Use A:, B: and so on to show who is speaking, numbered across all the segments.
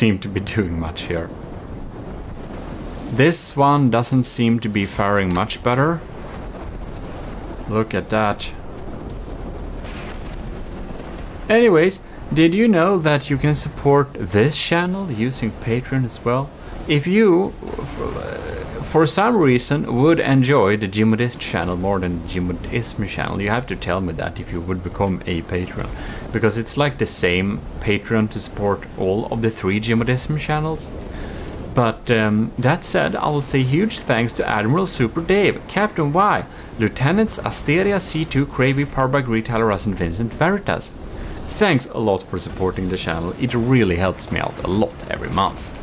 A: seem to be doing much here. This one doesn't seem to be faring much better. Look at that. Anyways, did you know that you can support this channel using Patreon as well? If you, for some reason, would enjoy the GMODIST channel more than the GMODISM channel, you have to tell me that if you would become a patron. Because it's like the same Patreon to support all of the 3 GMODISM channels. But that said, I will say huge thanks to Admiral Super Dave, Captain Y, Lieutenants Asteria C2, Cravey, Parbag, Retailer, and Vincent Veritas. Thanks a lot for supporting the channel, it really helps me out a lot every month.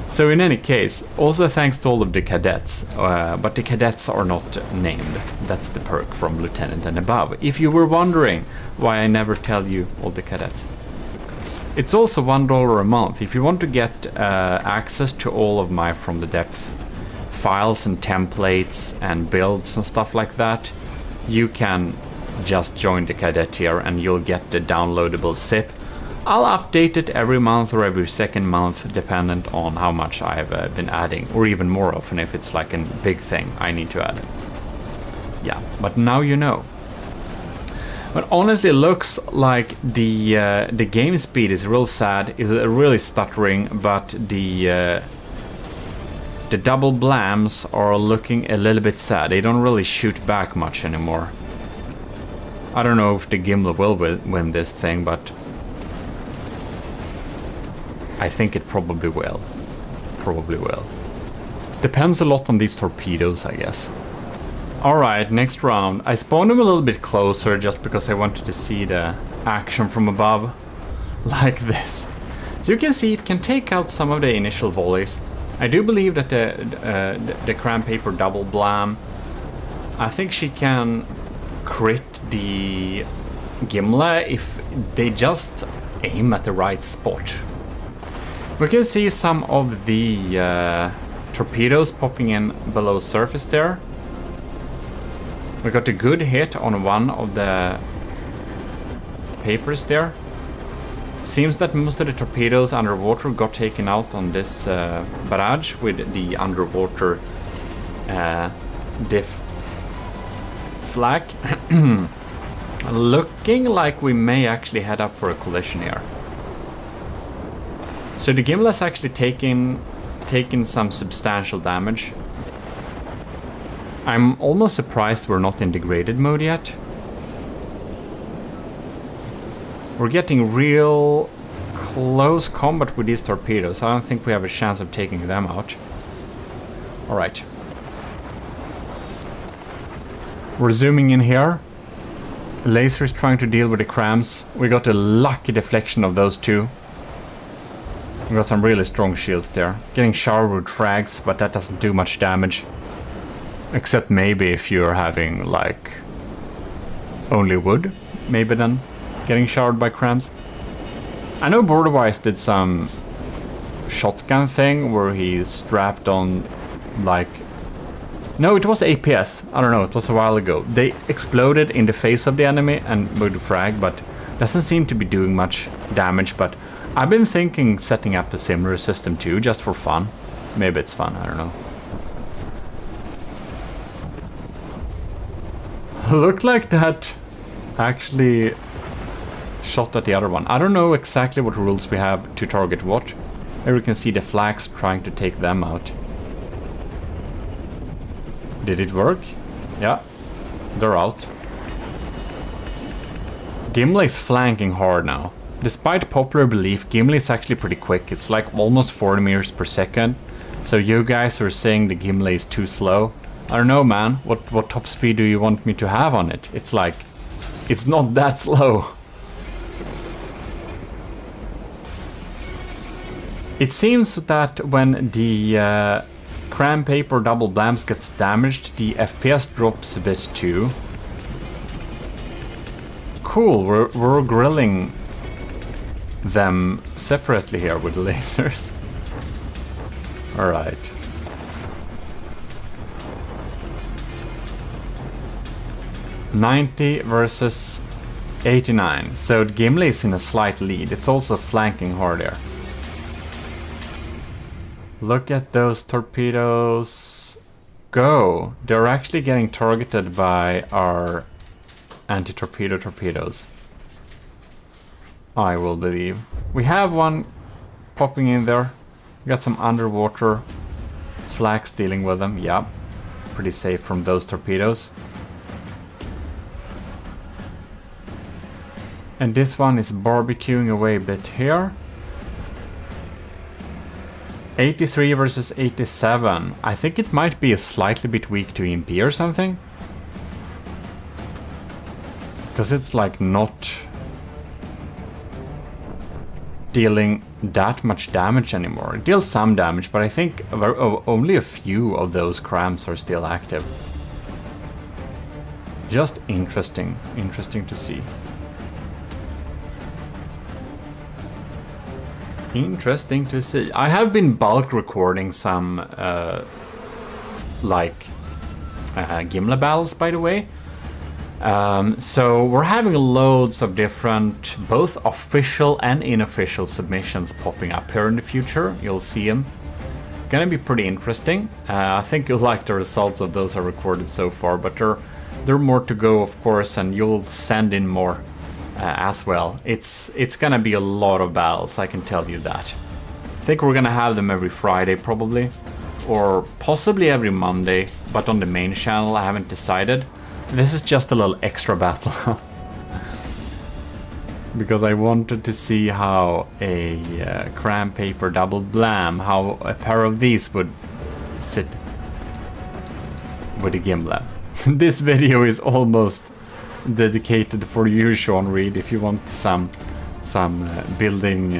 A: So in any case, also thanks to all of the cadets, but the cadets are not named. That's the perk from Lieutenant and above, if you were wondering why I never tell you all the cadets. It's also $1 a month. If you want to get access to all of my From the Depth files and templates and builds and stuff like that, you can just join the cadet tier and you'll get the downloadable zip. I'll update it every month or every second month, dependent on how much I've been adding, or even more often if it's like a big thing I need to add. Yeah, but now you know. But honestly, it looks like the game speed is real sad. It's really stuttering, but the double blams are looking a little bit sad. They don't really shoot back much anymore. I don't know if the Gimli will win this thing, but I think it probably will. Probably will. Depends a lot on these torpedoes, I guess. Alright, next round. I spawned him a little bit closer just because I wanted to see the action from above. Like this. So you can see it can take out some of the initial volleys. I do believe that the cram paper double blam, I think she can crit the Gimli if they just aim at the right spot. We can see some of the torpedoes popping in below surface there. We got a good hit on one of the papers there. Seems that most of the torpedoes underwater got taken out on this barrage with the underwater diff flak. Looking like we may actually head up for a collision here. So the Gimli has actually taken some substantial damage. I'm almost surprised we're not in degraded mode yet. We're getting real close combat with these torpedoes. I don't think we have a chance of taking them out. Alright. We're zooming in here. Laser is trying to deal with the crams. We got a lucky deflection of those two. We got some really strong shields there. Getting showered with frags, but that doesn't do much damage. Except maybe if you're having, like, only wood. Maybe then getting showered by crams. I know Borderwise did some shotgun thing where he strapped on, like... No, it was APS. I don't know, it was a while ago. They exploded in the face of the enemy and would frag, but doesn't seem to be doing much damage. But I've been thinking setting up a similar system too, just for fun. Maybe it's fun, I don't know. Looked like that actually shot at the other one. I don't know exactly what rules we have to target what. Here we can see the flags trying to take them out. Did it work? Yeah, they're out. Gimli is flanking hard now. Despite popular belief, Gimli is actually pretty quick. It's like almost 40 meters per second. So you guys are saying the Gimli is too slow. I don't know, man. What top speed do you want me to have on it? It's like, it's not that slow. It seems that when the cram paper double blams gets damaged, the FPS drops a bit too. Cool, we're grilling them separately here with lasers. Alright. $90 versus 89. So Gimli is in a slight lead. It's also flanking hard there. Look at those torpedoes go. They're actually getting targeted by our anti-torpedo torpedoes. I will believe. We have one popping in there. Got some underwater flags dealing with them. Yeah, pretty safe from those torpedoes. And this one is barbecuing away a bit here. 83 versus 87. I think it might be a slightly bit weak to EMP or something. Because it's like not dealing that much damage anymore. It deals some damage, but I think only a few of those cramps are still active. Just interesting to see. Interesting to see. I have been bulk recording some Gimli battles, by the way. So we're having loads of different, both official and unofficial submissions popping up here in the future. You'll see them. Gonna be pretty interesting. I think you'll like the results of those are recorded so far, but there are more to go, of course, and you'll send in more. As well. It's gonna be a lot of battles, I can tell you that. I think we're gonna have them every Friday probably, or possibly every Monday, but on the main channel I haven't decided. This is just a little extra battle. Because I wanted to see how a cram paper double blam, how a pair of these would sit with a Gimli. This video is almost dedicated for you, Sean Reed, if you want some building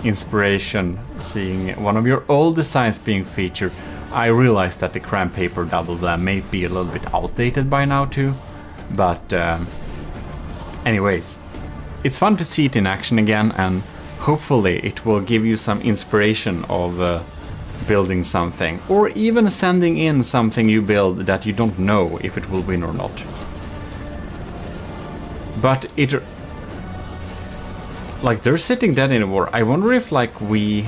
A: inspiration, seeing one of your old designs being featured. I realize that the cram paper double blam may be a little bit outdated by now too, but anyways, it's fun to see it in action again, and hopefully it will give you some inspiration of building something, or even sending in something you build that you don't know if it will win or not. But they're sitting dead in a war. I wonder if it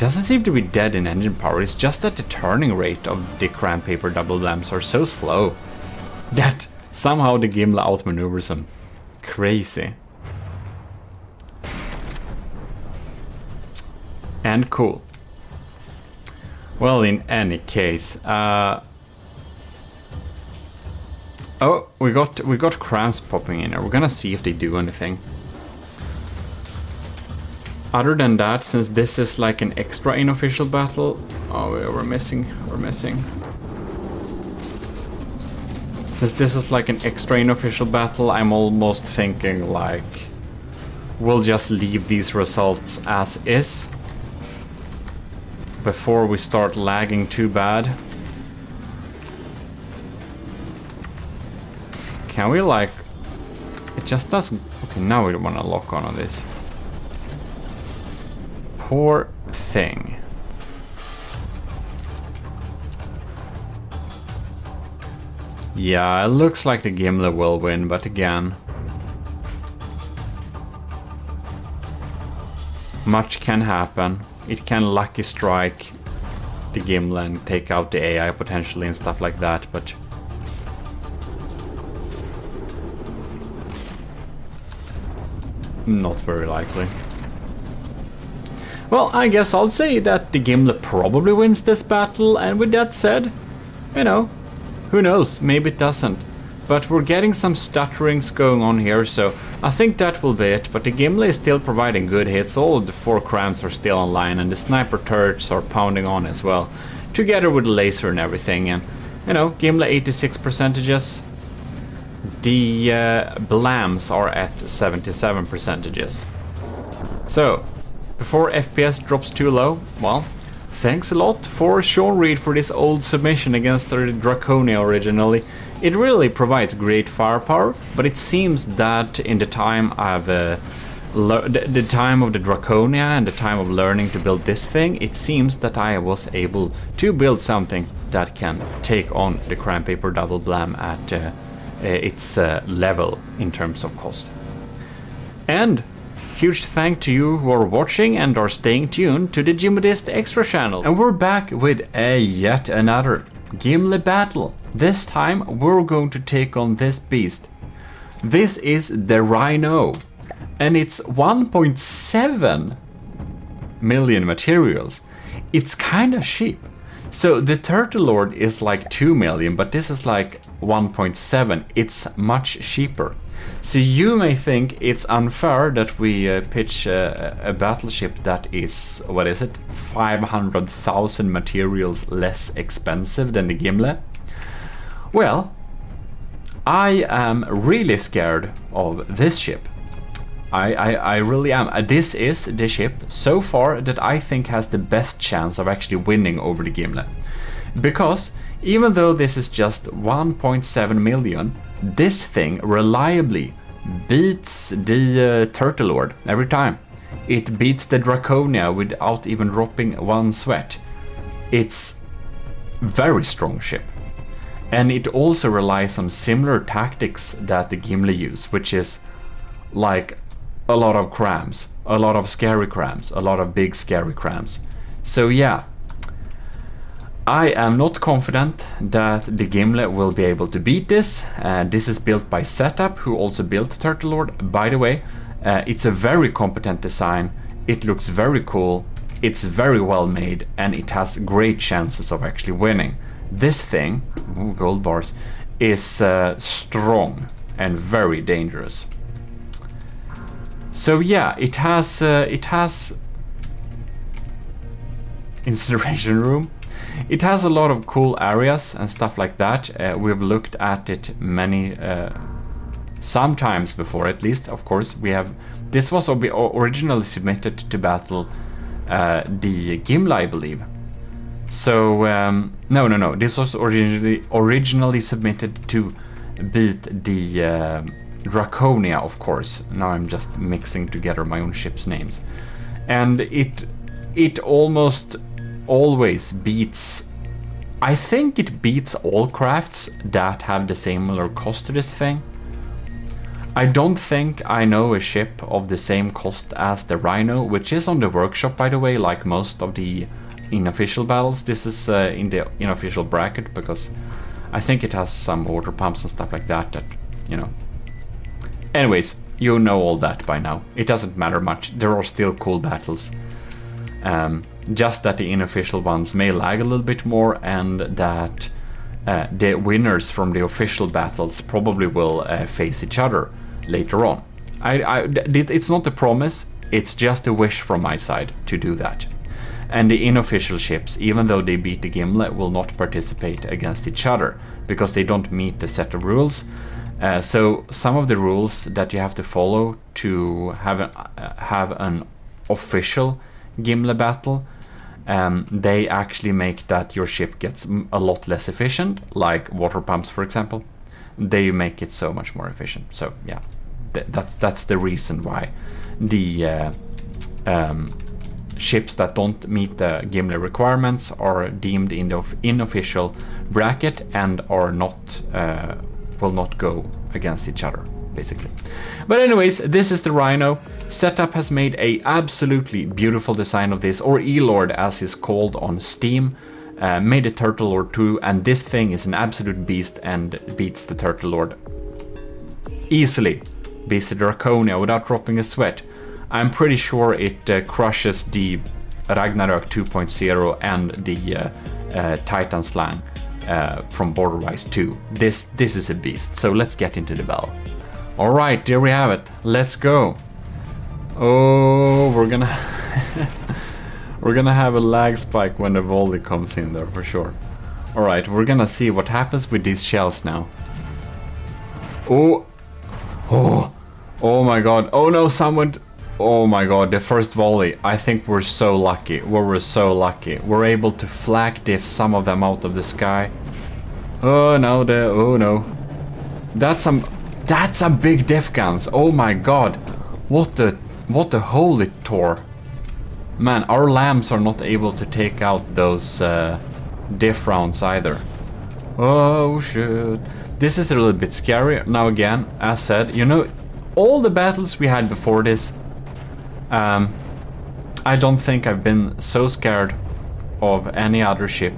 A: doesn't seem to be dead in engine power. It's just that the turning rate of the cram paper double blams are so slow that somehow the Gimli outmaneuvers them. Crazy. And cool. Well, in any case, oh, we got cramps popping in here. We're gonna see if they do anything. Other than that, since this is like an extra unofficial battle, oh, we're missing. Since this is like an extra unofficial battle, I'm almost thinking like we'll just leave these results as is before we start lagging too bad. Can we it just doesn't, okay, now we want to lock on this. Poor thing. Yeah, it looks like the Gimli will win, but again, much can happen. It can lucky strike the Gimli and take out the AI potentially and stuff like that, but not very likely. Well, I guess I'll say that the Gimli probably wins this battle, and with that said, you know, who knows, maybe it doesn't. But we're getting some stutterings going on here, so I think that will be it. But the Gimli is still providing good hits, all of the 4 crams are still online, and the sniper turrets are pounding on as well, together with the laser and everything. And, you know, Gimli 86%. The blams are at 77%. So, before FPS drops too low, well, thanks a lot for Sean Reed for this old submission against the Draconia originally. It really provides great firepower, but it seems that in the time I've the time of the Draconia and the time of learning to build this thing, it seems that I was able to build something that can take on the cram paper double blam at its level in terms of cost. And Huge thank to you who are watching and are staying tuned to the GMODIST Extra channel. And we're back with yet another Gimli battle. This time we're going to take on this beast. This is the Rhino, and it's 1.7 million materials. It's kinda cheap. So the Turtle Lord is like 2 million, but this is like 1.7. It's much cheaper. So you may think it's unfair that we pitch a battleship that is, what is it, 500,000 materials less expensive than the Gimli. Well, I am really scared of this ship. I really am. This is the ship so far that I think has the best chance of actually winning over the Gimli. Because even though this is just 1.7 million, this thing reliably beats the Turtle Lord every time. It beats the Draconia without even dropping one sweat. It's very strong ship. And it also relies on similar tactics that the Gimli use, which is like a lot of crams, a lot of scary crams, a lot of big scary crams. So yeah, I am not confident that the Gimli will be able to beat this. This is built by Setup, who also built Turtle Lord, by the way. It's a very competent design, it looks very cool, it's very well made, and it has great chances of actually winning. This thing, ooh, gold bars, is strong and very dangerous. So yeah, it has incineration room. It has a lot of cool areas and stuff like that. We've looked at it sometimes before, at least. Of course, we have. This was originally submitted to battle the Gimli, I believe. So no. This was originally submitted to beat the Draconia, of course. Now I'm just mixing together my own ship's names, and it almost always beats. I think it beats all crafts that have the similar cost to this thing. I don't think I know a ship of the same cost as the Rhino, which is on the workshop, by the way, like most of the unofficial battles. This is in the unofficial bracket because I think it has some water pumps and stuff like that, you know. Anyways, you know all that by now. It doesn't matter much. There are still cool battles. Just that the unofficial ones may lag a little bit more, and that the winners from the official battles probably will face each other later on. It's not a promise, it's just a wish from my side to do that. And the unofficial ships, even though they beat the Gimli, will not participate against each other because they don't meet the set of rules. So some of the rules that you have to follow to have an official Gimli battle, they actually make that your ship gets a lot less efficient, like water pumps, for example. They make it so much more efficient. So yeah, that's the reason why the ships that don't meet the Gimli requirements are deemed in the unofficial bracket and are not will not go against each other, basically. But anyways, this is the Rhino. Setup has made a absolutely beautiful design of this, or E-Lord as is called on Steam. Made a Turtle Lord too, and this thing is an absolute beast and beats the Turtle Lord easily. Beats the Draconia without dropping a sweat. I'm pretty sure it crushes the Ragnarok 2.0 and the Titan Slang from Borderwise 2. This is a beast, so let's get into the battle. Alright, there we have it. Let's go. Oh, we're gonna we're gonna have a lag spike when the volley comes in there for sure. Alright, we're gonna see what happens with these shells now. Oh my god. Oh no, someone. Oh my god, the first volley. I think we're so lucky. We're so lucky. We're able to flak diff some of them out of the sky. Oh no. That's some big diff guns. Oh my god. What the hole it tore. Man, our lambs are not able to take out those diff rounds either. Oh shit. This is a little bit scary. Now again, as said, you know, all the battles we had before this, I don't think I've been so scared of any other ship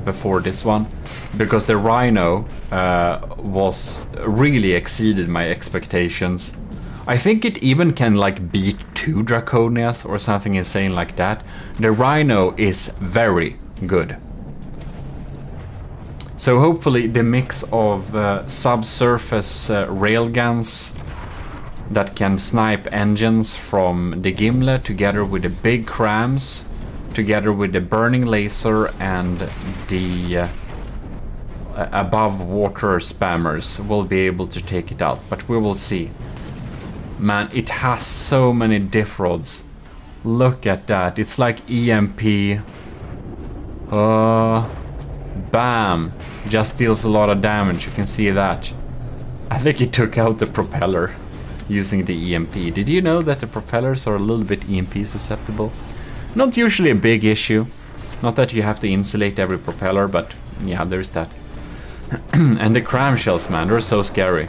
A: before this one, because the Rhino was really exceeded my expectations. I think it even can like beat 2 Draconias or something insane like that. The Rhino is very good. So hopefully the mix of subsurface railguns that can snipe engines from the Gimle together with the big crams, together with the burning laser and the above water spammers will be able to take it out, but we will see. Man, it has so many diff rods. Look at that, it's like EMP. Bam! Just deals a lot of damage, you can see that. I think it took out the propeller using the EMP. Did you know that the propellers are a little bit EMP susceptible? Not usually a big issue. Not that you have to insulate every propeller, but yeah, there's that. And the cram shells, man, they're so scary.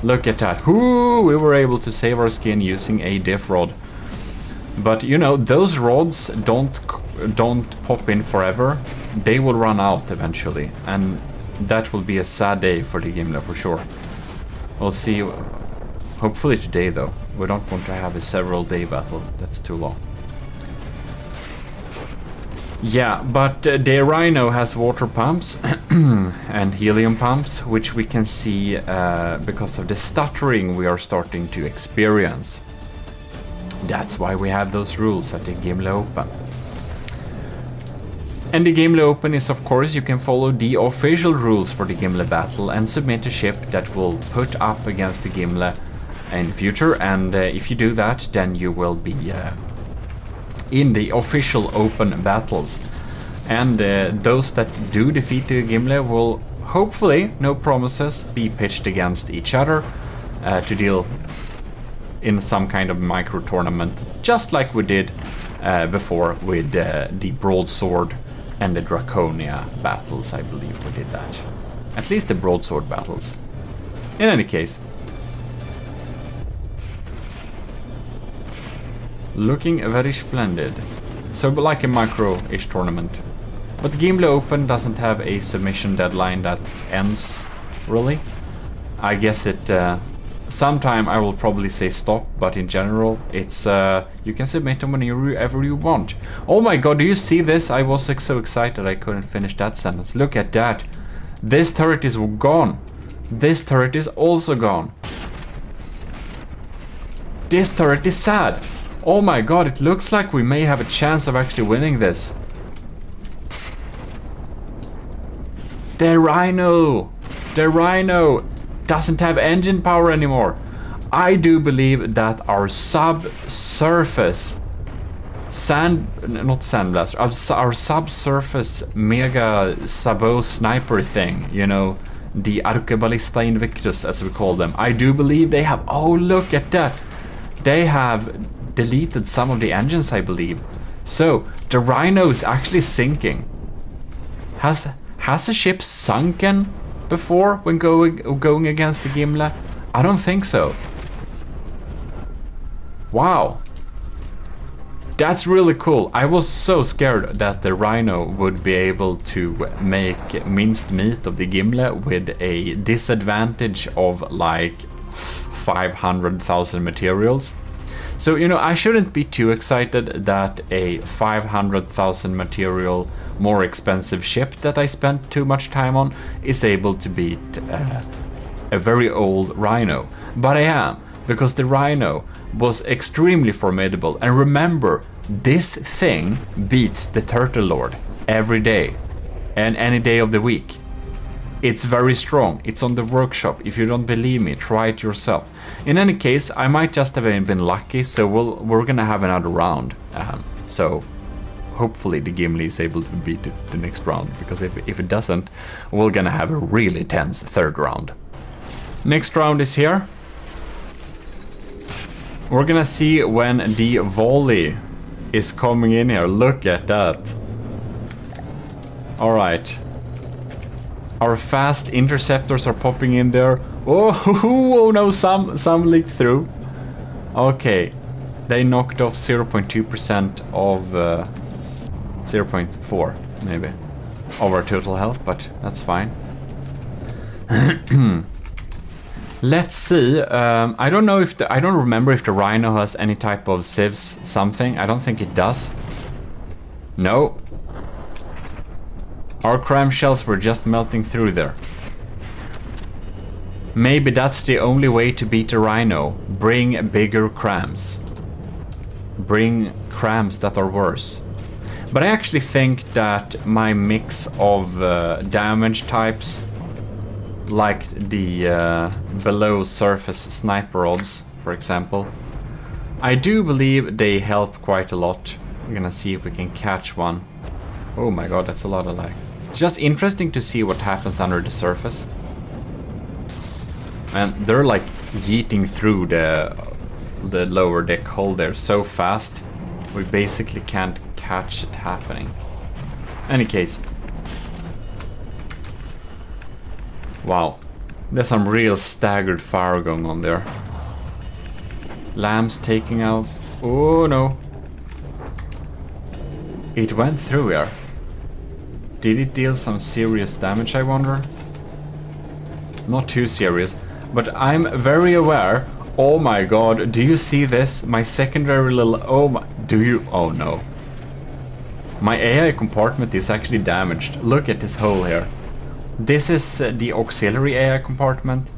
A: Look at that. Whoo! We were able to save our skin using a diff rod. But you know, those rods don't pop in forever. They will run out eventually, and that will be a sad day for the Gimle for sure. We'll see. Hopefully today though. We don't want to have a several day battle. That's too long. Yeah, but the Rhino has water pumps and helium pumps, which we can see because of the stuttering we are starting to experience. That's why we have those rules at the Gimle Open. And the Gimle Open is, of course, you can follow the official rules for the Gimle battle and submit a ship that will put up against the Gimle in the future. And if you do that, then you will be in the official open battles. And those that do defeat the Gimle will hopefully, no promises, be pitched against each other to deal in some kind of micro tournament, just like we did before with the broadsword and the Draconia battles. I believe we did that. At least the broadsword battles. In any case, looking very splendid. So like a micro-ish tournament. But the Gimle Open doesn't have a submission deadline that ends, really. I guess it... sometime I will probably say stop, but in general, it's... you can submit them whenever you want. Oh my god, do you see this? I was so excited I couldn't finish that sentence. Look at that. This turret is gone. This turret is also gone. This turret is sad. Oh my god, it looks like we may have a chance of actually winning this. The Rhino doesn't have engine power anymore. I do believe that our subsurface our subsurface mega sabot sniper thing, you know, the Arqueballista Invictus as we call them. I do believe they have, oh look at that. They have deleted some of the engines, I believe. So the Rhino is actually sinking. Has a ship sunken before when going against the Gimle? I don't think so. Wow. That's really cool. I was so scared that the Rhino would be able to make minced meat of the Gimle with a disadvantage of like 500,000 materials. So, you know, I shouldn't be too excited that a 500,000 material more expensive ship that I spent too much time on is able to beat a very old Rhino. But I am, because the Rhino was extremely formidable. And remember, this thing beats the Turtle Lord every day and any day of the week. It's very strong. It's on the workshop. If you don't believe me, try it yourself. In any case, I might just have been lucky, so we're gonna have another round. So hopefully the Gimle is able to beat it the next round, because if it doesn't, we're gonna have a really tense third round. Next round is here. We're gonna see when the volley is coming in here. Look at that. All right. Our fast interceptors are popping in there. Oh, oh no, some leaked through. Okay. They knocked off 0.2% of 0.4 maybe of our total health, but that's fine. Let's see. I don't know if I don't remember if the Rhino has any type of civs something. I don't think it does. No. Our cram shells were just melting through there. Maybe that's the only way to beat the Rhino. Bring bigger crams. Bring crams that are worse. But I actually think that my mix of damage types, like the below surface sniper rods, for example, I do believe they help quite a lot. We're gonna see if we can catch one. Oh my god, that's a lot of lag. It's just interesting to see what happens under the surface. And they're like yeeting through the lower deck hull there so fast, we basically can't catch it happening. Any case. Wow. There's some real staggered fire going on there. Lambs taking out... Oh no. It went through here. Did it deal some serious damage, I wonder? Not too serious, but I'm very aware. Oh my god, do you see this? My secondary little... Oh my... Do you... Oh no. My AI compartment is actually damaged. Look at this hole here. This is the auxiliary AI compartment.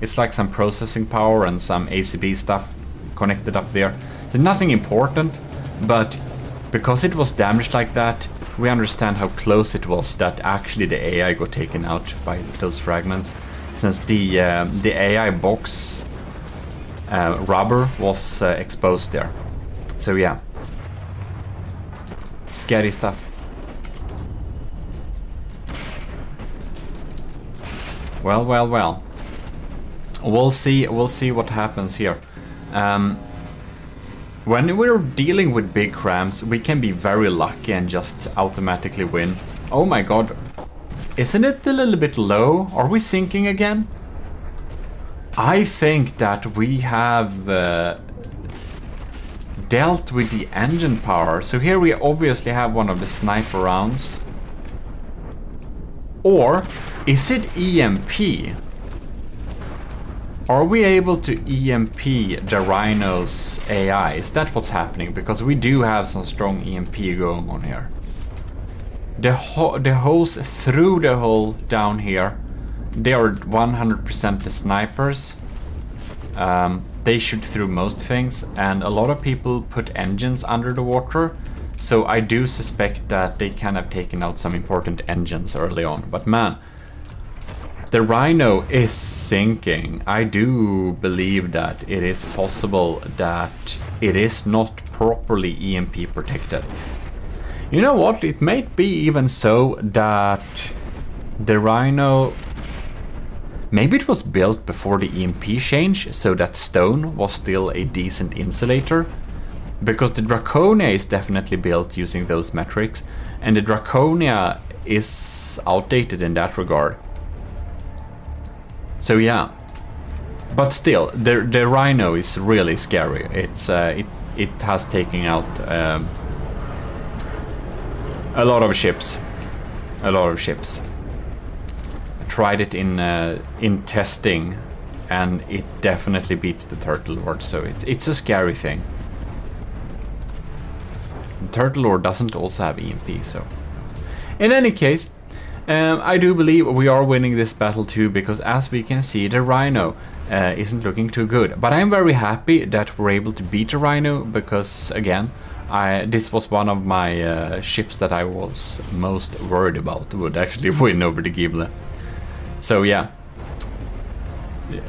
A: It's like some processing power and some ACB stuff connected up there. So nothing important, but because it was damaged like that, we understand how close it was that actually the AI got taken out by those fragments. Since the AI box rubber was exposed there. So yeah. Scary stuff. Well, well, well. We'll see what happens here. When we're dealing with big crams, we can be very lucky and just automatically win. Oh my god. Isn't it a little bit low? Are we sinking again? I think that we have dealt with the engine power. So here we obviously have one of the sniper rounds. Or is it EMP? Are we able to EMP the Rhino's AI? Is that what's happening? Because we do have some strong EMP going on here. The holes through the hole down here, they are 100% the snipers. They shoot through most things, and a lot of people put engines under the water. So I do suspect that they can have taken out some important engines early on. But man, the Rhino is sinking. I do believe that it is possible that it is not properly EMP protected. You know what? It might be even so that the Rhino... Maybe it was built before the EMP change, so that stone was still a decent insulator. Because the Draconia is definitely built using those metrics, and the Draconia is outdated in that regard. So yeah, but still, the Rhino is really scary. It's it has taken out a lot of ships, I tried it in testing, and it definitely beats the Turtle Lord. So it's a scary thing. The Turtle Lord doesn't also have EMP, so in any case. I do believe we are winning this battle too, because as we can see, the Rhino isn't looking too good. But I'm very happy that we're able to beat the Rhino, because again, this was one of my ships that I was most worried about would actually win over the Gimle. So yeah,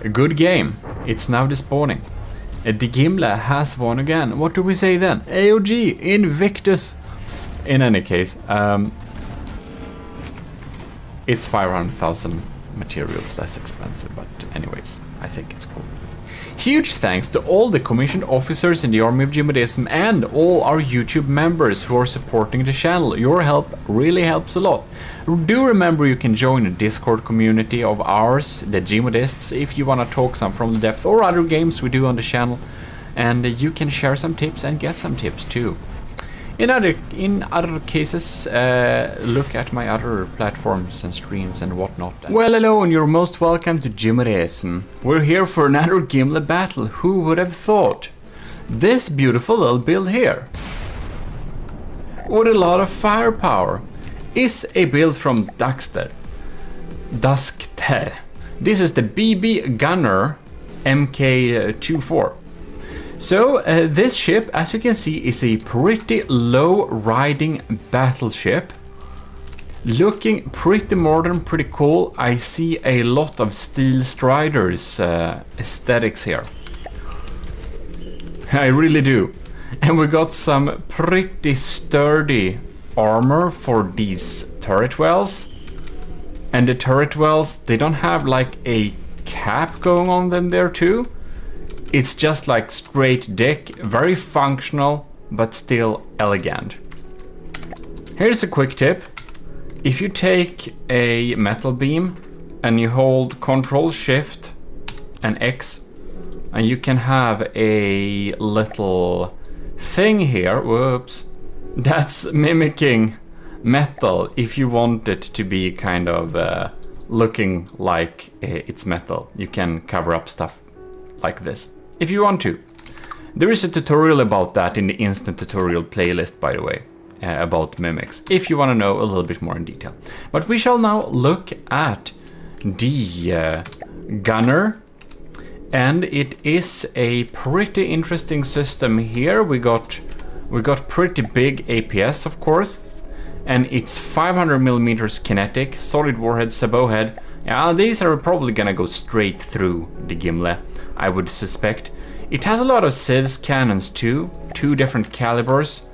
A: a good game. It's now despawning. The Gimle has won again. What do we say then? AOG, Invictus. In any case, it's 500,000 materials less expensive, but anyways, I think it's cool. Huge thanks to all the commissioned officers in the Army of GMODISM and all our YouTube members who are supporting the channel. Your help really helps a lot. Do remember you can join the Discord community of ours, the GMODISTs, if you want to talk some From the Depth or other games we do on the channel. and you can share some tips and get some tips too. In other cases, look at my other platforms and streams and whatnot. Well, hello, and you're most welcome to GMODIST. We're here for another Gimle battle. Who would have thought? This beautiful little build here, with a lot of firepower, is a build from Duskter. This is the BB Gunner MK24. So this ship, as you can see, is a pretty low riding battleship. Looking pretty modern, pretty cool. I see a lot of Steel Striders aesthetics here. I really do. And we got some pretty sturdy armor for these turret wells. And the turret wells, they don't have like a cap going on them there too. It's just like straight deck, very functional, but still elegant. Here's a quick tip. If you take a metal beam and you hold Ctrl Shift and X, and you can have a little thing here, whoops, that's mimicking metal if you want it to be kind of looking like it's metal. You can cover up stuff like this if you want to. There is a tutorial about that in the instant tutorial playlist, by the way, about mimics, if you want to know a little bit more in detail. But we shall now look at the gunner, and it is a pretty interesting system here. We got pretty big APS, of course, and it's 500mm kinetic, solid warhead, sabot head. Yeah, these are probably gonna go straight through the Gimle, I would suspect. It has a lot of sieves cannons too, 2 different calibers.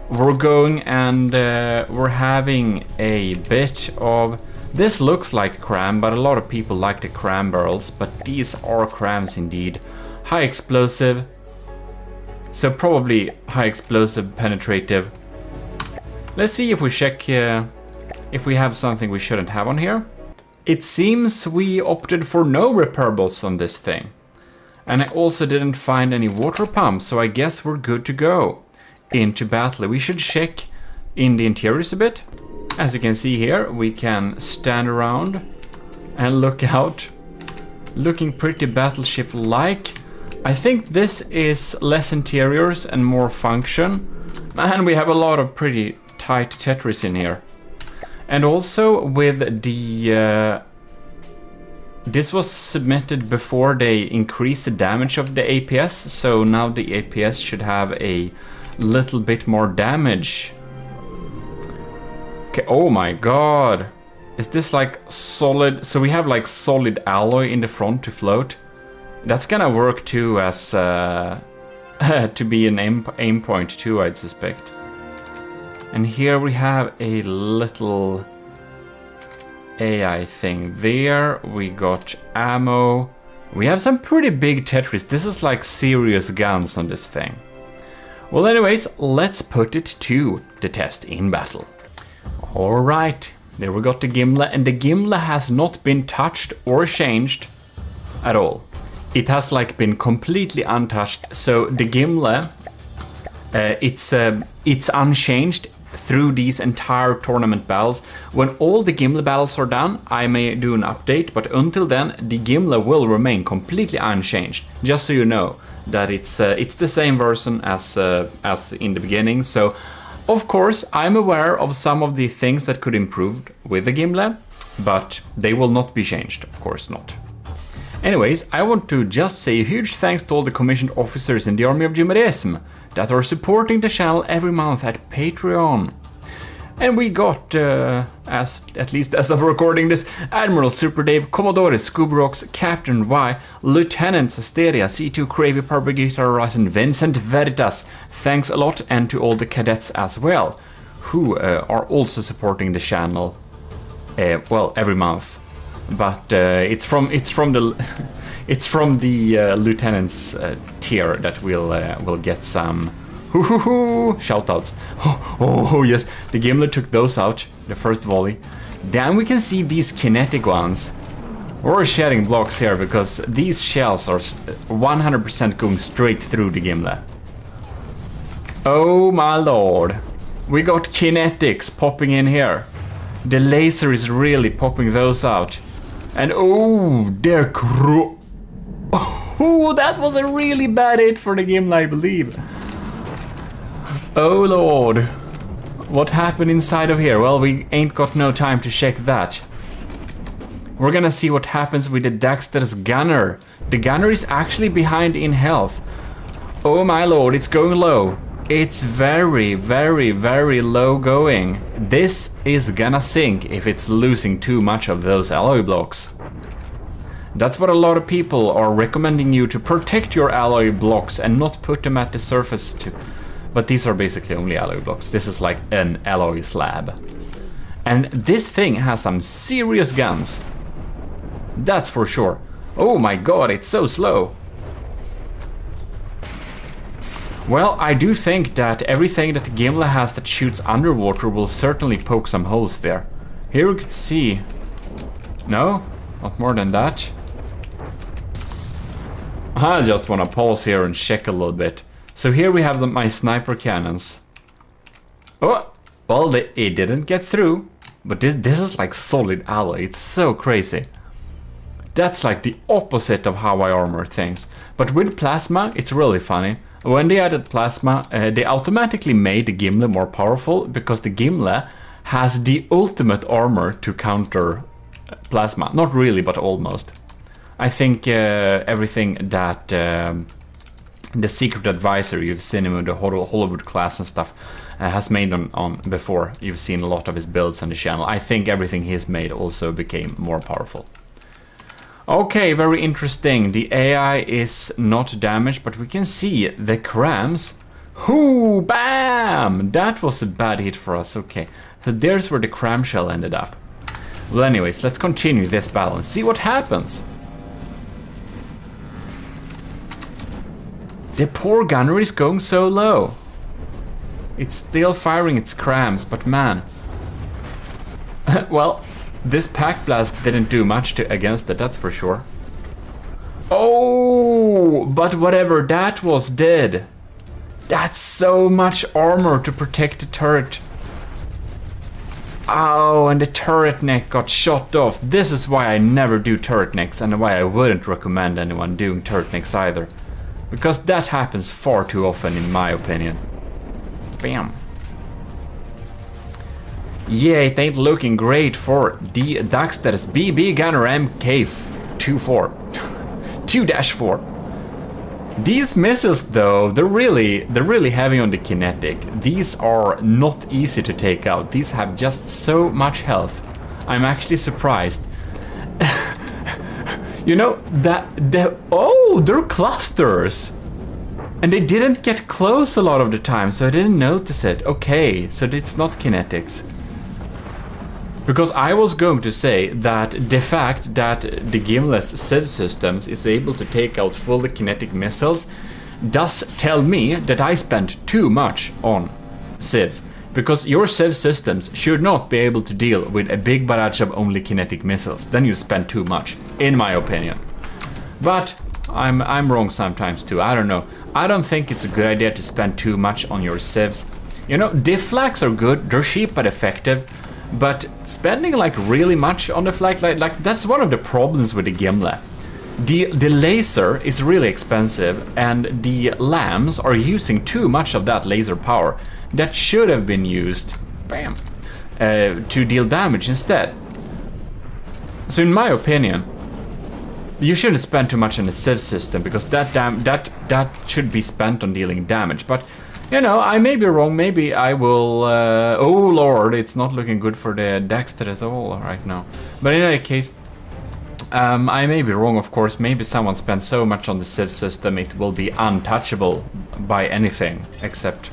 A: We're going and we're having a bit of... This looks like cram, but a lot of people like the cram barrels, but these are crams indeed. High explosive, so probably high explosive, penetrative. Let's see if we check if we have something we shouldn't have on here. It seems we opted for no repairables on this thing. And I also didn't find any water pumps, so I guess we're good to go into battle. We should check in the interiors a bit. As you can see here, we can stand around and look out. Looking pretty battleship-like. I think this is less interiors and more function. And we have a lot of pretty tight Tetris in here. And also with the... this was submitted before they increased the damage of the APS, so now the APS should have a little bit more damage. Okay, oh my god. Is this like solid? So we have like solid alloy in the front to float. That's gonna work too as to be an aim point too, I'd suspect. And here we have a little AI thing there. We got ammo. We have some pretty big Tetris. This is like serious guns on this thing. Well, anyways, let's put it to the test in battle. Alright, there we got the Gimle, and the Gimle has not been touched or changed at all. It has like been completely untouched, so the Gimle, it's unchanged through these entire tournament battles. When all the Gimle battles are done, I may do an update, but until then, the Gimle will remain completely unchanged. Just so you know that it's the same version as in the beginning. So, of course, I'm aware of some of the things that could improve with the Gimle, but they will not be changed, of course not. Anyways, I want to just say a huge thanks to all the commissioned officers in the army of GMODIST that are supporting the channel every month at Patreon. And we got, at least as of recording this, Admiral Super Dave, Commodore Scoobrocks, Captain Y, Lieutenants Asteria, C2 Cravey, Parbrigita and Vincent Veritas. Thanks a lot, and to all the cadets as well, who are also supporting the channel, well, every month. But it's from the lieutenants tier that we'll get some shoutouts. Oh yes, the Gimle took those out, the first volley. Then we can see these kinetic ones. We're shedding blocks here because these shells are 100% going straight through the gimlet. Oh my lord. We got kinetics popping in here. The laser is really popping those out. And oh, they're oh, that was a really bad hit for the gimlet, I believe. Oh lord. What happened inside of here? Well, we ain't got no time to check that. We're gonna see what happens with the Dexter's gunner. The gunner is actually behind in health. Oh my lord, it's going low. It's very, very, very low going. This is gonna sink if it's losing too much of those alloy blocks. That's what a lot of people are recommending you to protect your alloy blocks and not put them at the surface too. But these are basically only alloy blocks. This is like an alloy slab. And this thing has some serious guns. That's for sure. Oh my god, it's so slow. Well, I do think that everything that the gimlet has that shoots underwater will certainly poke some holes there. Here we could see... No? Not more than that. I just want to pause here and check a little bit. So here we have my sniper cannons. Oh, well, it didn't get through. But this is like solid alloy. It's so crazy. That's like the opposite of how I armor things. But with plasma, it's really funny. When they added plasma, they automatically made the gimlet more powerful because the gimlet has the ultimate armor to counter plasma. Not really, but almost. I think everything that the secret advisor you've seen him with the Hollywood class and stuff has made on before. You've seen a lot of his builds on the channel. I think everything he's made also became more powerful. Okay, very interesting. The AI is not damaged, but we can see the crams. Hoo, bam! That was a bad hit for us. Okay, so there's where the cram shell ended up. Well, anyways, let's continue this battle and see what happens. The poor gunner is going so low. It's still firing its crams, but man. Well, this pack blast didn't do much against it, that's for sure. Oh, but whatever that was did. That's so much armor to protect the turret. Oh, and the turret neck got shot off. This is why I never do turret necks and why I wouldn't recommend anyone doing turret necks either. Because that happens far too often in my opinion. Bam. Yeah, it ain't looking great for the Dexter's BB Gunner MK24. 2-4. These missiles though, they're really heavy on the kinetic. These are not easy to take out. These have just so much health. I'm actually surprised. You know, oh, they're clusters! And they didn't get close a lot of the time, so I didn't notice it. Okay, so it's not kinetics. Because I was going to say that the fact that the Gimlet's Civ systems is able to take out fully kinetic missiles does tell me that I spent too much on Civs. Because your Civ systems should not be able to deal with a big barrage of only kinetic missiles. Then you spend too much, in my opinion. But I'm wrong sometimes too, I don't know. I don't think it's a good idea to spend too much on your Civs. You know, diff flags are good, they're cheap but effective. But spending like really much on the flag, like that's one of the problems with the Gimlet. The laser is really expensive and the lambs are using too much of that laser power that should have been used, bam, to deal damage instead. So in my opinion, you shouldn't spend too much on the Civ system because that should be spent on dealing damage. But you know, I may be wrong, maybe I will... oh lord, it's not looking good for the Dexter at all right now. But in any case, I may be wrong, of course. Maybe someone spent so much on the Civ system it will be untouchable by anything, except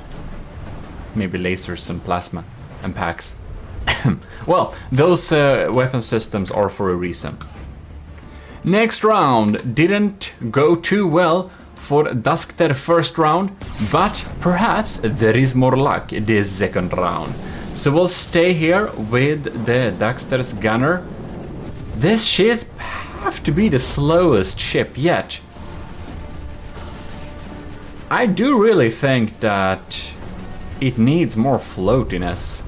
A: maybe lasers and plasma and packs. Well, those weapon systems are for a reason. Next round didn't go too well for Dexter first round, but perhaps there is more luck this second round. So we'll stay here with the Dexter's gunner. This ship have to be the slowest ship yet. I do really think that it needs more floatiness.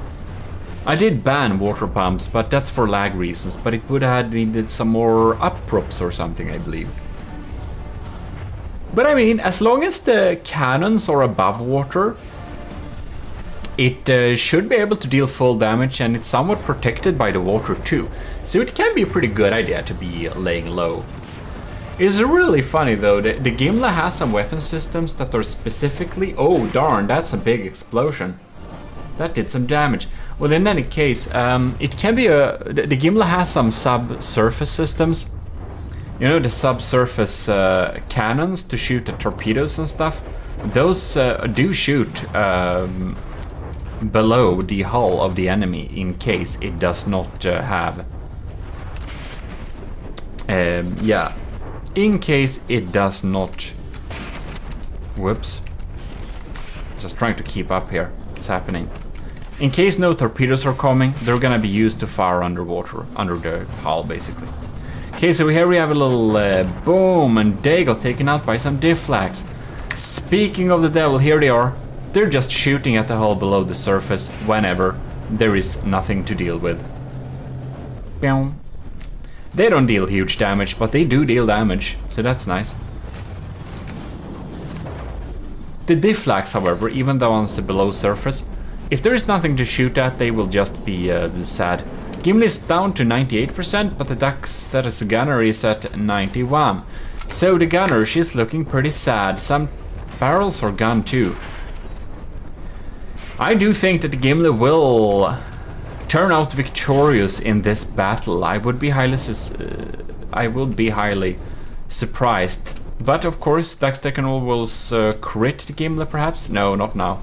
A: I did ban water pumps, but that's for lag reasons, but it would have needed some more up props or something, I believe. But I mean, as long as the cannons are above water, it should be able to deal full damage, and it's somewhat protected by the water too. So it can be a pretty good idea to be laying low. It's really funny though, the Gimli has some weapon systems that are specifically... Oh darn, that's a big explosion. That did some damage. Well, in any case, it can be the Gimli has some subsurface systems. You know, the subsurface cannons to shoot at torpedoes and stuff. Those do shoot below the hull of the enemy in case it does not have... yeah. In case it does not... Whoops. Just trying to keep up here. What's happening? In case no torpedoes are coming, they're gonna be used to fire underwater, under the hull, basically. Okay, so here we have a little boom, and they got taken out by some difflags. Speaking of the devil, here they are. They're just shooting at the hull below the surface whenever there is nothing to deal with. Boom. They don't deal huge damage, but they do deal damage, so that's nice. The difflags, however, even the ones below surface, if there is nothing to shoot at, they will just be sad. Gimli is down to 98%, but the Dexter's gunner is at 91%. So the gunner, she's looking pretty sad. Some barrels are gone too. I do think that the Gimli will turn out victorious in this battle. I would be highly surprised. But of course, Dexter can always crit the Gimli perhaps? No, not now.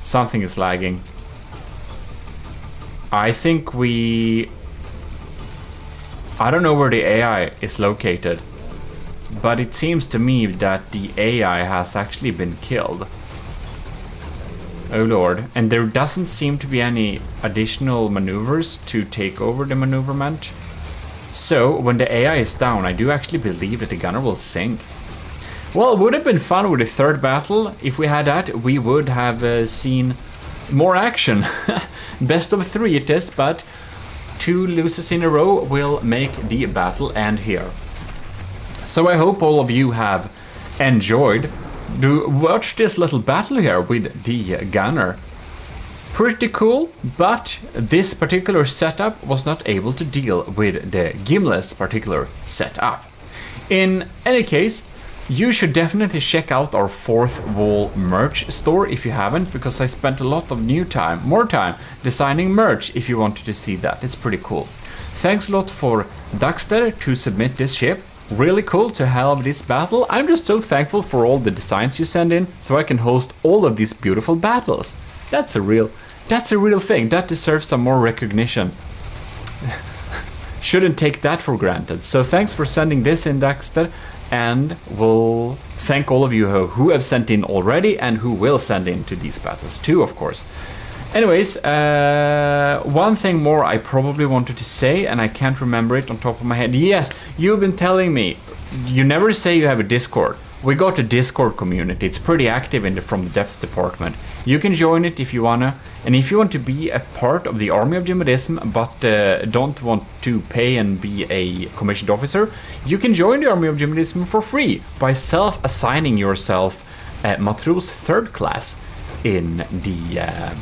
A: Something is lagging. I think I don't know where the AI is located, but it seems to me that the AI has actually been killed. Oh lord, and there doesn't seem to be any additional maneuvers to take over the maneuverment. So, when the AI is down, I do actually believe that the gunner will sink. Well, it would have been fun with the third battle. If we had that, we would have seen more action. Best of 3 it is, but 2 losses in a row will make the battle end here. So I hope all of you have enjoyed to watch this little battle here with the gunner. Pretty cool, but this particular setup was not able to deal with the Gimli's particular setup. In any case, you should definitely check out our Fourth Wall merch store if you haven't, because I spent a lot of more time designing merch if you wanted to see that. It's pretty cool. Thanks a lot for Dexter to submit this ship. Really cool to have this battle. I'm just so thankful for all the designs you send in, so I can host all of these beautiful battles. That's a real thing. That deserves some more recognition. Shouldn't take that for granted. So thanks for sending this in, Dexter, and we'll thank all of you who have sent in already and who will send in to these battles too, of course. Anyways, one thing more I probably wanted to say, and I can't remember it on top of my head. Yes, you've been telling me, you never say you have a Discord. We got a Discord community. It's pretty active in the From the Depth department. You can join it if you wanna, and if you want to be a part of the army of GMODism, but don't want to pay and be a commissioned officer, you can join the army of GMODism for free by self-assigning yourself Matros 3rd class in the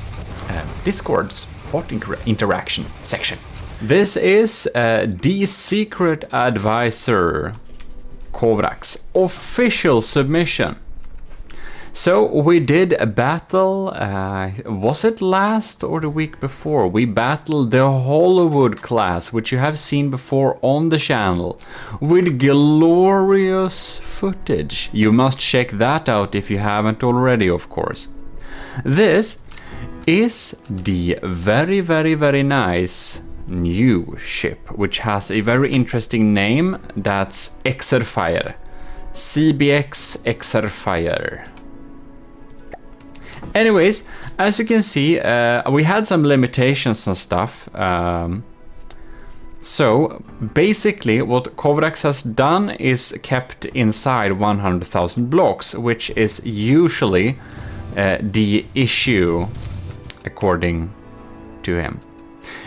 A: Discord's bot interaction section. This is the secret advisor Kovrak's official submission. So we did a battle, was it last or the week before? We battled the Hollywood class, which you have seen before on the channel, with glorious footage. You must check that out if you haven't already, of course. This is the very, very, very nice new ship, which has a very interesting name. That's Exerfire. CBX Exerfire. Anyways, as you can see, we had some limitations and stuff. So basically what Kovrax has done is kept inside 100,000 blocks, which is usually the issue according to him.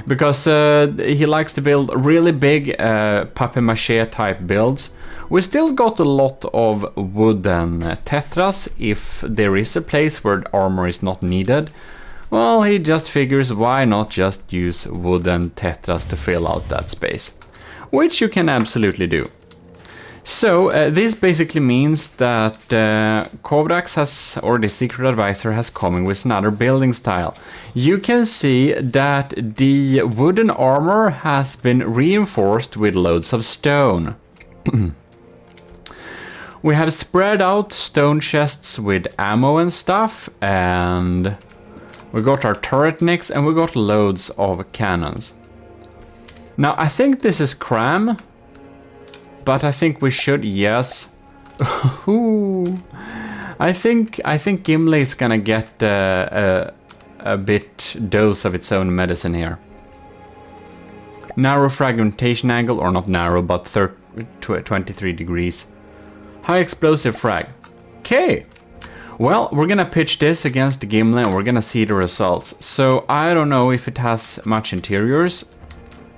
A: Because he likes to build really big papier-mâché type builds. We still got a lot of wooden tetras if there is a place where armor is not needed. Well, he just figures why not just use wooden tetras to fill out that space. Which you can absolutely do. So this basically means that Kovrax has, or the secret advisor has come with another building style. You can see that the wooden armor has been reinforced with loads of stone. We have spread out stone chests with ammo and stuff, and we got our turret nicks, and we got loads of cannons. Now I think this is cram, but I think we should, yes. I think Gimli is gonna get a bit dose of its own medicine here. Narrow fragmentation angle, or not narrow, but 23 degrees. High explosive frag. Okay. Well, we're gonna pitch this against Gimli and we're gonna see the results. So I don't know if it has much interiors.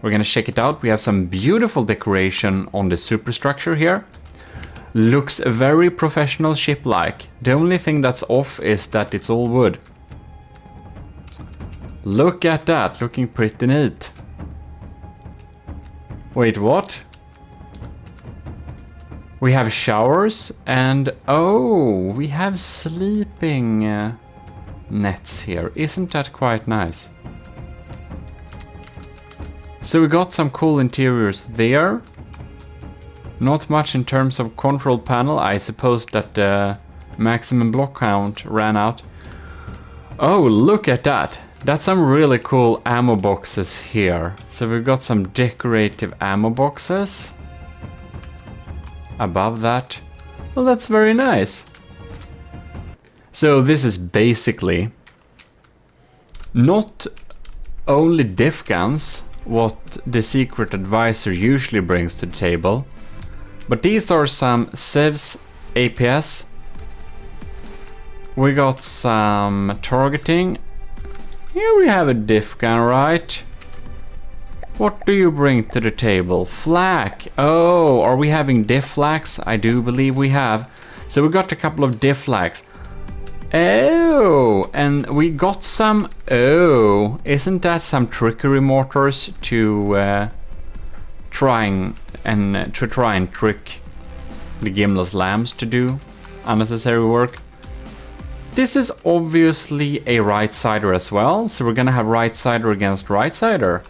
A: We're gonna check it out. We have some beautiful decoration on the superstructure here. Looks very professional ship-like. The only thing that's off is that it's all wood. Look at that, looking pretty neat. Wait, what? We have showers and, oh, we have sleeping nets here. Isn't that quite nice? So we got some cool interiors there. Not much in terms of control panel. I suppose that the maximum block count ran out. Oh, look at that. That's some really cool ammo boxes here. So we've got some decorative ammo boxes. Above that. Well, that's very nice. So this is basically not only diff guns, what the secret advisor usually brings to the table, but these are some civs APS. We got some targeting. Here we have a diff gun, right? What do you bring to the table? Flak. Oh, are we having diff flaks? I do believe we have. So we got a couple of diff flaks. Oh, and we got some... Oh, isn't that some trickery mortars to try and trick the Gimli's lambs to do unnecessary work? This is obviously a right-sider as well, so we're gonna have right-sider against right-sider.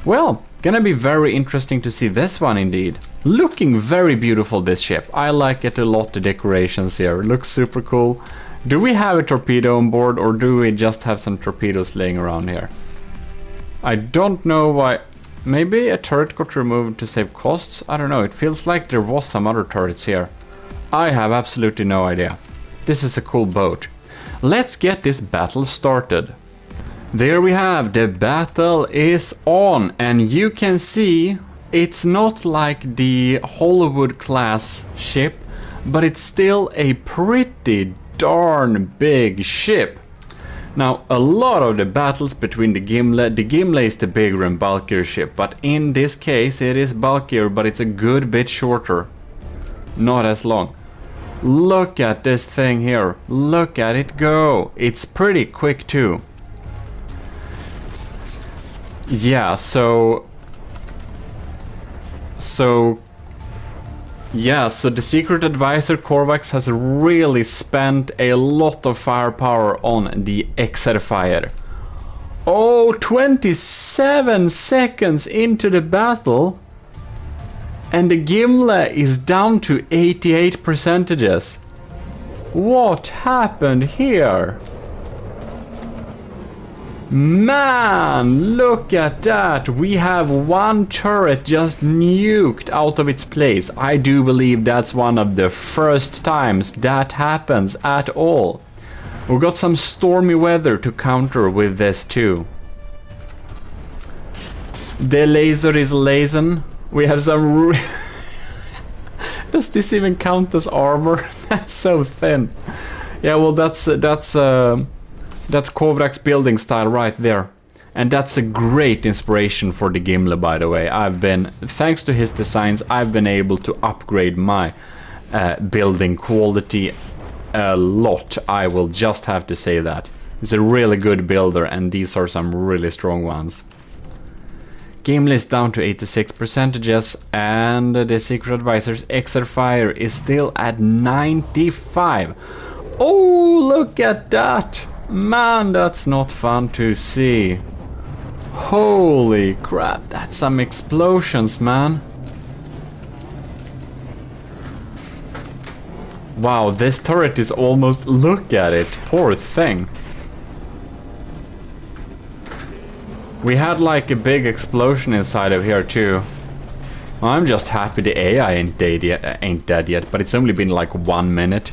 A: Well, gonna be very interesting to see this one indeed. Looking very beautiful, this ship. I like it a lot, the decorations here. It looks super cool. Do we have a torpedo on board, or do we just have some torpedoes laying around here? I don't know why. Maybe a turret got removed to save costs? I don't know, it feels like there was some other turrets here. I have absolutely no idea. This is a cool boat. Let's get this battle started. There we have, the battle is on, and you can see it's not like the Hollywood class ship, but it's still a pretty darn big ship. Now, a lot of the battles between the Gimli is the bigger and bulkier ship, but in this case it is bulkier, but it's a good bit shorter. Not as long. Look at this thing here. Look at it go. It's pretty quick too. Yeah, so the secret advisor Kovrax has really spent a lot of firepower on the Exerfire. Oh, 27 seconds into the battle, and the Gimli is down to 88%. What happened here? Man, look at that! We have one turret just nuked out of its place. I do believe that's one of the first times that happens at all. We've got some stormy weather to counter with this too. The laser is lazen. We have some... Does this even count as armor? That's so thin. Yeah, well, that's Kovrak's building style right there. And that's a great inspiration for the Gimli, by the way. Thanks to his designs, I've been able to upgrade my building quality a lot. I will just have to say that. He's a really good builder, and these are some really strong ones. Gimli is down to 86%, and the Secret Advisor's Exer Fire is still at 95. Oh, look at that! Man, that's not fun to see. Holy crap, that's some explosions, man. Wow, this turret is almost... Look at it, poor thing. We had like a big explosion inside of here too. I'm just happy the AI ain't dead yet, but it's only been like 1 minute.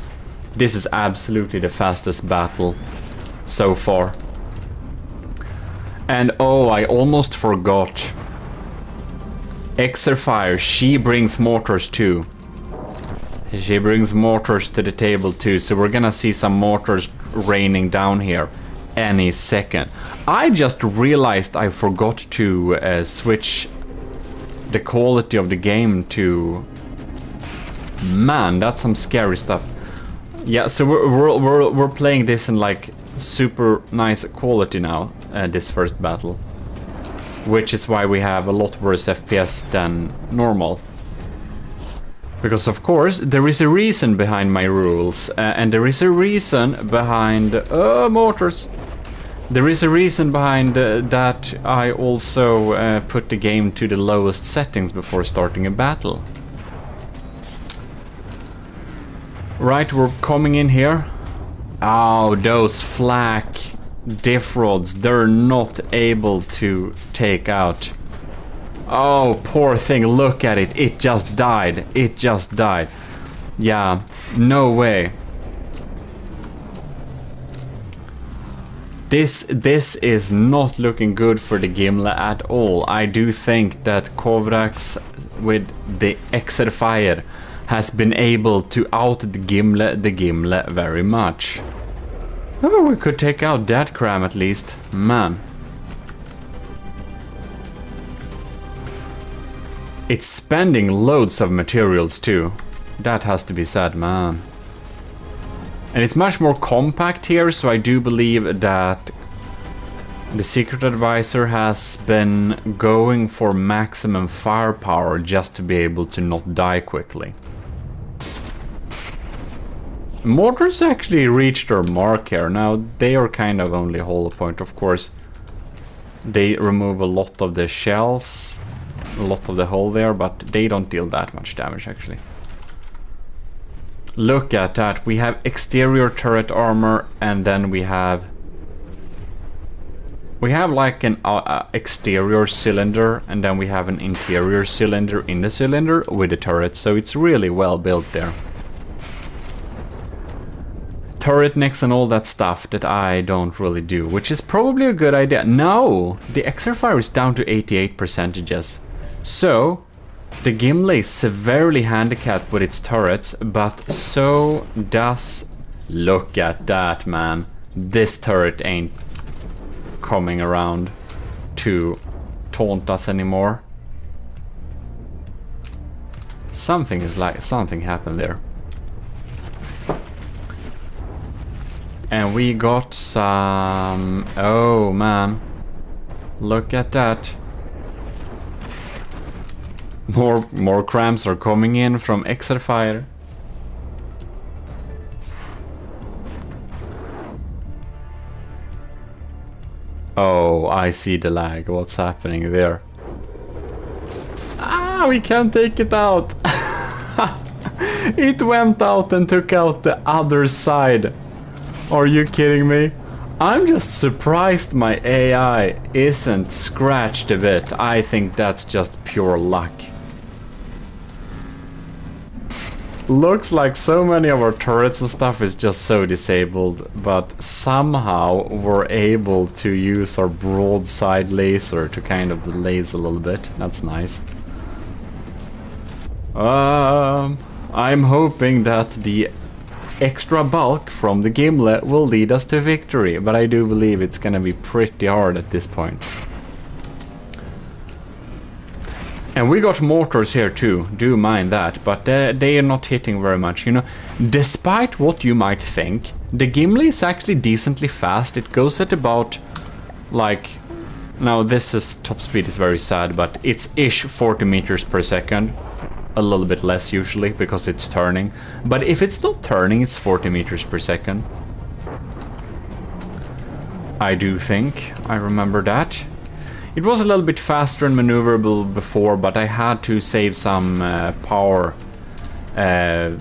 A: This is absolutely the fastest battle so far. And oh, I almost forgot. Exer Fire, she brings mortars too. She brings mortars to the table too, so we're gonna see some mortars raining down here any second. I just realized I forgot to switch the quality of the game to... Man, that's some scary stuff. Yeah, so we're playing this in like super nice quality now, this first battle. Which is why we have a lot worse FPS than normal. Because of course, there is a reason behind my rules, and there is a reason behind... mortars! There is a reason behind that I also put the game to the lowest settings before starting a battle. Right, we're coming in here. Oh, those flak diff rods, they're not able to take out. Oh, poor thing, look at it. It just died. It just died. Yeah, no way. This is not looking good for the Gimli at all. I do think that Kovrak's with the Exer Fire has been able to out the Gimli very much. Oh, we could take out that cram at least. Man. It's spending loads of materials too. That has to be said, man. And it's much more compact here, so I do believe that the Secret Advisor has been going for maximum firepower just to be able to not die quickly. Mortars actually reached their mark here. Now, they are kind of only hollow point, of course. They remove a lot of the shells, a lot of the hull there, but they don't deal that much damage actually. Look at that. We have exterior turret armor, and then we have like an exterior cylinder, and then we have an interior cylinder in the cylinder with the turret, so it's really well built there. Turret necks and all that stuff that I don't really do, which is probably a good idea. No, the Exer Fire is down to 88%. So the Gimli is severely handicapped with its turrets, but so does... Look at that, man. This turret ain't coming around to taunt us anymore. Something happened there. And we got some... Oh, man. Look at that. More crams are coming in from Exer Fire. Oh, I see the lag. What's happening there? Ah, we can't take it out. It went out and took out the other side. Are you kidding me? I'm just surprised my AI isn't scratched a bit. I think that's just pure luck. Looks like so many of our turrets and stuff is just so disabled, but somehow we're able to use our broadside laser to kind of laze a little bit. That's nice. I'm hoping that the extra bulk from the gimlet will lead us to victory, but I do believe it's gonna be pretty hard at this point. And we got mortars here too, do mind that, but they are not hitting very much, you know. Despite what you might think, the Gimli is actually decently fast. It goes at about, like, now this is top speed is very sad, but it's ish 40 meters per second. A little bit less usually because it's turning, but if it's not turning, it's 40 meters per second. I do think I remember that. It was a little bit faster and maneuverable before, but I had to save some power and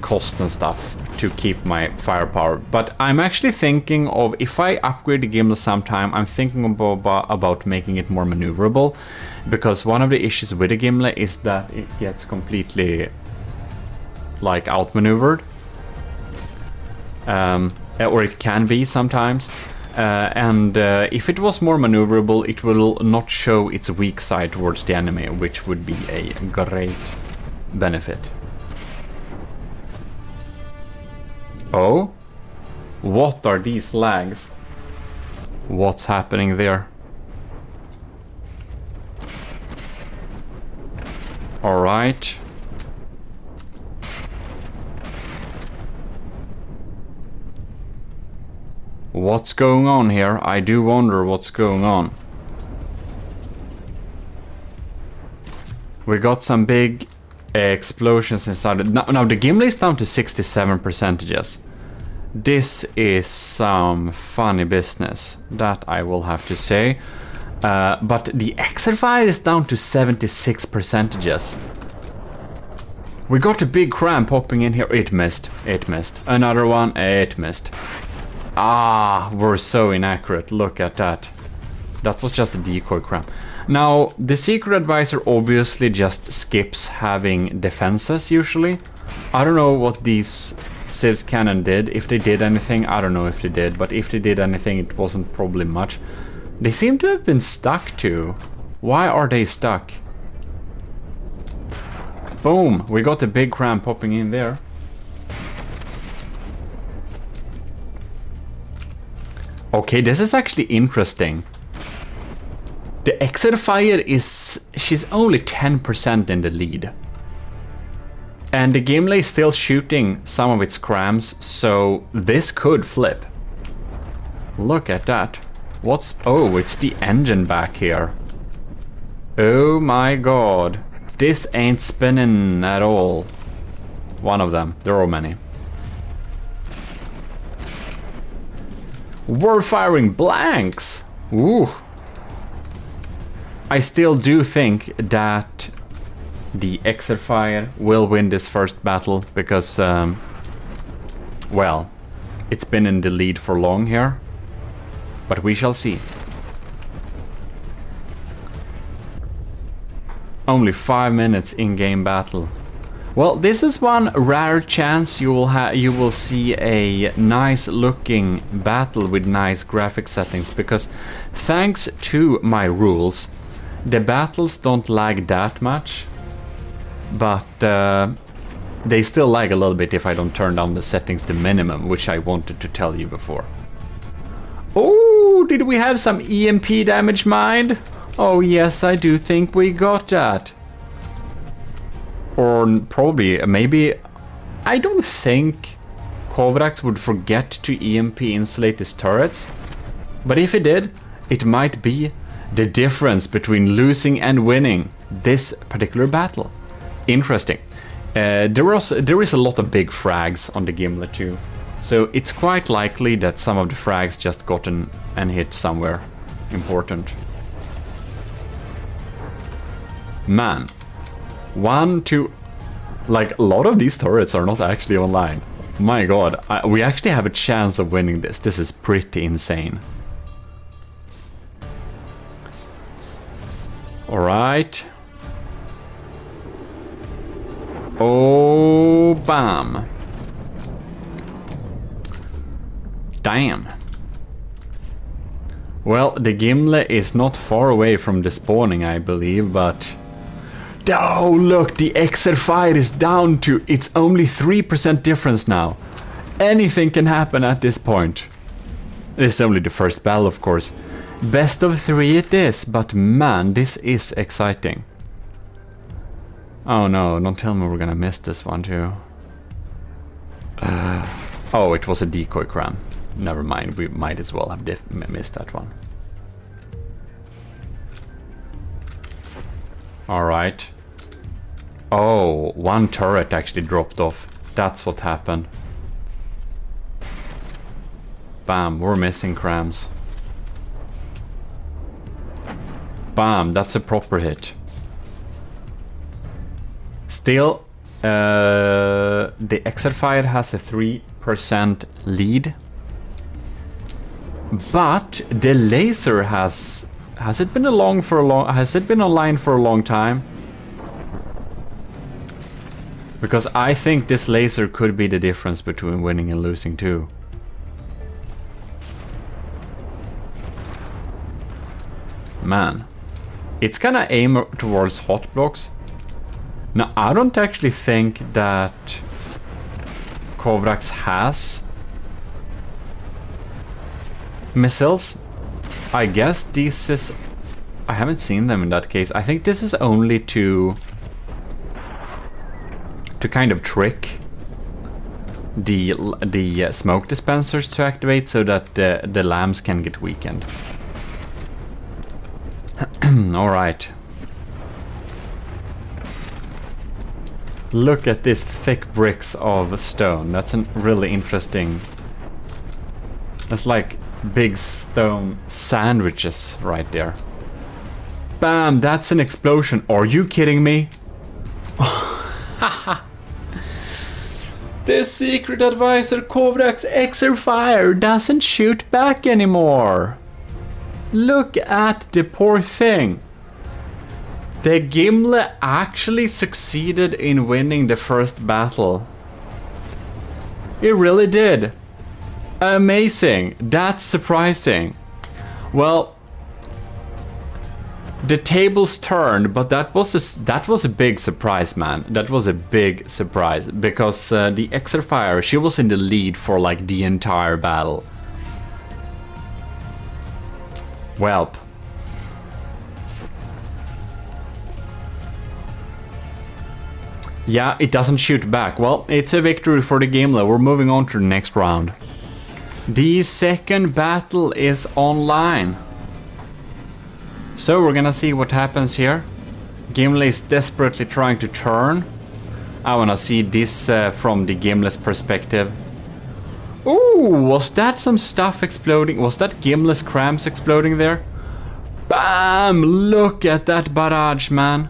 A: cost and stuff to keep my firepower. But I'm actually thinking of, if I upgrade the Gimli sometime, I'm thinking about making it more maneuverable, because one of the issues with the Gimli is that it gets completely like outmaneuvered, or it can be sometimes. And if it was more maneuverable, it will not show its weak side towards the enemy, which would be a great benefit. Oh? What are these lags? What's happening there? Alright. What's going on here? I do wonder what's going on. We got some big explosions inside it. Now the Gimli is down to 67%. This is some funny business, that I will have to say. But the Exerfire is down to 76%. We got a big cram popping in here. It missed. It missed. Another one. It missed. Ah, we're so inaccurate. Look at that. That was just a decoy cram. Now, the Secret Advisor obviously just skips having defenses usually. I don't know what these Civs cannon did. If they did anything, I don't know if they did. But if they did anything, it wasn't probably much. They seem to have been stuck too. Why are they stuck? Boom! We got a big cram popping in there. Okay, this is actually interesting. The Exerfire is... she's only 10% in the lead. And the Gimli is still shooting some of its crams, so this could flip. Look at that. What's... oh, it's the engine back here. Oh my god. This ain't spinning at all. One of them. There are many. We're firing blanks! Ooh. I still do think that the Exerfire will win this first battle because, well, it's been in the lead for long here. But we shall see. Only 5 minutes in-game battle. Well, this is one rare chance you will see a nice looking battle with nice graphic settings, because thanks to my rules, the battles don't lag that much, but they still lag a little bit if I don't turn down the settings to minimum, which I wanted to tell you before. Oh, did we have some EMP damage mined? Oh yes, I do think we got that. Or probably, maybe... I don't think Kovrax would forget to EMP insulate his turrets. But if he did, it might be the difference between losing and winning this particular battle. Interesting. There is a lot of big frags on the Gimli too. So it's quite likely that some of the frags just gotten and hit somewhere important. Man. 1, 2... like, a lot of these turrets are not actually online. My god, we actually have a chance of winning this. This is pretty insane. Alright. Oh, bam. Damn. Well, the Gimli is not far away from the spawning, I believe, but... Oh, look, the Exer fire is down to... It's only 3% difference now. Anything can happen at this point. This is only the first battle, of course. Best of 3 it is, but man, this is exciting. Oh no, don't tell me we're gonna miss this one too. Oh, it was a decoy cram. Never mind, we might as well have missed that one. Alright. Oh, one turret actually dropped off. That's what happened. Bam, we're missing crams. Bam, that's a proper hit. Still, the Exerfire has a 3% lead. But the laser has it been online for a long time? Because I think this laser could be the difference between winning and losing too. Man, it's gonna aim towards hot blocks. Now, I don't actually think that Kovrax has missiles. I guess this is... I haven't seen them in that case. I think this is only to kind of trick the smoke dispensers to activate so that the lamps can get weakened. Alright. Look at these thick bricks of stone. That's a really interesting... That's like big stone sandwiches right there. Bam! That's an explosion. Are you kidding me? The secret advisor Kovrax Exer Fire doesn't shoot back anymore. Look at the poor thing. The Gimli actually succeeded in winning the first battle. It really did. Amazing. That's surprising. Well, the tables turned, but that was a big surprise, man. That was a big surprise because the Exerfire, she was in the lead for like the entire battle. Welp. Yeah, it doesn't shoot back. Well, it's a victory for the Gimli. We're moving on to the next round. The second battle is online. So we're gonna see what happens here. Gimli is desperately trying to turn. I wanna see this from the Gimli's perspective. Ooh, was that some stuff exploding? Was that Gimli's crams exploding there? Bam! Look at that barrage, man.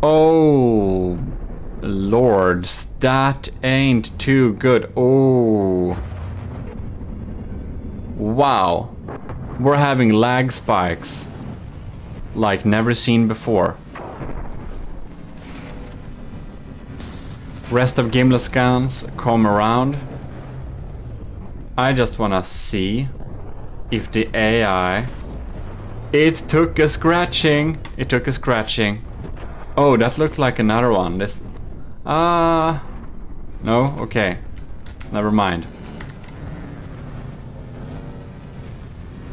A: Oh, lords, that ain't too good. Oh. Wow. We're having lag spikes. Like never seen before. Rest of Gimli's guns come around. I just wanna see if the AI... It took a scratching. It took a scratching. Oh, that looked like another one. This... No? Okay. Never mind.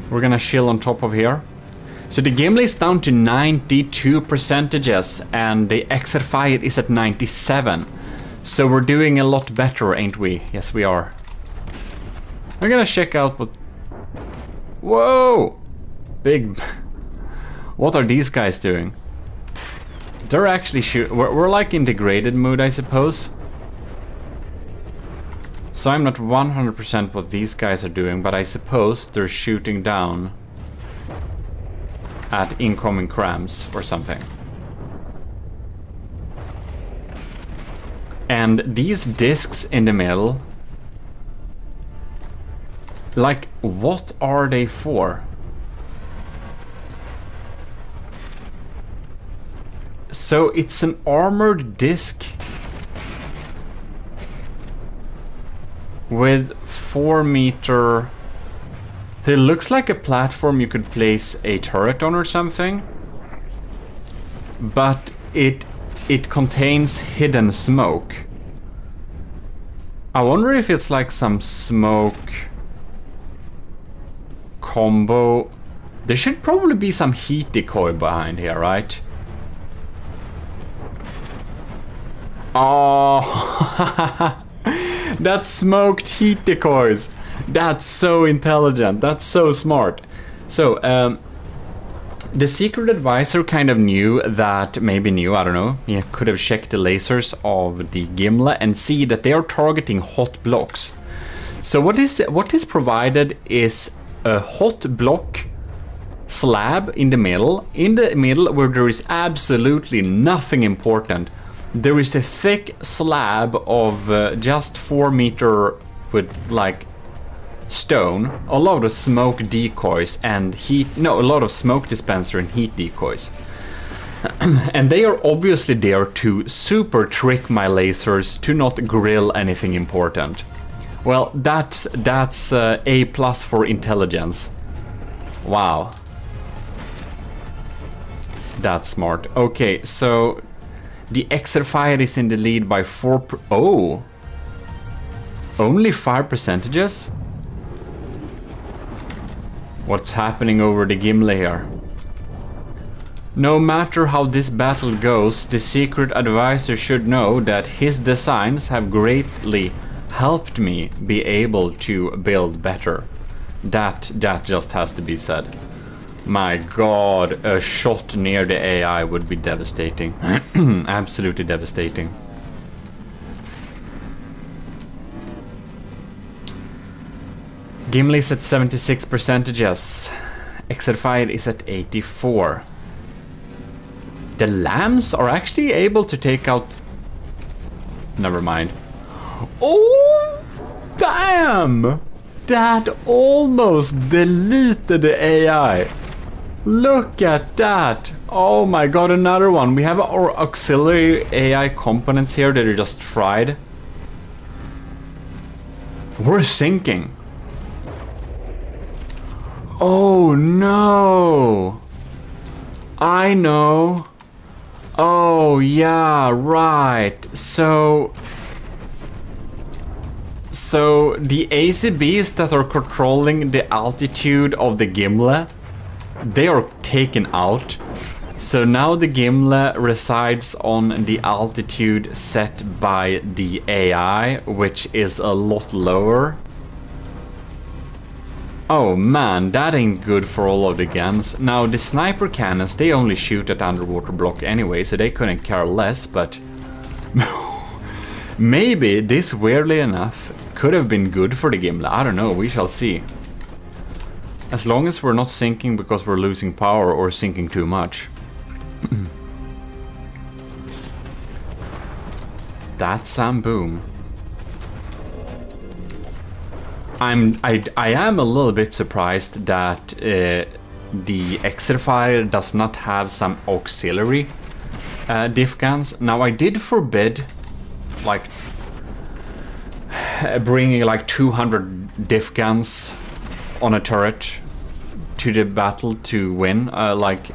A: We're gonna chill on top of here. So the Gimli is down to 92%, and the Exerfire is at 97. So we're doing a lot better, ain't we? Yes, we are. I'm gonna check out what... Whoa! Big... What are these guys doing? They're actually we're like in degraded mode, I suppose. So I'm not 100% what these guys are doing, but I suppose they're shooting down at incoming crams or something. And these discs in the middle, like, what are they for? So it's an armored disc with 4 meter. It looks like a platform you could place a turret on or something, but it contains hidden smoke. I wonder if it's like some smoke combo. There should probably be some heat decoy behind here, right? Oh, that's smoked heat decoys. That's so intelligent. That's so smart. So, the secret advisor kind of knew that, maybe knew, I don't know, he could have checked the lasers of the gimlet and see that they are targeting hot blocks. So what is provided is a hot block slab in the middle where there is absolutely nothing important. There is a thick slab of just 4 meter with like stone, a lot of smoke decoys and a lot of smoke dispenser and heat decoys. And they are obviously there to super trick my lasers to not grill anything important. Well, that's A+ for intelligence. Wow. That's smart. Okay, so the Exerfire is in the lead by 4. Oh, only 5 percentages. What's happening over the Gimli here? No matter how this battle goes, the secret advisor should know that his designs have greatly helped me be able to build better. That just has to be said. My god, a shot near the AI would be devastating. Absolutely devastating. Gimli is at 76 percentages. Exerfire is at 84. The lambs are actually able to take out... Never mind. Oh, damn! That almost deleted the AI. Look at that. Oh my god, another one. We have our auxiliary AI components here that are just fried. We're sinking. Oh no. I know. Oh yeah, right. So the ACBs that are controlling the altitude of the Gimlet, they are taken out. So now the Gimlet resides on the altitude set by the AI, which is a lot lower. Oh man, that ain't good for all of the guns. Now the sniper cannons, they only shoot at underwater block anyway, so they couldn't care less, but maybe this, weirdly enough, could have been good for the Gimlet. I don't know, we shall see. As long as we're not sinking because we're losing power or sinking too much. That's some boom. I am a little bit surprised that the Exerfire does not have some auxiliary diff guns. Now I did forbid like bringing like 200 diff guns on a turret to the battle to win. Like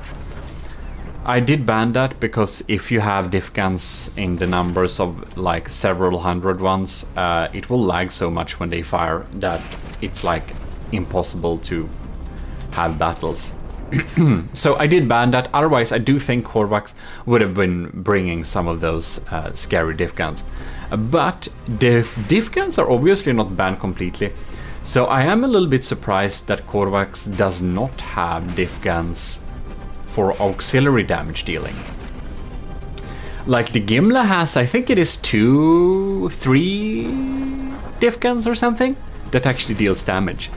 A: I did ban that because if you have diff guns in the numbers of like several hundred ones, it will lag so much when they fire that it's like impossible to have battles. So I did ban that. Otherwise I do think Korvax would have been bringing some of those scary diff guns. But the diff guns are obviously not banned completely. So I am a little bit surprised that Korvax does not have diff guns for auxiliary damage dealing. Like the Gimlet has, I think it is 2-3 diff guns or something that actually deals damage.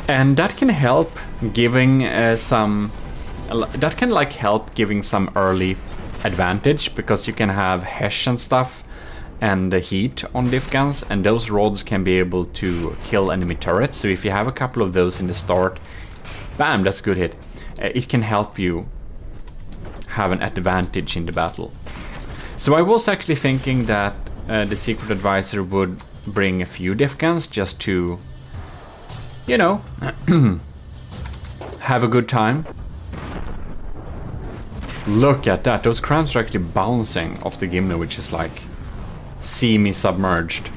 A: And that can help giving help giving some early advantage, because you can have Hesh and stuff and the heat on diff guns, and those rods can be able to kill enemy turrets. So if you have a couple of those in the start, bam, that's a good hit. It can help you have an advantage in the battle. So I was actually thinking that the secret advisor would bring a few diff guns just to, you know, have a good time. Look at that, those crams are actually bouncing off the gimli, which is like semi-submerged.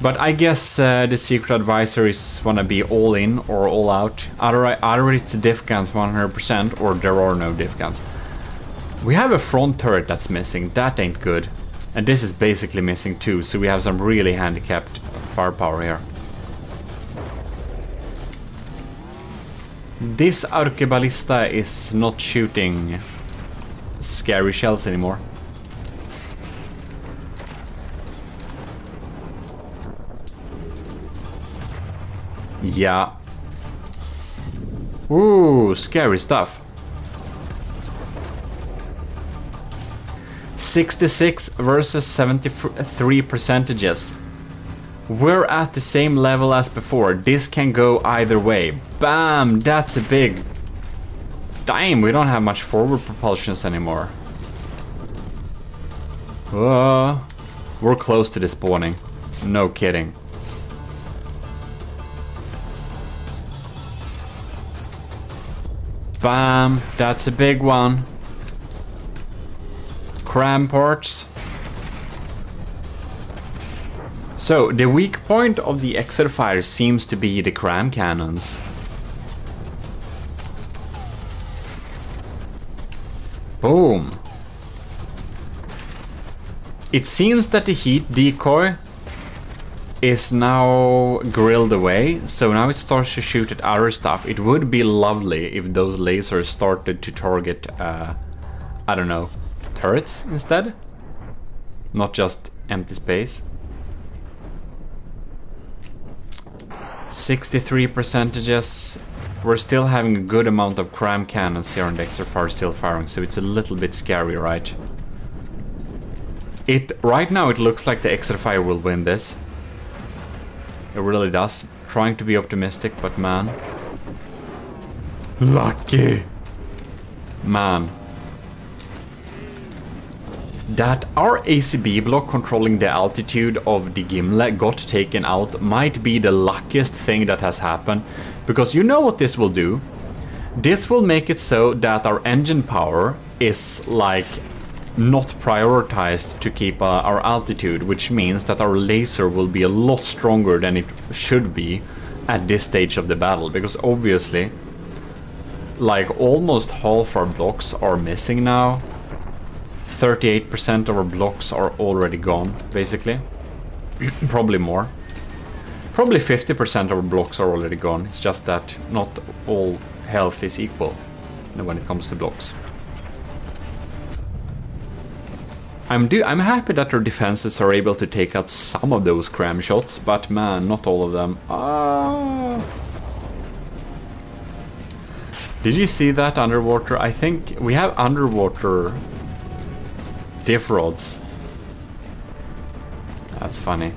A: But I guess the secret advisor is wanna be all in or all out. Either it's diff guns 100% or there are no diff guns. We have a front turret that's missing, that ain't good. And this is basically missing too, so we have some really handicapped firepower here. This Archiballista is not shooting scary shells anymore. Yeah. Ooh, scary stuff. 66 versus 73 percentages. We're at the same level as before. This can go either way. Bam! That's a big... Damn, we don't have much forward propulsions anymore. We're close to the spawning. No kidding. Bam! That's a big one. Cram ports. So, the weak point of the exit fire seems to be the cram cannons. Boom. It seems that the heat decoy is now grilled away, so now it starts to shoot at other stuff. It would be lovely if those lasers started to target, I don't know, turrets instead? Not just empty space. 63 percentages. We're still having a good amount of cram cannons here on the extra far still firing, so it's a little bit scary, right? Right now it looks like the extra fire will win this. It really does. Trying to be optimistic, but man. Lucky! Man. That our ACB block controlling the altitude of the Gimle got taken out might be the luckiest thing that has happened, because you know what this will do? This will make it so that our engine power is like not prioritized to keep our altitude, which means that our laser will be a lot stronger than it should be at this stage of the battle, because obviously like almost half our blocks are missing now. 38% of our blocks are already gone, basically. Probably more. Probably 50% of our blocks are already gone. It's just that not all health is equal when it comes to blocks. I'm happy that our defenses are able to take out some of those cram shots, but man, not all of them. Did you see that underwater? I think we have underwater diff rods. That's funny.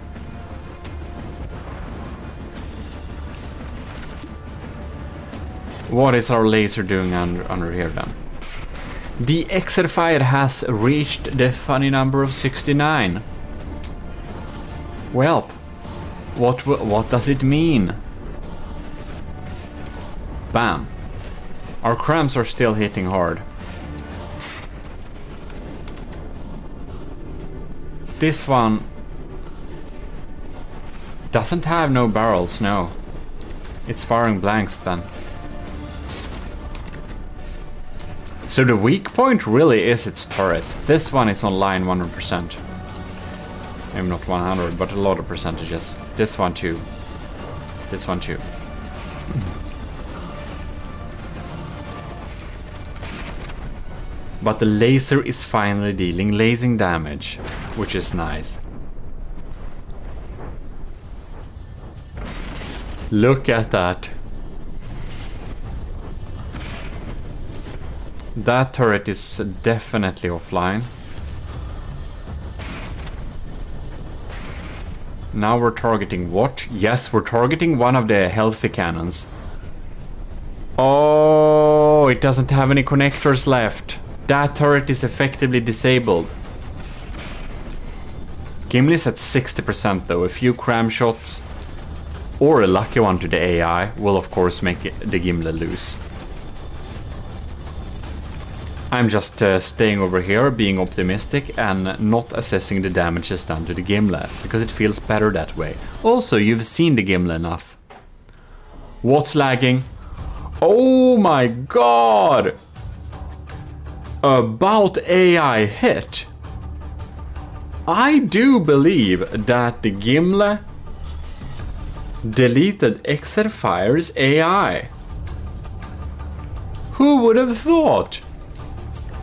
A: What is our laser doing under here then? The exit fire has reached the funny number of 69. Well, what does it mean? Bam. Our crams are still hitting hard. This one doesn't have no barrels, no. It's firing blanks then. So the weak point really is its turrets. This one is online 100%. Maybe not 100, but a lot of percentages. This one too. This one too. But the laser is finally dealing lasing damage, which is nice. Look at that. That turret is definitely offline. Now we're targeting what? Yes, we're targeting one of the healthy cannons. Oh, it doesn't have any connectors left. That turret is effectively disabled. Gimli's at 60% though. A few cram shots or a lucky one to the AI will of course make the Gimli lose. I'm just staying over here, being optimistic and not assessing the damages done to the Gimli, because it feels better that way. Also, you've seen the Gimli enough. What's lagging? Oh my god! About AI hit. I do believe that the Gimli deleted Exerfire's AI. Who would have thought?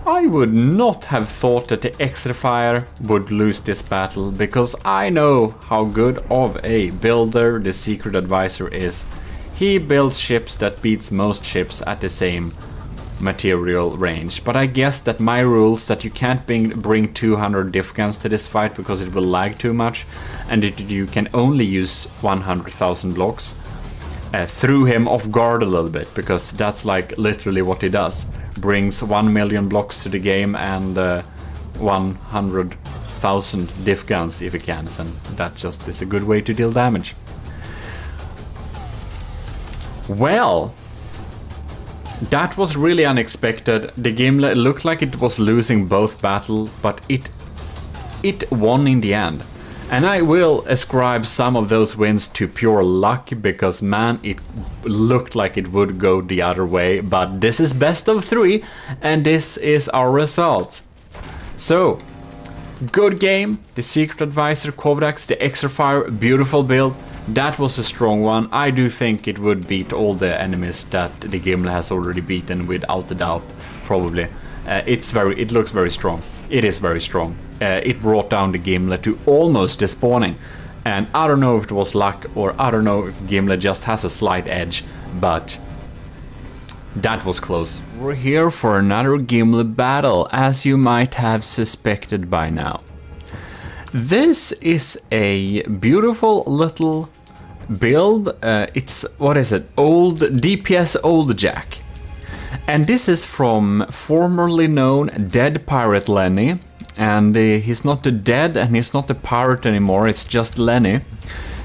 A: I would not have thought that the Exerfire would lose this battle, because I know how good of a builder the Secret Advisor is. He builds ships that beats most ships at the same material range. But I guess that my rules that you can't bring 200 diff guns to this fight because it will lag too much, and that you can only use 100,000 blocks, threw him off guard a little bit, because that's like literally what he does. Brings 1 million blocks to the game and 100,000 diff guns if he can, and that just is a good way to deal damage. Well, that was really unexpected. The Gimli looked like it was losing both battles, but it won in the end. And I will ascribe some of those wins to pure luck, because man, it looked like it would go the other way. But this is best of 3, and this is our results. So, good game. The Secret Advisor, Kovrax, the Exerfire, beautiful build. That was a strong one. I do think it would beat all the enemies that the Gimli has already beaten, without a doubt, probably. It looks very strong. It is very strong. It brought down the Gimli to almost despawning. And I don't know if it was luck, or I don't know if Gimli just has a slight edge, but that was close. We're here for another Gimli battle, as you might have suspected by now. This is a beautiful little build. It's, what is it? Old DPS Old Jack. And this is from formerly known Dead Pirate Lenny. And he's not dead and he's not a pirate anymore, it's just Lenny.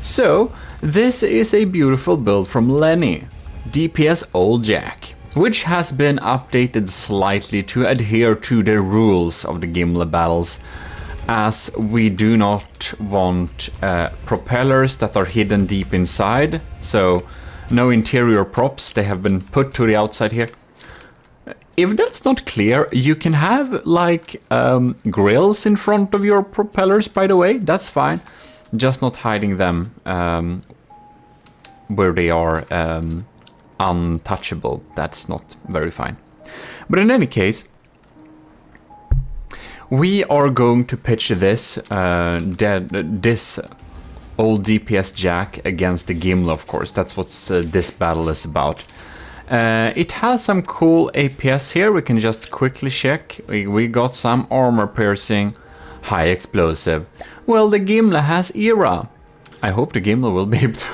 A: So, this is a beautiful build from Lenny, DPS Old Jack, which has been updated slightly to adhere to the rules of the Gimli battles, as we do not want propellers that are hidden deep inside, so no interior props, they have been put to the outside here. If that's not clear, you can have like grills in front of your propellers, by the way, that's fine. Just not hiding them where they are untouchable, that's not very fine. But in any case, we are going to pitch this this old DPS Jack against the Gimli, of course. That's what this battle is about. It has some cool APS here. We can just quickly check. We got some armor piercing, high explosive. Well, the Gimli has era. I hope the Gimli will be able to...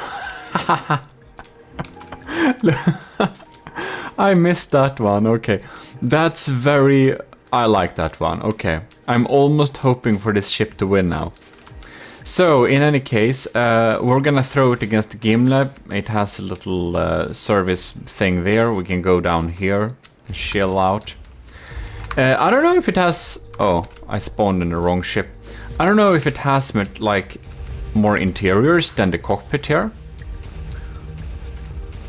A: I missed that one. Okay, that's very... I like that one. Okay, I'm almost hoping for this ship to win now. So, in any case, we're gonna throw it against the Gimli. It has a little service thing there. We can go down here and chill out. I don't know if it has... Oh, I spawned in the wrong ship. I don't know if it has like more interiors than the cockpit here.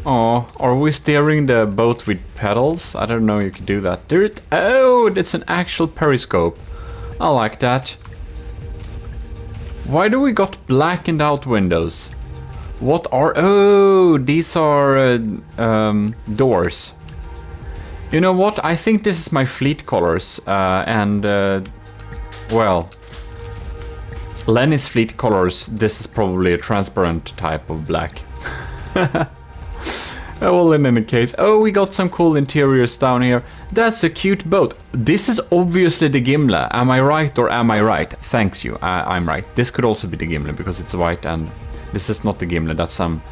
A: Oh, are we steering the boat with pedals? I don't know you can do that. Oh, it's an actual periscope. I like that. Why do we got blackened out windows? What are... Oh, these are doors. You know what? I think this is my fleet colors. Well, Lenny's fleet colors, this is probably a transparent type of black. Well, in any case, oh, we got some cool interiors down here. That's a cute boat. This is obviously the Gimli. Am I right or am I right? Thanks you, I'm right. This could also be the Gimli because it's white, and this is not the Gimli. That's some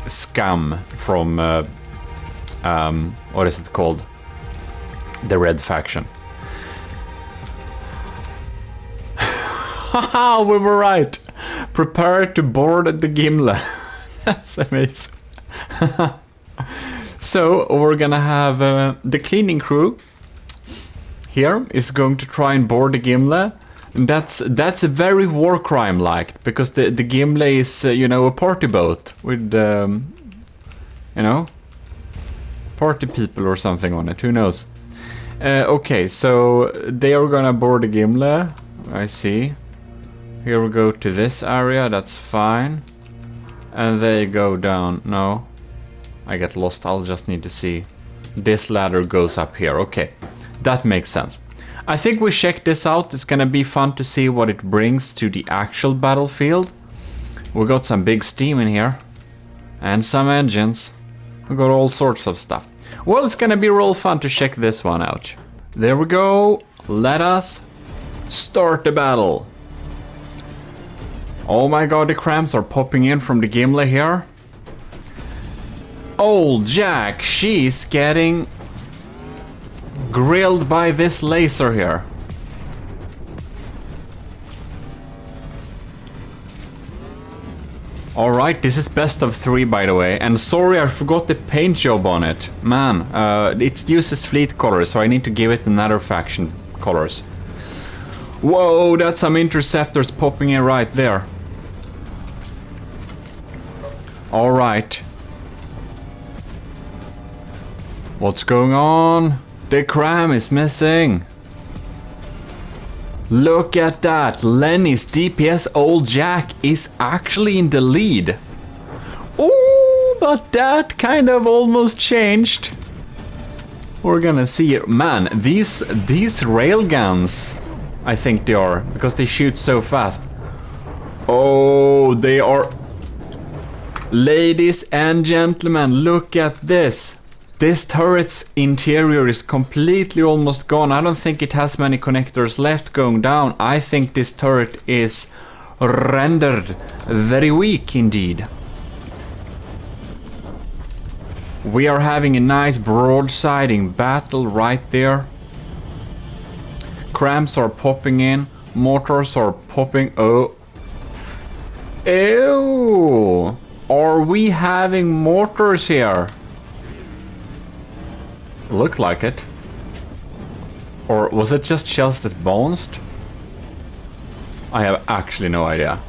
A: scum from, what is it called? the red faction. Haha, we were right. Prepare to board the Gimle. That's amazing. So we're gonna have the cleaning crew here is going to try and board the Gimle. That's a very war crime like, because the Gimle is you know, a party boat with you know, party people or something on it. Who knows? Okay, so they are gonna board the Gimle. I see. Here we go to this area. That's fine. And they go down. No, I get lost. I'll just need to see. This ladder goes up here. Okay, that makes sense. I think we check this out. It's gonna be fun to see what it brings to the actual battlefield. We got some big steam in here. And some engines. We got all sorts of stuff. Well, it's gonna be real fun to check this one out. There we go. Let us start the battle. Oh my god, the crams are popping in from the Gimle here. Old Jack, she's getting grilled by this laser here. Alright, this is best of 3 by the way. And sorry, I forgot the paint job on it. Man, it uses fleet colors, so I need to give it another faction colors. Whoa, that's some interceptors popping in right there. Alright. What's going on? The cram is missing. Look at that. Lenny's DPS Old Jack is actually in the lead. Ooh, but that kind of almost changed. We're gonna see it. Man, these railguns, I think they are, because they shoot so fast. Oh, they are... Ladies and gentlemen, look at this. This turret's interior is completely almost gone. I don't think it has many connectors left going down. I think this turret is rendered very weak indeed. We are having a nice broadsiding battle right there. Cramps are popping in. Mortars are popping... Oh. Ew. Are we having mortars here? Looked like it. Or was it just shells that bounced? I have actually no idea.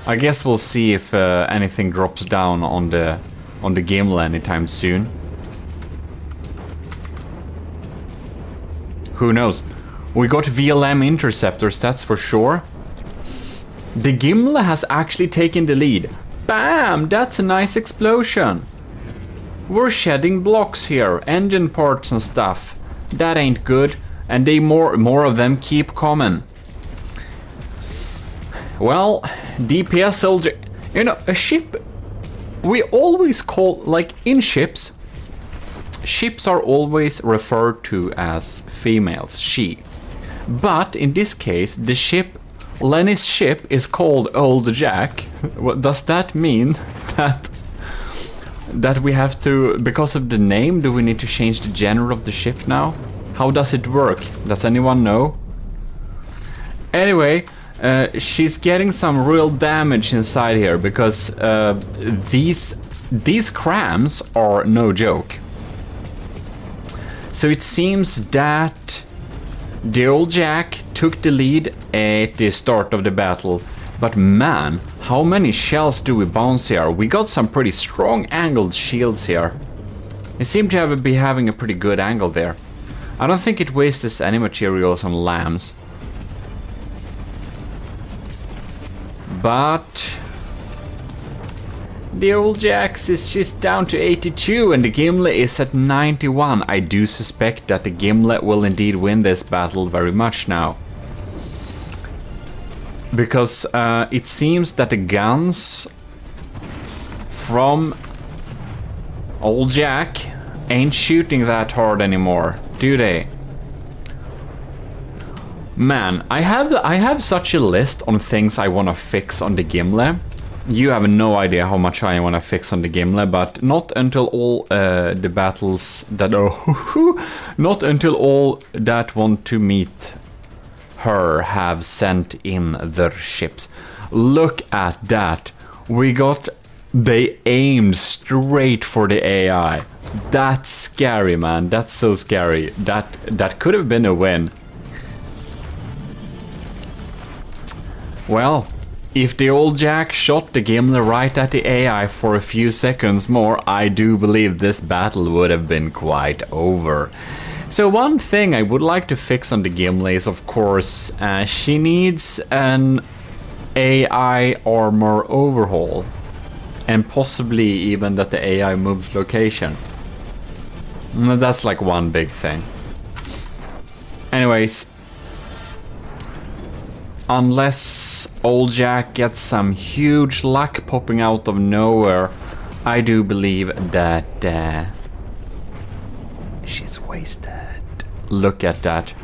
A: I guess we'll see if anything drops down on the Gimle anytime soon. Who knows? We got VLM interceptors, that's for sure. The Gimle has actually taken the lead. Bam! That's a nice explosion. We're shedding blocks here, engine parts and stuff. That ain't good, and more of them keep coming. Well, DPS soldier, you know, a ship. We always call, like in ships are always referred to as females, she. But in this case, the ship, Lenny's ship, is called Old Jack. What does that mean? That we have to, because of the name, do we need to change the gender of the ship now? How does it work? Does anyone know? Anyway, she's getting some real damage inside here because these crams are no joke. So it seems that the Old Jack took the lead at the start of the battle. But man, how many shells do we bounce here? We got some pretty strong angled shields here. They seem to be having a pretty good angle there. I don't think it wastes any materials on lambs. But the Old Jax is just down to 82 and the Gimle is at 91. I do suspect that the Gimle will indeed win this battle very much now. Because it seems that the guns from Old Jack ain't shooting that hard anymore, do they? Man, I have such a list on things I want to fix on the Gimle. You have no idea how much I want to fix on the Gimli, but not until all the battles that are... not until all that want to meet her have sent in their ships. Look at that. We got... They aimed straight for the AI. That's scary, man. That's so scary. That could have been a win. Well, if the old Jack shot the Gimli right at the AI for a few seconds more, I do believe this battle would have been quite over. So one thing I would like to fix on the Gimli is, of course, she needs an AI armor overhaul. And possibly even that the AI moves location. That's like one big thing. Anyways. Unless old Jack gets some huge luck popping out of nowhere, I do believe that she's wasted. Look at that.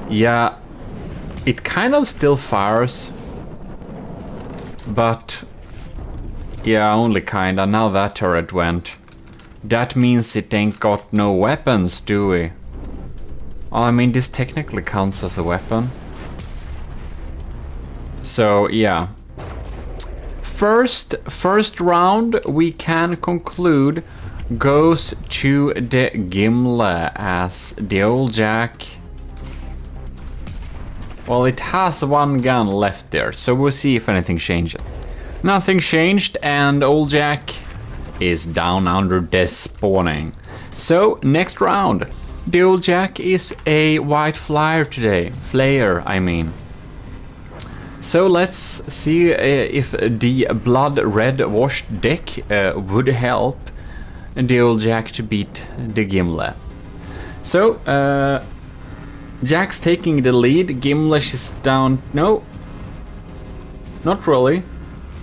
A: Yeah, it kind of still fires. But yeah, only kinda. Now that turret went. That means it ain't got no weapons, do we? I mean, this technically counts as a weapon. So, yeah. First round, we can conclude, goes to the Gimli, as the old Jack... Well, it has one gun left there, so we'll see if anything changes. Nothing changed, and old Jack is down under despawning. So, next round. The old Jack is a white flyer today. Flayer, I mean. So let's see if the blood red washed deck would help the old Jack to beat the Gimli. So, Jack's taking the lead. Gimli is down. No, not really.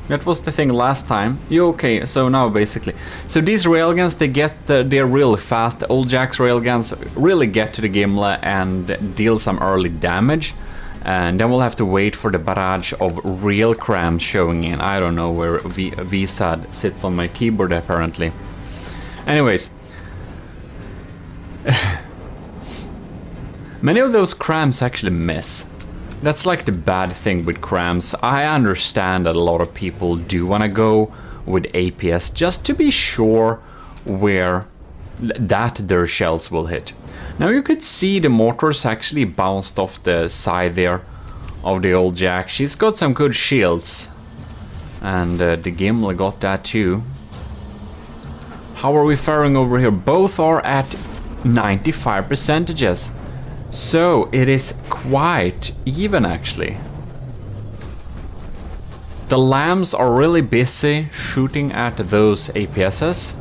A: That was the thing last time. You okay? So now basically, so these railguns, they get they're really fast. The old Jack's railguns really get to the Gimli and deal some early damage, and then we'll have to wait for the barrage of real crams showing in. I don't know where VSAD sits on my keyboard apparently. Anyways. Many of those crams actually miss. That's like the bad thing with crams. I understand that a lot of people do want to go with APS just to be sure where that their shells will hit. Now you could see the mortars actually bounced off the side there of the old Jack. She's got some good shields. And the Gimli got that too. How are we faring over here? Both are at 95%. So it is quite even actually. The lambs are really busy shooting at those APSs.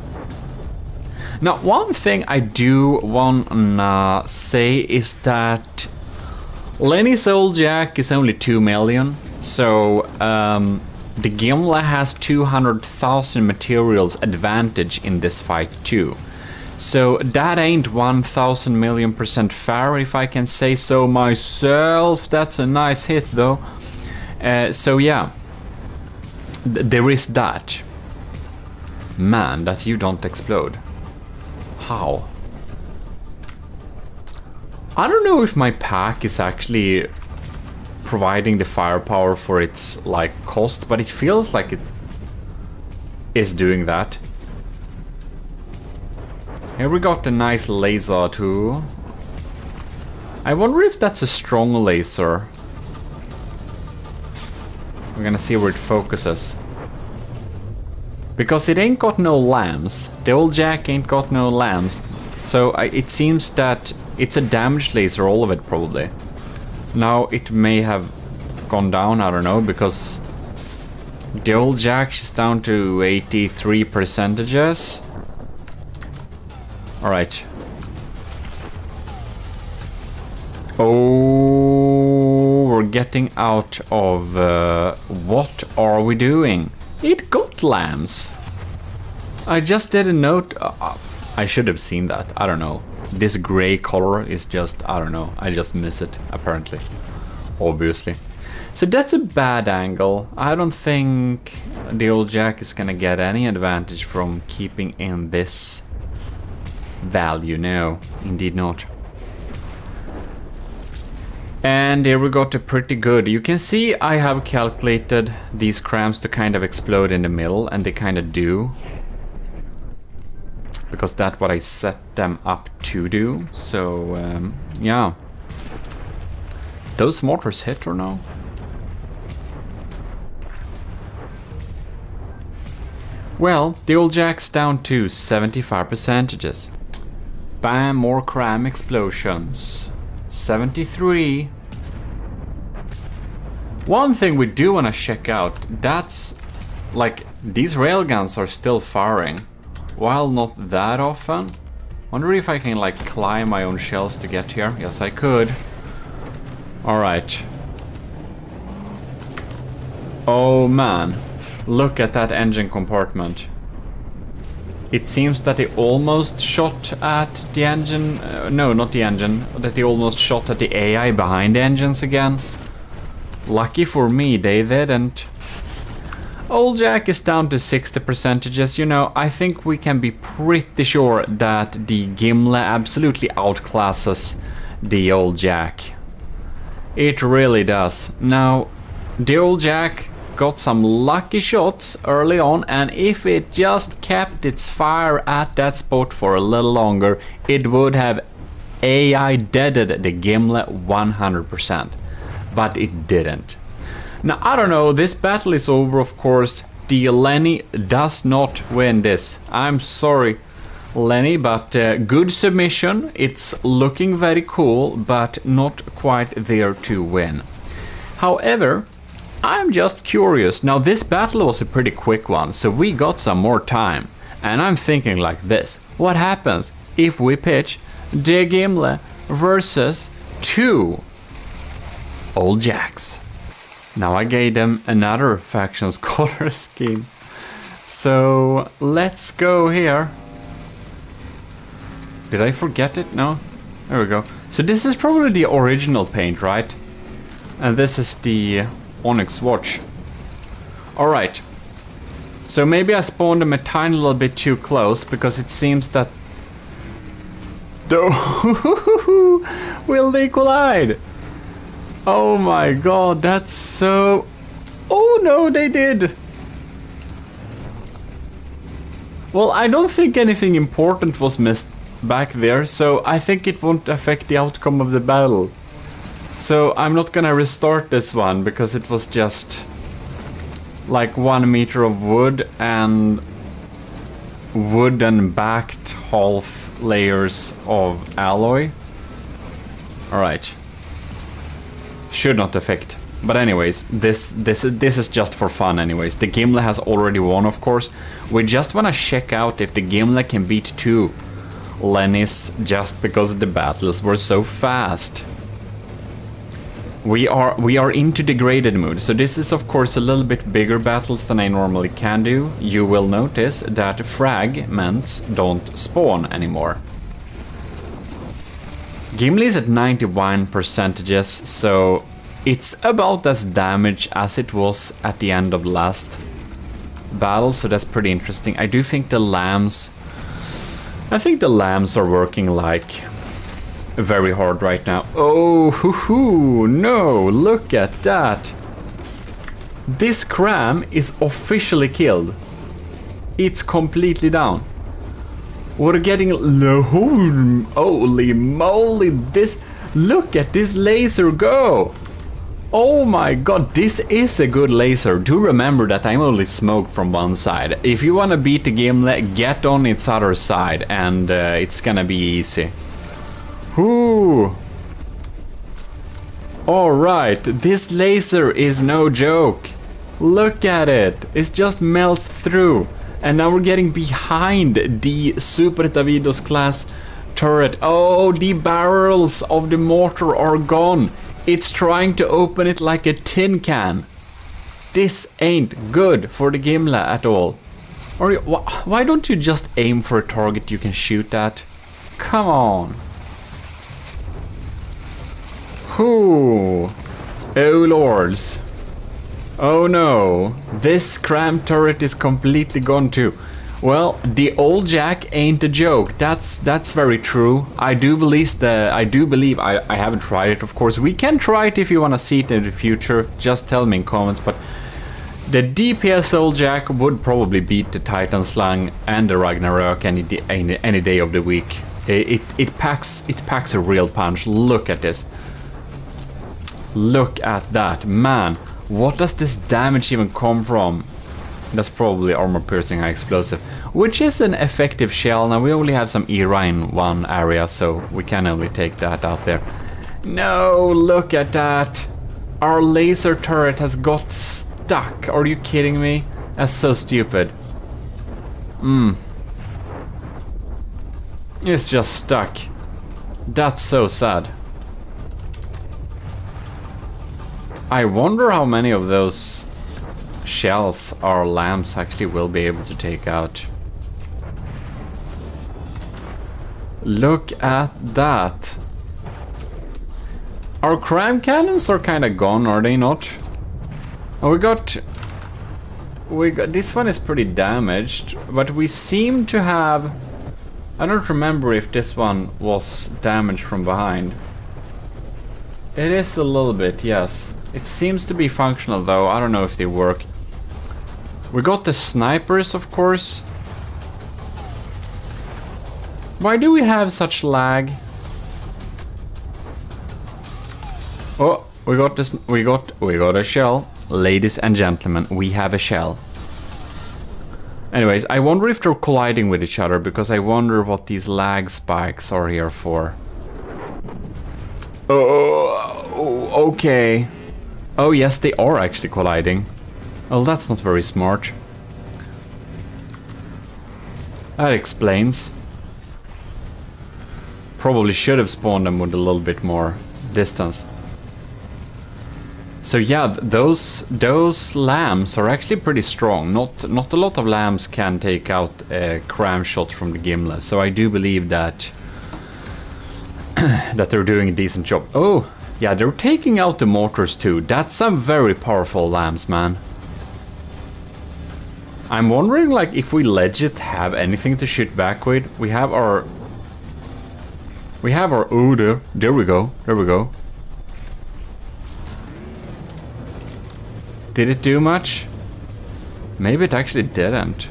A: Now one thing I do wanna say is that Lenny's old Jack is only 2 million. So the Gimli has 200,000 materials advantage in this fight too. So that ain't 1,000 million% fair, if I can say so myself. That's a nice hit though. So yeah, there is that. Man, that you don't explode. How? I don't know if my pack is actually providing the firepower for its like cost, but it feels like it is doing that. Here we got a nice laser too. I wonder if that's a strong laser. We're gonna see where it focuses. Because it ain't got no lambs. The old Jack ain't got no lambs. So it seems that it's a damaged laser, all of it probably. Now it may have gone down, I don't know, because the old Jack is down to 83%. Alright. Oh, we're getting out of... what are we doing? It got lambs. I just didn't note... I should have seen that. I don't know. This gray color is just... I don't know. I just miss it, apparently. Obviously. So that's a bad angle. I don't think the old Jack is gonna get any advantage from keeping in this value. No, indeed not. And here we got a pretty good. You can see I have calculated these crams to kind of explode in the middle, and they kind of do. Because that's what I set them up to do. So, yeah. Those mortars hit or no? Well, the old Jack's down to 75%. Bam, more cram explosions. 73. One thing we do want to check out, that's like these railguns are still firing, while not that often. Wonder if I can like climb my own shells to get here. Yes, I could. All right. Oh man, look at that engine compartment. It seems that they almost shot at the engine. No, not the engine. That they almost shot at the AI behind the engines again. Lucky for me, they didn't. Old Jack is down to 60%. You know, I think we can be pretty sure that the Gimli absolutely outclasses the old Jack. It really does. Now, the old Jack got some lucky shots early on, and if it just kept its fire at that spot for a little longer, it would have AI deaded the Gimli 100%. But it didn't. Now, I don't know, this battle is over, of course. The Lenny does not win this. I'm sorry, Lenny, but good submission. It's looking very cool, but not quite there to win. However, I'm just curious. Now, this battle was a pretty quick one, so we got some more time. And I'm thinking like this. What happens if we pitch the Gimli versus 2 old Jacks? Now I gave them another faction's color scheme. So let's go here. Did I forget it? No? There we go. So this is probably the original paint, right? And this is the Onyx watch. Alright. So maybe I spawned them a tiny little bit too close, because it seems that... Will they collide? Oh my god, that's so... Oh no, they did! Well, I don't think anything important was missed back there, so I think it won't affect the outcome of the battle. So I'm not gonna restart this one, because it was just like 1 meter of wood and wooden backed half layers of alloy. Alright. Should not affect. But anyways, this is just for fun anyways. The Gimli has already won, of course. We just wanna check out if the Gimli can beat 2 Lennys just because the battles were so fast. We are into degraded mood, so this is of course a little bit bigger battles than I normally can do. You will notice that fragments don't spawn anymore. Gimli is at 91%, so it's about as damaged as it was at the end of the last battle, so that's pretty interesting. I do think the lambs... I think the lambs are working like very hard right now. Oh, hoo-hoo, no, look at that. This cram is officially killed. It's completely down. We're getting... Holy moly, this... Look at this laser go. Oh my god, this is a good laser. Do remember that I'm only smoked from one side. If you wanna beat the Gimli, get on its other side, and it's gonna be easy. Whoo! Alright, this laser is no joke. Look at it. It just melts through. And now we're getting behind the Super Davidos class turret. Oh, the barrels of the mortar are gone. It's trying to open it like a tin can. This ain't good for the Gimli at all. Or why don't you just aim for a target you can shoot at? Come on. Whoo. Oh lords. Oh no. This cram turret is completely gone too. Well, the old jack ain't a joke. That's very true. I do believe I haven't tried it, of course. We can try it if you want to see it in the future. Just tell me in comments, but the DPS old jack would probably beat the Titan Slang and the Ragnarok any day of the week. It packs a real punch. Look at this. Look at that. Man, what does this damage even come from? That's probably armor piercing high explosive, which is an effective shell. Now we only have some ERA in one area, so we can only take that out there. No, look at that. Our laser turret has got stuck. Are you kidding me? That's so stupid. It's just stuck. That's so sad. I wonder how many of those shells our lamps actually will be able to take out. Look at that. Our cram cannons are kind of gone, are they not? Oh, we got this one is pretty damaged, but we seem to have, I don't remember if this one was damaged from behind. It is a little bit, yes. It seems to be functional though. I don't know if they work. We got the snipers, of course. Why do we have such lag? Oh, we got this. We got a shell, ladies and gentlemen. We have a shell. Anyways, I wonder if they're colliding with each other, because I wonder what these lag spikes are here for. Oh, okay. Oh yes, they are actually colliding. Oh, that's not very smart. That explains. Probably should have spawned them with a little bit more distance. So yeah, those lambs are actually pretty strong. Not a lot of lambs can take out a cram shot from the gimlet. So I do believe that that they're doing a decent job. Oh, yeah, they're taking out the mortars too. That's some very powerful lambs, man. I'm wondering, like, if we legit have anything to shoot back with. We have our... Oh, there we go. There we go. Did it do much? Maybe it actually didn't.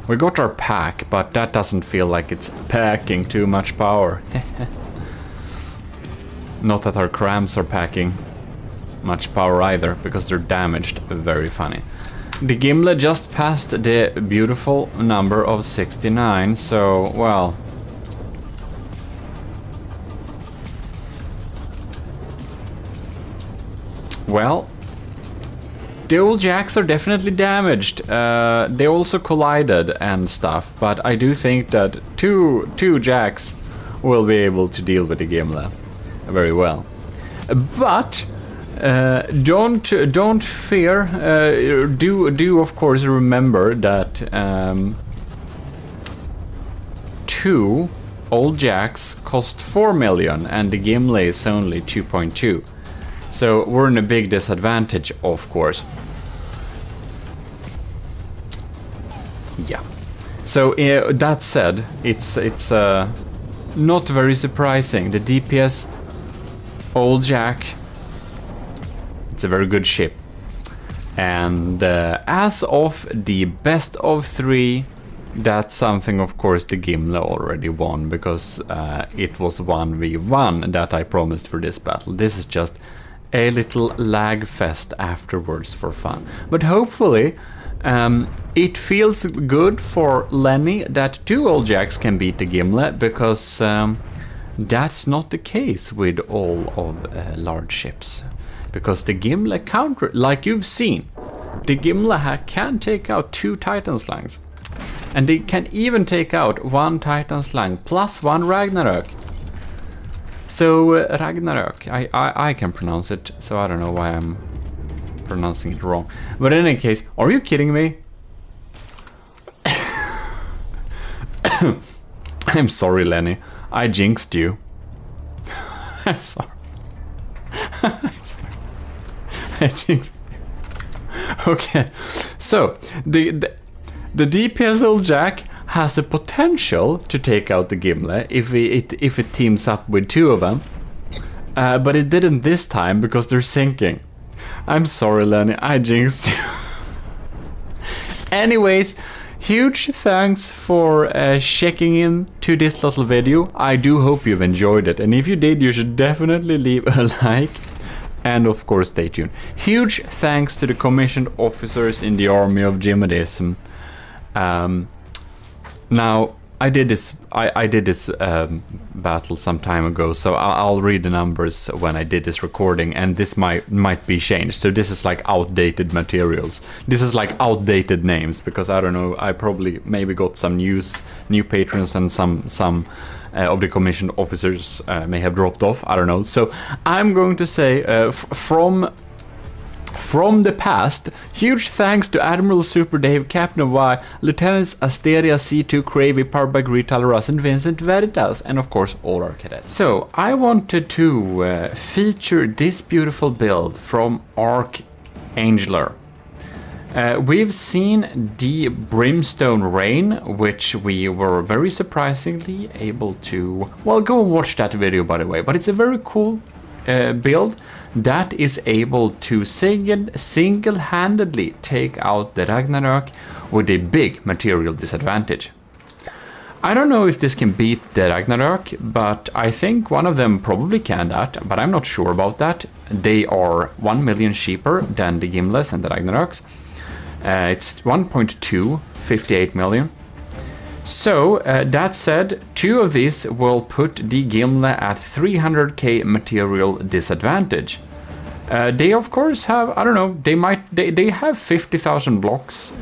A: We got our pack, but that doesn't feel like it's packing too much power. Not that our crams are packing much power either, because they're damaged. Very funny. The gimlet just passed the beautiful number of 69, so, well... Well... The old jacks are definitely damaged. They also collided and stuff, but I do think that two jacks will be able to deal with the gimlet very well. But don't fear. Do of course remember that 2 old jacks cost 4 million and the gimlet is only 2.2. So we're in a big disadvantage, of course. Yeah. So that said, it's not very surprising. The DPS old jack, it's a very good ship. And as of the best of 3, that's something, of course, the gimlet already won, because it was 1v1 that I promised for this battle. This is just a little lag fest afterwards for fun. But hopefully it feels good for Lenny that 2 old jacks can beat the gimlet, because that's not the case with all of large ships. Because the gimlet counter, like you've seen, the gimlet can take out 2 Titan Slangs. And they can even take out 1 Titan Slang plus 1 Ragnarok. So Ragnarok, I can pronounce it, so I don't know why I'm pronouncing it wrong. But in any case, are you kidding me? I'm sorry, Lenny. I jinxed you. I'm sorry. I'm sorry. I jinxed it. Okay, so the DPSL Jack has the potential to take out the Gimli if it teams up with two of them, but it didn't this time because they're sinking. I'm sorry, Lenny, I jinxed you. Anyways, huge thanks for checking in to this little video. I do hope you've enjoyed it, and if you did, you should definitely leave a like. And of course, stay tuned. Huge thanks to the commissioned officers in the army of GMODISM. Now, I did this battle some time ago, so I'll read the numbers when I did this recording, and this might be changed. So this is like outdated materials. This is like outdated names, because I don't know, I probably maybe got some new patrons, and some of the commissioned officers may have dropped off. I don't know. So I'm going to say from the past, huge thanks to Admiral Super Dave, Captain of Y, Lieutenants Asteria, C2, Cravey, Powered Gretal, Russ, and Vincent Veritas, and of course all our cadets. So I wanted to feature this beautiful build from ARCHIVE-4. We've seen the Brimstone Rain, which we were very surprisingly able to... Well, go and watch that video, by the way, but it's a very cool build that is able to single-handedly take out the Ragnarok with a big material disadvantage. I don't know if this can beat the Ragnarok, but I think one of them probably can that, but I'm not sure about that. They are 1 million cheaper than the Gimlis and the Ragnaroks. It's 1.2, 58 million. So, that said, two of these will put the Gimli at 300k material disadvantage. They of course have, I don't know, they have 50,000 blocks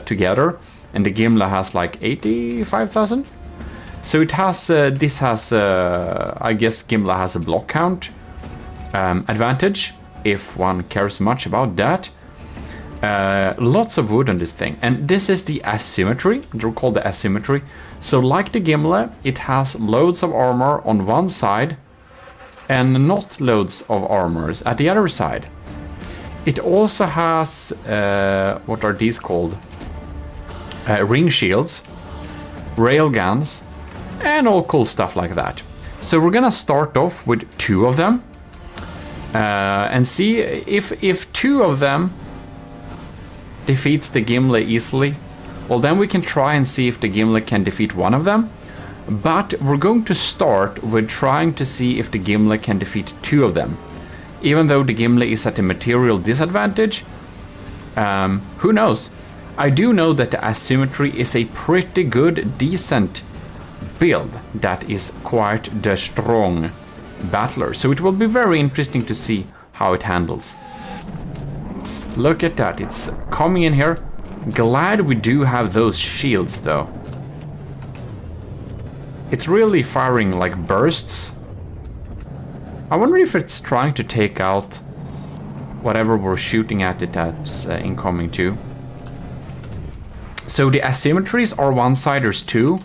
A: together, and the Gimli has like 85,000. So it has, this has, I guess Gimli has a block count advantage, if one cares much about that. Lots of wood on this thing, and this is the asymmetry. They're called the asymmetry. So like the Gimli, it has loads of armor on one side and not loads of armors at the other side. It also has what are these called? Ring shields, rail guns, and all cool stuff like that. So we're gonna start off with two of them and see if two of them defeats the Gimli easily. Well, then we can try and see if the Gimli can defeat one of them. But we're going to start with trying to see if the Gimli can defeat two of them. Even though the Gimli is at a material disadvantage, who knows? I do know that the asymmetry is a pretty good, decent build that is quite the strong battler. So it will be very interesting to see how it handles. Look at that, it's coming in here. Glad we do have those shields though. It's really firing like bursts. I wonder if it's trying to take out whatever we're shooting at it that's incoming too. So the asymmetries are one-siders too.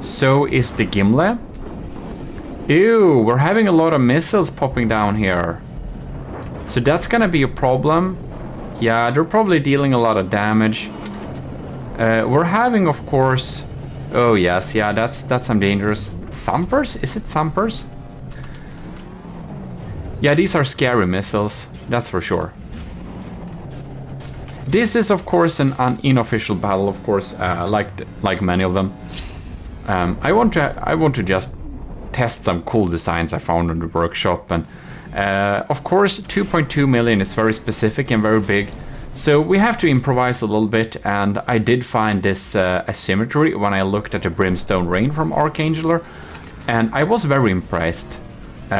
A: So is the Gimli. Ew, we're having a lot of missiles popping down here. So that's gonna be a problem. Yeah, they're probably dealing a lot of damage. We're having, of course... Oh yes, yeah, that's some dangerous... Thumpers? Is it thumpers? Yeah, these are scary missiles, that's for sure. This is, of course, an unofficial battle, of course, like many of them. I want to just test some cool designs I found in the workshop, and of course 2.2 million is very specific and very big, so we have to improvise a little bit, and I did find this asymmetry when I looked at the Brimstone Rain from ARCHIVE-4, and I was very impressed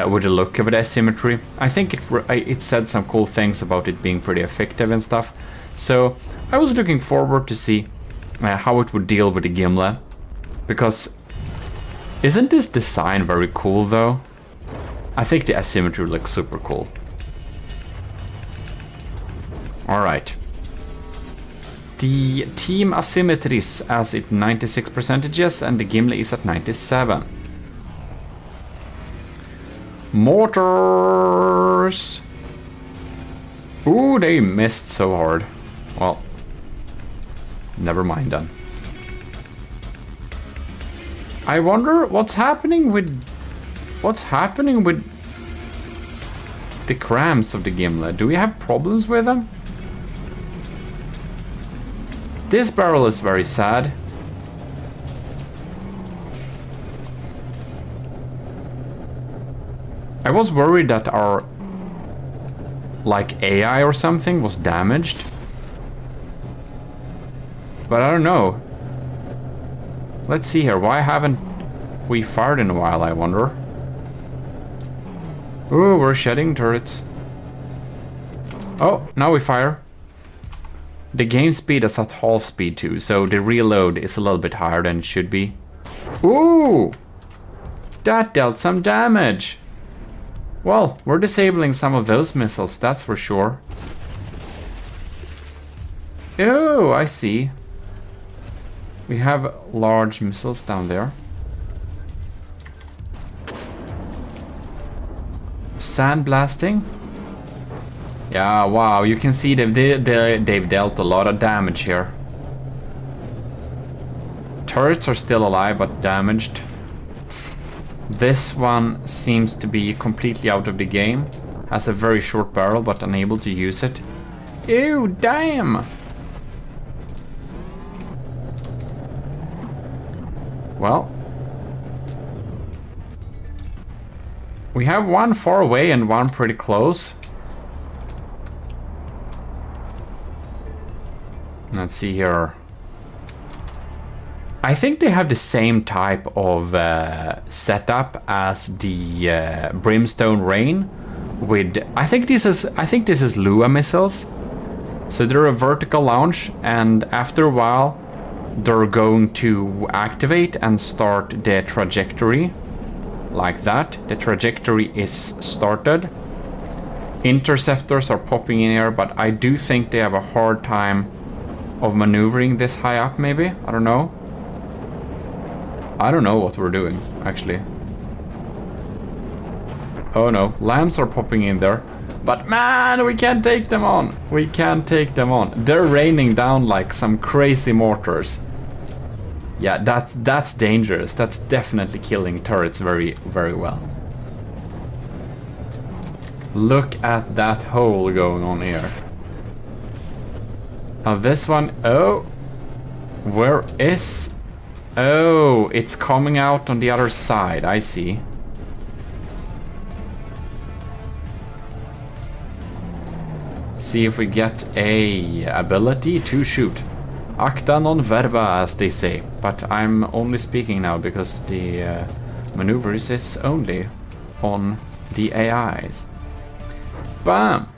A: with the look of the asymmetry. I think it said some cool things about it being pretty effective and stuff, so I was looking forward to see how it would deal with the Gimli, because isn't this design very cool though? I think the asymmetry looks super cool. Alright. The team asymmetries as at 96%, and the Gimli is at 97. Mortars! Ooh, they missed so hard. Well, never mind then. I wonder what's happening with the crams of the gimlet. Do we have problems with them? This barrel is very sad. I was worried that our like AI or something was damaged. But I don't know. Let's see here. Why haven't we fired in a while, I wonder? Ooh, we're shedding turrets. Oh, now we fire. The game speed is at half speed too, so the reload is a little bit higher than it should be. Ooh! That dealt some damage. Well, we're disabling some of those missiles, that's for sure. Oh, I see. We have large missiles down there. Sandblasting. Yeah, wow, you can see they've dealt a lot of damage here. Turrets are still alive but damaged. This one seems to be completely out of the game. Has a very short barrel but unable to use it. Ew, damn! Well, we have one far away and one pretty close. Let's see here. I think they have the same type of setup as the Brimstone Rain. With I think this is Lua missiles. So they're a vertical launch, and after a while, they're going to activate and start the trajectory. Like that. The trajectory is started. Interceptors are popping in here, but I do think they have a hard time of maneuvering this high up, maybe? I don't know. I don't know what we're doing, actually. Oh no, lambs are popping in there. But man, we can't take them on. We can't take them on. They're raining down like some crazy mortars. Yeah, that's dangerous. That's definitely killing turrets very, very well. Look at that hole going on here. Now this one, oh, where is... Oh, it's coming out on the other side, I see. See if we get a ability to shoot. Acta non verba, as they say. But I'm only speaking now because the maneuvers is only on the AIs. Bam!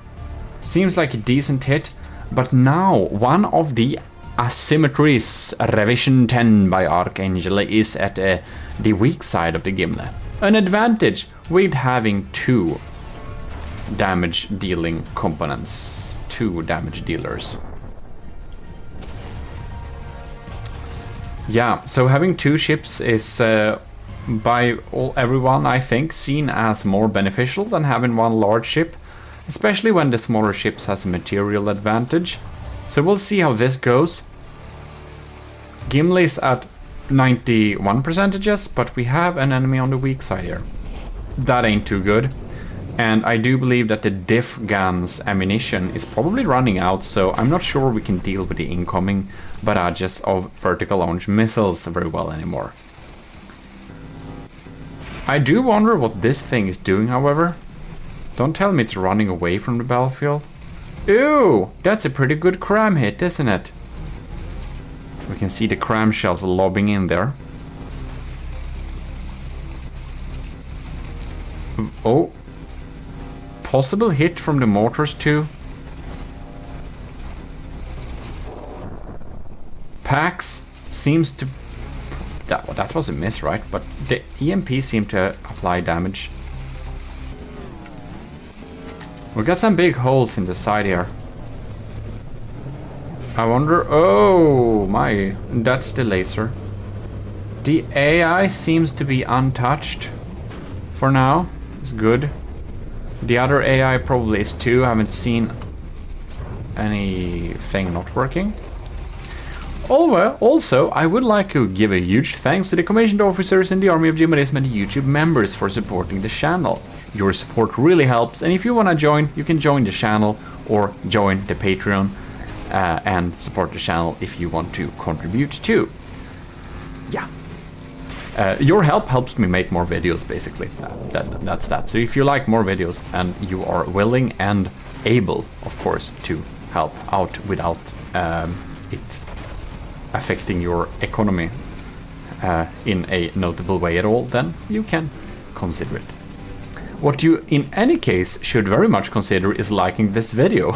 A: Seems like a decent hit. But now, one of the asymmetries, Revision 10 by Archangel, is at the weak side of the gimlet. An advantage with having two damage dealing components, two damage dealers. Yeah, so having two ships is by everyone, I think, seen as more beneficial than having one large ship. Especially when the smaller ships has a material advantage. So we'll see how this goes. Gimli's at 91%, but we have an enemy on the weak side here. That ain't too good. And I do believe that the diff gun's ammunition is probably running out, so I'm not sure we can deal with the incoming barrages of vertical launch missiles very well anymore. I do wonder what this thing is doing, however. Don't tell me it's running away from the battlefield. Ew! That's a pretty good cram hit, isn't it? We can see the cram shells lobbing in there. Oh. Possible hit from the mortars too. Pax seems to... That was a miss, right? But the EMP seemed to apply damage. We got some big holes in the side here. I wonder... Oh my, that's the laser. The AI seems to be untouched for now. is good. The other AI probably is too. I haven't seen anything not working. Also, I would like to give a huge thanks to the commissioned officers in the Army of GMODIST and the YouTube members for supporting the channel. Your support really helps, and if you want to join, you can join the channel or join the Patreon and support the channel if you want to contribute too. Yeah. Your help helps me make more videos, basically. That's that. So if you like more videos and you are willing and able, of course, to help out without it affecting your economy in a notable way at all, then you can consider it. What you in any case should very much consider is liking this video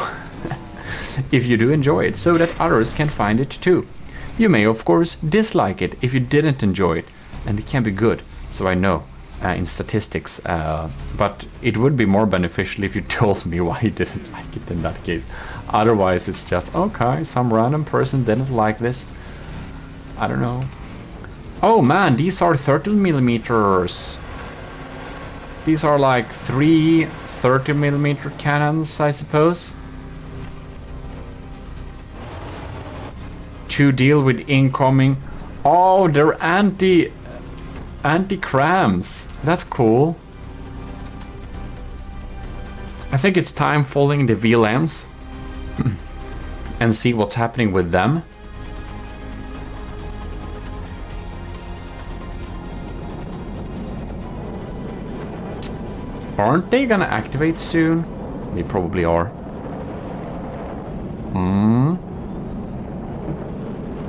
A: if you do enjoy it, so that others can find it too. You may of course dislike it if you didn't enjoy it, and it can be good, so I know in statistics, but it would be more beneficial if you told me why you didn't like it in that case. Otherwise it's just, okay, some random person didn't like this. I don't know. Oh man, these are 30mm. These are like 3 30mm cannons, I suppose. To deal with incoming. Oh, they're anti-crams. That's cool. I think it's time following the VLMs and see what's happening with them. Aren't they gonna activate soon? They probably are.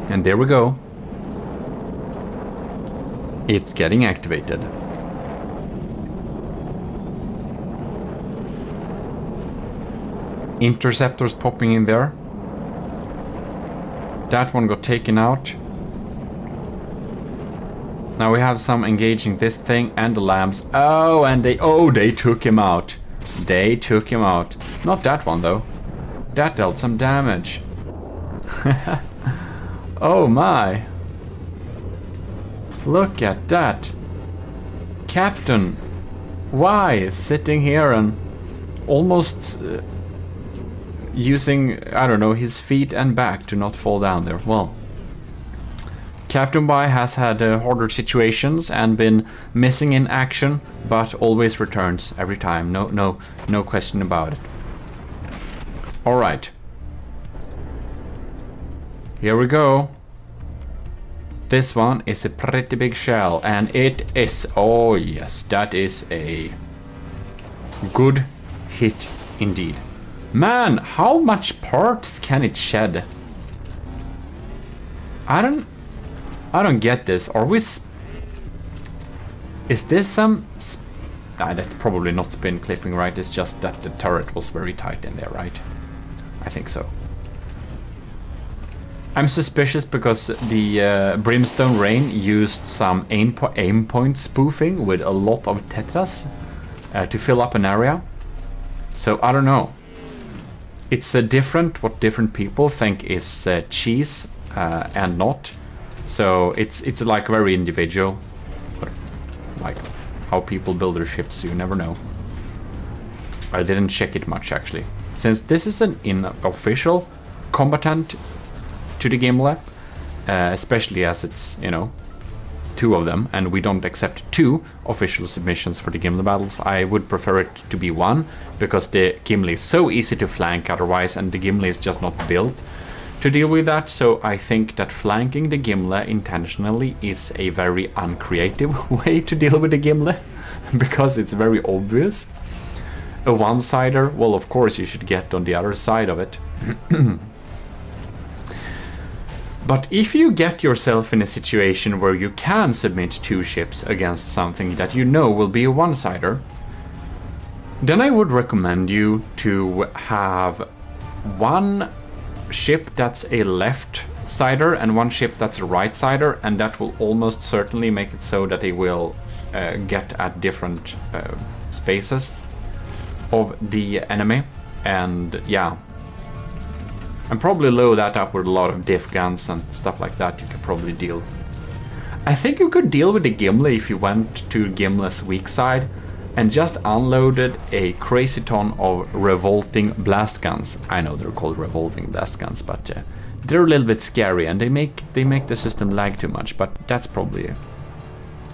A: And there we go. It's getting activated. Interceptors popping in there. That one got taken out. Now we have some engaging this thing and the lamps. Oh, and they took him out. They took him out. Not that one though. That dealt some damage. Oh my. Look at that. Captain Y is sitting here and almost using, I don't know, his feet and back to not fall down there. Well, Captain Y has had harder situations and been missing in action, but always returns every time. No question about it. All right. Here we go. This one is a pretty big shell, and it is, oh yes, that is a good hit indeed. Man, how much parts can it shed? I don't get this. Are we... Is this some... that's probably not spin clipping, right? It's just that the turret was very tight in there, right? I think so. I'm suspicious because the Brimstone Rain used some aim point spoofing with a lot of tetras to fill up an area. So I don't know. It's different what different people think is cheese and not. So it's like very individual, but like how people build their ships, you never know. I didn't check it much actually, since this is an unofficial combatant to the Gimle, especially as it's, you know, 2 of them, and we don't accept 2 official submissions for the Gimle battles. I would prefer it to be 1, because the Gimle is so easy to flank otherwise, and the Gimle is just not built to deal with that. So I think that flanking the Gimle intentionally is a very uncreative way to deal with the Gimle, because it's very obvious. A one-sider, well, of course you should get on the other side of it. But if you get yourself in a situation where you can submit 2 ships against something that you know will be a one-sider, then I would recommend you to have 1 ship that's a left-sider and 1 ship that's a right-sider, and that will almost certainly make it so that they will get at different spaces of the enemy. And yeah, and probably load that up with a lot of diff guns and stuff like that. You could probably deal. I think you could deal with the Gimle if you went to Gimle's weak side, and just unloaded a crazy ton of revolting blast guns. I know they're called revolving blast guns, but they're a little bit scary, and they make the system lag too much. But that's probably.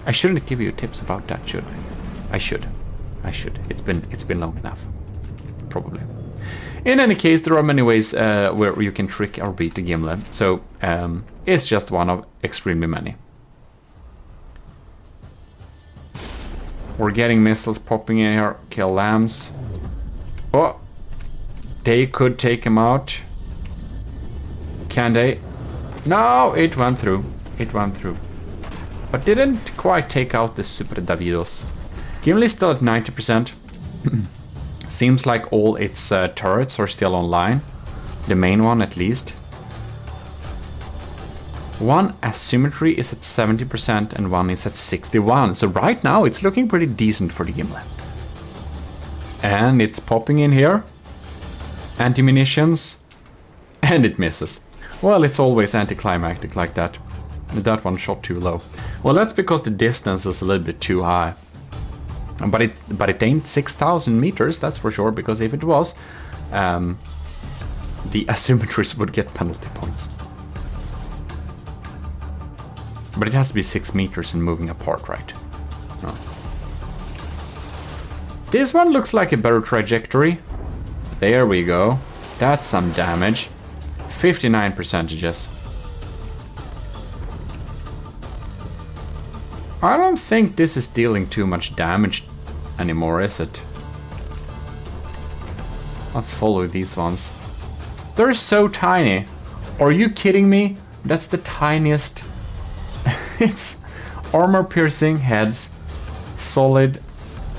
A: I shouldn't give you tips about that, should I? I should. It's been long enough. Probably. In any case, there are many ways where you can trick or beat the Gimli. So it's just one of extremely many. We're getting missiles popping in here. Kill lambs. Oh, they could take him out. Can they? No, it went through. It went through. But didn't quite take out the Super Davidos. Gimli's still at 90%. Seems like all its turrets are still online. The main one, at least. One asymmetry is at 70% and one is at 61%. So right now it's looking pretty decent for the Gimli. And it's popping in here. Anti-munitions. And it misses. Well, it's always anticlimactic like that. That one shot too low. Well, that's because the distance is a little bit too high. But it ain't 6,000 meters, that's for sure, because if it was, the asymmetries would get penalty points. But it has to be 6 meters and moving apart, right? No. This one looks like a better trajectory. There we go. That's some damage. 59%. I don't think this is dealing too much damage anymore, is it? Let's follow these ones. They're so tiny. Are you kidding me? That's the tiniest. It's armor piercing heads, solid.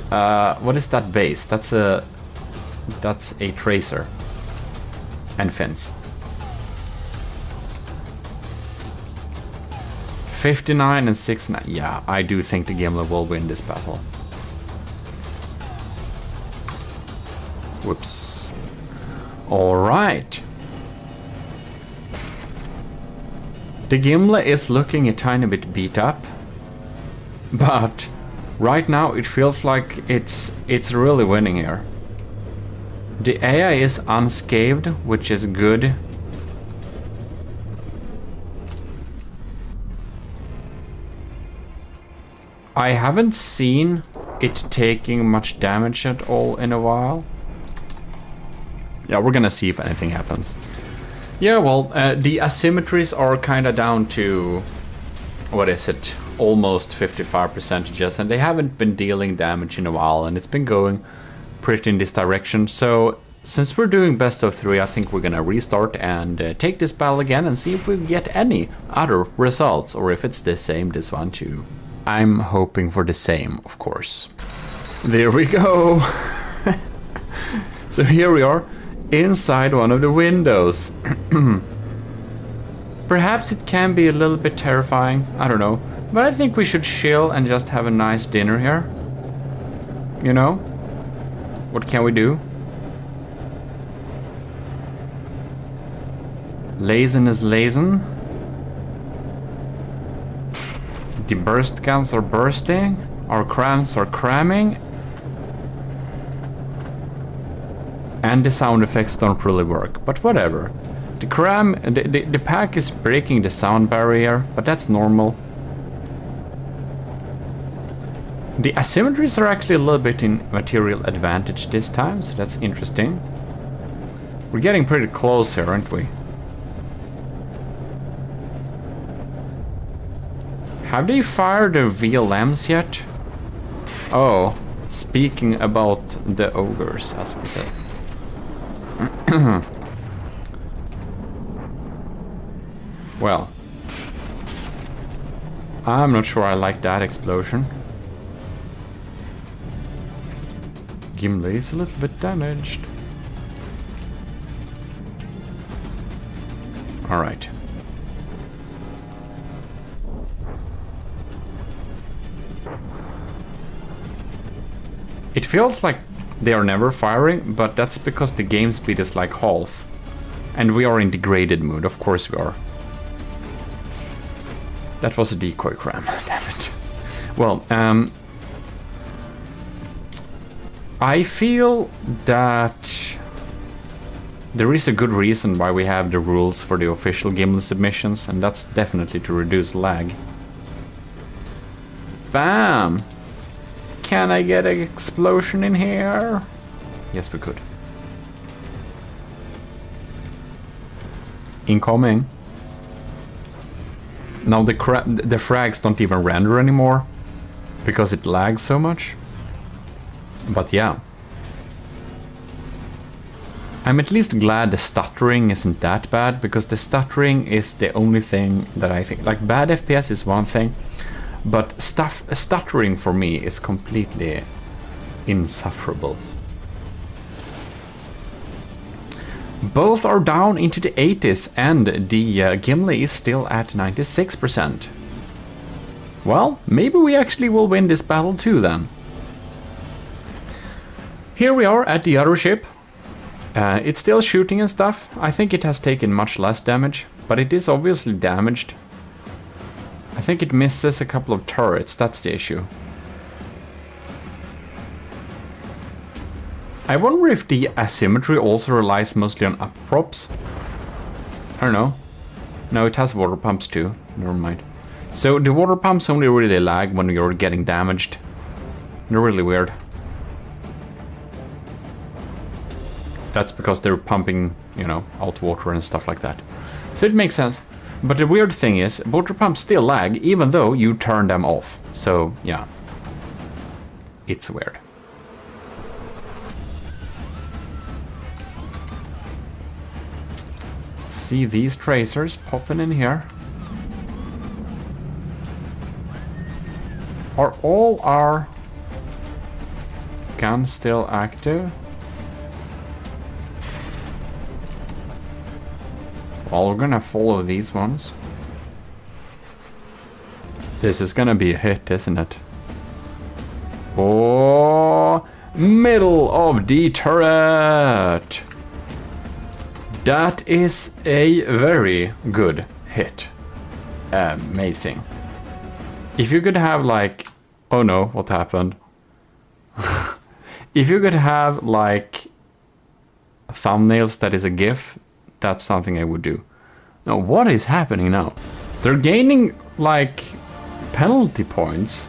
A: What is that base? That's a tracer and fins. 59 and 69. Yeah, I do think the Gimli will win this battle. Whoops. All right. The Gimli is looking a tiny bit beat up, but right now it feels like it's really winning here. The AI is unscathed, which is good. I haven't seen it taking much damage at all in a while. Yeah, we're gonna see if anything happens. Yeah, well, the asymmetries are kind of down to, what is it, almost 55%, and they haven't been dealing damage in a while, and it's been going pretty in this direction. So since we're doing best of 3, I think we're gonna restart and take this battle again and see if we get any other results, or if it's the same this one too. I'm hoping for the same, of course. There we go. So here we are, inside one of the windows. Perhaps it can be a little bit terrifying, I don't know. But I think we should chill and just have a nice dinner here. You know? What can we do? Lazen is lazen. The burst guns are bursting. Our crams are cramming. And the sound effects don't really work, but whatever. The pack is breaking the sound barrier, but that's normal. The asymmetries are actually a little bit in material advantage this time, so that's interesting. We're getting pretty close here, aren't we? Have they fired the VLMs yet? Oh, speaking about the ogres, as we said. Well, I'm not sure I like that explosion. Gimli is a little bit damaged. Alright. It feels like they are never firing, but that's because the game speed is like half. And we are in degraded mode, of course we are. That was a decoy cram, damn it. Well, I feel that there is a good reason why we have the rules for the official Gimli submissions, and that's definitely to reduce lag. Bam! Can I get an explosion in here? Yes, we could. Incoming. Now the frags don't even render anymore because it lags so much. But yeah. I'm at least glad the stuttering isn't that bad, because the stuttering is the only thing that I think... Like, bad FPS is one thing, but stuttering for me is completely insufferable. Both are down into the 80s, and the Gimli is still at 96%. Well, maybe we actually will win this battle too then. Here we are at the other ship. It's still shooting and stuff. I think it has taken much less damage, but it is obviously damaged. I think it misses a couple of turrets, that's the issue. I wonder if the asymmetry also relies mostly on up props. I don't know. No, it has water pumps too. Never mind. So the water pumps only really lag when you're getting damaged. They're really weird. That's because they're pumping, you know, out water and stuff like that. So it makes sense. But the weird thing is, water pumps still lag even though you turn them off. So, yeah. It's weird. See these tracers popping in here. Are all our guns still active? Well, we're gonna follow these ones. This is gonna be a hit, isn't it? Oh, middle of the turret! That is a very good hit. Amazing. If you could have like... Oh no, what happened? If you could have like thumbnails that is a GIF, that's something I would do. Now, what is happening now? They're gaining like penalty points.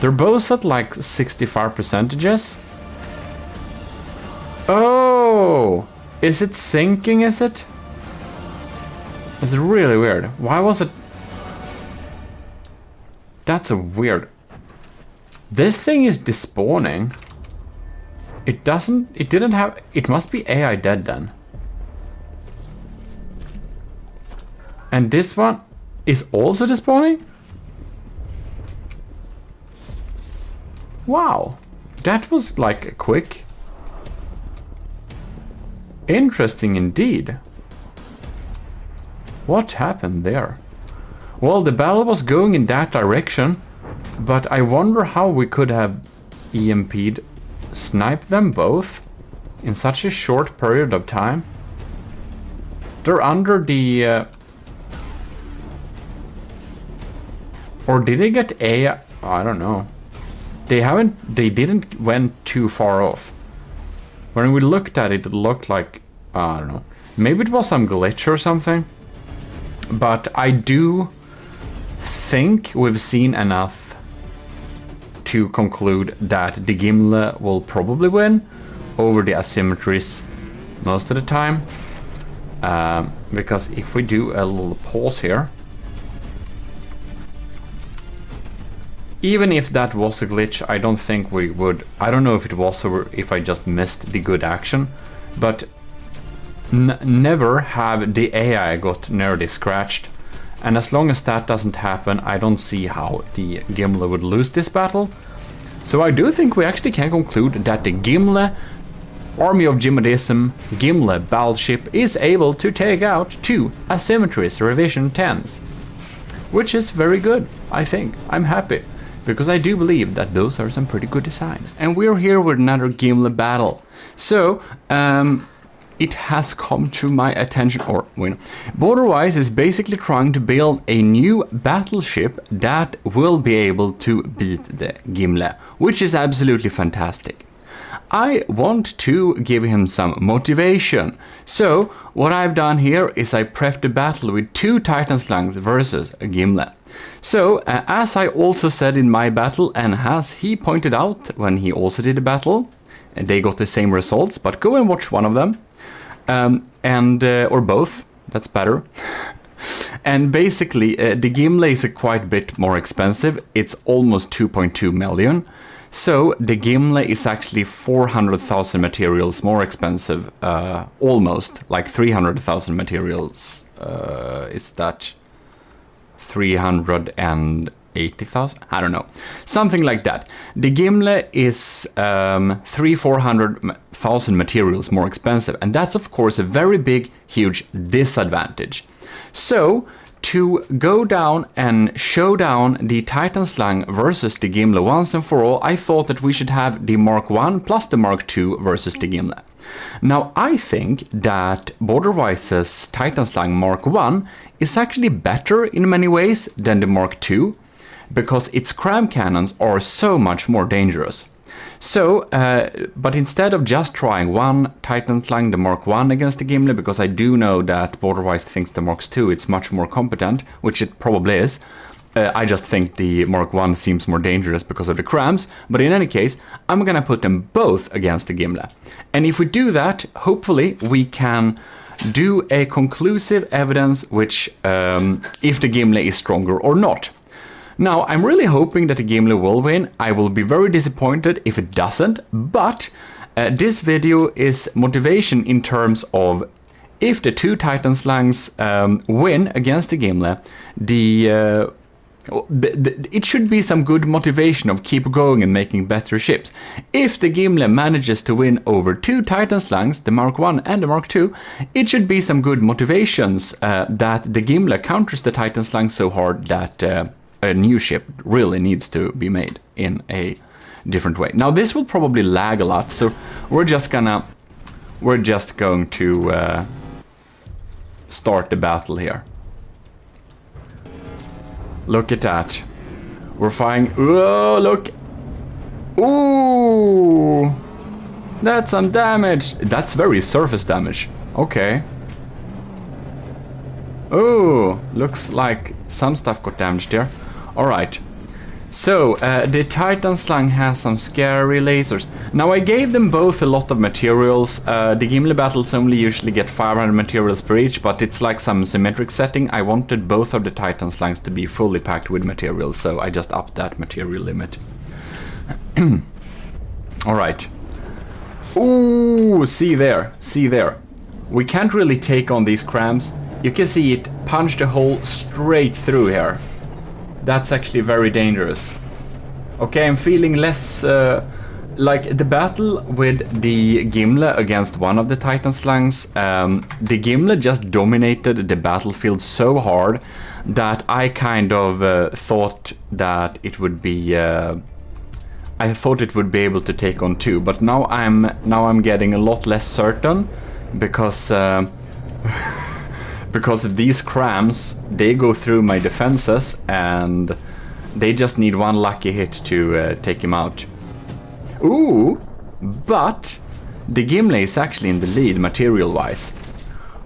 A: They're both at like 65%. Oh! Is it sinking, is it? It's really weird. Why was it... That's a weird... This thing is despawning. It didn't have... It must be AI dead then. And this one is also despawning? Wow. That was like a quick... Interesting indeed. What happened there? Well, the battle was going in that direction, but I wonder how we could have EMP'd, sniped them both in such a short period of time. They're under the... Or did they get A? I don't know. They didn't went too far off. When we looked at it, it looked like, I don't know, maybe it was some glitch or something. But I do think we've seen enough to conclude that the Gimli will probably win over the asymmetries most of the time. Because if we do a little pause here, even if that was a glitch, I don't think we would... I don't know if it was or if I just missed the good action, but never have the AI got nearly scratched. And as long as that doesn't happen, I don't see how the Gimli would lose this battle. So I do think we actually can conclude that the Gimli Army of GMODISM Gimli battleship is able to take out 2 asymmetries revision 10s. Which is very good, I think. I'm happy. Because I do believe that those are some pretty good designs. And we're here with another Gimli battle. So, it has come to my attention, or, well, Borderwise is basically trying to build a new battleship that will be able to beat the Gimli, which is absolutely fantastic. I want to give him some motivation. So what I've done here is I prepped a battle with 2 Titan Slangs versus a Gimli. So as I also said in my battle, and as he pointed out when he also did a battle, and they got the same results, but go and watch one of them, or both, that's better. And basically, the Gimli is a quite bit more expensive. It's almost 2.2 million. So the Gimli is actually 400,000 materials more expensive, almost, like 300,000 materials. Is that 380,000? I don't know. Something like that. The Gimli is 400,000 materials more expensive. And that's, of course, a very big, huge disadvantage. So, to go down and show down the Titan Slang versus the Gimli once and for all, I thought that we should have the Mark 1 plus the Mark 2 versus the Gimli. Now, I think that Borderwise's Titan Slang Mark 1 is actually better in many ways than the Mark 2, because its cram cannons are so much more dangerous. So, but instead of just trying one Titan Slang, the Mark 1 against the Gimli, because I do know that Borderwise thinks the Mark 2 it's much more competent, which it probably is. I just think the Mark 1 seems more dangerous because of the crams, but in any case, I'm gonna put them both against the Gimli. And if we do that, hopefully we can do a conclusive evidence which, if the Gimli is stronger or not. Now, I'm really hoping that the Gimli will win. I will be very disappointed if it doesn't, but this video is motivation in terms of if the 2 Titan Slangs win against the Gimli, it should be some good motivation of keep going and making better ships. If the Gimli manages to win over 2 Titan Slangs, the Mark 1 and the Mark 2, it should be some good motivations that the Gimli counters the Titan Slang so hard that a new ship really needs to be made in a different way. Now this will probably lag a lot, so we're just going to start the battle here. Look at that. We're firing. Oh, look. Ooh. That's some damage. That's very surface damage. Okay. Oh, looks like some stuff got damaged there. Alright, so the Titan Slang has some scary lasers. Now I gave them both a lot of materials. The Gimli battles only usually get 500 materials per each, but it's like some symmetric setting. I wanted both of the Titan Slangs to be fully packed with materials, so I just upped that material limit. Alright. Ooh, see there, see there. We can't really take on these crams. You can see it punched a hole straight through here. That's actually very dangerous. Okay, I'm feeling less like the battle with the Gimli against one of the Titan Slangs. The Gimli just dominated the battlefield so hard that I kind of thought that it would be. I thought it would be able to take on 2, but now I'm getting a lot less certain because. Because these crams, they go through my defenses and they just need one lucky hit to take him out. Ooh, but the Gimli is actually in the lead material-wise.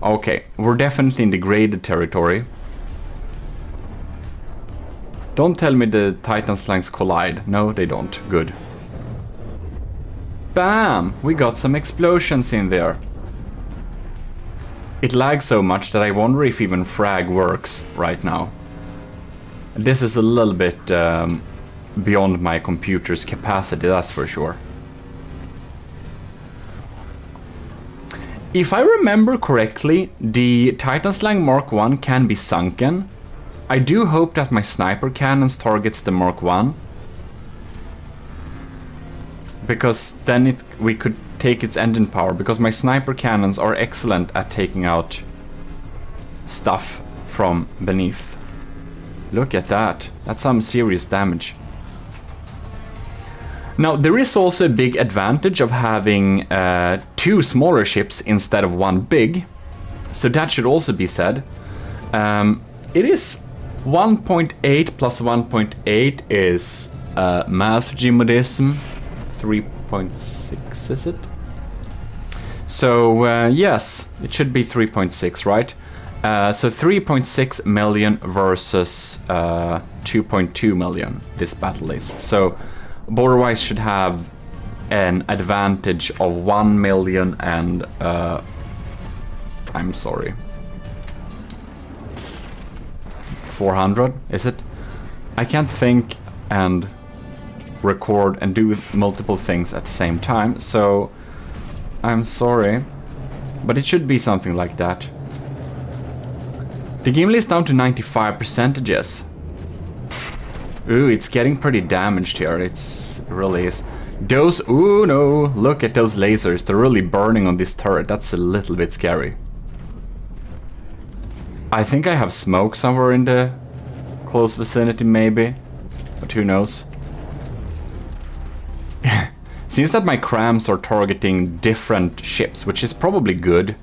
A: Okay, we're definitely in the graded territory. Don't tell me the Titan Slangs collide. No, they don't. Good. Bam! We got some explosions in there. It lags so much that I wonder if even frag works right now. This is a little bit beyond my computer's capacity, that's for sure. If I remember correctly, the Titan Slang Mark 1 can be sunken. I do hope that my sniper cannons targets the Mark 1. Because then we could take its engine power, because my sniper cannons are excellent at taking out stuff from beneath. Look at that. That's some serious damage. Now, there is also a big advantage of having 2 smaller ships instead of 1 big. So that should also be said. It is 1.8 plus 1.8 is math gmodism. 3.6, is it? So, yes, it should be 3.6, right? So 3.6 million versus 2.2 million, this battle is. So, border-wise should have an advantage of 1 million and... I'm sorry. 400, is it? I can't think and record and do multiple things at the same time, so I'm sorry, but it should be something like that. The Gimli is down to 95%. Ooh, it's getting pretty damaged here. It's really is. Those, ooh no, look at those lasers. They're really burning on this turret. That's a little bit scary. I think I have smoke somewhere in the close vicinity, maybe, but who knows. Seems that my crams are targeting different ships, which is probably good.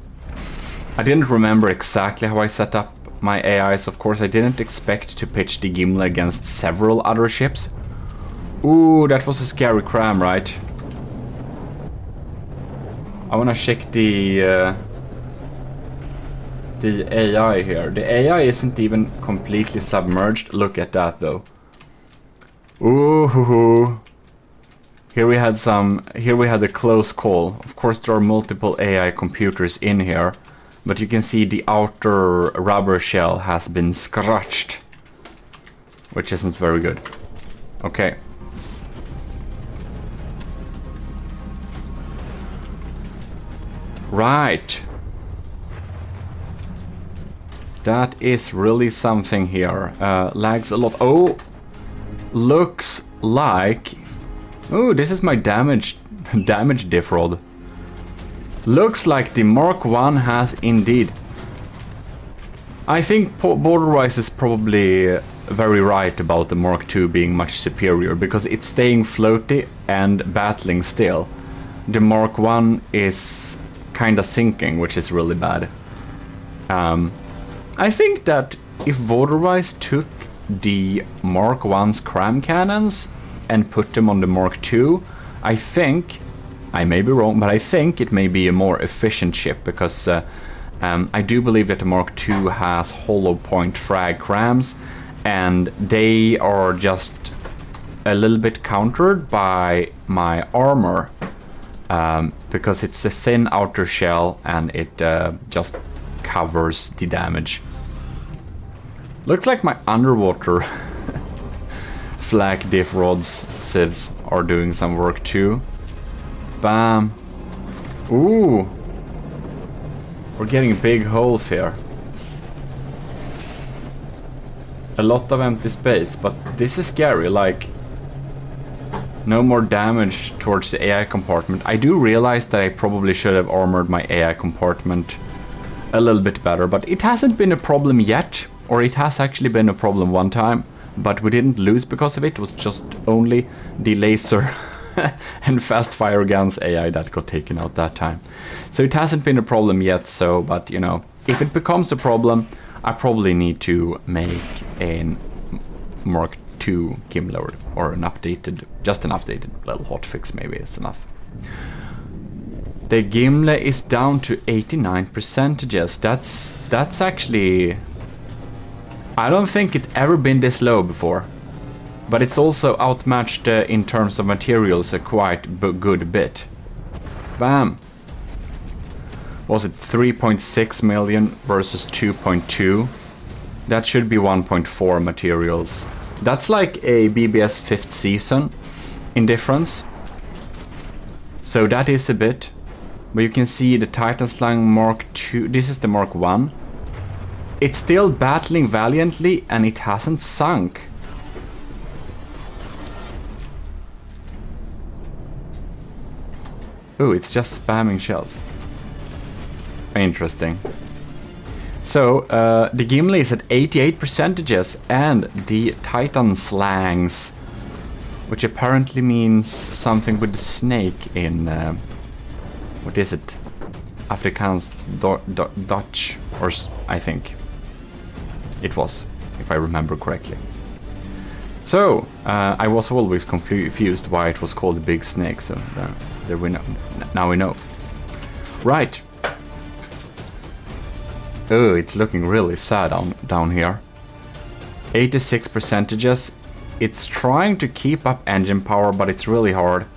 A: I didn't remember exactly how I set up my AIs, of course. I didn't expect to pitch the Gimli against several other ships. Ooh, that was a scary cram, right? I wanna check the AI here. The AI isn't even completely submerged. Look at that, though. Ooh, hoo, hoo. Here we had a close call. Of course, there are multiple AI computers in here, but you can see the outer rubber shell has been scratched, which isn't very good. Okay. Right. That is really something here. Lags a lot. Oh, looks like... Oh, this is my damage diff rod. Looks like the Mark 1 has indeed. I think Borderwise is probably very right about the Mark 2 being much superior, because it's staying floaty and battling still. The Mark 1 is kinda sinking, which is really bad. I think that if Borderwise took the Mark 1's cram cannons and put them on the Mark 2, I think, I may be wrong, but I think it may be a more efficient ship, because I do believe that the Mark 2 has hollow point frag crams, and they are just a little bit countered by my armor, because it's a thin outer shell and it just covers the damage. Looks like my underwater flak diff rods civs are doing some work too. Bam. Ooh. We're getting big holes here. A lot of empty space, but this is scary, like no more damage towards the AI compartment. I do realize that I probably should have armored my AI compartment a little bit better, but it hasn't been a problem yet, or it has actually been a problem one time, but we didn't lose because of it. It was just only the laser and fast fire guns AI that got taken out that time. So it hasn't been a problem yet, so, but you know, if it becomes a problem, I probably need to make a Mark II Gimli or an updated, just an updated little hotfix maybe is enough. The Gimli is down to 89%. That's actually... I don't think it's ever been this low before. But it's also outmatched in terms of materials a quite good bit. Bam! Was it 3.6 million versus 2.2? That should be 1.4 materials. That's like a BBS 5th season in difference. So that is a bit. But you can see the Titan Slang Mark II. This is the Mark 1. It's still battling valiantly and it hasn't sunk. Ooh, it's just spamming shells. Interesting. So, the Gimli is at 88% and the Titan Slangs, which apparently means something with the snake in, what is it? Afrikaans Dutch, or I think it was, if I remember correctly. So, I was always confused why it was called the Big Snake, so there we know. Now we know. Right. Oh, it's looking really sad down here. 86 percentages. It's trying to keep up engine power, but it's really hard.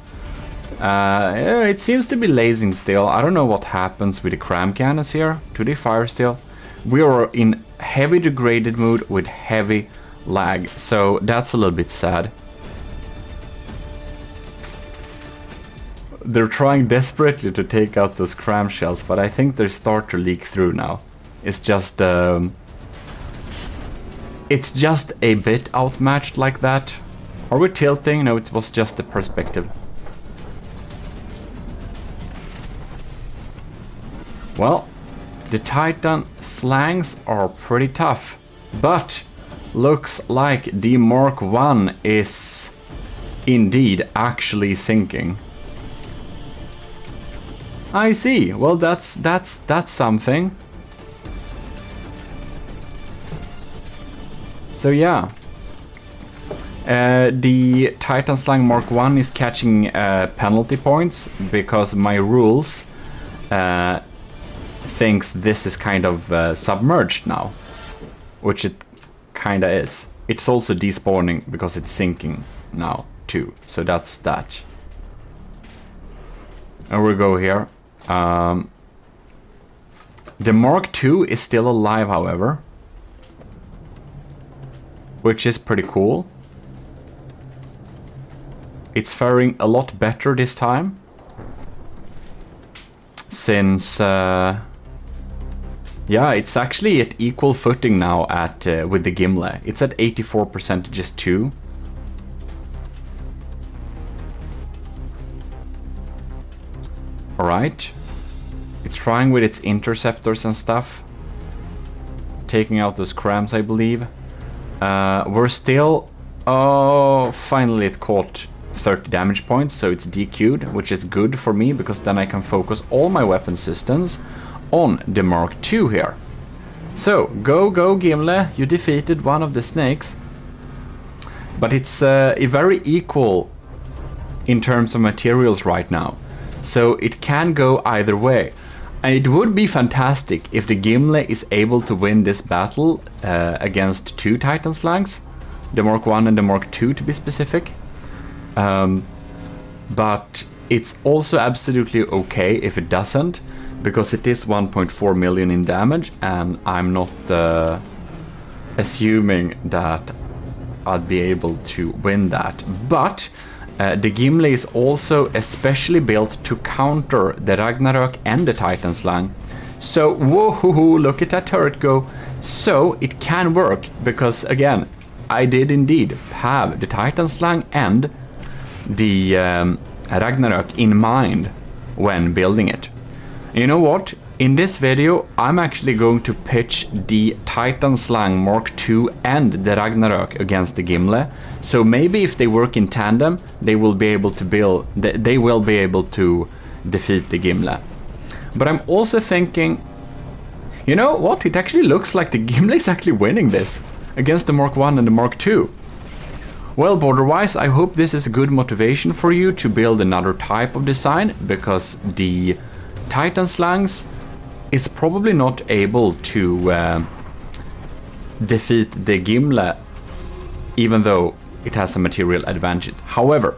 A: It seems to be lasing still. I don't know what happens with the cram cannons here. Do they fire still? We are in heavy degraded mode with heavy lag, so that's a little bit sad. They're trying desperately to take out those cram shells, but I think they start to leak through now. It's just a bit outmatched like that. Are we tilting? No, it was just the perspective. Well, the Titan slangs are pretty tough, but looks like the Mark 1 is indeed actually sinking. I see. Well, that's something. So yeah, the Titan Slang Mark 1 is catching penalty points because my rules thinks this is kind of submerged now, which it kinda is. It's also despawning because it's sinking now too, so that's that. And we go here. The Mark 2 is still alive, however, which is pretty cool. It's faring a lot better this time, since yeah, it's actually at equal footing now at with the Gimli. It's at 84% just too. Alright. It's trying with its interceptors and stuff. Taking out those crams, I believe. We're still... Oh, finally it caught 30 damage points, so it's DQ'd, which is good for me, because then I can focus all my weapon systems on the Mark II here. So, go Gimli, you defeated one of the snakes. But it's very equal in terms of materials right now. So it can go either way. And it would be fantastic if the Gimli is able to win this battle against two Titan Slangs. The Mark 1 and the Mark II to be specific. But it's also absolutely okay if it doesn't, because it is 1.4 million in damage, and I'm not assuming that I'd be able to win that. But the Gimli is also especially built to counter the Ragnarok and the Titan Slang. So, whoa, look at that turret go. So, it can work, because again, I did indeed have the Titan Slang and the Ragnarok in mind when building it. You know what? In this video, I'm actually going to pitch the Titan Slang Mark II and the Ragnarok against the Gimli. So maybe if they work in tandem, they will be able to defeat the Gimli. But I'm also thinking, you know what? It actually looks like the Gimli is actually winning this against the Mark 1 and the Mark II. Well, border-wise, I hope this is good motivation for you to build another type of design, because the Titan Slangs is probably not able to defeat the Gimli, even though it has a material advantage. However,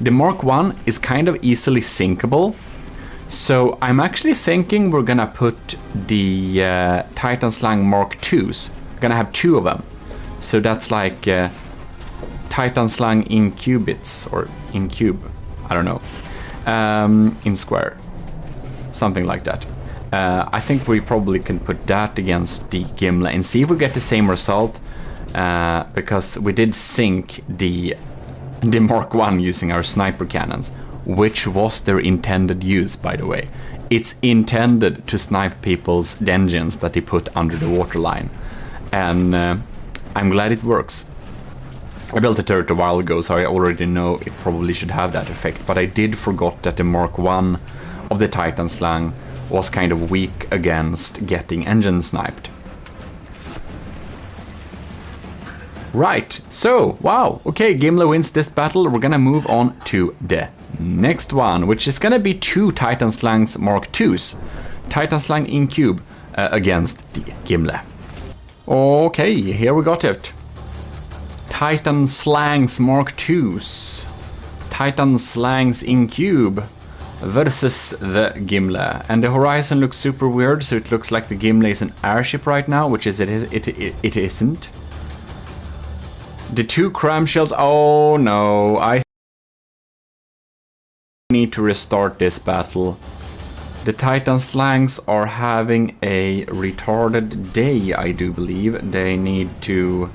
A: the Mark 1 is kind of easily sinkable, so I'm actually thinking we're gonna put the Titan Slang Mark 2s. Gonna have two of them, so that's like Titan Slang in qubits, or in cube, I don't know, in square, something like that. I think we probably can put that against the Gimli and see if we get the same result, because we did sink the Mark 1 using our sniper cannons, which was their intended use, by the way. It's intended to snipe people's engines that they put under the waterline, and I'm glad it works. I built a turret a while ago, so I already know it probably should have that effect, but I did forget that the Mark 1 of the Titan Slang was kind of weak against getting engine sniped. Right, so, wow, okay, Gimli wins this battle. We're gonna move on to the next one, which is gonna be 2 Titan Slangs Mark IIs. Titan Slang in cube against the Gimli. Okay, here we got it. Titan Slangs Mark IIs. Titan Slangs in cube versus the Gimli. And the horizon looks super weird, so it looks like the Gimli is an airship right now, which is it isn't. The 2 cram shells, oh no, I need to restart this battle. The Titan Slangs are having a retarded day, I do believe. They need to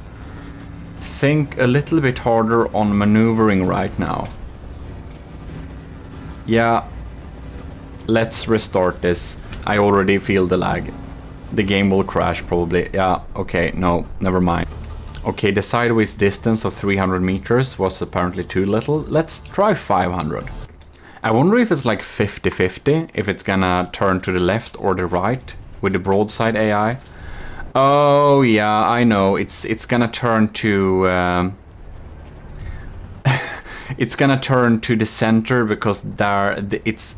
A: think a little bit harder on maneuvering right now. Yeah, let's restart this. I already feel the lag. The game will crash probably. Yeah, okay, no, never mind. Okay, the sideways distance of 300 meters was apparently too little. Let's try 500. I wonder if it's like 50-50, if it's gonna turn to the left or the right with the broadside AI. Oh yeah, I know. It's gonna turn to it's gonna turn to the center because it's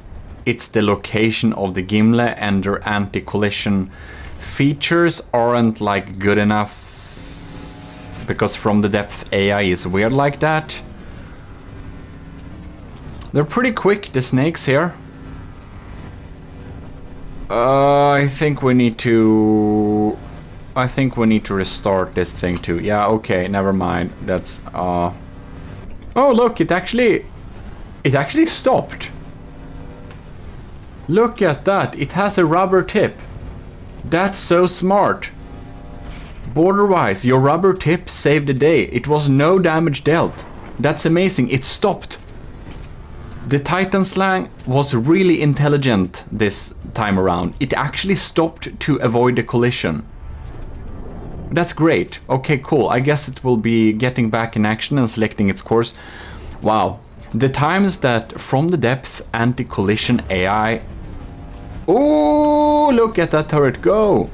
A: the location of the Gimli, and their anti-collision features aren't like good enough. Because from the depth AI is weird like that. They're pretty quick, the snakes here. I think we need to restart this thing too. Yeah, okay, never mind. That's oh look, it actually stopped. Look at that. It has a rubber tip. That's so smart. Border-wise, your rubber tip saved the day. It was no damage dealt. That's amazing. It stopped. The Titan Slang was really intelligent this time around. It actually stopped to avoid the collision. That's great. Okay, cool. I guess it will be getting back in action and selecting its course. Wow. The times that from the depth anti-collision AI... Oh, look at that turret go.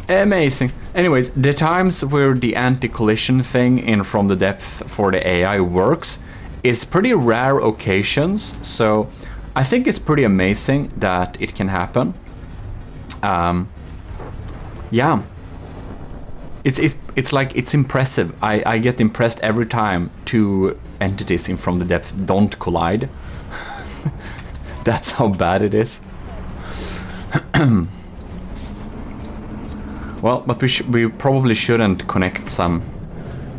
A: Amazing. Anyways, the times where the anti-collision thing in from the depth for the AI works is pretty rare occasions, so I think it's pretty amazing that it can happen. Yeah. It's like, it's impressive. I get impressed every time 2 entities in from the depth don't collide. That's how bad it is. Well, but we probably shouldn't connect some,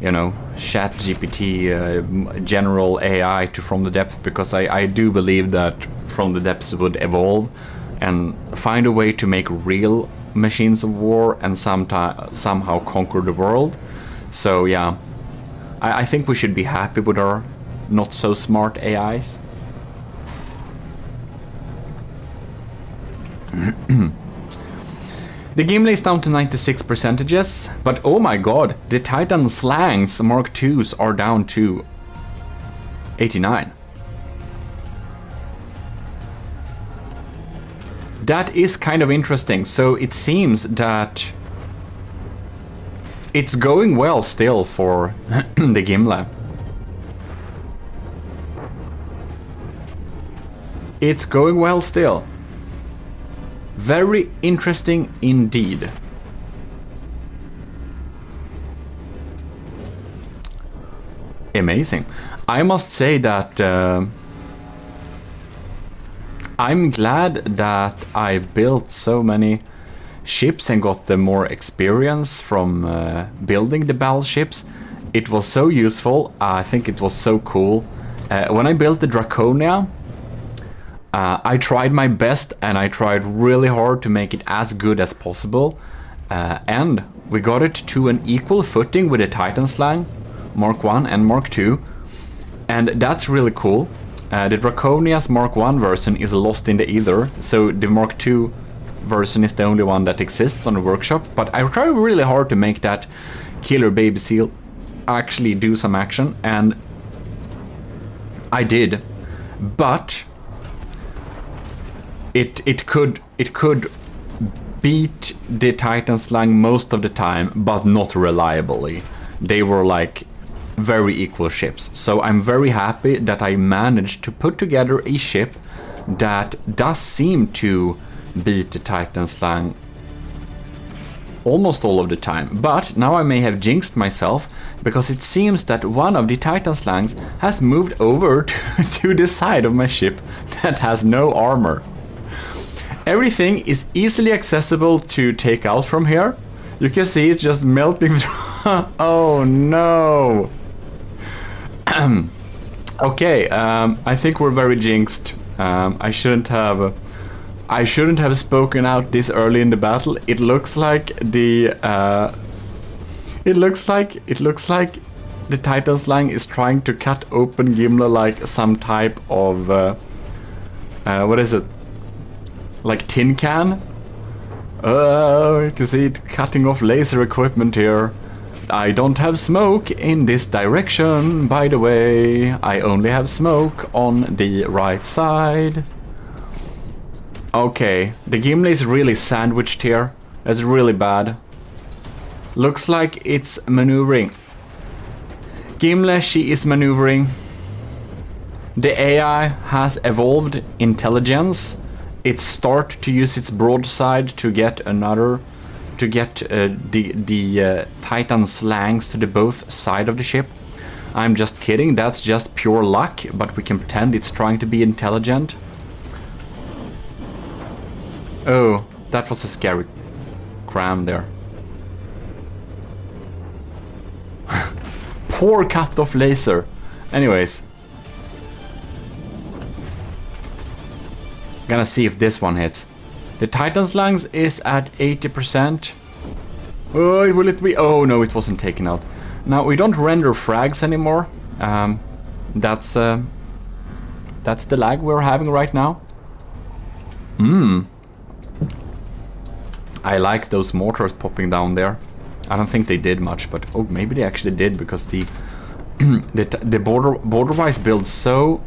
A: you know, chat GPT general AI to from the depth, because I do believe that from the depths would evolve and find a way to make real machines of war and somehow conquer the world. So yeah, I think we should be happy with our not so smart AIs. The Gimli is down to 96%, but oh my god, the Titan Slangs Mark IIs are down to 89. That is kind of interesting. So it seems that it's going well still for the Gimli. It's going well still. Very interesting indeed. Amazing. I must say that I'm glad that I built so many ships and got the more experience from building the battleships. It was so useful. I think it was so cool. When I built the Draconia, I tried my best and I tried really hard to make it as good as possible. And we got it to an equal footing with the Titan Slang, Mark 1 and Mark 2. And that's really cool. The Draconia's Mark 1 version is lost in the ether, so the Mark 2 version is the only one that exists on the workshop. But I tried really hard to make that killer baby seal actually do some action, and I did. But it could beat the Titan Slang most of the time, but not reliably. they were like very equal ships. So I'm very happy that I managed to put together a ship that does seem to beat the Titan Slang almost all of the time. But now I may have jinxed myself, because it seems that one of the Titan Slangs has moved over to the side of my ship that has no armor. Everything is easily accessible to take out from here. You can see it's just melting through. Oh no! Okay, I think we're very jinxed. I shouldn't have spoken out this early in the battle. It looks like the the Titan Slang is trying to cut open Gimli like some type of what is it? Like tin can? You can see it cutting off laser equipment here. I don't have smoke in this direction, by the way. I only have smoke on the right side. Okay, the Gimli is really sandwiched here. That's really bad. Looks like it's maneuvering. Gimli, she is maneuvering. The AI has evolved intelligence. It starts to use its broadside to get the Titan Slangs to the both side of the ship. I'm just kidding, that's just pure luck, but we can pretend it's trying to be intelligent. Oh, that was a scary cram there. Poor cut-off laser. Anyways. Gonna see if this one hits. The Titan Slangs is at 80%. Oh, will it be? Oh no, it wasn't taken out. Now we don't render frags anymore. That's the lag we're having right now. I like those mortars popping down there. I don't think they did much, but oh, maybe they actually did, because the border-wise build so,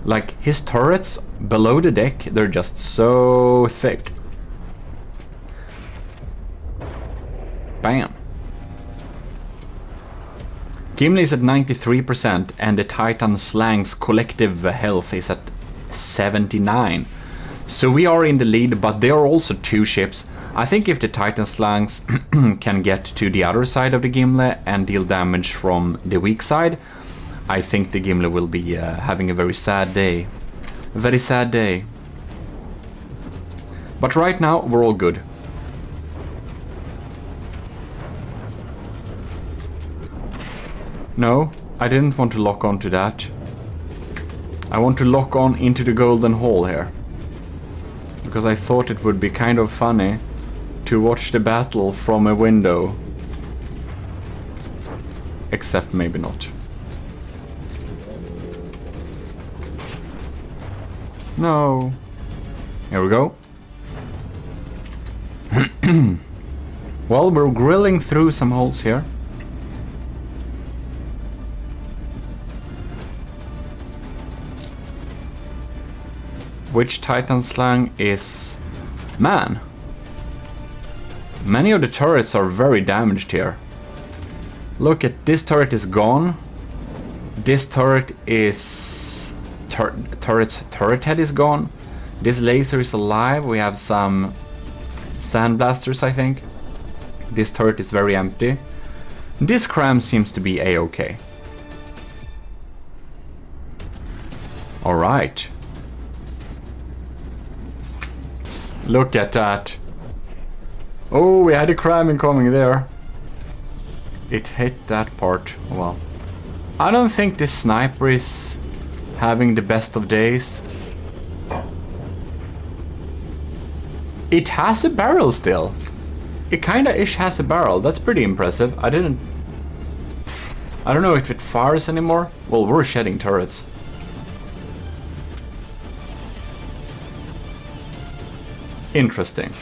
A: like, his turrets below the deck, they're just so thick. Bam. Gimli is at 93% and the Titan Slang's collective health is at 79. So we are in the lead, but there are also two ships. I think if the Titan Slangs can get to the other side of the Gimli and deal damage from the weak side, I think the Gimli will be having a very sad day. A very sad day. But right now, we're all good. No, I didn't want to lock on to that. I want to lock on into the golden hole here. Because I thought it would be kind of funny to watch the battle from a window. Except maybe not. No. Here we go. Well, we're grilling through some holes here. Which Titan Slang is... Man! Many of the turrets are very damaged here. Look at this turret is gone. This turret is... turret head is gone. This laser is alive. We have some sandblasters, I think. This turret is very empty. This cram seems to be a-okay. Alright. Look at that. Oh, we had a cram incoming there. It hit that part. Well, I don't think this sniper is having the best of days. It has a barrel still. It kinda-ish has a barrel. That's pretty impressive. I don't know if it fires anymore. Well, we're shedding turrets. Interesting.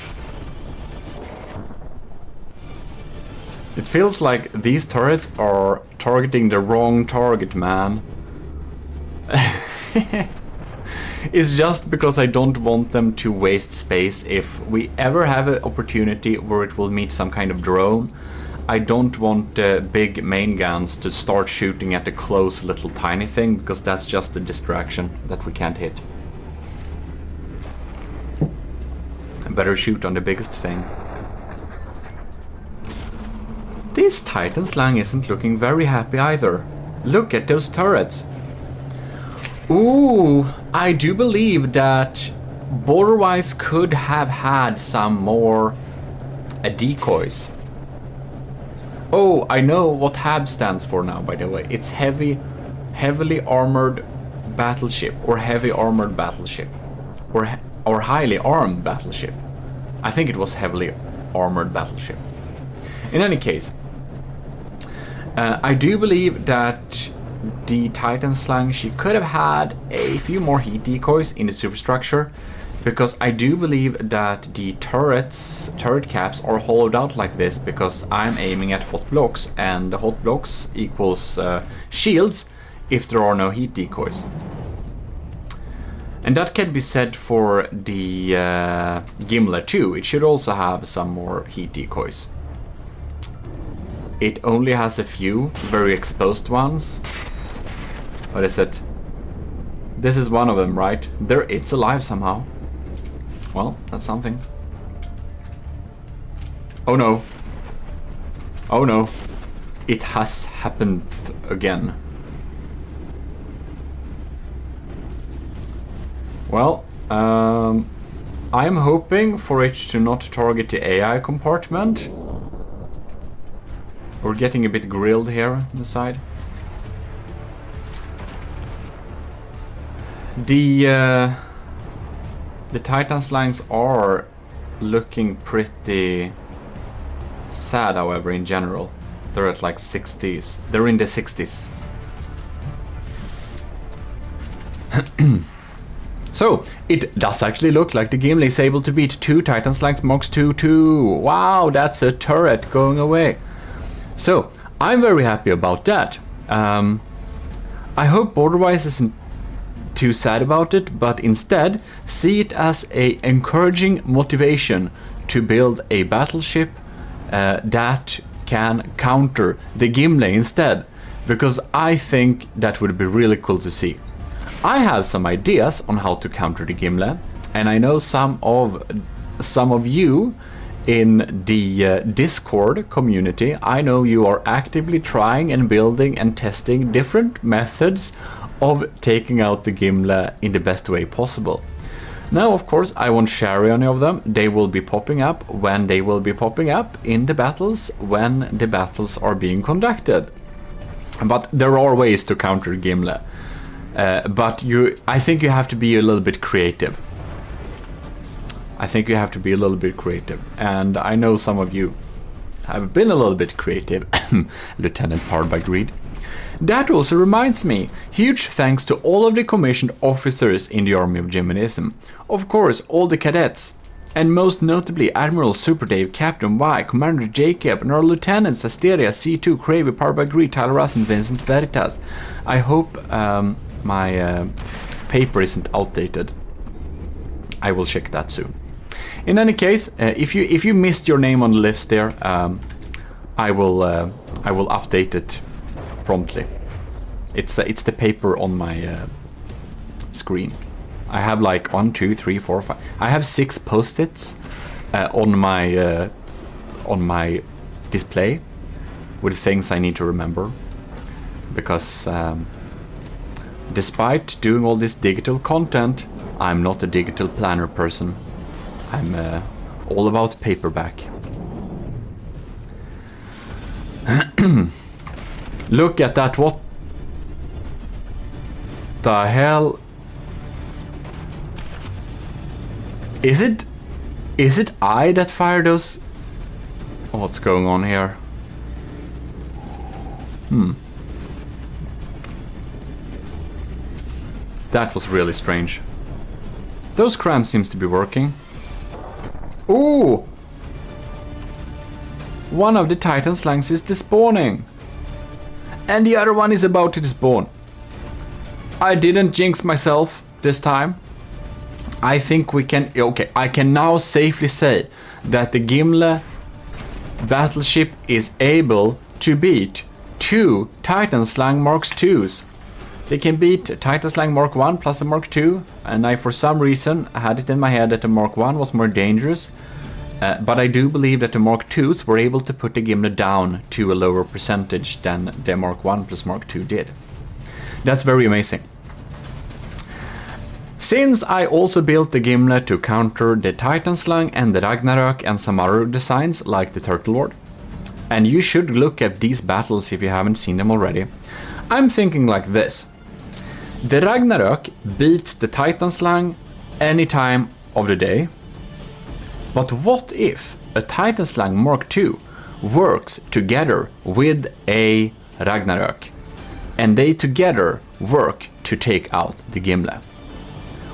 A: It feels like these turrets are targeting the wrong target, man. It's just because I don't want them to waste space. If we ever have an opportunity where it will meet some kind of drone, I don't want big main guns to start shooting at the close little tiny thing, because that's just a distraction that we can't hit. I better shoot on the biggest thing. This Titan slang isn't looking very happy either. Look at those turrets. Ooh, I do believe that Borderwise could have had some more decoys. Oh, I know what HAB stands for now, by the way. It's heavily armored battleship, or heavy armored battleship, or highly armed battleship. I think it was heavily armored battleship. In any case, I do believe that the Titan slang, she could have had a few more heat decoys in the superstructure, because I do believe that the turret caps are hollowed out like this because I'm aiming at hot blocks, and the hot blocks equals shields if there are no heat decoys. And that can be said for the Gimle too. It should also have some more heat decoys. It only has a few very exposed ones. What is it? This is one of them, right? It's alive somehow. Well, that's something. Oh no. Oh no. It has happened again. Well, I'm hoping for it to not target the AI compartment. We're getting a bit grilled here on the side. The Titan slangs are looking pretty sad, however, in general. They're at like 60s. They're in the 60s. So, it does actually look like the Gimli is able to beat 2 Titan slangs Marks 2. Wow, that's a turret going away. So, I'm very happy about that. I hope Borderwise isn't too sad about it, but instead see it as a encouraging motivation to build a battleship that can counter the Gimli instead, because I think that would be really cool to see. I have some ideas on how to counter the Gimli, and I know some of you in the Discord community, I know you are actively trying and building and testing different methods of taking out the Gimli in the best way possible. Now, of course, I won't share any of them. They will be popping up when they will be popping up in the battles, when the battles are being conducted. But there are ways to counter Gimli. But I think you have to be a little bit creative. I think you have to be a little bit creative. And I know some of you have been a little bit creative. Lieutenant powered by greed. That also reminds me, huge thanks to all of the commissioned officers in the army of GMODism. Of course, all the cadets. And most notably Admiral Super Dave, Captain Y, Commander Jacob, and our lieutenants Asteria, C2, Cravey, powered by greed, Tyler Russ, and Vincent Veritas. I hope my paper isn't outdated. I will check that soon. In any case, if you missed your name on the list there, I will update it promptly. It's the paper on my screen. I have like 1, 2, 3, 4, 5. I have 6 post-its on my display with things I need to remember, because despite doing all this digital content, I'm not a digital planner person. I'm all about paperback. Look at that, what the hell? Is it I that fired those? What's going on here? That was really strange. Those cramps seems to be working. Ooh! One of the Titan slangs is despawning. And the other one is about to despawn. I didn't jinx myself this time. I think we can... Okay, I can now safely say that the Gimli battleship is able to beat 2 Titan Slang Mark IIs. They can beat Titan Slang Mark 1 plus a Mark II, and I for some reason had it in my head that the Mark 1 was more dangerous, but I do believe that the Mark IIs were able to put the Gimle down to a lower percentage than the Mark 1 plus Mark II did. That's very amazing. Since I also built the Gimle to counter the Titan Slang and the Ragnarök and some other designs like the Turtle Lord, and you should look at these battles if you haven't seen them already, I'm thinking like this. The Ragnarök beats the Titan Slang any time of the day, but what if a Titan Slang Mark II works together with a Ragnarök, and they together work to take out the Gimle?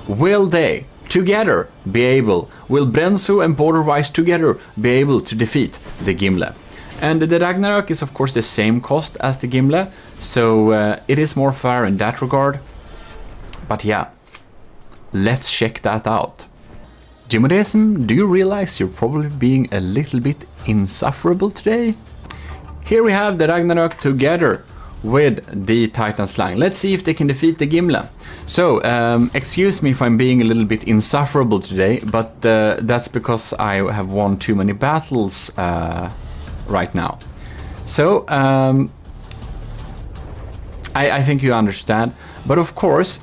A: Will they together be able, will Brenzo and Borderwise together be able to defeat the Gimle? And the Ragnarök is of course the same cost as the Gimle, so it is more fair in that regard. But yeah, let's check that out. GMODISM, do you realize you're probably being a little bit insufferable today? Here we have the Ragnarök together with the Titan Slang. Let's see if they can defeat the Gimle. So, excuse me if I'm being a little bit insufferable today, but that's because I have won too many battles right now. So, I think you understand. But of course,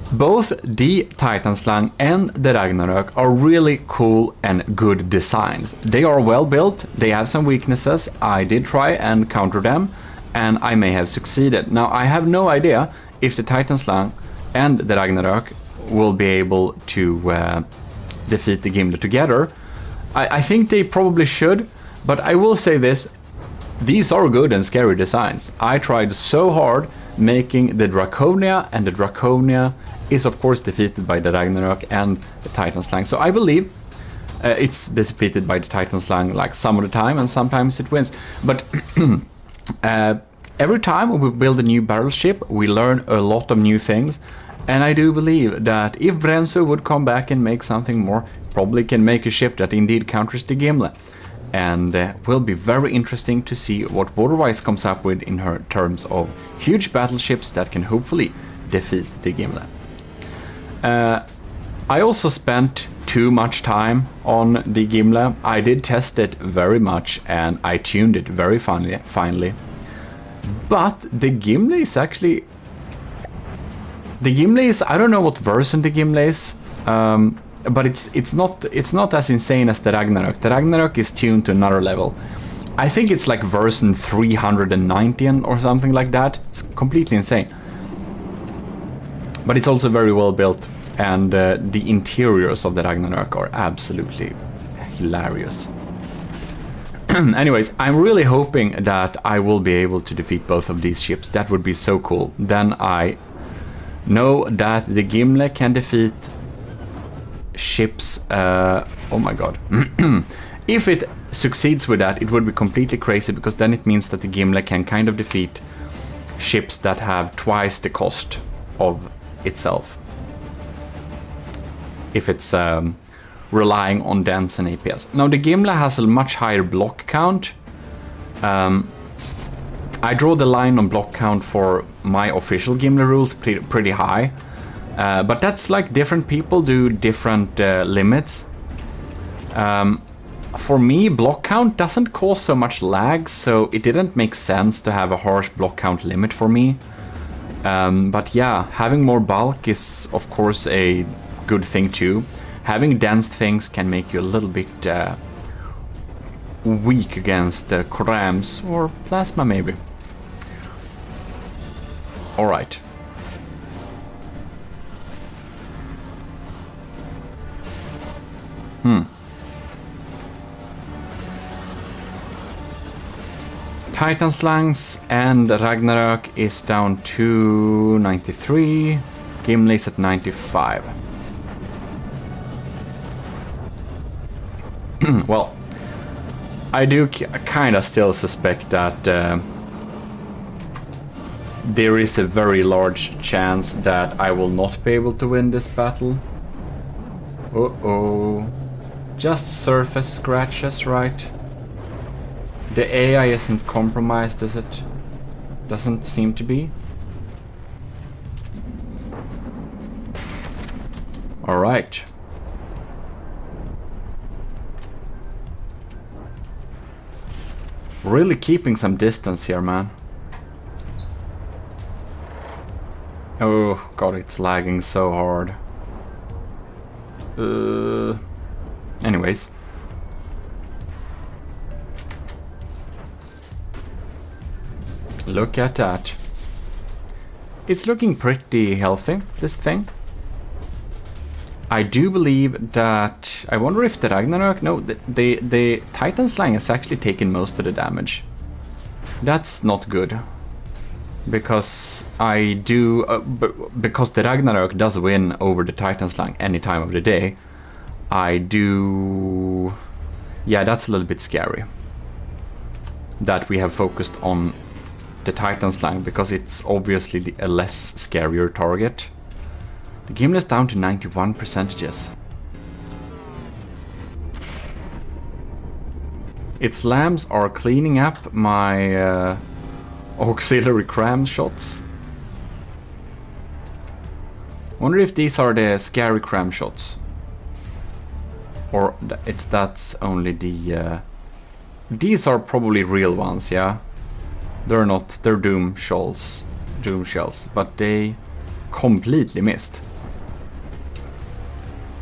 A: both the Titan Slang and the Ragnarök are really cool and good designs. They are well built, they have some weaknesses. I did try and counter them, and I may have succeeded. Now, I have no idea if the Titan Slang and the Ragnarök will be able to defeat the Gimle together. I think they probably should, but I will say this, these are good and scary designs. I tried so hard making the Draconia, and the Draconia is of course defeated by the Ragnarök and the Titan Slang. So I believe it's defeated by the Titan Slang like some of the time, and sometimes it wins. But every time we build a new battleship, we learn a lot of new things. And I do believe that if Brenzo would come back and make something more, probably can make a ship that indeed counters the Gimle. And will be very interesting to see what Borderwise comes up with in her terms of huge battleships that can hopefully defeat the Gimle. I also spent too much time on the Gimle. I did test it very much and I tuned it very finely. But the Gimle is actually... The Gimle is... I don't know what version the Gimle is. But it's not as insane as the Ragnarök. The Ragnarök is tuned to another level. I think it's like version 390 or something like that. It's completely insane. But it's also very well built, and the interiors of the Ragnarök are absolutely hilarious. Anyways, I'm really hoping that I will be able to defeat both of these ships. That would be so cool. Then I know that the Gimle can defeat ships. Oh my god. If it succeeds with that, it would be completely crazy, because then it means that the Gimle can kind of defeat ships that have twice the cost of itself, if it's relying on dense and APS. Now the Gimle has a much higher block count. I draw the line on block count for my official Gimle rules pretty high. But that's like different people do different limits. For me, block count doesn't cause so much lag, so it didn't make sense to have a harsh block count limit for me. But yeah, having more bulk is of course a good thing too. Having dense things can make you a little bit weak against crams or plasma maybe. Alright. Titan Slangs and Ragnarök is down to 93. Gimle is at 95. Well, I do kinda still suspect that there is a very large chance that I will not be able to win this battle. Uh-oh. Just surface scratches, right? The AI isn't compromised, is it? Doesn't seem to be. Alright. Really keeping some distance here, man. Oh god, it's lagging so hard. Anyways. Look at that. It's looking pretty healthy, this thing. I do believe that... I wonder if the Ragnarok... No, the Titan Slang has actually taken most of the damage. That's not good. Because I do... because the Ragnarok does win over the Titan Slang any time of the day. I do... Yeah, that's a little bit scary. That we have focused on the Titan Slang, because it's obviously a less scarier target. The GMODIST down to 91%. Its lambs are cleaning up my auxiliary cram shots. Wonder if these are the scary cram shots. Or that's only the... These are probably real ones, yeah? They're not, they're doom shells, but they completely missed.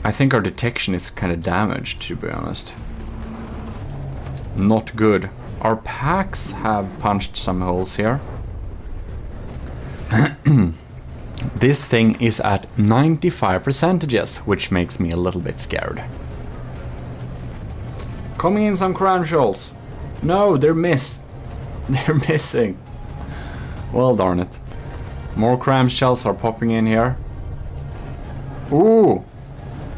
A: I think our detection is kind of damaged, to be honest. Not good. Our packs have punched some holes here. This thing is at 95%, which makes me a little bit scared. Coming in some cram shells. No, they're missed. They're missing. Well, darn it. More cram shells are popping in here. Ooh!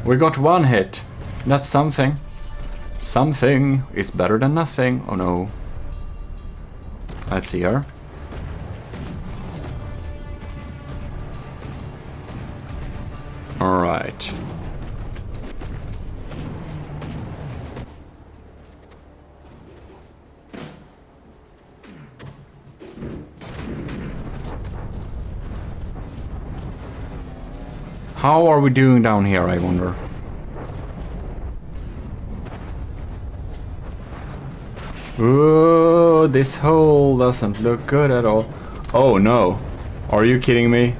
A: We got one hit. That's something. Something is better than nothing. Oh no. Let's see her. Alright. How are we doing down here, I wonder? Ooh, this hole doesn't look good at all. Oh no. Are you kidding me?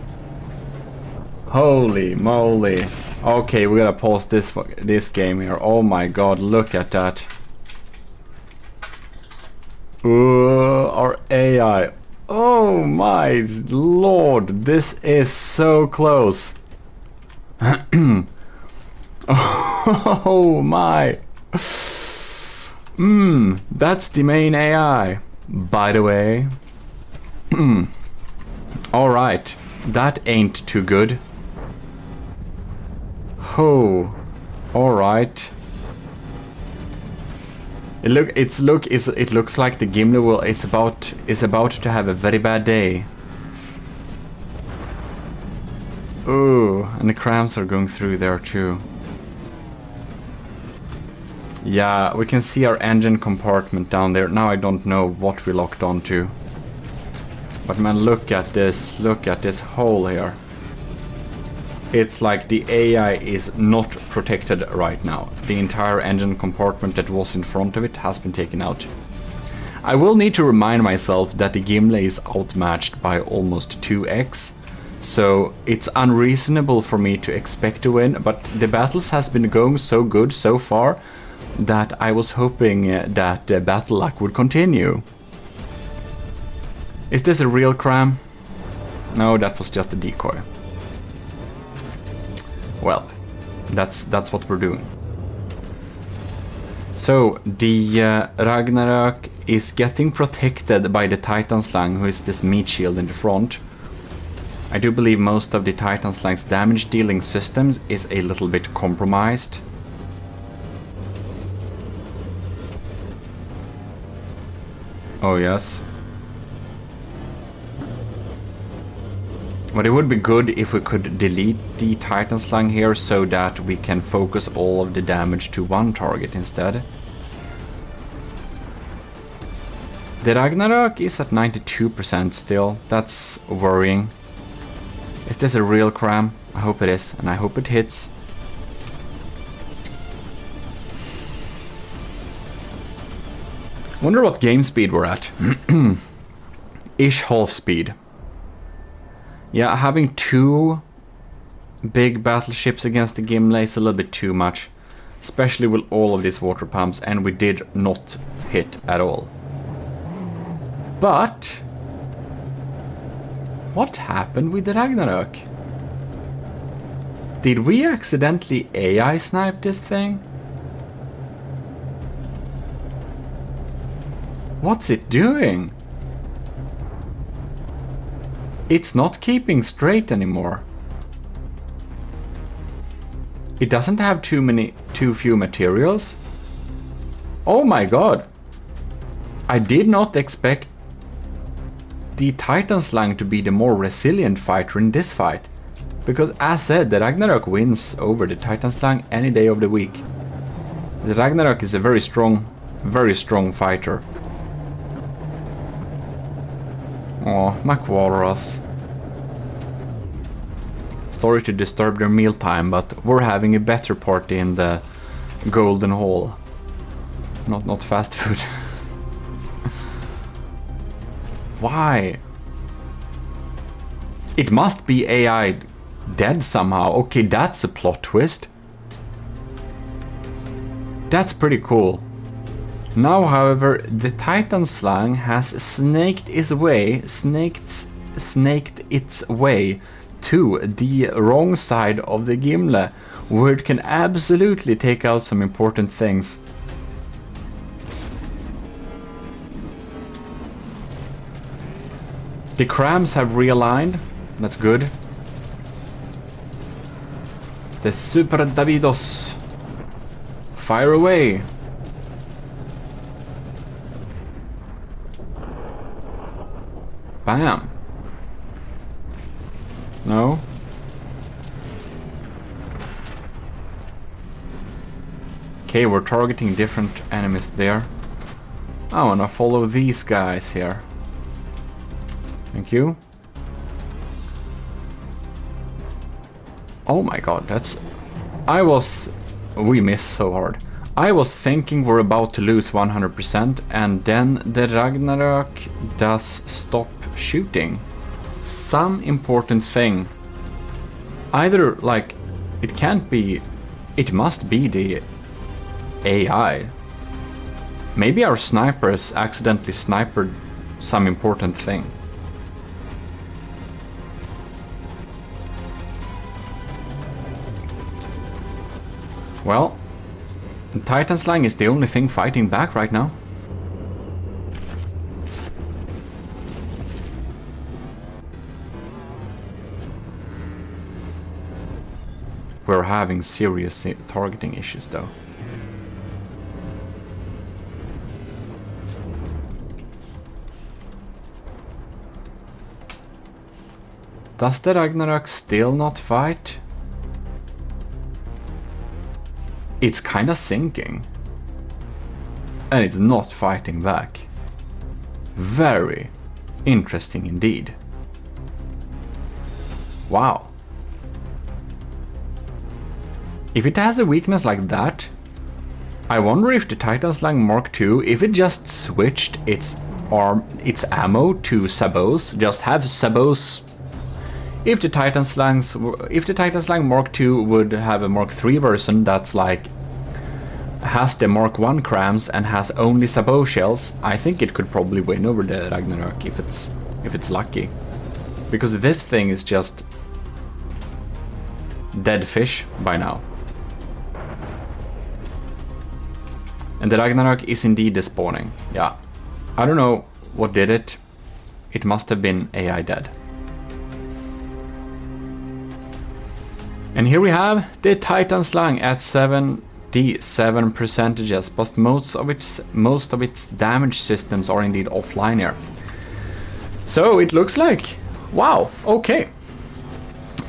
A: Holy moly. Okay, we gotta pause this game here. Oh my god, look at that. Ooh, our AI. Oh my lord, this is so close. Oh my. That's the main AI, by the way. Alright, that ain't too good. Oh, alright. It looks like the Gimli is about to have a very bad day. Ooh, and the crams are going through there too. Yeah, we can see our engine compartment down there. Now I don't know what we locked onto. But man, look at this hole here. It's like the AI is not protected right now. The entire engine compartment that was in front of it has been taken out. I will need to remind myself that the Gimli is outmatched by almost 2x. So it's unreasonable for me to expect to win, but the battles has been going so good so far that I was hoping that the battle luck would continue. Is this a real cram? No, that was just a decoy. Well, that's what we're doing. So the Ragnarok is getting protected by the Titan Slang, who is this meat shield in the front. I do believe most of the Titan Slang's damage dealing systems is a little bit compromised. Oh yes. But it would be good if we could delete the Titan Slang here so that we can focus all of the damage to one target instead. The Ragnarok is at 92% still. That's worrying. Is this a real cram? I hope it is, and I hope it hits. Wonder what game speed we're at. Ish half speed. Yeah, having 2 big battleships against the Gimli is a little bit too much. Especially with all of these water pumps, and we did not hit at all. But what happened with the Ragnarok? Did we accidentally AI snipe this thing? What's it doing? It's not keeping straight anymore. It doesn't have too few materials. Oh my god! I did not expect the Titan Slang to be the more resilient fighter in this fight. Because as said, the Ragnarok wins over the Titan Slang any day of the week. The Ragnarok is a very strong fighter. Oh, McWalrus. Sorry to disturb their mealtime, but we're having a better party in the Golden Hall. Not fast food. Why? It must be AI dead somehow. Okay, that's a plot twist. That's pretty cool. Now, however, the Titan Slang has snaked its way to the wrong side of the Gimli, where it can absolutely take out some important things. The crams have realigned. That's good. The Super Davidos. Fire away. Bam. No. Okay, we're targeting different enemies there. I wanna follow these guys here. Thank you. Oh my god, we missed so hard. I was thinking we're about to lose 100%, and then the Ragnarok does stop shooting. Some important thing. Either, like, it must be the AI. Maybe our snipers accidentally sniped some important thing. Well, the Titan Slang is the only thing fighting back right now. We're having serious targeting issues though. Does the Ragnarok still not fight? It's kinda sinking. And it's not fighting back. Very interesting indeed. Wow. If it has a weakness like that, I wonder if the Titan Slang Mark II, if it just switched its ammo to sabots, just have sabots. If the Titan Slang Mark II would have a Mark III version that's like has the Mark I crams and has only sabot shells, I think it could probably win over the Ragnarok if it's lucky. Because this thing is just dead fish by now. And the Ragnarok is indeed despawning. Yeah. I don't know what did it. It must have been AI dead. And here we have the Titan Slang at 77%, but most of its damage systems are indeed offline here. So it looks like, wow, okay.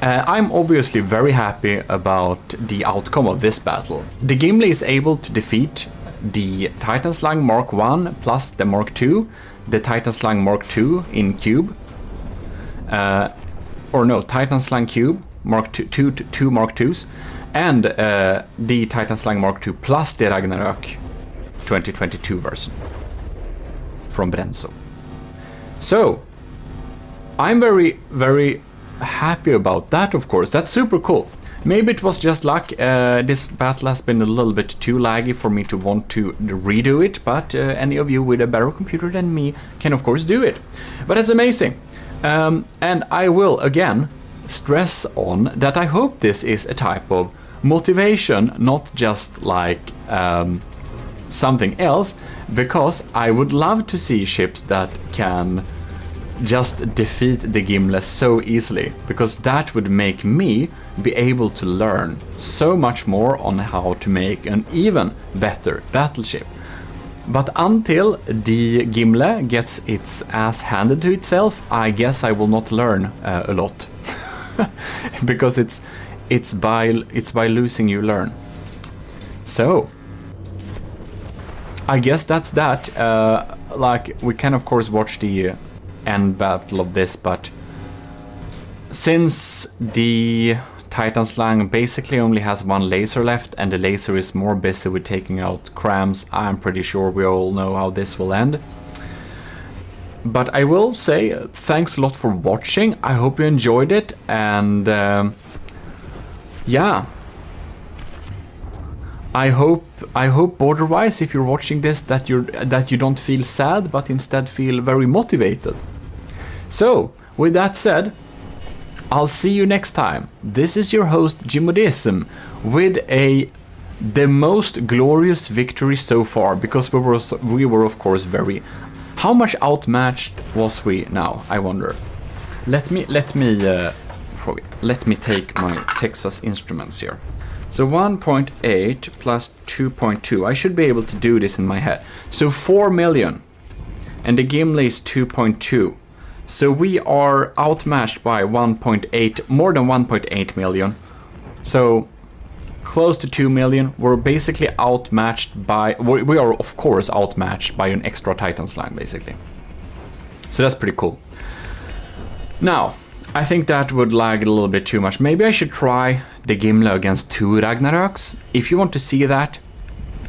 A: I'm obviously very happy about the outcome of this battle. The Gimli is able to defeat the Titan Slang Mark 1 plus the Mark 2, the Titan Slang Mark 2 in cube, or no, Titan Slang Cube, Mark 2, two Mark 2s, and the Titan Slang Mark 2 plus the Ragnarök 2022 version from Brenzo. So, I'm very, very happy about that, of course. That's super cool. Maybe it was just luck. This battle has been a little bit too laggy for me to want to redo it, but any of you with a better computer than me can of course do it. But it's amazing. And I will again stress on that I hope this is a type of motivation, not just like something else, because I would love to see ships that can just defeat the Gimle so easily, because that would make me be able to learn so much more on how to make an even better battleship. But until the Gimle gets its ass handed to itself, I guess I will not learn a lot. Because it's by losing you learn. So I guess that's that. Like, we can of course watch the end battle of this, but since the Titan Slang basically only has one laser left and the laser is more busy with taking out crams, I'm pretty sure we all know how this will end. But I will say thanks a lot for watching. I hope you enjoyed it, and yeah, I hope border-wise, if you're watching this, that you don't feel sad, but instead feel very motivated. So, with that said, I'll see you next time. This is your host GMODIST with the most glorious victory so far, because we were of course very. How much outmatched was we now? I wonder. Let me take my Texas Instruments here. So 1.8 plus 2.2. I should be able to do this in my head. So 4 million, and the Gimle is 2.2. So we are outmatched by 1.8, more than 1.8 million. So close to 2 million. We're basically outmatched by, we are of course outmatched by an extra Titan Slang basically. So that's pretty cool. Now, I think that would lag a little bit too much. Maybe I should try the Gimle against 2 Ragnaröks. If you want to see that,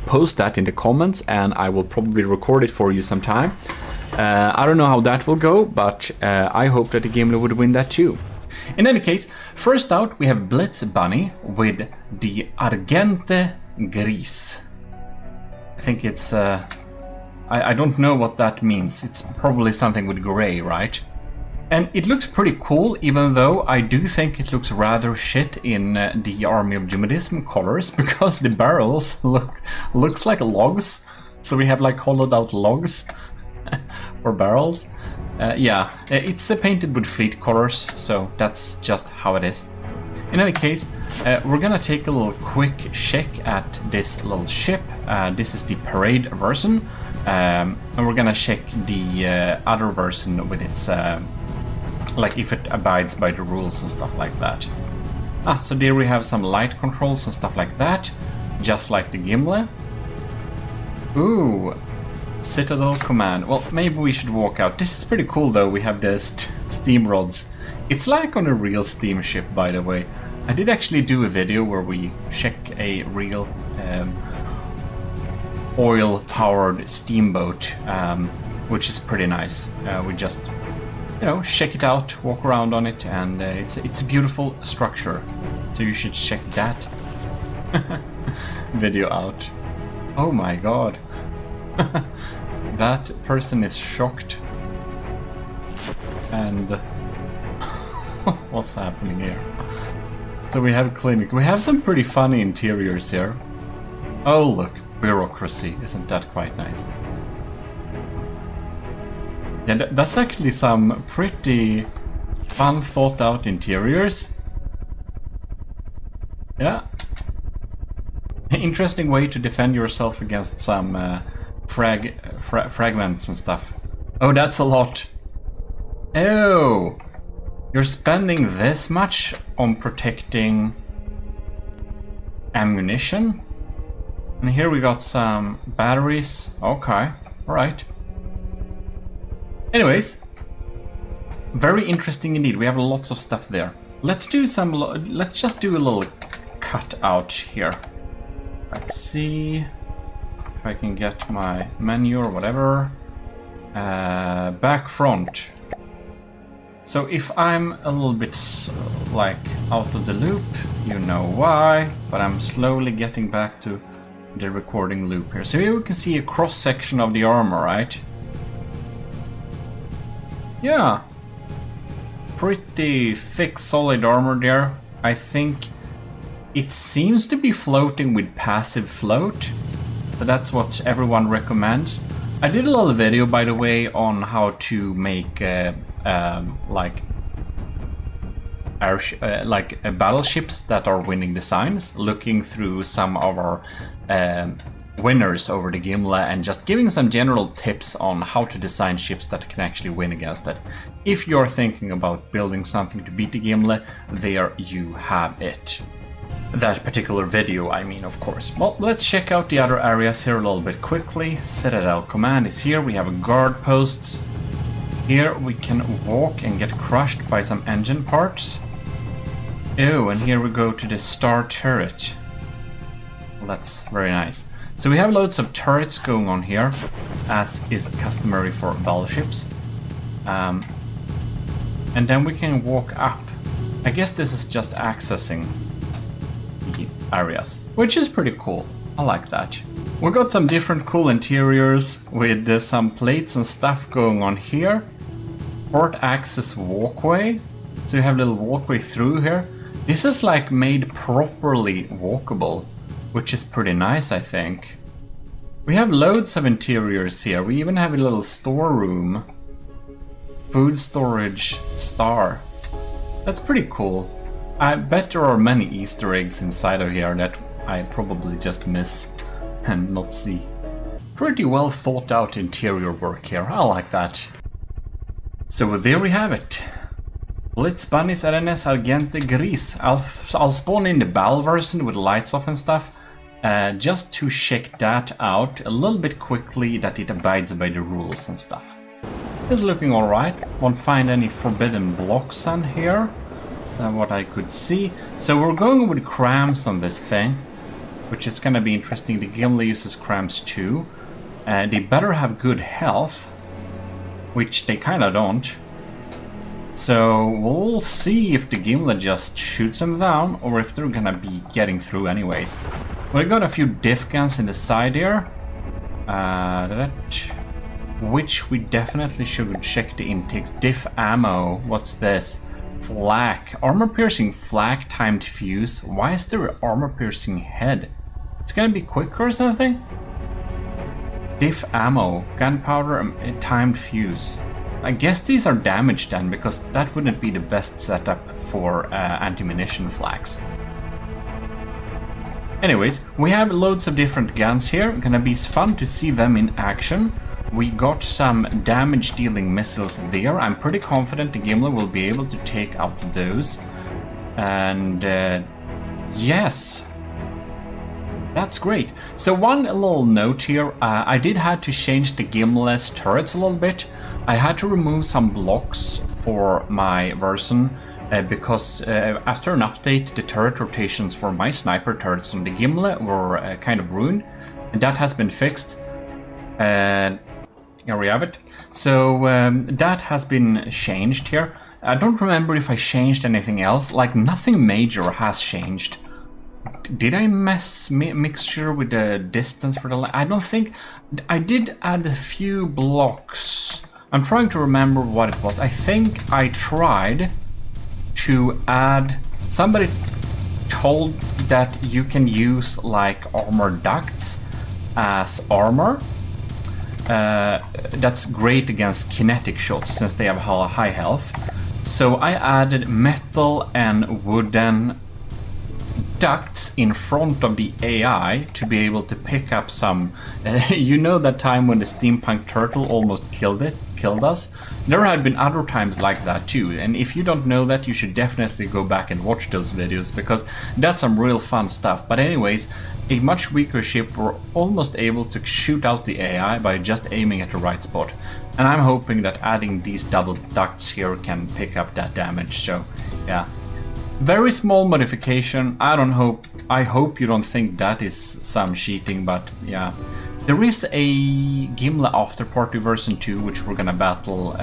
A: post that in the comments and I will probably record it for you sometime. I don't know how that will go, but I hope that the Gimle would win that too. In any case, first out we have Blitz Bunny with the Argente Gris. I think it's, I don't know what that means. It's probably something with gray, right? And it looks pretty cool, even though I do think it looks rather shit in the Army of GMODIST colors, because the barrels looks like logs. So we have like hollowed out logs or barrels. Yeah, it's painted with fleet colors, so that's just how it is. In any case, we're gonna take a little quick check at this little ship. This is the parade version, and we're gonna check the other version with its like if it abides by the rules and stuff like that. So there we have some light controls and stuff like that, just like the Gimle. Ooh, Citadel Command. Well, maybe we should walk out. This is pretty cool though, we have the steam rods. It's like on a real steamship, by the way. I did actually do a video where we check a real oil-powered steamboat, which is pretty nice. We just, you know, check it out, walk around on it, and it's a beautiful structure. So you should check that video out. Oh my god. That person is shocked. And what's happening here? So we have clinic. We have some pretty funny interiors here. Oh look, bureaucracy. Isn't that quite nice? Yeah, that's actually some pretty fun, thought out interiors. Yeah. Interesting way to defend yourself against some fragments and stuff. Oh, that's a lot. Oh, you're spending this much on protecting ammunition? And here we got some batteries. Okay, alright. Anyways, very interesting indeed. We have lots of stuff there. Let's do some, let's just do a little cut out here. Let's see if I can get my menu or whatever. Back front. So if I'm a little bit like out of the loop, you know why, but I'm slowly getting back to the recording loop here. So here we can see a cross section of the armor, right? Yeah. Pretty thick, solid armor there. I think it seems to be floating with passive float. So that's what everyone recommends. I did a little video, by the way, on how to make like battleships that are winning designs, looking through some of our winners over the Gimle and just giving some general tips on how to design ships that can actually win against it. If you're thinking about building something to beat the Gimle, there you have it. That particular video, I mean, of course. Well, let's check out the other areas here a little bit quickly. Citadel Command is here. We have guard posts. Here we can walk and get crushed by some engine parts. Oh, and here we go to the star turret. Well, that's very nice. So we have loads of turrets going on here, as is customary for battleships. And then we can walk up. I guess this is just accessing areas, which is pretty cool. I like that. We got some different cool interiors with some plates and stuff going on here. Port access walkway. So you have a little walkway through here. This is like made properly walkable, which is pretty nice, I think. We have loads of interiors here. We even have a little storeroom. Food storage star. That's pretty cool. I bet there are many Easter eggs inside of here that I probably just miss and not see. Pretty well thought out interior work here. I like that. So there we have it. Blitz Bunnies RNS Argente Gris. I'll spawn in the battle version with lights off and stuff. Just to check that out a little bit quickly, that it abides by the rules and stuff. It's looking alright. Won't find any forbidden blocks on here. What I could see. So we're going with crams on this thing, which is gonna be interesting. The Gimle uses crams too. They better have good health, which they kinda don't. So we'll see if the Gimle just shoots them down or if they're gonna be getting through anyways. We got a few diff guns in the side here, which we definitely should check the intakes. Diff ammo, what's this? Flak, armor piercing flak timed fuse. Why is there an armor piercing head? It's gonna be quicker or something? Diff ammo, gunpowder, timed fuse. I guess these are damaged then, because that wouldn't be the best setup for anti-munition flags. Anyways, we have loads of different guns here. Gonna be fun to see them in action. We got some damage-dealing missiles there. I'm pretty confident the Gimle will be able to take out those. And yes, that's great. So one little note here. I did have to change the Gimle's turrets a little bit. I had to remove some blocks for my version because after an update, the turret rotations for my sniper turrets on the Gimle were kind of ruined. And that has been fixed. Here we have it. So that has been changed here. I don't remember if I changed anything else. Like, nothing major has changed. Did I mixture with the distance for the... I don't think... I did add a few blocks. I'm trying to remember what it was. I think I tried to add... Somebody told that you can use like armor ducts as armor. That's great against kinetic shots since they have high health. So I added metal and wooden ducts in front of the AI to be able to pick up some... you know that time when the steampunk turtle almost killed us? There had been other times like that too, and if you don't know that, you should definitely go back and watch those videos, because that's some real fun stuff. But anyways, a much weaker ship were almost able to shoot out the AI by just aiming at the right spot. And I'm hoping that adding these double ducts here can pick up that damage, so yeah. Very small modification. I hope you don't think that is some cheating, but yeah. There is a Gimle Afterparty version 2, which we're gonna battle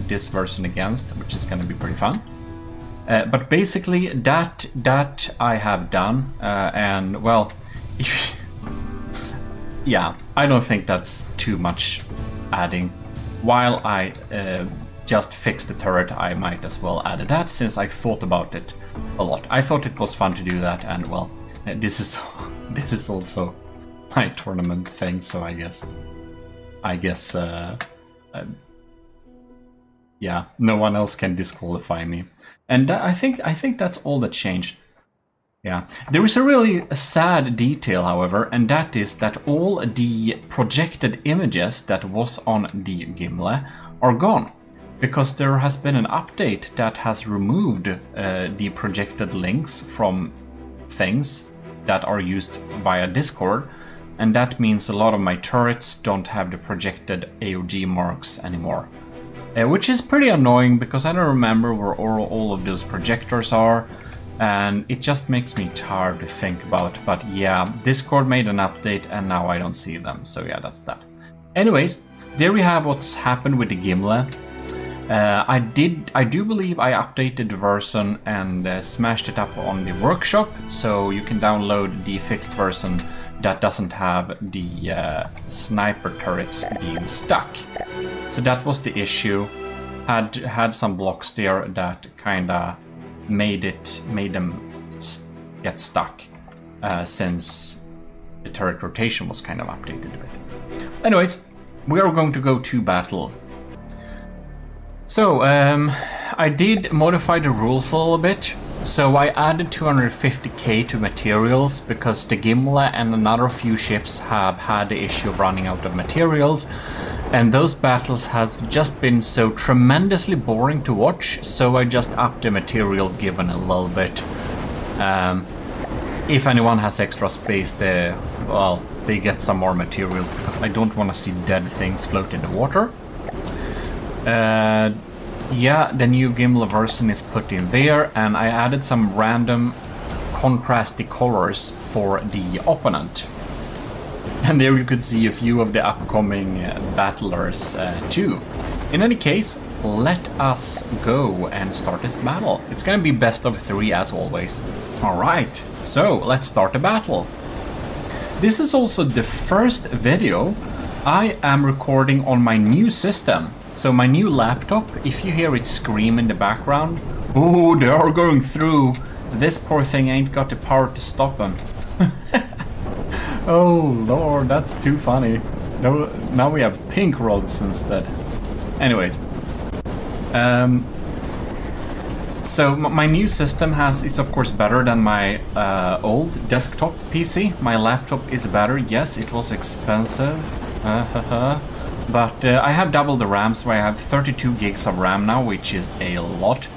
A: this version against, which is gonna be pretty fun. But basically, that I have done, and well, yeah, I don't think that's too much adding. While I just fixed the turret, I might as well add that, since I thought about it a lot. I thought it was fun to do that, and well, this is also my tournament thing, so I guess yeah, no one else can disqualify me. And I think that's all that changed. Yeah, there is a really sad detail, however, and that is that all the projected images that was on the Gimle are gone, because there has been an update that has removed the projected links from things that are used via Discord, and that means a lot of my turrets don't have the projected AOG marks anymore. Which is pretty annoying, because I don't remember where all of those projectors are, and it just makes me tired to think about. But yeah, Discord made an update and now I don't see them, so yeah, that's that. Anyways, there we have what's happened with the Gimle. I do believe I updated the version and smashed it up on the workshop, so you can download the fixed version that doesn't have the sniper turrets being stuck. So that was the issue. Had some blocks there that kinda made them get stuck, since the turret rotation was kind of updated a bit. Anyways, we are going to go to battle. So I did modify the rules a little bit. So I added 250k to materials, because the Gimle and another few ships have had the issue of running out of materials, and those battles has just been so tremendously boring to watch, so I just upped the material given a little bit. If anyone has extra space, they get some more material, because I don't want to see dead things float in the water. Yeah, the new Gimle version is put in there, and I added some random contrasty colors for the opponent. And there you could see a few of the upcoming battlers too. In any case, let us go and start this battle. It's gonna be best of 3 as always. Alright, so let's start the battle. This is also the first video I am recording on my new system. So my new laptop, if you hear it scream in the background, oh, they are going through. This poor thing ain't got the power to stop them. Oh lord, that's too funny. No, now we have pink rods instead. Anyways, so my new system is of course better than my old desktop PC. My laptop is better. Yes, it was expensive. But I have double the RAM, so I have 32 gigs of RAM now, which is a lot.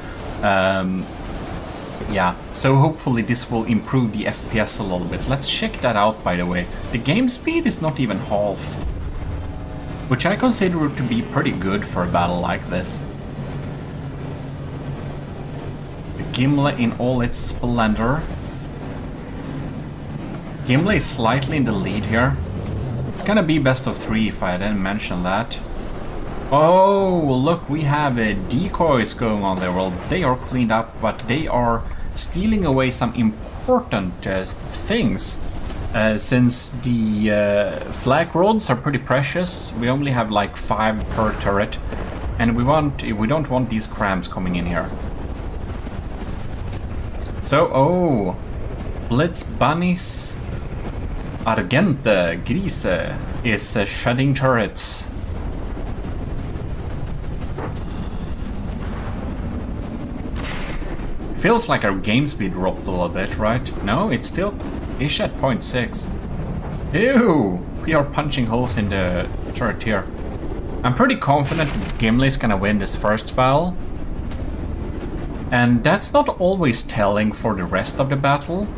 A: Yeah, so hopefully this will improve the FPS a little bit. Let's check that out, by the way. The game speed is not even half, which I consider to be pretty good for a battle like this. The Gimle in all its splendor. Gimle is slightly in the lead here. It's gonna be best of 3 if I didn't mention that. Oh, look, we have decoys going on there. Well, they are cleaned up, but they are stealing away some important things. Since the flak rods are pretty precious, we only have like 5 per turret, and we don't want these crams coming in here. So, oh, Blitz Bunnies Argente Grise is shedding turrets. Feels like our game speed dropped a little bit, right? No, it's still ish at 0.6. Ew! We are punching holes in the turret here. I'm pretty confident Gimli's gonna win this first battle. And that's not always telling for the rest of the battle.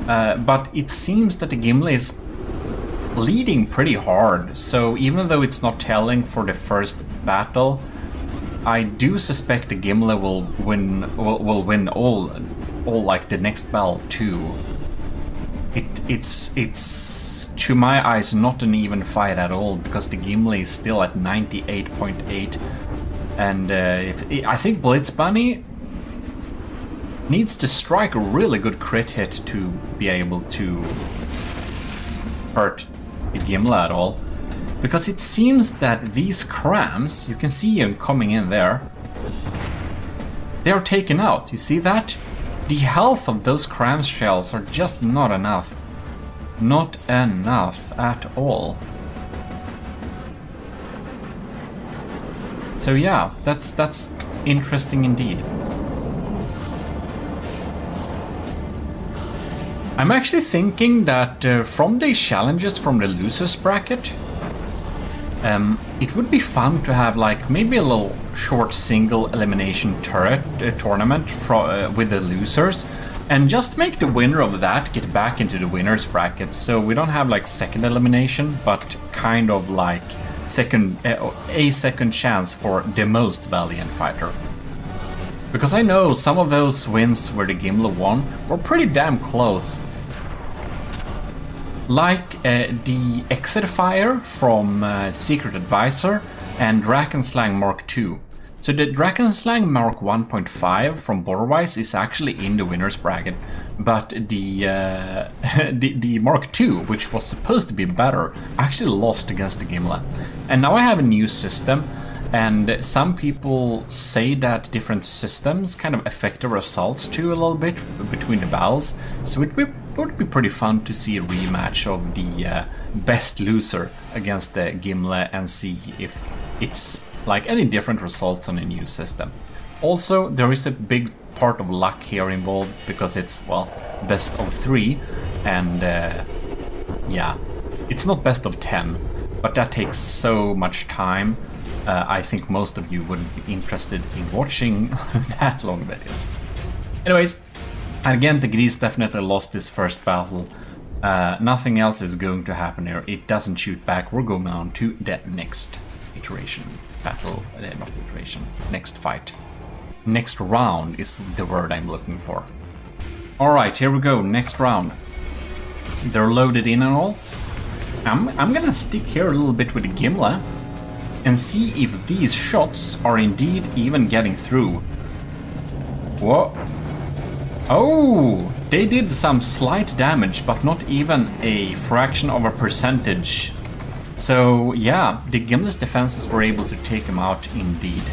A: But it seems that the Gimli is leading pretty hard. So even though it's not telling for the first battle, I do suspect the Gimli will win all like the next battle too. It's to my eyes not an even fight at all, because the Gimli is still at 98.8, and I think Blitz Bunny needs to strike a really good crit hit to be able to hurt the Gimli at all. Because it seems that these crams, you can see them coming in there, they are taken out. You see that? The health of those cram shells are just not enough. Not enough at all. So yeah, that's interesting indeed. I'm actually thinking that from the challenges from the losers bracket, it would be fun to have like maybe a little short single elimination turret tournament with the losers, and just make the winner of that get back into the winners bracket, so we don't have like second elimination, but kind of like a second chance for the most valiant fighter. Because I know some of those wins where the Gimli won were pretty damn close. Like the Exit Fire from Secret Advisor and Drakenslang Mark II. So the Drakenslang Mark 1.5 from Borderwise is actually in the winners bracket, but the Mark II, which was supposed to be better, actually lost against the Gimli. And now I have a new system, and some people say that different systems kind of affect the results too a little bit between the battles, so it would be pretty fun to see a rematch of the best loser against the Gimli and see if it's like any different results on a new system. Also, there is a big part of luck here involved, because it's, well, best of 3, and yeah, it's not best of 10, but that takes so much time. I think most of you wouldn't be interested in watching that long videos. Anyways, again, the Grease definitely lost this first battle. Nothing else is going to happen here. It doesn't shoot back. We're going on to the next iteration. Battle, not iteration, next fight. Next round is the word I'm looking for. Alright, here we go, next round. They're loaded in and all. I'm gonna stick here a little bit with the Gimli and see if these shots are indeed even getting through. Whoa. Oh, they did some slight damage, but not even a fraction of a percentage. So yeah, the Gimli's defenses were able to take him out indeed.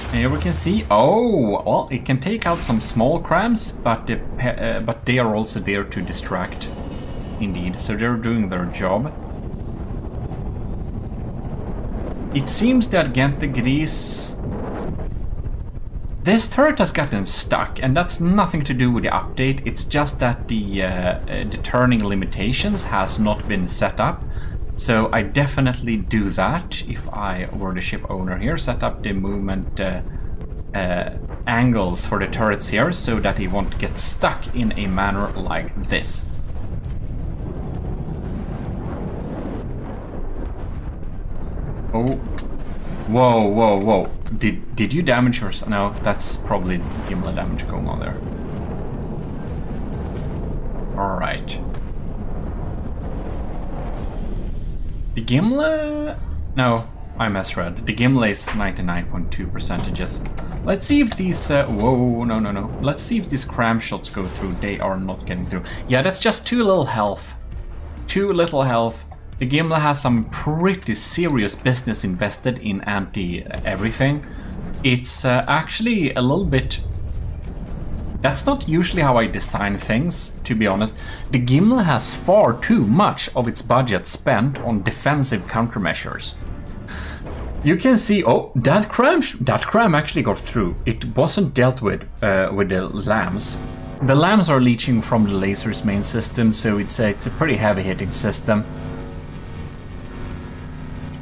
A: And here we can see, oh, well, it can take out some small crams, but they are also there to distract, indeed. So they're doing their job. It seems that Gente Gris, this turret has gotten stuck, and that's nothing to do with the update. It's just that the turning limitations has not been set up. So I definitely do that if I were the ship owner here. Set up the movement angles for the turrets here so that it won't get stuck in a manner like this. Oh, whoa, whoa, whoa! Did you damage yourself? No, that's probably Gimli damage going on there. All right. The Gimli? No, I misread. The Gimli is 99.2 percentages. Let's see if these. Whoa, no. Let's see if these cram shots go through. They are not getting through. Yeah, that's just too little health. Too little health. The Gimli has some pretty serious business invested in anti-everything. It's actually a little bit... That's not usually how I design things, to be honest. The Gimli has far too much of its budget spent on defensive countermeasures. You can see, oh, that cram actually got through. It wasn't dealt with the lambs. The lambs are leeching from the laser's main system, so it's a pretty heavy-hitting system.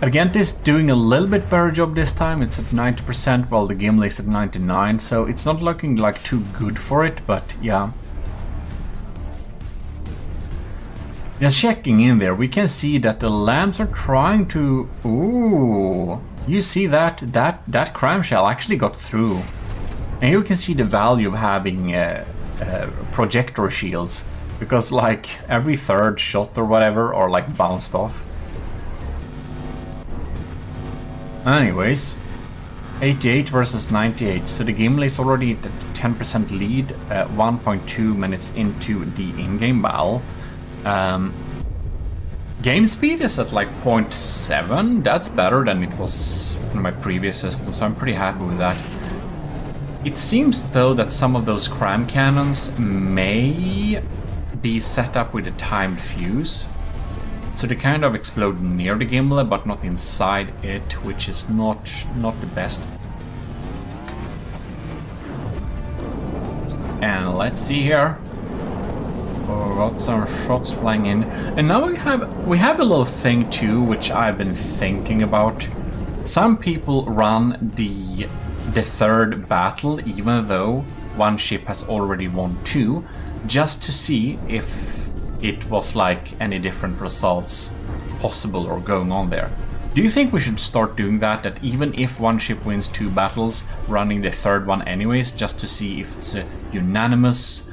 A: Argent is doing a little bit better job this time. It's at 90%, while the Gimli is at 99%, so it's not looking like too good for it, but yeah. Just checking in there, we can see that the lambs are trying to... Ooh, you see that cram shell actually got through. And you can see the value of having projector shields, because like every third shot or whatever are like bounced off. Anyways, 88 versus 98, so the Gimli is already at 10% lead, 1.2 minutes into the in-game battle. Game speed is at like 0.7, that's better than it was in my previous system, so I'm pretty happy with that. It seems though that some of those cram cannons may be set up with a timed fuse. So they kind of explode near the Gimli, but not inside it, which is not the best. And let's see here. Oh, got some shots flying in. And now we have a little thing too, which I've been thinking about. Some people run the third battle, even though one ship has already won 2, just to see if it was like any different results possible or going on there. Do you think we should start doing that even if one ship wins 2 battles, running the third one anyways, just to see if it's a unanimous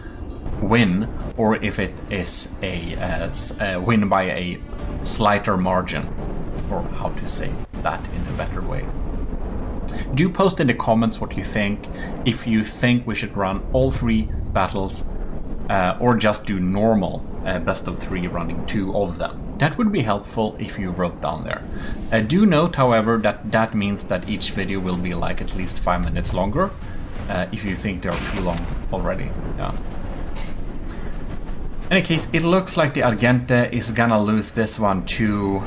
A: win or if it is a win by a slighter margin, or how to say that in a better way? Do post in the comments what you think, if you think we should run all 3 battles or just do normal best of 3 running 2 of them. That would be helpful if you wrote down there. Do note, however, that means that each video will be like at least 5 minutes longer, if you think they're too long already. Yeah. In any case, it looks like the Argente is gonna lose this one too.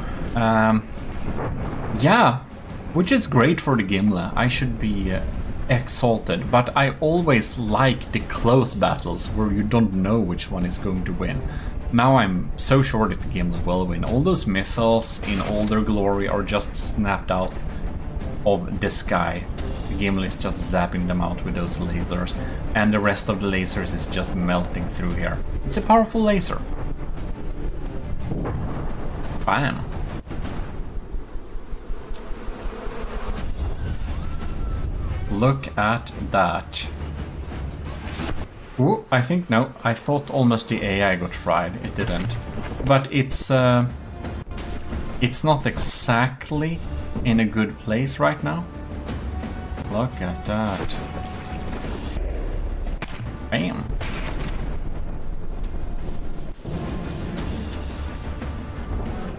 A: Yeah, which is great for the Gimli. I should be exalted, but I always like the close battles where you don't know which one is going to win. Now I'm so sure that the Gimli will win. All those missiles in all their glory are just snapped out of the sky. The Gimli is just zapping them out with those lasers, and the rest of the lasers is just melting through here. It's a powerful laser. Bam. Look at that. Ooh, I think no. I thought almost the AI got fried. It didn't. But it's not exactly in a good place right now. Look at that. Bam.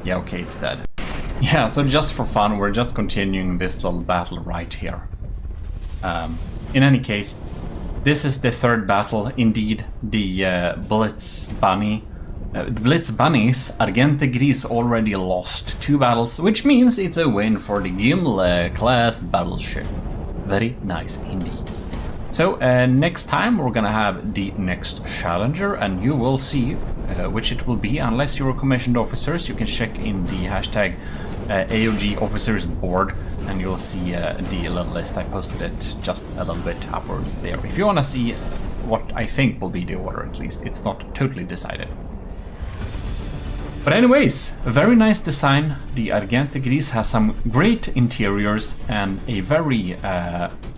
A: Yeah, okay, it's dead. Yeah, so just for fun, we're just continuing this little battle right here. In any case, this is the third battle. Indeed, the Blitz Bunnies Argente Gris already lost 2 battles, which means it's a win for the Gimli class battleship. Very nice indeed. So next time we're gonna have the next challenger, and you will see which it will be. Unless you're commissioned officers, you can check in the hashtag AOG officers board, and you'll see the little list. I posted it just a little bit upwards there. If you want to see what I think will be the order, at least it's not totally decided. But anyways, a very nice design. The Argente Gris has some great interiors and a very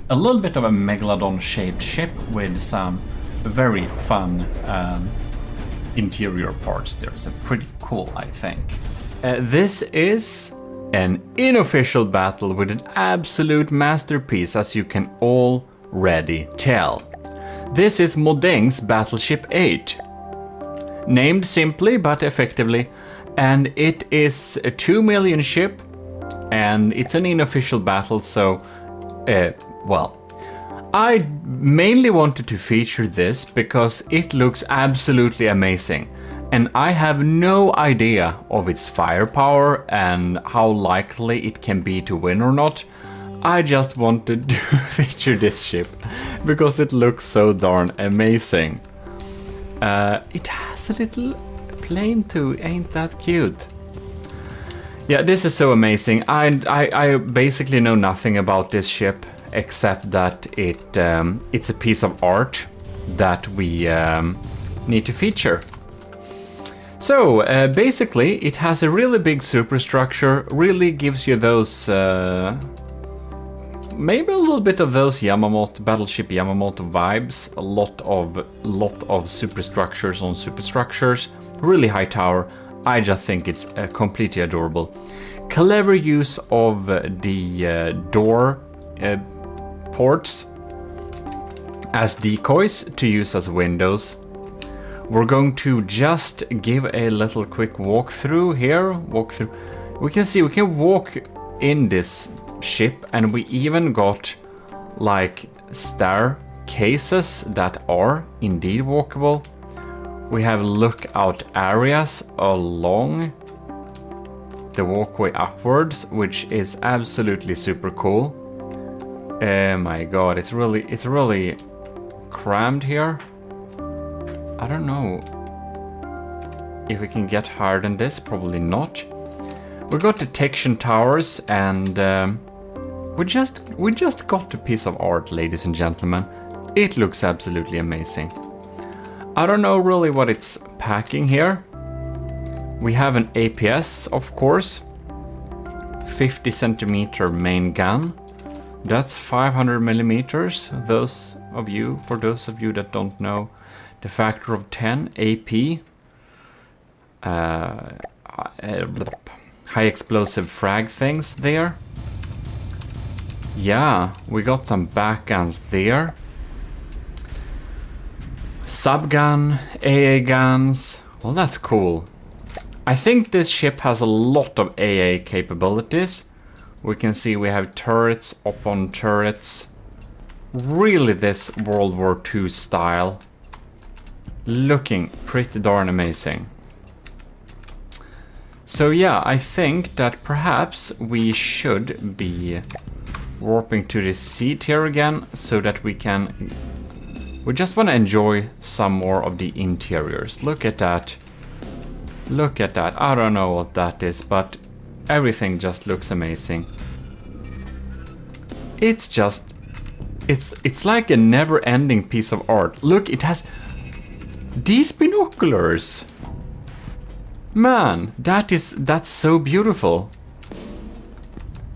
A: a little bit of a megalodon shaped ship with some very fun interior parts there. So pretty cool, I think. This is an unofficial battle with an absolute masterpiece, as you can already tell. This is Modeng's Battleship 8. Named simply but effectively, and it is a 2 million ship, and it's an unofficial battle, so, well, I mainly wanted to feature this because it looks absolutely amazing. and I have no idea of its firepower and how likely it can be to win or not. I just wanted to feature this ship because it looks so darn amazing. It has a little plane too, ain't that cute? Yeah, this is so amazing. I basically know nothing about this ship except that it's a piece of art that we need to feature. So basically it has a really big superstructure, really gives you those maybe a little bit of those Yamamoto, Battleship Yamamoto vibes. A lot of superstructures on superstructures, really high tower. I just think it's completely adorable. Clever use of the door ports as decoys to use as windows. We're going to just give a little quick walkthrough here. We can see we can walk in this ship, and we even got like staircases that are indeed walkable. We have lookout areas along the walkway upwards, which is absolutely super cool. Oh my god, it's really crammed here. I don't know if we can get higher than this, probably not. We got detection towers, and we just got a piece of art, ladies and gentlemen. It looks absolutely amazing. I don't know really what it's packing here. We have an APS, of course. 50 centimeter main gun. That's 500 millimeters. For those of you that don't know, the factor of 10 AP. High explosive frag things there. Yeah, we got some back guns there. Subgun, AA guns. Well, that's cool. I think this ship has a lot of AA capabilities. We can see we have turrets upon turrets. Really this World War II style. Looking pretty darn amazing. So yeah, I think that perhaps we should be warping to this seat here again, so that we can... We just want to enjoy some more of the interiors. Look at that. Look at that. I don't know what that is, but everything just looks amazing. It's just... It's like a never-ending piece of art. Look, it has... These binoculars! Man, that's so beautiful.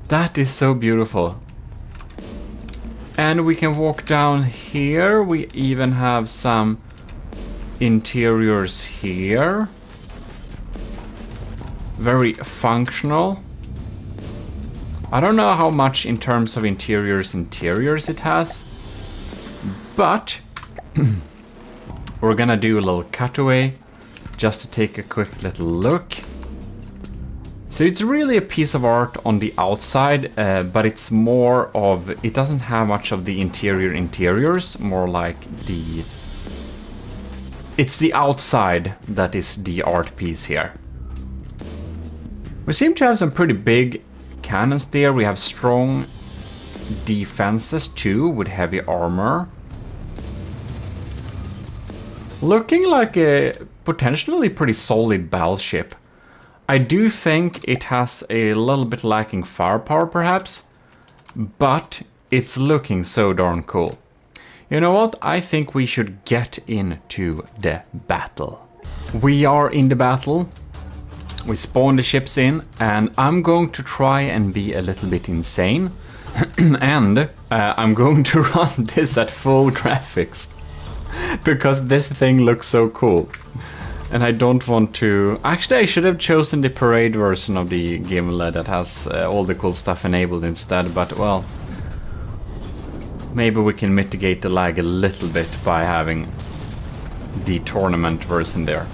A: That is so beautiful. And we can walk down here. We even have some interiors here. Very functional. I don't know how much in terms of interiors it has, but we're gonna do a little cutaway just to take a quick little look. So it's really a piece of art on the outside, but it's more of, it doesn't have much of the interiors, more like it's the outside that is the art piece here. We seem to have some pretty big cannons there. We have strong defenses too, with heavy armor. Looking like a potentially pretty solid battleship. I do think it has a little bit lacking firepower perhaps, but it's looking so darn cool. You know what? I think we should get into the battle. We are in the battle. We spawn the ships in, and I'm going to try and be a little bit insane. And I'm going to run this at full graphics. Because this thing looks so cool. And I don't want to... Actually, I should have chosen the parade version of the Gimle that has all the cool stuff enabled instead, but well... Maybe we can mitigate the lag a little bit by having the tournament version there.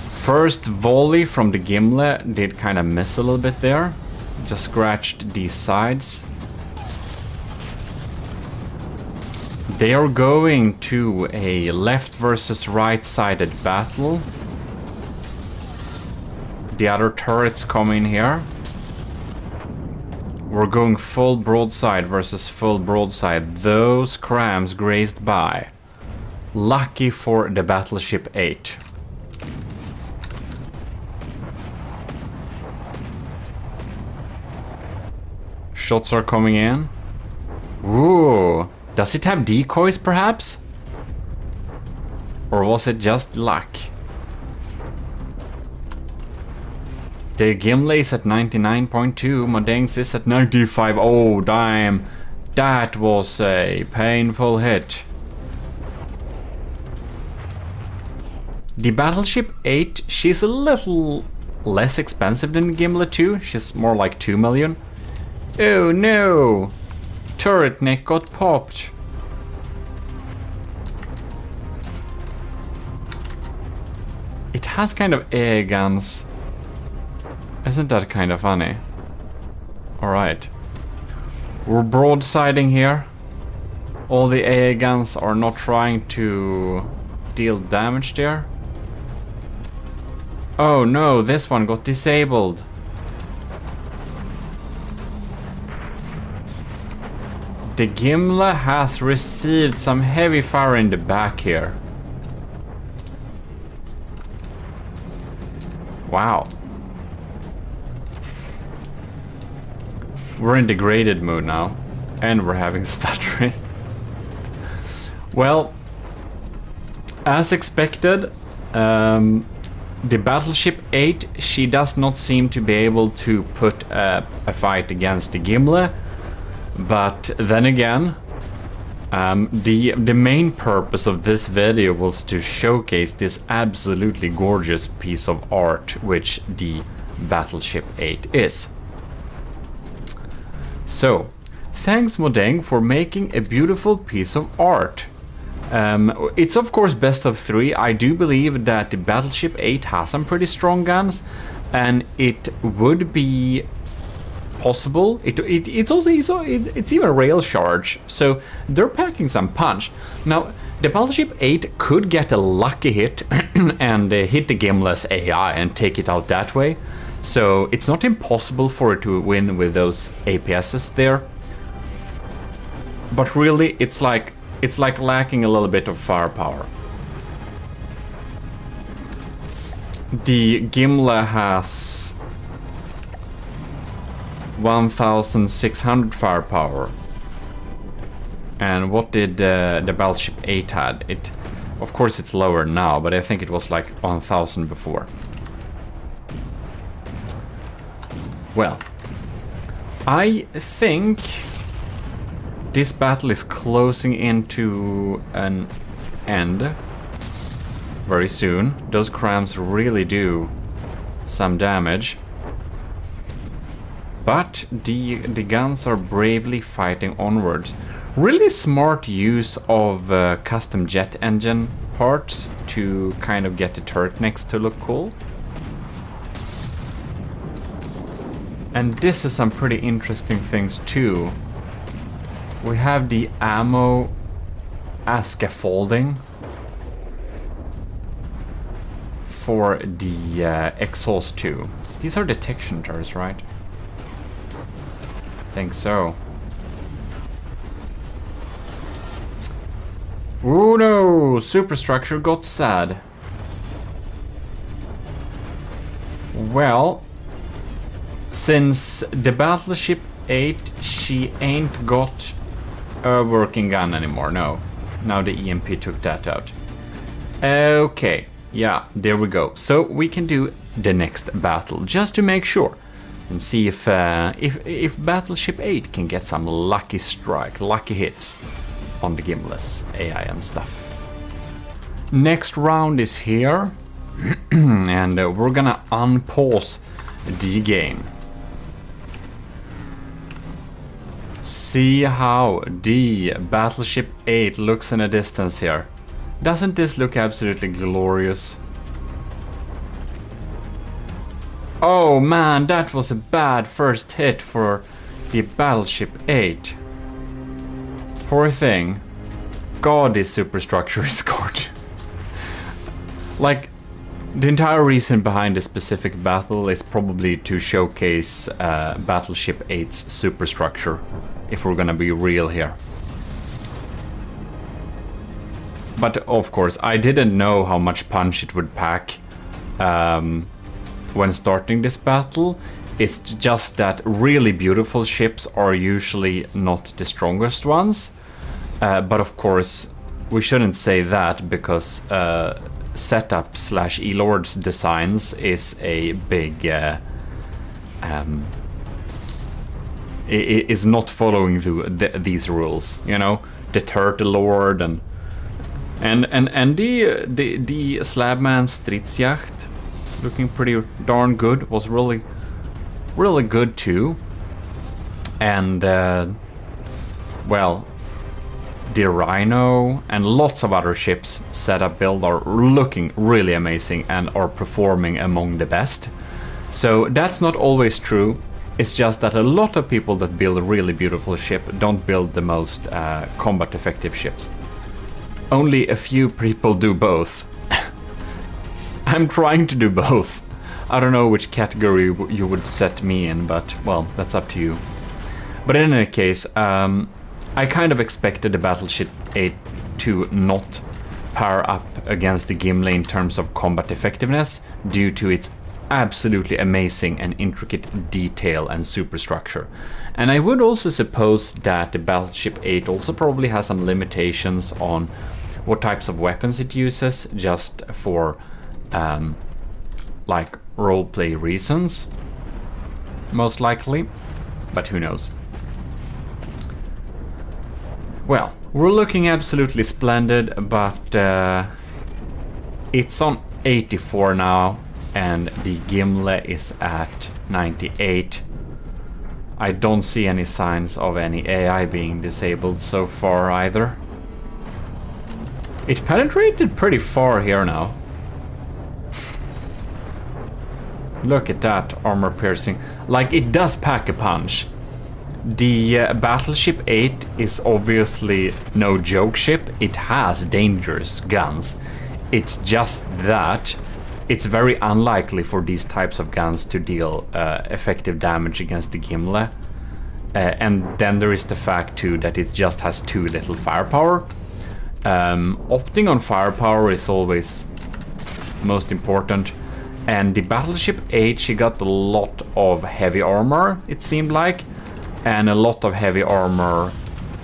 A: First volley from the Gimle did kind of miss a little bit there. Just scratched these sides. They are going to a left versus right-sided battle. The other turrets come in here. We're going full broadside versus full broadside. Those crams grazed by. Lucky for the battleship 8. Shots are coming in. Ooh. Does it have decoys, perhaps? Or was it just luck? The Gimli is at 99.2, Modeng's is at 95. Oh, damn. That was a painful hit. The Battleship 8, she's a little less expensive than Gimli 2. She's more like 2 million. Oh no! Turret neck got popped. It has kind of air guns. Isn't that kind of funny? Alright. We're broadsiding here. All the AA guns are not trying to deal damage there. Oh no, this one got disabled. The Gimli has received some heavy fire in the back here. Wow. We're in degraded mode now, and we're having stuttering. Well, as expected, the Battleship 8, she does not seem to be able to put a fight against the Gimli. But then again, the main purpose of this video was to showcase this absolutely gorgeous piece of art, which the Battleship 8 is. So, thanks Modeng for making a beautiful piece of art. It's of course best of 3. I do believe that the Battleship 8 has some pretty strong guns, and it would be possible. It's even rail charge, so they're packing some punch. Now, the Battleship 8 could get a lucky hit and hit the Gimli's AI and take it out that way. So it's not impossible for it to win with those APSs there. But really, it's like lacking a little bit of firepower. The Gimli has 1,600 firepower. And what did the Battleship 8 had? It, of course, it's lower now, but I think it was like 1,000 before. Well, I think this battle is closing into an end very soon. Those crams really do some damage. But the guns are bravely fighting onwards. Really smart use of custom jet engine parts to kind of get the turret necks to look cool. And this is some pretty interesting things too. We have the ammo scaffolding for the exhaust too. These are detection turrets, right? I think so. Oh no! Superstructure got sad. Well, since the Battleship 8, she ain't got a working gun anymore, no. Now the EMP took that out. Okay, yeah, there we go. So we can do the next battle, just to make sure. And see if Battleship 8 can get some lucky strike, lucky hits on the Gimli's AI and stuff. Next round is here. And we're gonna unpause the game. See how the Battleship 8 looks in a distance here. Doesn't this look absolutely glorious? Oh man, that was a bad first hit for the Battleship 8. Poor thing. God, this superstructure is gorgeous. Like, The entire reason behind this specific battle is probably to showcase Battleship 8's superstructure, if we're gonna be real here. But of course, I didn't know how much punch it would pack when starting this battle. It's just that really beautiful ships are usually not the strongest ones. But of course, we shouldn't say that because setup / E-Lord's designs is a big... is not following these rules, you know? The Turtle Lord and the Slabman Stridsjacht, looking pretty darn good, was really good too. And well, the Rhino and lots of other ships setup build are looking really amazing and are performing among the best. So that's not always true. It's just that a lot of people that build a really beautiful ship don't build the most combat effective ships. Only a few people do both. I'm trying to do both. I don't know which category you would set me in, but well, that's up to you. But in any case, I kind of expected the Battleship 8 to not pair up against the Gimli in terms of combat effectiveness due to its absolutely amazing and intricate detail and superstructure. And I would also suppose that the Battleship 8 also probably has some limitations on what types of weapons it uses, just for like roleplay reasons, most likely, but who knows. Well, we're looking absolutely splendid, but it's on 84 now, and the Gimli is at 98. I don't see any signs of any AI being disabled so far either. It penetrated pretty far here now. Look at that armor piercing. Like, it does pack a punch. The Battleship 8 is obviously no joke ship. It has dangerous guns. It's just that it's very unlikely for these types of guns to deal effective damage against the Gimli. And then there is the fact too that it just has too little firepower. Opting on firepower is always most important. And the Battleship 8, she got a lot of heavy armor, it seemed like. And a lot of heavy armor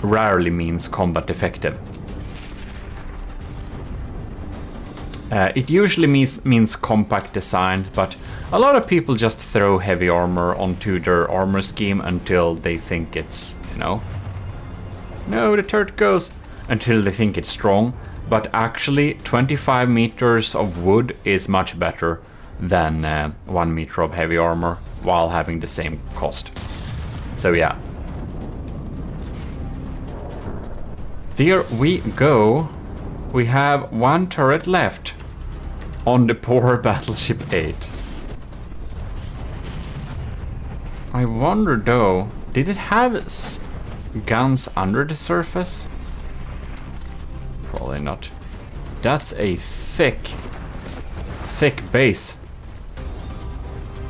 A: rarely means combat effective. It usually means compact design, but a lot of people just throw heavy armor onto their armor scheme until they think it's, you know... No, the turret goes! Until they think it's strong. But actually, 25 meters of wood is much better than 1 meter of heavy armor while having the same cost. So yeah. There we go. We have one turret left on the poor Battleship 8. I wonder though, did it have guns under the surface? Probably not. That's a thick base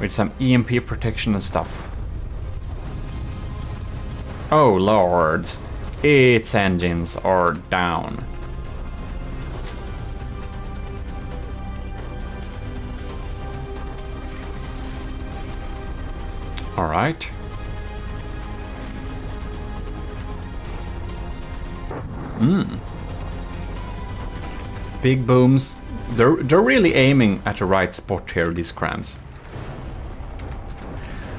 A: with some EMP protection and stuff. Oh lords, its engines are down. All right. Big booms. They're really aiming at the right spot here, these crams.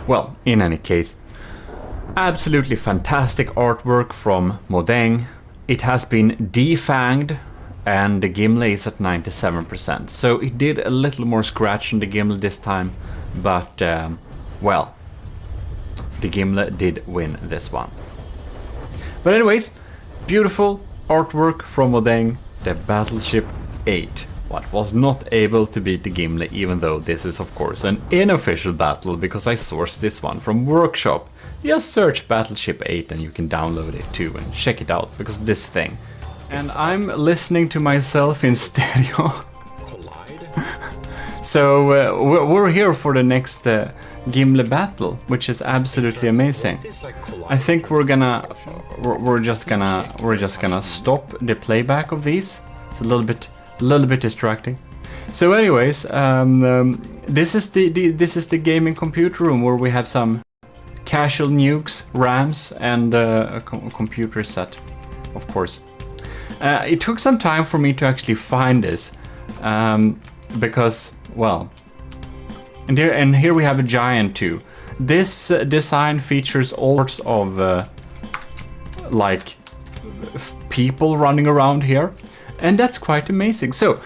A: Well, in any case, absolutely fantastic artwork from Modeng. It has been defanged, and the Gimli is at 97%. So it did a little more scratch on the Gimli this time, but well, the Gimli did win this one. But anyways, beautiful artwork from Modeng, the Battleship 8. What was not able to beat the Gimli, even though this is of course an unofficial battle because I sourced this one from Workshop. Just search Battleship 8 and you can download it too and check it out, because this thing. And I'm listening to myself in stereo. So we're here for the next Gimli battle, which is absolutely amazing. I think we're just gonna stop the playback of these. It's a little bit distracting. So, anyways, this is the gaming computer room where we have some casual nukes, RAMs, and a computer set, of course. It took some time for me to actually find this, because, well, and here we have a giant too. This design features all sorts of like people running around here, and that's quite amazing. So,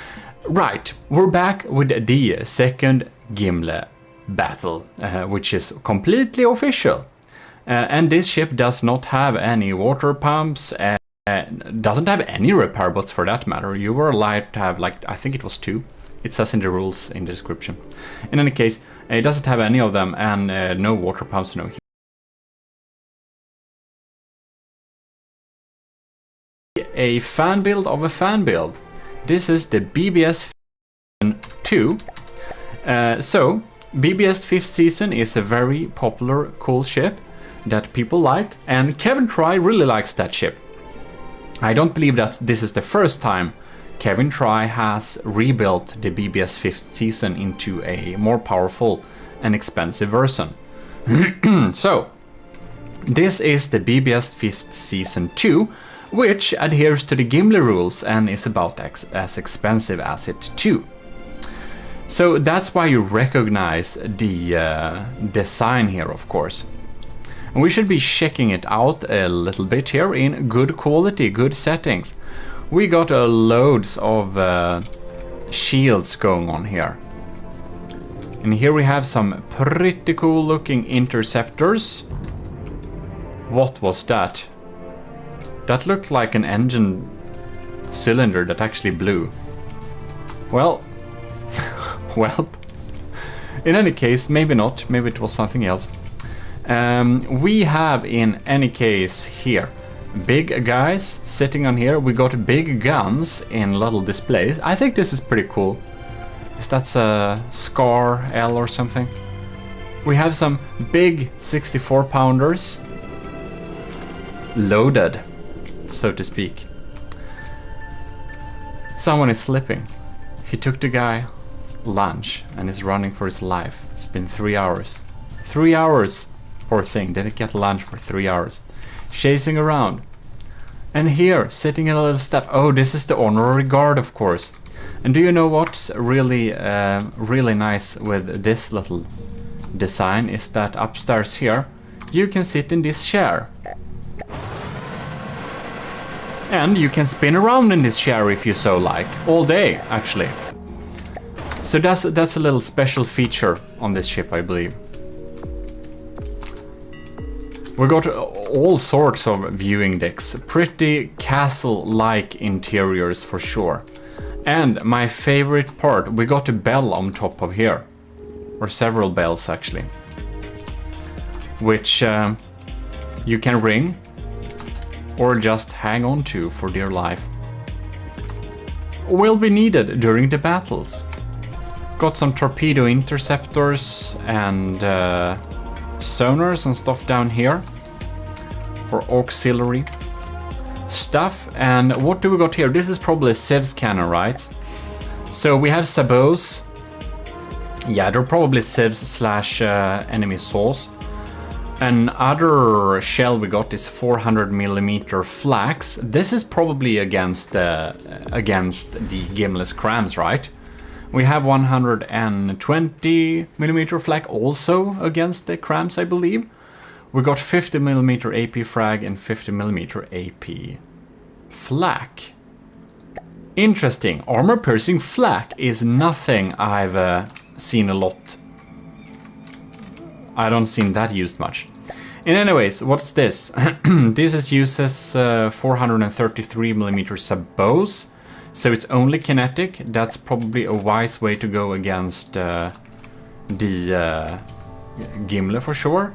A: right, we're back with the second Gimli battle, which is completely official. And this ship does not have any water pumps, doesn't have any repair bots for that matter. You were allowed to have, like, I think it was 2. It says in the rules in the description. In any case, it doesn't have any of them, and no water pumps, no heat. A fan build of a fan build. This is the BBS 2. So, BBS 5th season is a very popular, cool ship that people like, and Kevin Try really likes that ship. I don't believe that this is the first time Kevin Try has rebuilt the BBS 5th season into a more powerful and expensive version. So, this is the BBS 5th season 2, which adheres to the Gimli rules and is about as expensive as it too. So that's why you recognize the design here, of course. And we should be checking it out a little bit here in good quality, good settings. We got loads of shields going on here. And here we have some pretty cool looking interceptors. What was that? That looked like an engine cylinder that actually blew. Well, well, in any case, maybe not, maybe it was something else. We have, in any case, here, big guys sitting on here. We got big guns in little displays. I think this is pretty cool. Is that a Scar L or something? We have some big 64 pounders loaded, so to speak. Someone is slipping. He took the guy's lunch and is running for his life. It's been 3 hours. 3 hours! Poor thing, didn't get lunch for 3 hours. Chasing around. And here, sitting in a little step. Oh, this is the honorary guard, of course. And do you know what's really, really nice with this little design is that upstairs here, you can sit in this chair. And you can spin around in this chair if you so like, all day actually. So that's a little special feature on this ship, I believe. We got all sorts of viewing decks, pretty castle-like interiors for sure. And my favorite part, we got a bell on top of here, or several bells actually, which you can ring or just hang on to for dear life. Will be needed during the battles. Got some torpedo interceptors and sonars and stuff down here for auxiliary stuff. And what do we got here? This is probably a Civs cannon, right? So we have sabots. Yeah, they're probably Civs slash enemy saws. Another shell we got is 400mm flax. This is probably against the Gimli's crams, right? We have 120mm flak also against the crams, I believe. We got 50mm AP frag and 50mm AP flak. Interesting. Armor piercing flak is nothing I've seen a lot. I don't seen that used much. In anyways, what's this? This uses 433mm sabots. So it's only kinetic. That's probably a wise way to go against the Gimli for sure.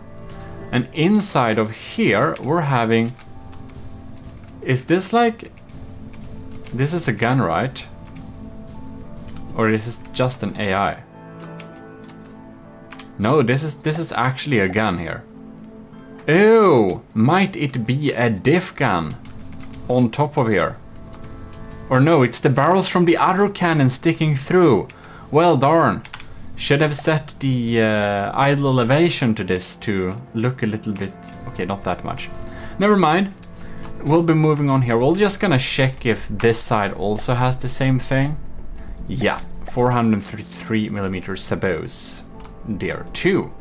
A: And inside of here we're having... Is this like... This is a gun, right? Or is this just an AI? No, this is actually a gun here. Oh, might it be a diff gun on top of here? Or no, it's the barrels from the other cannon sticking through. Well, darn. Should have set the idle elevation to this to look a little bit... Okay, not that much. Never mind. We'll be moving on here. We're just gonna check if this side also has the same thing. Yeah, 433mm sabots there too.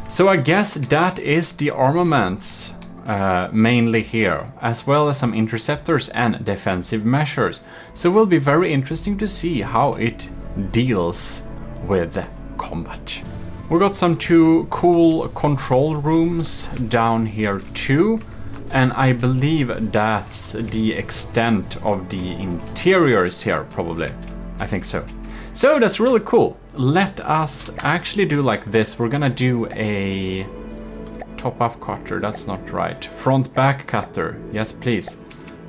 A: So I guess that is the armaments mainly here, as well as some interceptors and defensive measures. So it will be very interesting to see how it deals with combat. We got some 2 cool control rooms down here too, and I believe that's the extent of the interiors here, probably. I think so. So that's really cool. Let us actually do like this. We're gonna do a top-up cutter. That's not right. Front-back cutter. Yes, please.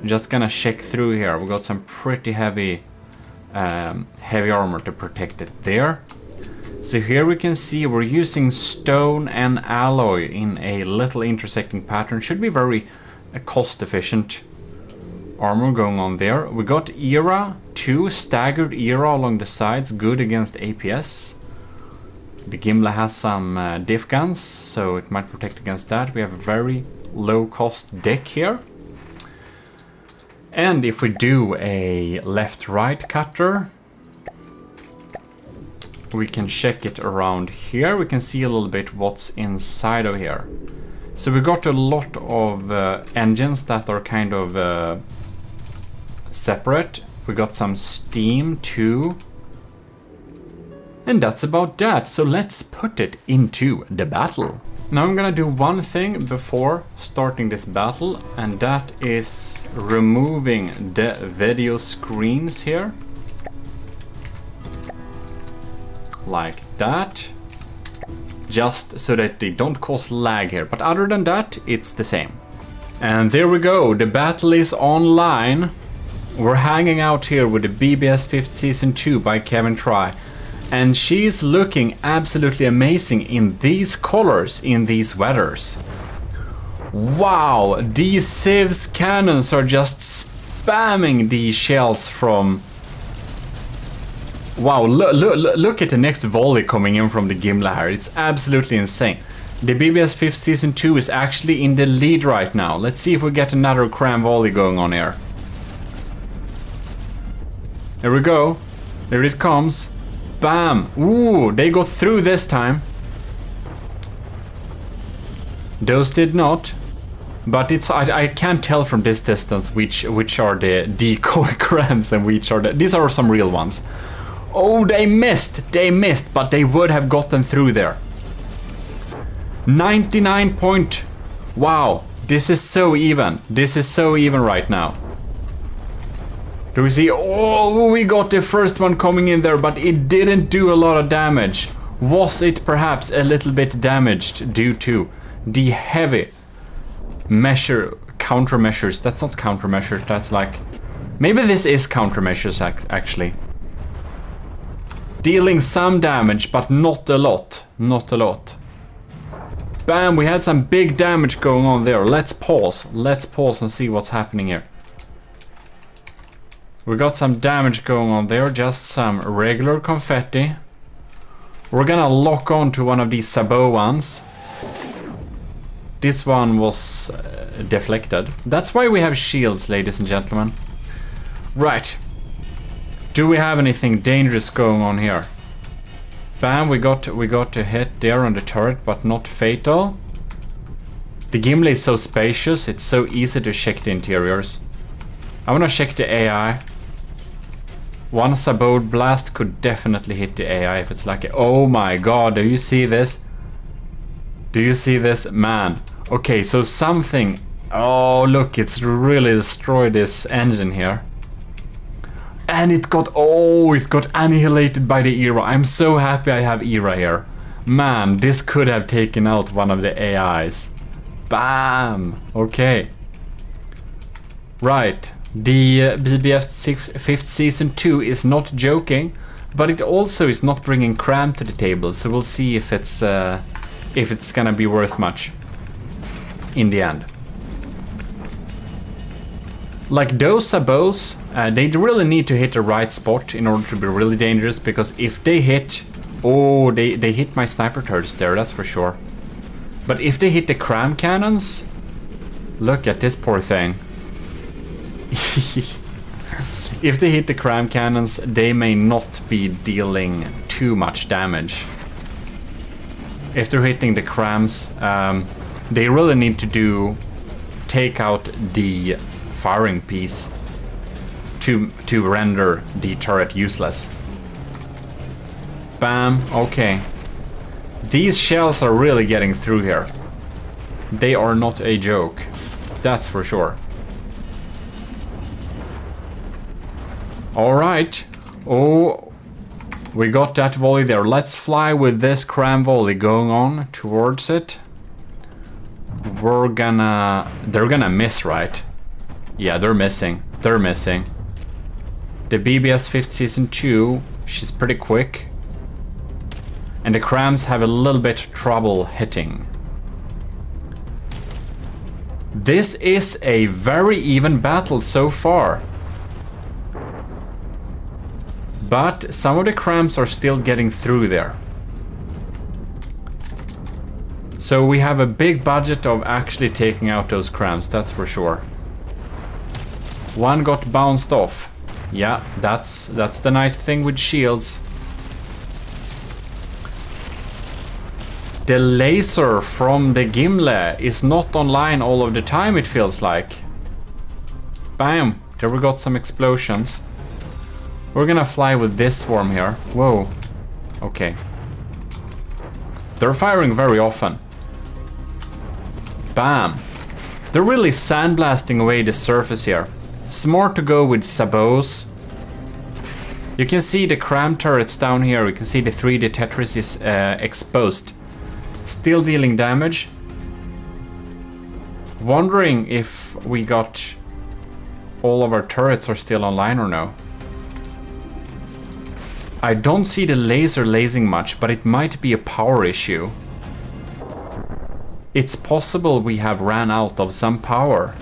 A: I'm just gonna check through here. We got some pretty heavy armor to protect it there. So here we can see we're using stone and alloy in a little intersecting pattern. Should be very cost-efficient armor going on there. We got era 2, staggered era along the sides, good against APS. The Gimli has some diff guns, so it might protect against that. We have a very low-cost deck here. And if we do a left-right cutter, we can check it around here. We can see a little bit what's inside of here. So we got a lot of engines that are kind of separate. We got some steam too. And that's about that. So let's put it into the battle. Now I'm gonna do one thing before starting this battle, and that is removing the video screens here. Like that. Just so that they don't cause lag here. But other than that, it's the same. And there we go. The battle is online. We're hanging out here with the BBS 5th Season 2 by Kevin Try. And she's looking absolutely amazing in these colors, in these weathers. Wow, these Civs cannons are just spamming these shells from... Wow, look at the next volley coming in from the Gimli here. It's absolutely insane. The BBS 5th Season 2 is actually in the lead right now. Let's see if we get another cram volley going on here. There we go. There it comes. Bam! Ooh, they got through this time. Those did not. But it's I can't tell from this distance which are the decoy crams and which are the... These are some real ones. Oh, they missed, but they would have gotten through there. 99 point... Wow, this is so even. This is so even right now. Do we see? Oh, we got the first one coming in there, but it didn't do a lot of damage. Was it perhaps a little bit damaged due to the heavy countermeasures? That's not countermeasures, that's like... Maybe this is countermeasures actually. Dealing some damage, but not a lot. Not a lot. Bam, we had some big damage going on there. Let's pause. Let's pause and see what's happening here. We got some damage going on there, just some regular confetti. We're gonna lock on to one of these sabot ones. This one was deflected. That's why we have shields, ladies and gentlemen. Right. Do we have anything dangerous going on here? Bam, we got a hit there on the turret, but not fatal. The Gimli is so spacious, it's so easy to check the interiors. I wanna check the AI. One sabot blast could definitely hit the AI if it's lucky. Oh my god, do you see this? Do you see this? Man. Okay, so something... Oh, look, it's really destroyed this engine here. And it got... Oh, it got annihilated by the era. I'm so happy I have era here. Man, this could have taken out one of the AIs. Bam! Okay. Right. The BBF 5th Season 2 is not joking. But it also is not bringing cram to the table, so we'll see if it's gonna be worth much in the end. Like those sabots, they really need to hit the right spot in order to be really dangerous, because if they hit... Oh, they hit my sniper turrets there, that's for sure. But if they hit the cram cannons... Look at this poor thing. If they hit the cram cannons, they may not be dealing too much damage. If they're hitting the crams, they really need to take out the firing piece to render the turret useless. Bam, okay. These shells are really getting through here. They are not a joke, that's for sure. Alright. Oh, we got that volley there. Let's fly with this cram volley going on towards it. They're gonna miss, right? Yeah, they're missing. They're missing. The BBS 5th Season 2, she's pretty quick. And the crams have a little bit trouble hitting. This is a very even battle so far. But some of the crams are still getting through there. So we have a big budget of actually taking out those crams, that's for sure. One got bounced off. Yeah, that's the nice thing with shields. The laser from the Gimle is not online all of the time, it feels like. Bam! There we got some explosions. We're gonna fly with this swarm here. Whoa. Okay. They're firing very often. Bam! They're really sandblasting away the surface here. Smart to go with sabots. You can see the cram turrets down here. You can see the 3D Tetris is exposed. Still dealing damage. Wondering if we got all of our turrets are still online or no. I don't see the laser lasing much, but it might be a power issue. It's possible we have ran out of some power.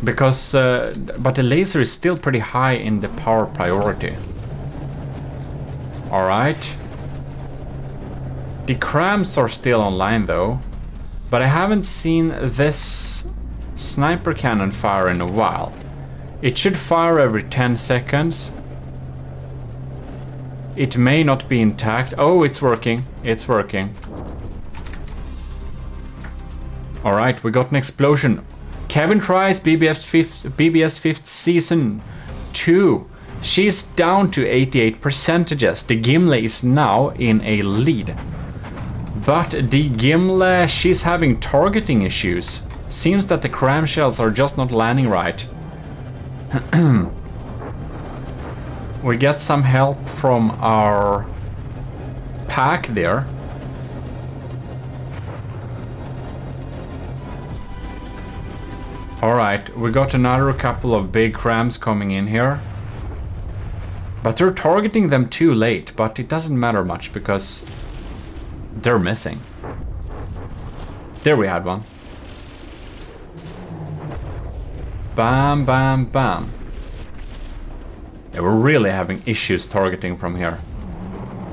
A: Because, but the laser is still pretty high in the power priority. Alright. The crams are still online though, but I haven't seen this sniper cannon fire in a while. It should fire every 10 seconds. It may not be intact. Oh, it's working. It's working. Alright, we got an explosion. Kevin tries BBS 5th Season 2. She's down to 88%. The Gimle is now in a lead. But the Gimle, she's having targeting issues. Seems that the cram shells are just not landing right. We get some help from our pack there. Alright, we got another couple of big crams coming in here. But they're targeting them too late, but it doesn't matter much because they're missing. There we had one. Bam, bam, bam. Yeah, we're really having issues targeting from here.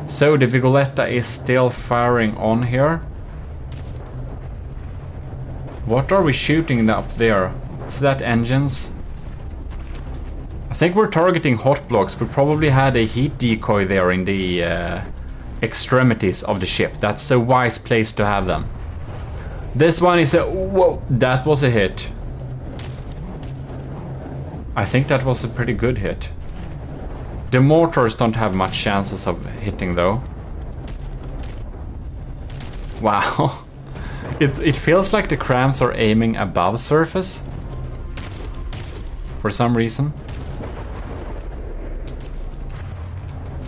A: So the Vigoletta is still firing on here. What are we shooting up there? Is that engines? I think we're targeting hot blocks. We probably had a heat decoy there in the extremities of the ship. That's a wise place to have them. This one is a... Whoa, that was a hit. I think that was a pretty good hit. The mortars don't have much chances of hitting though. Wow. It feels like the crams are aiming above surface. For some reason.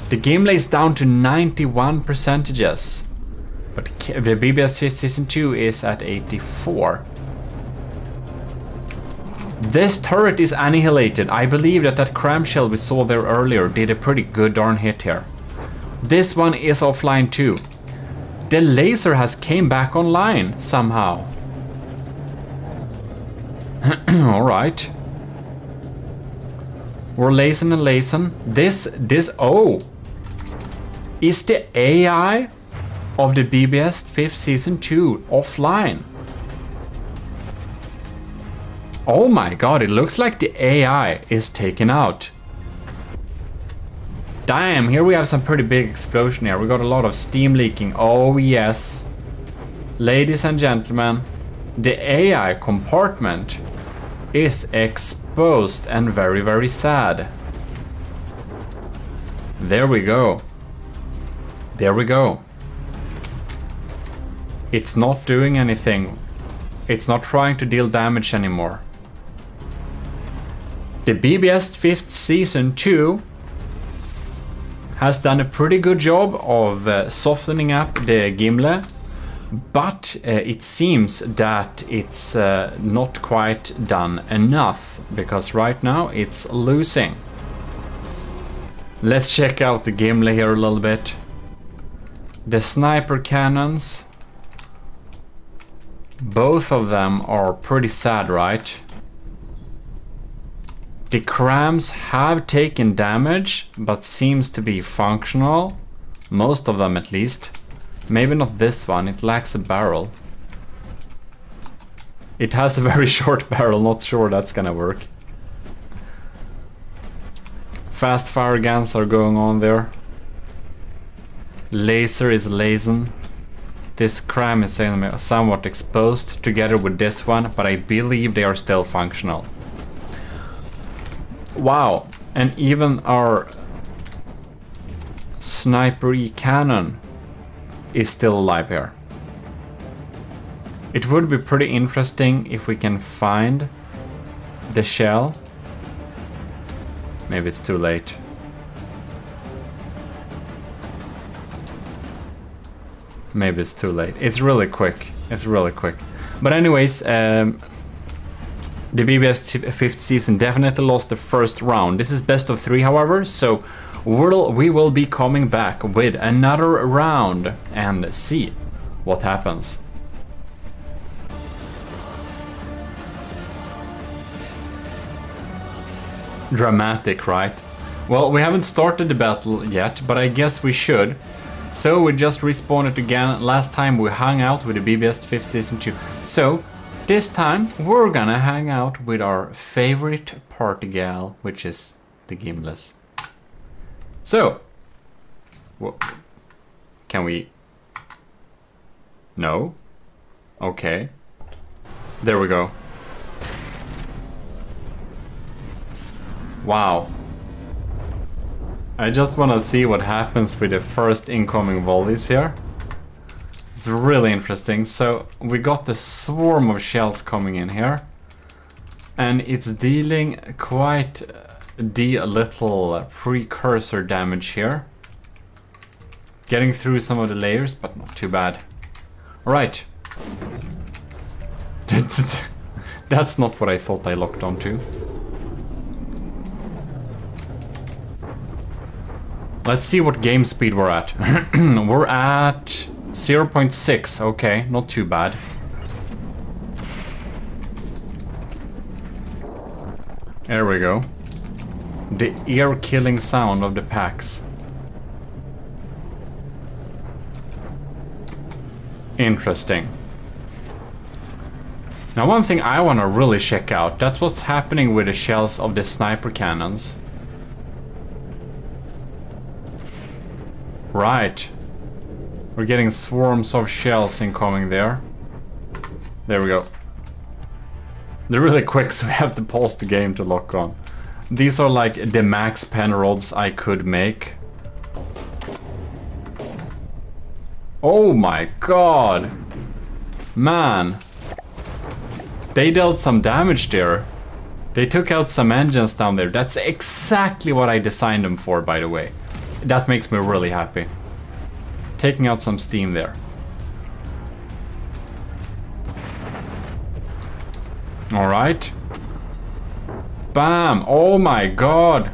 A: The Gimle is down to 91%. But the BBS 5th Season 2 is at 84. This turret is annihilated. I believe that that cramshell we saw there earlier did a pretty good darn hit here. This one is offline too. The laser has came back online somehow. Alright. We're lasing and lasing. Oh! Is the AI of the BBS 5th Season 2 offline? Oh my god, it looks like the AI is taken out. Damn, here we have some pretty big explosion here. We got a lot of steam leaking. Oh yes. Ladies and gentlemen, the AI compartment is exposed and very, very sad. There we go. There we go. It's not doing anything. It's not trying to deal damage anymore. The BBS 5th Season 2 has done a pretty good job of softening up the Gimli, but it seems that it's not quite done enough, because right now it's losing. Let's check out the Gimli here a little bit. The sniper cannons, both of them are pretty sad, right? The crams have taken damage, but seems to be functional. Most of them at least. Maybe not this one, it lacks a barrel. It has a very short barrel, not sure that's gonna work. Fast fire guns are going on there. Laser is lasing. This cram is somewhat exposed together with this one, but I believe they are still functional. Wow, and even our sniper cannon is still alive here. It would be pretty interesting if we can find the shell. Maybe it's too late. Maybe it's too late. It's really quick. It's really quick. But anyways, the BBS 5th season definitely lost the first round. This is best of 3, however, so we will be coming back with another round and see what happens. Dramatic, right? Well, we haven't started the battle yet, but I guess we should. So we just respawned it again. Last time we hung out with the BBS 5th Season 2. So this time we're gonna hang out with our favorite party gal, which is the Gimlis. So, can we? No? Okay. There we go. Wow. I just want to see what happens with the first incoming volleys here. It's really interesting. So we got the swarm of shells coming in here. And it's dealing quite little precursor damage here. Getting through some of the layers, but not too bad. Alright. That's not what I thought I locked onto. Let's see what game speed we're at. We're at 0.6. Okay, not too bad. There we go. The ear-killing sound of the packs. Interesting. Now one thing I want to really check out, that's what's happening with the shells of the sniper cannons. Right. We're getting swarms of shells incoming there. There we go. They're really quick, so we have to pause the game to lock on. These are like the max pen rods I could make. Oh my god! Man! They dealt some damage there. They took out some engines down there. That's exactly what I designed them for, by the way. That makes me really happy. Taking out some steam there. Alright. Bam! Oh my god!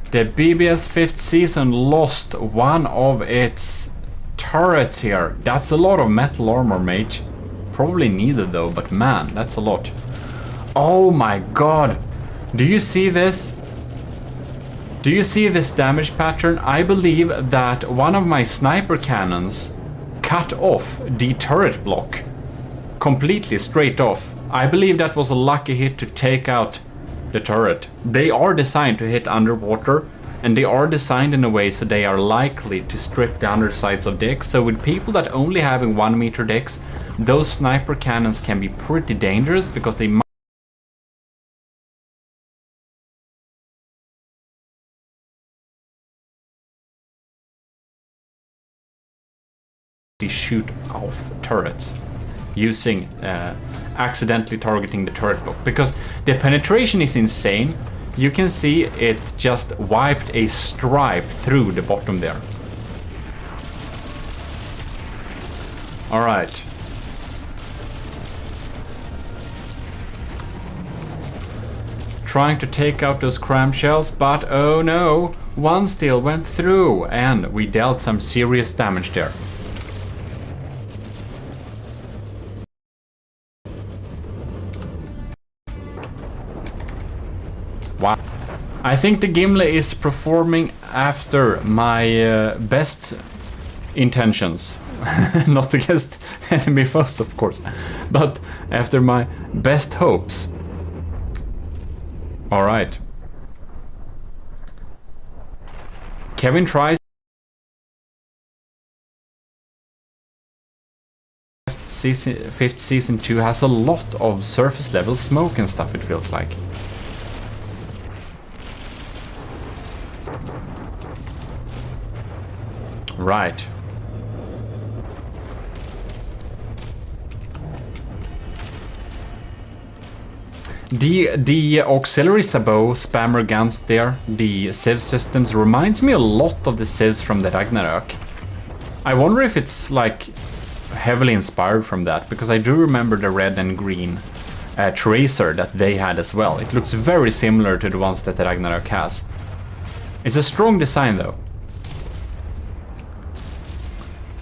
A: The BBS 5th season lost one of its turrets here. That's a lot of metal armor, mate. Probably needed though, but man, that's a lot. Oh my god! Do you see this? Do you see this damage pattern? I believe that one of my sniper cannons cut off the turret block. Completely straight off. I believe that was a lucky hit to take out the turret. They are designed to hit underwater, and they are designed in a way so they are likely to strip the undersides of decks. So with people that only having 1 meter decks, those sniper cannons can be pretty dangerous because they might shoot off turrets using accidentally targeting the turret block, because the penetration is insane. You can see it just wiped a stripe through the bottom there. All right. Trying to take out those cram shells, but oh no, one still went through and we dealt some serious damage there. Wow. I think the Gimli is performing after my best intentions. Not against enemy foes, of course, but after my best hopes. Alright. Kevin tries. Fifth season 2 has a lot of surface level smoke and stuff, it feels like. Right. The auxiliary sabot spammer guns there, the Civ systems, reminds me a lot of the Civs from the Ragnarok. I wonder if it's like heavily inspired from that, because I do remember the red and green tracer that they had as well. It looks very similar to the ones that the Ragnarok has. It's a strong design though.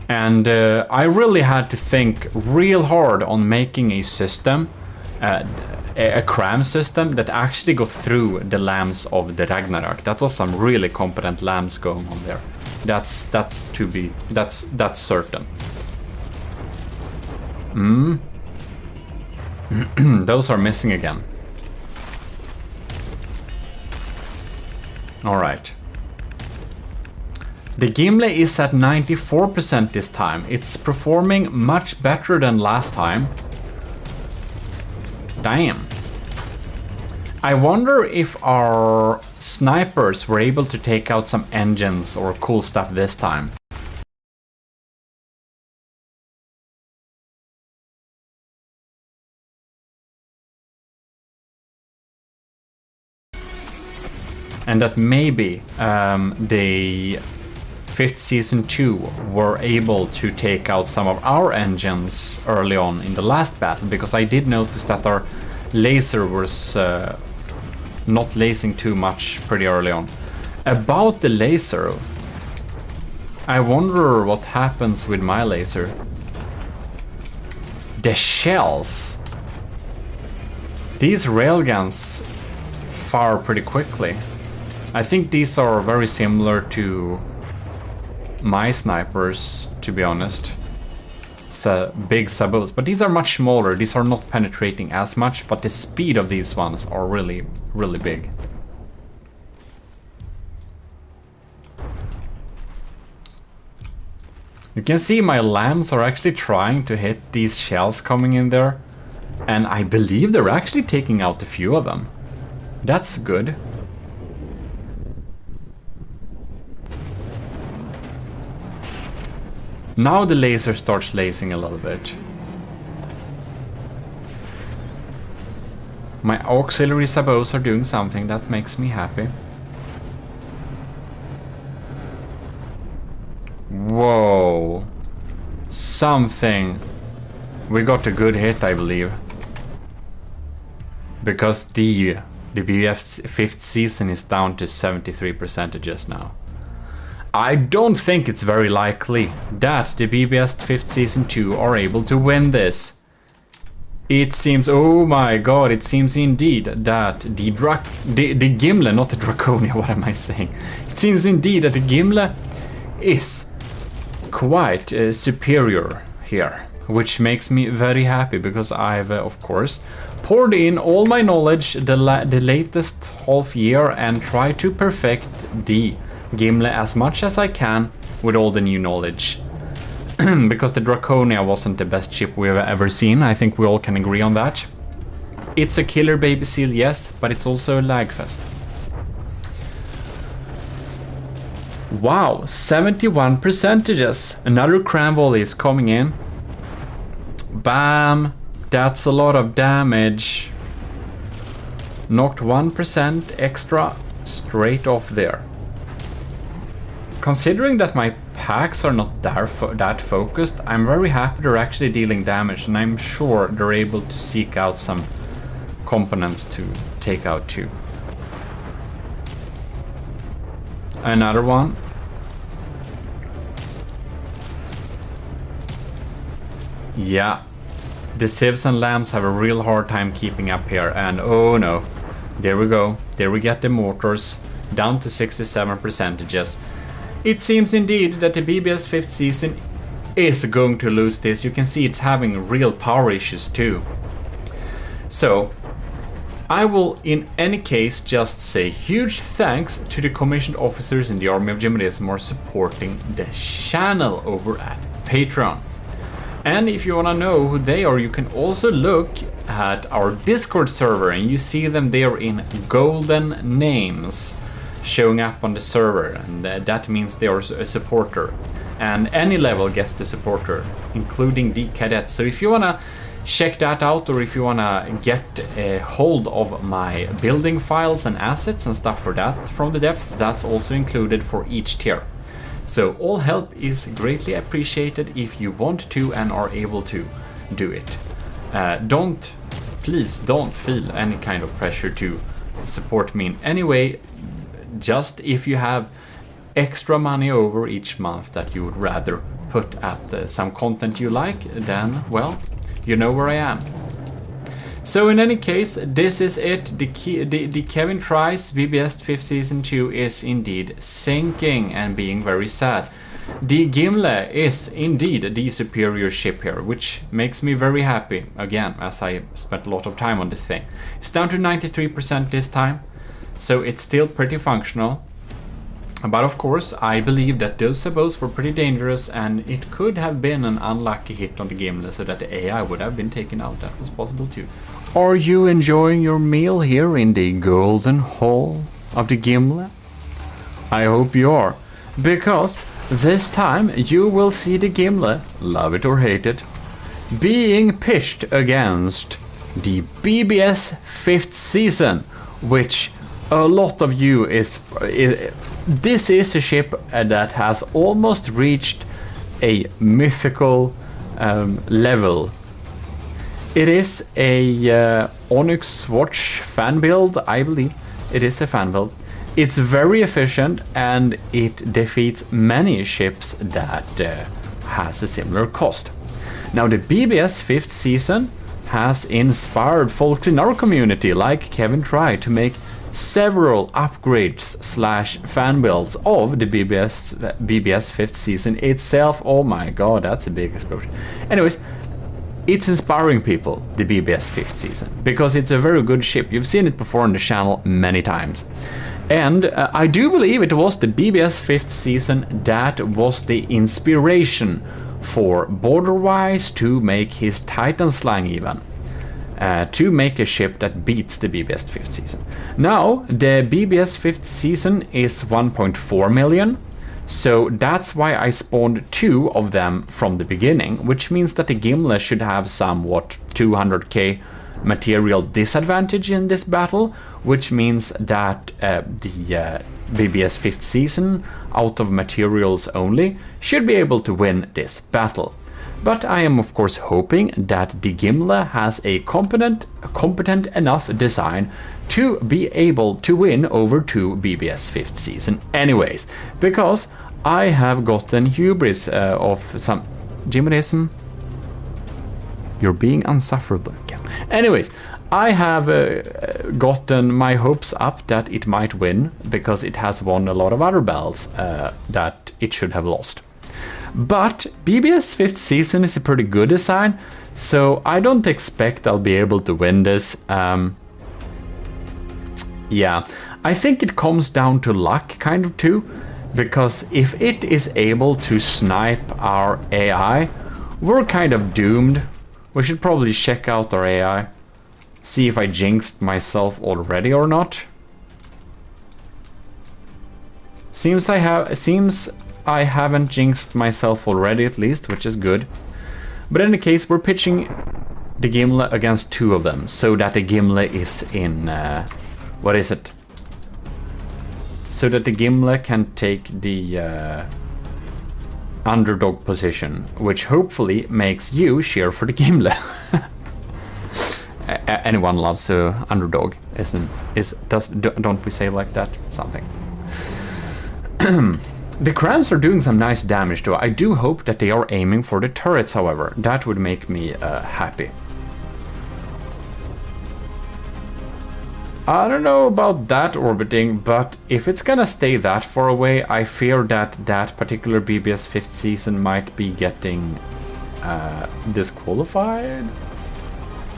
A: And I really had to think real hard on making a system, a cram system that actually got through the lambs of the Ragnarok. That was some really competent lambs going on there. That's certain. Those are missing again. All right. The Gimli is at 94% this time. It's performing much better than last time. Damn. I wonder if our snipers were able to take out some engines or cool stuff this time. And that maybe the 5th season 2 were able to take out some of our engines early on in the last battle, because I did notice that our laser was not lasing too much pretty early on. About the laser, I wonder what happens with my laser. The shells. These railguns fire pretty quickly. I think these are very similar to my snipers, to be honest. Big sabots, but these are much smaller. These are not penetrating as much, but the speed of these ones are really, really big. You can see my lambs are actually trying to hit these shells coming in there, and I believe they're actually taking out a few of them. That's good. Now the laser starts lasing a little bit. My auxiliary sabots are doing something that makes me happy. Whoa. Something. We got a good hit, I believe. Because the The BBS 5th season is down to 73% just now. I don't think it's very likely that the BBS 5th season 2 are able to win this. It seems, oh my god, it seems indeed that the Gimle, not the Draconia, what am I saying? It seems indeed that the Gimle is quite superior here, which makes me very happy because I've, of course, poured in all my knowledge the latest half year and tried to perfect the Gimle as much as I can with all the new knowledge. Because the Draconia wasn't the best ship we've ever seen, I think we all can agree on that. It's a killer baby seal, yes, but it's also a lagfest. Wow, 71%. Another cram volley is coming in. Bam, that's a lot of damage. Knocked 1% extra straight off there. Considering that my packs are not that focused, I'm very happy they're actually dealing damage, and I'm sure they're able to seek out some components to take out too. Another one. Yeah, the sieves and lamps have a real hard time keeping up here, and oh no, there we go. There we get the mortars down to 67%. It seems indeed that the BBS 5th season is going to lose this. You can see it's having real power issues too. So, I will in any case just say huge thanks to the commissioned officers in the Army of GMODIST who are supporting the channel over at Patreon. And if you want to know who they are, you can also look at our Discord server, and you see them there in golden names showing up on the server, and that means they are a supporter, and any level gets the supporter, including the cadets. So if you want to check that out, or if you want to get a hold of my building files and assets and stuff for that from the depth, that's also included for each tier. So all help is greatly appreciated if you want to and are able to do it. Please don't feel any kind of pressure to support me in any way. Just if you have extra money over each month that you would rather put at some content you like, then, well, you know where I am. So in any case, this is it. The Kevin Tries BBS 5th Season 2 is indeed sinking and being very sad. The Gimle is indeed the superior ship here, which makes me very happy, again, as I spent a lot of time on this thing. It's down to 93% this time. So it's still pretty functional, but of course I believe that those sabots were pretty dangerous, and it could have been an unlucky hit on the Gimle so that the AI would have been taken out. That was possible too. Are you enjoying your meal here in the golden hall of the Gimle? I hope you are, because this time you will see the Gimle, love it or hate it, being pitched against the BBS 5th season, which a lot of you this is a ship that has almost reached a mythical level. It is a Onyx Watch fan build, I believe. It is a fan build. It's very efficient, and it defeats many ships that has a similar cost. Now the BBS 5th season has inspired folks in our community, like Kevin Try, to make several upgrades / fan builds of the BBS 5th season itself. Oh my god, that's a big explosion. Anyways, it's inspiring people, the BBS 5th season, because it's a very good ship. You've seen it before on the channel many times. And I do believe it was the BBS 5th season that was the inspiration for Borderwise to make his Titan Slang even. To make a ship that beats the BBS 5th season. Now, the BBS 5th season is 1.4 million, so that's why I spawned 2 of them from the beginning, which means that the Gimle should have somewhat 200k material disadvantage in this battle, which means that the BBS 5th season, out of materials only, should be able to win this battle. but I am of course hoping that the Gimli has a competent enough design to be able to win over to BBS 5th season anyways, because I have gotten hubris of some gmodism. You're being unsufferable again. Anyways, I have gotten my hopes up that it might win because it has won a lot of other battles that it should have lost. But BBS 5th season is a pretty good design, so I don't expect I'll be able to win this. Yeah, I think it comes down to luck kind of too, because if it is able to snipe our AI, we're kind of doomed. We should probably check out our AI, see if I jinxed myself already or not. Seems I haven't jinxed myself already at least, which is good. But in any case, we're pitching the Gimli against two of them, so that the Gimli is in... what is it? So that the Gimli can take the underdog position, which hopefully makes you cheer for the Gimli. Anyone loves a underdog, don't we say like that? Something. The crams are doing some nice damage though. I do hope that they are aiming for the turrets, however. That would make me happy. I don't know about that orbiting, but if it's gonna stay that far away, I fear that that particular BBS 5th season might be getting disqualified.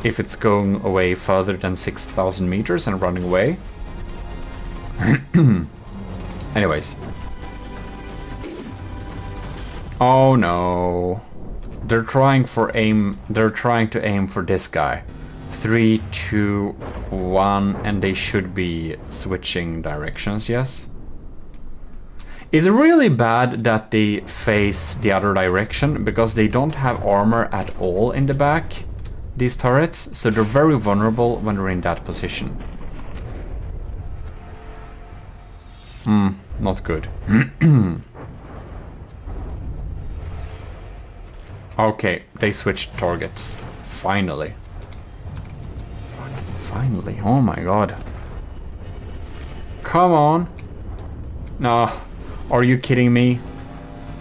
A: If it's going away further than 6,000 meters and running away. Anyways. Oh no. They're trying to aim for this guy. 3, 2, 1, and they should be switching directions, yes? It's really bad that they face the other direction, because they don't have armor at all in the back, these turrets, so they're very vulnerable when they're in that position. Not good. Okay, they switched targets. Finally. Fucking finally. Oh my god. Come on. No. Are you kidding me?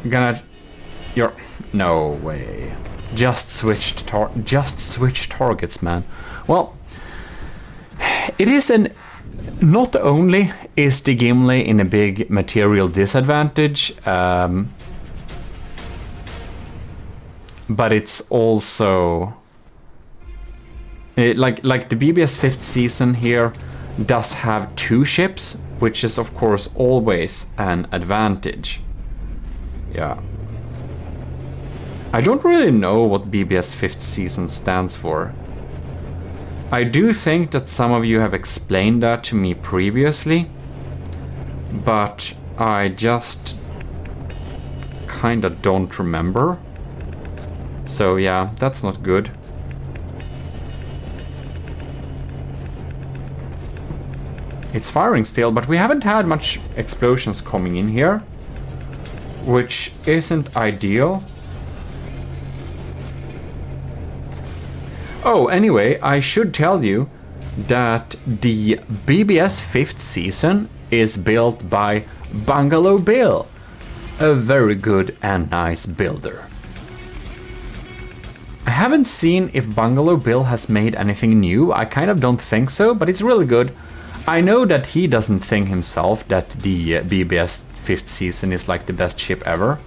A: You're... No way. Just switched targets, man. Well, it is an... Not only is the Gimli in a big material disadvantage, but it's also like the BBS 5th season here does have 2 ships, which is of course always an advantage. Yeah. I don't really know what BBS 5th season stands for. I do think that some of you have explained that to me previously, but I just kinda don't remember. So yeah, that's not good. It's firing still, but we haven't had much explosions coming in here, which isn't ideal. Oh, anyway, I should tell you that the BBS 5th season is built by Bungalow Bill, a very good and nice builder. I haven't seen if Bungalow Bill has made anything new. I kind of don't think so, but it's really good. I know that he doesn't think himself that the BBS 5th season is like the best ship ever.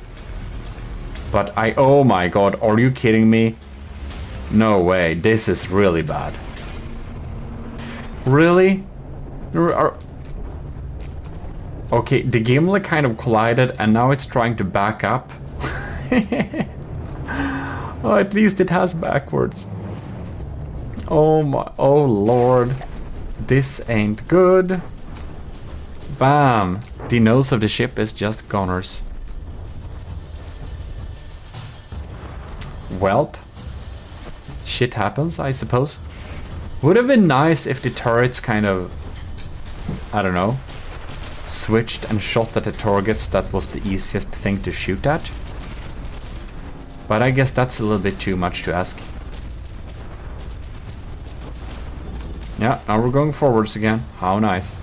A: But oh my god, are you kidding me? No way, this is really bad. Really? Okay, the Gimli kind of collided and now it's trying to back up. Oh, at least it has backwards. Oh my, oh lord. This ain't good. Bam! The nose of the ship is just goners. Welp. Shit happens, I suppose. Would have been nice if the turrets kind of, I don't know, switched and shot at the targets that was the easiest thing to shoot at. But I guess that's a little bit too much to ask. Yeah, now we're going forwards again. How nice.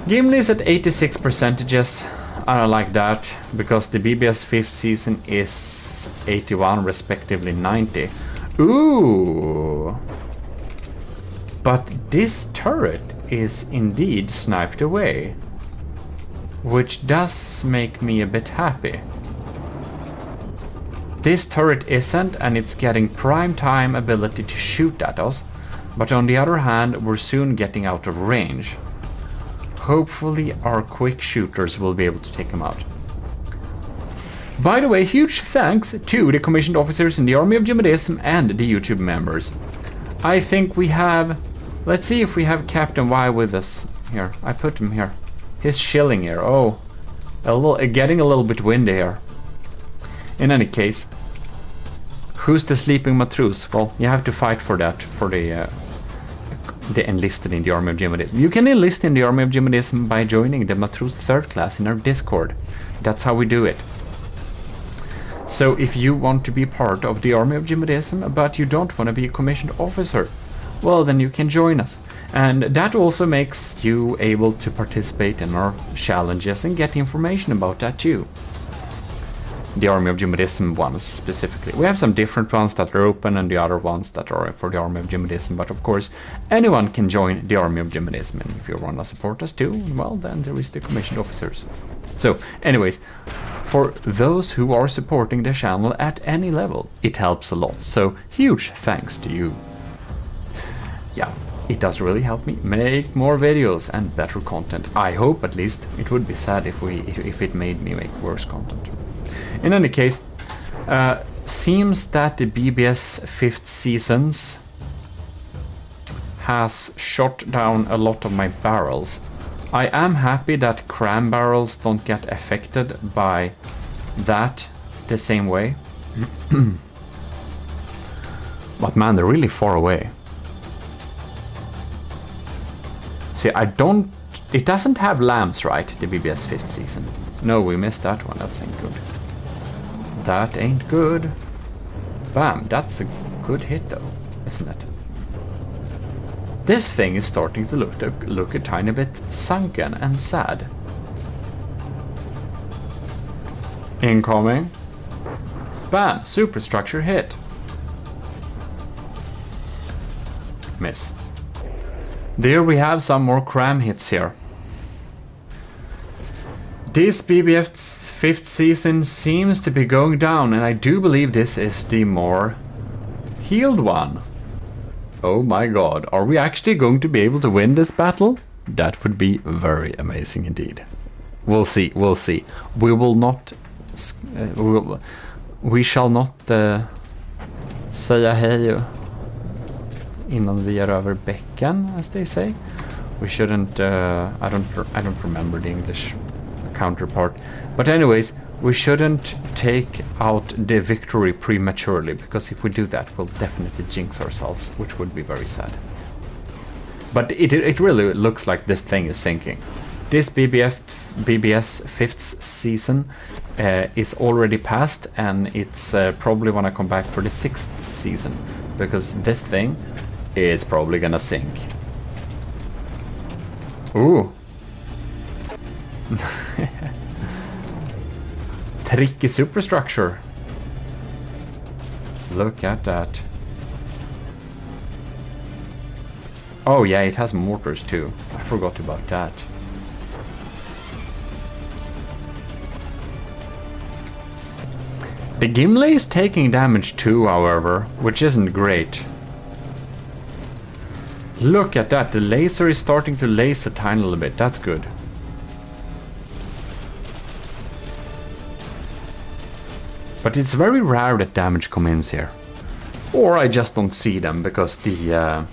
A: Gimli is at 86%. I don't like that, because the BBS 5th season is 81, respectively 90. Ooh! But this turret is indeed sniped away, which does make me a bit happy. This turret isn't, and it's getting prime time ability to shoot at us, but on the other hand, we're soon getting out of range. Hopefully our quick shooters will be able to take him out. By the way, huge thanks to the commissioned officers in the Army of GMODIST and the YouTube members. I think we have... Let's see if we have Captain Y with us. Here, I put him here. He's chilling here. Oh, getting a little bit windy here. In any case, who's the sleeping matroos? Well, you have to fight for that, for the enlisted in the Army of GMODIST. You can enlist in the Army of GMODIST by joining the Matroos 3rd class in our Discord. That's how we do it. So if you want to be part of the Army of GMODIST, but you don't want to be a commissioned officer, well, then you can join us. And that also makes you able to participate in our challenges and get information about that too. The Army of GMODIST ones specifically. We have some different ones that are open and the other ones that are for the Army of GMODIST, but of course anyone can join the Army of GMODIST, and if you want to support us too, well, then there is the commissioned officers. So anyways, for those who are supporting the channel at any level, it helps a lot, so huge thanks to you. Yeah, it does really help me make more videos and better content. I hope, at least. It would be sad if it made me make worse content. In any case, seems that the BBS 5th seasons has shot down a lot of my barrels. I am happy that cram barrels don't get affected by that the same way. But man, they're really far away. See, it doesn't have lamps, right? The BBS 5th season. No, we missed that one. That's ain't good. That ain't good. Bam, that's a good hit though, isn't it? This thing is starting to look a tiny bit sunken and sad. Incoming. Bam, superstructure hit. Miss. There we have some more cram hits here. This BBS 5th season seems to be going down, and I do believe this is the more healed one. Oh my god, are we actually going to be able to win this battle? That would be very amazing indeed. We'll see, we'll see. We will not... we shall not säga hej innan vi är över bäcken, as they say. We shouldn't... I don't remember the English counterpart. But anyways, we shouldn't take out the victory prematurely, because if we do that, we'll definitely jinx ourselves, which would be very sad. But it really looks like this thing is sinking. This BBS 5th season is already past, and it's probably when I come back for the 6th season, because this thing is probably gonna sink. Ooh. Tricky superstructure. Look at that. Oh yeah, it has mortars too. I forgot about that. The Gimli is taking damage too, however, which isn't great. Look at that, the laser is starting to lace a tiny little bit. That's good. But it's very rare that damage comes in here. Or I just don't see them, because we're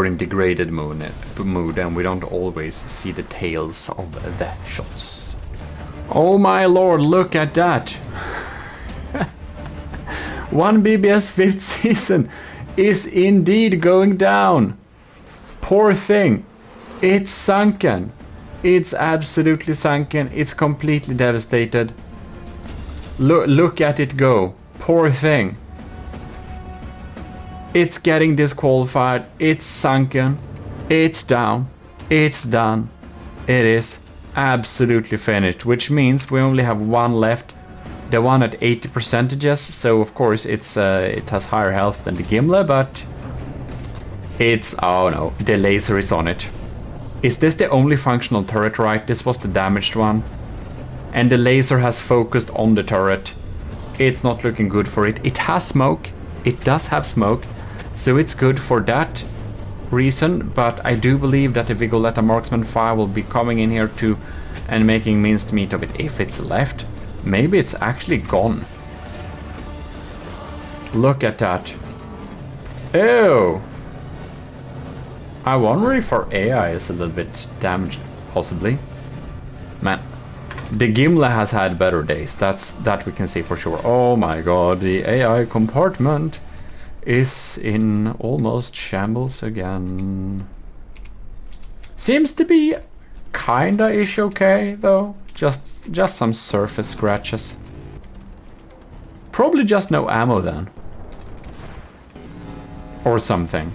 A: in degraded mood and we don't always see the tails of the shots. Oh my lord, look at that! One BBS 5th season is indeed going down. Poor thing. It's sunken. It's absolutely sunken. It's completely devastated. Look at it go. Poor thing. It's getting disqualified. It's sunken. It's down. It's done. It is absolutely finished, which means we only have one left. The one at 80%, so of course it has higher health than the Gimli, but it's, oh no, the laser is on it. Is this the only functional turret, right? This was the damaged one. And the laser has focused on the turret. It's not looking good for it. It has smoke. It does have smoke. So it's good for that reason. But I do believe that the Vigoletta Marksman 5 will be coming in here too and making minced meat of it if it's left. Maybe it's actually gone. Look at that. Ew. I wonder if our AI is a little bit damaged, possibly. Man. The Gimli has had better days, that we can see for sure. Oh my god, the AI compartment is in almost shambles again. Seems to be kinda-ish okay, though. Just some surface scratches. Probably just no ammo then. Or something.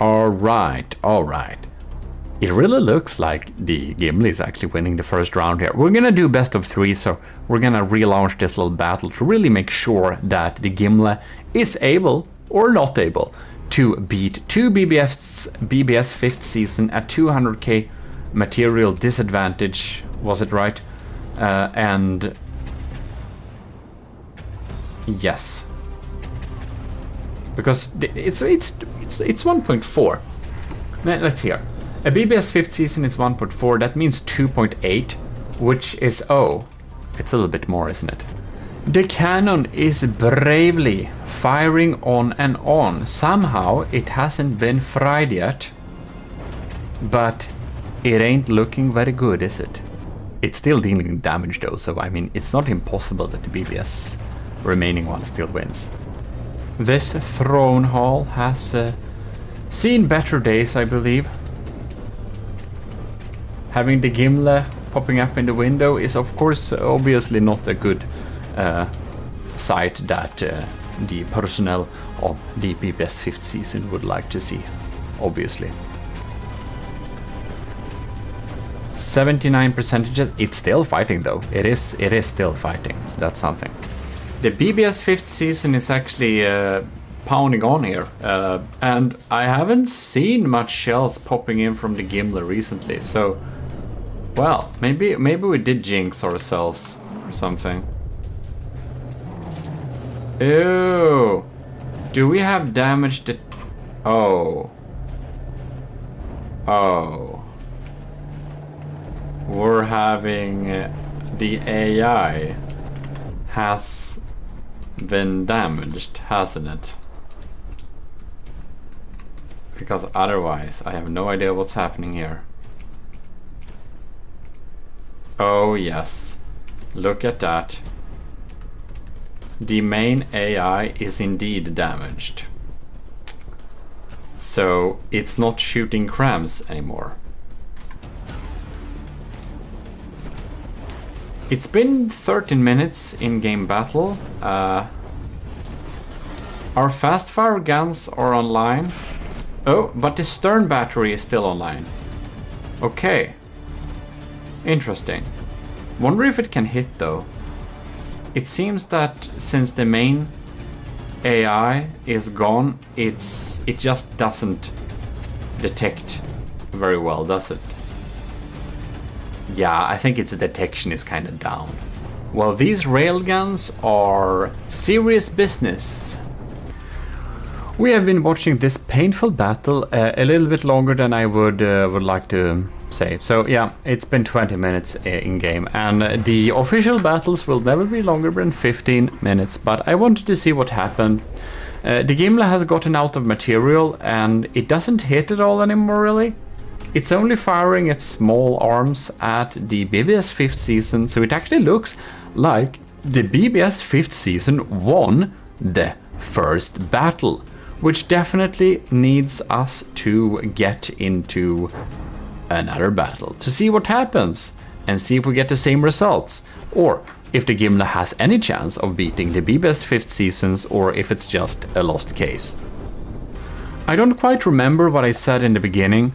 A: Alright, alright. It really looks like the Gimli is actually winning the first round here. We're gonna do best of 3, so we're gonna relaunch this little battle to really make sure that the Gimli is able, or not able, to beat 2 BBS 5th season at 200k material disadvantage, was it right? And yes. Because it's 1.4. Let's see here. A BBS 5th season is 1.4, that means 2.8, which is, oh, it's a little bit more, isn't it? The cannon is bravely firing on and on. Somehow it hasn't been fried yet, but it ain't looking very good, is it? It's still dealing damage though, so I mean, it's not impossible that the BBS remaining one still wins. This throne hall has seen better days, I believe. Having the Gimli popping up in the window is of course obviously not a good sight that the personnel of the BBS 5th season would like to see, obviously. 79%, it's still fighting though. It is still fighting, so that's something. The BBS 5th season is actually pounding on here, and I haven't seen much shells popping in from the Gimli recently, so well, maybe we did jinx ourselves or something. Ew. Do we have damage that... Oh. Oh. We're having... the AI has been damaged, hasn't it? Because otherwise, I have no idea what's happening here. Oh yes, look at that. The main AI is indeed damaged. So it's not shooting crams anymore. It's been 13 minutes in-game battle. Our fast-fire guns are online. Oh, but the stern battery is still online. Okay. Interesting. Wonder if it can hit though. It seems that since the main AI is gone, it just doesn't detect very well, does it? Yeah, I think its detection is kind of down. Well, these railguns are serious business. We have been watching this painful battle a little bit longer than I would like to say. So yeah, it's been 20 minutes in game, and the official battles will never be longer than 15 minutes, but I wanted to see what happened. The Gimli has gotten out of material and it doesn't hit at all anymore really. It's only firing its small arms at the BBS 5th season, so it actually looks like the BBS 5th season won the first battle, which definitely needs us to get into another battle to see what happens and see if we get the same results, or if the Gimli has any chance of beating the BBS 5th seasons, or if it's just a lost case. I don't quite remember what I said in the beginning,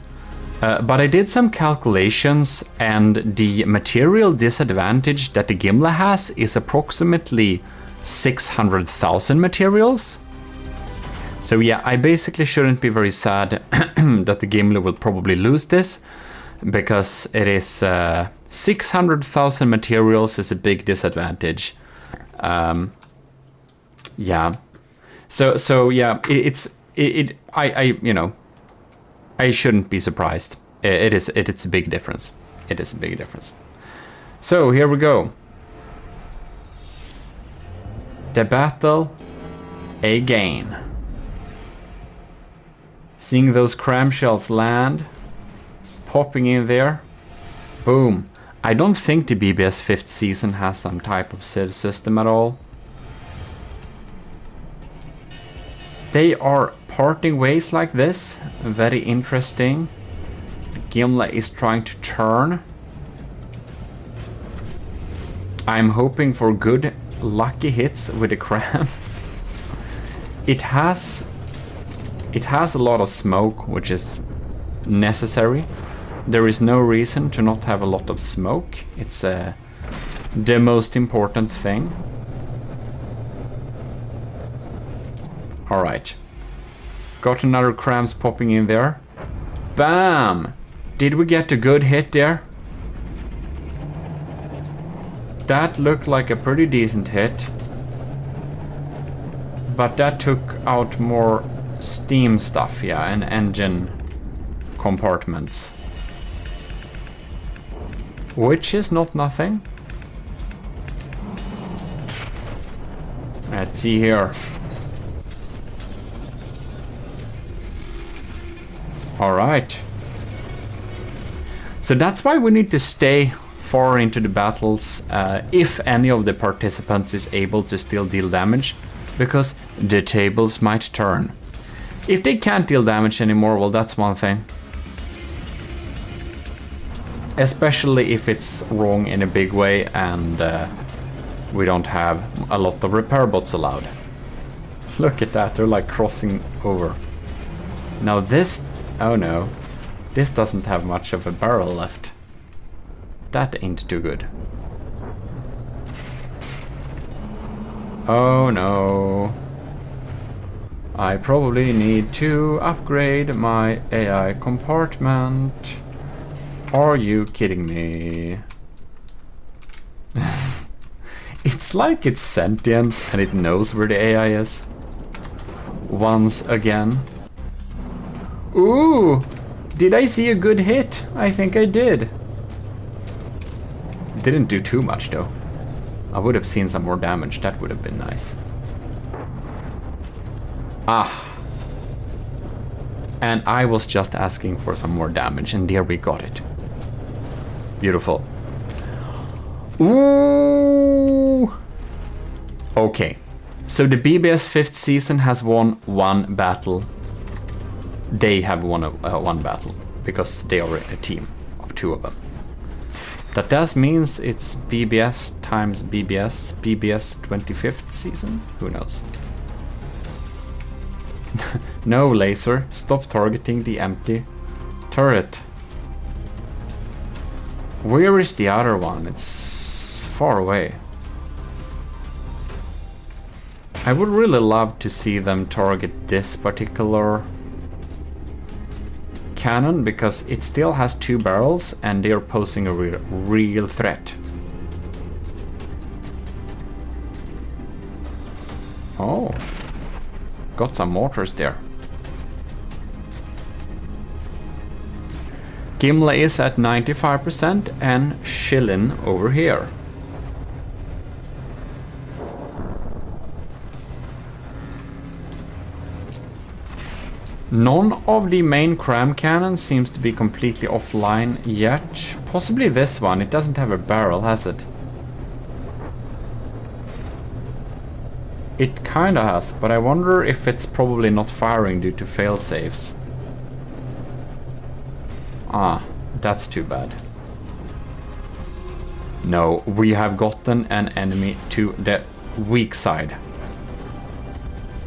A: but I did some calculations, and the material disadvantage that the Gimli has is approximately 600,000 materials. So yeah, I basically shouldn't be very sad that the Gimli will probably lose this, because it is 600,000 materials is a big disadvantage. Yeah. So yeah, I shouldn't be surprised. It's a big difference. It is a big difference. So here we go. The battle again. Seeing those cram shells land, popping in there, boom. I don't think the BBS 5th season has some type of civ system at all. They are parting ways like this, very interesting. Gimli is trying to turn. I'm hoping for good lucky hits with the cram. It has a lot of smoke, which is necessary. There is no reason to not have a lot of smoke. It's the most important thing. Alright. Got another crams popping in there. Bam! Did we get a good hit there? That looked like a pretty decent hit. But that took out more steam stuff, yeah, and engine compartments. Which is not nothing. Let's see here. Alright. So that's why we need to stay far into the battles if any of the participants is able to still deal damage, because the tables might turn. If they can't deal damage anymore, well, that's one thing. Especially if it's wrong in a big way and we don't have a lot of repair bots allowed. Look at that, they're like crossing over. Now this, oh no, this doesn't have much of a barrel left. That ain't too good. Oh no. I probably need to upgrade my AI compartment. Are you kidding me? It's like it's sentient and it knows where the AI is. Once again. Ooh! Did I see a good hit? I think I did. Didn't do too much though. I would have seen some more damage, that would have been nice. Ah. And I was just asking for some more damage, and there we got it. Beautiful. Ooh. Okay. So the BBS 5th season has won one battle. They have won one battle because they are a team of two of them. That does means it's BBS times BBS 25th season? Who knows? No, laser. Stop targeting the empty turret. Where is the other one? It's far away. I would really love to see them target this particular cannon, because it still has two barrels and they're posing a real threat. Oh, got some mortars there. Gimli is at 95% and Shillin over here. None of the main cram cannons seems to be completely offline yet. Possibly this one. It doesn't have a barrel, has it? It kinda has, but I wonder if it's probably not firing due to failsafes. Ah, That's too bad. No, we have gotten an enemy to the weak side.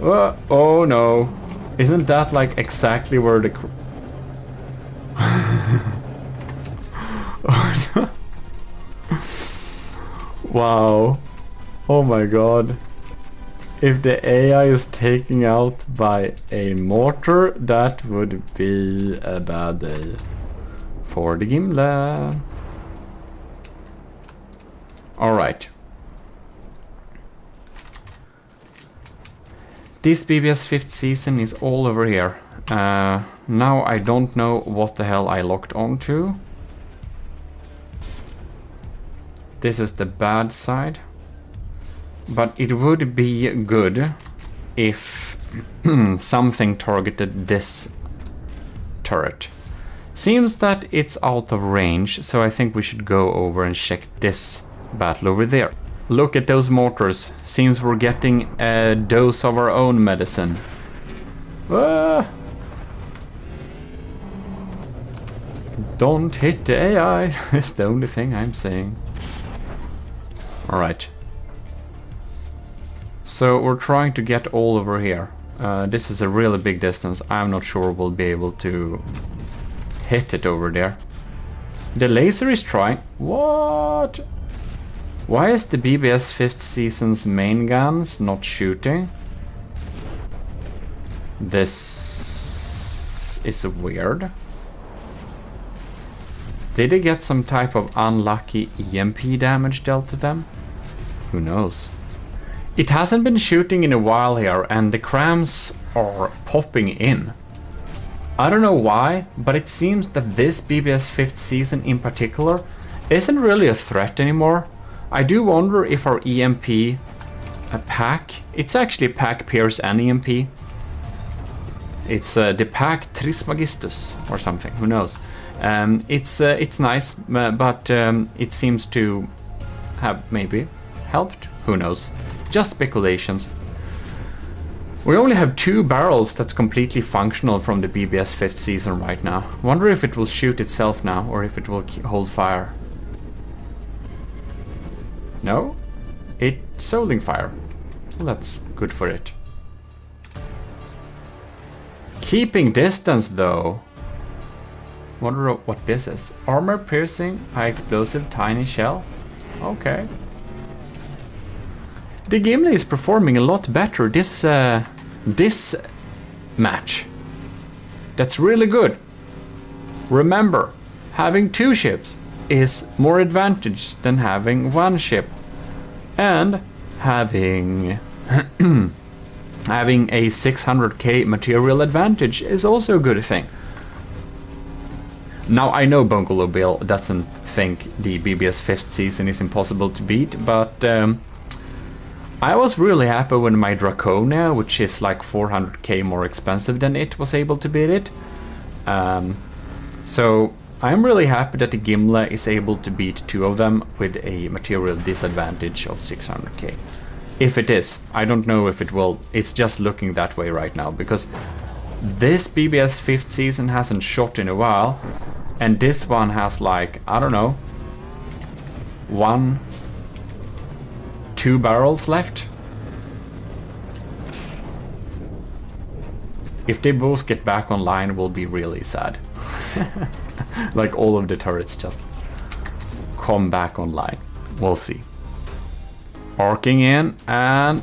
A: Oh no. Isn't that like exactly where the... Oh, no. Wow. Oh my god. If the AI is taken out by a mortar, that would be a bad day for the Gimle. Alright. This BBS 5th season is all over here. Now I don't know what the hell I locked onto. This is the bad side. But it would be good if something targeted this turret. Seems that it's out of range, so I think we should go over and check this battle over there. Look at those mortars. Seems we're getting a dose of our own medicine. Ah! Don't hit the AI. It's the only thing I'm saying. Alright. So we're trying to get all over here. This is a really big distance. I'm not sure we'll be able to hit it over there. The laser is trying. What? Why is the BBS 5th season's main guns not shooting? This is weird. Did they get some type of unlucky EMP damage dealt to them? Who knows? It hasn't been shooting in a while here, and the crams are popping in. I don't know why, but it seems that this BBS 5th season in particular isn't really a threat anymore. I do wonder if our EMP pack, it's actually pack Pierce and EMP. It's the pack Trismegistus or something, who knows. It's nice, but it seems to have maybe helped, who knows. Just speculations. We only have 2 barrels that's completely functional from the BBS 5th season right now. Wonder if it will shoot itself now, or if it will hold fire. No? It's holding fire. Well, that's good for it. Keeping distance though. Wonder what this is. Armor piercing, high explosive, tiny shell. Okay. The Gimli is performing a lot better this match. That's really good. Remember, having 2 ships is more advantage than having 1 ship, and having having a 600k material advantage is also a good thing. Now I know Bungalow Bill doesn't think the BBS 5th season is impossible to beat, but I was really happy when my Draconia, which is like 400k more expensive than it, was able to beat it. So I'm really happy that the Gimle is able to beat 2 of them with a material disadvantage of 600k. If it is, I don't know if it will. It's just looking that way right now, because this BBS 5th season hasn't shot in a while, and this one has like, I don't know, 2 barrels left. If they both get back online, we'll be really sad. Like all of the turrets just come back online. We'll see. Arcing in, and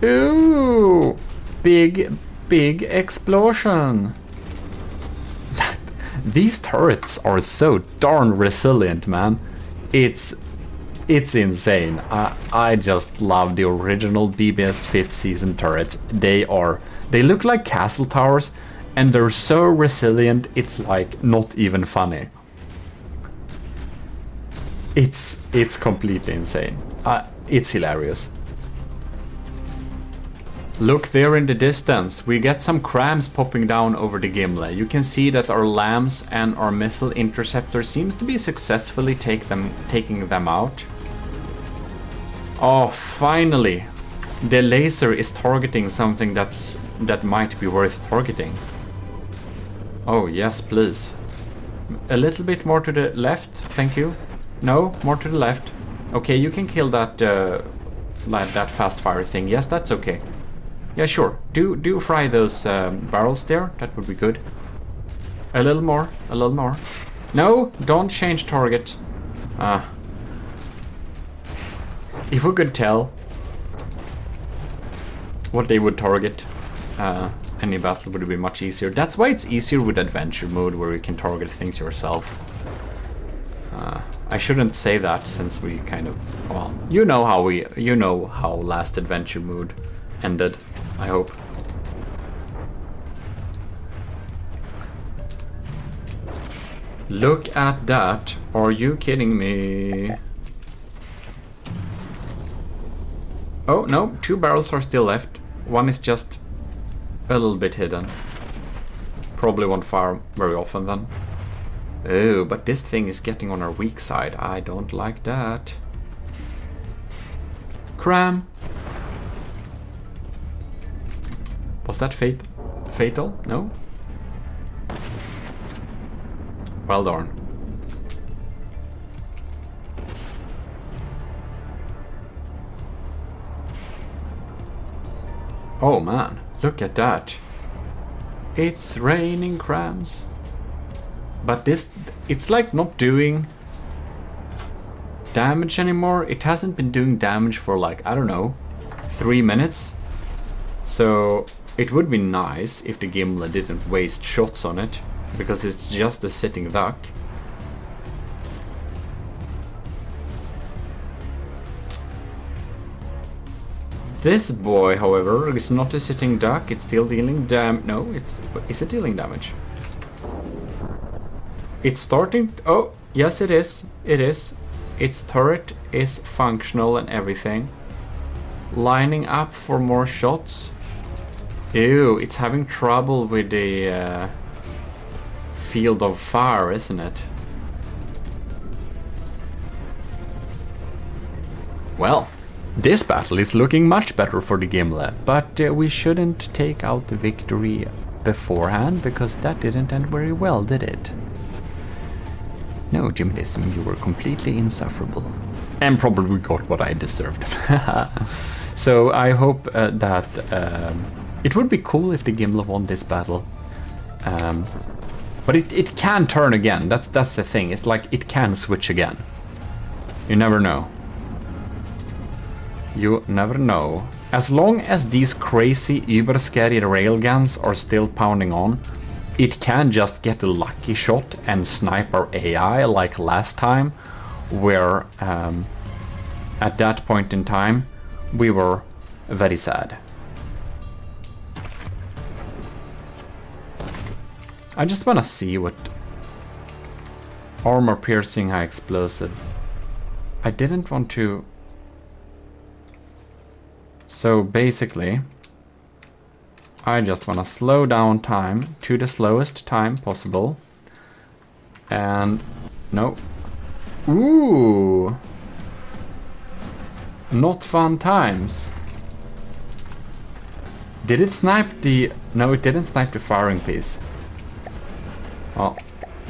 A: ooh, big explosion. These turrets are so darn resilient, man. It's insane. I just love the original BBS 5th season turrets. They look like castle towers, and they're so resilient, it's like not even funny. It's completely insane. It's hilarious. Look there in the distance, we get some crams popping down over the Gimle. You can see that our lambs and our missile interceptor seems to be successfully taking them out. Oh, finally! The laser is targeting something that might be worth targeting. Oh yes, please. A little bit more to the left, thank you. No, more to the left. Okay, you can kill that that fast fire thing. Yes, that's okay. Yeah, sure. Do fry those barrels there. That would be good. A little more, a little more. No, don't change target. If we could tell what they would target, any battle would be much easier. That's why it's easier with adventure mode, where you can target things yourself. I shouldn't say that, since we kind of, well, you know how last adventure mode ended, I hope. Look at that. Are you kidding me? Oh, no, 2 barrels are still left. One is just a little bit hidden. Probably won't fire very often then. Oh, but this thing is getting on our weak side. I don't like that. Cram. Was that fatal? No? Well darn. Oh man, look at that. It's raining crams. But this, it's like not doing damage anymore. It hasn't been doing damage for like, I don't know, 3 minutes. So it would be nice if the gimlet didn't waste shots on it, because it's just a sitting duck. This boy, however, is not a sitting duck. It's still dealing no, is it dealing damage? It's starting... Oh, yes it is. It is. Its turret is functional and everything. Lining up for more shots. Ew, it's having trouble with the field of fire, isn't it? Well, this battle is looking much better for the gimlet, but we shouldn't take out the victory beforehand, because that didn't end very well, did it? No, GMODISM, you were completely insufferable. And probably got what I deserved. So I hope that... it would be cool if the gimlet won this battle. But it can turn again, that's the thing. It's like it can switch again. You never know. You never know. As long as these crazy uber scary railguns are still pounding on, it can just get a lucky shot and snipe our AI like last time, where at that point in time we were very sad. I just wanna see what armor piercing high explosive. I didn't want to. So basically, I just want to slow down time to the slowest time possible. And no. Ooh. Not fun times. Did it snipe the... No, it didn't snipe the firing piece. Well,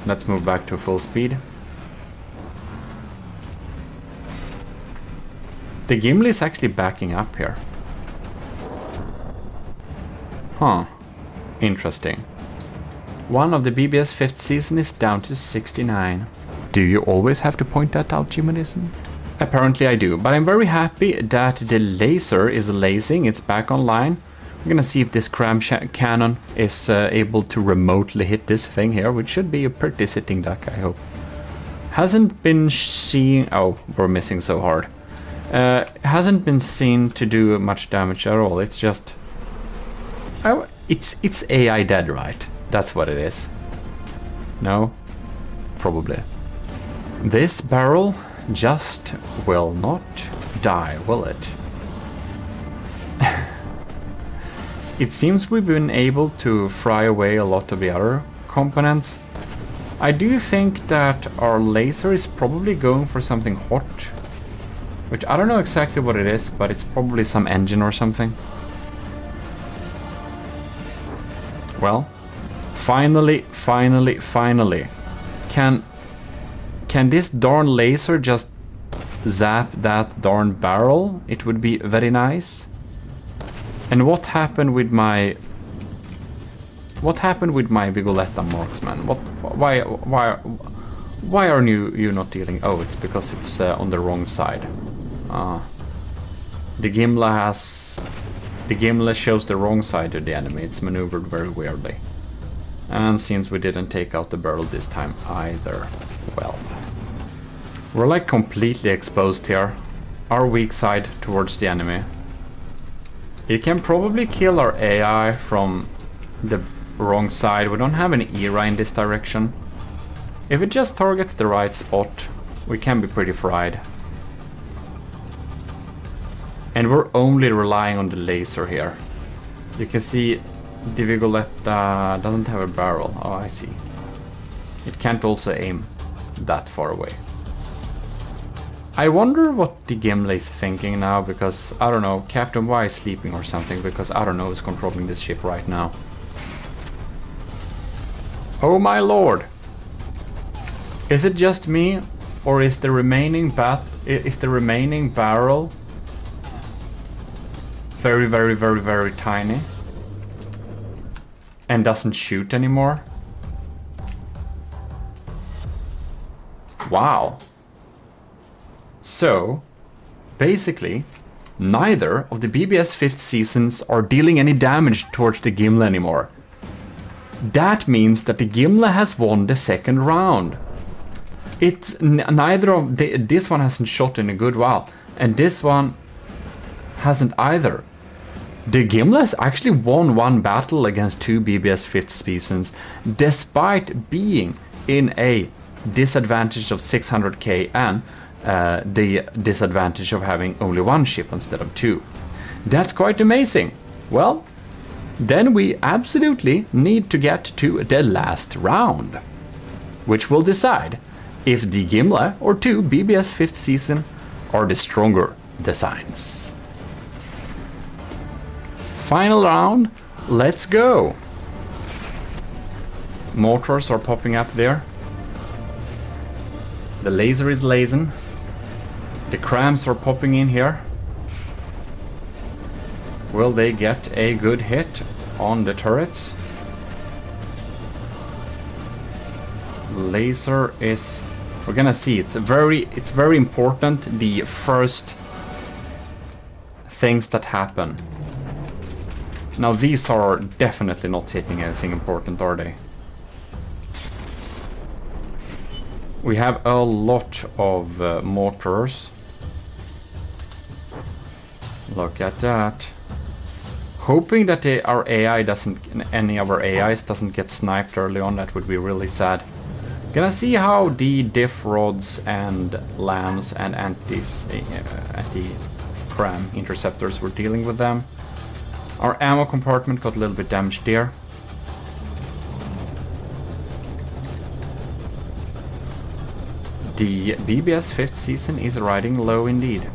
A: let's move back to full speed. The gimlet is actually backing up here. Huh. Interesting. One of the BBS 5th season is down to 69. Do you always have to point that out, GMODISM? Apparently I do, but I'm very happy that the laser is lasing. It's back online. We're gonna see if this cram cannon is able to remotely hit this thing here, which should be a pretty sitting duck, I hope. Hasn't been seen... Oh, we're missing so hard. Hasn't been seen to do much damage at all. It's just... Oh, it's AI dead, right? That's what it is. No? Probably. This barrel just will not die, will it? It seems we've been able to fry away a lot of the other components. I do think that our laser is probably going for something hot. Which I don't know exactly what it is, but it's probably some engine or something. Well, finally, Can this darn laser just zap that darn barrel? It would be very nice. And what happened with my Vigoletta marksman? Why are you not dealing? Oh, it's because it's on the wrong side. The Gimle shows the wrong side of the enemy. It's maneuvered very weirdly. And since we didn't take out the barrel this time either, well, we're like completely exposed here. Our weak side towards the enemy. It can probably kill our AI from the wrong side. We don't have an era in this direction. If it just targets the right spot, we can be pretty fried. And we're only relying on the laser here. You can see the Vigoletta doesn't have a barrel. Oh, I see. It can't also aim that far away. I wonder what the Gimle is thinking now, because, I don't know, Captain Y is sleeping or something, because I don't know who's controlling this ship right now. Oh my lord! Is it just me, or is the remaining barrel very, very, very, very tiny and doesn't shoot anymore? Wow. So, basically, neither of the BBS 5th seasons are dealing any damage towards the Gimle anymore. That means that the Gimle has won the second round. It's neither of this one hasn't shot in a good while, and this one hasn't either. The Gimle has actually won one battle against two BBS 5th seasons, despite being in a disadvantage of 600k and the disadvantage of having only one ship instead of two. That's quite amazing. Well, then we absolutely need to get to the last round, which will decide if the Gimle or two BBS 5th season are the stronger designs. Final round, let's go. Mortars are popping up there. The laser is lasing. The crams are popping in here. Will they get a good hit on the turrets? Laser is... We're gonna see. It's very important, the first things that happen. Now these are definitely not hitting anything important, are they? We have a lot of mortars. Look at that. Hoping that our AI doesn't, any of our AIs doesn't get sniped early on. That would be really sad. Gonna see how the diff rods and lambs and anti-cram interceptors were dealing with them. Our ammo compartment got a little bit damaged there. The BBS 5th season is riding low indeed.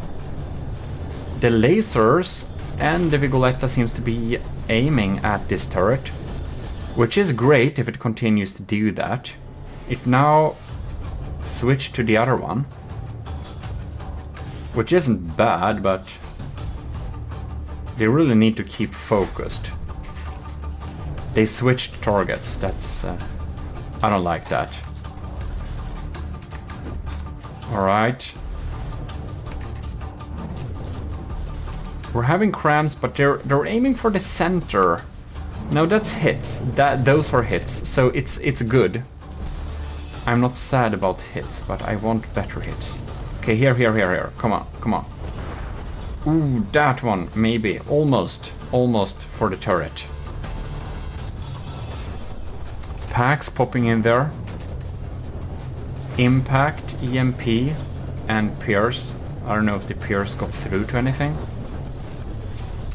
A: The lasers and the Vigoletta seems to be aiming at this turret, which is great if it continues to do that. It now switched to the other one, which isn't bad, but they really need to keep focused. They switched targets. That's I don't like that. All right. We're having crams, but they're aiming for the center. No, that's hits. Those are hits, so it's good. I'm not sad about hits, but I want better hits. Okay, here. Come on. Ooh, that one, maybe. Almost for the turret. Packs popping in there. Impact, EMP, and Pierce. I don't know if the Pierce got through to anything.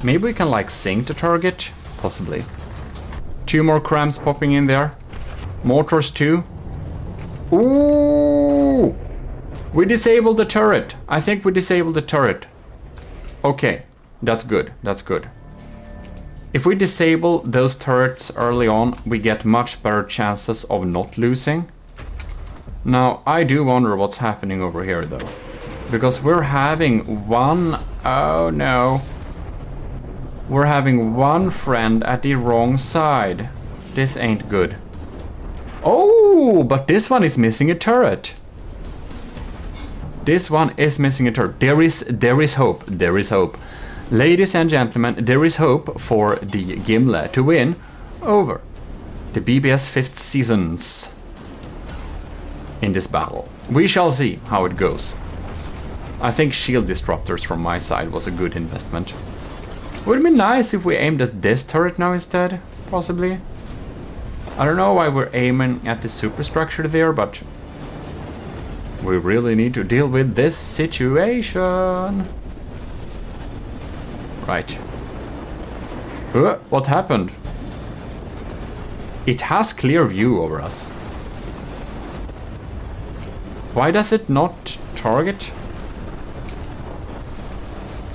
A: Maybe we can like sink the target? Possibly. Two more crams popping in there. Mortars too. Ooh! We disabled the turret. I think we disabled the turret. Okay, that's good. If we disable those turrets early on, we get much better chances of not losing. Now, I do wonder what's happening over here, though. Because we're having one... Oh, no. We're having one friend at the wrong side. This ain't good. Oh, but this one is missing a turret. This one is missing a turret. There is hope. There is hope. Ladies and gentlemen, there is hope for the Gimle to win over the BBS 5th seasons in this battle. We shall see how it goes. I think shield disruptors from my side was a good investment. Would it be nice if we aimed at this turret now instead? Possibly. I don't know why we're aiming at the superstructure there, but we really need to deal with this situation. Right. What happened? It has clear view over us. Why does it not target?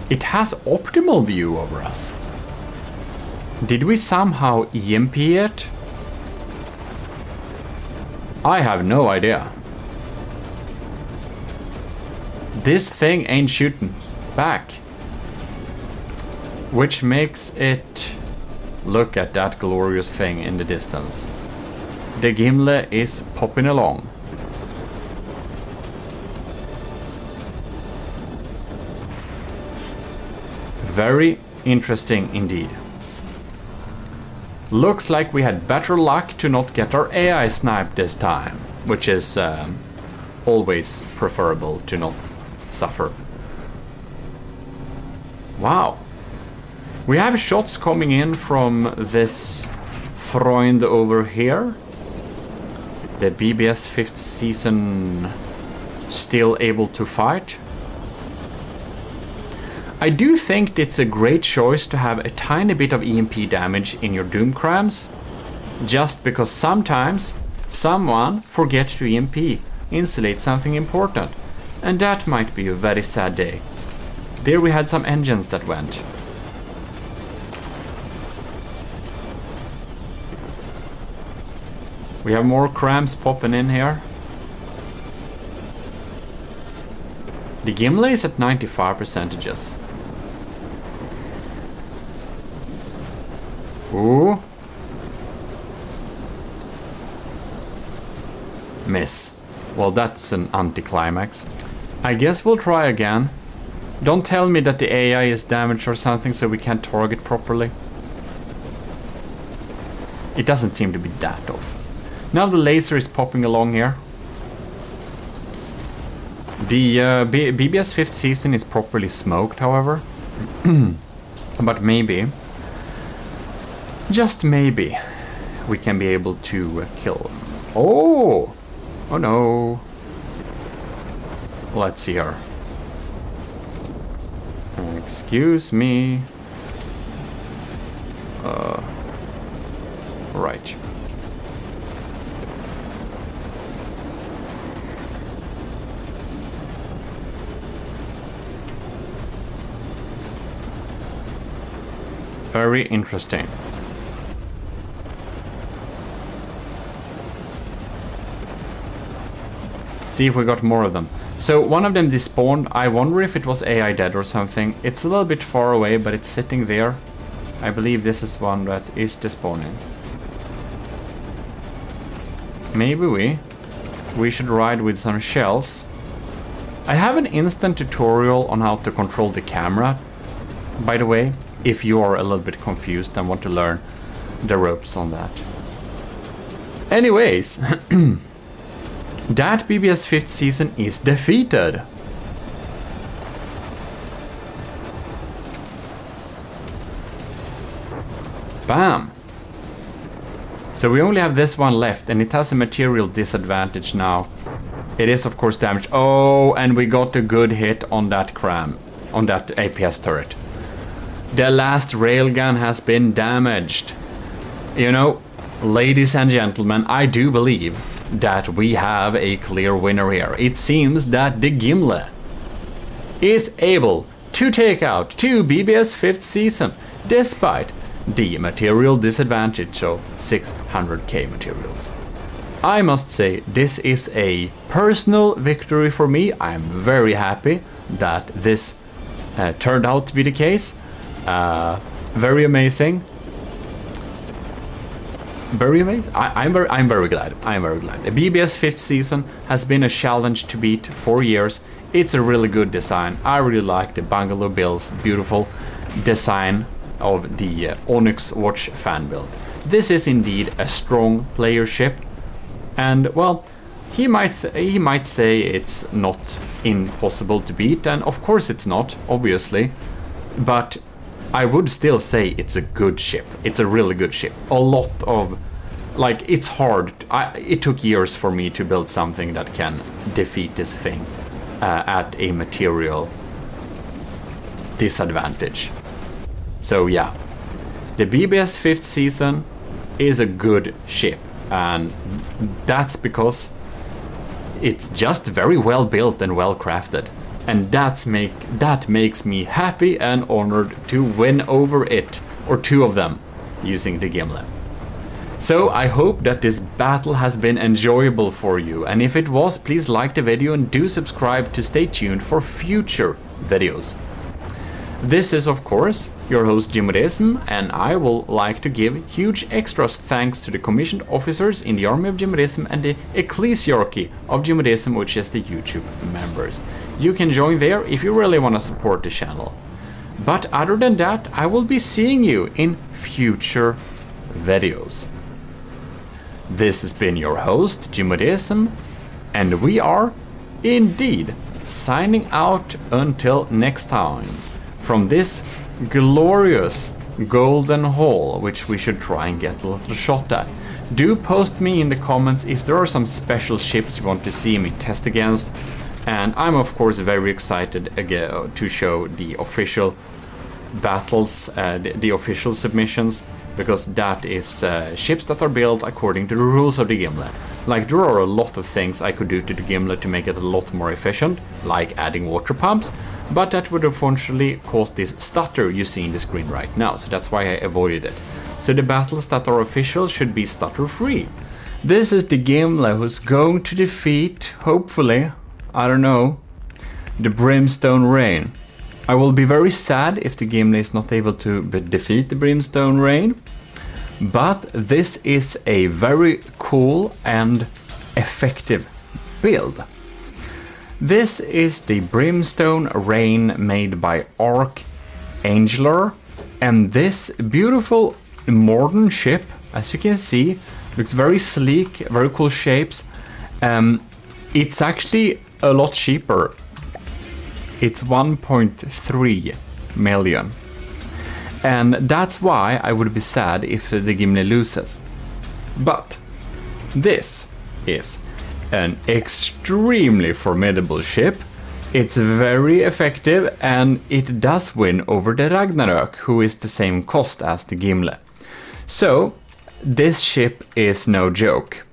A: It has optimal view over us. Did we somehow EMP it? I have no idea. This thing ain't shooting back. Which makes it... Look at that glorious thing in the distance. The Gimle is popping along. Very interesting indeed. Looks like we had better luck to not get our AI sniped this time, which is always preferable to not suffer. Wow. We have shots coming in from this Freund over here. The BBS 5th season still able to fight. I do think it's a great choice to have a tiny bit of EMP damage in your Doom crams, just because sometimes someone forgets to EMP, insulate something important, and that might be a very sad day. There we had some engines that went. We have more crams popping in here. The Gimle is at 95%. Ooh. Miss. Well, that's an anticlimax. I guess we'll try again. Don't tell me that the AI is damaged or something so we can't target properly. It doesn't seem to be that off. Now the laser is popping along here. The BBS 5th season is properly smoked, however. But maybe, just maybe, we can be able to kill them. Oh! Oh no. Let's see her. Excuse me. Right. Very interesting. See if we got more of them. So one of them despawned. I wonder if it was AI dead or something. It's a little bit far away, but it's sitting there. I believe this is one that is despawning. Maybe we should ride with some shells. I have an instant tutorial on how to control the camera, by the way, if you are a little bit confused and want to learn the ropes on that. Anyways, that BBS 5th season is defeated. Bam. So we only have this one left, and it has a material disadvantage now. It is of course damaged. Oh, and we got a good hit on that cram, on that APS turret. The last railgun has been damaged. You know, ladies and gentlemen, I do believe that we have a clear winner here. It seems that the Gimle is able to take out 2 BBS 5th season despite the material disadvantage of 600k materials. I must say, this is a personal victory for me. I'm very happy that this turned out to be the case. Very amazing. Very amazing. I'm very glad. I'm very glad. The BBS 5th season has been a challenge to beat for years. It's a really good design. I really like the Bungalow Bill's beautiful design of the Onyx Watch fan build. This is indeed a strong player ship, and well, he might say it's not impossible to beat, and of course it's not, obviously, but I would still say it's a good ship. It's a really good ship. A lot of, like, it's hard. It took years for me to build something that can defeat this thing at a material disadvantage. So yeah, the BBS 5th season is a good ship, and that's because it's just very well built and well crafted, and that makes me happy and honored to win over it, or two of them, using the gimlet. So I hope that this battle has been enjoyable for you, and if it was, please like the video and do subscribe to stay tuned for future videos. This is, of course, your host GMODIST, and I will like to give huge extra thanks to the commissioned officers in the Army of GMODIST and the Ecclesiarchy of GMODIST, which is the YouTube members. You can join there if you really want to support the channel. But other than that, I will be seeing you in future videos. This has been your host, GMODIST, and we are indeed signing out until next time. From this glorious golden hall, which we should try and get a little shot at. Do post me in the comments if there are some special ships you want to see me test against. And I'm of course very excited again to show the official battles, the official submissions, because that is ships that are built according to the rules of the gimlet. Like, there are a lot of things I could do to the gimlet to make it a lot more efficient, like adding water pumps, but that would unfortunately cause this stutter you see in the screen right now, so that's why I avoided it. So the battles that are official should be stutter free. This is the gimlet who's going to defeat, hopefully, I don't know, the Brimstone Rain. I will be very sad if the gimlet is not able to defeat the Brimstone Rain, but this is a very cool and effective build. This is the Brimstone Rain made by ARCHIVE-4, and this beautiful modern ship, as you can see, looks very sleek, very cool shapes. It's actually a lot cheaper. It's 1.3 million. And that's why I would be sad if the gimlet loses. But this is an extremely formidable ship. It's very effective, and it does win over the Ragnarök, who is the same cost as the gimlet. So this ship is no joke.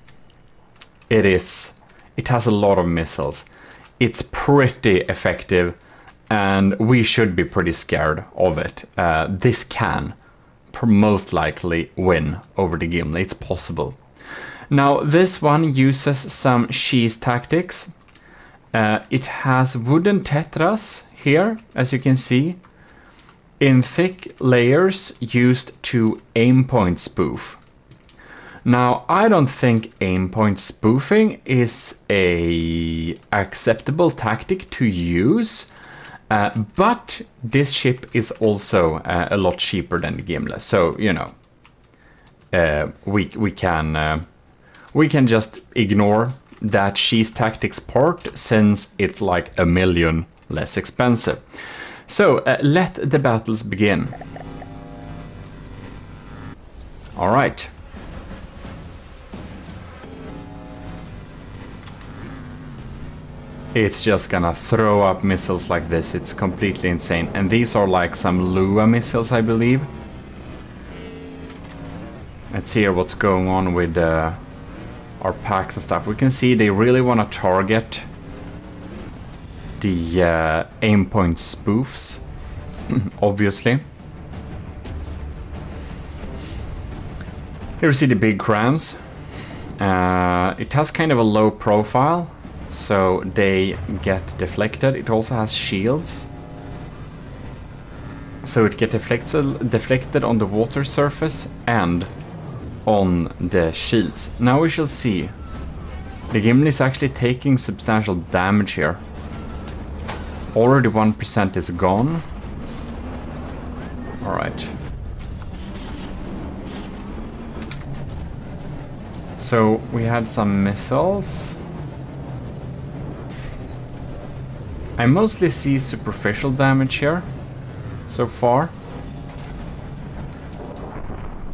A: It has a lot of missiles. It's pretty effective, and we should be pretty scared of it. This can most likely win over the gimlet. It's possible. Now, this one uses some cheese tactics. It has wooden tetras here, as you can see, in thick layers used to aim point spoof. Now, I don't think aim point spoofing is a acceptable tactic to use, but this ship is also a lot cheaper than the gimlet, so you know, we can just ignore that cheese tactics part, since it's like $1 million less expensive. So let the battles begin. All right. It's just gonna throw up missiles like this. It's completely insane. And these are like some Lua missiles, I believe. Let's hear what's going on with our packs and stuff. We can see they really want to target the aim point spoofs, obviously. Here we see the big crowns. It has kind of a low profile, so they get deflected. It also has shields, so it gets deflected on the water surface and on the shields. Now we shall see. The Gimli is actually taking substantial damage here. Already 1% is gone. Alright. So we had some missiles. I mostly see superficial damage here so far.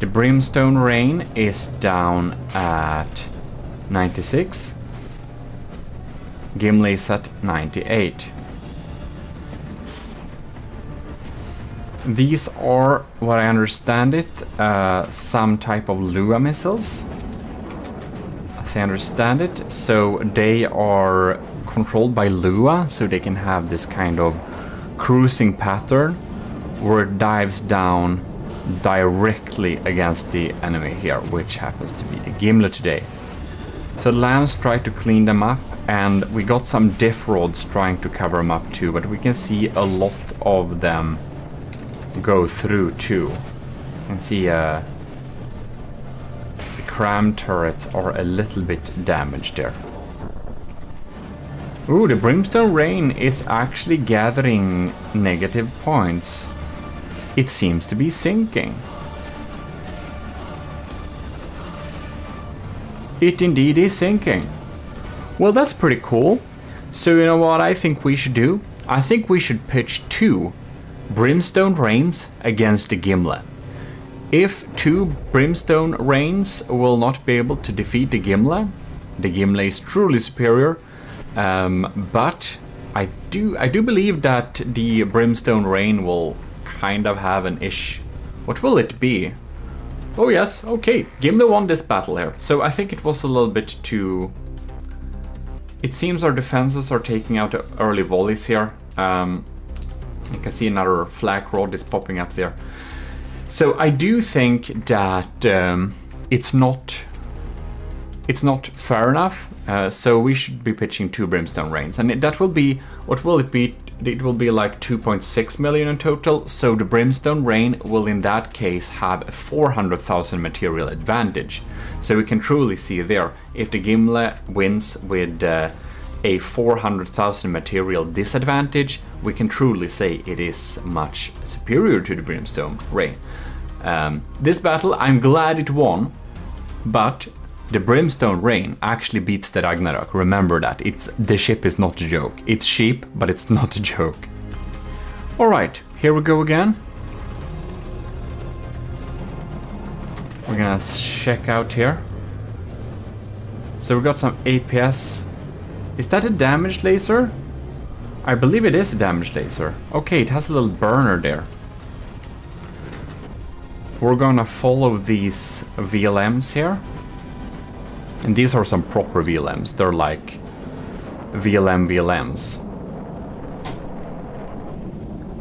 A: The brimstone rain is down at 96. Gimli is at 98. These are, what I understand it, some type of Lua missiles. As I understand it, so they are controlled by Lua, so they can have this kind of cruising pattern where it dives down directly against the enemy here, which happens to be the Gimli today. So Lance tried to clean them up, and we got some diff rods trying to cover them up too, but we can see a lot of them go through too. You can see the cram turrets are a little bit damaged there. Ooh, the brimstone rain is actually gathering negative points. It seems to be sinking. It indeed is sinking. Well, that's pretty cool. So you know what I think we should do? I think we should pitch 2 brimstone rains against the Gimli. If 2 brimstone rains will not be able to defeat the Gimli is truly superior. But I do believe that the brimstone rain will kind of have an ish. What will it be? Oh yes, okay, Gimli won this battle here. So I think it was a little bit too... It seems our defenses are taking out early volleys here. You can see another flak rod is popping up there. So I do think that it's not fair enough. So we should be pitching 2 brimstone rains, and that will be, what will it be? It will be like 2.6 million in total. So the brimstone rain will in that case have a 400,000 material advantage. So we can truly see there, if the Gimli wins with a 400,000 material disadvantage, we can truly say it is much superior to the brimstone rain. This battle, I'm glad it won, but the brimstone rain actually beats the Ragnarok. Remember that. The ship is not a joke. It's cheap, but it's not a joke. Alright, here we go again. We're gonna check out here. So we got some APS. Is that a damage laser? I believe it is a damage laser. Okay, it has a little burner there. We're gonna follow these VLMs here. And these are some proper VLMs. They're like VLMs.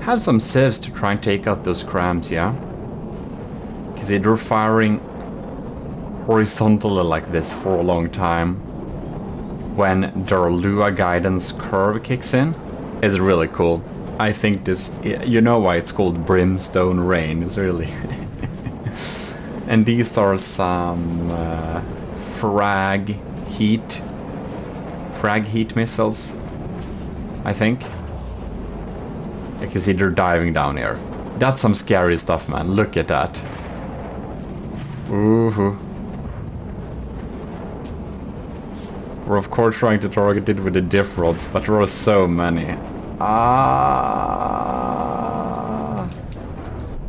A: Have some civs to try and take out those crams, yeah? Because they're firing horizontally like this for a long time. When their Lua guidance curve kicks in, it's really cool. I think this, you know why it's called brimstone rain, it's really... And these are some frag heat missiles, I think. You can see they're diving down here. That's some scary stuff, man. Look at that. Ooh. We're of course trying to target it with the diff rods, but there are so many.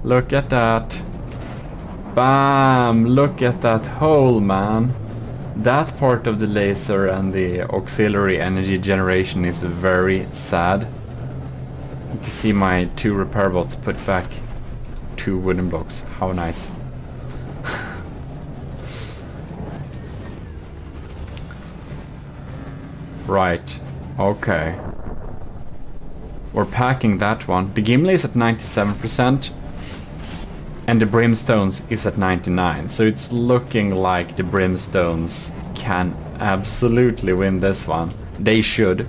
A: Look at that. Bam! Look at that hole, man. That part of the laser and the auxiliary energy generation is very sad. You can see my 2 repair bots put back 2 wooden blocks. How nice. Right. Okay. We're packing that one. The Gimli is at 97%. And the brimstones is at 99, so it's looking like the brimstones can absolutely win this one. They should.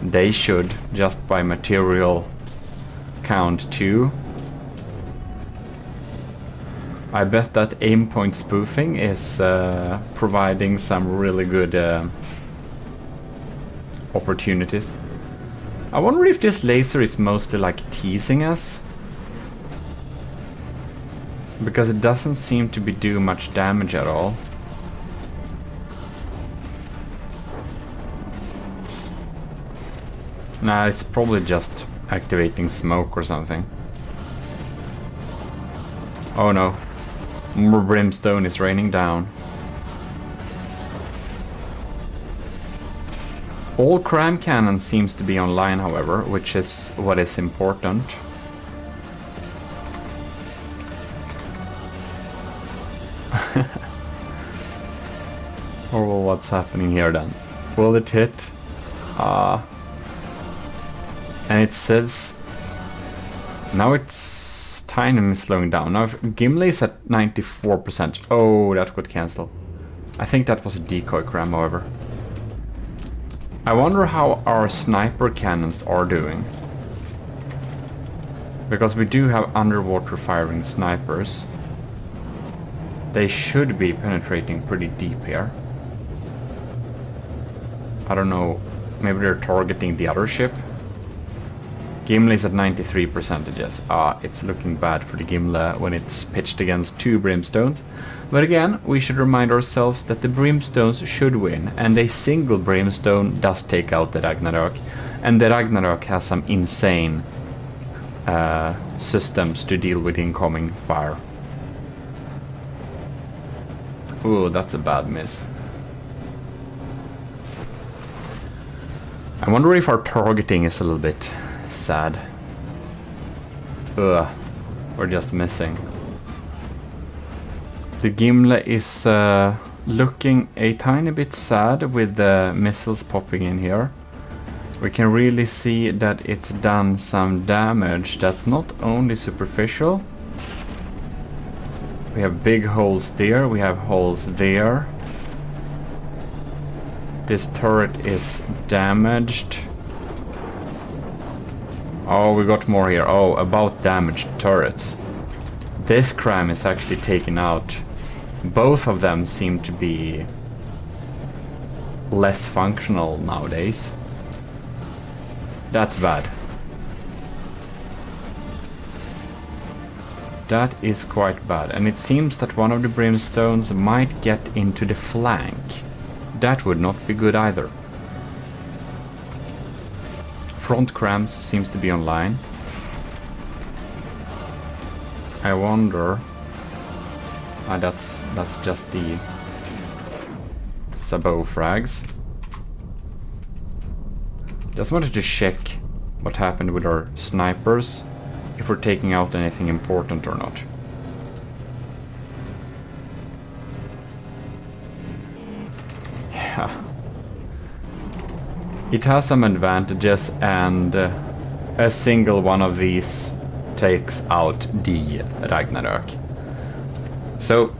A: They should, just by material count 2. I bet that aim point spoofing is providing some really good opportunities. I wonder if this laser is mostly like teasing us. Because it doesn't seem to be doing much damage at all. Nah, it's probably just activating smoke or something. Oh no. More brimstone is raining down. All cram cannons seems to be online, however, which is what is important. Or well, what's happening here then? Will it hit? And it says... Now it's tiny slowing down. Now if Gimli is at 94%. Oh, that got cancelled. I think that was a decoy cram, however. I wonder how our sniper cannons are doing. Because we do have underwater firing snipers. They should be penetrating pretty deep here. I don't know, maybe they're targeting the other ship. Gimli's at 93%. Yes. It's looking bad for the Gimli when it's pitched against 2 brimstones. But again, we should remind ourselves that the brimstones should win, and a single brimstone does take out the Ragnarok. And the Ragnarok has some insane systems to deal with incoming fire. Ooh, that's a bad miss. I wonder if our targeting is a little bit sad. Ugh, we're just missing. The Gimli is looking a tiny bit sad with the missiles popping in here. We can really see that it's done some damage that's not only superficial. We have big holes there, we have holes there. This turret is damaged. Oh, we got more here. Oh, about damaged turrets. This cram is actually taken out. Both of them seem to be less functional nowadays. That's bad. That is quite bad. And it seems that one of the brimstones might get into the flank. That would not be good either. Front crams seems to be online. I wonder... that's just the sabot frags. Just wanted to check what happened with our snipers, if we're taking out anything important or not. Yeah. It has some advantages, and a single one of these takes out the Ragnarok. So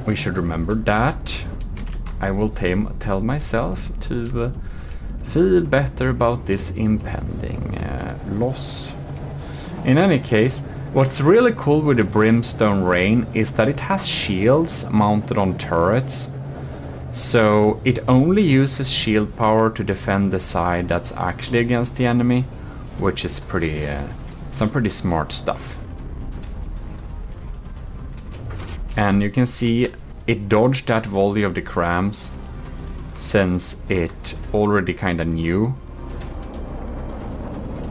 A: we should remember that. I will tell myself to feel better about this impending loss. In any case, what's really cool with the Brimstone Rain is that it has shields mounted on turrets. So it only uses shield power to defend the side that's actually against the enemy, which is some pretty smart stuff. And you can see it dodged that volley of the crams since it already kinda knew.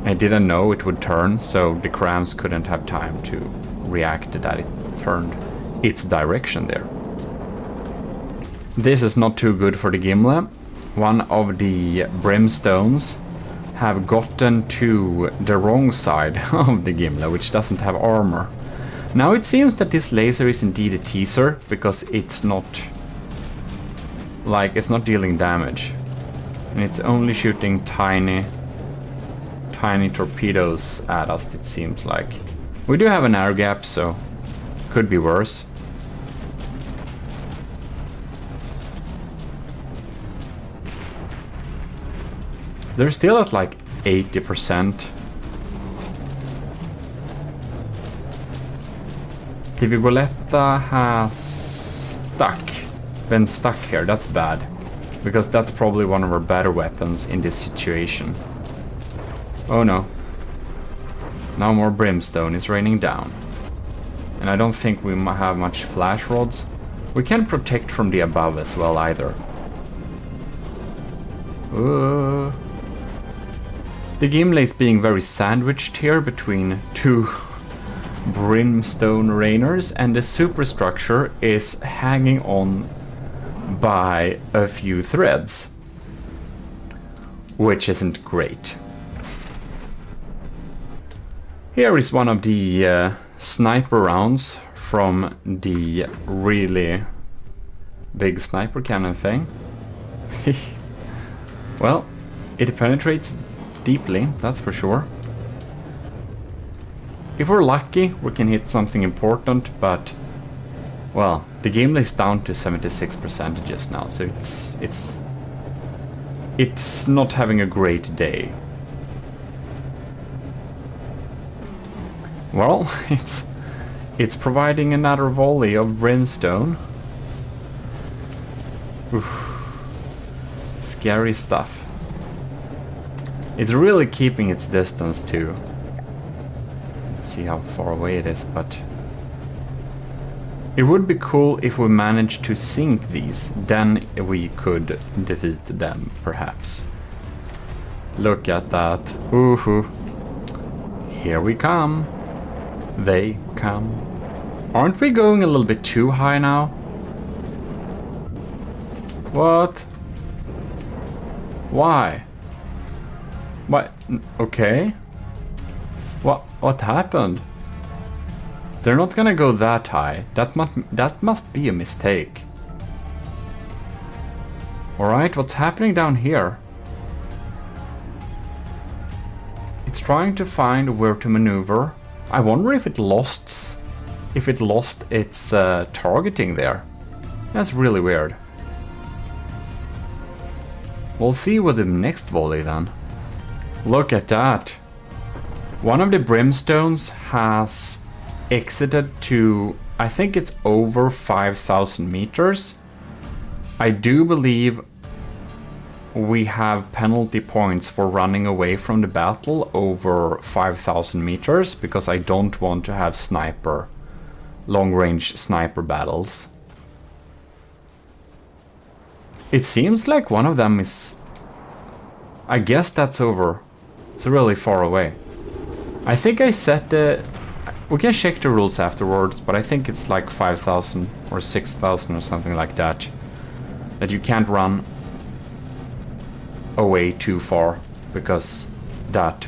A: I didn't know it would turn, so the crams couldn't have time to react to that. It turned its direction there. This is not too good for the Gimli. One of the brimstones have gotten to the wrong side of the Gimli, which doesn't have armor. Now it seems that this laser is indeed a teaser, because it's not dealing damage. And it's only shooting tiny torpedoes at us, it seems like. We do have an air gap, so could be worse. They're still at like 80%. TV Goletta has been stuck here. That's bad, because that's probably one of our better weapons in this situation. Oh no. Now more brimstone is raining down. And I don't think we have much flash rods. We can't protect from the above as well either. The Gimli is being very sandwiched here between two brimstone rainers, and the superstructure is hanging on by a few threads, which isn't great. Here is one of the sniper rounds from the really big sniper cannon thing. Well, it penetrates deeply, that's for sure. If we're lucky, we can hit something important, but well, the Gimli is down to 76% just now, so it's not having a great day. Well, it's providing another volley of brimstone. Oof. Scary stuff. It's really keeping its distance too. Let's see how far away it is, but it would be cool if we managed to sink these. Then we could defeat them, perhaps. Look at that. Ooh-hoo. Here we come. They come. Aren't we going a little bit too high now? What? Why? What? Okay. What happened? They're not gonna go that high. That must be a mistake. Alright, what's happening down here? It's trying to find where to maneuver. I wonder if it lost its targeting there. That's really weird. We'll see with the next volley then. Look at that. One of the brimstones has exited to, I think it's over 5,000 meters. I do believe we have penalty points for running away from the battle over 5,000 meters, because I don't want to have long-range sniper battles. It seems like one of them is... I guess that's over. It's really far away. I think I set the... We can check the rules afterwards, but I think it's like 5,000 or 6,000 or something like that. That you can't run away too far, because that,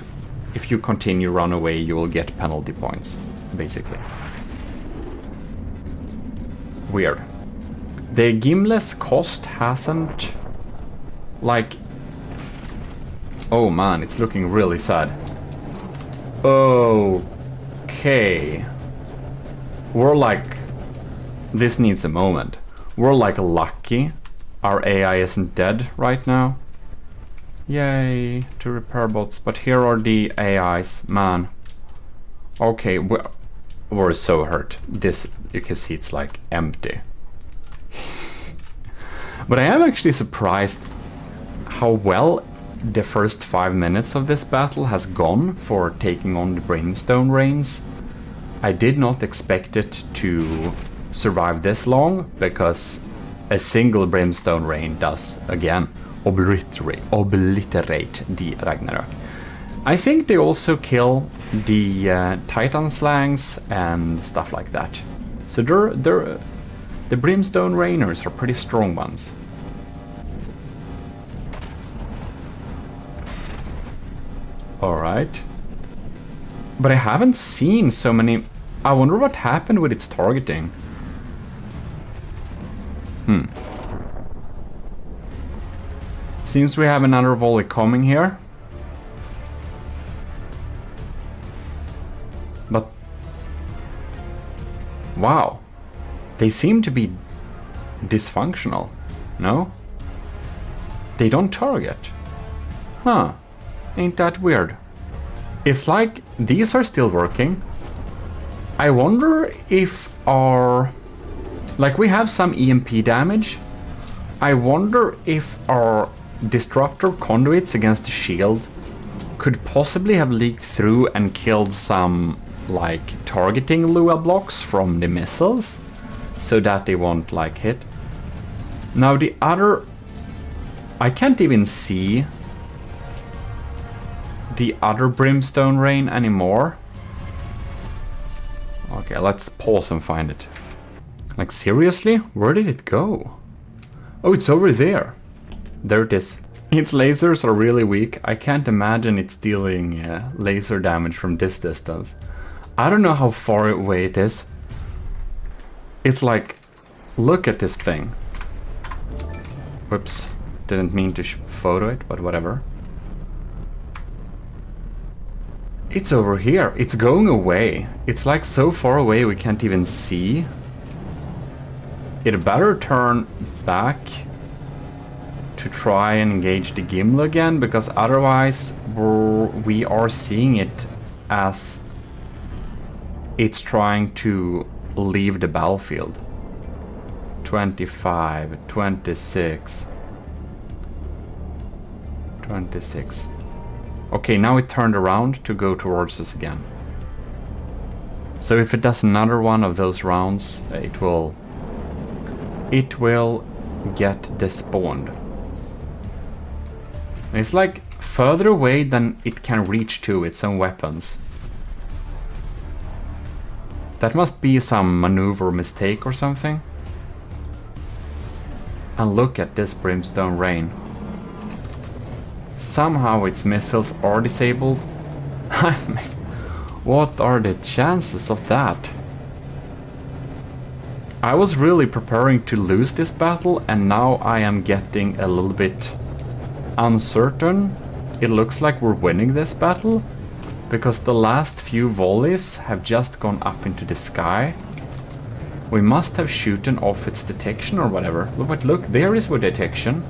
A: if you continue run away, you will get penalty points, basically. Weird. The Gimli's cost hasn't, like... Oh man, it's looking really sad. Okay. We're like... This needs a moment. We're like lucky our AI isn't dead right now. Yay, to repair bots. But here are the AIs, man. Okay, we're so hurt. This, you can see it's like empty. But I am actually surprised how well the first 5 minutes of this battle has gone for taking on the brimstone rains. I did not expect it to survive this long, because a single brimstone rain does, again, obliterate the Ragnarok. I think they also kill the Titan slangs and stuff like that. So the brimstone rainers are pretty strong ones. Alright. But I haven't seen so many... I wonder what happened with its targeting. Seems we have another volley coming here. But Wow. They seem to be dysfunctional. No? They don't target. Huh. Ain't that weird? It's like these are still working. I wonder if our... Like, we have some EMP damage. I wonder if our disruptor conduits against the shield could possibly have leaked through and killed some, like, targeting Lua blocks from the missiles, so that they won't, like, hit. Now the other... I can't even see the other brimstone rain anymore. Okay, let's pause and find it. Like, seriously? Where did it go? Oh, it's over there. There it is. Its lasers are really weak. I can't imagine it's dealing laser damage from this distance. I don't know how far away it is. It's like, look at this thing. Whoops. Didn't mean to photo it, but whatever. It's over here. It's going away. It's like so far away we can't even see. It better turn back to try and engage the gimbal again, because otherwise we are seeing it as it's trying to leave the battlefield. 25, 26, 26. Okay, now it turned around to go towards us again. So if it does another one of those rounds, it will get despawned. It's like further away than it can reach to its own weapons. That must be some maneuver mistake or something. And look at this brimstone rain. Somehow its missiles are disabled. What are the chances of that? I was really preparing to lose this battle, and now I am getting a little bit uncertain. It looks like we're winning this battle, because the last few volleys have just gone up into the sky. We must have shooten off its detection or whatever. But look, there is our detection.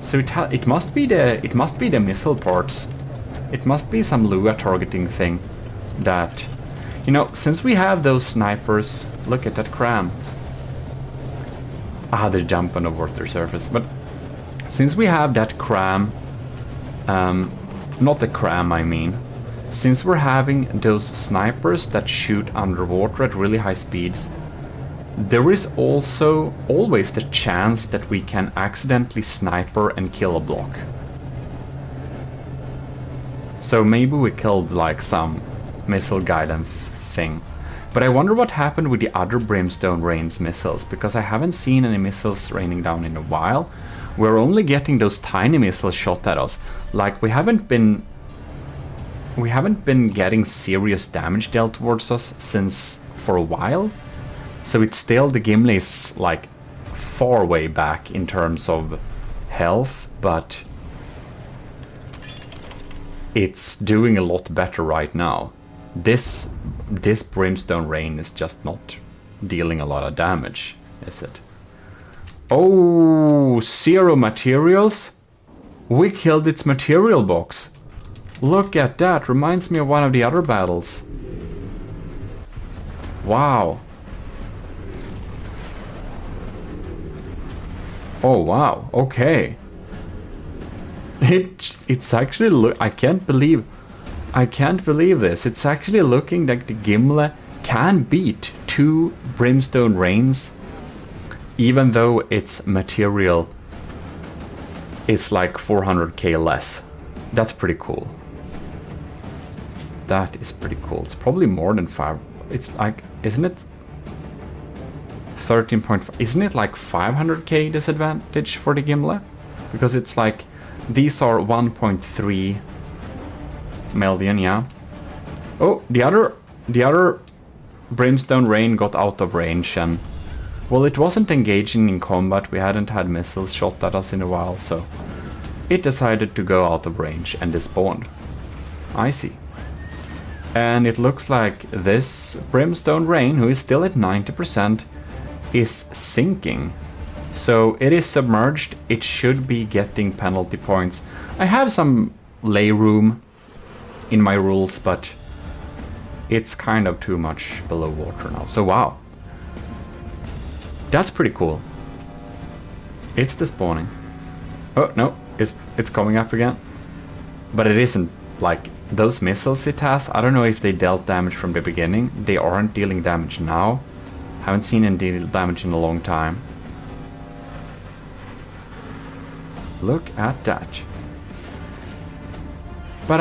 A: So it must be the missile parts. It must be some Lua targeting thing that, you know, since we have those snipers. Look at that cram. Ah, they jump on the water surface. But since we have that cram, not the cram, I mean. Since we're having those snipers that shoot underwater at really high speeds, there is also always the chance that we can accidentally sniper and kill a block. So maybe we killed like some missile guidance thing. But I wonder what happened with the other brimstone rain's missiles, because I haven't seen any missiles raining down in a while. We're only getting those tiny missiles shot at us. Like, we haven't been getting serious damage dealt towards us since for a while. So it's still, the Gimli is like far way back in terms of health, but it's doing a lot better right now. This brimstone rain is just not dealing a lot of damage, is it? Oh, 0 materials? We killed its material box. Look at that, reminds me of one of the other battles. Wow. Oh wow, okay. It's actually I can't believe this. It's actually looking like the Gimli can beat 2 brimstone rains, even though its material is like 400k less. That's pretty cool. That is pretty cool. It's probably more than 5. It's like, isn't it 13.5? Isn't it like 500k disadvantage for the Gimli? Because it's like, these are 1.3 million, yeah. Oh, the other brimstone rain got out of range, and well, it wasn't engaging in combat. We hadn't had missiles shot at us in a while, so it decided to go out of range and despawned. I see. And it looks like this Brimstone Rain, who is still at 90%, is sinking. So it is submerged. It should be getting penalty points. I have some lay room in my rules, but it's kind of too much below water now. So wow. That's pretty cool. It's despawning. Oh no, it's coming up again. But it isn't like those missiles it has. I don't know if they dealt damage from the beginning. They aren't dealing damage now. Haven't seen any deal damage in a long time. Look at that. But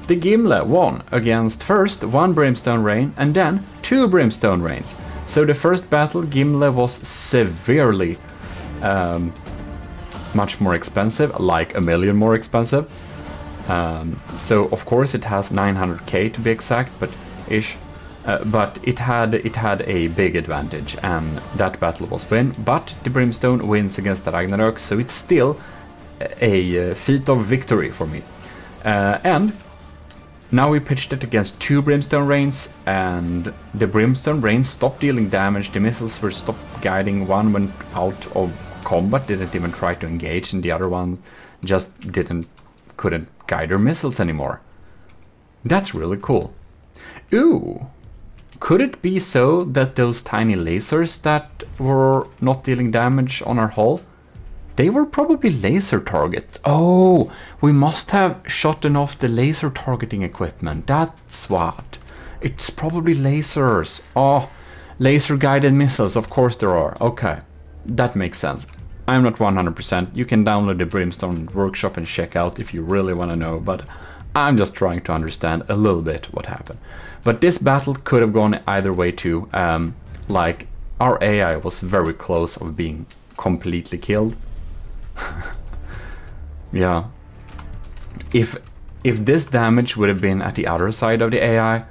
A: the Gimle won against first 1 Brimstone Rain and then 2 Brimstone Rains. So the first battle, Gimle was severely much more expensive, like $1 million more expensive. So of course it has 900k to be exact, but it had a big advantage, and that battle was win. But the Brimstone wins against the Ragnarok, so it's still a feat of victory for me. And now we pitched it against 2 Brimstone Rains, and the Brimstone Rains stopped dealing damage. The missiles were stopped guiding. One went out of combat, didn't even try to engage, and the other one just couldn't guide their missiles anymore. That's really cool. Ooh, could it be so that those tiny lasers that were not dealing damage on our hull, they were probably laser target? Oh, we must have shot off the laser targeting equipment. That's what. It's probably lasers. Oh, laser guided missiles, of course there are. Okay, that makes sense. I'm not 100%. You can download the Brimstone workshop and check out if you really want to know, but I'm just trying to understand a little bit what happened. But this battle could have gone either way too. Like, our AI was very close of being completely killed. Yeah. If this damage would have been at the other side of the AI,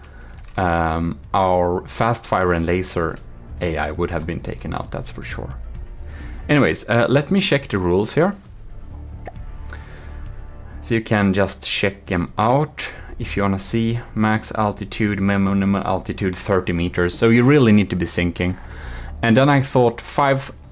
A: our fast fire and laser AI would have been taken out, that's for sure. Anyways, let me check the rules here. So you can just check them out if you want to see. Max altitude, minimum altitude 30 meters. So you really need to be sinking. And then I thought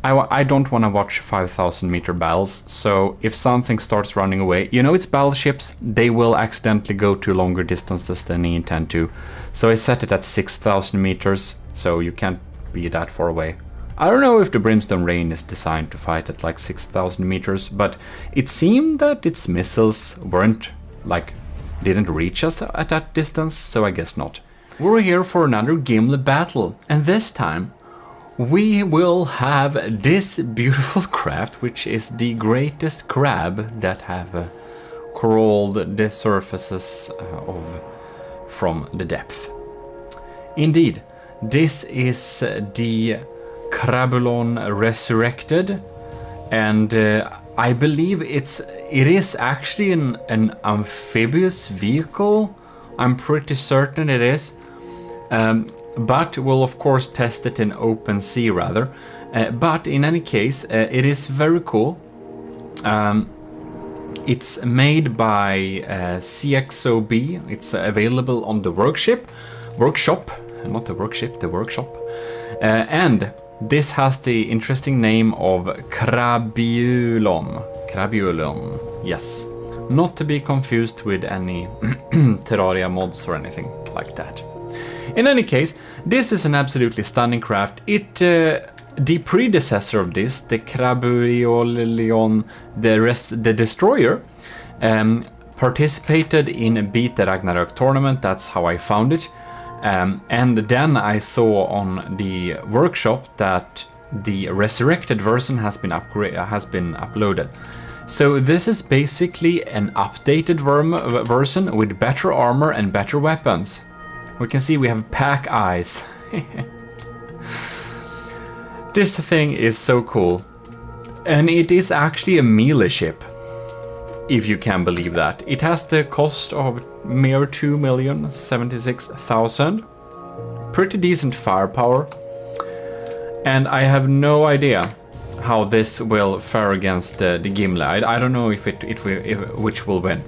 A: I don't want to watch 5,000 meter battles. So if something starts running away, you know, it's battleships. They will accidentally go to longer distances than they intend to. So I set it at 6,000 meters. So you can't be that far away. I don't know if the Brimstone Rain is designed to fight at like 6,000 meters, but it seemed that its missiles didn't reach us at that distance, so I guess not. We're here for another Gimle battle, and this time we will have this beautiful craft, which is the greatest crab that have crawled the surfaces from the depth. Indeed, this is the Crabulon Resurrected, and I believe it is actually an amphibious vehicle. I'm pretty certain it is, but we'll of course test it in open sea rather. But in any case, it is very cool. It's made by CXOB. It's available on the workshop, not the workship, the workshop, and this has the interesting name of Crabulon. Crabulon, yes. Not to be confused with any Terraria mods or anything like that. In any case, this is an absolutely stunning craft. The predecessor of this, the Crabulon, the Destroyer, participated in a Beat the Ragnarok tournament. That's how I found it. And then I saw on the workshop that the resurrected version has been uploaded. So this is basically an updated version with better armor and better weapons. We can see we have pack eyes. This thing is so cool. And it is actually a melee ship, if you can believe that. It has the cost of mere 2,076,000. Pretty decent firepower. And I have no idea how this will fare against the Gimle. I don't know which will win.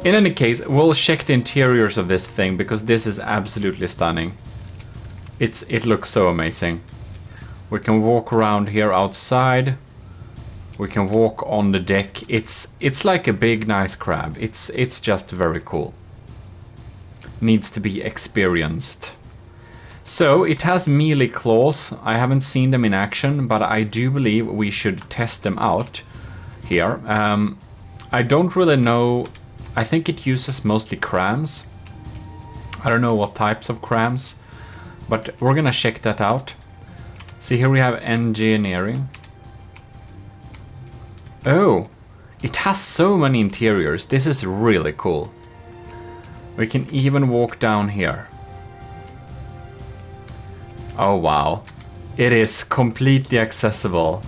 A: In any case, we'll check the interiors of this thing because this is absolutely stunning. It looks so amazing. We can walk around here outside. We can walk on the deck. It's like a big nice crab. It's just very cool. Needs to be experienced. So it has melee claws. I haven't seen them in action, but I do believe we should test them out here. I don't really know. I think it uses mostly crams. I don't know what types of crams, but we're gonna check that out. See, here we have engineering. Oh, it has so many interiors. This is really cool. We can even walk down here. Oh wow, it is completely accessible.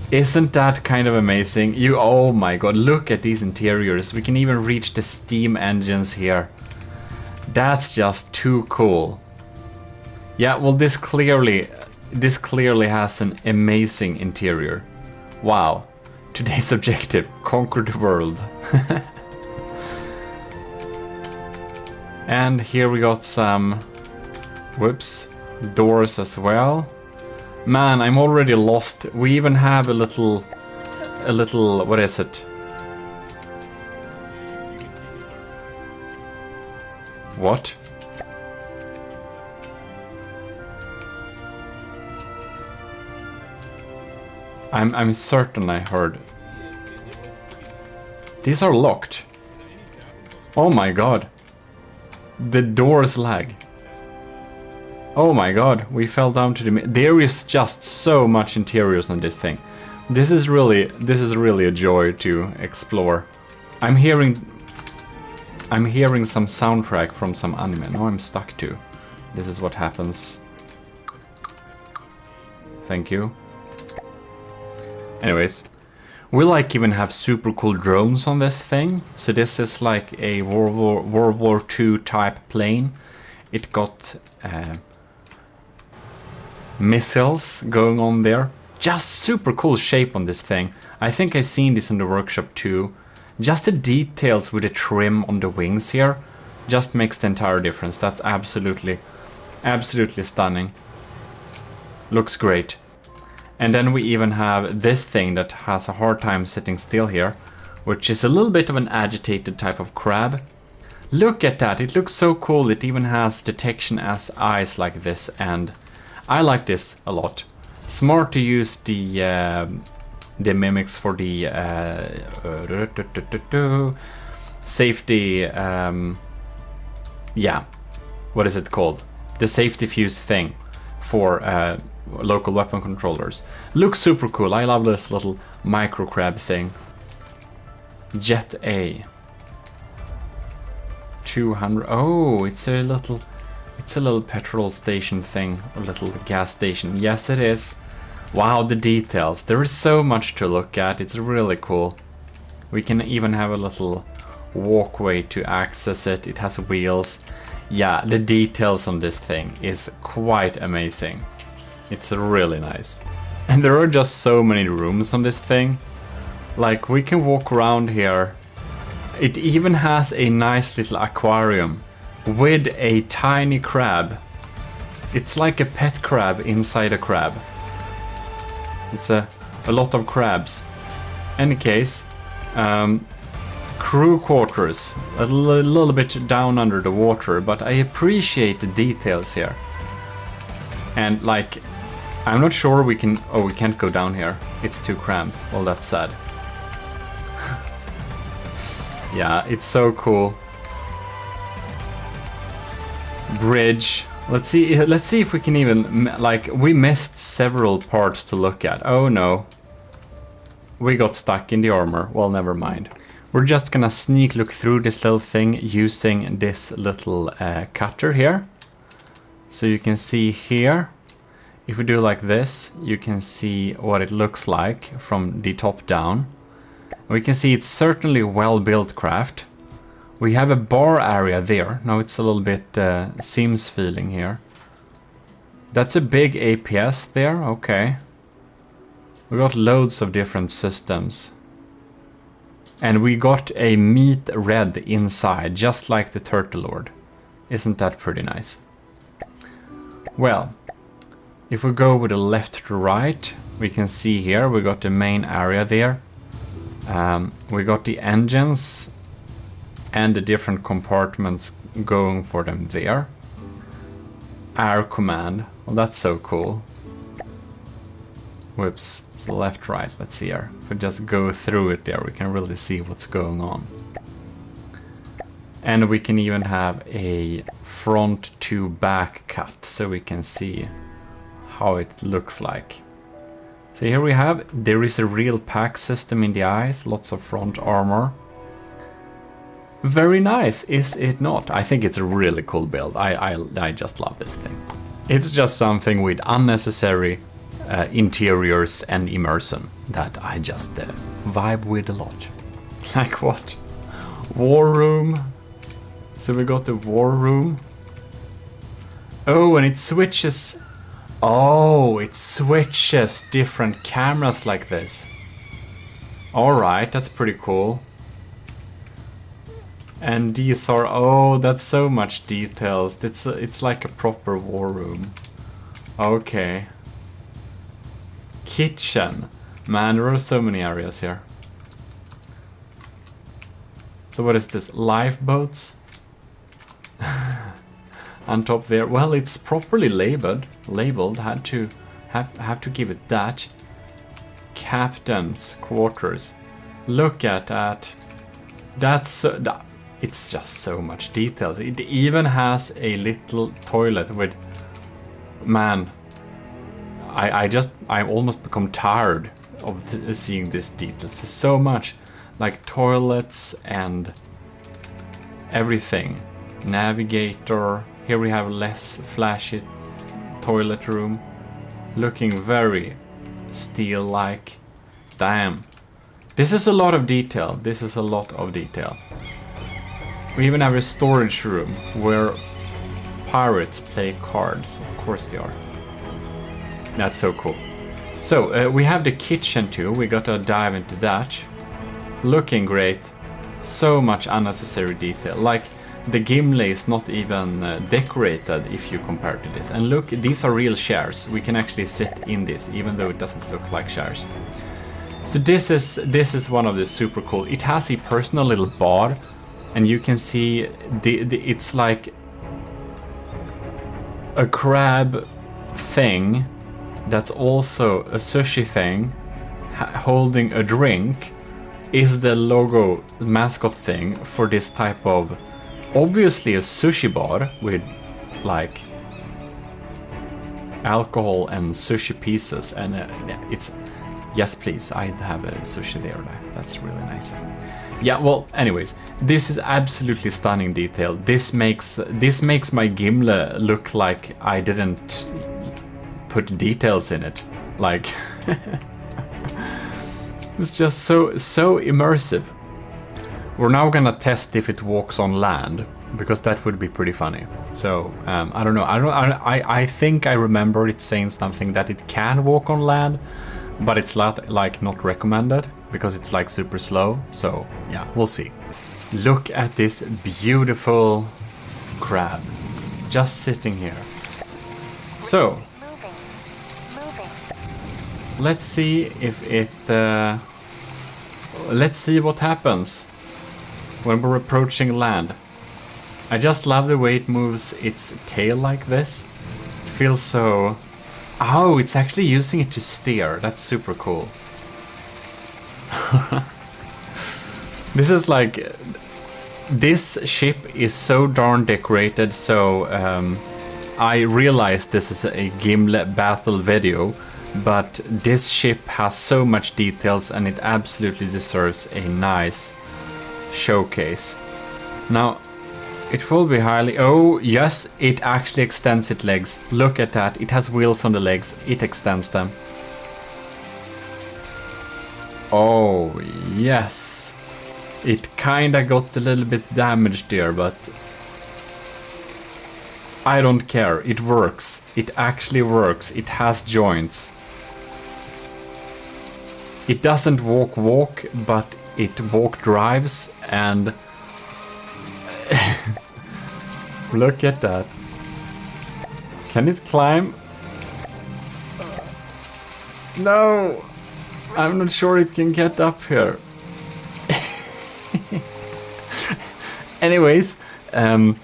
A: Isn't that kind of amazing? Oh my god, look at these interiors. We can even reach the steam engines here. That's just too cool. Yeah, well this clearly has an amazing interior. Wow. Today's objective, conquer the world. And here we got some, whoops, doors as well. Man, I'm already lost. We even have a little, what is it? What? I'm certain I heard. These are locked. Oh my god. The doors lag. Oh my god, we fell down to the... There is just so much interiors on this thing. This is really a joy to explore. I'm hearing some soundtrack from some anime. Now I'm stuck too. This is what happens. Thank you. Anyways, we like even have super cool drones on this thing. So this is like a World War II type plane. It got missiles going on there. Just super cool shape on this thing. I think I've seen this in the workshop too. Just the details with the trim on the wings here just makes the entire difference. That's absolutely stunning. Looks great. And then we even have this thing that has a hard time sitting still here, which is a little bit of an agitated type of crab. Look at that, it looks so cool. It even has detection as eyes like this, and I like this a lot. Smart to use the mimics for the safety, yeah, what is it called? The safety fuse thing for local weapon controllers. Looks super cool. I love this little micro crab thing. Jet A. 200. Oh, it's a little petrol station thing, a little gas station. Yes, it is. Wow, the details. There is so much to look at. It's really cool. We can even have a little walkway to access it. It has wheels. Yeah, the details on this thing is quite amazing. It's really nice. And there are just so many rooms on this thing. Like, we can walk around here. It even has a nice little aquarium with a tiny crab. It's like a pet crab inside a crab. It's a lot of crabs. Any case, crew quarters, a little bit down under the water, but I appreciate the details here. And like, I'm not sure we can... Oh, we can't go down here. It's too cramped. Well, that's sad. Yeah, it's so cool. Bridge. Let's see if we can even... Like, we missed several parts to look at. Oh no. We got stuck in the armor. Well, never mind. We're just gonna sneak look through this little thing using this little cutter here. So you can see here. If we do like this, you can see what it looks like from the top down. We can see it's certainly well-built craft. We have a bar area there. Now it's a little bit Sims feeling here. That's a big APS there, okay. We got loads of different systems. And we got a meat red inside, just like the Turtle Lord. Isn't that pretty nice? Well, if we go with the left to right, we can see here we got the main area there. We got the engines and the different compartments going for them there. Air command, well, that's so cool. Whoops, so left, right, let's see here. If we just go through it there, we can really see what's going on. And we can even have a front to back cut, so we can see how it looks like. So here we have, there is a real pack system in the eyes, lots of front armor. Very nice, is it not? I think it's a really cool build. I just love this thing. It's just something with unnecessary interiors and immersion that I just vibe with a lot. Like what? War room. So we got the war room. Oh, and it switches. Oh, it switches different cameras like this. Alright, that's pretty cool. And these are, oh, that's so much details. It's like a proper war room. Okay. Kitchen. Man, there are so many areas here. So what is this? Lifeboats? On top there. Well, it's properly labeled. Had to have to give it that. Captain's quarters. Look at that. That's it's just so much detail. It even has a little toilet with, man, I almost become tired of seeing this details. There's so much, like toilets and everything. Navigator. Here we have less flashy toilet room. Looking very steel-like. Damn. This is a lot of detail. This is a lot of detail. We even have a storage room where pirates play cards. Of course they are. That's so cool. So we have the kitchen too. We gotta dive into that. Looking great. So much unnecessary detail. Like the Gimli is not even decorated if you compare to this. And look, these are real chairs. We can actually sit in this, even though it doesn't look like chairs. So this is one of the super cool. It has a personal little bar, and you can see it's like a crab thing that's also a sushi thing holding a drink is the logo mascot thing for this type of, obviously a sushi bar with like alcohol and sushi pieces, and it's, yes please, I'd have a sushi there. That's really nice. Yeah, well, anyways, this is absolutely stunning detail. This makes my Gimli look like I didn't put details in it. Like it's just so immersive. We're now gonna test if it walks on land, because that would be pretty funny. So I don't know. I think I remember it saying something that it can walk on land, but it's not recommended because it's like super slow. So yeah, we'll see. Look at this beautiful crab just sitting here. So let's see if it let's see what happens when we're approaching land. I just love the way it moves its tail like this. It feels so... Oh, it's actually using it to steer. That's super cool. This is like... This ship is so darn decorated, so I realize this is a Gimli battle video, but this ship has so much details and it absolutely deserves a nice showcase. Now, it will be highly... Oh, yes, it actually extends its legs. Look at that. It has wheels on the legs. It extends them. Oh, yes. It kinda got a little bit damaged there, but I don't care. It works. It actually works. It has joints. It doesn't walk, but it walk drives and look at that. Can it climb? No, I'm not sure it can get up here. Anyways, the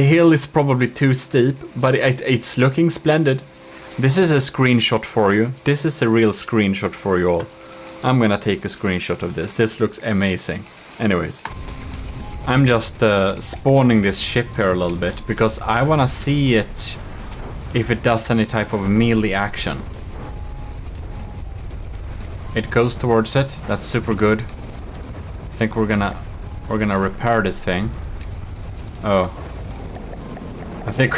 A: hill is probably too steep, but it's looking splendid. This is a screenshot for you. This is a real screenshot for you all. I'm gonna take a screenshot of this. This looks amazing. Anyways, I'm just spawning this ship here a little bit because I wanna see it if it does any type of melee action. It goes towards it. That's super good. I think we're gonna repair this thing. Oh, I think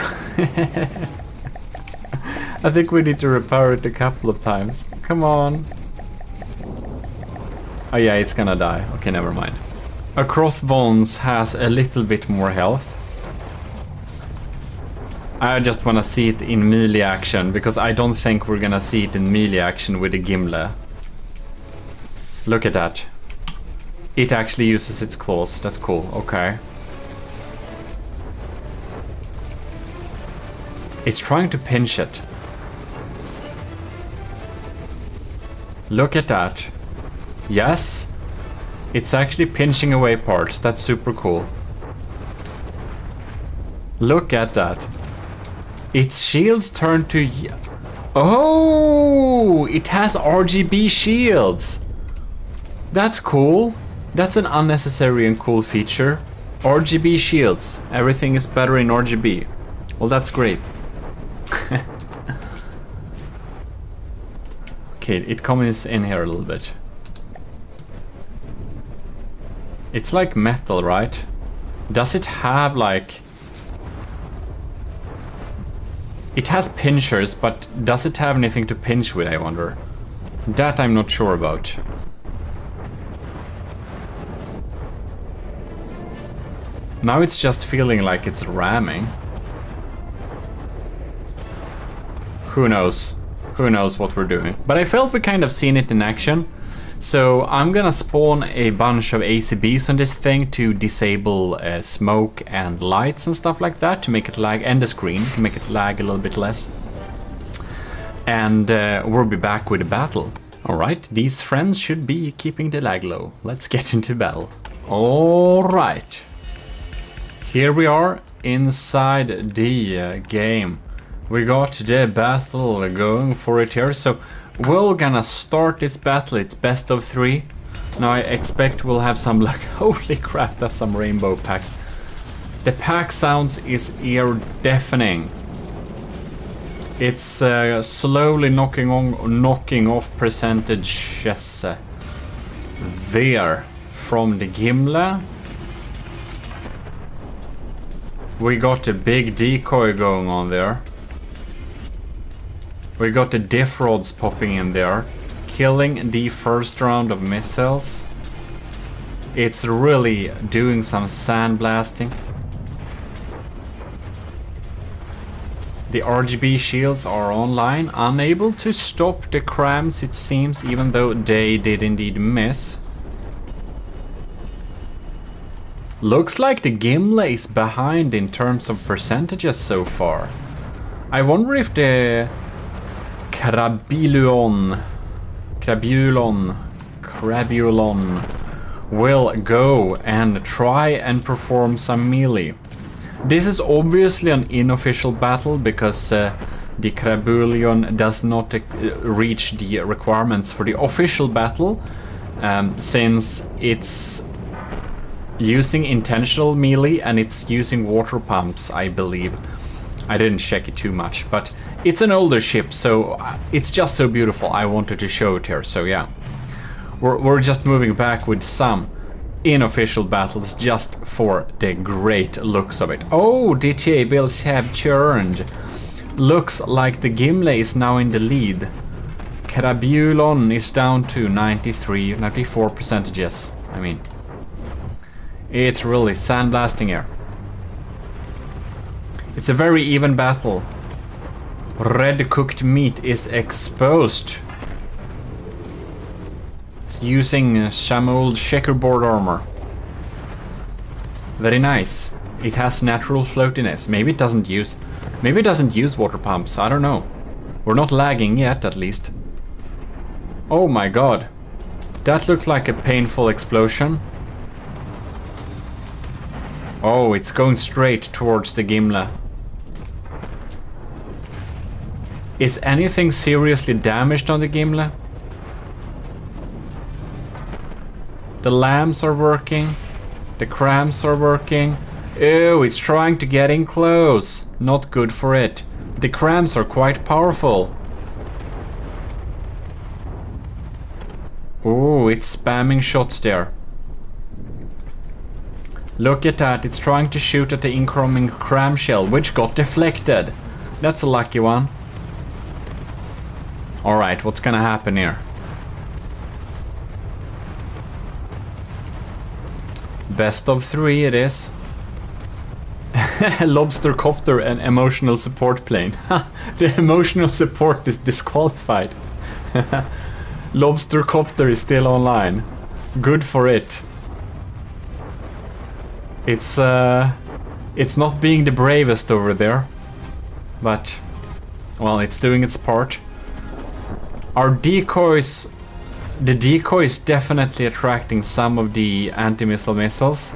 A: I think we need to repair it a couple of times. Come on. Oh yeah, it's gonna die. Okay, never mind. A crossbones has a little bit more health. I just wanna see it in melee action because I don't think we're gonna see it in melee action with the Gimle. Look at that. It actually uses its claws. That's cool. Okay. It's trying to pinch it. Look at that. Yes. It's actually pinching away parts. That's super cool. Look at that. Its shields turn to... Oh! It has RGB shields! That's cool. That's an unnecessary and cool feature. RGB shields. Everything is better in RGB. Well, that's great. Okay, it comes in here a little bit. It's like metal, right? Does it have like... It has pinchers, but does it have anything to pinch with, I wonder? That I'm not sure about. Now it's just feeling like it's ramming. Who knows? Who knows what we're doing? But I felt we kind of seen it in action. So I'm gonna spawn a bunch of ACBs on this thing to disable smoke and lights and stuff like that to make it lag, and the screen to make it lag a little bit less. And we'll be back with a battle. Alright, these friends should be keeping the lag low. Let's get into battle. Alright. Here we are inside the game. We got the battle going for it here, so we're gonna start this battle. It's best of 3. Now I expect we'll have some luck. Holy crap, that's some rainbow packs. The pack sounds is ear deafening. It's slowly knocking off percentages there from the Gimle. We got a big decoy going on there. We got the diff rods popping in there, killing the first round of missiles. It's really doing some sandblasting. The RGB shields are online, unable to stop the crams it seems, even though they did indeed miss. Looks like the Gimle is behind in terms of percentages so far. I wonder if the Crabulon will go and try and perform some melee. This is obviously an unofficial battle because the Crabulon does not reach the requirements for the official battle, since it's using intentional melee and it's using water pumps, I believe. I didn't check it too much, but it's an older ship, so it's just so beautiful. I wanted to show it here, so yeah. We're just moving back with some unofficial battles just for the great looks of it. Oh, DTA builds have churned. Looks like the Gimle is now in the lead. Crabulon is down to 94 percentages. I mean, it's really sandblasting here. It's a very even battle. Red cooked meat is exposed. It's using some old checkerboard armor. Very nice. It has natural floatiness. Maybe it doesn't use water pumps. I don't know. We're not lagging yet, at least. Oh my god. That looked like a painful explosion. Oh, it's going straight towards the Gimle. Is anything seriously damaged on the Gimle? The lamps are working. The crams are working. Ew, it's trying to get in close. Not good for it. The crams are quite powerful. Oh, it's spamming shots there. Look at that, it's trying to shoot at the incoming cram shell, which got deflected. That's a lucky one. Alright, what's gonna happen here? Best of 3 it is. Lobster copter and emotional support plane. The emotional support is disqualified. Lobster copter is still online. Good for it. It's not being the bravest over there, but well, it's doing its part. Our decoys, the decoy is definitely attracting some of the anti-missile missiles.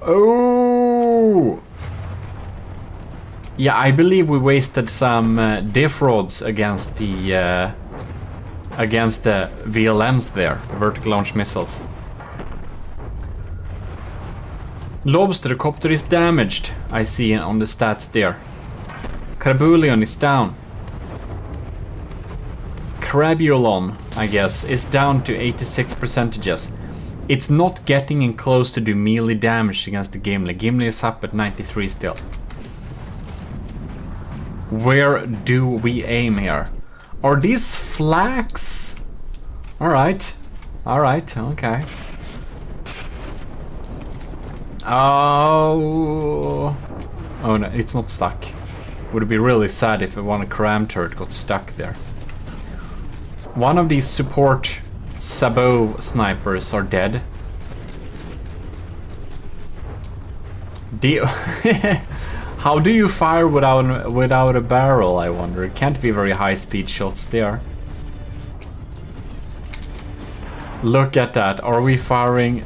A: Oh! Yeah, I believe we wasted some diff rods against the VLMs there, vertical launch missiles. Lobster copter is damaged, I see on the stats there. Crabulion is down. Crabulon, I guess, is down to 86%. It's not getting in close to do melee damage against the Gimle. Gimle is up at 93 still. Where do we aim here? Are these flags? Alright. Alright, okay. Oh. Oh no, it's not stuck. Would be really sad if one cram turret got stuck there. One of these support sabot snipers are dead. How do you fire without a barrel, I wonder? It can't be very high speed shots there. Look at that. Are we firing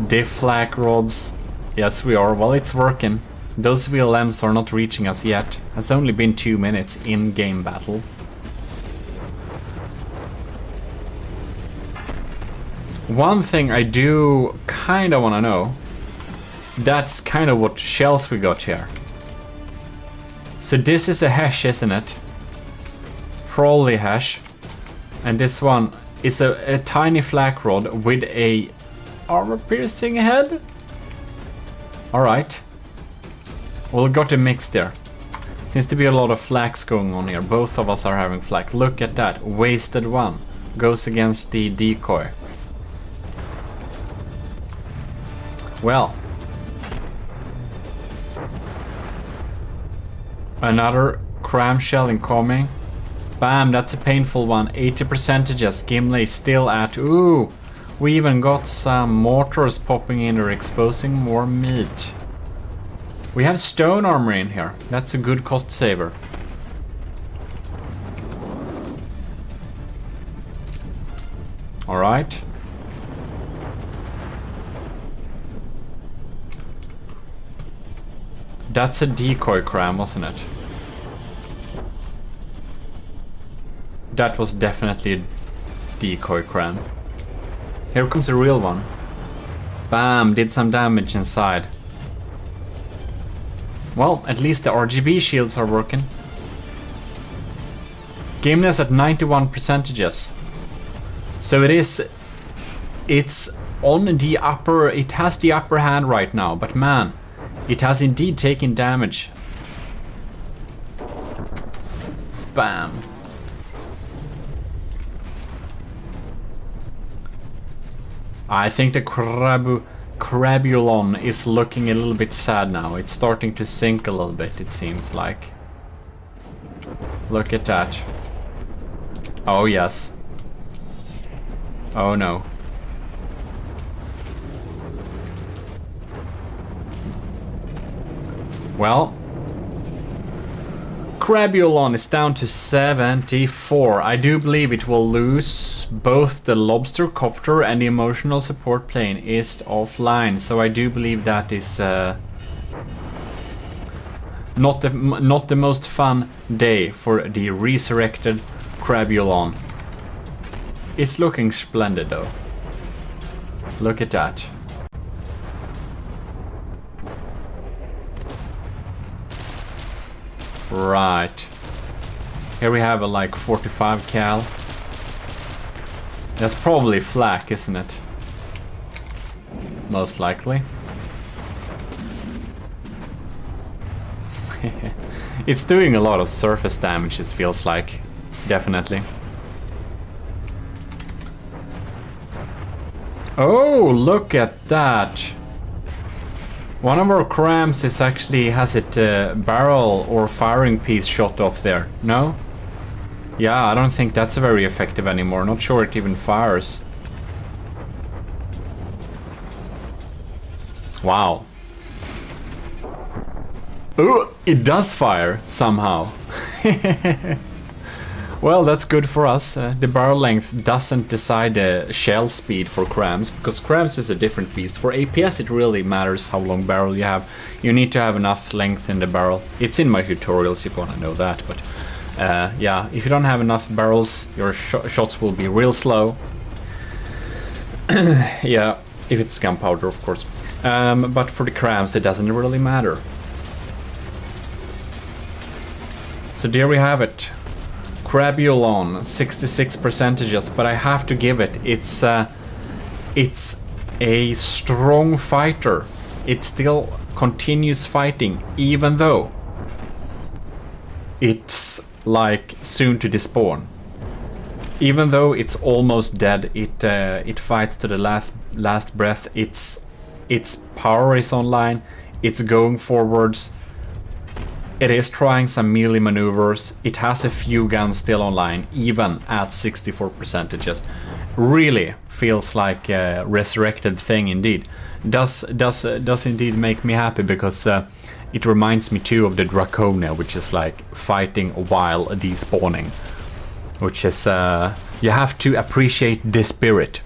A: diff flak rods? Yes, we are. Well, it's working. Those VLMs are not reaching us yet. It's only been 2 minutes in game battle. One thing I do kind of want to know, that's kind of what shells we got here. So this is a hash, isn't it? Probably hash. And this one is a tiny flak rod with a armor-piercing head. Alright. Well, got a mix there. Seems to be a lot of flaks going on here. Both of us are having flak. Look at that. Wasted one. Goes against the decoy. Well, another cram shell incoming. Bam, that's a painful one. 80%. Gimle is still at. Ooh, we even got some mortars popping in or exposing more meat. We have stone armor in here. That's a good cost saver. All right. That's a decoy cram, wasn't it? That was definitely a decoy cram. Here comes a real one. Bam, did some damage inside. Well, at least the RGB shields are working. Gimle's at 91%. So it's on the upper, it has the upper hand right now, but man, it has indeed taken damage. Bam. I think the Crabulon is looking a little bit sad now. It's starting to sink a little bit, it seems like. Look at that. Oh yes. Oh no. Well, Crabulon is down to 74. I do believe it will lose both the lobster copter and the emotional support plane is offline. So I do believe that is not the most fun day for the resurrected Crabulon. It's looking splendid though. Look at that. Right. Here we have a like 45 cal. That's probably flak, isn't it? Most likely. It's doing a lot of surface damage, it feels like. Definitely. Oh, look at that. One of our crams is actually has it barrel or firing piece shot off there. No? Yeah, I don't think that's very effective anymore. Not sure it even fires. Wow. Oh, it does fire somehow. Well, that's good for us. The barrel length doesn't decide the shell speed for crams, because crams is a different beast. For APS it really matters how long barrel you have. You need to have enough length in the barrel. It's in my tutorials if you want to know that, but yeah, if you don't have enough barrels, your shots will be real slow. Yeah, if it's gunpowder, of course. But for the crams it doesn't really matter. So there we have it. Crabulon, 66%, but I have to give it. It's a strong fighter. It still continues fighting, even though it's like soon to despawn. Even though it's almost dead, it fights to the last breath. Its power is online. It's going forwards. It is trying some melee maneuvers. It has a few guns still online, even at 64%. Really feels like a resurrected thing indeed. Does indeed make me happy, because it reminds me too of the Draconia, which is like fighting while despawning. Which is, you have to appreciate the spirit.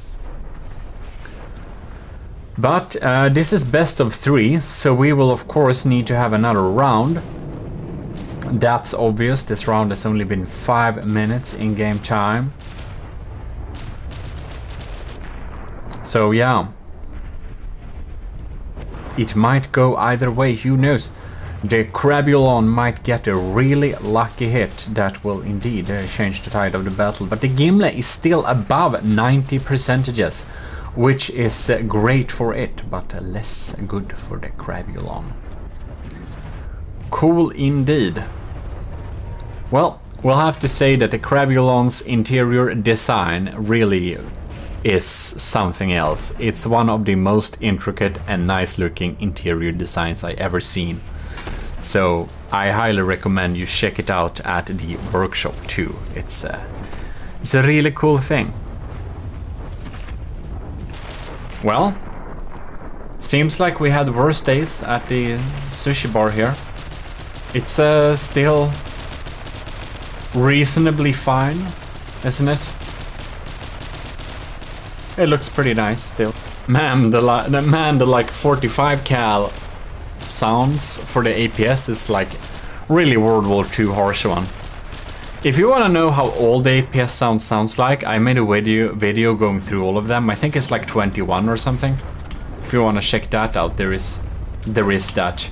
A: But this is best of 3, so we will of course need to have another round. That's obvious. This round has only been 5 minutes in game time. So yeah, it might go either way, who knows. The Crabulon might get a really lucky hit that will indeed change the tide of the battle. But the Gimle is still above 90%, which is great for it, but less good for the Crabulon. Cool indeed. Well, we'll have to say that the Crabulon's interior design really is something else. It's one of the most intricate and nice looking interior designs I ever seen. So I highly recommend you check it out at the workshop too. It's a really cool thing. Well, seems like we had worse days at the sushi bar here. It's still reasonably fine, isn't it? It looks pretty nice still. Man, the like 45 cal sounds for the APS is like really World War II harsh one. If you want to know how all the APS sounds like, I made a video going through all of them. I think it's like 21 or something. If you want to check that out, there is that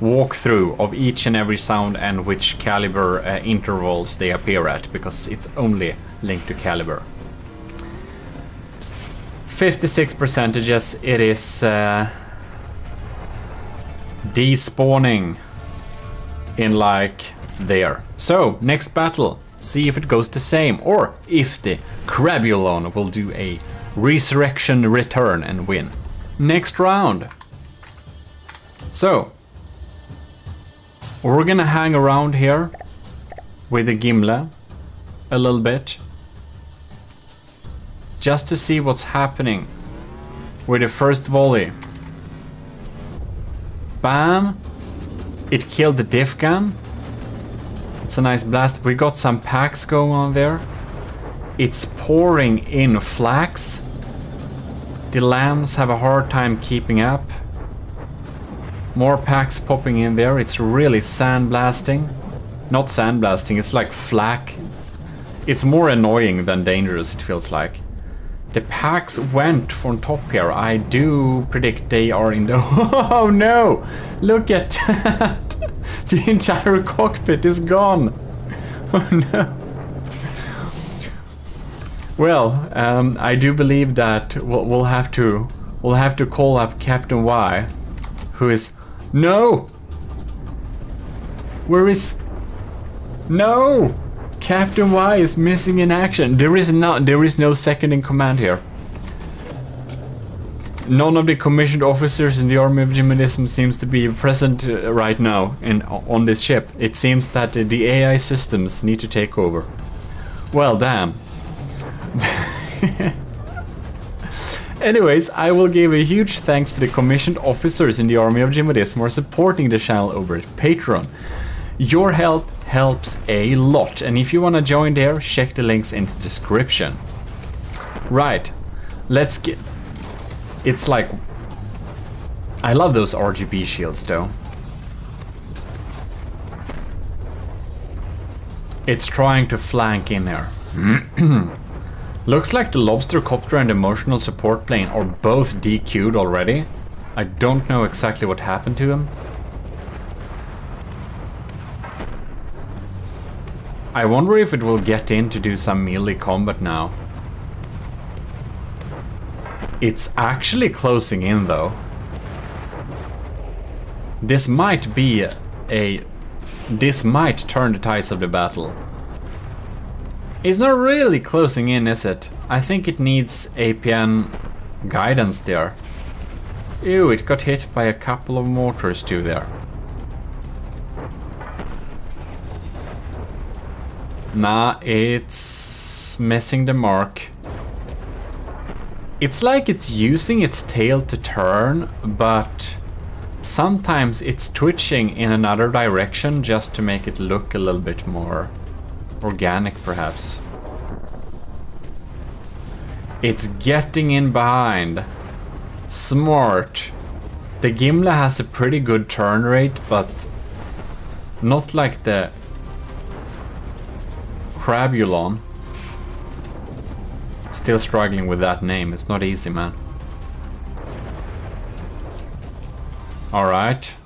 A: walkthrough of each and every sound and which caliber intervals they appear at, because it's only linked to caliber. 56%, it is despawning in like there. So next battle, see if it goes the same, or if the Crabulon will do a resurrection return and win. Next round. So we're gonna hang around here with the Gimle a little bit. just to see what's happening with the first volley. Bam! It killed the diff gun. It's a nice blast. We got some packs going on there. It's pouring in flax. The lambs have a hard time keeping up. More packs popping in there. It's really sandblasting. Not sandblasting, it's like flak. It's more annoying than dangerous, it feels like. The packs went from top here. I do predict they are in the... Oh no! Look at that! The entire cockpit is gone! Oh no! Well, I do believe that we'll have to call up Captain Y, who is... No! Where is... No! Captain Y is missing in action. There is no second in command here. None of the commissioned officers in the army of GMODIST seems to be present right now on this ship. It seems that the AI systems need to take over. Well, damn. Anyways, I will give a huge thanks to the commissioned officers in the army of GMODIST who are supporting the channel over at Patreon. Your help helps a lot, and if you want to join there, check the links in the description. Right, let's get... It's like... I love those RGB shields though. It's trying to flank in there. Looks like the lobster copter and emotional support plane are both DQ'd already. I don't know exactly what happened to them. I wonder if it will get in to do some melee combat now. It's actually closing in though. This might be this might turn the tides of the battle. It's not really closing in, is it? I think it needs APN guidance there. Ew, it got hit by a couple of mortars too there. Nah, it's missing the mark. It's like it's using its tail to turn, but sometimes it's twitching in another direction just to make it look a little bit more organic, perhaps. It's getting in behind. Smart. The Gimle has a pretty good turn rate, but not like the Crabulon. Still struggling with that name. It's not easy, man. Alright.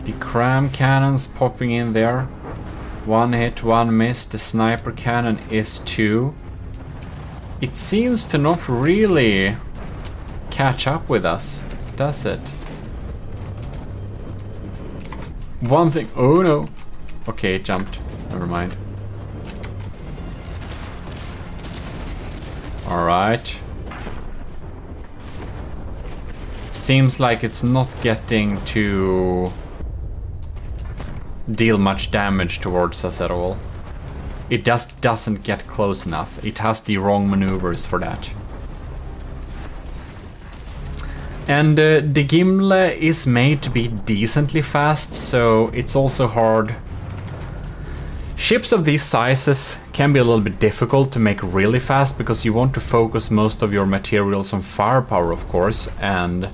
A: The cram cannons popping in there. One hit, one miss. The sniper cannon is 2. It seems to not really catch up with us, does it? One thing. Oh no. Okay, it jumped. Never mind. Alright. Seems like it's not getting to deal much damage towards us at all. It just doesn't get close enough. It has the wrong maneuvers for that. And the Gimle is made to be decently fast, so it's also hard. Ships of these sizes can be a little bit difficult to make really fast because you want to focus most of your materials on firepower, of course, and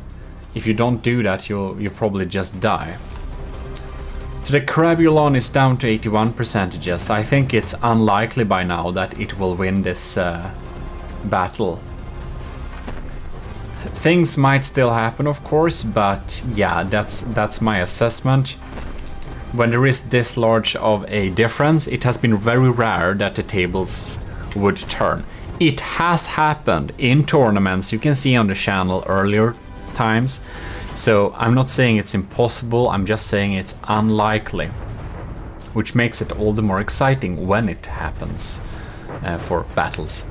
A: if you don't do that, you'll probably just die. So the Crabulon is down to 81%. I think it's unlikely by now that it will win this battle. Things might still happen, of course, but yeah, that's my assessment. When there is this large of a difference, it has been very rare that the tables would turn. It has happened in tournaments, you can see on the channel earlier times. So I'm not saying it's impossible, I'm just saying it's unlikely. Which makes it all the more exciting when it happens for battles.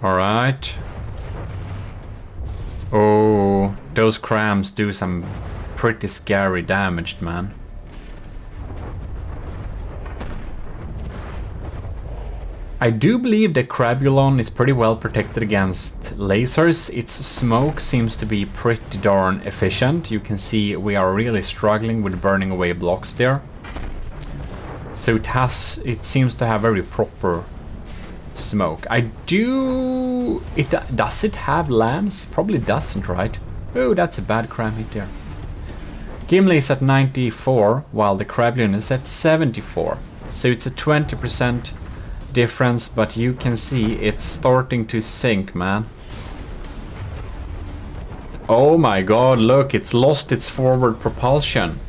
A: Alright. Oh, those crams do some pretty scary damage, man. I do believe the Crabulon is pretty well protected against lasers. Its smoke seems to be pretty darn efficient. You can see we are really struggling with burning away blocks there. So it seems to have very proper smoke. Does it have lamps? Probably doesn't, right? Oh, that's a bad cram hit there. Gimli is at 94, while the Crabulon is at 74. So it's a 20% difference, but you can see it's starting to sink, man. Oh my god, look, it's lost its forward propulsion.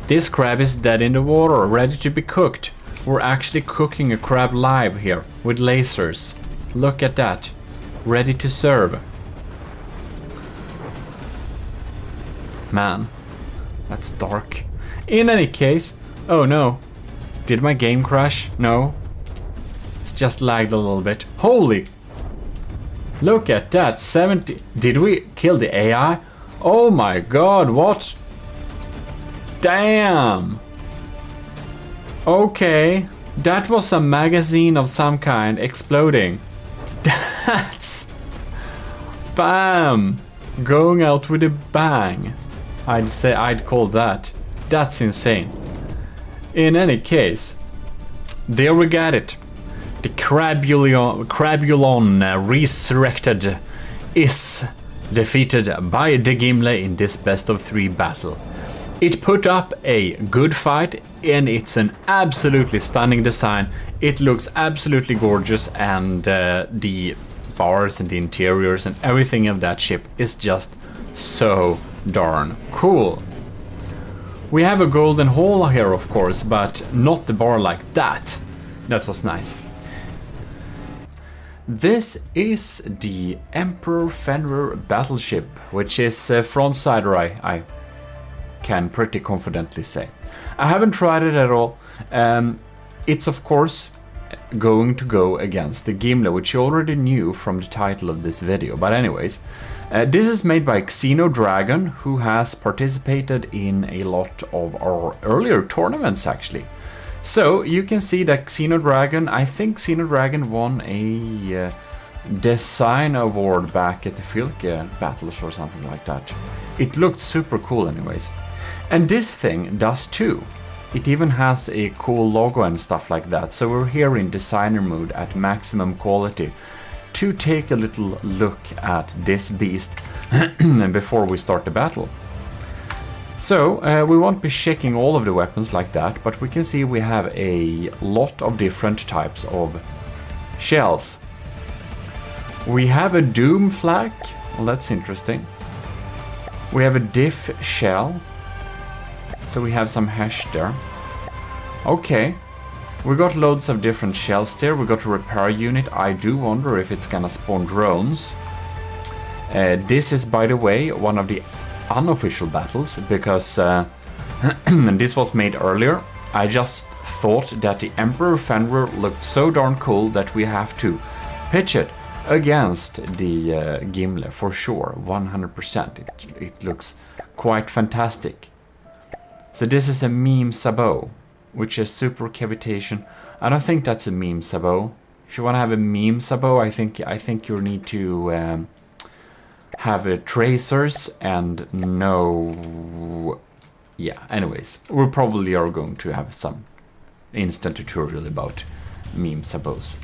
A: This crab is dead in the water, ready to be cooked. We're actually cooking a crab live here with lasers. Look at that. Ready to serve. Man, that's dark. In any case, oh no. Did my game crash? No. It's just lagged a little bit. Holy! Look at that, 70. Did we kill the AI? Oh my god, what? Damn! Okay, that was a magazine of some kind exploding. That's... Bam! Going out with a bang. I'd call that. That's insane. In any case, there we got it. The Crabulon resurrected is defeated by the Gimli in this best of 3 battle. It put up a good fight and it's an absolutely stunning design. It looks absolutely gorgeous, and the bars and the interiors and everything of that ship is just so darn cool. We have a golden hole here, of course, but not the bar like that. That was nice. This is the Emperor Fenrir battleship, which is frontsider, I can pretty confidently say. I haven't tried it at all. It's of course going to go against the Gimli, which you already knew from the title of this video. But anyways, this is made by Xenodragon, who has participated in a lot of our earlier tournaments actually. So you can see that Xenodragon, I think Xenodragon won a design award back at the Fylke battles or something like that. It looked super cool anyways. And this thing does too. It even has a cool logo and stuff like that. So we're here in designer mode at maximum quality to take a little look at this beast before we start the battle. So we won't be checking all of the weapons like that, but we can see we have a lot of different types of shells. We have a Doom flak, well, that's interesting. We have a diff shell, so we have some hash there. Okay, we got loads of different shells there. We got a repair unit. I do wonder if it's gonna spawn drones. This is, by the way, one of the unofficial battles, because this was made earlier. I just thought that the Emperor Fenrir looked so darn cool that we have to pitch it against the Gimli for sure, 100%. It looks quite fantastic. So this is a meme sabot, which is super cavitation. I don't think that's a meme sabot. If you want to have a meme sabot, I think you need to have tracers and no... Yeah, anyways, we probably are going to have some instant tutorial about meme sabots.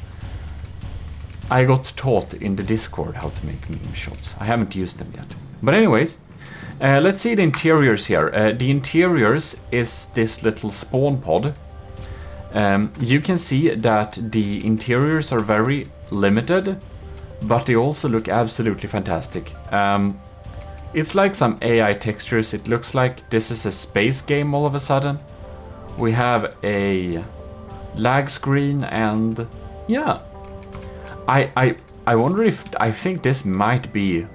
A: I got taught in the Discord how to make meme shots. I haven't used them yet. But anyways, let's see the interiors here. The interiors is this little spawn pod. You can see that the interiors are very limited, but they also look absolutely fantastic. It's like some AI textures. It looks like this is a space game all of a sudden. We have a lag screen and yeah. I wonder if, I think this might be,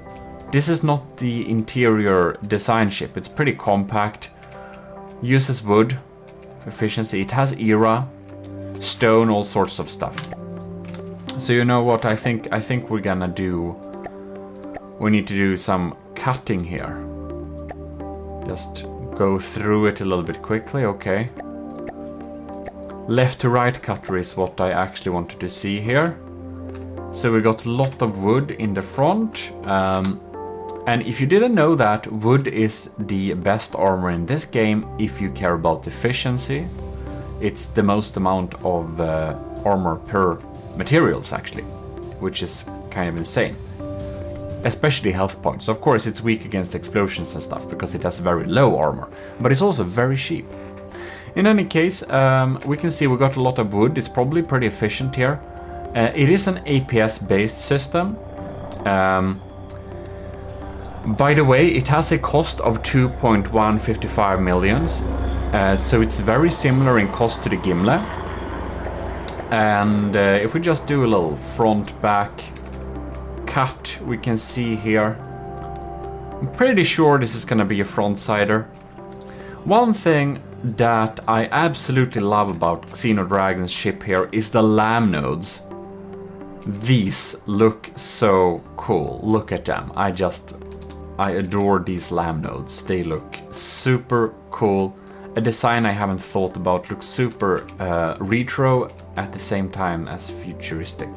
A: this is not the interior design ship. It's pretty compact, uses wood efficiency. It has era, stone, all sorts of stuff. So you know what I think we're gonna do? We need to do some cutting here. Just go through it a little bit quickly, okay. Left to right cutter is what I actually wanted to see here. So we got a lot of wood in the front. And if you didn't know that, wood is the best armor in this game if you care about efficiency. It's the most amount of armor per materials actually, which is kind of insane. Especially health points. Of course it's weak against explosions and stuff because it has very low armor, but it's also very cheap. In any case, we can see we got a lot of wood. It's probably pretty efficient here. It is an APS based system. By the way, it has a cost of 2.155 millions, so it's very similar in cost to the Gimle. And if we just do a little front-back cut, we can see here. I'm pretty sure this is gonna be a front-sider. One thing that I absolutely love about Xenodragon's ship here is the LAM nodes. These look so cool. Look at them. I adore these LAM nodes. They look super cool. A design I haven't thought about. Looks super retro at the same time as futuristic.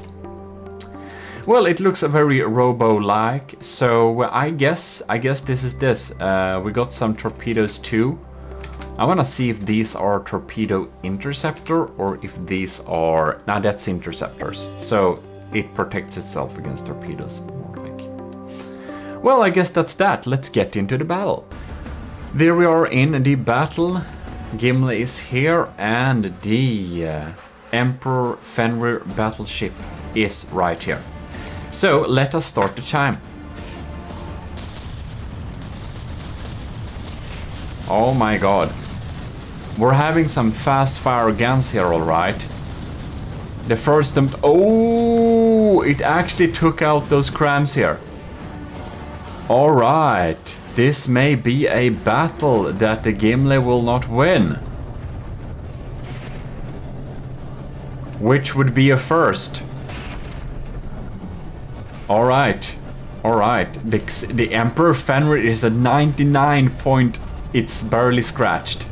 A: Well, it looks very robo-like, so I guess this is this. We got some torpedoes too. I wanna see if these are torpedo interceptor or if these are... Nah, that's interceptors. So it protects itself against torpedoes. Well, I guess that's that. Let's get into the battle. There we are in the battle. Gimle is here and the Emperor Fenrir battleship is right here. So let us start the time. Oh my god. We're having some fast fire guns here, alright. The first oh, it actually took out those crams here. Alright, this may be a battle that the Gimle will not win. Which would be a first. Alright, the Emperor Fenrir is at 99 point... It's barely scratched.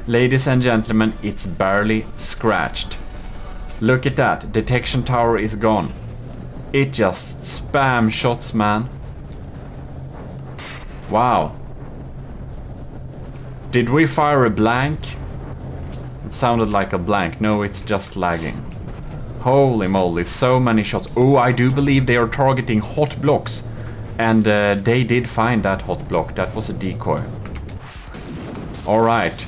A: Ladies and gentlemen, it's barely scratched. Look at that, detection tower is gone. It just spam shots, man. Wow. Did we fire a blank? It sounded like a blank. No, it's just lagging. Holy moly, so many shots. Oh, I do believe they are targeting hot blocks. And they did find that hot block. That was a decoy. Alright.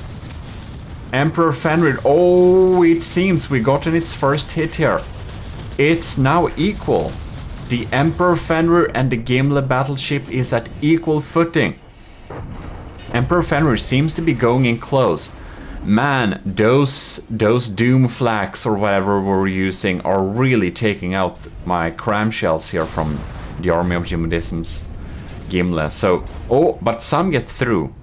A: Emperor Fenrir. Oh, it seems we gotten its first hit here. It's now equal. The Emperor Fenrir and the Gimle battleship is at equal footing. Emperor Fenrir seems to be going in close. Man, those doom flags or whatever we're using are really taking out my cram shells here from the army of GMODISM's Gimle. So, oh, but some get through.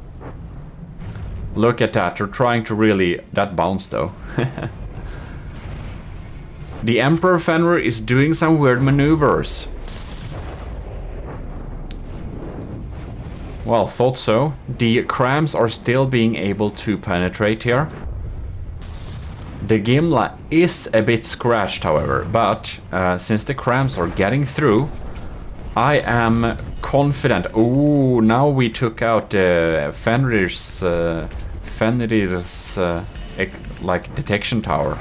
A: Look at that, they're trying to really... That bounced though. The Emperor Fenrir is doing some weird maneuvers. Well, thought so. The crams are still being able to penetrate here. The Gimle is a bit scratched, however, but since the crams are getting through, I am confident. Ooh, now we took out Fenrir's like detection tower.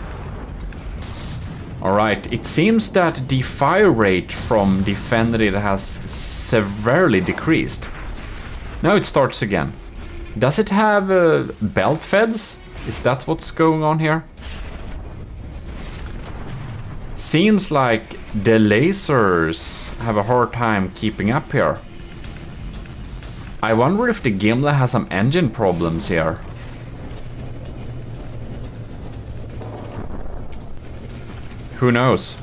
A: Alright, it seems that the fire rate from the Fenrir has severely decreased. Now it starts again. Does it have belt feds? Is that what's going on here? Seems like the lasers have a hard time keeping up here. I wonder if the Gimle has some engine problems here. Who knows?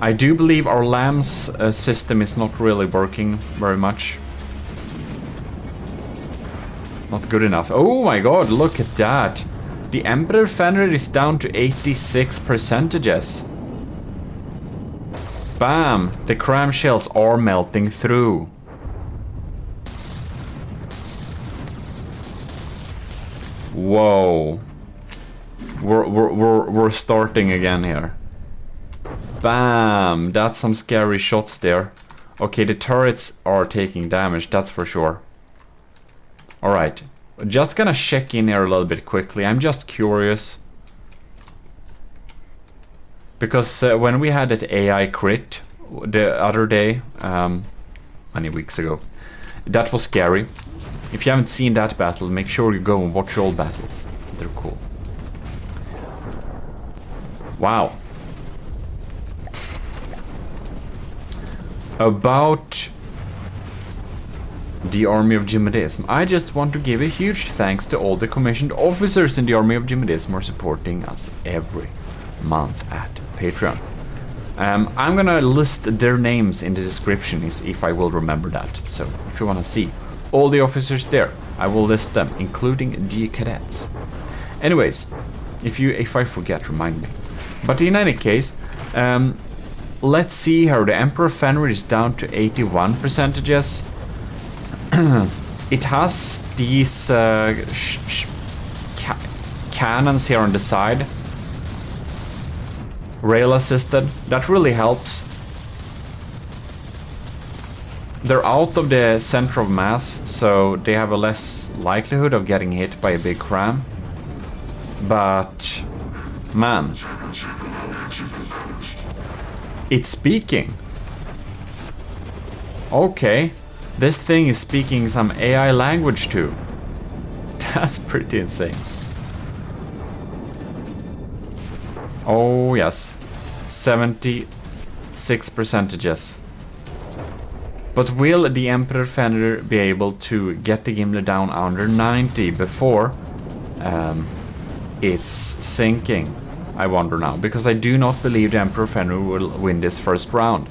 A: I do believe our LAM's system is not really working very much. Not good enough. Oh my god, look at that. The Emperor Fenrir is down to 86%. Bam! The cram shells are melting through. Whoa. We're starting again here. Bam! That's some scary shots there. Okay, the turrets are taking damage, that's for sure. Alright. Just gonna check in here a little bit quickly. I'm just curious. Because when we had that AI crit the other day, many weeks ago, that was scary. If you haven't seen that battle, make sure you go and watch all battles. They're cool. Wow. About the Army of GMODIST, I just want to give a huge thanks to all the commissioned officers in the Army of GMODIST who are supporting us every month at Patreon. I'm gonna list their names in the description if I will remember that. So if you wanna see all the officers there, I will list them, including the cadets. Anyways, if I forget, remind me. But in any case, let's see here. The Emperor Fenrir is down to 81%. It has these cannons here on the side. Rail assisted. That really helps. They're out of the center of mass, so they have a less likelihood of getting hit by a big ram. But, man. It's speaking. Okay. This thing is speaking some AI language too. That's pretty insane. Oh yes. 76%. But will the Emperor Fenrir be able to get the Gimli down under 90 before it's sinking? I wonder now, because I do not believe the Emperor Fenrir will win this first round.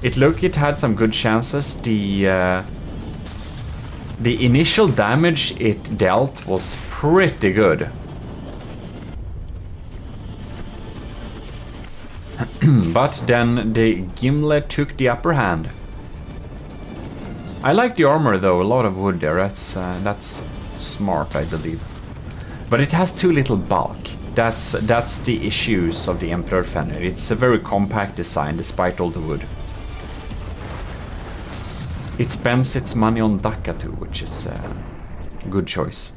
A: It had some good chances. The initial damage it dealt was pretty good. But then the Gimli took the upper hand. I like the armor though, a lot of wood there. That's smart, I believe. But it has too little bulk. That's the issues of the Emperor Fenrir. It's a very compact design despite all the wood. It spends its money on Dakatu, which is a good choice.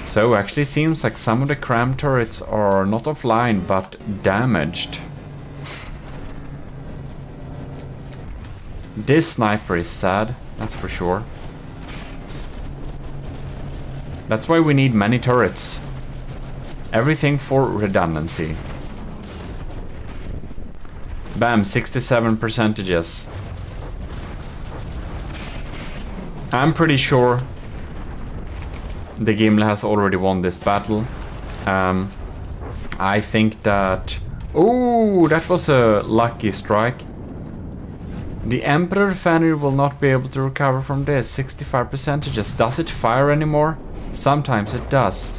A: So actually seems like some of the cram turrets are not offline but damaged. This sniper is sad, that's for sure. That's why we need many turrets. Everything for redundancy. Bam, 67%. I'm pretty sure the Gimli has already won this battle. I think that... Oh, that was a lucky strike. The Emperor Fenrir will not be able to recover from this. 65%. Does it fire anymore? Sometimes it does.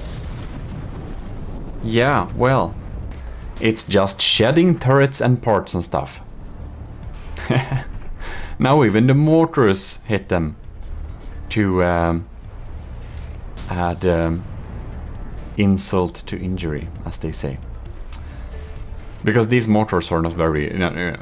A: Yeah, well. It's just shedding turrets and parts and stuff. Now even the mortars hit them. To add insult to injury, as they say. Because these mortars are not very...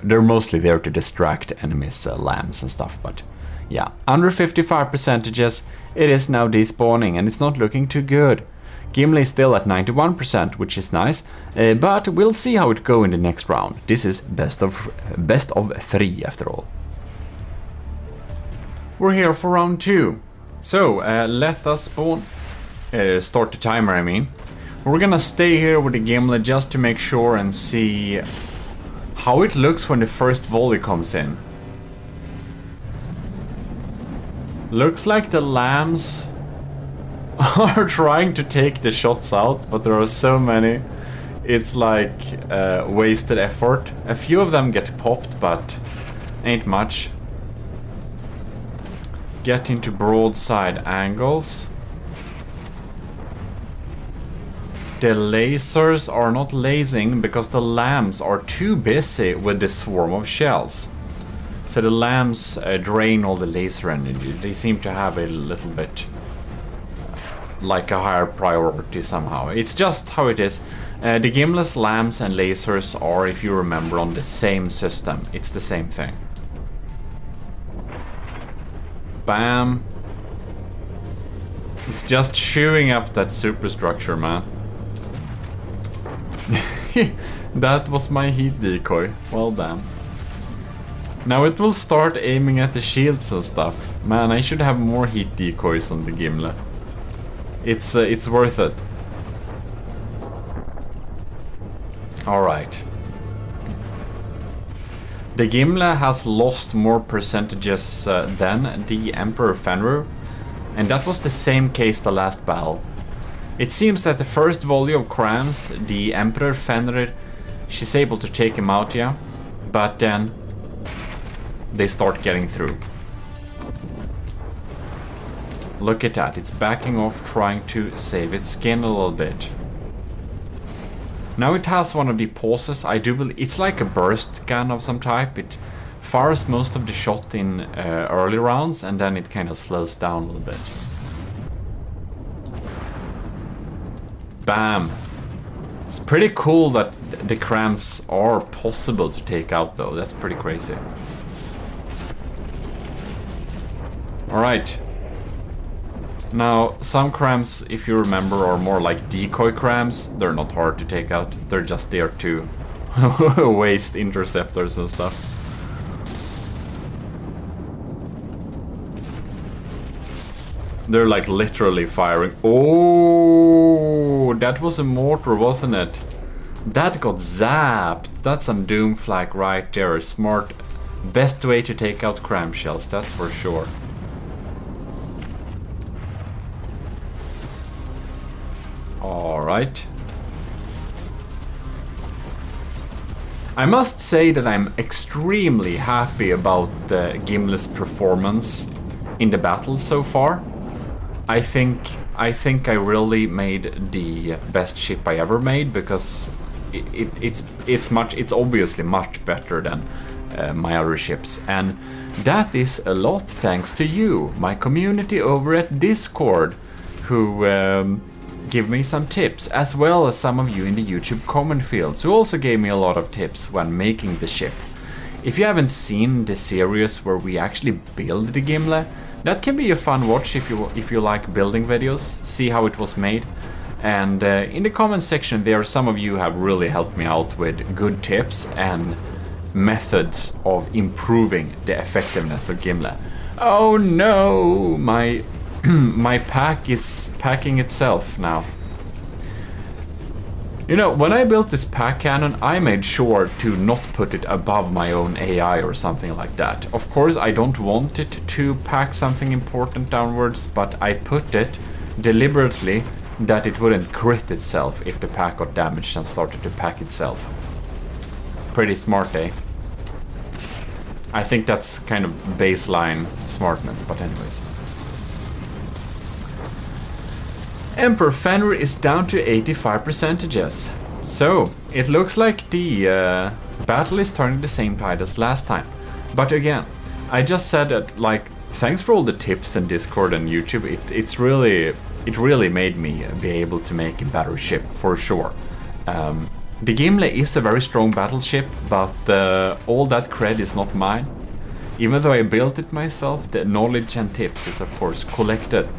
A: they're mostly there to distract enemies' lamps and stuff, but... Yeah, under 55%, it is now despawning, and it's not looking too good. Gimli is still at 91%, which is nice, but we'll see how it goes in the next round. This is best of 3, after all. We're here for round 2. So, let us spawn... start the timer, I mean. We're gonna stay here with the Gimli just to make sure and see how it looks when the first volley comes in. Looks like the lambs are trying to take the shots out, but there are so many. It's like wasted effort. A few of them get popped, but ain't much. Get into broadside angles. The lasers are not lasing because the lambs are too busy with the swarm of shells. So the lamps drain all the laser energy. They seem to have a little bit like a higher priority somehow. It's just how it is. The gimlet lamps and lasers are, if you remember, on the same system. It's the same thing. Bam. It's just chewing up that superstructure, man. That was my heat decoy. Well done. Now it will start aiming at the shields and stuff. Man, I should have more heat decoys on the gimlet. It's worth it. Alright. The gimlet has lost more percentages than the Emperor Fenrir, and that was the same case the last battle. It seems that the first volley of crams, the Emperor Fenrir, she's able to take him out, yeah, but then they start getting through. Look at that, it's backing off, trying to save its skin a little bit. Now it has one of the pauses. I do believe it's like a burst gun of some type. It fires most of the shot in early rounds, and then it kind of slows down a little bit. Bam! It's pretty cool that the crams are possible to take out, though. That's pretty crazy. Alright. Now, some crams, if you remember, are more like decoy crams. They're not hard to take out. They're just there to waste interceptors and stuff. They're like literally firing. Oh, that was a mortar, wasn't it? That got zapped. That's some doom flak right there. Smart. Best way to take out cram shells, that's for sure. Alright. I must say that I'm extremely happy about the Gimlet's performance in the battle so far. I think I really made the best ship I ever made, because it's obviously much better than my other ships, and that is a lot thanks to you, my community over at Discord, who give me some tips, as well as some of you in the YouTube comment fields who also gave me a lot of tips when making the ship. If you haven't seen the series where we actually build the Gimlet, that can be a fun watch if you like building videos, see how it was made. And in the comment section there, some of you have really helped me out with good tips and methods of improving the effectiveness of Gimlet. Oh no, my my pack is packing itself now. You know, when I built this pack cannon, I made sure to not put it above my own AI or something like that. Of course, I don't want it to pack something important downwards, but I put it deliberately that it wouldn't crit itself if the pack got damaged and started to pack itself. Pretty smart, eh? I think that's kind of baseline smartness, but anyways. Emperor Fenrir is down to 85%. So, it looks like the battle is turning the same tide as last time. But again, I just said that, like, thanks for all the tips in Discord and YouTube. It really made me be able to make a better ship, for sure. The Gimlet is a very strong battleship, but all that cred is not mine. Even though I built it myself, the knowledge and tips is of course collected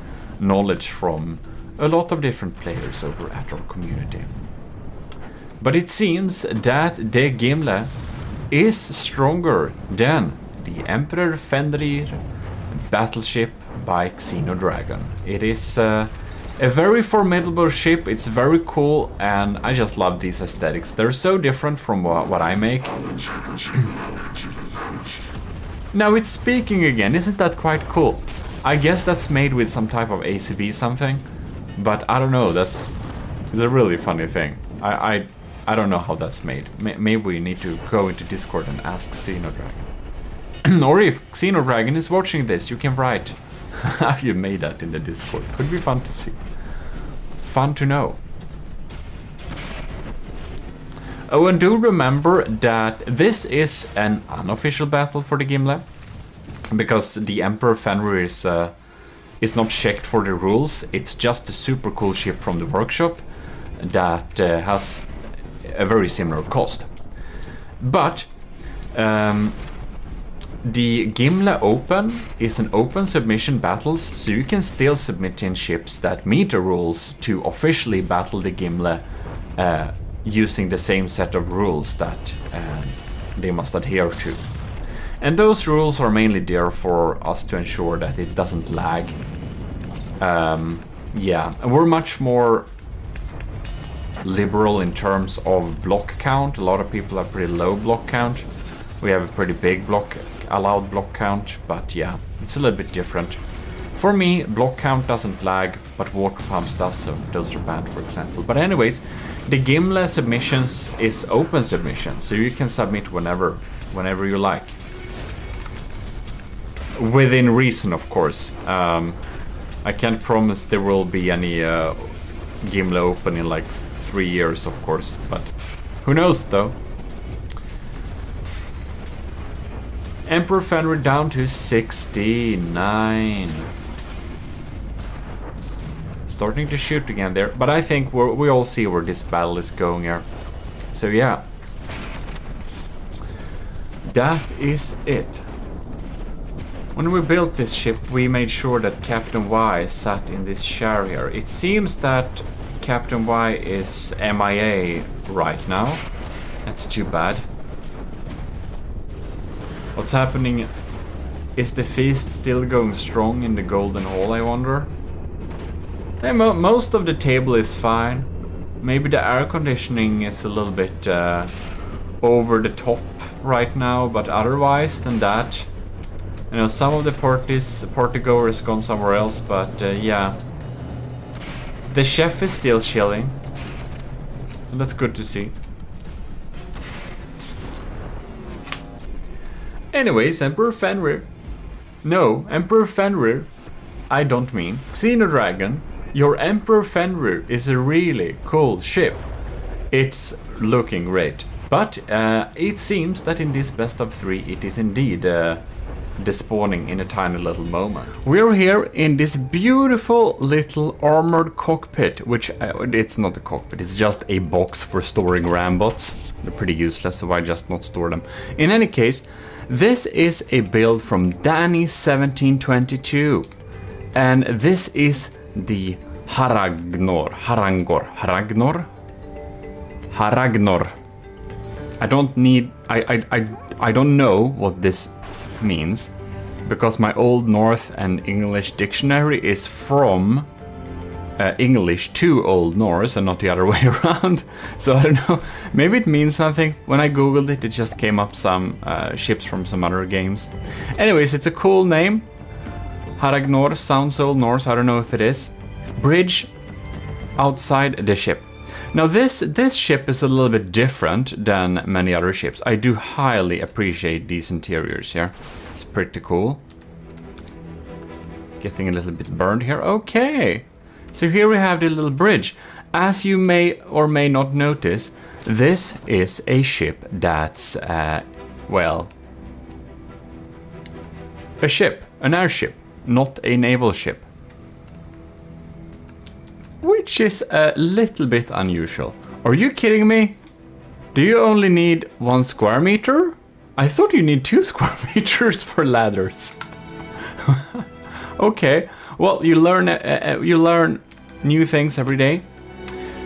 A: knowledge from a lot of different players over at our community. But it seems that the Gimlet is stronger than the Emperor Fenrir battleship by Xenodragon. It is a very formidable ship, it's very cool, and I just love these aesthetics. They're so different from what I make. Now it's speaking again, isn't that quite cool? I guess that's made with some type of ACV something. But I don't know, it's a really funny thing. I don't know how that's made. Maybe we need to go into Discord and ask Xenodragon. Or if Xenodragon is watching this, you can write how you made that in the Discord. Could be fun to see. Fun to know. Oh, and do remember that this is an unofficial battle for the Gimle, because the Emperor Fenrir is not checked for the rules. It's just a super cool ship from the workshop that has a very similar cost. But the Gimle Open is an open submission battles, so you can still submit in ships that meet the rules to officially battle the Gimle using the same set of rules that they must adhere to. And those rules are mainly there for us to ensure that it doesn't lag. Yeah, and we're much more liberal in terms of block count. A lot of people have pretty low block count. We have a pretty big allowed block count, but yeah, it's a little bit different. For me, block count doesn't lag, but water pumps does, so those are banned, for example. But anyways, the Gimle submissions is open submission, so you can submit whenever you like. Within reason, of course. I can't promise there will be any Gimle Open in like 3 years, of course, but who knows though. Emperor Fenrir down to 69. Starting to shoot again there, but I think we all see where this battle is going here. So yeah, that is it. When we built this ship, we made sure that Captain Y sat in this chair here. It seems that Captain Y is MIA right now. That's too bad. What's happening? Is the feast still going strong in the Golden Hall, I wonder? Yeah, most of the table is fine. Maybe the air conditioning is a little bit over the top right now, but otherwise than that, you know, some of the partygoers gone somewhere else, but yeah. The chef is still chilling. So that's good to see. Anyways, Emperor Fenrir. No, Emperor Fenrir, I don't mean Xenodragon. Your Emperor Fenrir is a really cool ship. It's looking great. But it seems that in this best of 3 it is indeed despawning in a tiny little moment. We're here in this beautiful little armored cockpit, which it's not a cockpit, it's just a box for storing rambots. They're pretty useless, so why just not store them? In any case, this is a build from Danny 1722, and this is the Haragnor. I don't know what this means, because my Old North and English dictionary is from English to Old Norse and not the other way around. So I don't know, maybe it means something. When I googled it, it just came up some ships from some other games. Anyways, it's a cool name. Haragnor sounds Old Norse, I don't know if it is. Bridge outside the ship. Now this ship is a little bit different than many other ships. I do highly appreciate these interiors here. It's pretty cool. Getting a little bit burned here. Okay. So here we have the little bridge. As you may or may not notice, this is a ship that's, well, a ship, an airship, not a naval ship. Which is a little bit unusual. Are you kidding me? Do you only need 1 square meter? I thought you need 2 square meters for ladders. Okay, well, you learn new things every day.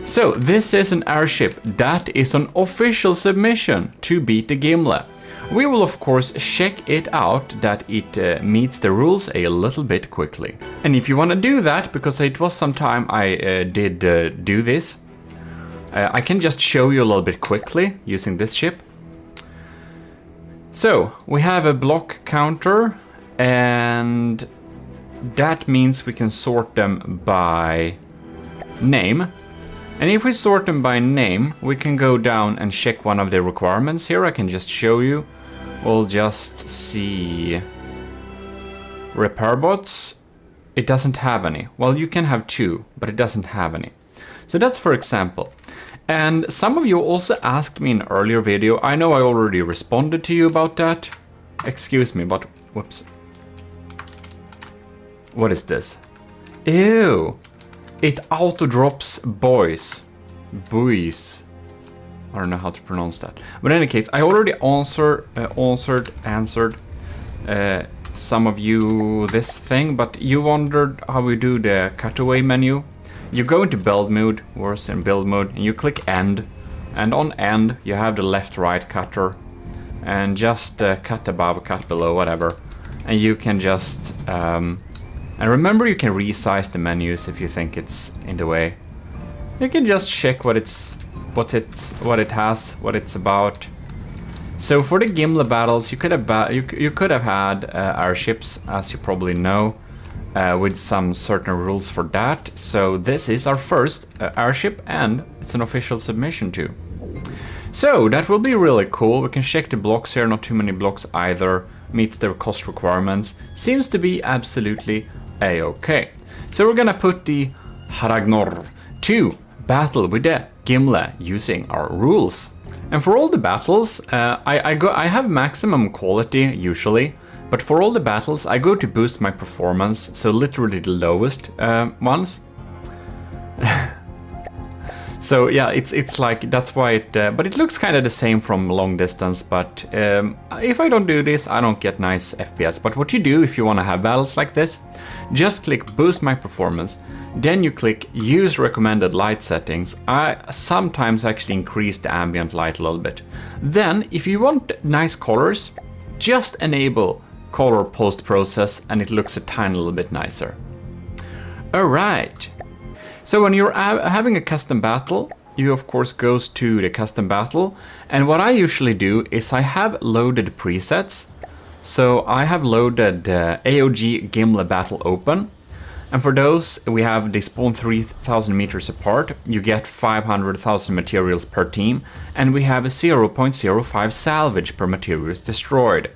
A: So this is an airship that is an official submission to beat the Gimle. We will of course check it out that it meets the rules a little bit quickly. And if you want to do that, because it was some time I did do this, I can just show you a little bit quickly using this ship. So we have a block counter, and that means we can sort them by name. And if we sort them by name, we can go down and check one of the requirements here. I can just show you. We'll just see repair bots. It doesn't have any. Well, you can have 2, but it doesn't have any. So that's for example. And some of you also asked me in an earlier video, I know I already responded to you about that. Excuse me, but whoops. What is this? Ew! It auto-drops boys. Buoys. I don't know how to pronounce that. But in any case, I already answered some of you this thing, but you wondered how we do the cutaway menu. You go into build mode, worse in build mode, and you click end. And on end, you have the left-right cutter. And just cut above, cut below, whatever. And you can just... and remember, you can resize the menus if you think it's in the way. You can just check what it has, what it's about. So for the Gimli battles, you could have had airships, as you probably know, with some certain rules for that. So this is our first airship, and it's an official submission too. So that will be really cool. We can check the blocks here, not too many blocks either. Meets their cost requirements. Seems to be absolutely a-okay. So we're gonna put the Haragnor to battle with the Gimli using our rules. And for all the battles, I have maximum quality usually, but for all the battles I go to boost my performance, so literally the lowest ones. So yeah, it's like, that's why it, but it looks kind of the same from long distance, but if I don't do this, I don't get nice FPS. But what you do if you want to have battles like this, just click boost my performance, then you click use recommended light settings. I sometimes actually increase the ambient light a little bit. Then if you want nice colors, just enable color post process and it looks a tiny little bit nicer. Alright. So when you're having a custom battle, you of course goes to the custom battle, and what I usually do is I have loaded presets. So I have loaded AOG Gimli battle open, and for those we have they spawn 3,000 meters apart. You get 500,000 materials per team, and we have a 0.05 salvage per materials destroyed.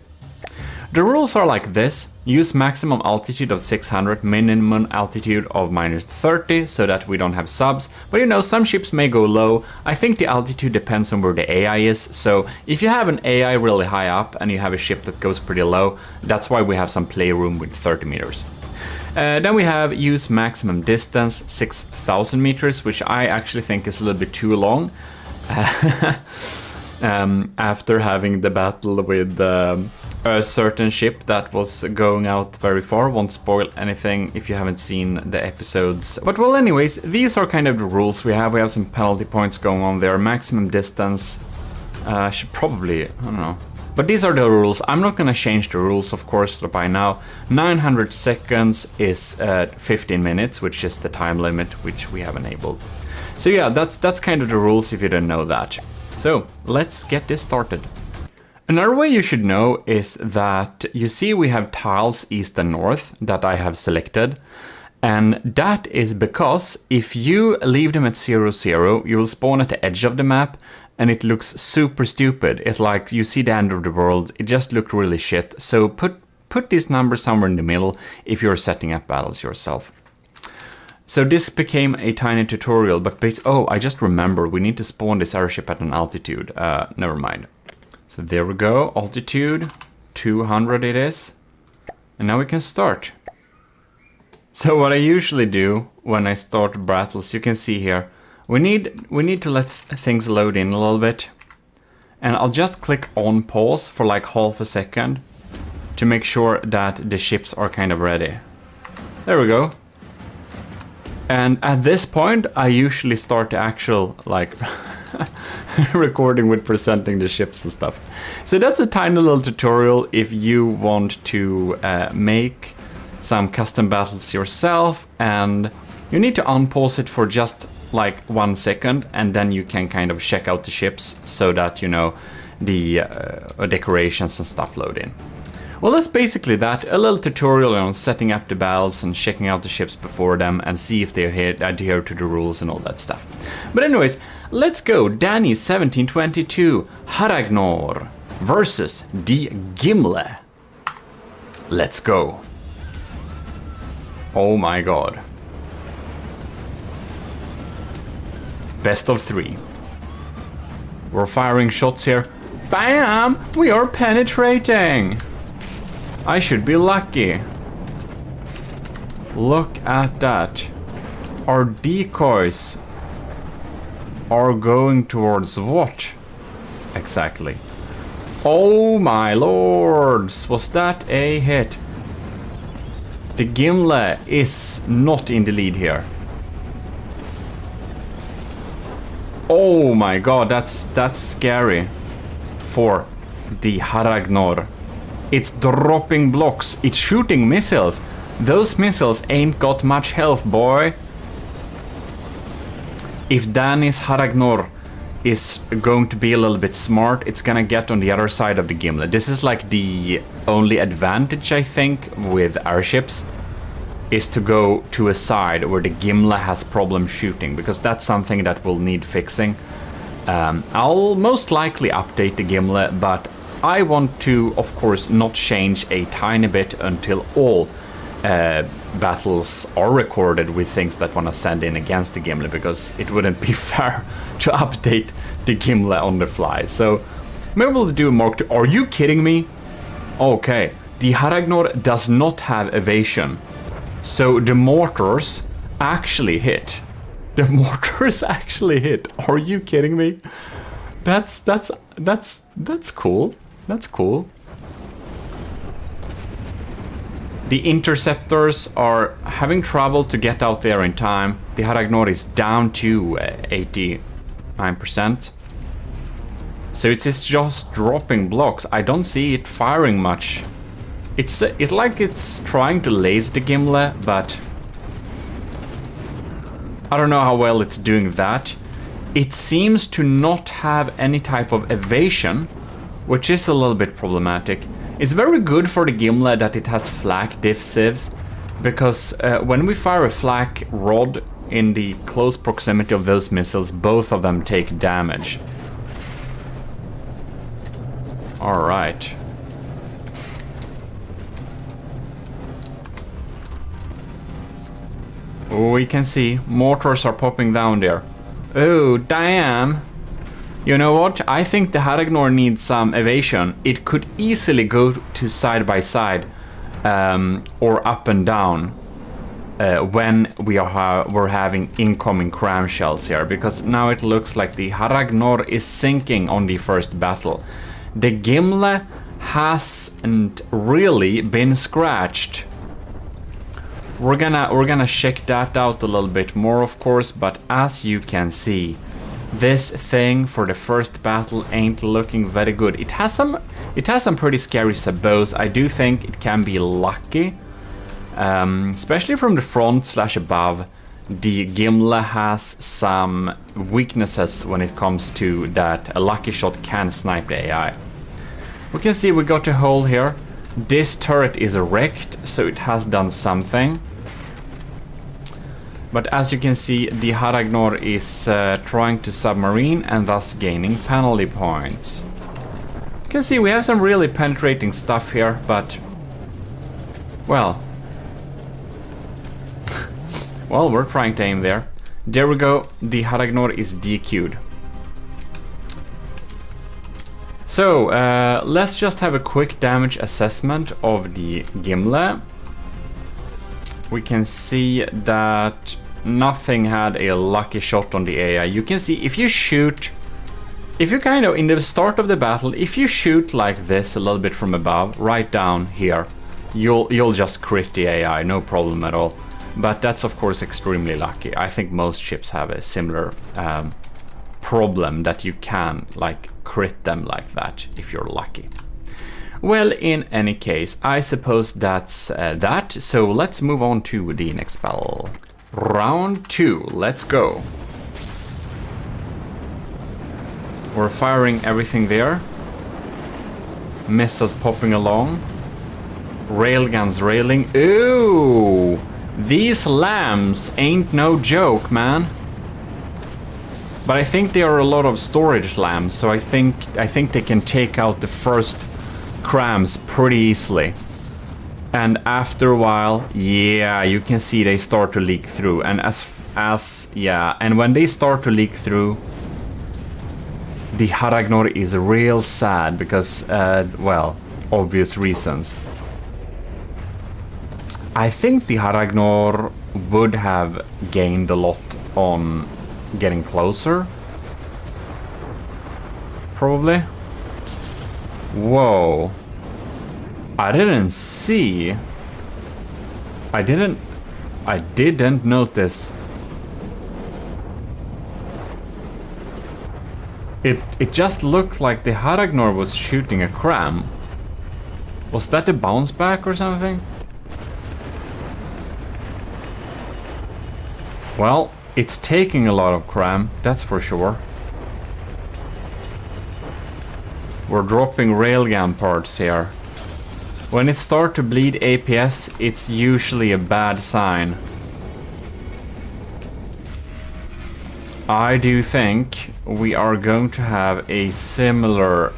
A: The rules are like this: use maximum altitude of 600, minimum altitude of -30, so that we don't have subs. But you know, some ships may go low. I think the altitude depends on where the AI is, so if you have an AI really high up and you have a ship that goes pretty low, that's why we have some playroom with 30 meters. Then we have use maximum distance, 6,000 meters, which I actually think is a little bit too long. After having the battle with a certain ship that was going out very far. Won't spoil anything if you haven't seen the episodes. But well, anyways, these are kind of the rules we have. We have some penalty points going on there. Maximum distance. Should probably, I don't know. But these are the rules. I'm not gonna change the rules, of course, by now. 900 seconds is 15 minutes, which is the time limit, which we have enabled. So yeah, that's kind of the rules if you didn't know that. So let's get this started. Another way you should know is that you see we have tiles east and north that I have selected, and that is because if you leave them at 0, 0, you will spawn at the edge of the map and it looks super stupid. It's like you see the end of the world, it just looked really shit. So put this number somewhere in the middle if you're setting up battles yourself. So this became a tiny tutorial, but oh, I just remembered we need to spawn this airship at an altitude. Never mind. So there we go, altitude, 200 it is. And now we can start. So what I usually do when I start battles, you can see here, we need to let things load in a little bit. And I'll just click on pause for like half a second to make sure that the ships are kind of ready. There we go. And at this point, I usually start the actual, like, recording with presenting the ships and stuff. So that's a tiny little tutorial if you want to make some custom battles yourself, and you need to unpause it for just like 1 second, and then you can kind of check out the ships so that, you know, the decorations and stuff load in. Well, that's basically that, a little tutorial on setting up the battles and checking out the ships before them and see if they adhere to the rules and all that stuff. But anyways, let's go. Danny 1722 Haragnor versus the Gimli. Let's go. Oh my god. Best of 3. We're firing shots here. Bam! We are penetrating! I should be lucky. Look at that. Our decoys are going towards what? Exactly. Oh my lords! Was that a hit? The Gimle is not in the lead here. Oh my god, that's scary for the Haragnor. It's dropping blocks. It's shooting missiles. Those missiles ain't got much health, boy. If Danny's Haragnor is going to be a little bit smart, it's gonna get on the other side of the Gimle. This is like the only advantage, I think, with airships, is to go to a side where the Gimle has problem shooting, because that's something that will need fixing. I'll most likely update the Gimle, but I want to, of course, not change a tiny bit until all battles are recorded with things that want to send in against the Gimle, because it wouldn't be fair to update the Gimle on the fly. So maybe we'll do a Mark 2. Are you kidding me? Okay, the Haragnor does not have evasion, so the mortars actually hit. The mortars actually hit. Are you kidding me? That's cool. That's cool. The interceptors are having trouble to get out there in time. The Haragnor is down to 89%. So it's just dropping blocks. I don't see it firing much. It's like it's trying to laze the Gimle, but I don't know how well it's doing that. It seems to not have any type of evasion, which is a little bit problematic. It's very good for the Gimle that it has flak diff sieves, because when we fire a flak rod in the close proximity of those missiles, both of them take damage. Alright. We can see mortars are popping down there. Oh, damn. You know what? I think the Haragnor needs some evasion. It could easily go to side by side or up and down when we're having incoming cram shells here, because now it looks like the Haragnor is sinking on the first battle. The Gimle hasn't really been scratched. We're gonna check that out a little bit more, of course, but as you can see, this thing for the first battle ain't looking very good. It has some pretty scary sabots. I do think it can be lucky, especially from the front / above. The Gimle has some weaknesses when it comes to that. A lucky shot can snipe the AI. We can see we got a hole here. This turret is wrecked, so it has done something. But as you can see, the Haragnor is trying to submarine and thus gaining penalty points. You can see we have some really penetrating stuff here, but well, well, we're trying to aim there. There we go. The Haragnor is DQ'd. So let's just have a quick damage assessment of the Gimle. We can see that nothing had a lucky shot on the AI. You can see if you shoot, if you kind of, in the start of the battle, if you shoot like this a little bit from above, right down here, you'll just crit the AI, no problem at all. But that's of course extremely lucky. I think most ships have a similar problem, that you can like crit them like that if you're lucky. Well, in any case, I suppose that's that. So let's move on to the next battle. Round 2, let's go. We're firing everything there. Missiles popping along. Railguns railing. Ooh! These lambs ain't no joke, man. But I think they are a lot of storage lambs, so I think they can take out the first crams pretty easily. And after a while, yeah, you can see they start to leak through. And and when they start to leak through, the Haragnor is real sad because, well, obvious reasons. I think the Haragnor would have gained a lot on getting closer. Probably. Whoa. I didn't see. I didn't notice. It just looked like the Haragnor was shooting a cram. Was that a bounce back or something? Well, it's taking a lot of cram, that's for sure. We're dropping railgun parts here. When it starts to bleed APS, it's usually a bad sign. I do think we are going to have a similar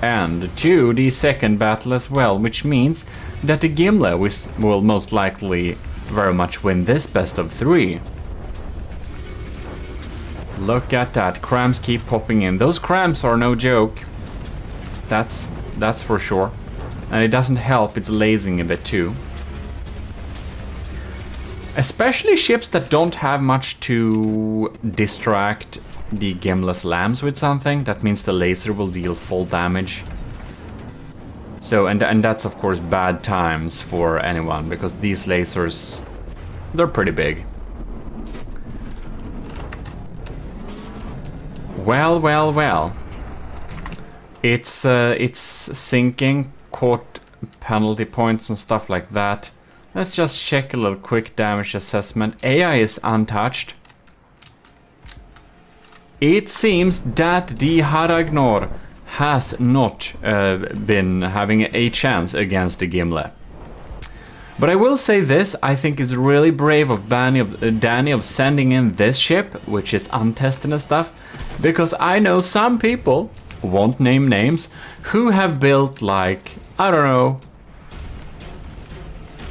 A: end to the second battle as well, which means that the Gimle will most likely very much win this best of 3. Look at that, crams keep popping in. Those crams are no joke. That's for sure. And it doesn't help, it's lazing a bit too. Especially ships that don't have much to distract the Gimle's lambs with something. That means the laser will deal full damage. So, and that's of course bad times for anyone, because these lasers, they're pretty big. Well. It's sinking, caught penalty points and stuff like that. Let's just check a little quick damage assessment. AI is untouched. It seems that the Haragnor has not been having a chance against the Gimle. But I will say this, I think it's really brave of Danny of sending in this ship, which is untested and stuff, because I know some people, won't name names, who have built like, I don't know,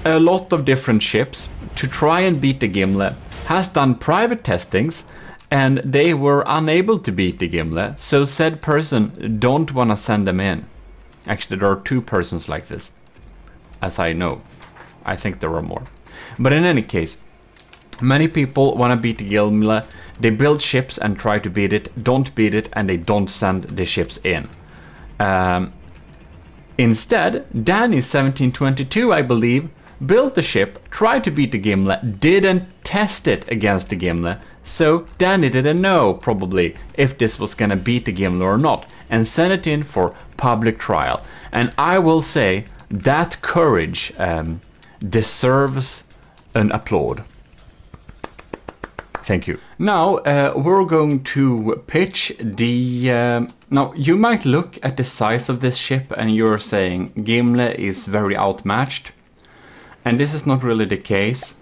A: a lot of different ships to try and beat the Gimle, has done private testings, and they were unable to beat the Gimle, so said person don't want to send them in. Actually, there are 2 persons like this, as I know. I think there are more. But in any case, many people want to beat the Gimle. They build ships and try to beat it, don't beat it, and they don't send the ships in. Instead, Danny 1722, I believe, built the ship, tried to beat the Gimle, didn't test it against the Gimle, so Danny didn't know, probably, if this was gonna beat the Gimle or not, and sent it in for public trial. And I will say, that courage deserves an applaud. Thank you. Now we're going to pitch the... now you might look at the size of this ship and you're saying Gimle is very outmatched. And this is not really the case.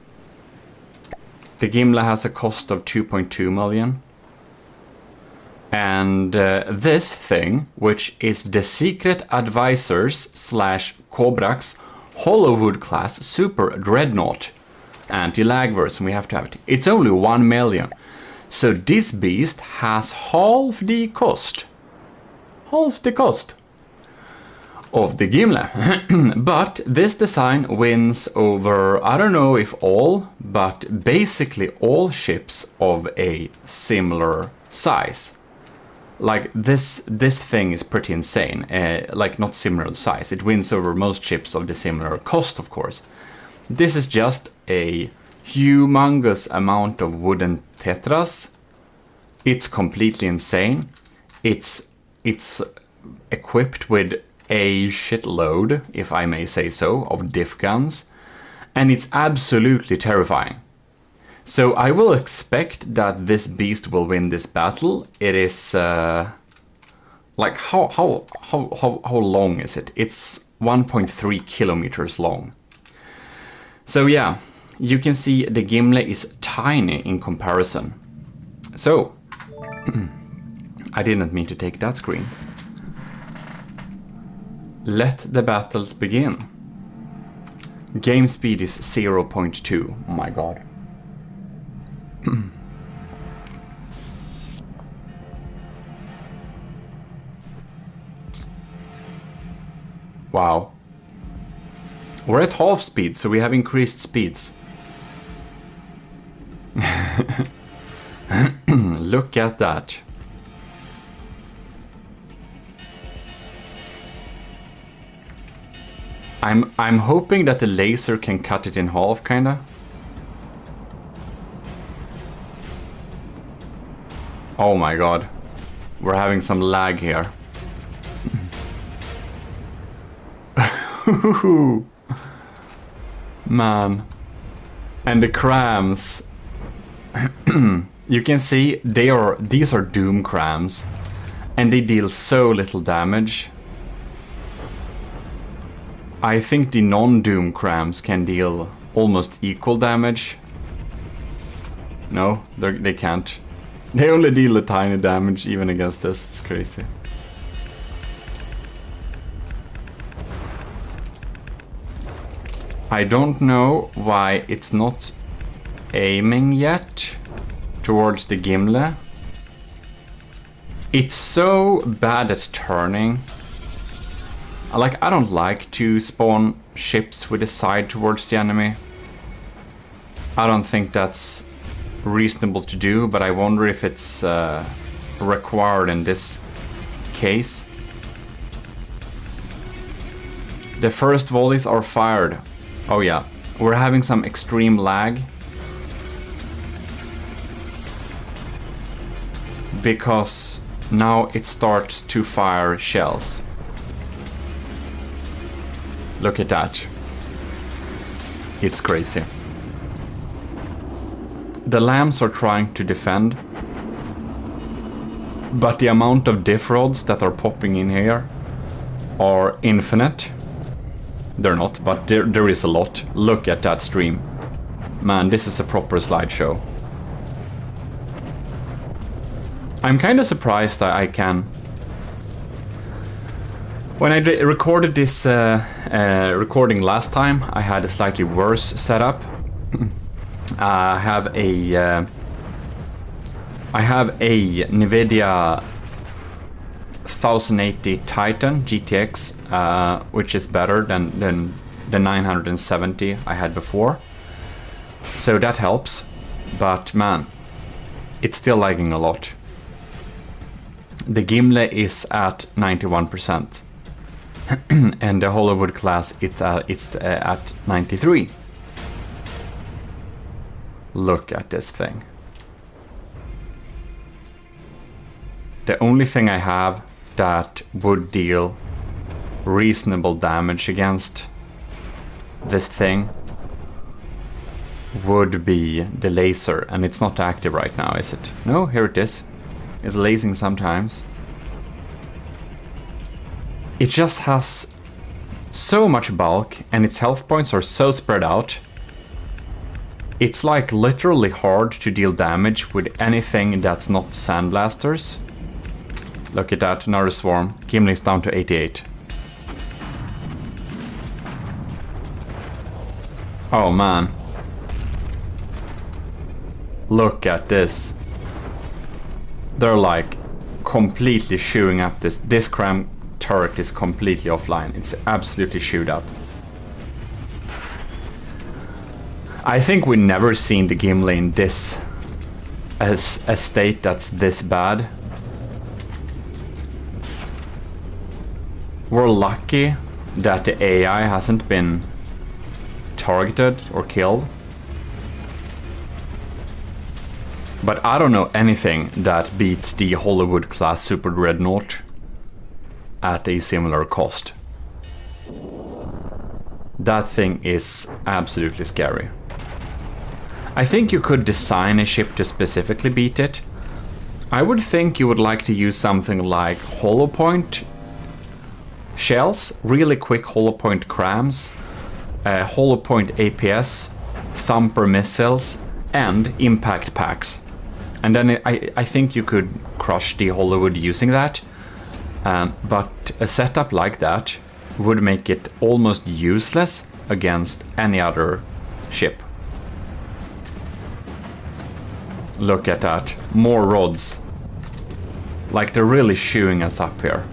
A: The Gimle has a cost of 2.2 million. And this thing, which is the Secret Advisors / Cobrax Hollowwood class Super Dreadnought anti-lag version, we have to have it. It's only 1 million. So this beast has half the cost. Half the cost of the Gimle. But this design wins over, I don't know if all, but basically all ships of a similar size. Like this thing is pretty insane. Like not similar size. It wins over most ships of the similar cost, of course. This is just a humongous amount of wooden tetras. It's completely insane. It's equipped with a shitload, if I may say so, of diff guns. And it's absolutely terrifying. So I will expect that this beast will win this battle. It is like how long is it? It's 1.3 kilometers long. So yeah, you can see the Gimle is tiny in comparison. So I didn't mean to take that screen. Let the battles begin. Game speed is 0.2. Oh my god. Wow. We're at half speed, so we have increased speeds. Look at that. I'm hoping that the laser can cut it in half, kinda. Oh my god. We're having some lag here. Man. And the crams. You can see these are doom crams. And they deal so little damage. I think the non-doom crams can deal almost equal damage. No, they can't. They only deal a tiny damage even against this. It's crazy. I don't know why it's not aiming yet towards the Gimli. It's so bad at turning. I don't like to spawn ships with a side towards the enemy. I don't think that's reasonable to do, but I wonder if it's required in this case. The first volleys are fired. Oh yeah, we're having some extreme lag. Because now it starts to fire shells. Look at that. It's crazy. The lambs are trying to defend. But the amount of diff rods that are popping in here are infinite. They're not, but there is a lot. Look at that stream. Man, this is a proper slideshow. I'm kind of surprised that I can... When I recorded this recording last time, I had a slightly worse setup. I have a NVIDIA 1080 Titan GTX, which is better than the 970 I had before. So that helps, but man, it's still lagging a lot. The Gimli is at 91%. And the Hollywood class it's at 93. Look at this thing. The only thing I have that would deal reasonable damage against this thing would be the laser, and it's not active right now, is it? No, here it is. It's lasing sometimes. It just has so much bulk and its health points are so spread out. It's like literally hard to deal damage with anything that's not sandblasters. Look at that, another swarm. Gimli's down to 88. Oh man. Look at this. They're like completely chewing up this cram turret is completely offline. It's absolutely chewed up. I think we've never seen the Gimli in this as a state that's this bad. We're lucky that the AI hasn't been targeted or killed. But I don't know anything that beats the Hollywood class Super Dreadnought at a similar cost. That thing is absolutely scary. I think you could design a ship to specifically beat it. I would think you would like to use something like hollow point shells, really quick hollow point crams, hollow point APS, thumper missiles, and impact packs. And then I think you could crush the Hollywood using that. But a setup like that would make it almost useless against any other ship. Look at that. More rods. Like they're really chewing us up here.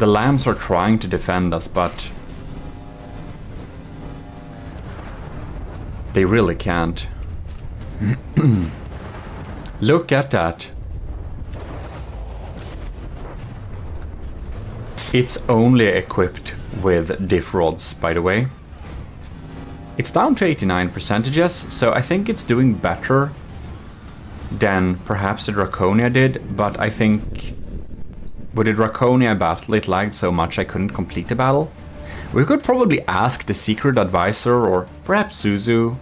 A: The lambs are trying to defend us, but they really can't. Look at that. It's only equipped with diff rods, by the way. It's down to 89%, so I think it's doing better than perhaps the Draconia did, but I think with the Draconia battle it lagged so much I couldn't complete the battle. We could probably ask the secret advisor, or perhaps Suzu,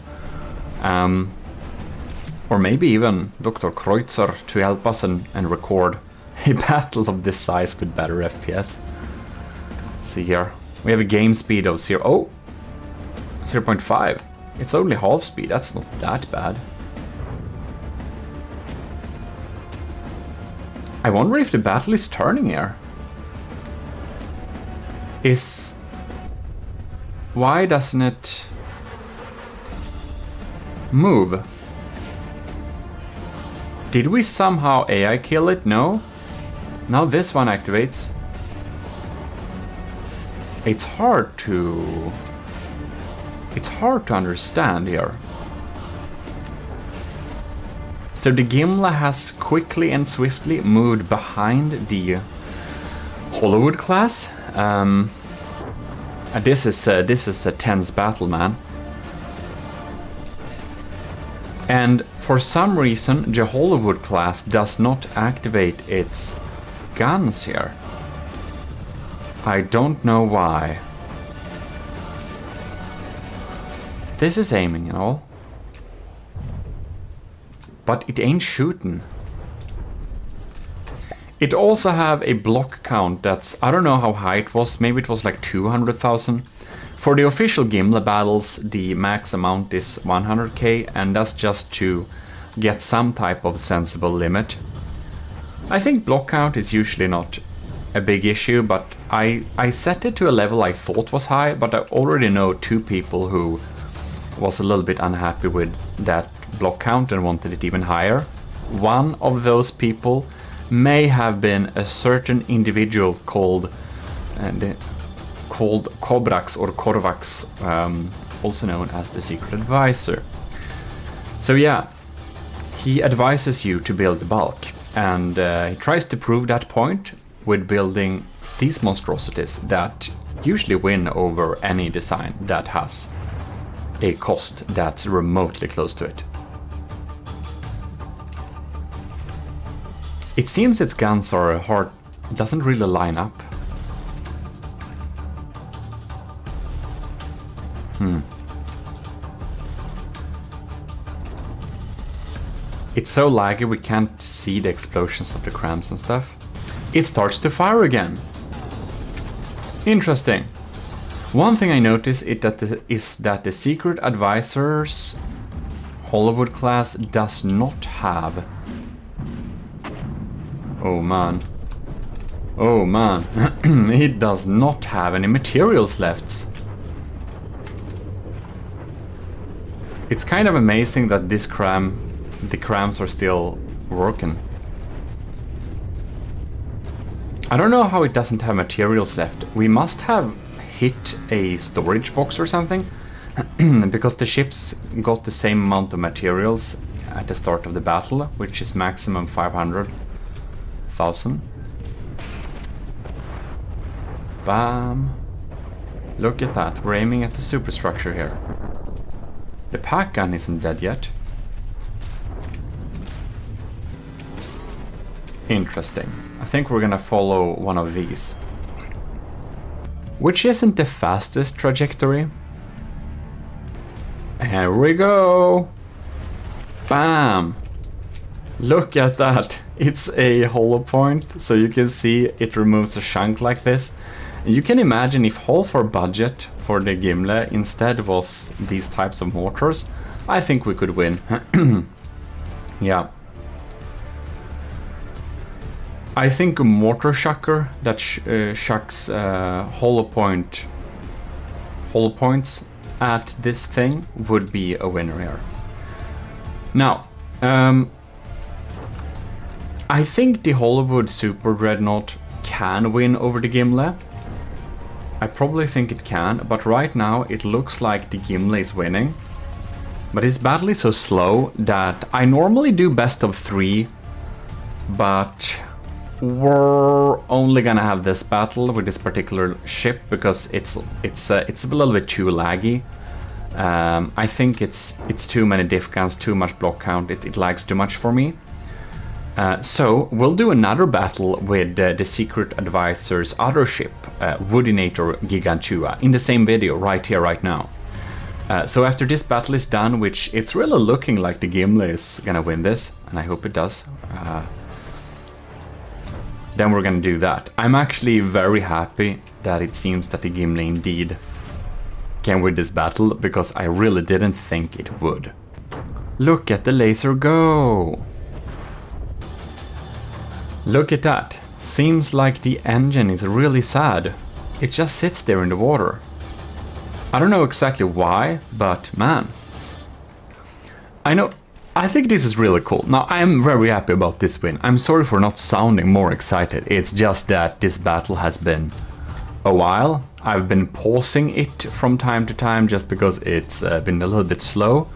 A: or maybe even Dr. Kreutzer to help us and record a battle of this size with better FPS. See here, we have a game speed of 0.5. It's only half speed, that's not that bad. I wonder if the battle is turning here. Why doesn't it move? Did we somehow AI kill it? No. Now this one activates. It's hard to understand here. So the Gimla has quickly and swiftly moved behind the Hollywood class. This is a tense battle, man. And for some reason, the Hollywood class does not activate its guns here. I don't know why. This is aiming and all. But it ain't shooting. It also have a block count that's, I don't know how high it was, maybe it was like 200,000. For the official Gimla battles, the max amount is 100k, and that's just to get some type of sensible limit. I think block count is usually not a big issue, but I set it to a level I thought was high, but I already know 2 people who was a little bit unhappy with that block count and wanted it even higher. One of those people may have been a certain individual called Kobrax or Korvax, also known as the secret advisor. So yeah, he advises you to build the bulk, and he tries to prove that point with building these monstrosities that usually win over any design that has a cost that's remotely close to it. It seems its guns are hard, doesn't really line up. It's so laggy we can't see the explosions of the crams and stuff. It starts to fire again. Interesting. One thing I noticed is that the secret advisor's Hollywood class does not have... Oh man. Oh man. It does not have any materials left. It's kind of amazing that the crams are still working. I don't know how it doesn't have materials left. We must have hit a storage box or something, because the ships got the same amount of materials at the start of the battle, which is maximum 500,000. Bam. Look at that, we're aiming at the superstructure here. The pack gun isn't dead yet. Interesting. I think we're gonna follow one of these. Which isn't the fastest trajectory. Here we go! Bam! Look at that! It's a hollow point, so you can see it removes a chunk like this. You can imagine if half our budget for the Gimle instead was these types of mortars, I think we could win. Yeah. I think a mortar shucker that shucks hollow points at this thing would be a winner here. Now, I think the Hollywood Super Dreadnought can win over the Gimle. I probably think it can, but right now it looks like the Gimle is winning. But this battle is so slow that I normally do best of 3, but we're only gonna have this battle with this particular ship because it's a little bit too laggy. I think it's too many diff guns, too much block count. It lags too much for me. So we'll do another battle with the Secret Advisor's other ship, Woodinator Gigantua, in the same video right here, right now. So after this battle is done, which it's really looking like the Gimle is gonna win this, and I hope it does, then we're gonna do that. I'm actually very happy that it seems that the Gimle indeed can win this battle, because I really didn't think it would. Look at the laser go! Look at that. Seems like the engine is really sad. It just sits there in the water. I don't know exactly why, but man. I think this is really cool. Now, I'm very happy about this win. I'm sorry for not sounding more excited. It's just that this battle has been a while. I've been pausing it from time to time just because it's been a little bit slow.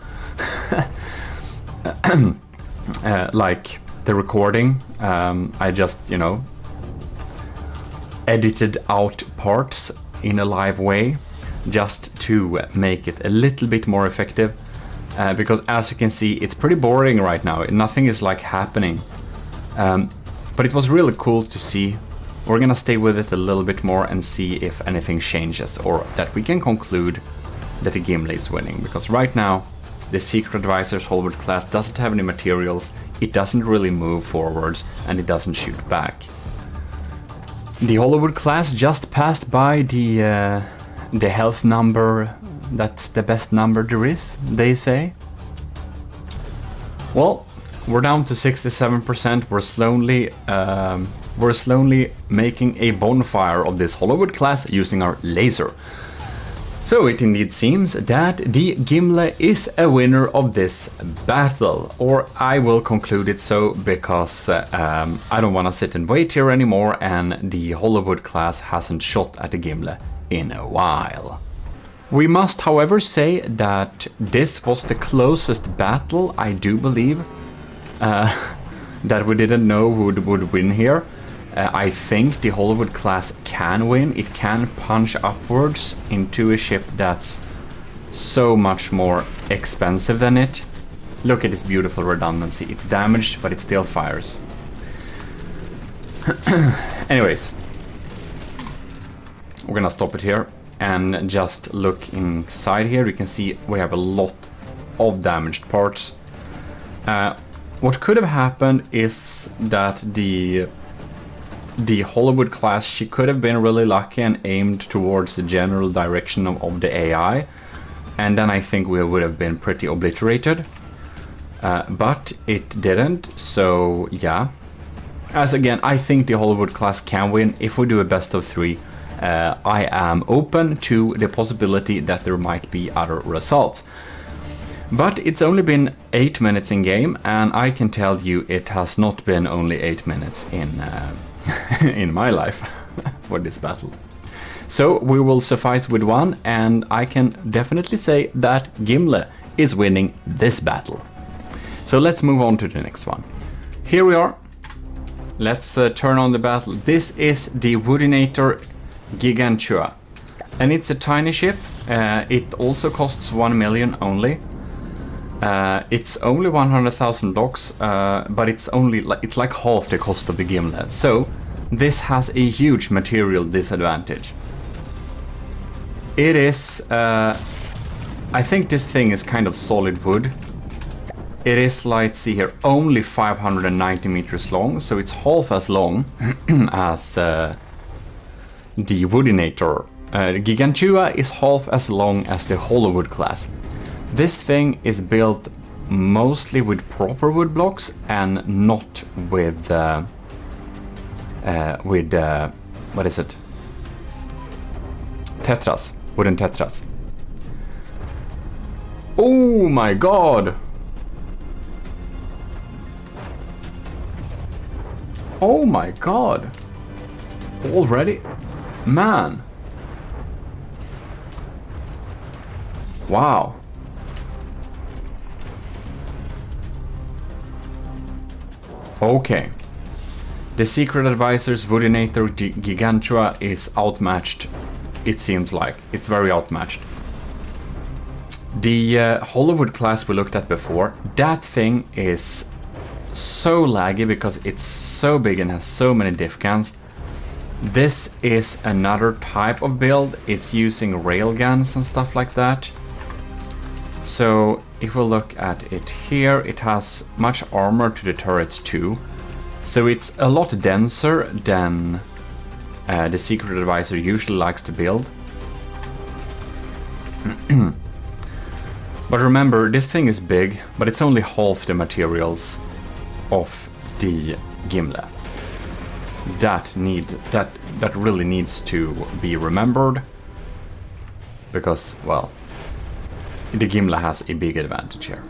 A: Like the recording, I just, you know, edited out parts in a live way just to make it a little bit more effective. Because as you can see, it's pretty boring right now. Nothing is like happening. But it was really cool to see. We're gonna stay with it a little bit more and see if anything changes, or that we can conclude that the Gimle is winning. Because right now, the Secret Advisor's Hollywood class doesn't have any materials, it doesn't really move forwards, and it doesn't shoot back. The Hollywood class just passed by the health number. That's the best number there is, they say. Well, we're down to 67%. We're slowly making a bonfire of this Hollywood class using our laser. So it indeed seems that the Gimle is a winner of this battle, or I will conclude it so, because I don't want to sit and wait here anymore, and the Hollywood class hasn't shot at the Gimle in a while. We must, however, say that this was the closest battle, I do believe, that we didn't know who would win here. I think the Hollywood class can win. It can punch upwards into a ship that's so much more expensive than it. Look at this beautiful redundancy. It's damaged, but it still fires. Anyways, we're gonna stop it here and just look inside here. You can see we have a lot of damaged parts. What could have happened is that the Hollywood class, she could have been really lucky and aimed towards the general direction of the AI, and then I think we would have been pretty obliterated. But it didn't, so yeah. As again, I think the Hollywood class can win. If we do a best of 3, I am open to the possibility that there might be other results. But it's only been 8 minutes in game, and I can tell you it has not been only 8 minutes in in my life for this battle. So we will suffice with 1, and I can definitely say that Gimle is winning this battle. So let's move on to the next one. Here we are. Let's turn on the battle. This is the Woodinator Gigantua, and it's a tiny ship. It also costs 1 million only. It's only 100,000 blocks, but it's like half the cost of the Gimle. So this has a huge material disadvantage. It is, I think this thing is kind of solid wood. It is, let's see here, only 590 meters long, so it's half as long as the Woodinator. Gigantua is half as long as the Hollywood class. This thing is built mostly with proper wood blocks and not with what is it? Tetras, wooden tetras. Oh my god! Oh my god! Already? Man. Wow. Okay. The secret advisor's Woodinator Gigantua is outmatched. It seems like. It's very outmatched. The Hollywood class we looked at before, that thing is so laggy because it's so big and has so many diff cans. This is another type of build. It's using railguns and stuff like that. So if we look at it here, it has much armor to the turrets too. So it's a lot denser than the secret advisor usually likes to build. But remember, this thing is big, but it's only half the materials of the Gimle. That really needs to be remembered, because, well, the Gimle has a big advantage here.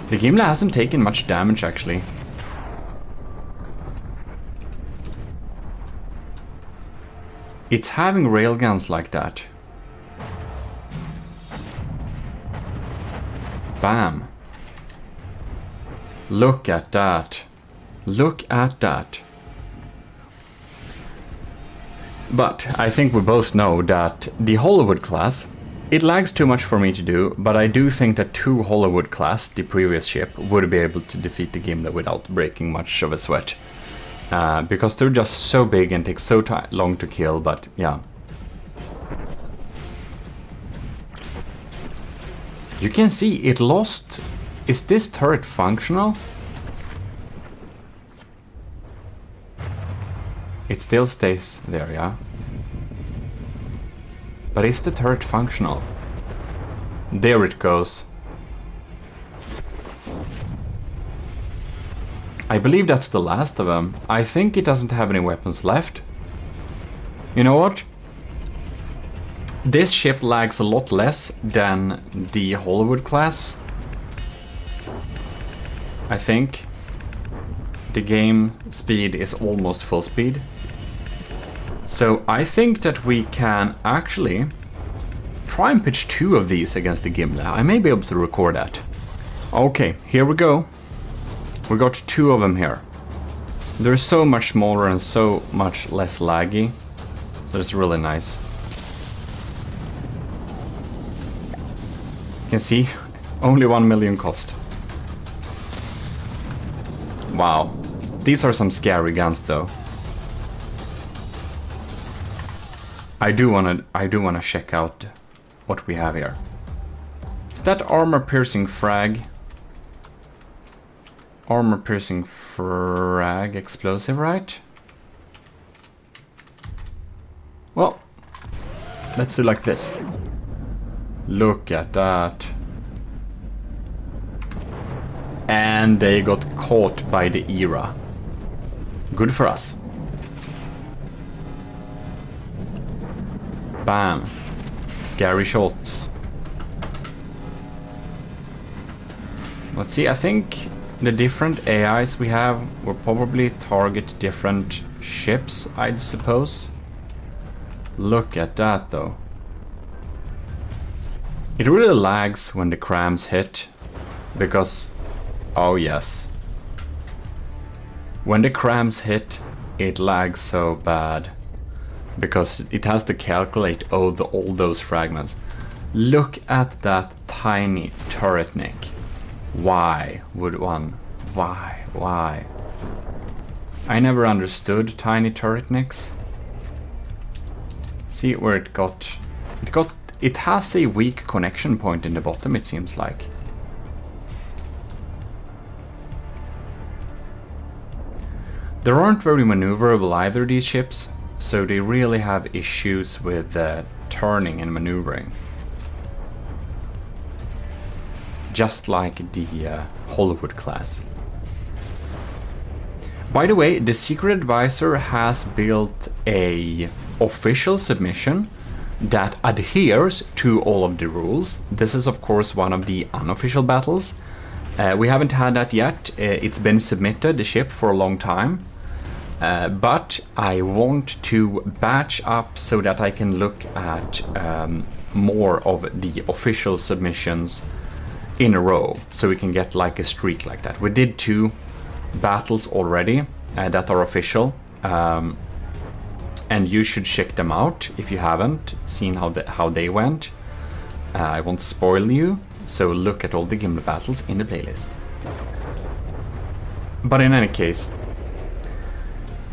A: The Gimle hasn't taken much damage, actually. It's having railguns like that. Bam. Look at that. Look at that. But I think we both know that the Hollywood class, it lags too much for me to do, but I do think that 2 Hollywood class, the previous ship, would be able to defeat the Gimle without breaking much of a sweat. Because they're just so big and take so long to kill, but yeah. You can see it lost. Is this turret functional? It still stays there, yeah. But is the turret functional? There it goes. I believe that's the last of them. I think it doesn't have any weapons left. You know what? This ship lags a lot less than the Hollywood class. I think the game speed is almost full speed. So I think that we can actually try and pitch 2 of these against the Gimle. I may be able to record that. Okay, here we go. We got 2 of them here. They're so much smaller and so much less laggy. So it's really nice. You can see, only 1 million cost. Wow. These are some scary guns though. I do wanna check out what we have here. Is that armor-piercing frag? Armor-piercing frag explosive, right? Well, let's do like this. Look at that. And they got caught by the era. Good for us. Bam. Scary shots. Let's see, I think the different AIs we have will probably target different ships, I'd suppose. Look at that though. It really lags when the crams hit, because, oh yes. When the crams hit, it lags so bad. Because it has to calculate all those fragments. Look at that tiny turret neck. Why would one? Why? I never understood tiny turret necks. See where it got... It has a weak connection point in the bottom, it seems like. They aren't very maneuverable either, these ships, so they really have issues with turning and maneuvering. Just like the Hollywood class. By the way, the Secret Advisor has built a official submission that adheres to all of the rules. This is of course one of the unofficial battles. We haven't had that yet. It's been submitted, the ship, for a long time. But I want to batch up so that I can look at more of the official submissions in a row, so we can get like a streak like that. We did 2 battles already that are official, and you should check them out if you haven't seen how they went. I won't spoil you, so look at all the Gimli battles in the playlist. But in any case,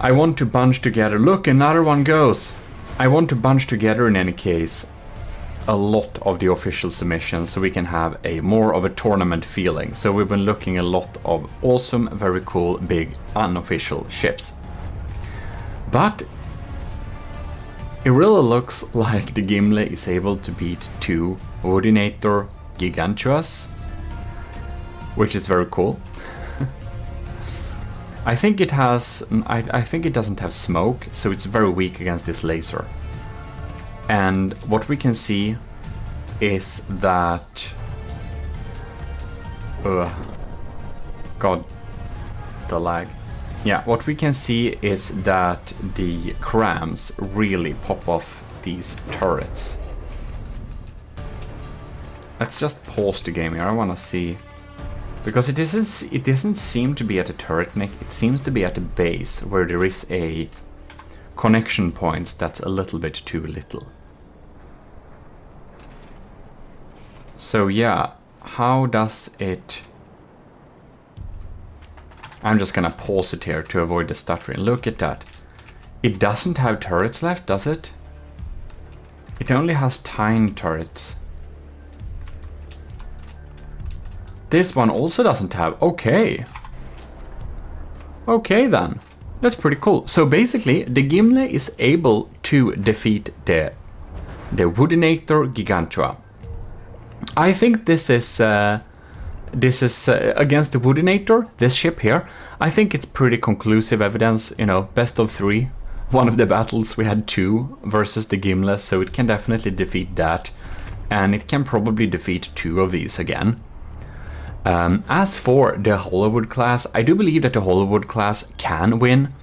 A: I want to bunch together. Look, another one goes. I want to bunch together in any case a lot of the official submissions so we can have a more of a tournament feeling. So we've been looking a lot of awesome, very cool, big unofficial ships. But it really looks like the Gimli is able to beat 2 Ordinator Gigantuas, which is very cool. I think it has. I think it doesn't have smoke, so it's very weak against this laser. And what we can see is that. God, the lag. Yeah, what we can see is that the crams really pop off these turrets. Let's just pause the game here. I want to see. Because it doesn't seem to be at a turret neck, it seems to be at a base where there is a connection point that's a little bit too little. So yeah, how does it... I'm just gonna pause it here to avoid the stuttering. Look at that. It doesn't have turrets left, does it? It only has tiny turrets. This one also doesn't have. Okay. Okay then. That's pretty cool. So basically, the Gimli is able to defeat the Woodinator Gigantua. I think this is against the Woodinator, this ship here. I think it's pretty conclusive evidence. You know, best of 3. One of the battles we had 2 versus the Gimli, so it can definitely defeat that, and it can probably defeat 2 of these again. As for the Hollywood class, I do believe that the Hollywood class can win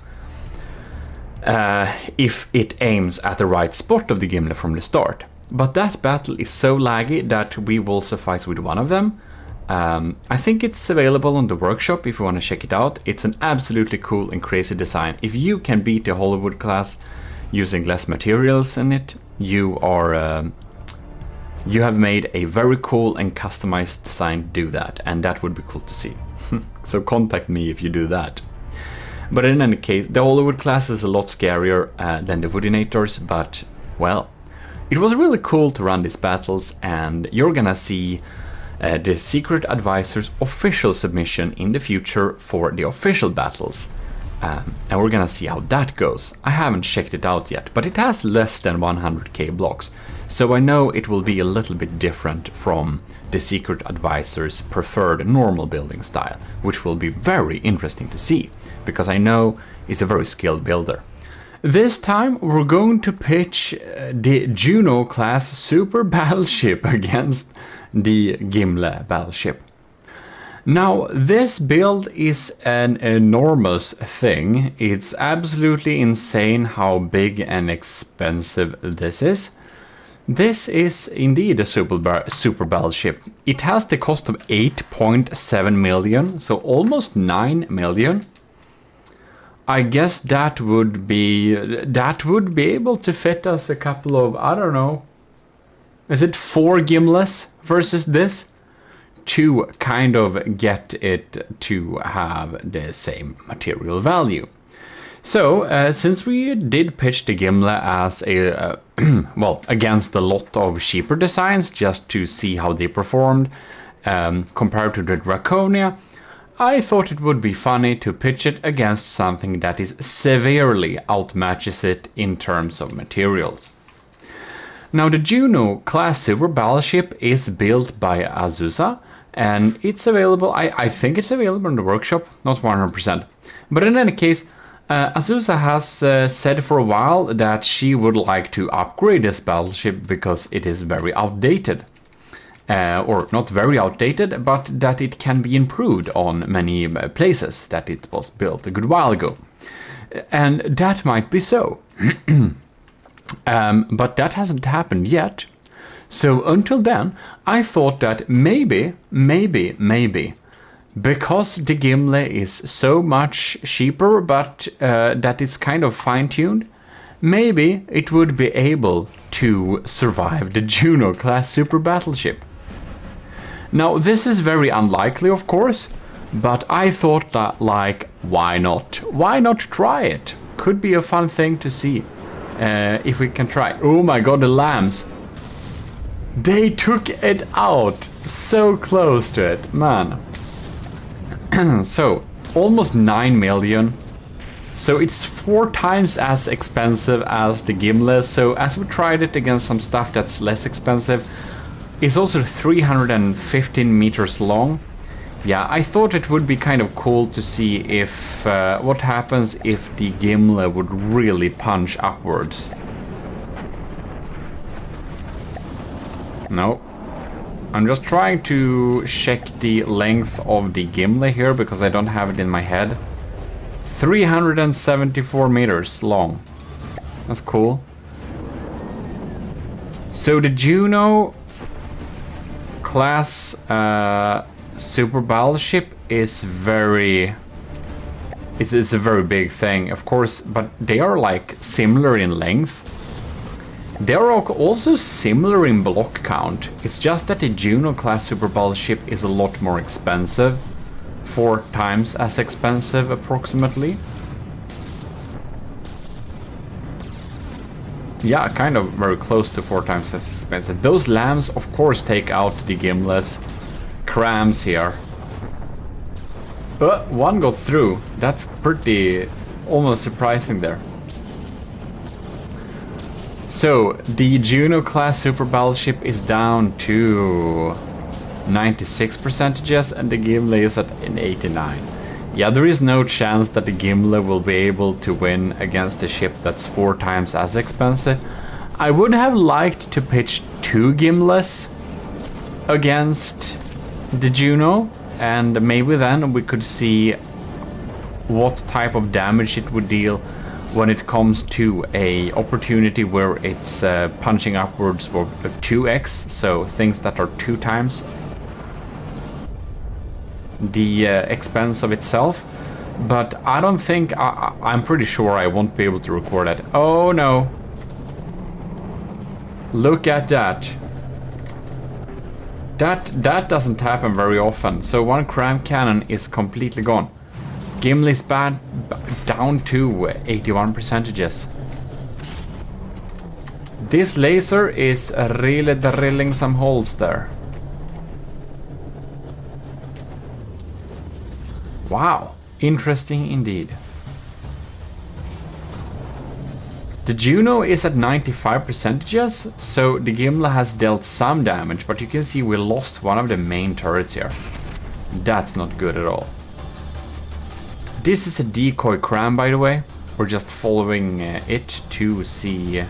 A: if it aims at the right spot of the Gimli from the start. But that battle is so laggy that we will suffice with one of them. I think it's available on the workshop if you want to check it out. It's an absolutely cool and crazy design. If you can beat the Hollywood class using less materials in it, you have made a very cool and customized design to do that, and that would be cool to see. So contact me if you do that. But in any case, the Hollywood class is a lot scarier than the Woodinators, but, well, it was really cool to run these battles, and you're gonna see the Secret Advisor's official submission in the future for the official battles. And we're gonna see how that goes. I haven't checked it out yet, but it has less than 100k blocks. So I know it will be a little bit different from the Secret Advisor's preferred normal building style, which will be very interesting to see, because I know he's a very skilled builder. This time we're going to pitch the Juno class super battleship against the Gimli battleship. Now, this build is an enormous thing. It's absolutely insane how big and expensive this is. This is indeed a super battleship. It has the cost of 8.7 million, so almost 9 million. I guess that would be able to fit us a couple of, I don't know, is it 4 Gimlis versus this? To kind of get it to have the same material value. So, since we did pitch the Gimli as a, well, against a lot of cheaper designs, just to see how they performed, compared to the Draconia, I thought it would be funny to pitch it against something that is severely outmatches it in terms of materials. Now, the Juno class super battleship is built by Azusa, and it's available, I think it's available in the workshop, not 100%. But in any case, Azusa has said for a while that she would like to upgrade this battleship because it is very outdated. Or not very outdated, but that it can be improved on many places that it was built a good while ago. And that might be so. But that hasn't happened yet. So until then, I thought that maybe, because the Gimli is so much cheaper, but that it's kind of fine-tuned, maybe it would be able to survive the Juno-class super battleship. Now, this is very unlikely, of course, but I thought that, like, why not? Why not try it? Could be a fun thing to see if we can try. Oh my god, the lambs! They took it out! So close to it, man. So, almost 9 million. So it's 4 times as expensive as the Gimli. So as we tried it against some stuff that's less expensive, it's also 315 meters long. Yeah, I thought it would be kind of cool to see if what happens if the Gimli would really punch upwards. No. I'm just trying to check the length of the Gimli here because I don't have it in my head. 374 meters long. That's cool. So the Juno class super battleship is very... It's a very big thing, of course, but they are like similar in length. They are also similar in block count. It's just that the Juno class super battleship is a lot more expensive. 4 times as expensive, approximately. Yeah, kind of very close to 4 times as expensive. Those lambs, of course, take out the Gimli's crams here. But one got through. That's pretty almost surprising there. So, the Juno class super battleship is down to 96% and the Gimli is at an 89. Yeah, there is no chance that the Gimli will be able to win against a ship that's 4 times as expensive. I would have liked to pitch 2 Gimlis against the Juno, and maybe then we could see what type of damage it would deal when it comes to a opportunity where it's punching upwards for 2x, so things that are 2 times the expense of itself. But I don't think, I'm pretty sure I won't be able to record that. Oh no. Look at that. That doesn't happen very often. So 1 cram cannon is completely gone. Gimli's bad down to 81%. This laser is really drilling some holes there. Wow, interesting indeed. The Juno is at 95%, so the Gimli has dealt some damage, but you can see we lost one of the main turrets here. That's not good at all. This is a decoy cram, by the way. We're just following it to see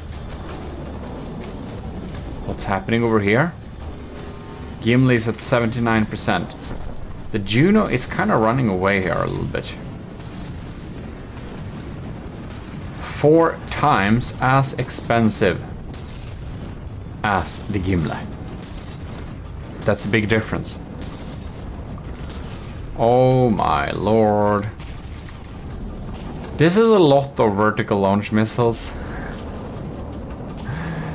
A: what's happening over here. Gimli is at 79%. The Juno is kind of running away here a little bit. 4 times as expensive as the Gimli. That's a big difference. Oh my lord. This is a lot of vertical launch missiles.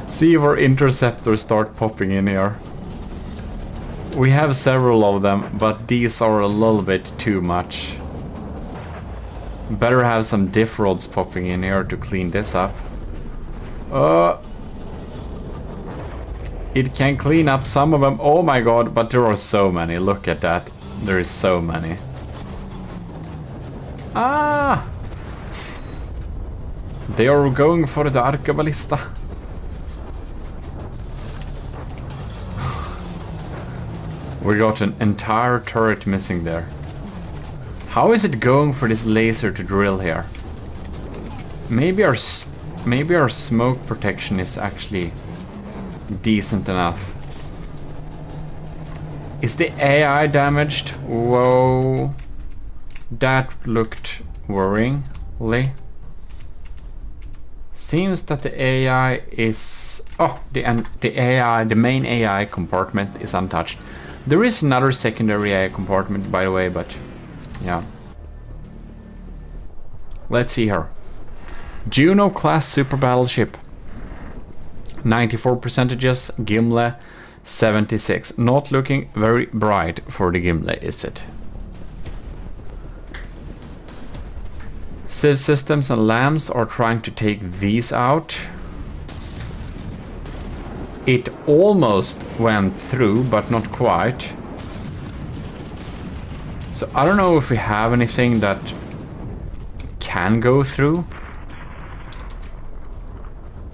A: See if our interceptors start popping in here. We have several of them, but these are a little bit too much. Better have some diff rods popping in here to clean this up. It can clean up some of them. Oh my god, but there are so many. Look at that. There is so many. Ah! They are going for the Archivista. We got an entire turret missing there. How is it going for this laser to drill here? maybe our smoke protection is actually decent enough. Is the AI damaged? Whoa. That looked worryingly. Seems that the AI is... Oh, the main AI compartment is untouched. There is another secondary AI compartment, by the way, but... Yeah. Let's see here. Juno class super battleship. 94 percentages. Gimli 76. Not looking very bright for the Gimli, is it? Civ systems and lambs are trying to take these out. It almost went through, but not quite. So I don't know if we have anything that can go through.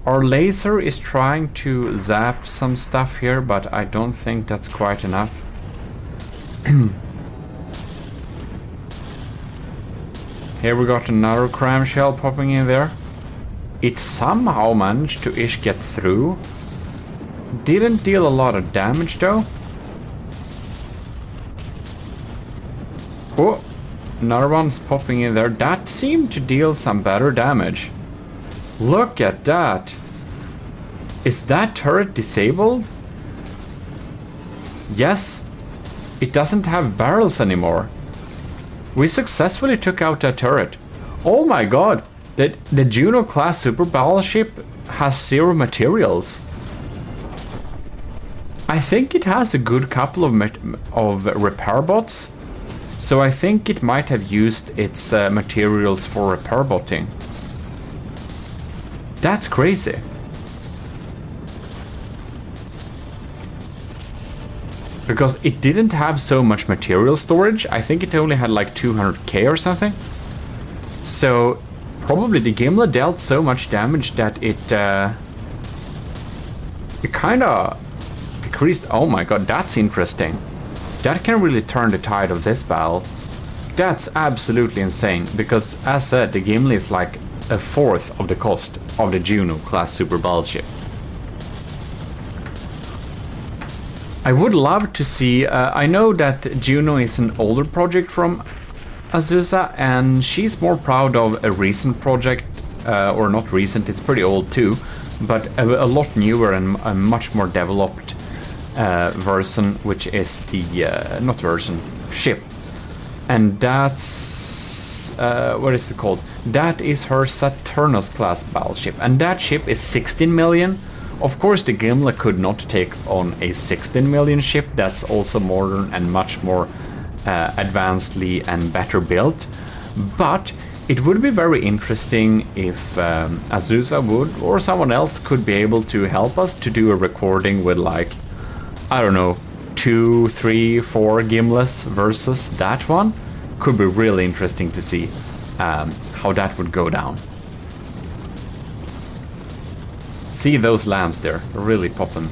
A: Our laser is trying to zap some stuff here, but I don't think that's quite enough. Here we got another cram shell popping in there. It somehow managed to ish get through. Didn't deal a lot of damage though. Oh, another one's popping in there. That seemed to deal some better damage. Look at that. Is that turret disabled? Yes. It doesn't have barrels anymore. We successfully took out that turret. Oh my god. The Juno class super battleship has 0 materials. I think it has a good couple of repair bots. So I think it might have used its materials for repair botting. That's crazy. Because it didn't have so much material storage. I think it only had like 200k or something. So probably the Gimli dealt so much damage that it kind of decreased. Oh my god, that's interesting. That can really turn the tide of this battle. That's absolutely insane. Because as said, the Gimli is like a fourth of the cost of the Juno class super battleship. I would love to see, I know that Juno is an older project from Azusa, and she's more proud of a recent project, or not recent, it's pretty old too, but a lot newer and a much more developed version, which is the, not version, ship. And that's, what is it called? That is her Saturnus class battleship, and that ship is 16 million. Of course, the Gimli could not take on a 16 million ship. That's also modern and much more advancedly and better built. But it would be very interesting if Azusa would, or someone else could be able to help us to do a recording with, like, I don't know, 2, 3, 4 Gimlis versus that one. Could be really interesting to see how that would go down. See those lambs there, really popping.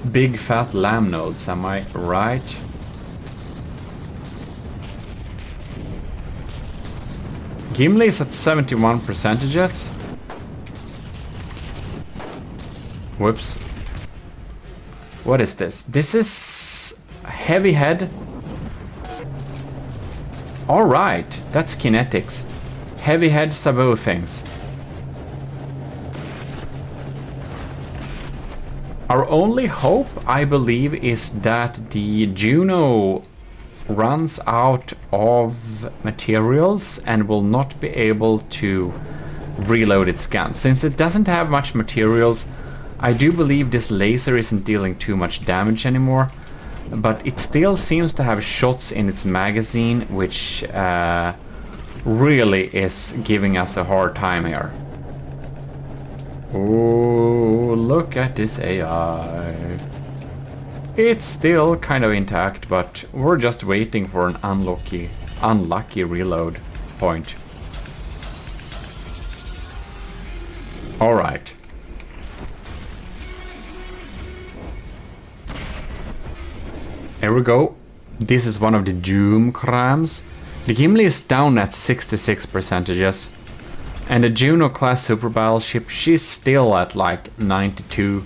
A: Big fat lamb nodes, am I right? Gimli is at 71 percentages. Whoops. What is this? This is heavy head. Alright, that's kinetics. Heavy head sabot things. Our only hope, I believe, is that the Juno runs out of materials and will not be able to reload its gun. Since it doesn't have much materials, I do believe this laser isn't dealing too much damage anymore, but it still seems to have shots in its magazine, which really is giving us a hard time here. Oh, look at this AI. It's still kind of intact, but we're just waiting for an unlucky reload point. Alright. Here we go. This is one of the Doom crams. The Gimli is down at 66%, and the Juno class super battleship, she's still at like 92%.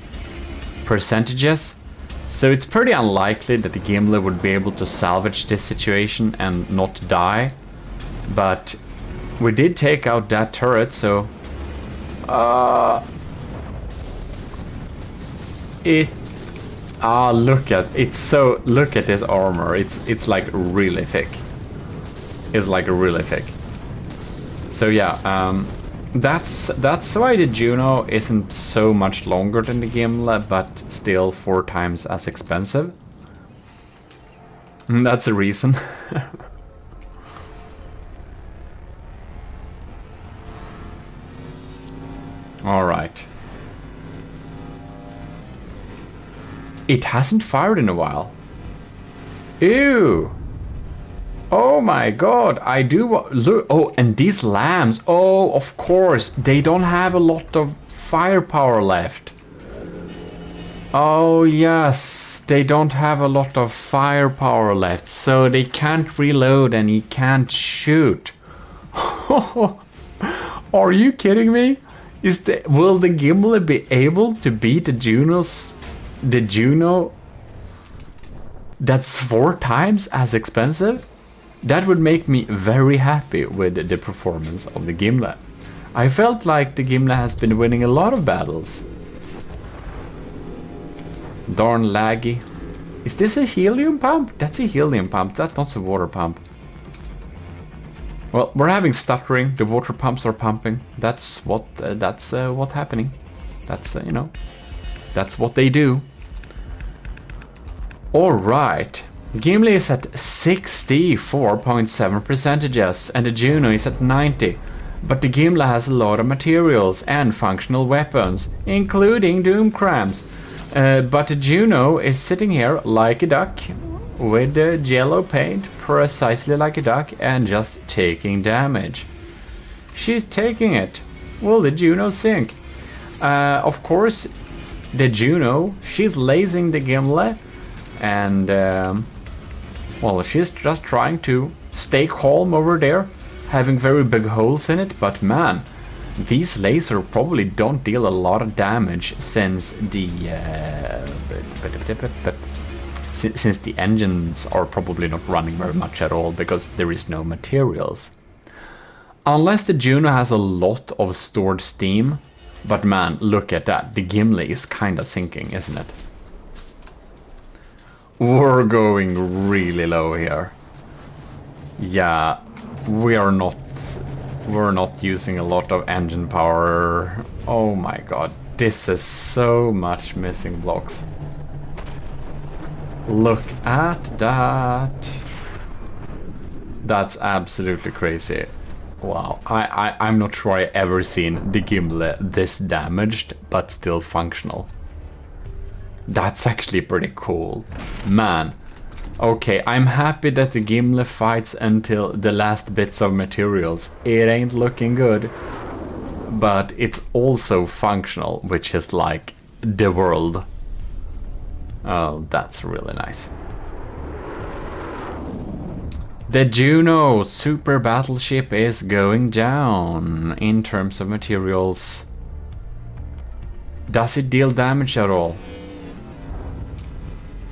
A: So it's pretty unlikely that the Gimli would be able to salvage this situation and not die. But we did take out that turret, so look at this armor. It's like really thick. It's like really thick. So yeah, that's why the Juno isn't so much longer than the Gimli, but still 4 times as expensive. That's a reason. All right. It hasn't fired in a while. Ew. Oh my god, I do look. Oh, and these lambs. Oh, of course, they don't have a lot of firepower left. Oh yes, they don't have a lot of firepower left, so they can't reload and he can't shoot. Are you kidding me? Will the Gimli be able to beat the Juno that's 4 times as expensive? That would make me very happy with the performance of the Gimli. I felt like the Gimli has been winning a lot of battles. Darn laggy. Is this a helium pump? That's a helium pump, that's not a water pump. Well, we're having stuttering, the water pumps are pumping. That's what's happening. That's, you know, that's what they do. Alright. Gimli is at 64.7%, and the Juno is at 90. But the Gimli has a lot of materials and functional weapons, including doom crams. But the Juno is sitting here like a duck, with the yellow paint, precisely like a duck, and just taking damage. She's taking it. Will the Juno sink? Of course, the Juno, she's lasing the Gimli, and well, she's just trying to stay calm over there, having very big holes in it, but man, these lasers probably don't deal a lot of damage since the engines are probably not running very much at all because there is no materials. Unless the Juno has a lot of stored steam, but man, look at that, the Gimli is kinda sinking, isn't it? We're going really low here. Yeah, we're not using a lot of engine power. Oh my god, this is so much missing blocks. Look at that. That's absolutely crazy. Wow, I'm not sure I ever seen the Gimli this damaged, but still functional. That's actually pretty cool. Man. Okay, I'm happy that the Gimli fights until the last bits of materials. It ain't looking good. But it's also functional, which is like the world. Oh, that's really nice. The Juno super battleship is going down in terms of materials. Does it deal damage at all?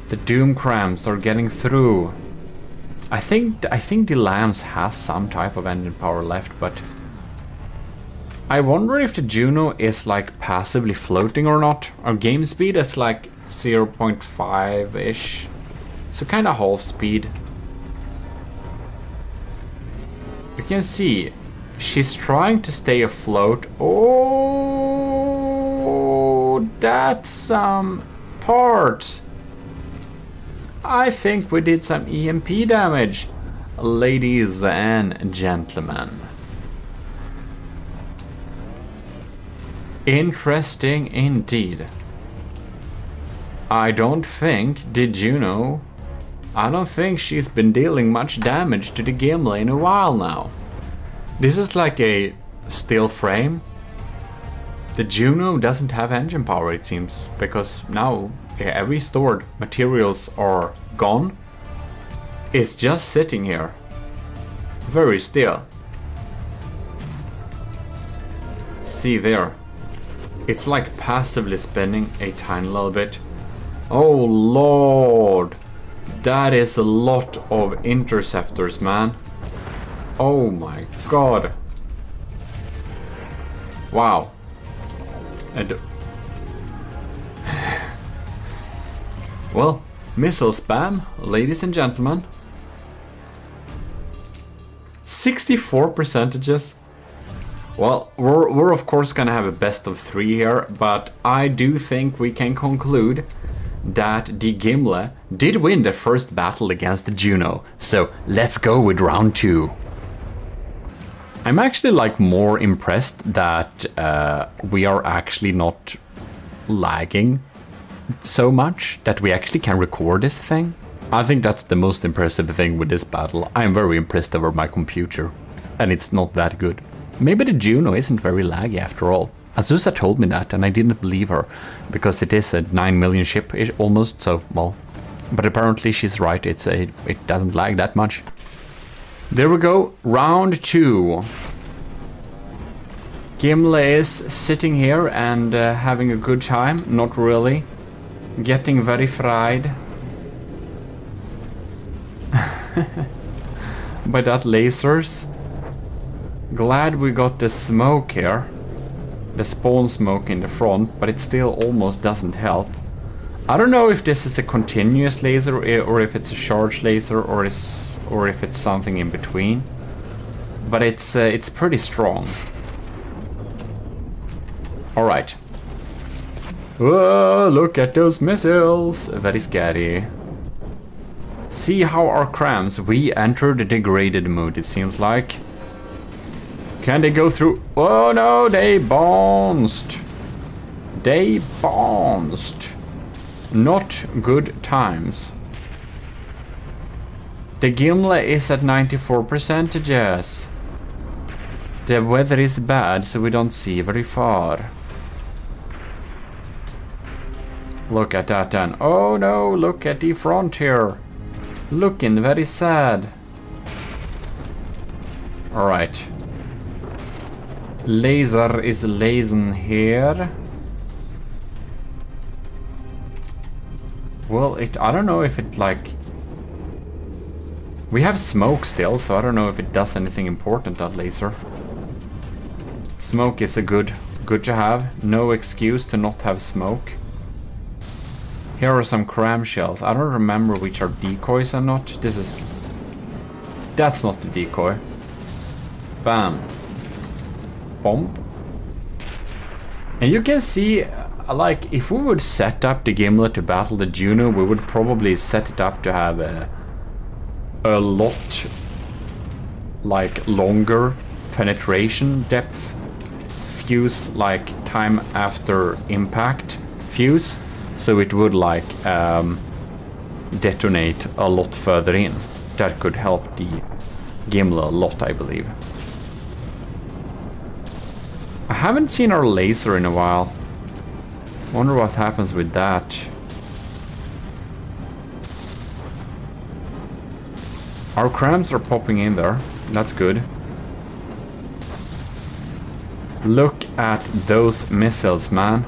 A: The doom crams are getting through. I think the Lambs has some type of engine power left, but I wonder if the Juno is like passively floating or not. Our game speed is like 0.5-ish, so kind of half speed. You can see she's trying to stay afloat. Oh, that's some parts. I think we did some EMP damage, ladies and gentlemen. Interesting indeed. I don't think the Juno, I don't think she's been dealing much damage to the Gimli in a while now. This is like a still frame. The Juno doesn't have engine power, it seems, because now every stored materials are gone. It's just sitting here. very still. See there. It's like passively spinning a tiny little bit. Oh lord. That is a lot of interceptors, man. Oh my god. Wow. And well, missile spam, ladies and gentlemen. 64 percentages. Well, we're of course gonna have a best of 3 here, but I do think we can conclude that the Gimli did win the first battle against the Juno. So let's go with round 2. I'm actually like more impressed that we are actually not lagging so much, that we actually can record this thing. I think that's the most impressive thing with this battle. I'm very impressed over my computer, and it's not that good. Maybe the Juno isn't very laggy after all. Azusa told me that, and I didn't believe her, because it is a 9 million ship almost, so, well. But apparently she's right, it doesn't lag that much. There we go, round 2. Gimli is sitting here and having a good time, not really. Getting very fried. By that lasers. Glad we got the smoke here. The spawn smoke in the front, but it still almost doesn't help. I don't know if this is a continuous laser or if it's a charge laser or if it's something in between. But it's pretty strong. All right. Whoa, look at those missiles. Very scary. See how our crams, we entered the degraded mode, it seems like. Can they go through? Oh no, they bounced. They bounced. Not good times. The Gimli is at 94 percentages. The weather is bad, so we don't see very far. Look at that then. Oh no, look at the front here. Looking very sad. Alright. Laser is lasing here. Well, I don't know if it like... We have smoke still, so I don't know if it does anything important, that laser. Smoke is a good to have. No excuse to not have smoke. Here are some cram shells. I don't remember which are decoys or not. This is... That's not the decoy. Bam. Bomb. And you can see, like, if we would set up the Gimli to battle the Juno, we would probably set it up to have a lot, like, longer penetration depth fuse, like time after impact fuse, so it would like detonate a lot further in. That could help the Gimli a lot, I believe. I haven't seen our laser in a while. Wonder what happens with that. Our crams are popping in there. That's good. Look at those missiles, man.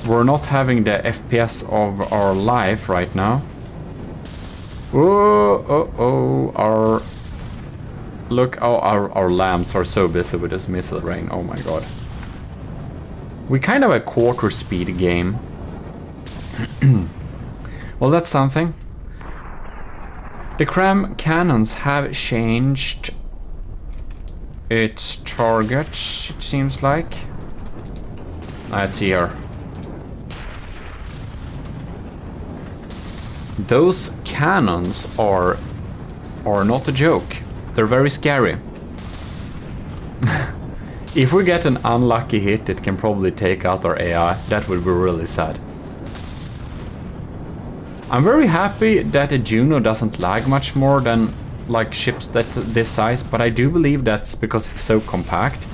A: We're not having the FPS of our life right now. Our... Look, oh, our lamps are so busy with this missile rain. Oh my god. We kind of a quarter speed game. Well, that's something. The cram cannons have changed its targets, it seems like. Let's see here. Those cannons are not a joke. They're very scary. If we get an unlucky hit, it can probably take out our AI. That would be really sad. I'm very happy that the Juno doesn't lag much more than like ships this size, but I do believe that's because it's so compact.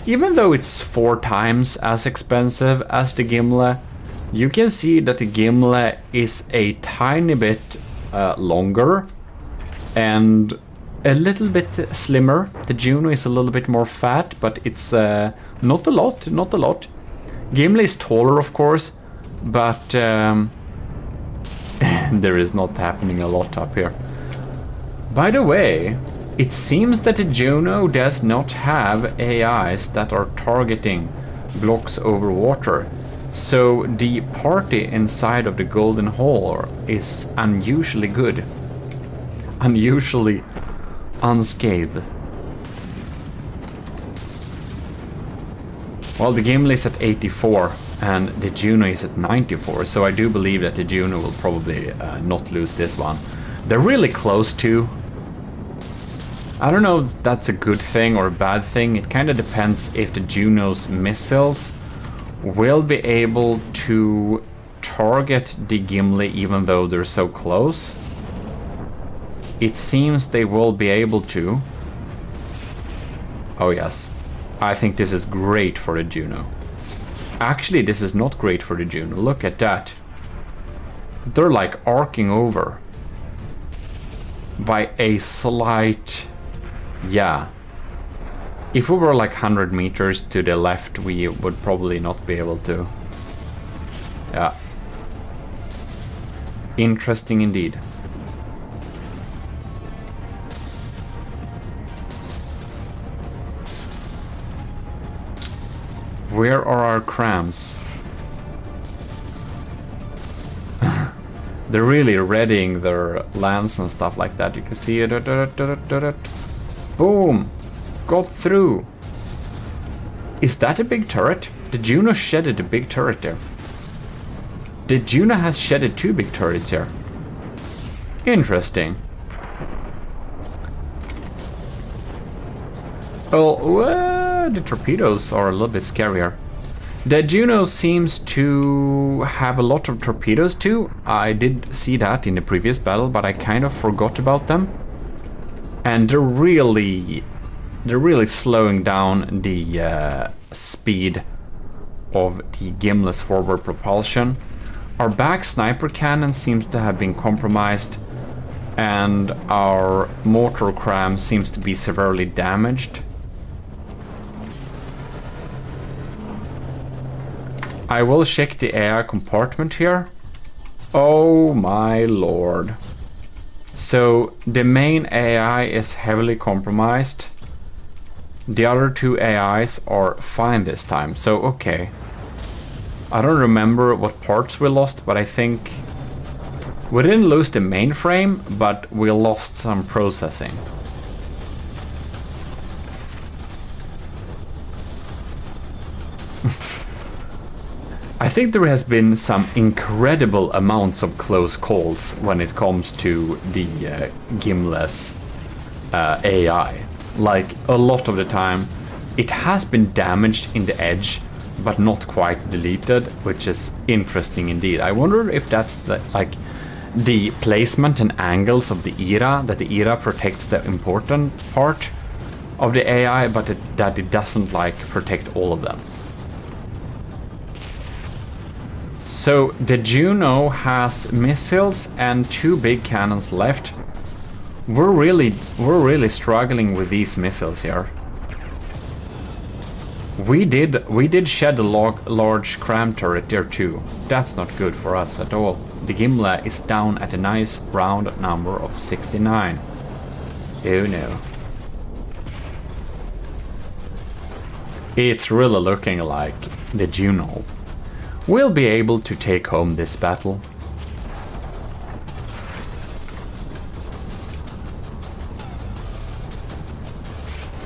A: Even though it's 4 times as expensive as the Gimli, you can see that the Gimli is a tiny bit longer and a little bit slimmer. The Juno is a little bit more fat, but it's not a lot, not a lot. Gimli is taller, of course, but there is not happening a lot up here. By the way, it seems that the Juno does not have AIs that are targeting blocks over water. So the party inside of the Golden Hole is unusually good. Unusually unscathed. Well, the Gimli is at 84 and the Juno is at 94, so I do believe that the Juno will probably not lose this one. They're really close to. I don't know if that's a good thing or a bad thing. It kind of depends if the Juno's missiles will be able to target the Gimli even though they're so close. It seems they will be able to. Oh yes, I think this is great for the Juno. Actually, this is not great for the Juno. Look at that. They're like arcing over by a slight... Yeah. If we were like 100 meters to the left, we would probably not be able to. Yeah. Interesting indeed. Where are our crams? They're really readying their lance and stuff like that. You can see it. Boom! Got through. Is that a big turret? The Juno shedded a big turret there. The Juno has shedded 2 big turrets here. Interesting. Oh, the torpedoes are a little bit scarier. The Juno seems to have a lot of torpedoes too. I did see that in the previous battle, but I kind of forgot about them. And they're really slowing down the speed of the Gimli's forward propulsion. Our back sniper cannon seems to have been compromised, and our mortar cram seems to be severely damaged. I will check the AI compartment here. Oh my lord. So the main AI is heavily compromised. The other 2 AIs are fine this time, so okay. I don't remember what parts we lost, but I think we didn't lose the mainframe, but we lost some processing. I think there has been some incredible amounts of close calls when it comes to the Gimli's AI. Like, a lot of the time it has been damaged in the edge but not quite deleted, which is interesting indeed. I wonder if that's the placement and angles of the ERA, that the ERA protects the important part of the AI, but that it doesn't like protect all of them. So the Juno has missiles and 2 big cannons left. We're really struggling with these missiles here. We did shed a large cram turret there too. That's not good for us at all. The Gimli is down at a nice round number of 69. Oh no. It's really looking like the Juno will be able to take home this battle.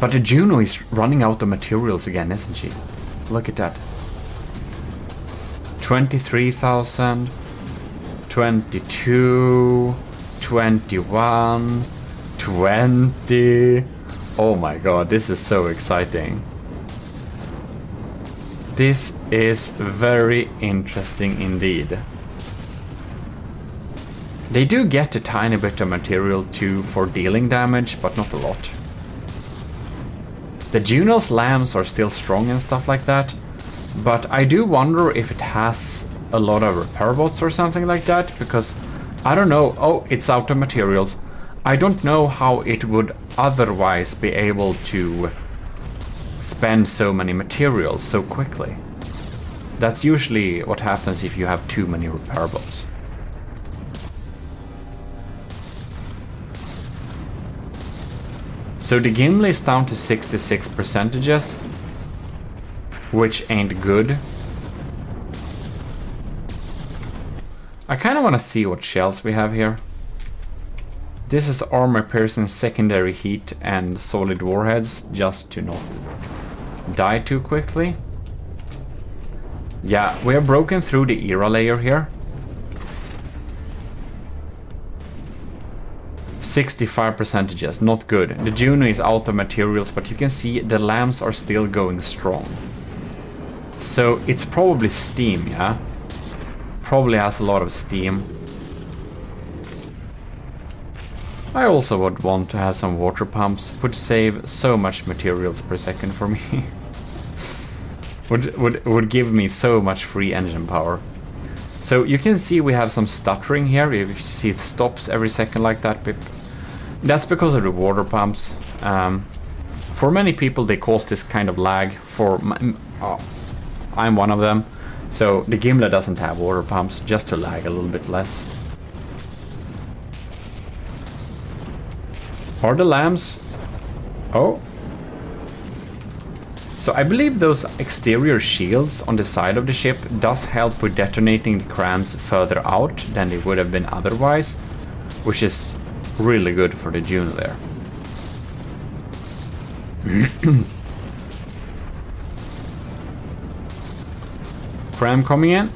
A: But the Juno is running out of materials again, isn't she? Look at that. 23,000, 22, 21, 20. Oh my god, this is so exciting. This is very interesting indeed. They do get a tiny bit of material too for dealing damage, but not a lot. The Juno's lambs are still strong and stuff like that, but I do wonder if it has a lot of repair bots or something like that, because I don't know. Oh, it's out of materials. I don't know how it would otherwise be able to spend so many materials so quickly. That's usually what happens if you have too many repair bots. So the Gimli is down to 66%, which ain't good. I kind of want to see what shells we have here. This is armor piercing secondary heat and solid warheads, just to not die too quickly. Yeah, we have broken through the era layer here. 65%, not good. The Juno is out of materials, but you can see the lamps are still going strong. So it's probably steam, yeah? Probably has a lot of steam. I also would want to have some water pumps. Would save so much materials per second for me. would give me so much free engine power. So you can see we have some stuttering here. If you see it stops every second like that, that's because of the water pumps. For many people they cause this kind of lag. I'm one of them. So the Gimli doesn't have water pumps, just to lag a little bit less. Are the lamps... Oh. So I believe those exterior shields on the side of the ship does help with detonating the crams further out than they would have been otherwise, which is really good for the Juno there. Cram coming in?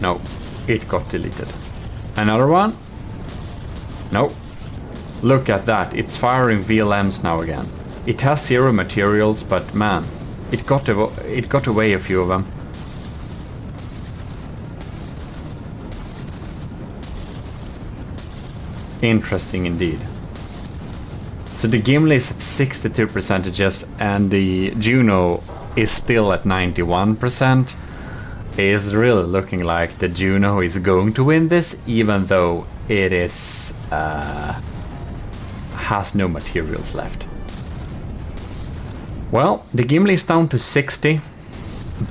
A: No, it got deleted. Another one? No. Look at that, it's firing VLMs now again. It has 0 materials, but man, it got away a few of them. Interesting indeed. So the Gimli is at 62%, and the Juno is still at 91%. It's really looking like the Juno is going to win this, even though it is has no materials left. Well, the Gimli is down to 60,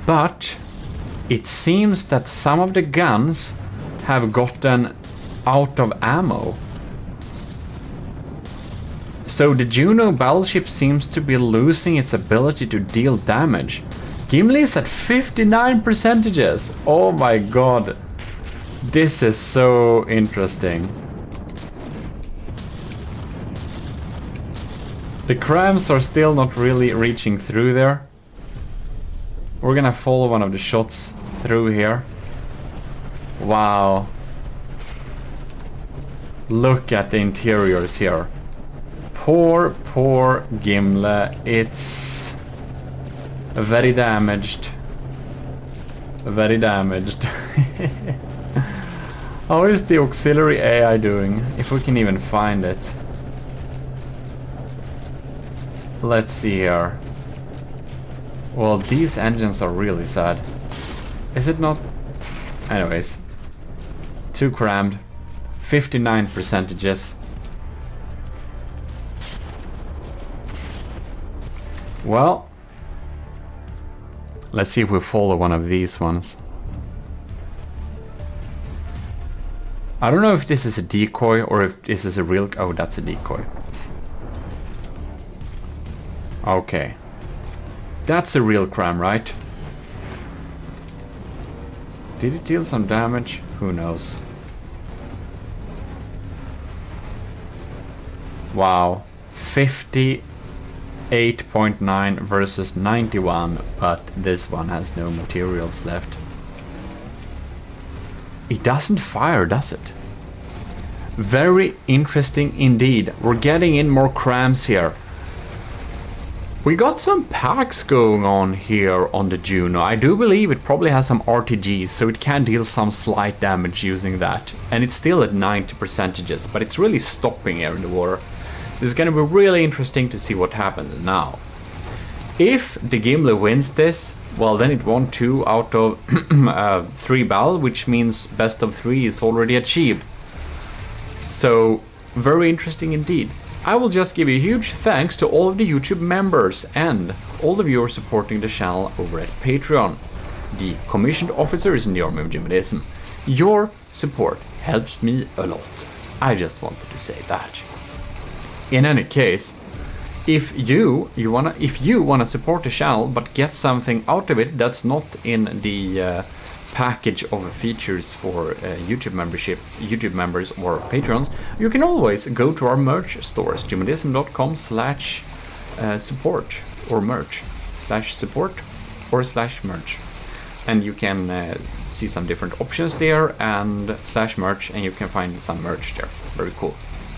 A: but it seems that some of the guns have gotten out of ammo. So the Juno battleship seems to be losing its ability to deal damage. Gimli is at 59%. Oh my god. This is so interesting. The crams are still not really reaching through there. We're gonna follow one of the shots through here. Wow. Look at the interiors here. Poor Gimli. It's very damaged. Very damaged. How is the auxiliary AI doing? If we can even find it. Let's see here. Well, these engines are really sad. Is it not? Anyways. Too crammed. 59%. Well, let's see if we follow one of these ones. I don't know if this is a decoy or if this is a real... Oh, that's a decoy. Okay. That's a real cram, right? Did it deal some damage? Who knows? Wow. 58.9 versus 91, but this one has no materials left. It doesn't fire, does it? Very interesting indeed. We're getting in more crams here. We got some packs going on here on the Juno. I do believe it probably has some RTGs, so it can deal some slight damage using that. And it's still at 90%, but it's really stopping here in the water. This is going to be really interesting to see what happens now. If the Gimli wins this, well, then it won 2 out of 3 battle, which means best of 3 is already achieved. So Very interesting indeed. I will just give a huge thanks to all of the YouTube members and all of you who are supporting the channel over at Patreon. The commissioned officers in the Army of GMODISM. Your support helps me a lot. I just wanted to say that. In any case, if you wanna support the channel but get something out of it that's not in the package of features for YouTube members or patrons, you can always go to our merch stores, gmodism.com/support or merch /support or /merch, and you can see some different options there and /merch, and you can find some merch there. Very cool.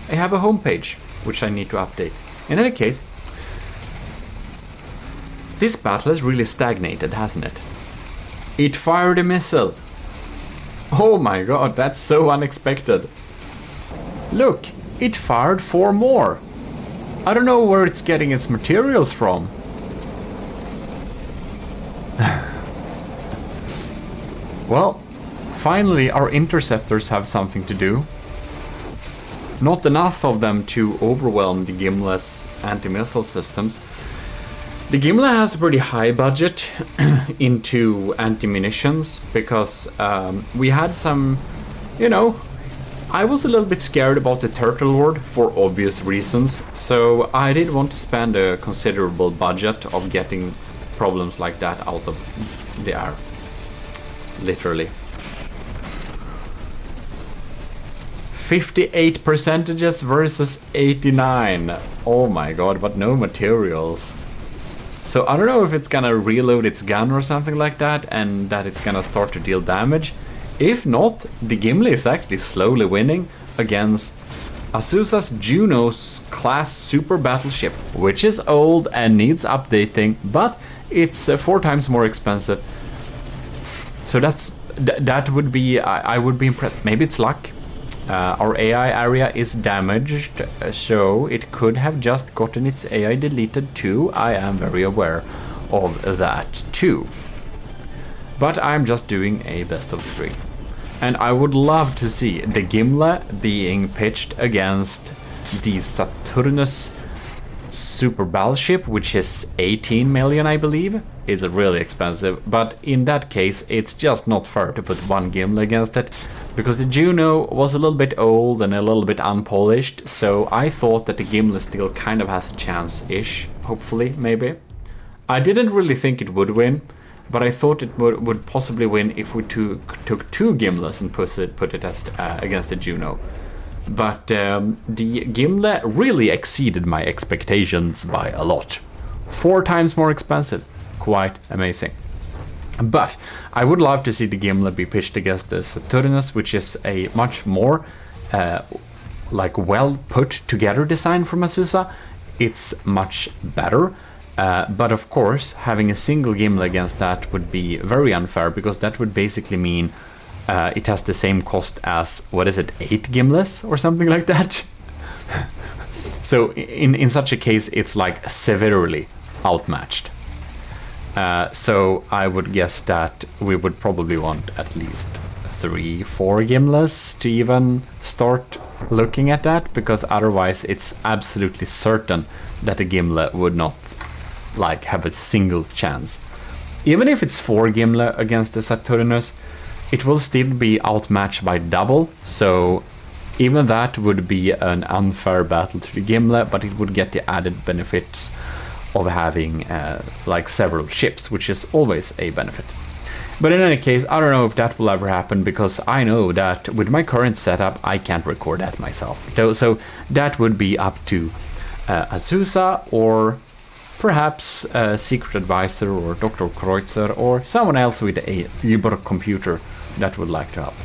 A: I have a homepage which I need to update. In any case, this battle has really stagnated, hasn't it? It fired a missile. Oh my god, that's so unexpected. Look, it fired 4 more. I don't know where it's getting its materials from. Well, finally our interceptors have something to do. Not enough of them to overwhelm the Gimle's anti-missile systems. The Gimle has a pretty high budget into anti-munitions because we had some, you know, I was a little bit scared about the Turtle Lord for obvious reasons, so I did want to spend a considerable budget of getting problems like that out of the air. Literally. 58% versus 89. Oh my god, but no materials. So I don't know if it's gonna reload its gun or something like that, and that it's gonna start to deal damage. If not, the Gimli is actually slowly winning against Azusa's Juno's class super battleship, which is old and needs updating, but it's 4 times more expensive. So that would be, I would be impressed. Maybe it's luck. Our AI area is damaged, so it could have just gotten its AI deleted too. I am very aware of that too. But I'm just doing a best of 3. And I would love to see the Gimle being pitched against the Saturnus super battleship, which is 18 million, I believe. It's really expensive, but in that case, it's just not fair to put one Gimle against it, because the Juno was a little bit old and a little bit unpolished, so I thought that the Gimle still kind of has a chance-ish, hopefully, maybe. I didn't really think it would win, but I thought it would possibly win if we took 2 Gimles and put it as, against the Juno. But the Gimle really exceeded my expectations by a lot. 4 times more expensive. Quite amazing. But I would love to see the Gimle be pitched against the Saturnus, which is a much more like well put together design from Azusa. It's much better. But of course, having a single Gimle against that would be very unfair, because that would basically mean it has the same cost as, what is it, 8 Gimles or something like that? So in such a case, it's like severely outmatched. So I would guess that we would probably want at least 3-4 Gimles to even start looking at that, because otherwise it's absolutely certain that a Gimle would not like have a single chance. Even if it's 4 Gimle against the Saturnus, it will still be outmatched by double, so even that would be an unfair battle to the Gimle, but it would get the added benefits of having like several ships, which is always a benefit. But in any case, I don't know if that will ever happen, because I know that with my current setup I can't record that myself. So that would be up to Azusa, or perhaps a secret advisor, or Dr. Kreutzer, or someone else with a Uber computer that would like to help.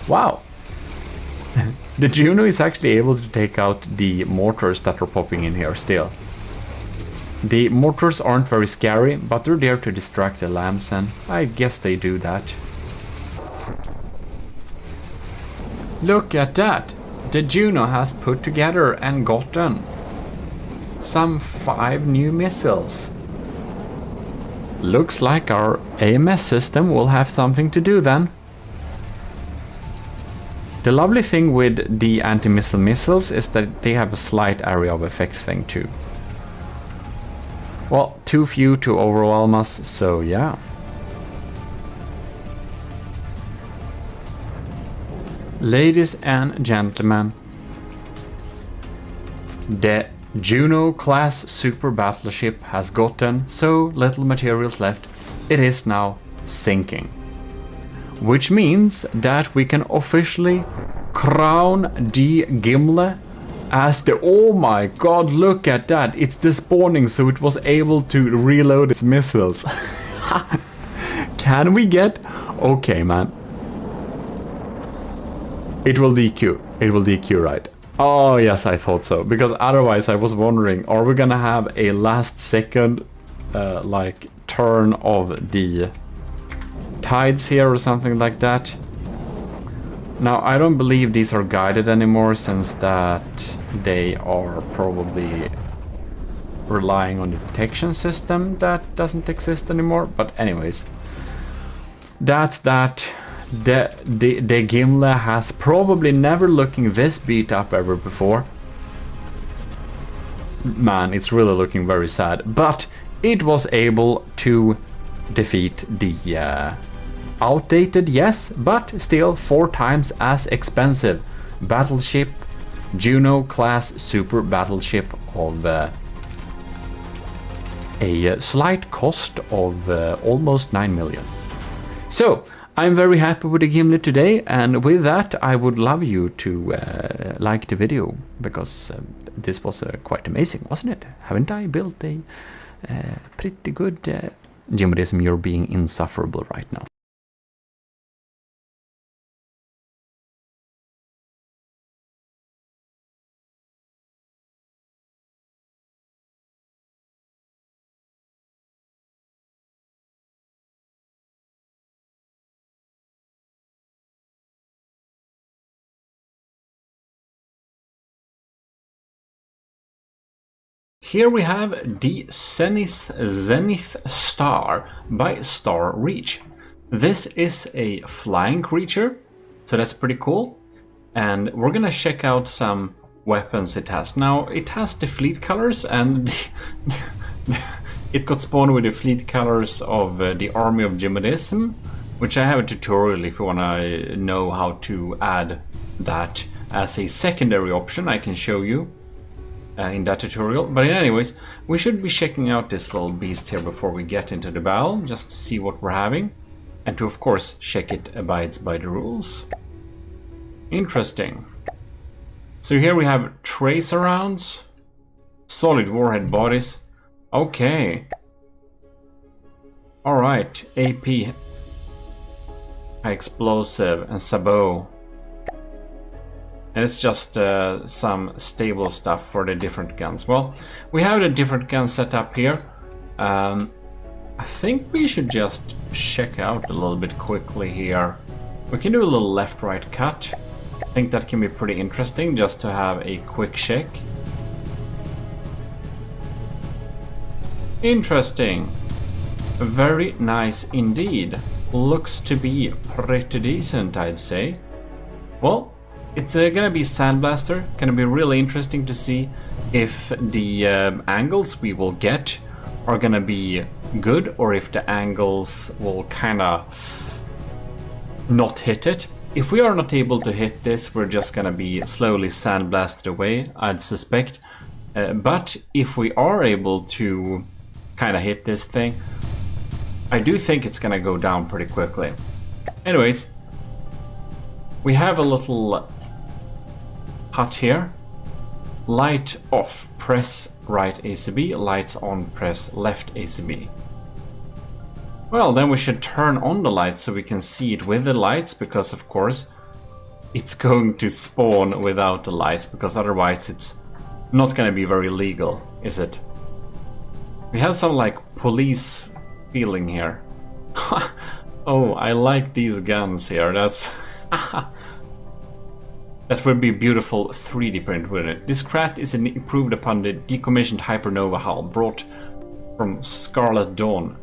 A: Wow! The Juno is actually able to take out the mortars that are popping in here still. The mortars aren't very scary, but they're there to distract the lambs, and I guess they do that. Look at that! The Juno has put together and gotten some 5 new missiles. Looks like our AMS system will have something to do then. The lovely thing with the anti-missile missiles is that they have a slight area of effect thing too. Well, too few to overwhelm us, so yeah. Ladies and gentlemen, the Juno class super battleship has gotten so little materials left, it is now sinking. Which means that we can officially crown the Gimle as the... Oh my god, look at that! It's despawning, so it was able to reload its missiles. Can we get... Okay, man. It will DQ. It will DQ, right? Oh, yes, I thought so. Because otherwise I was wondering, are we gonna have a last second, like, turn of the tides here or something like that? Now, I don't believe these are guided anymore, since that they are probably relying on the detection system that doesn't exist anymore. But anyways, that's that. The Gimle has probably never looking this beat up ever before. Man, it's really looking very sad. But it was able to defeat the outdated, yes, but still 4 times as expensive battleship, Juno class super battleship of a slight cost of almost 9 million. So I'm very happy with the Gimle today, and with that I would love you to like the video, because this was quite amazing, wasn't it? Haven't I built a pretty good GMODism? You're being insufferable right now. Here we have the Zenith Star by Star Reach. This is a flying creature, so that's pretty cool. And we're gonna check out some weapons it has. Now, it has the fleet colors, and it got spawned with the fleet colors of the Army of GMODism, which I have a tutorial if you wanna know how to add that as a secondary option. I can show you in that tutorial. But anyways, we should be checking out this little beast here before we get into the battle, just to see what we're having, and to of course check it abides by the rules. Interesting. So here we have tracer rounds, solid warhead bodies. Okay. Alright, AP, high explosive, and sabot. And it's just some stable stuff for the different guns. Well, we have the different guns set up here. I think we should just check out a little bit quickly here. We can do a little left-right cut. I think that can be pretty interesting, just to have a quick check. Interesting. Very nice indeed. Looks to be pretty decent, I'd say. Well, it's gonna be Sandblaster. Gonna be really interesting to see if the angles we will get are gonna be good, or if the angles will kinda not hit it. If we are not able to hit this, we're just gonna be slowly sandblasted away, I'd suspect. But if we are able to kinda hit this thing, I do think it's gonna go down pretty quickly. Anyways, we have a little hut here. Light off, press right ACB, lights on, press left ACB. Well, then we should turn on the lights so we can see it with the lights, because of course it's going to spawn without the lights, because otherwise it's not going to be very legal, is it? We have some like police feeling here. Oh, I like these guns here. That's that would be beautiful 3D print, wouldn't it? This craft is improved upon the decommissioned Hypernova hull brought from Scarlet Dawn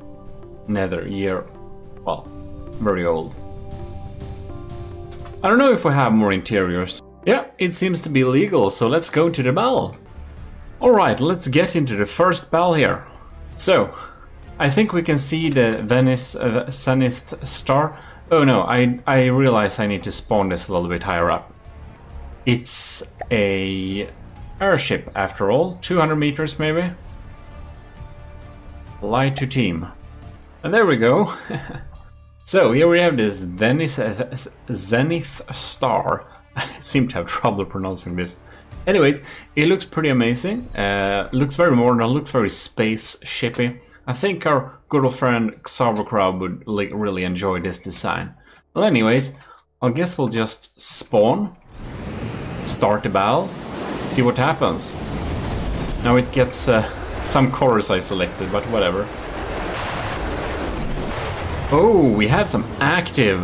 A: Nether year, well, very old. I don't know if we have more interiors. Yeah, it seems to be legal, so let's go to the battle. Alright, let's get into the first battle here. So, I think we can see the Zenith star. Oh no, I realize I need to spawn this a little bit higher up. It's a airship after all, 200 meters maybe. Light to team. And there we go. So here we have this Zenith star. I seem to have trouble pronouncing this. Anyways, it looks pretty amazing. Looks very modern, looks very spaceshipy. I think our good old friend Xavercrowd would really enjoy this design. Well, anyways, I guess we'll just spawn, start the battle, see what happens. Now it gets some colors I selected, but whatever. Oh, we have some active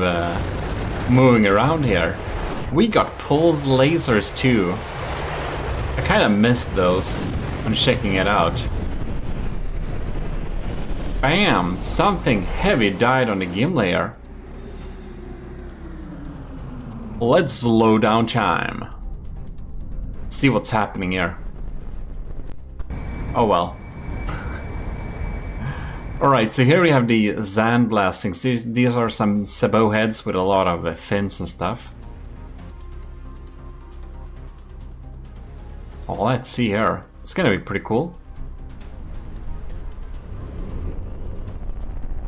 A: moving around here. We got pulse lasers too. I kind of missed those when checking it out. Bam! Something heavy died on the GM layer. Let's slow down time. See what's happening here. Oh well. Alright, so here we have the Sandblastings. These are some sabot heads with a lot of fins and stuff. Oh, let's see here. It's gonna be pretty cool.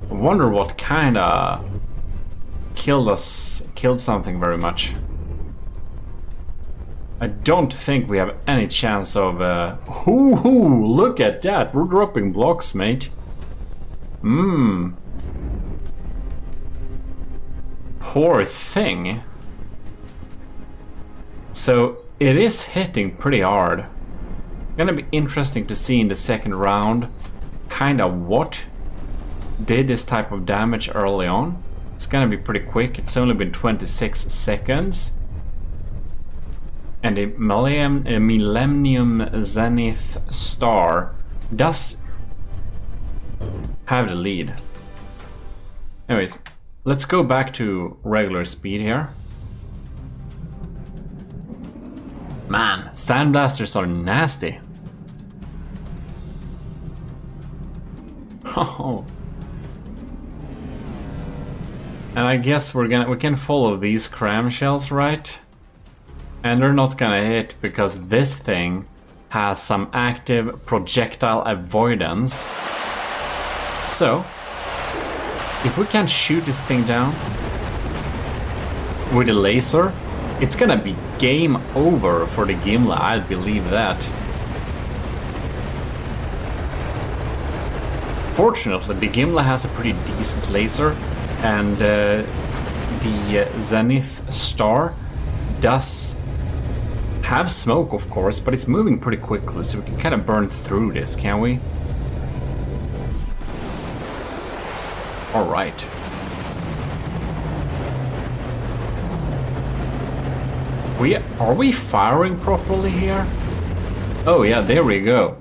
A: I wonder what kinda killed something very much. I don't think we have any chance of hoo, look at that, we're dropping blocks, mate. Poor thing. So it is hitting pretty hard. Gonna be interesting to see in the second round kinda what did this type of damage early on. It's gonna be pretty quick. It's only been 26 seconds. And the Millennium Zenith Star does have the lead. Anyways, let's go back to regular speed here. Man, sandblasters are nasty. Oh. And I guess we can follow these cram shells, right? And they're not gonna hit because this thing has some active projectile avoidance. So, if we can shoot this thing down with a laser, it's gonna be game over for the Gimli, I believe that. Fortunately, the Gimli has a pretty decent laser, and the Zenith Star does have smoke, of course, but it's moving pretty quickly, so we can kind of burn through this, can we? Alright. Are we firing properly here? Oh yeah, there we go.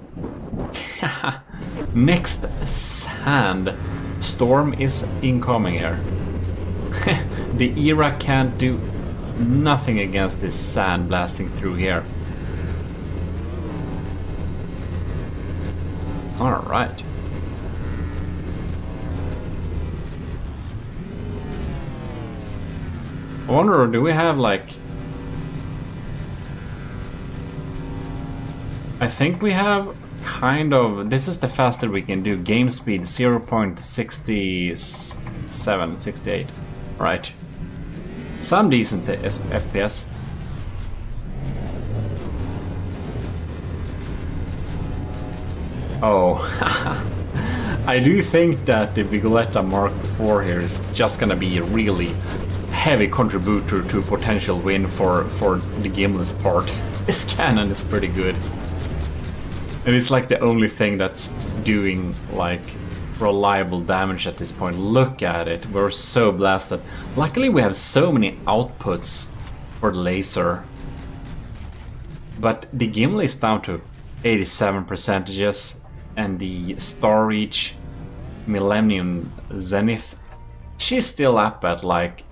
A: Next sand storm is incoming here. The ERA can't do nothing against this sand blasting through here. Alright. I wonder, do we have like... I think we have kind of... This is the fastest we can do. Game speed 0.67, 68. Right. Some decent FPS. Oh. I do think that the Vigoletta Mark IV here is just gonna be a really heavy contributor to a potential win for the Gimli's part. This cannon is pretty good. And it's like the only thing that's doing like reliable damage at this point. Look at it, we're so blasted. Luckily we have so many outputs for the laser. But the Gimli is down to 87%, and the Star Reach Millennium Zenith, she's still up at like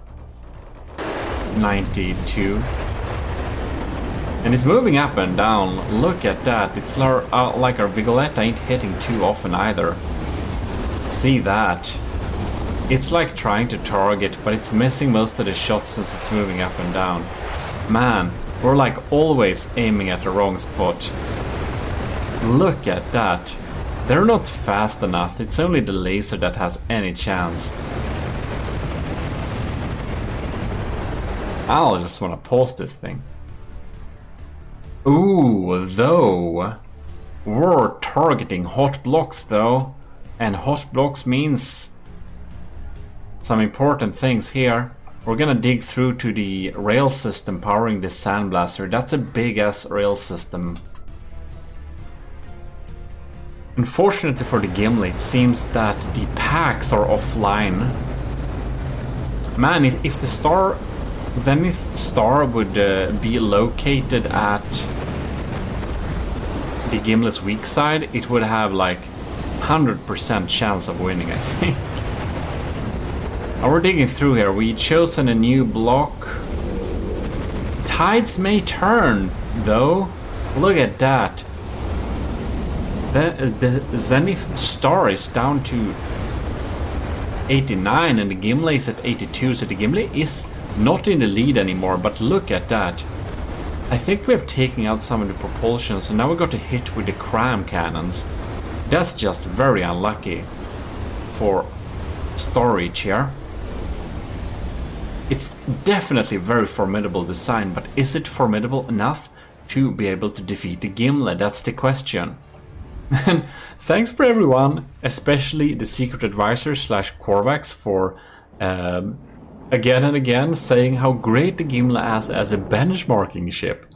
A: 92. And it's moving up and down. Look at that. It's like our Vigoletta ain't hitting too often either. See that? It's like trying to target, but it's missing most of the shots since it's moving up and down. Man, we're like always aiming at the wrong spot. Look at that. They're not fast enough. It's only the laser that has any chance. I'll just want to pause this thing. Ooh, though. We're targeting hot blocks though. And hot blocks means some important things here. We're gonna dig through to the rail system powering this sandblaster. That's a big ass rail system. Unfortunately for the Gimli, it seems that the packs are offline. Man, if the Zenith Star would be located at the Gimli's weak side, it would have like 100% chance of winning, I think. Now we're digging through here. We've chosen a new block. Tides may turn, though. Look at that. The Zenith Star is down to 89 and the Gimli is at 82, so the Gimli is not in the lead anymore, but look at that. I think we have taken out some of the propulsion, so now we got to hit with the cram cannons. That's just very unlucky for storage here. It's definitely very formidable design, but is it formidable enough to be able to defeat the Gimli? That's the question. And thanks for everyone, especially the secret advisor / Korvax for again and again saying how great the Gimli is as a benchmarking ship.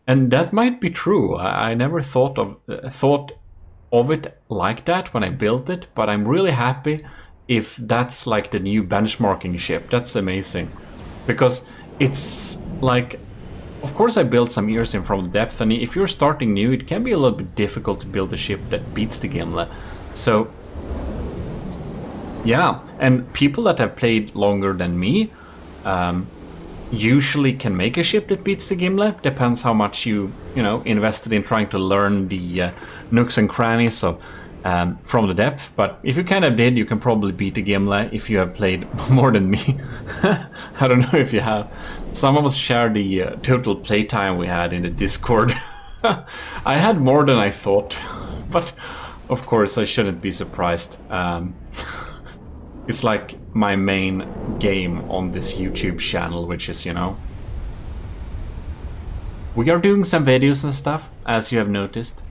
A: And that might be true. I never thought of it like that when I built it, but I'm really happy if that's like the new benchmarking ship. That's amazing. Because it's like, of course I built some years in from depth, and if you're starting new, it can be a little bit difficult to build a ship that beats the Gimli. So, yeah, and people that have played longer than me usually can make a ship that beats the Gimli. Depends how much you invested in trying to learn the nooks and crannies of from the depth. But if you kind of did, you can probably beat the Gimli if you have played more than me. I don't know if you have. Some of us share the total playtime we had in the Discord. I had more than I thought, but of course I shouldn't be surprised. It's like my main game on this YouTube channel, which is, we are doing some videos and stuff, as you have noticed.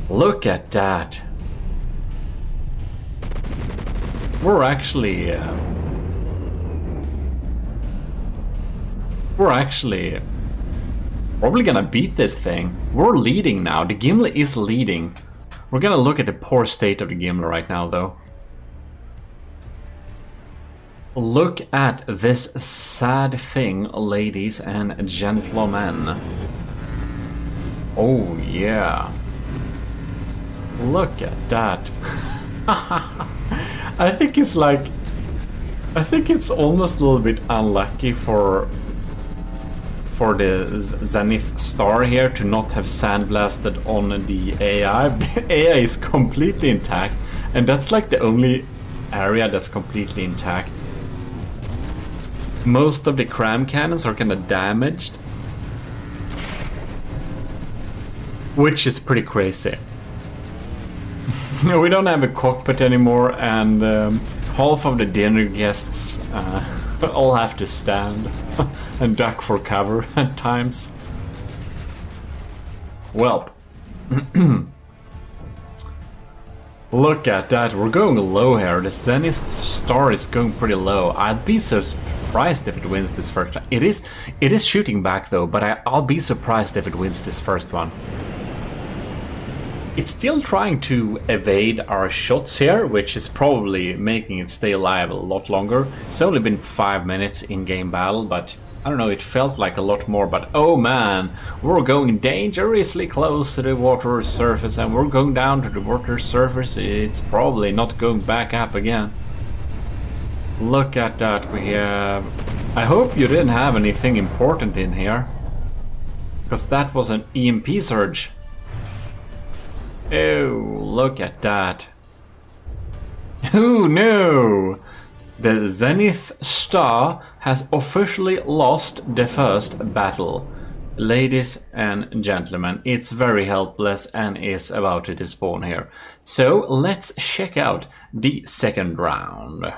A: Look at that. We're actually probably gonna beat this thing. We're leading now. The Gimli is leading. We're gonna look at the poor state of the Gimli right now, though. Look at this sad thing, ladies and gentlemen. Oh yeah. Look at that. I think it's almost a little bit unlucky for the Zenith Star here to not have sandblasted on the AI. The AI is completely intact, and that's like the only area that's completely intact. Most of the cram cannons are kind of damaged, which is pretty crazy. We don't have a cockpit anymore, and half of the dinner guests all have to stand and duck for cover at times. Well, look at that. We're going low here. The Zenith Star is going pretty low. I'd be so surprised if it wins this first time. It is shooting back though, but I'll be surprised if it wins this first one. It's still trying to evade our shots here, which is probably making it stay alive a lot longer. It's only been 5 minutes in game battle, but I don't know, it felt like a lot more. But oh man, we're going dangerously close to the water surface, and we're going down to the water surface. It's probably not going back up again. Look at that. We have I hope you didn't have anything important in here. Because that was an EMP surge. Oh, look at that. Oh no! The Zenith Star has officially lost the first battle. Ladies and gentlemen, it's very helpless and is about to despawn here. So let's check out the second round.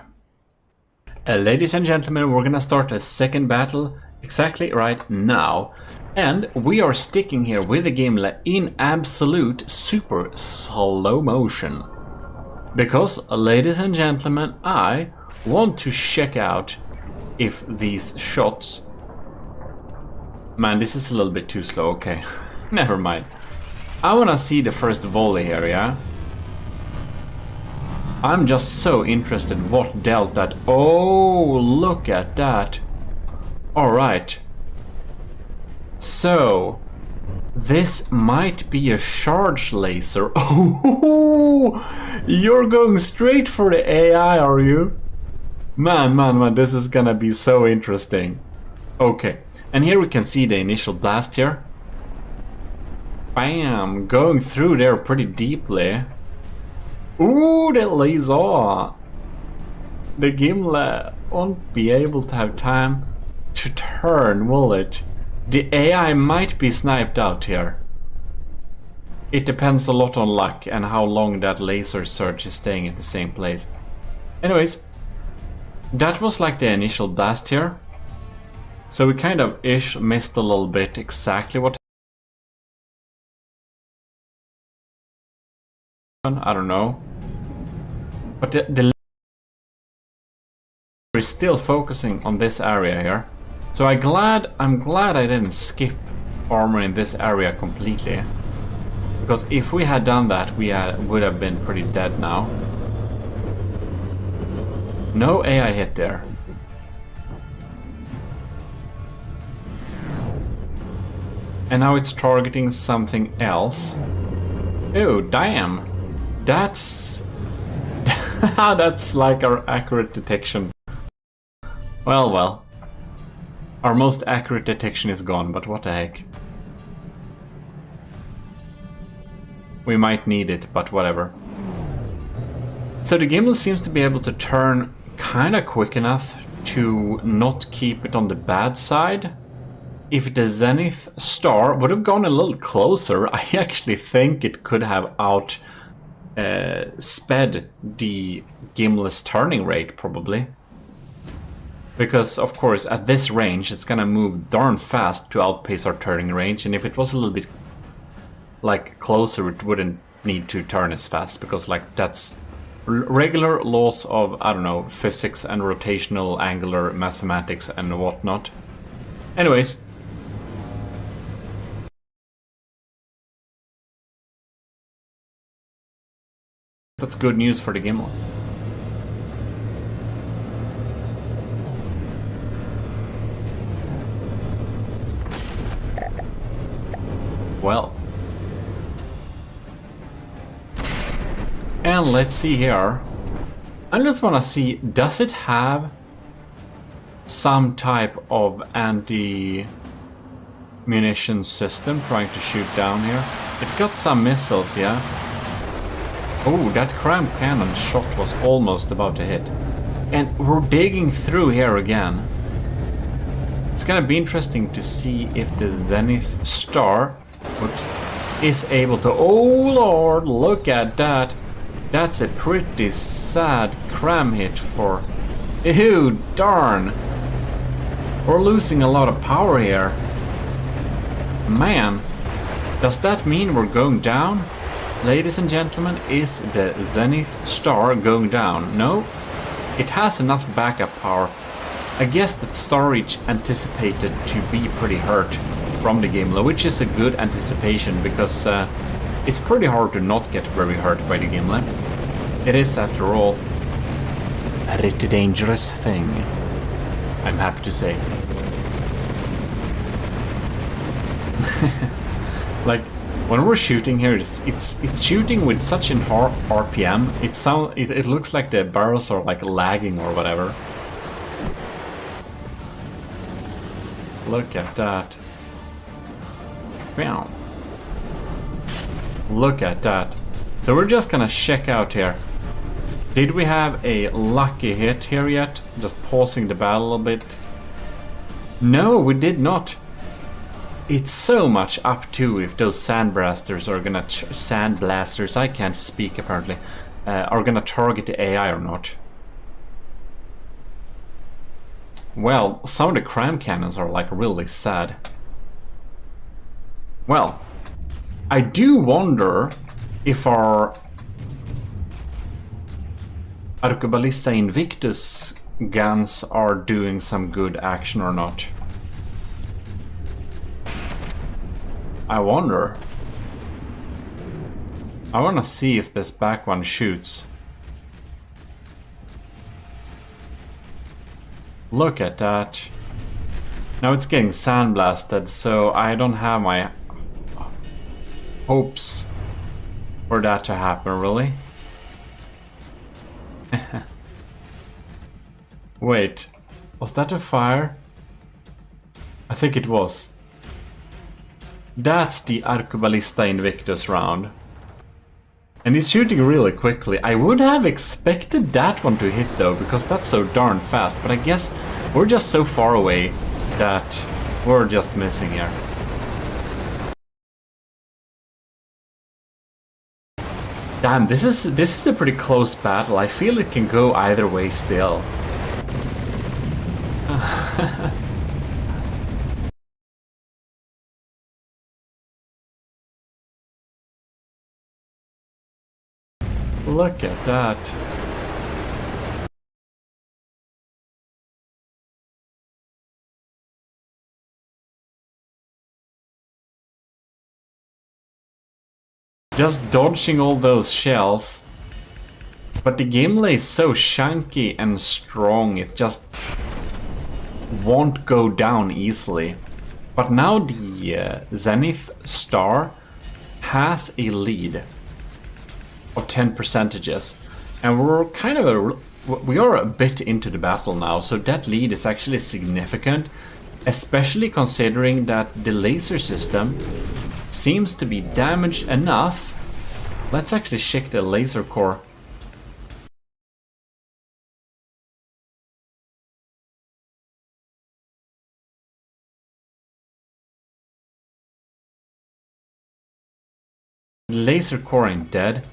A: Ladies and gentlemen, we're gonna start a second battle exactly right now. And we are sticking here with the game in absolute super slow motion. Because, ladies and gentlemen, I want to check out if these shots... Man, this is a little bit too slow, okay. Never mind. I wanna see the first volley here, yeah? I'm just so interested what dealt that. Oh, look at that. Alright. So, this might be a charge laser. Oh, you're going straight for the AI, are you? Man, this is gonna be so interesting. Okay, and here we can see the initial blast here. Bam, going through there pretty deeply. Ooh, the laser. The gimlet won't be able to have time to turn, will it? The AI might be sniped out here. It depends a lot on luck and how long that laser surge is staying at the same place. Anyways, that was like the initial blast here. So we kind of missed a little bit exactly what happened. I don't know. But the is still focusing on this area here. So I'm glad I didn't skip armor in this area completely. Because if we had done that, we would have been pretty dead now. No AI hit there. And now it's targeting something else. Oh, damn. That's... that's like our accurate detection. Well. Our most accurate detection is gone, but what the heck. We might need it, but whatever. So the gimbal seems to be able to turn kinda quick enough to not keep it on the bad side. If the Zenith Star would have gone a little closer, I actually think it could have sped the gimlet's turning rate, probably. Because, of course, at this range, it's gonna move darn fast to outpace our turning range, and if it was a little bit, like, closer, it wouldn't need to turn as fast, because, like, that's regular laws of, I don't know, physics and rotational angular mathematics and whatnot. Anyways. That's good news for the gimbal. Well. And let's see here. I just want to see, does it have some type of anti-munition system trying to shoot down here? It got some missiles, yeah? Oh, that cramp cannon shot was almost about to hit. And we're digging through here again. It's gonna be interesting to see if the Zenith Star is able to... Oh lord, look at that. That's a pretty sad cram hit for... Ew, darn. We're losing a lot of power here. Man, does that mean we're going down? Ladies and gentlemen, is the Zenith Star going down? No, it has enough backup power. I guess that Starreach anticipated to be pretty hurt from the Gimlet, which is a good anticipation because it's pretty hard to not get very hurt by the Gimlet. It is, after all, a pretty dangerous thing, I'm happy to say. Like, when we're shooting here, it's shooting with such an RPM. It looks like the barrels are like lagging or whatever. Look at that. Wow. Look at that. So we're just gonna check out here. Did we have a lucky hit here yet? Just pausing the battle a bit. No, we did not. It's so much up to if those sandblasters are gonna sandblasters, I can't speak apparently, are gonna target the AI or not. Well, some of the cram cannons are like really sad. Well, I do wonder if our Arquebalista Invictus guns are doing some good action or not. I wonder. I want to see if this back one shoots. Look at that. Now it's getting sandblasted, so I don't have my hopes for that to happen, really. Wait, was that a fire? I think it was. That's the Arquebalista Invictus round. And he's shooting really quickly. I would have expected that one to hit though, because that's so darn fast. But I guess we're just so far away that we're just missing here. Damn, this is a pretty close battle. I feel it can go either way still. Look at that. Just dodging all those shells. But the gameplay is so chunky and strong, it just won't go down easily. But now the Zenith Star has a lead of 10%, and we're kind of we are a bit into the battle now, so that lead is actually significant, especially considering that the laser system seems to be damaged enough. Let's actually check the laser core. The laser core ain't dead.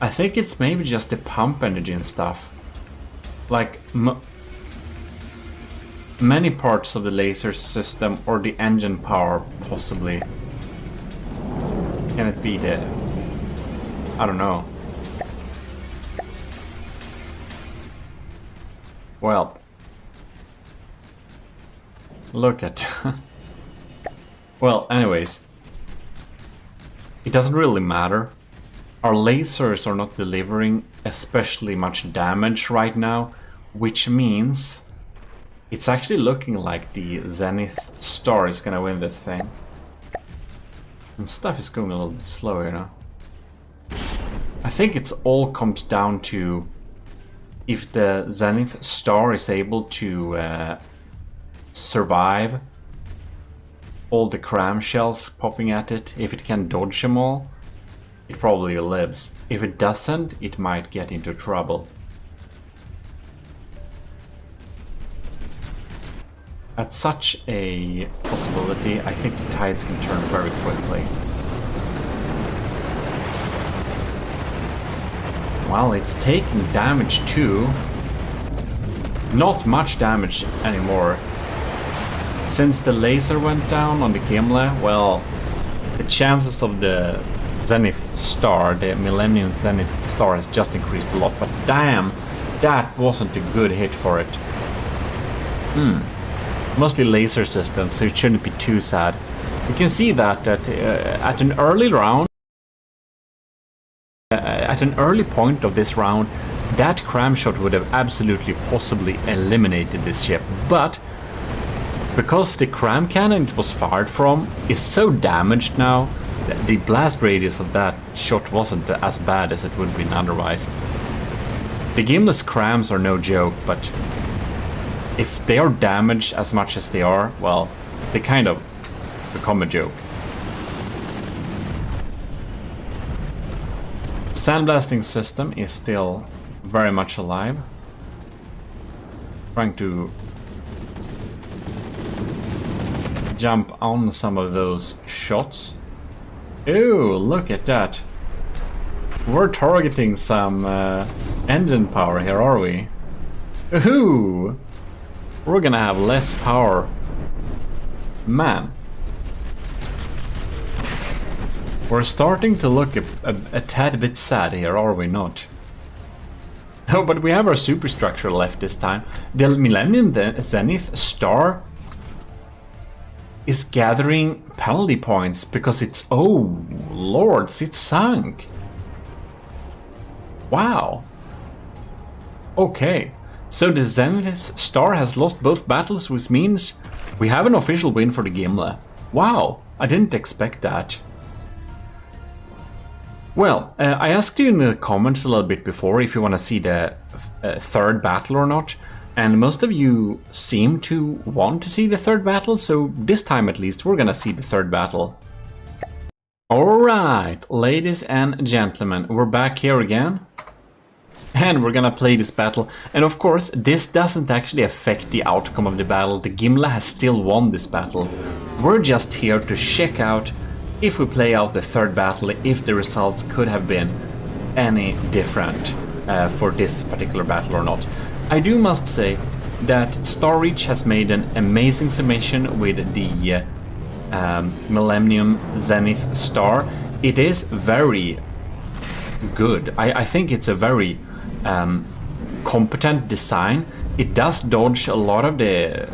A: I think it's maybe just the pump energy and stuff. Like many parts of the laser system or the engine power possibly. Can it be the... I don't know. Well. Look at... Well, anyways. It doesn't really matter. Our lasers are not delivering especially much damage right now, which means it's actually looking like the Zenith Star is gonna win this thing. And stuff is going a little bit slower, you know. I think it's all comes down to if the Zenith Star is able to survive all the cram shells popping at it. If it can dodge them all, it probably lives. If it doesn't, it might get into trouble. At such a possibility, I think the tides can turn very quickly. Well, it's taking damage too. Not much damage anymore. Since the laser went down on the Gimle, well, the chances of the Zenith Star, the Millennium Zenith Star, has just increased a lot. But damn, that wasn't a good hit for it. Mostly laser systems, so it shouldn't be too sad. You can see that at an early round, at an early point of this round, that cram shot would have absolutely possibly eliminated this ship. But because the cram cannon it was fired from is so damaged now, the blast radius of that shot wasn't as bad as it would have been otherwise. The Gimle's crams are no joke, but if they are damaged as much as they are, well, they kind of become a joke. Sandblasting system is still very much alive. Trying to jump on some of those shots. Ooh, look at that. We're targeting some engine power here, are we? Ooh! We're gonna have less power. Man. We're starting to look a tad bit sad here, are we not? Oh, but we have our superstructure left this time. The Millennium Zenith Star is gathering penalty points because it's... Oh, lords, it's sunk. Wow. Okay. So the Zenith Star has lost both battles, which means we have an official win for the Gimle. Wow, I didn't expect that. Well, I asked you in the comments a little bit before if you want to see the third battle or not, and most of you seem to want to see the third battle, so this time at least we're gonna see the third battle. Alright, ladies and gentlemen, we're back here again. And we're gonna play this battle, and of course this doesn't actually affect the outcome of the battle. The Gimle has still won this battle. We're just here to check out if we play out the third battle, if the results could have been any different for this particular battle or not. I do must say that Starreach has made an amazing submission with the Millennium Zenith Star. It is very good. I think it's a very competent design. It does dodge a lot of the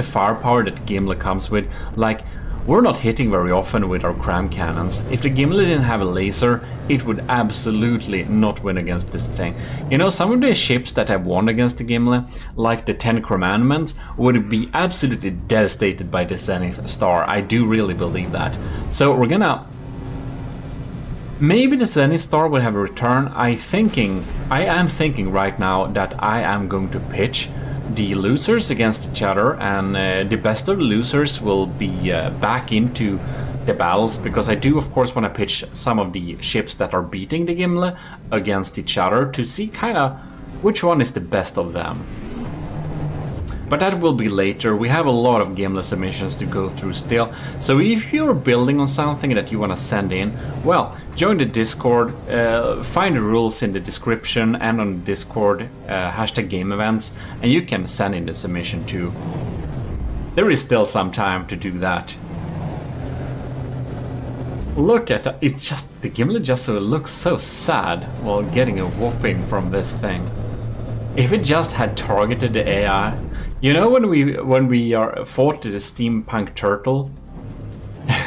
A: firepower that Gimle comes with. Like, we're not hitting very often with our cram cannons. If the Gimle didn't have a laser, it would absolutely not win against this thing. You know, some of the ships that have won against the Gimle, like the 10 Commandments, would be absolutely devastated by the Zenith Star. I do really believe that. So we're gonna... Maybe the Zenith Star will have a return. I am thinking right now that I am going to pitch the losers against each other, and the best of the losers will be back into the battles, because I do of course want to pitch some of the ships that are beating the Gimle against each other to see kind of which one is the best of them. But that will be later. We have a lot of Gimle submissions to go through still. So if you're building on something that you want to send in, well, join the Discord, find the rules in the description and on Discord, #GameEvents, and you can send in the submission too. There is still some time to do that. Look at that. It's just, the Gimle just looks so sad while getting a whooping from this thing. If it just had targeted the AI, you know, when we fought the steampunk turtle,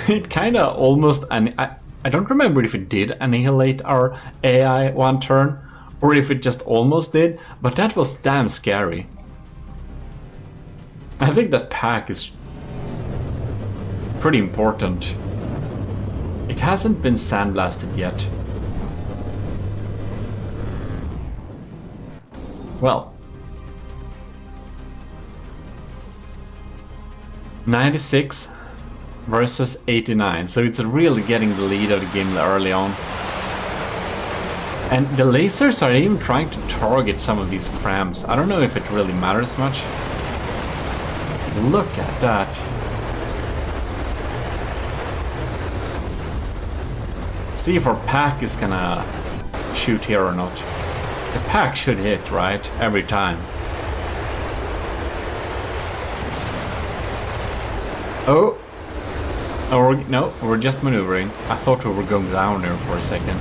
A: it kind of almost, I don't remember if it did annihilate our AI one turn, or if it just almost did, but that was damn scary. I think that pack is pretty important. It hasn't been sandblasted yet. Well, 96 versus 89, so it's really getting the lead of the game early on. And the lasers are even trying to target some of these crams. I don't know if it really matters much. Look at that. See if our pack is gonna shoot here or not. The pack should hit, right? Every time. Oh! Or no, we're just maneuvering. I thought we were going down there for a second.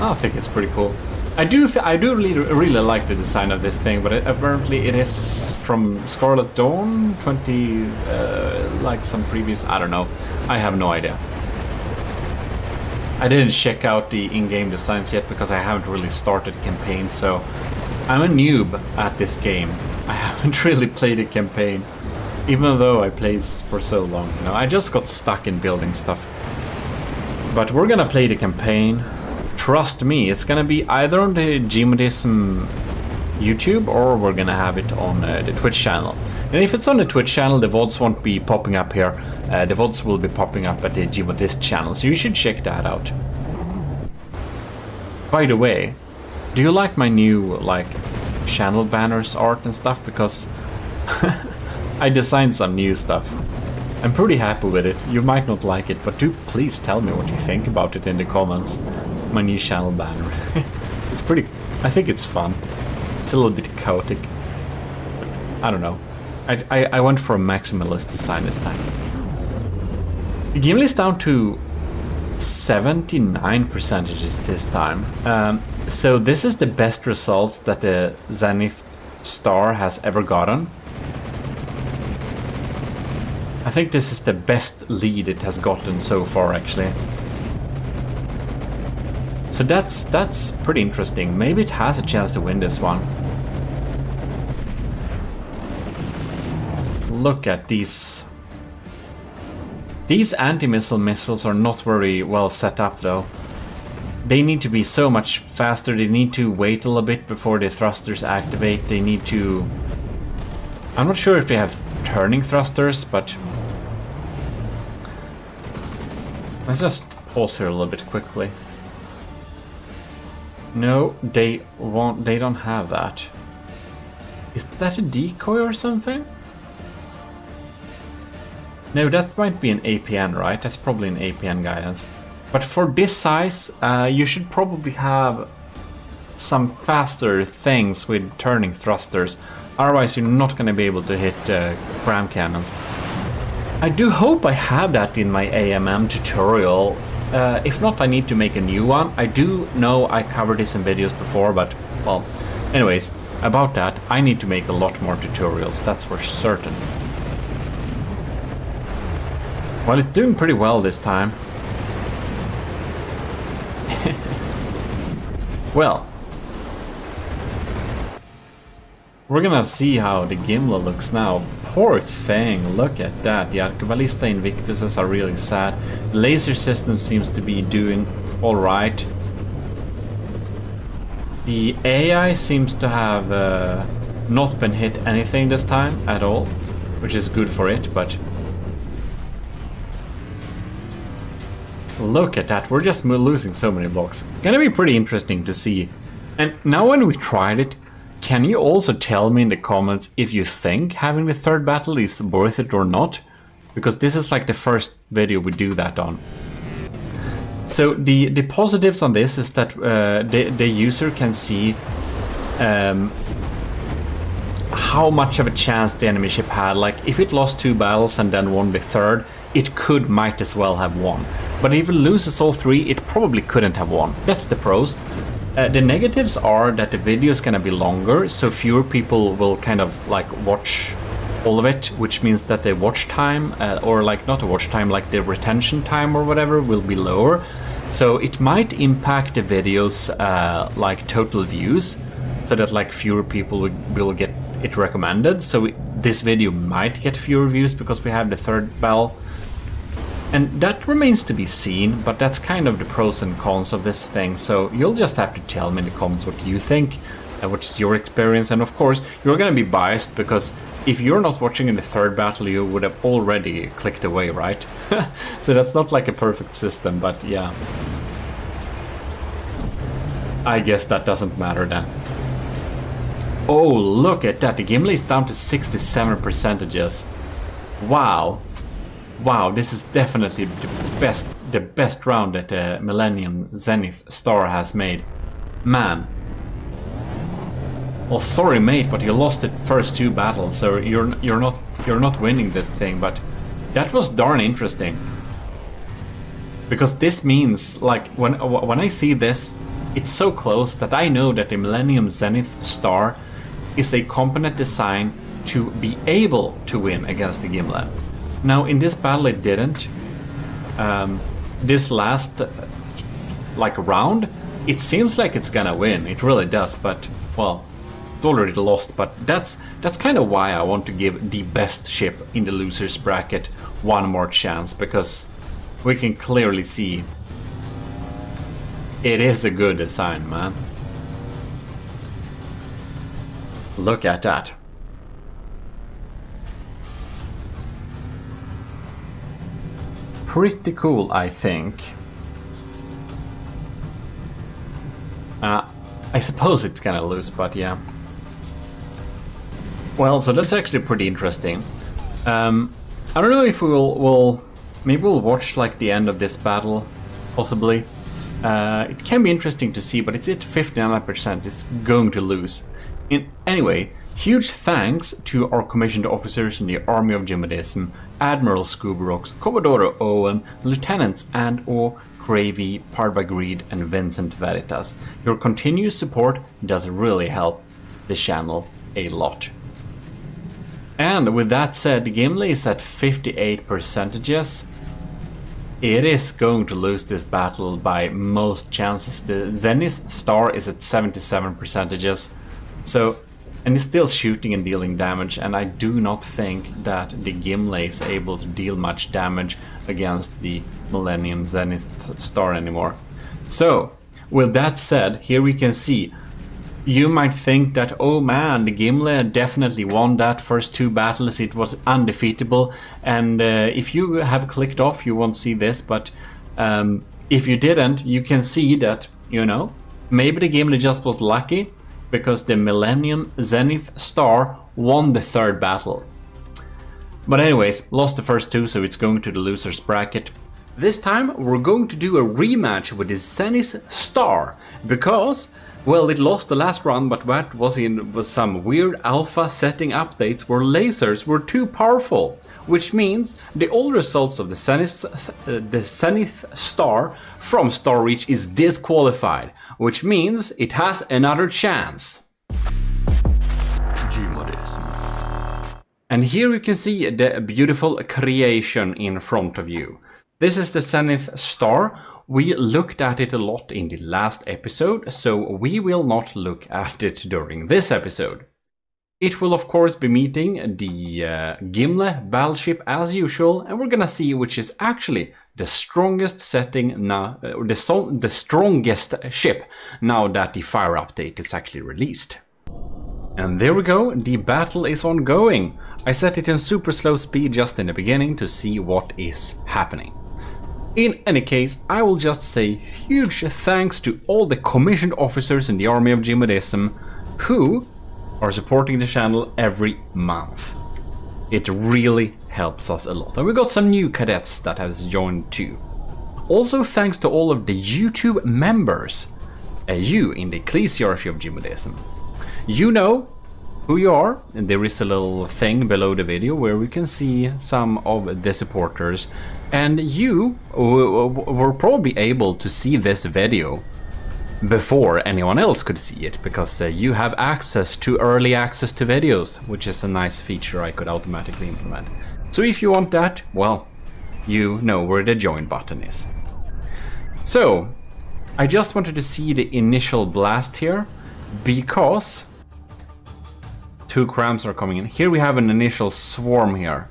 A: I think it's pretty cool. I do really like the design of this thing, but apparently it is from Scarlet Dawn 20, like some previous. I don't know. I have no idea. I didn't check out the in-game designs yet because I haven't really started the campaign, so I'm a noob at this game. I haven't really played a campaign, even though I played for so long. You know, I just got stuck in building stuff. But we're gonna play the campaign. Trust me, it's gonna be either on the GMODISM YouTube, or we're gonna have it on the Twitch channel. And if it's on the Twitch channel, the VODs won't be popping up here. The VODs will be popping up at the GMODIST channel, so you should check that out. By the way, do you like my new like channel banners art and stuff? Because I designed some new stuff. I'm pretty happy with it. You might not like it, but do please tell me what you think about it in the comments. My new channel banner. It's pretty... I think it's fun. It's a little bit chaotic. I don't know. I went for a maximalist design this time. The game is down to 79% this time. So this is the best results that the Zenith Star has ever gotten. I think this is the best lead it has gotten so far, actually. So that's pretty interesting. Maybe it has a chance to win this one. Look at these. These anti-missile missiles are not very well set up, though. They need to be so much faster. They need to wait a little bit before the thrusters activate. They need to... I'm not sure if they have turning thrusters, but... Let's just pause here a little bit quickly. No, they won't. They don't have that. Is that a decoy or something? No, that might be an APN, right? That's probably an APN guidance. But for this size, you should probably have some faster things with turning thrusters. Otherwise, you're not going to be able to hit ram cannons. I do hope I have that in my AMM tutorial. If not, I need to make a new one. I do know I covered this in videos before, but, well, anyways, about that, I need to make a lot more tutorials, that's for certain. Well, it's doing pretty well this time. Well, we're gonna see how the Gimli looks now. Poor thing, look at that. The Archivallista Invictuses are really sad. The laser system seems to be doing alright. The AI seems to have not been hit anything this time at all, which is good for it, but... Look at that, we're just losing so many blocks. Gonna be pretty interesting to see. And now when we tried it, can you also tell me in the comments if you think having the third battle is worth it or not? Because this is like the first video we do that on. So the positives on this is that the user can see how much of a chance the enemy ship had. Like if it lost 2 battles and then won the third, it might as well have won. But if it loses all 3, it probably couldn't have won. That's the pros. The negatives are that the video is gonna be longer, so fewer people will kind of like watch all of it, which means that the watch time, or like not the watch time, like the retention time or whatever, will be lower. So it might impact the videos like total views, so that like fewer people will get it recommended. So this video might get fewer views because we have the third bell. And that remains to be seen, but that's kind of the pros and cons of this thing, so you'll just have to tell me in the comments what you think, and what's your experience, and of course, you're gonna be biased, because if you're not watching in the third battle, you would have already clicked away, right? So that's not like a perfect system, but yeah. I guess that doesn't matter then. Oh, look at that, the Gimli is down to 67%. Wow. Wow, this is definitely the best round that the Millennium Zenith Star has made. Man. Well, sorry mate, but you lost the first 2 battles, so you're not winning this thing, but that was darn interesting. Because this means, like, when I see this, it's so close that I know that the Millennium Zenith Star is a competent design to be able to win against the Gimli. Now in this battle it didn't. This last like round, it seems like it's gonna win. It really does, but well, it's already lost. But that's kind of why I want to give the best ship in the losers bracket one more chance, because we can clearly see it is a good design, man. Look at that. Pretty cool, I think. I suppose it's gonna lose, but yeah. Well, so that's actually pretty interesting. I don't know if maybe we'll watch like the end of this battle, possibly. It can be interesting to see, but it's at 59%. It's going to lose. Anyway, huge thanks to our commissioned officers in the Army of GMODISM, Admiral Scoobrooks, Commodore Owen, Lieutenants and/or Gravy, Parvagreed, and Vincent Veritas. Your continuous support does really help the channel a lot. And with that said, Gimli is at 58%. It is going to lose this battle by most chances. The Zenith Star is at 77%. So, and it's still shooting and dealing damage, and I do not think that the Gimli is able to deal much damage against the Millennium Zenith Star anymore. So, with that said, here we can see, you might think that, oh man, the Gimli definitely won that first two battles, it was undefeatable, and if you have clicked off you won't see this, but if you didn't, you can see that, you know, maybe the Gimli just was lucky, because the Millennium Zenith Star won the third battle. But anyways, lost the first two, so it's going to the loser's bracket. This time we're going to do a rematch with the Zenith Star, because, well, it lost the last round, but that was some weird alpha setting updates where lasers were too powerful, which means the old results of the Zenith Star from Star Reach is disqualified, which means it has another chance. GMODIST. And here you can see the beautiful creation in front of you. This is the Zenith Star. We looked at it a lot in the last episode, so we will not look at it during this episode. It will of course be meeting the Gimli battleship as usual, and we're gonna see which is actually the strongest setting now, the strongest ship now that the fire update is actually released. And there we go, the battle is ongoing. I set it in super slow speed just in the beginning to see what is happening. In any case, I will just say huge thanks to all the commissioned officers in the Army of GMODISM who are supporting the channel every month. It really helps us a lot. And we got some new cadets that has joined too. Also thanks to all of the YouTube members, you in the ECCLESIARCHY of GMODISM. You know who you are, and there is a little thing below the video where we can see some of the supporters, and you were probably able to see this video before anyone else could see it, because you have access to early access to videos, which is a nice feature I could automatically implement. So if you want that, well, you know where the join button is. So, I just wanted to see the initial blast here, because two crams are coming in. Here we have an initial swarm here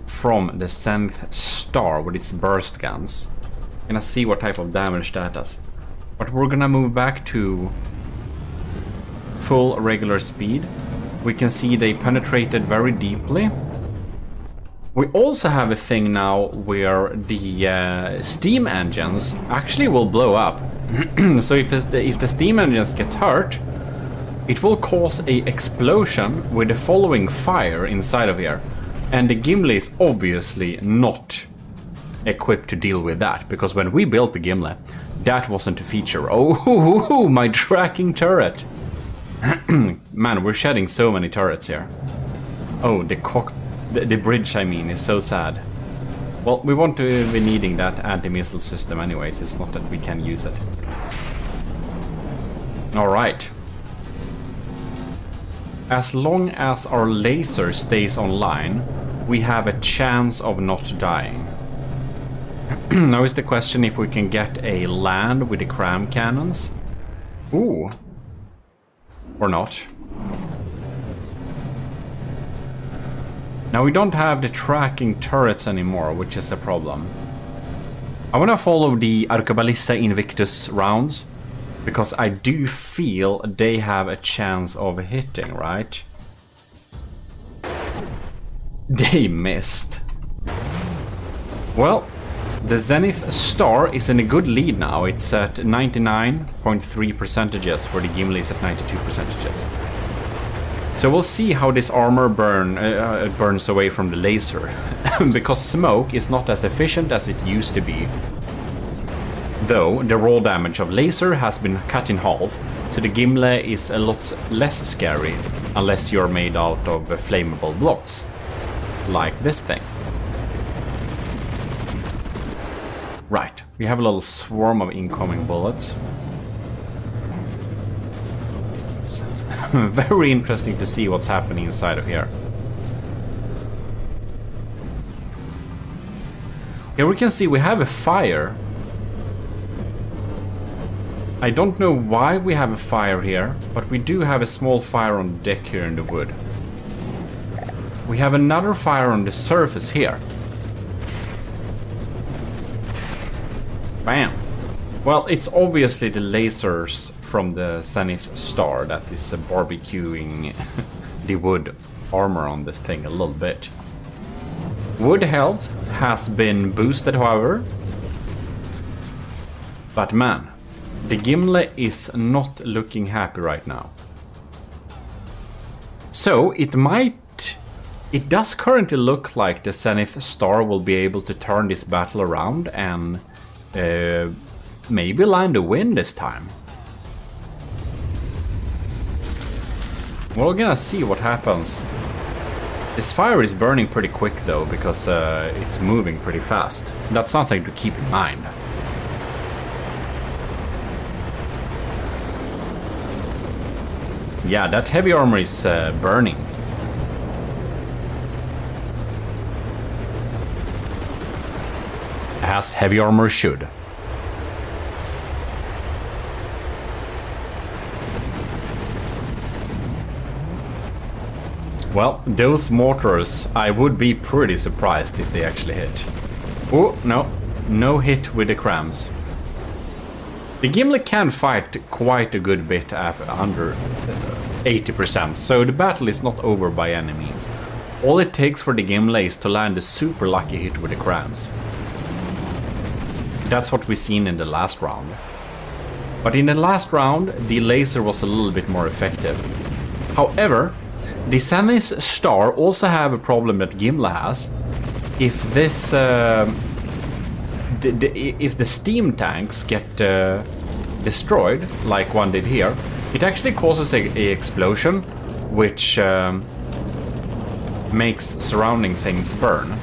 A: from the Zenith Star with its burst guns. Gonna see what type of damage that does. But we're gonna move back to full regular speed. We can see they penetrated very deeply. We also have a thing now where the steam engines actually will blow up. So if the steam engines get hurt, it will cause a explosion with the following fire inside of here. And the Gimli is obviously not equipped to deal with that, because when we built the Gimli, that wasn't a feature. Oh, my tracking turret. Man, we're shedding so many turrets here. Oh, the bridge, I mean, is so sad. Well, we won't be needing that anti-missile system anyways, it's not that we can use it. Alright. As long as our laser stays online, we have a chance of not dying. Now is the question if we can get a land with the cram cannons. Ooh. Or not. Now we don't have the tracking turrets anymore, which is a problem. I want to follow the Arcabalista Invictus rounds. Because I do feel they have a chance of hitting, right? They missed. Well, the Zenith Star is in a good lead now. It's at 99.3% for the Gimli is at 92%. So we'll see how this armor burns away from the laser. Because smoke is not as efficient as it used to be. Though the raw damage of laser has been cut in half, so the Gimli is a lot less scary unless you're made out of flammable blocks. Like this thing. Right, we have a little swarm of incoming bullets. It's very interesting to see what's happening inside of here. Here we can see we have a fire. I don't know why we have a fire here, but we do have a small fire on the deck here in the wood. We have another fire on the surface here. Bam! Well, it's obviously the lasers from the Zenith Star that is barbecuing the wood armor on this thing a little bit. Wood health has been boosted, however. But man, the Gimli is not looking happy right now. So it does currently look like the Zenith Star will be able to turn this battle around and maybe land a win this time. We're gonna see what happens. This fire is burning pretty quick though, because it's moving pretty fast. That's something to keep in mind. Yeah, that heavy armor is burning. As heavy armor should. Well, those mortars, I would be pretty surprised if they actually hit. Oh, no. No hit with the crams. The Gimli can fight quite a good bit under 80%, so the battle is not over by any means. All it takes for the Gimli is to land a super lucky hit with the crams. That's what we've seen in the last round. But in the last round, the laser was a little bit more effective. However, the Zenith Star also have a problem that Gimli has. If this, if the steam tanks get destroyed, like one did here, it actually causes a explosion, which makes surrounding things burn.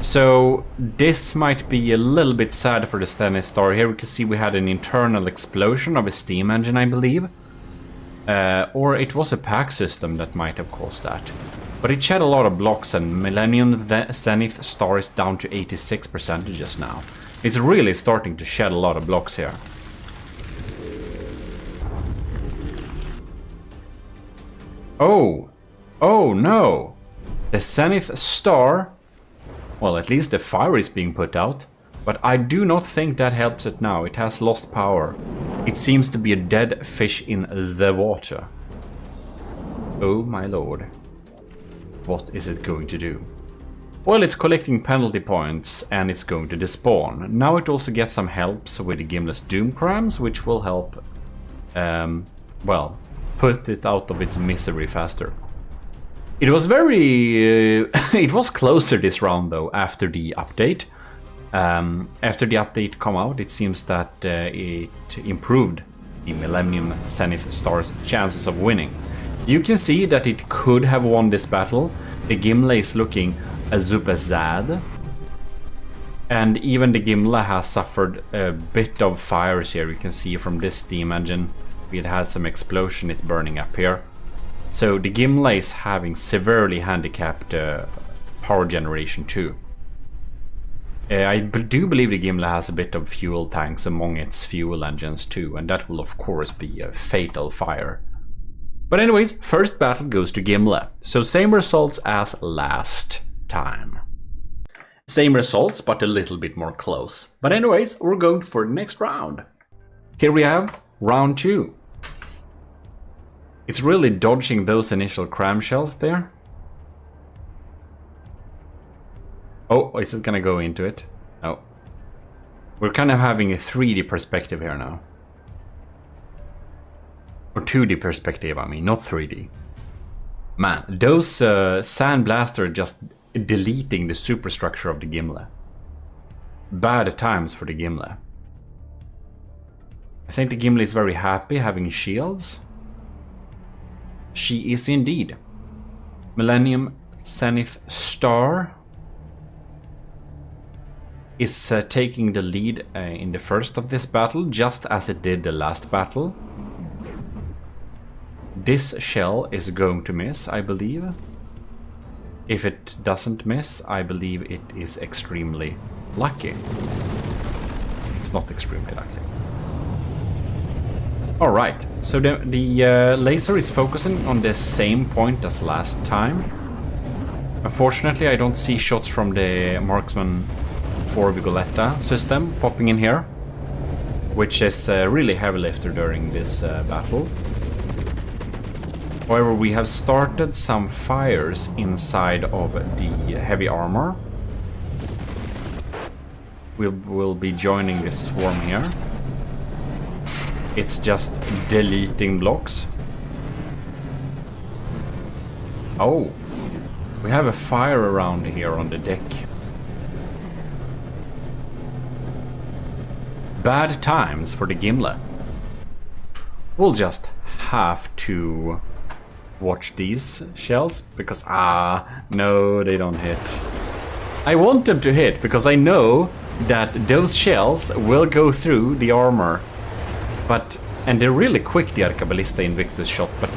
A: So this might be a little bit sad for the Zenith Star. Here we can see we had an internal explosion of a steam engine, I believe. Or it was a pack system that might have caused that. But it shed a lot of blocks, and Millennium Zenith Star is down to 86% just now. It's really starting to shed a lot of blocks here. Oh! Oh no! The Zenith Star... Well, at least the fire is being put out. But I do not think that helps it now. It has lost power. It seems to be a dead fish in the water. Oh my lord. What is it going to do? Well, it's collecting penalty points and it's going to despawn. Now it also gets some helps with the Gimli's Doom Crams, which will help, well, put it out of its misery faster. It was very... it was closer this round though, after the update. After the update come out, it seems that it improved the Millennium Zenith Star's chances of winning. You can see that it could have won this battle. The Gimli is looking super sad. And even the Gimli has suffered a bit of fires here. You can see from this steam engine. It has some explosion, it's burning up here. So the Gimli is having severely handicapped power generation too. I do believe the Gimli has a bit of fuel tanks among its fuel engines too, and that will of course be a fatal fire. But anyways, first battle goes to Gimli, so same results as last time. Same results, but a little bit more close. But anyways, we're going for the next round. Here we have round 2. It's really dodging those initial cram shells there. Oh, is it gonna go into it? No. We're kind of having a 3D perspective here now. Or 2D perspective, I mean, not 3D. Man, those sandblaster are just deleting the superstructure of the Gimle. Bad times for the Gimle. I think the Gimle is very happy having shields. She is indeed. Millennium Zenith Star is taking the lead in the first of this battle, just as it did the last battle. This shell is going to miss, I believe. If it doesn't miss, I believe it is extremely lucky. It's not extremely lucky. Alright, so the laser is focusing on the same point as last time. Unfortunately, I don't see shots from the Marksman 4 Vigoletta system popping in here, which is really heavy lifter during this battle. However, we have started some fires inside of the heavy armor. We'll be joining this swarm here. It's just deleting blocks. Oh, we have a fire around here on the deck. Bad times for the Gimle. We'll just have to watch these shells because no, they don't hit. I want them to hit because I know that those shells will go through the armor. And they're really quick, the Arcaballista Invictus shot, but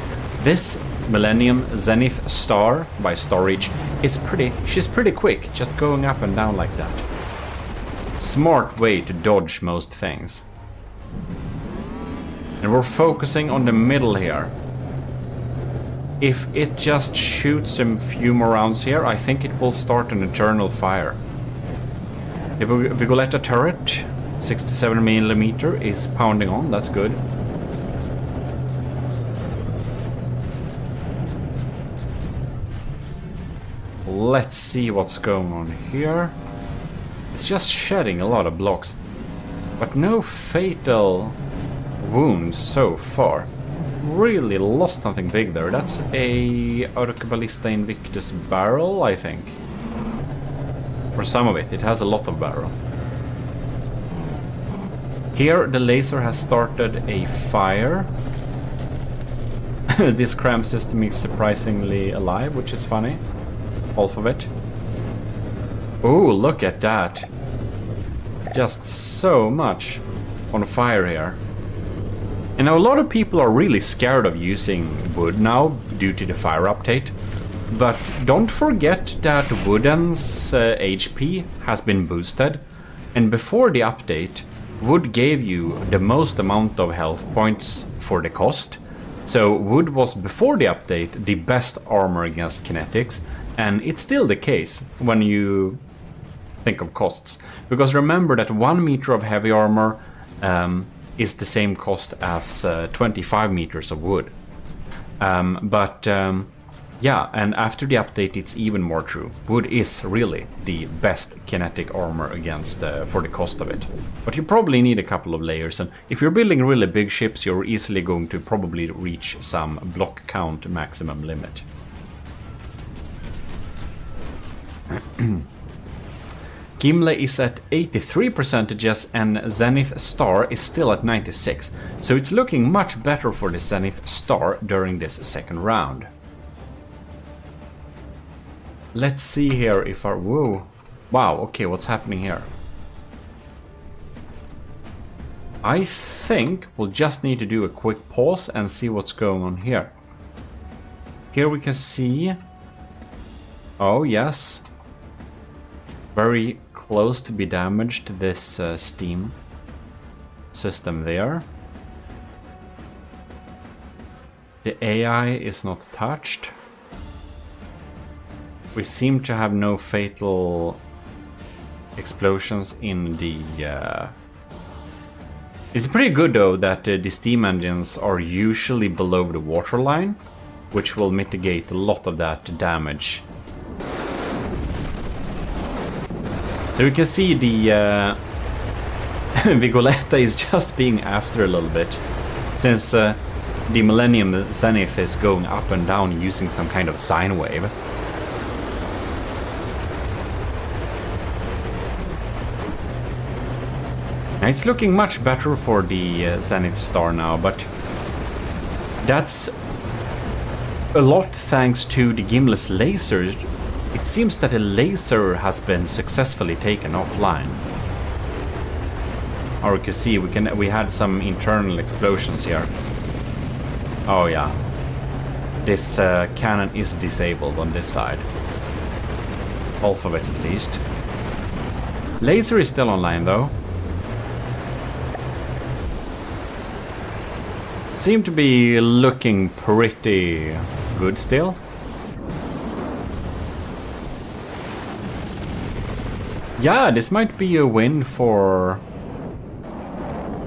A: this Millennium Zenith Star by Starreach is she's pretty quick, just going up and down like that. Smart way to dodge most things. And we're focusing on the middle here. If it just shoots a few more rounds here, I think it will start an eternal fire. The Vigoletta turret, 67mm, is pounding on, that's good. Let's see what's going on here. It's just shedding a lot of blocks, but no fatal wounds so far. Really lost something big there. That's a Arcaballista Invictus barrel, I think. For some of it, it has a lot of barrel. Here the laser has started a fire. This cram system is surprisingly alive, which is funny. Half of it. Oh, look at that. Just so much on fire here. And now a lot of people are really scared of using wood now due to the fire update. But don't forget that Wooden's HP has been boosted. And before the update, wood gave you the most amount of health points for the cost. So wood was before the update the best armor against kinetics. And it's still the case when you think of costs. Because remember that 1 meter of heavy armor is the same cost as 25 meters of wood. Yeah, and after the update it's even more true. Wood is really the best kinetic armor against for the cost of it. But you probably need a couple of layers, and if you're building really big ships, you're easily going to probably reach some block count maximum limit. Gimle is at 83% and Zenith Star is still at 96%. So it's looking much better for the Zenith Star during this second round. Let's see here if our... Whoa. Wow, okay, what's happening here? I think we'll just need to do a quick pause and see what's going on here. Here we can see... Oh, yes. Very close to be damaged, this steam system there. The AI is not touched. We seem to have no fatal explosions in the... It's pretty good though that the steam engines are usually below the waterline, which will mitigate a lot of that damage. So you can see the Vigoletta is just being after a little bit, since the Millennium Zenith is going up and down using some kind of sine wave. Now it's looking much better for the Zenith Star now, but that's a lot thanks to the Gimle's laser. It seems that a laser has been successfully taken offline. Or you can see we had some internal explosions here. Oh yeah, this cannon is disabled on this side. Half of it at least. Laser is still online though. Seem to be looking pretty good still. Yeah, this might be a win for...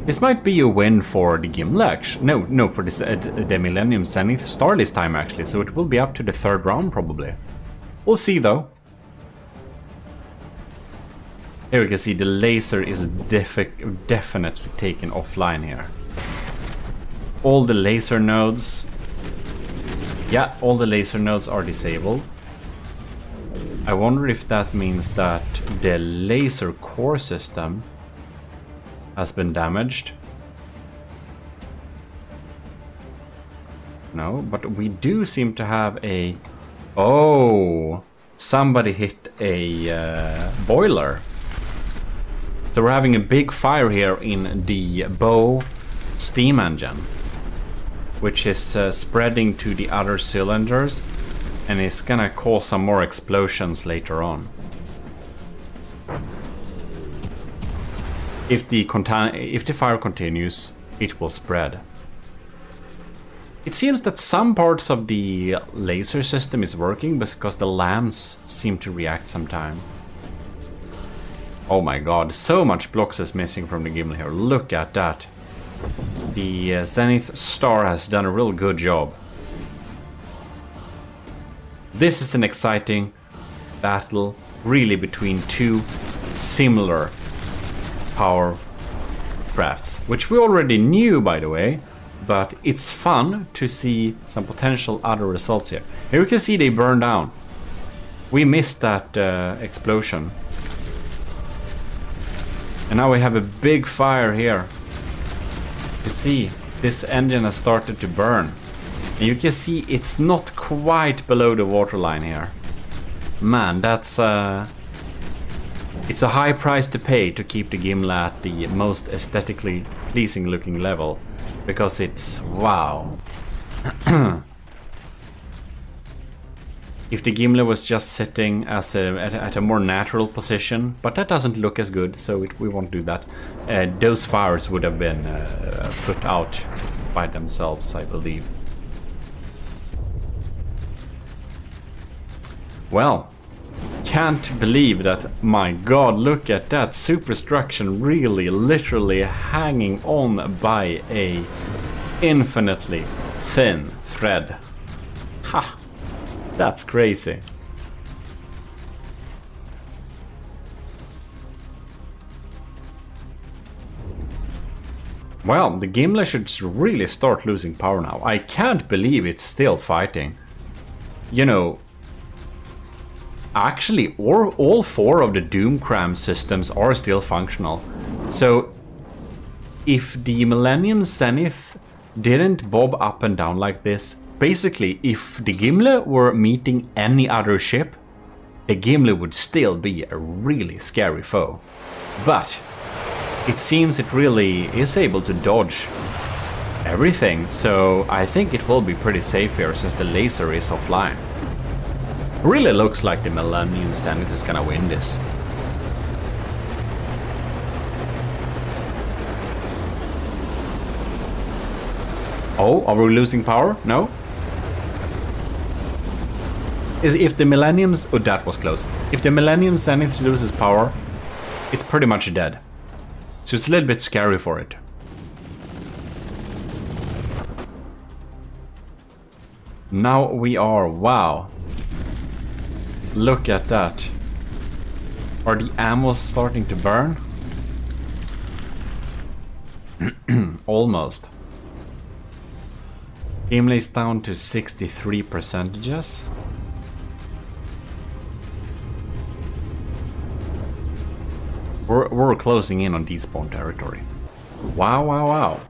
A: This might be a win for the Gimle, actually. No, for this, the Millennium Zenith Star this time, actually. So it will be up to the third round, probably. We'll see, though. Here we can see the laser is definitely taken offline here. All the laser nodes... Yeah, all the laser nodes are disabled. I wonder if that means that the laser core system has been damaged. No, but we do seem to have a... Oh! Somebody hit a boiler. So we're having a big fire here in the bow steam engine, which is spreading to the other cylinders, and it's gonna cause some more explosions later on. If the fire continues, it will spread. It seems that some parts of the laser system is working because the lamps seem to react sometime. Oh my god, so much blocks is missing from the Gimle here. Look at that. The Zenith Star has done a real good job. This is an exciting battle, really, between two similar power crafts, which we already knew, by the way, but it's fun to see some potential other results here. Here we can see they burn down. We missed that explosion. And now we have a big fire here. You see, this engine has started to burn. And you can see it's not quite below the waterline here. Man, that's... It's a high price to pay to keep the Gimle at the most aesthetically pleasing looking level. Because it's... wow. If the Gimle was just sitting as at a more natural position, but that doesn't look as good, so we won't do that. Those fires would have been put out by themselves, I believe. Well, can't believe that, my god, look at that superstructure really literally hanging on by a infinitely thin thread. Ha! That's crazy. Well, the Gimle should really start losing power now. I can't believe it's still fighting. You know, actually, all four of the Doomcram systems are still functional. So, if the Millennium Zenith didn't bob up and down like this, basically, if the Gimle were meeting any other ship, the Gimle would still be a really scary foe. But it seems it really is able to dodge everything, so I think it will be pretty safe here since the laser is offline. Really looks like the Millennium Zenith is gonna win this. Oh, are we losing power? No? If the Millennium's... oh, that was close. If the Millennium Zenith loses power, it's pretty much dead. So it's a little bit scary for it. Now we are, wow. Look at that. Are the ammo starting to burn? Almost. Gimli is down to 63%. We're closing in on despawn territory. Wow, wow, wow.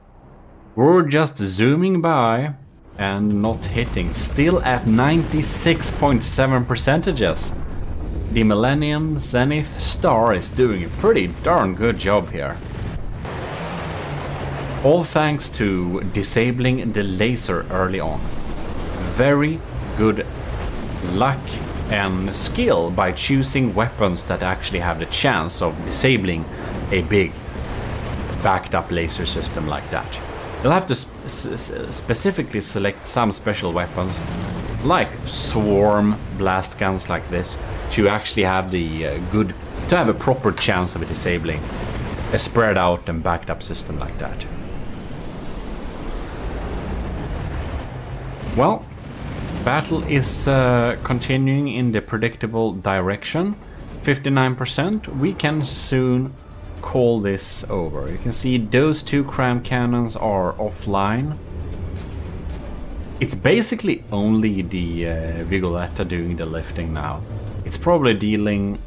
A: We're just zooming by and not hitting. Still at 96.7%. The Millennium Zenith Star is doing a pretty darn good job here. All thanks to disabling the laser early on. Very good luck and skill by choosing weapons that actually have the chance of disabling a big backed up laser system like that. You'll have to specifically select some special weapons like swarm blast guns like this to actually have the to have a proper chance of disabling a spread out and backed up system like that. Well, battle is continuing in the predictable direction. 59%. We can soon call this over. You can see those two cram cannons are offline. It's basically only the Vigoletta doing the lifting now. It's probably dealing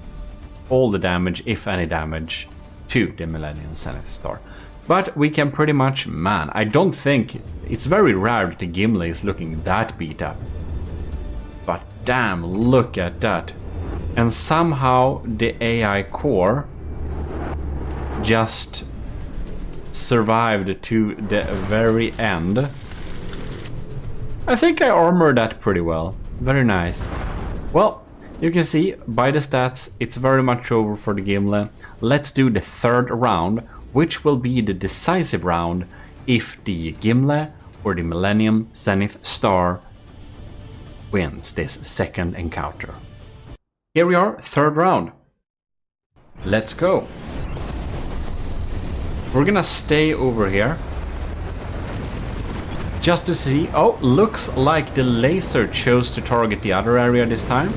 A: all the damage, if any damage, to the Millennium Zenith Star. But we can pretty much, man, I don't think, it's very rare that the Gimli is looking that beat up. But damn, look at that. And somehow the AI core just survived to the very end. I think I armored that pretty well. Very nice. Well, you can see by the stats, it's very much over for the Gimli. Let's do the third round, which will be the decisive round if the Gimli or the Millennium Zenith Star wins this second encounter. Here we are, third round. Let's go. We're gonna stay over here just to see. Oh, looks like the laser chose to target the other area this time.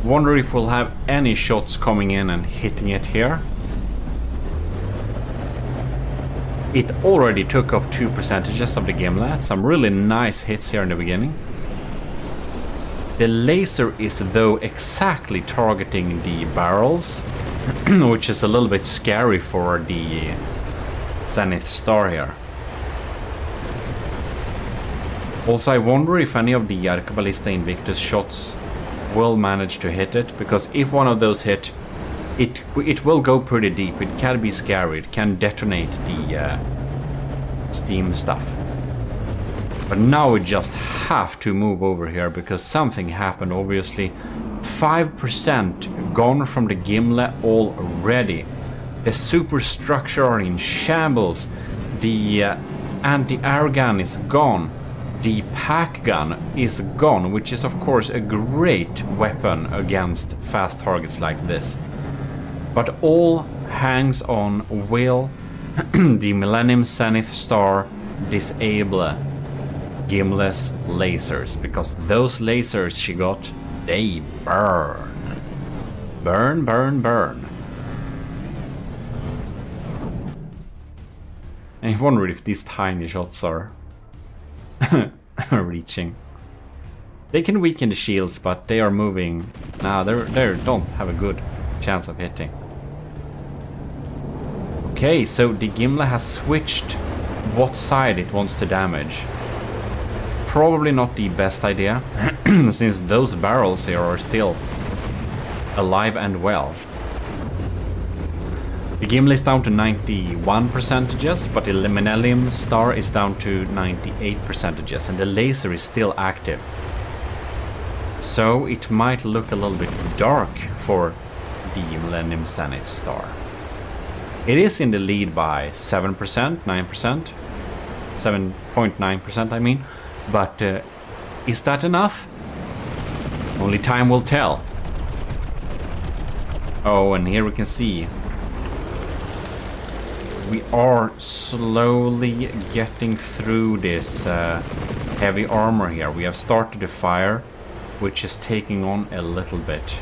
A: Wonder if we'll have any shots coming in and hitting it here. It already took off 2% of the Gimli. Some really nice hits here in the beginning. The laser is though exactly targeting the barrels, which is a little bit scary for the Zenith Star here. Also, I wonder if any of the Arcaballista Invictus shots will manage to hit it, because if one of those hit, it will go pretty deep. It can be scary. It can detonate the steam stuff. But now we just have to move over here because something happened, obviously. 5% gone from the Gimli already. The superstructure are in shambles. The anti-air gun is gone. The pack gun is gone, which is of course a great weapon against fast targets like this. But all hangs on will the Millennium Zenith Star disable Gimli's lasers, because those lasers she got, they burn. Burn, burn, burn. And I wonder if these tiny shots are reaching. They can weaken the shields, but they are moving. Now they don't have a good chance of hitting. Okay, so the Gimli has switched what side it wants to damage. Probably not the best idea, since those barrels here are still alive and well. The Gimli is down to 91%, but the Millennium Star is down to 98%, and the laser is still active. So it might look a little bit dark for the Millennium Zenith Star. It is in the lead by 7%, 9%, 7.9% I mean. But is that enough? Only time will tell. Oh, and here we can see we are slowly getting through this heavy armor here. We have started a fire, which is taking on a little bit.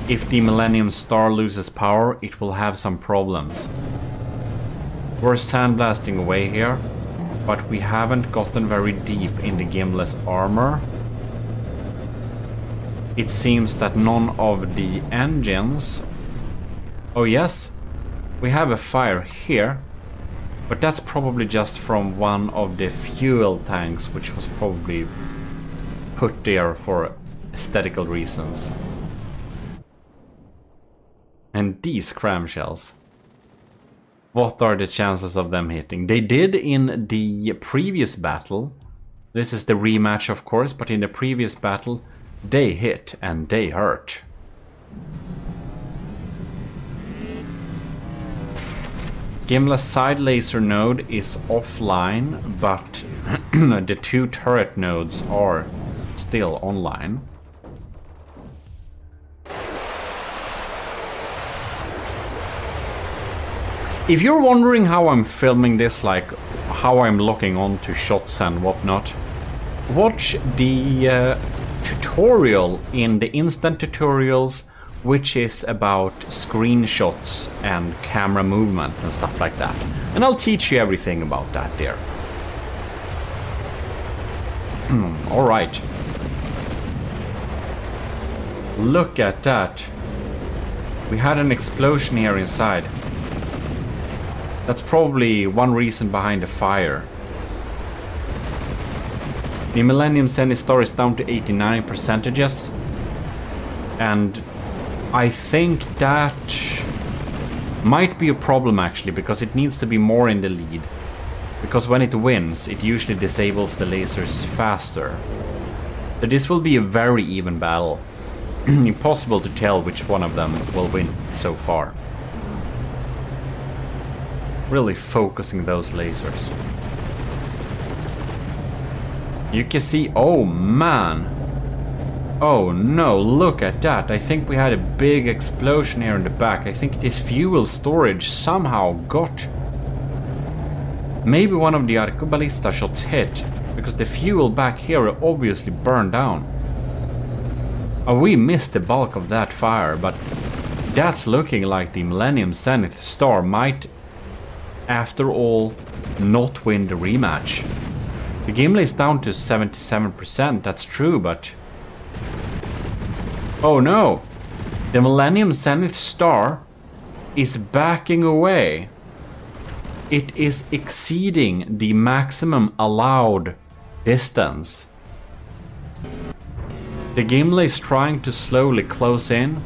A: If the Millennium Star loses power, it will have some problems. We're sandblasting away here, but we haven't gotten very deep in the Gimle's armor. It seems that none of the engines... Oh yes, we have a fire here, but that's probably just from one of the fuel tanks, which was probably put there for aesthetical reasons. And these cramshells. What are the chances of them hitting? They did in the previous battle. This is the rematch, of course, but in the previous battle, they hit and they hurt. Gimle's side laser node is offline, but the 2 turret nodes are still online. If you're wondering how I'm filming this, like how I'm locking on to shots and whatnot, watch the tutorial in the instant tutorials, which is about screenshots and camera movement and stuff like that. And I'll teach you everything about that there. Alright. Look at that. We had an explosion here inside. That's probably one reason behind the fire. The Millennium Zenith Star is down to 89%, and I think that might be a problem actually, because it needs to be more in the lead. Because when it wins, it usually disables the lasers faster. So this will be a very even battle. Impossible to tell which one of them will win so far. Really focusing those lasers. You can see, oh man. Oh no, look at that. I think we had a big explosion here in the back. I think this fuel storage somehow got... Maybe one of the arqueballista shots hit, because the fuel back here obviously burned down. Oh, we missed the bulk of that fire, but that's looking like the Millennium Zenith Star might, after all, not win the rematch. The Gimli is down to 77%, that's true, but... Oh no! The Millennium Zenith Star is backing away. It is exceeding the maximum allowed distance. The Gimli is trying to slowly close in,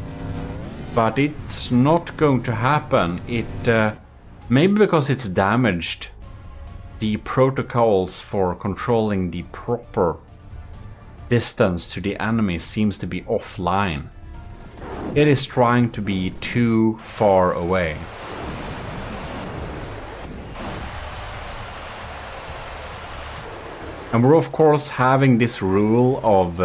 A: but it's not going to happen. It maybe because it's damaged. The protocols for controlling the proper distance to the enemy seems to be offline. It is trying to be too far away. And we're of course having this rule of,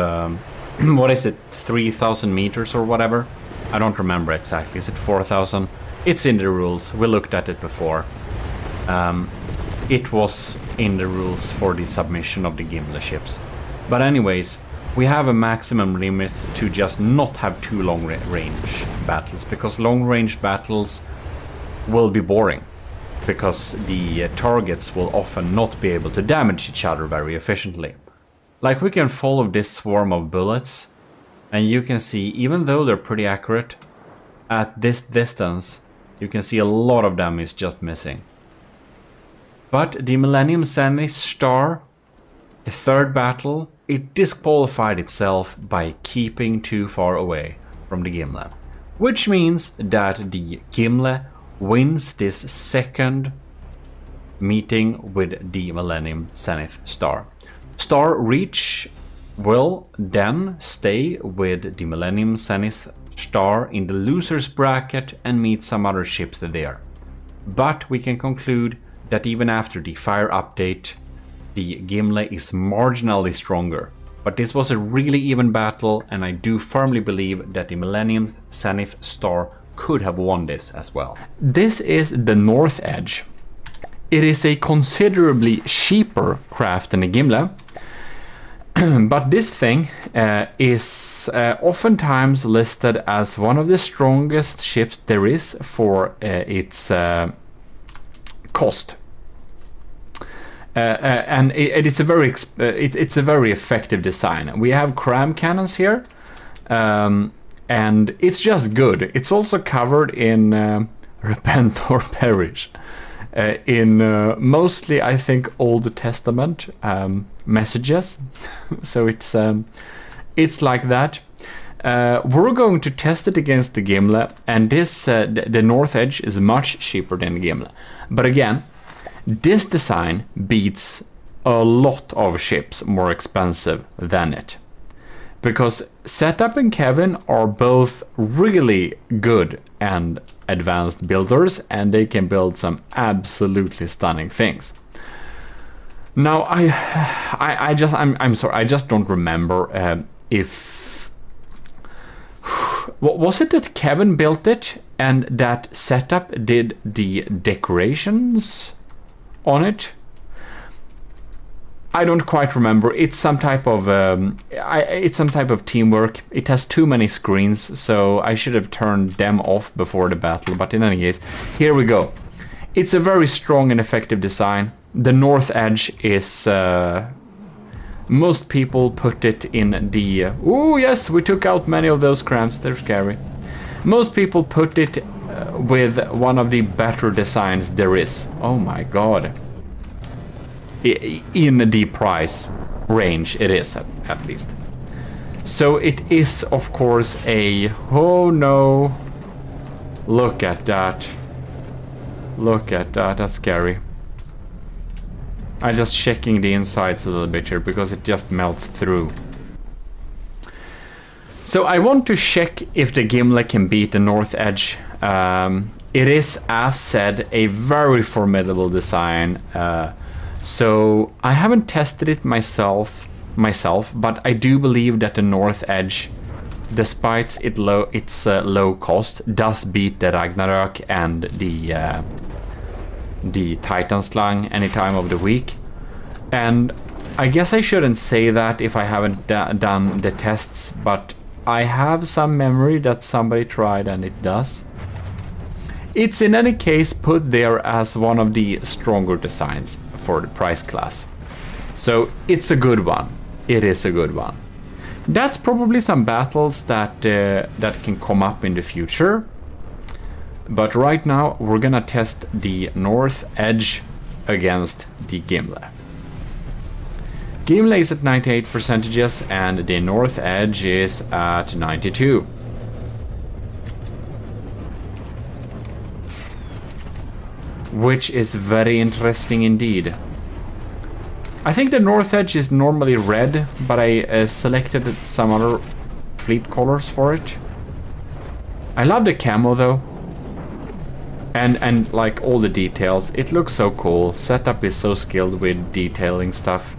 A: what is it, 3,000 meters or whatever? I don't remember exactly. Is it 4,000? It's in the rules. We looked at it before. It was in the rules for the submission of the Gimli ships. But anyways, we have a maximum limit to just not have too long range battles, because long range battles will be boring, because the targets will often not be able to damage each other very efficiently. Like, we can follow this swarm of bullets, and you can see, even though they're pretty accurate, at this distance, you can see a lot of them is just missing. But the Millennium Zenith Star, the third battle, it disqualified itself by keeping too far away from the Gimli. Which means that the Gimli wins this second meeting with the Millennium Zenith Star. Star Reach will then stay with the Millennium Zenith Star in the losers bracket and meet some other ships there. But we can conclude that even after the fire update, the Gimli is marginally stronger. But this was a really even battle, and I do firmly believe that the Millennium Zenith Star could have won this as well. This is the North Edge. It is a considerably cheaper craft than the Gimle, but this thing is oftentimes listed as one of the strongest ships there is for its cost. And it's a very it's a very effective design. We have cram cannons here, and it's just good. It's also covered in repent or perish, in mostly, I think, Old Testament messages. So it's like that. We're going to test it against the Gimle, and this the North Edge is much cheaper than the Gimle. But again, this design beats a lot of ships more expensive than it. Because Setup and Kevin are both really good and advanced builders, and they can build some absolutely stunning things. Now, I'm sorry, I just don't remember if... Was it that Kevin built it and that Setup did the decorations on it? I don't quite remember. It's some type of teamwork. It has too many screens, so I should have turned them off before the battle. But in any case, here we go. It's a very strong and effective design. The North Edge is... most people put it in the... Oh yes, we took out many of those cramps. They're scary. Most people put it with one of the better designs there is. Oh my god. In the price range it is, at least. So it is, of course, a... Oh no. Look at that. Look at that. That's scary. I'm just checking the insides a little bit here because it just melts through. So I want to check if the Gimle can beat the North Edge. It is, as said, a very formidable design. So I haven't tested it myself, but I do believe that the North Edge, despite its low cost, does beat the Ragnarök and the Titanslang any time of the week. And I guess I shouldn't say that if I haven't done the tests, but I have some memory that somebody tried and it does. It's in any case put there as one of the stronger designs for the price class. So it's a good one. It is a good one. That's probably some battles that can come up in the future. But right now we're gonna test the North Edge against the Gimle. Gimle is at 98% and the North Edge is at 92%. Which is very interesting indeed. I think the North Edge is normally red, but I selected some other fleet colors for it. I love the camo though. And like all the details, it looks so cool. Setup is so skilled with detailing stuff.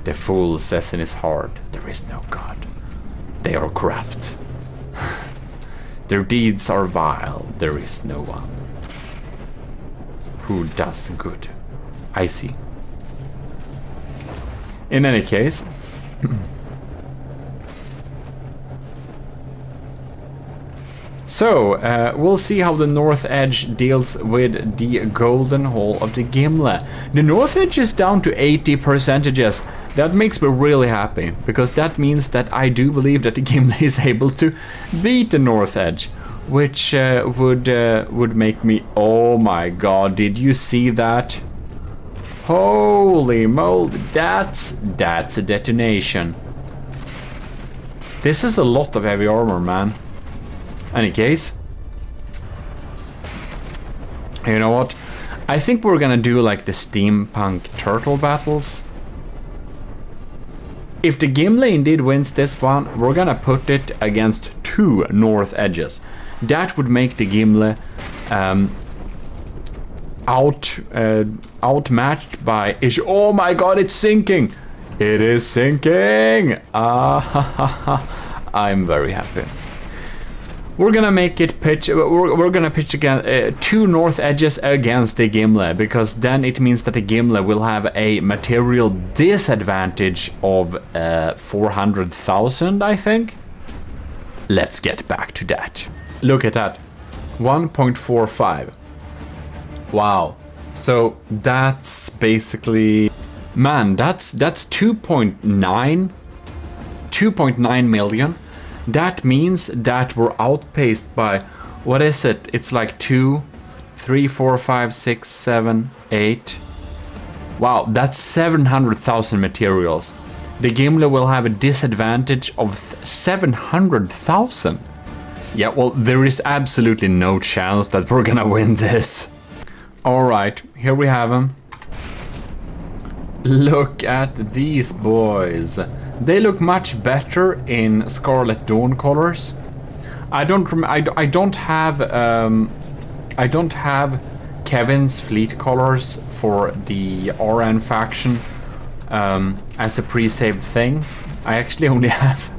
A: The fool says in his heart, there is no God. They are corrupt. Their deeds are vile. There is no one who does good. I see. In any case, so we'll see how the North Edge deals with the Golden Hall of the Gimle. The North Edge is down to 80%. That makes me really happy, because that means that I do believe that the Gimle is able to beat the North Edge, which would make me... Oh my god, did you see that? Holy moly, that's a detonation. This is a lot of heavy armor, man. Any case, you know what? I think we're gonna do like the steampunk turtle battles. If the Gimle indeed wins this one, we're gonna put it against two North Edges. That would make the Gimle outmatched by ish. Oh my god, it's sinking! It is sinking! I'm very happy. We're gonna make it pitch. We're gonna pitch again 2 north edges against the Gimli, because then it means that the Gimli will have a material disadvantage of 400,000, I think. Let's get back to that. Look at that, 1.45. Wow. So that's basically, man, that's 2.9 million. That means that we're outpaced by, what is it? It's like 2, 3, 4, 5, 6, 7, 8. Wow, that's 700,000 materials. The Gimli will have a disadvantage of 700,000. Yeah, well, there is absolutely no chance that we're gonna win this. Alright, here we have them. Look at these boys. They look much better in Scarlet Dawn colors. I don't have Kevin's fleet colors for the RN faction as a pre-saved thing. I actually only have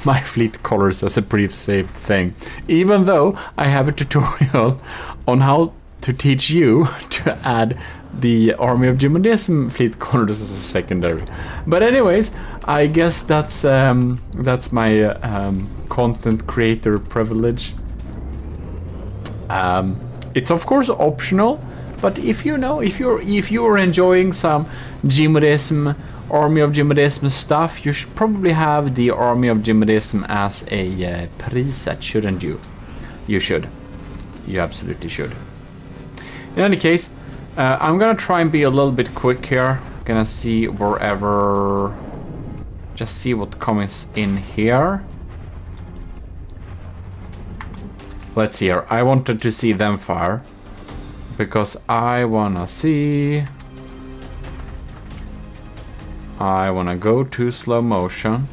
A: my fleet colors as a pre-saved thing, even though I have a tutorial on how to teach you to add the Army of GMODIST fleet colors as a secondary. But anyways, I guess that's my content creator privilege. It's of course optional, but if you're enjoying some GMODIST, Army of GMODIST stuff, you should probably have the Army of GMODIST as a preset, shouldn't you? You should. You absolutely should. In any case, I'm gonna try and be a little bit quick here. Gonna see wherever, just see what comes in here. Let's see here. I wanted to see them fire because I wanna go to slow motion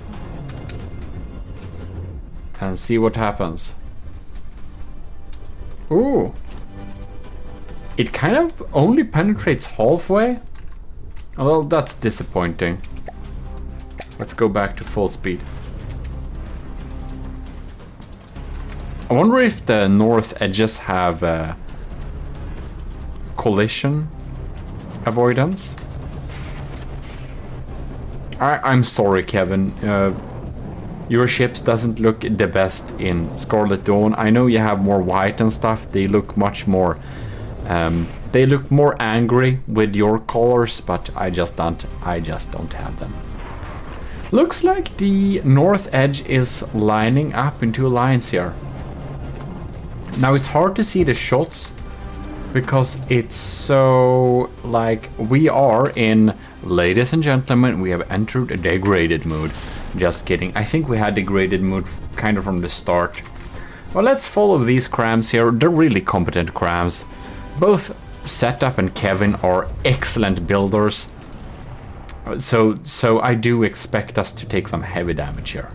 A: and see what happens. Ooh. It kind of only penetrates halfway. Well, that's disappointing. Let's go back to full speed. I wonder if the north edges have collision avoidance. I'm sorry, Kevin. Your ships doesn't look the best in Scarlet Dawn. I know you have more white and stuff. They look much more... they look more angry with your colors, but I just don't have them. Looks like the north edge is lining up in 2 lines here. Now it's hard to see the shots because it's so like we are in, ladies and gentlemen, we have entered a degraded mood. Just kidding. I think we had degraded mood kind of from the start. Well, let's follow these crams here. They're really competent crams. Both Setup and Kevin are excellent builders, so I do expect us to take some heavy damage here.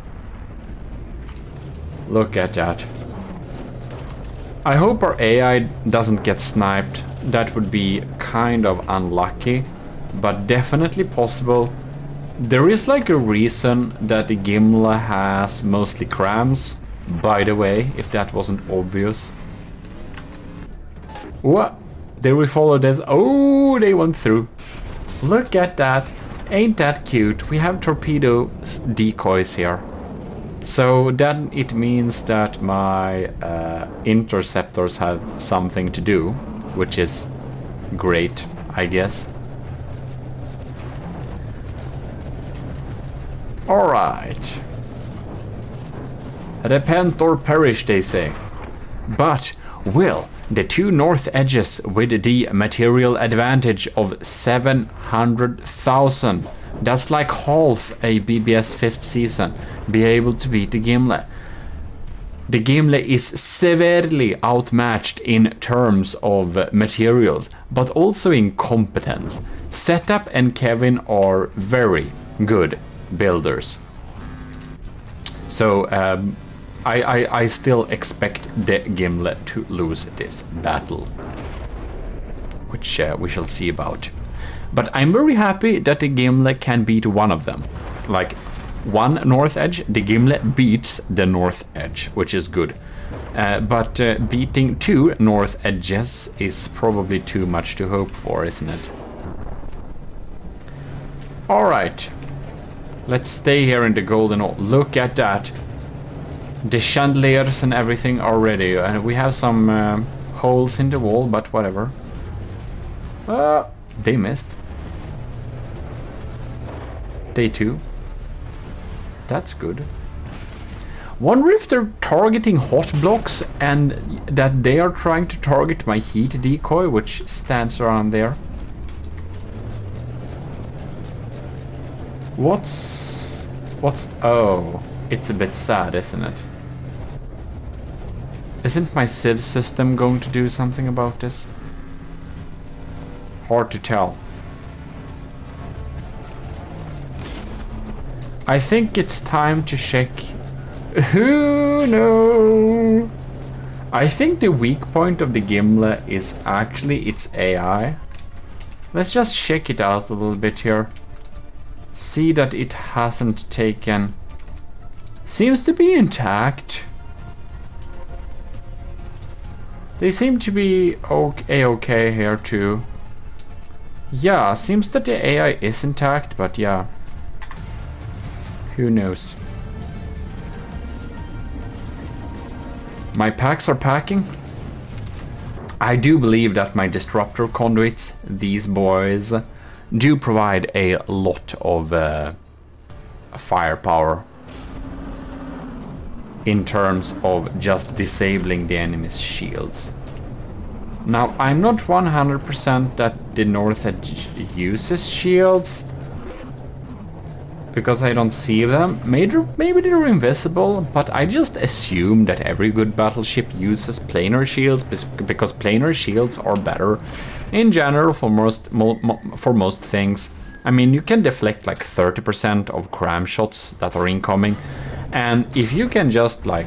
A: Look at that. I hope our AI doesn't get sniped. That would be kind of unlucky, but definitely possible. There is like a reason that the Gimli has mostly crams, by the way, if that wasn't obvious. What? Did we follow this? Oh, they went through. Look at that. Ain't that cute? We have torpedo decoys here. So then it means that my interceptors have something to do, which is great, I guess. Alright. Repent or perish, they say. But will the 2 north edges with the material advantage of 700,000, that's like half a BBS 5th season, be able to beat the Gimli? The Gimli is severely outmatched in terms of materials, but also in competence. Setup and Kevin are very good builders. So I still expect the Gimli to lose this battle. which we shall see about. But I'm very happy that the Gimle can beat one of them. Like, one north edge, the Gimle beats the north edge, which is good. But beating 2 north edges is probably too much to hope for, isn't it? Alright. Let's stay here in the golden hole. Look at that. The chandeliers and everything are ready. And we have some holes in the wall, but whatever. They missed. They too. That's good. Wonder if they're targeting hot blocks and that they are trying to target my heat decoy, which stands around there. What's... Oh, it's a bit sad, isn't it? Isn't my Civ system going to do something about this? Hard to tell. I think it's time to check. Oh no! I think the weak point of the Gimle is actually its AI. Let's just check it out a little bit here. See that it hasn't taken... Seems to be intact. They seem to be okay here too. Yeah, seems that the AI is intact, but yeah. Who knows? My packs are packing. I do believe that my disruptor conduits, these boys, do provide a lot of firepower in terms of just disabling the enemy's shields. Now, I'm not 100% that the North Edge uses shields, because I don't see them. Maybe they're invisible, but I just assume that every good battleship uses planar shields, because planar shields are better in general for most things. I mean, you can deflect like 30% of cram shots that are incoming, and if you can just like,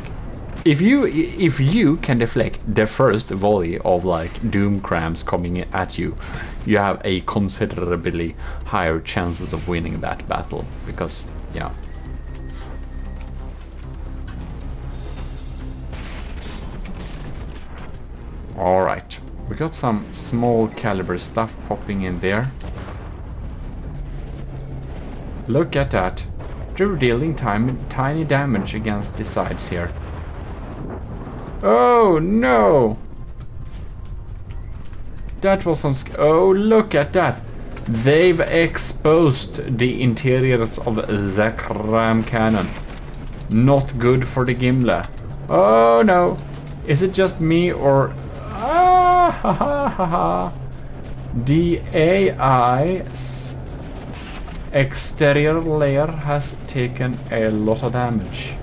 A: if you can deflect the first volley of like doom crams coming at you, you have a considerably higher chances of winning that battle, because yeah. All right, we got some small caliber stuff popping in there. Look at that. They're dealing tiny damage against the sides here. Oh no! That was some... Oh, look at that! They've exposed the interiors of the cram cannon. Not good for the Gimle. Oh no! Is it just me or... Ah, ha, ha, ha, ha. The AI's exterior layer has taken a lot of damage.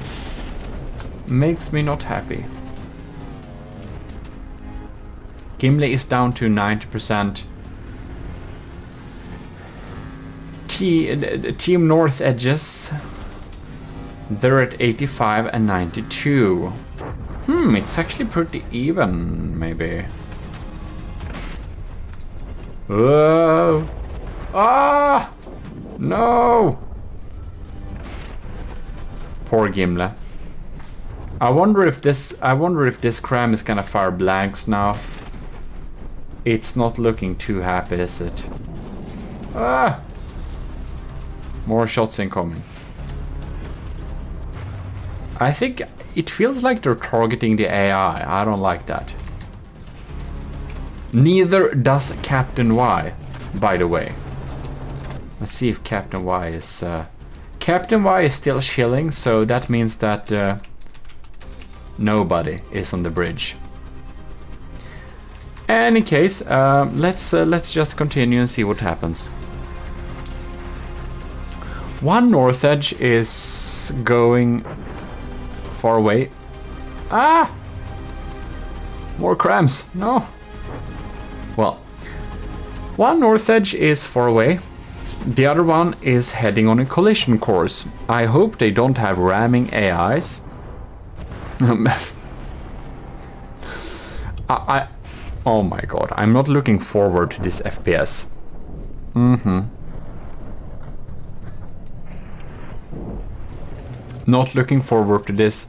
A: Makes me not happy. Gimle is down to 90%. Team North Edges, they're at 85 and 92. It's actually pretty even, maybe. Whoa! Ah! No! Poor Gimle. I wonder if this cram is gonna fire blanks now. It's not looking too happy, is it? Ah! More shots incoming. I think it feels like they're targeting the AI. I don't like that. Neither does Captain Y, by the way. Let's see if Captain Y is... Captain Y is still chilling, so that means that nobody is on the bridge. Any case, let's just continue and see what happens. One North Edge is going far away. Ah! More crams. No. Well, one North Edge is far away. The other one is heading on a collision course. I hope they don't have ramming AIs. Oh my god, I'm not looking forward to this FPS. Not looking forward to this.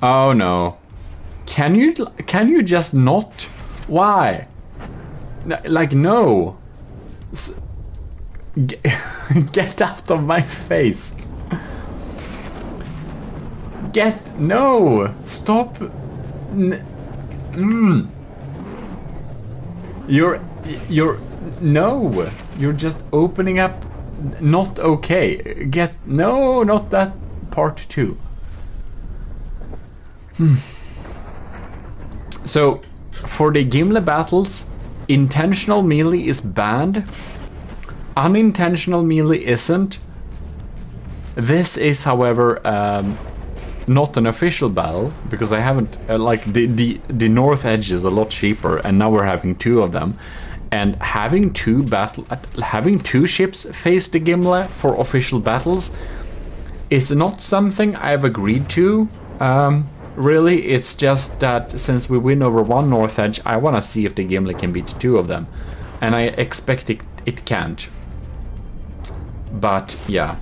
A: Oh no. Can you just not? Why? Like, no. Get out of my face. No. Stop. No. You're just opening up. Not okay. No, not that part too. So, for the Gimli battles, intentional melee is banned. Unintentional melee isn't. This is, however, not an official battle, because I haven't, like, the north edge is a lot cheaper, and now we're having 2 of them. And having two ships face the Gimli for official battles is not something I've agreed to. Really, it's just that since we win over 1 north edge, I want to see if the Gimli can beat 2 of them. And I expect it can't. But, yeah.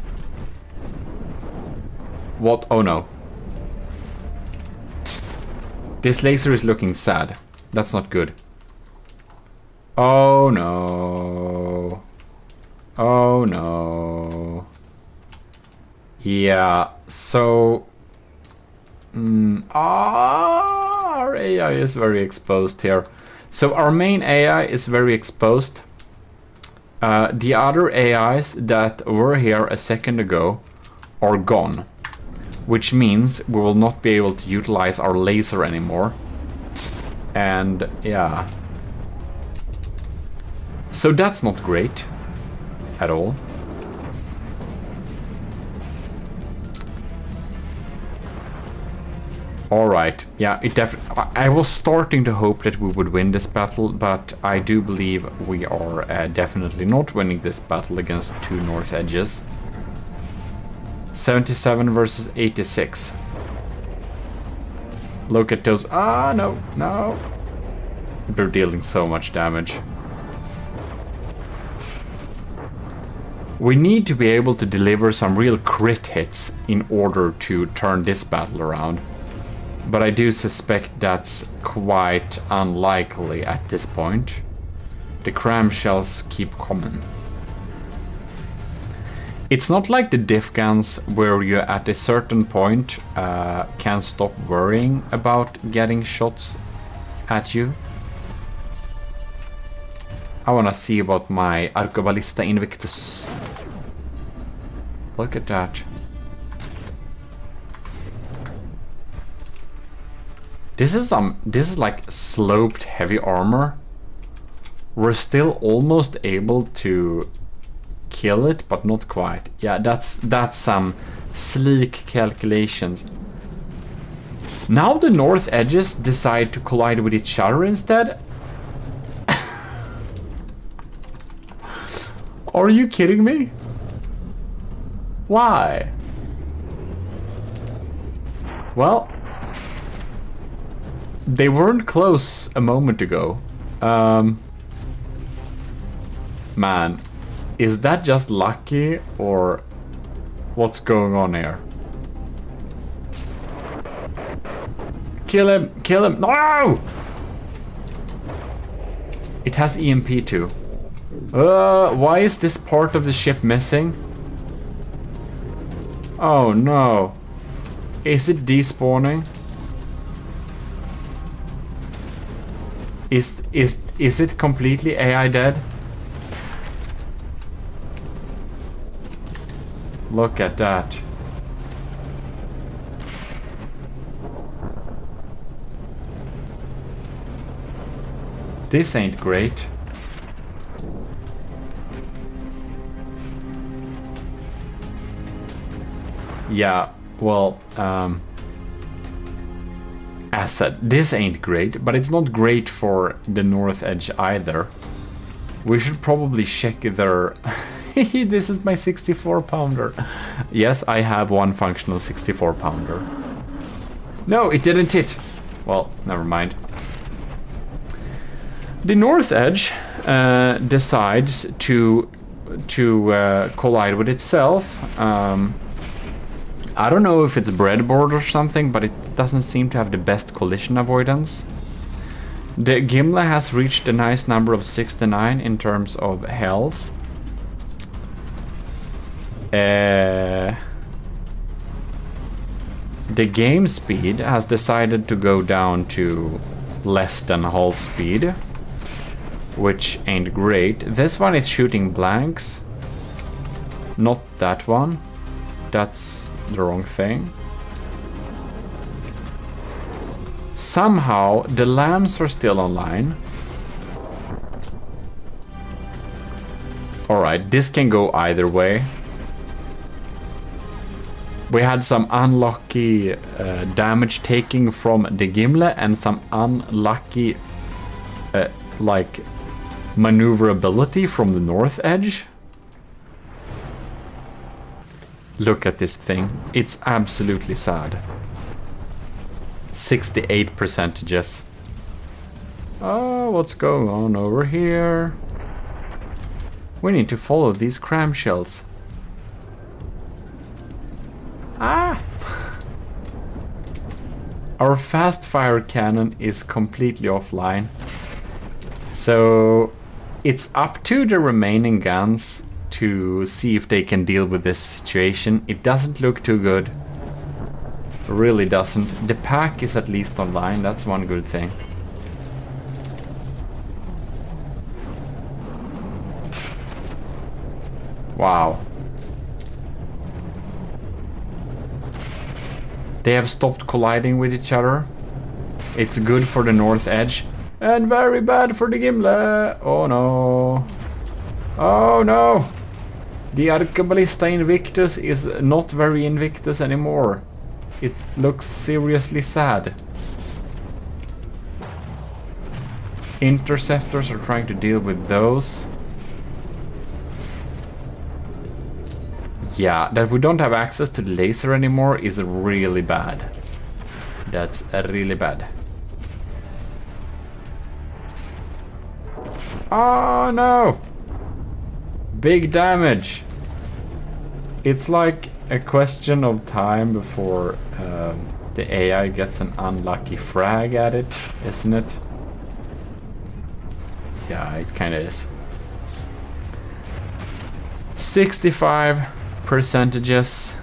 A: What? Oh no. This laser is looking sad. That's not good. Oh no. Oh no. Yeah, so... our AI is very exposed here. So our main AI is very exposed. The other AIs that were here a second ago are gone. Which means we will not be able to utilize our laser anymore. And yeah. So that's not great at all. Alright, yeah, I was starting to hope that we would win this battle, but I do believe we are definitely not winning this battle against 2 north edges. 77 versus 86. Look at those. Ah, no, no. They're dealing so much damage. We need to be able to deliver some real crit hits in order to turn this battle around. But I do suspect that's quite unlikely at this point. The cram shells keep coming. It's not like the diff guns where you at a certain point can stop worrying about getting shots at you. I wanna see about my Arcobalista Invictus. Look at that. This is like sloped heavy armor. We're still almost able to kill it, but not quite. Yeah, that's some sleek calculations. Now the north edges decide to collide with each other instead. Are you kidding me? Why? Well, they weren't close a moment ago. Man, is that just lucky or what's going on here? Kill him! Kill him! No! It has EMP too. Why is this part of the ship missing? Oh no. Is it despawning? Is it completely AI dead? Look at that. This ain't great. Yeah, well, as said, this ain't great, but it's not great for the north edge either. We should probably check their... This is my 64 pounder. Yes, I have one functional 64 pounder. No, it didn't hit. Well, never mind. The north edge decides to collide with itself. I don't know if it's breadboard or something, but it doesn't seem to have the best collision avoidance. The Gimli has reached a nice number of 69 in terms of health. The game speed has decided to go down to less than half speed, which ain't great. This one is shooting blanks. Not that one. That's the wrong thing. Somehow the lambs are still online. Alright, this can go either way. We had some unlucky damage taking from the Gimli and some unlucky like maneuverability from the north edge. Look at this thing. It's absolutely sad. 68%. Oh, what's going on over here? We need to follow these cram shells. Ah! Our fast fire cannon is completely offline. So it's up to the remaining guns to see if they can deal with this situation. It doesn't look too good. Really doesn't. The pack is at least online, that's one good thing. Wow. They have stopped colliding with each other. It's good for the north edge. And very bad for the Gimli. Oh no. Oh no. The Arcaballista Invictus is not very Invictus anymore. It looks seriously sad. Interceptors are trying to deal with those. Yeah, that we don't have access to the laser anymore is really bad. That's really bad. Oh no! Big damage! It's like a question of time before the AI gets an unlucky frag at it, isn't it? Yeah, it kinda is. 65%.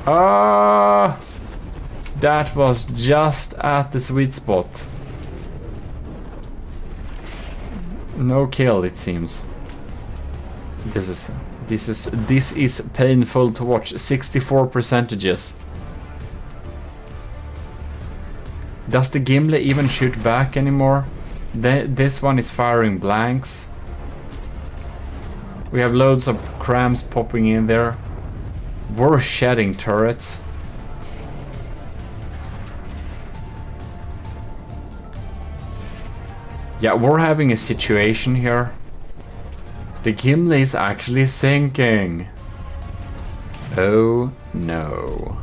A: Ah, that was just at the sweet spot. No kill, it seems. This is painful to watch. 64%. Does the Gimli even shoot back anymore? This one is firing blanks. We have loads of crams popping in there. We're shedding turrets. Yeah, we're having a situation here. The Gimli is actually sinking. Oh no.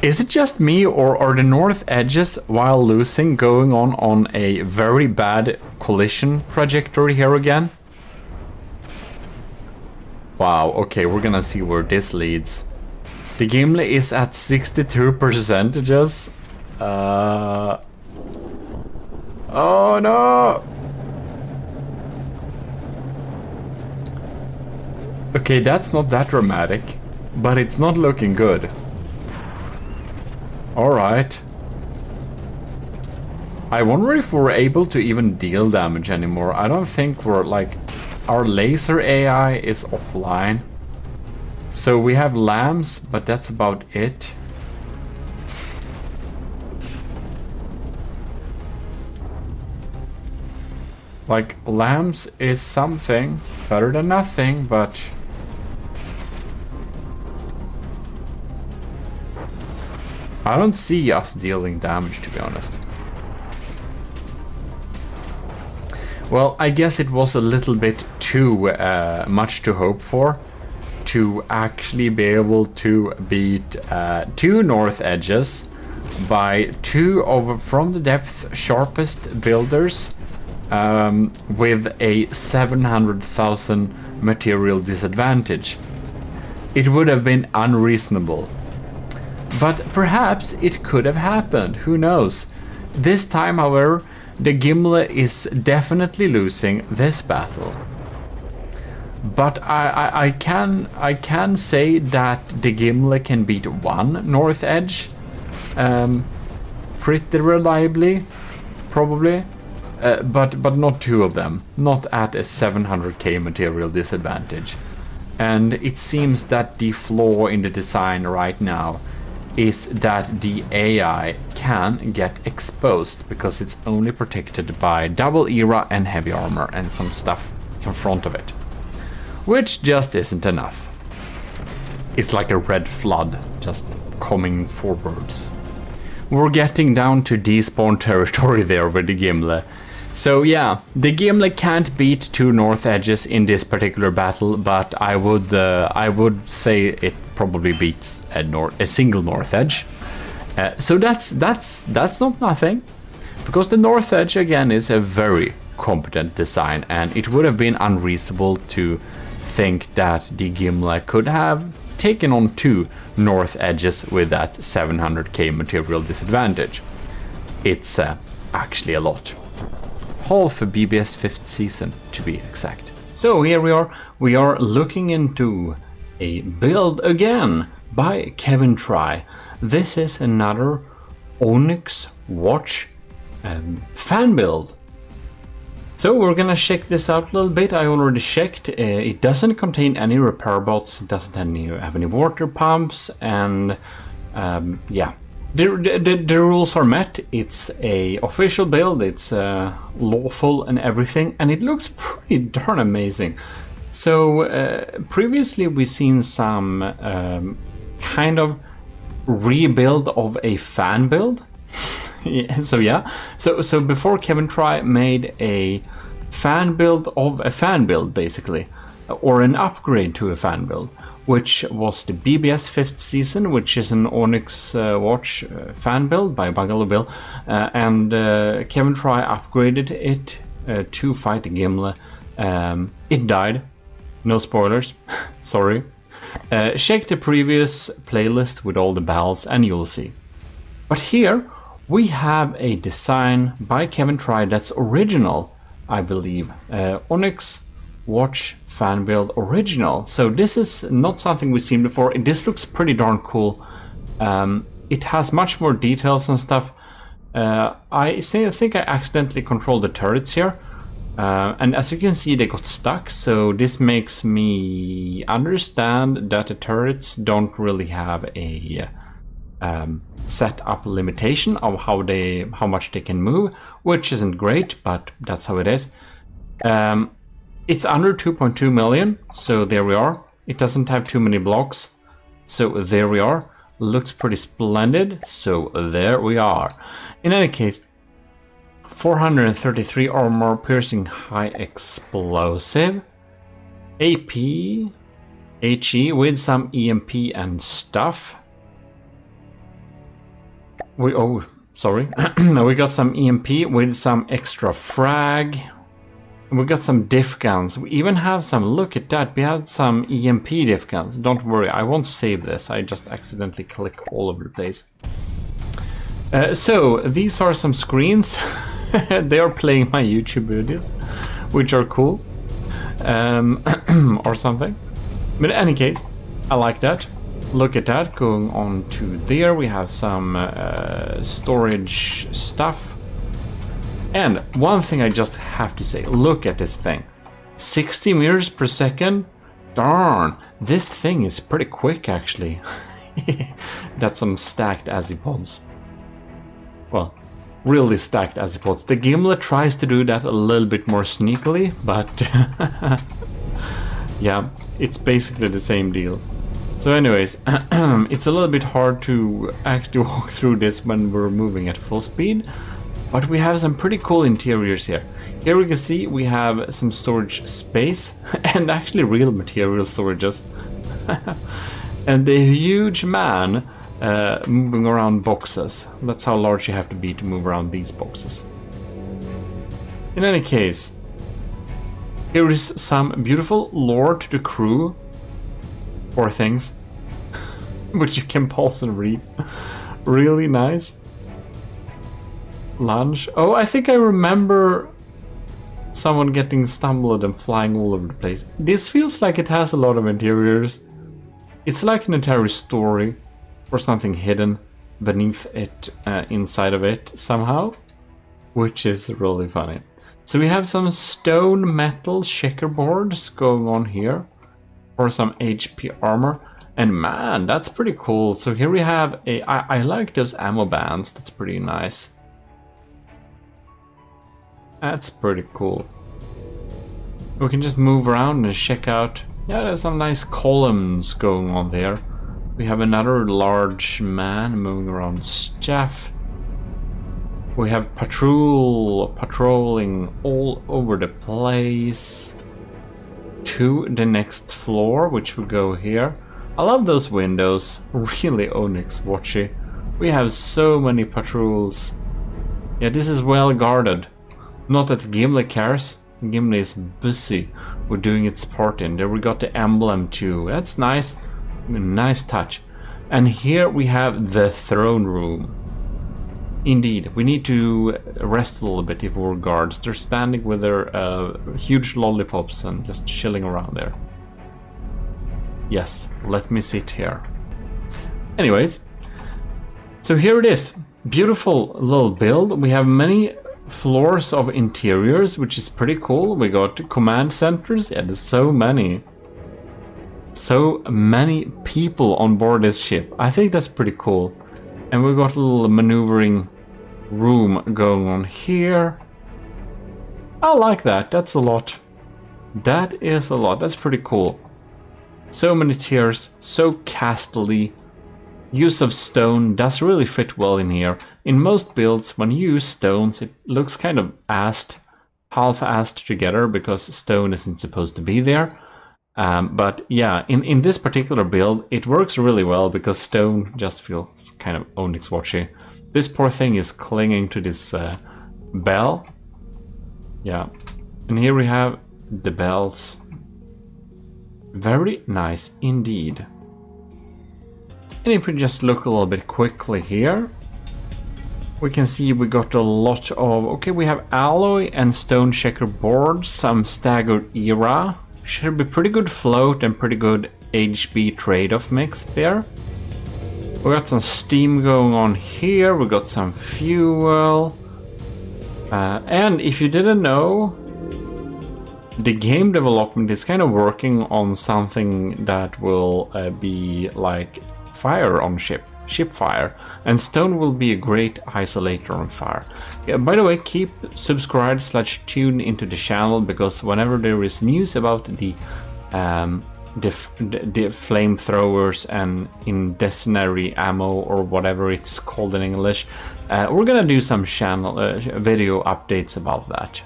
A: Is it just me, or are the north edges, while losing, going on a very bad collision trajectory here again? Wow, okay, we're gonna see where this leads. The Gimli is at 62%. Oh no! Okay, that's not that dramatic, but it's not looking good. Alright. I wonder if we're able to even deal damage anymore. I don't think we're like... Our laser AI is offline. So we have lambs, but that's about it. Like, lambs is something. Better than nothing, but... I don't see us dealing damage, to be honest. Well, I guess it was a little bit too much to hope for to actually be able to beat two north edges by two of from the depth sharpest builders with a 700,000 material disadvantage. It would have been unreasonable. But perhaps it could have happened, who knows. This time, however, the Gimli is definitely losing this battle. But I can say that the Gimli can beat one North Edge pretty reliably, probably, but not two of them, not at a 700k material disadvantage. And it seems that the flaw in the design right now is that the AI can get exposed because it's only protected by double era and heavy armor and some stuff in front of it, which just isn't enough. It's like a red flood just coming forwards. We're getting down to despawn territory there with the Gimli. So yeah, the Gimli can't beat two North Edges in this particular battle, but I would say it probably beats a single North Edge. So that's not nothing, because the North Edge again is a very competent design, and it would have been unreasonable to think that the Gimli could have taken on two North Edges with that 700k material disadvantage. It's actually a lot. Half a BBS 5th season, to be exact. So here we are looking into a build again by Kevin Try. This is another Onyx Watch fan build. So we're gonna check this out a little bit. I already checked. It doesn't contain any repair bots, it doesn't have any water pumps, and yeah. The rules are met. It's a official build, it's lawful and everything, and it looks pretty darn amazing. So previously we've seen some kind of rebuild of a fan build. So yeah, so before Kevin Try made a fan build of a fan build, basically, or an upgrade to a fan build, which was the BBS 5th season, which is an Onyx Watch fan build by Bungalow Bill, and Kevin Try upgraded it to fight the Gimli. It died, no spoilers, sorry. Check the previous playlist with all the battles and you'll see. But here we have a design by Kevin Try that's original, I believe. Onyx Watch fan build original. So this is not something we've seen before. This looks pretty darn cool. It has much more details and stuff. I think I accidentally controlled the turrets here. And as you can see, they got stuck. So this makes me understand that the turrets don't really have a set up limitation of how much they can move, which isn't great, but that's how it is. It's under 2.2 million, so there we are. It doesn't have too many blocks, so there we are. Looks pretty splendid, so there we are. In any case, 433 armor, piercing, high explosive, AP, HE with some EMP and stuff. We got some EMP with some extra frag. We got some diff guns. We even have some, look at that, we have some EMP diff guns. Don't worry, I won't save this. I just accidentally click all over the place. So these are some screens. They are playing my YouTube videos, which are cool. Or something. But in any case, I like that. Look at that, going on to there, we have some storage stuff. And one thing I just have to say, look at this thing. 60 meters per second? Darn, this thing is pretty quick actually. That's some stacked azipods. Well, really stacked azipods. The Gimli tries to do that a little bit more sneakily, but yeah, it's basically the same deal. So anyways, it's a little bit hard to actually walk through this when we're moving at full speed, but we have some pretty cool interiors here. Here we can see we have some storage space and actually real material storages. And the huge man moving around boxes. That's how large you have to be to move around these boxes. In any case, here is some beautiful lore to the crew, or things, which you can pause and read. Really nice. Lunch. Oh, I think I remember someone getting stumbled and flying all over the place. This feels like it has a lot of interiors. It's like an entire story or something hidden beneath it, inside of it somehow, which is really funny. So we have some stone metal checkerboards going on here for some HP armor. And man, that's pretty cool. So here we have a... I like those ammo bands. That's pretty nice. That's pretty cool. We can just move around and check out... Yeah, there's some nice columns going on there. We have another large man moving around staff. We have patrolling all over the place. To the next floor, which will go here. I love those windows. Really Onyx watchy. We have so many patrols. Yeah, this is well guarded. Not that Gimli cares. Gimli is busy with doing its part in. There we got the emblem too. That's nice. Nice touch. And here we have the throne room. Indeed, we need to rest a little bit if we're guards. They're standing with their huge lollipops and just chilling around there. Yes, let me sit here. Anyways, so here it is. Beautiful little build. We have many floors of interiors, which is pretty cool. We got command centers. Yeah, there's so many. So many people on board this ship. I think that's pretty cool. And we got a little maneuvering room going on here. I like that. That's a lot. That is a lot. That's pretty cool. So many tiers, so castly. Use of stone does really fit well in here. In most builds, when you use stones, it looks kind of half-assed together because stone isn't supposed to be there. But yeah, in this particular build, it works really well because stone just feels kind of Onyx watchy. This poor thing is clinging to this bell. Yeah, and here we have the bells. Very nice indeed. And if we just look a little bit quickly here, we can see we got a lot of... Okay, we have alloy and stone checkerboards, some staggered era. Should be pretty good float and pretty good HB trade-off mix there. We got some steam going on here, we got some fuel. And if you didn't know, the game development is kind of working on something that will be like fire on ship fire, and stone will be a great isolator on fire. Yeah, by the way, keep subscribed/tuned into the channel, because whenever there is news about the flamethrowers and incendiary ammo, or whatever it's called in English, we're gonna do some channel video updates about that.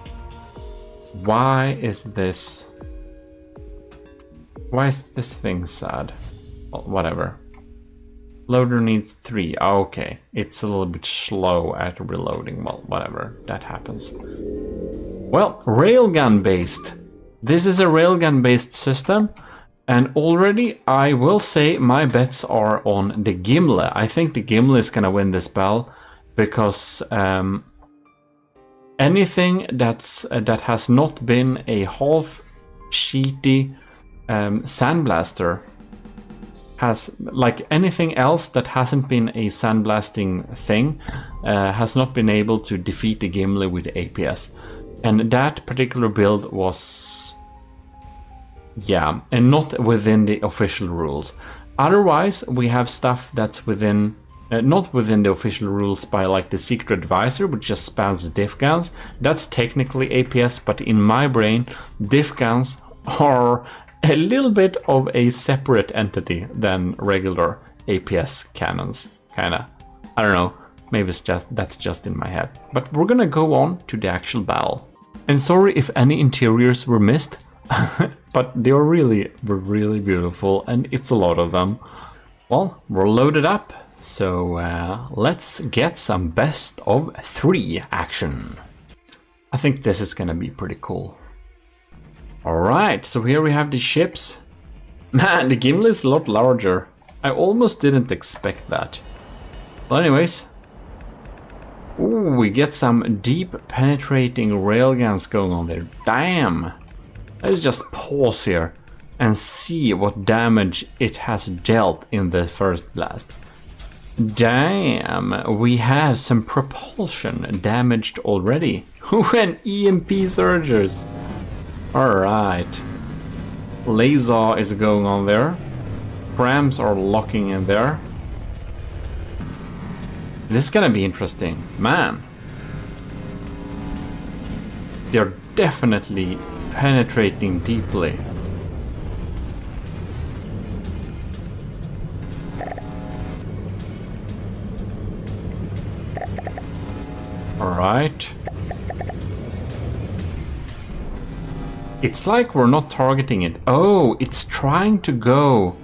A: Why is this thing sad? Well, whatever. Loader needs 3. Okay, it's a little bit slow at reloading. Well, whatever, that happens. Well, railgun based. This is a railgun based system, and already I will say my bets are on the Gimli. I think the Gimli is gonna win this battle, because anything that has not been a half sheety sandblaster has, like anything else that hasn't been a sandblasting thing, has not been able to defeat the Gimli with APS. And that particular build was, yeah, and not within the official rules. Otherwise, we have stuff that's within, not within the official rules by like the Secret Advisor, which just spams diff guns. That's technically APS, but in my brain, diff guns are a little bit of a separate entity than regular APS cannons, kinda. I don't know, maybe it's just, that's just in my head. But we're gonna go on to the actual battle. And sorry if any interiors were missed, but they were really beautiful, and it's a lot of them. Well, we're loaded up, so let's get some best of 3 action. I think this is gonna be pretty cool. Alright, so here we have the ships. Man, the Gimli is a lot larger. I almost didn't expect that. But anyways. Ooh, we get some deep penetrating railguns going on there. Damn! Let's just pause here and see what damage it has dealt in the first blast. Damn, we have some propulsion damaged already. When EMP surges. Alright. Laser is going on there. Prams are locking in there. This is gonna be interesting. Man. They're definitely penetrating deeply. Alright. It's like we're not targeting it. Oh, it's trying to go.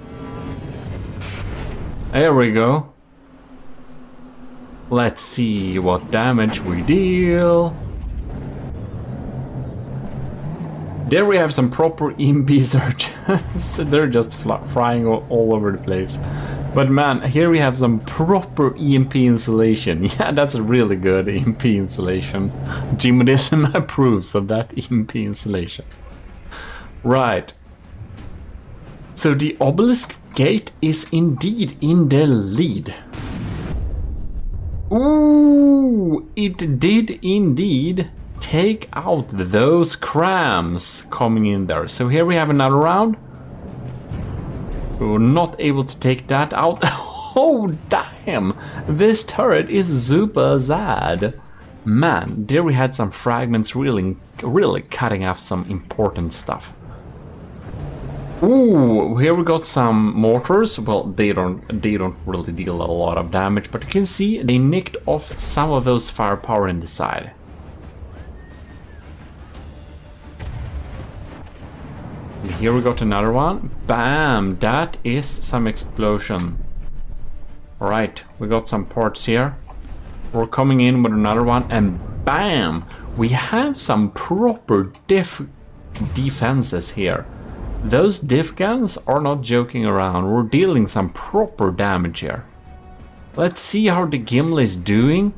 A: There we go. Let's see what damage we deal. There we have some proper EMP surges. They're just flying all over the place. But man, here we have some proper EMP insulation. Yeah, that's really good EMP insulation. GMODIST approves of that EMP insulation. Right. So the obelisk gate is indeed in the lead. Ooh, it did indeed take out those crams coming in there. So here we have another round. We were not able to take that out. Oh, damn! This turret is super sad. Man, there we had some fragments really cutting off some important stuff. Ooh, here we got some mortars. Well, they don't really deal a lot of damage, but you can see they nicked off some of those firepower in the side. And here we got another one. Bam! That is some explosion. Alright, we got some parts here. We're coming in with another one, and bam! We have some proper defenses here. Those diff guns are not joking around. We're dealing some proper damage here. Let's see how the Gimli is doing.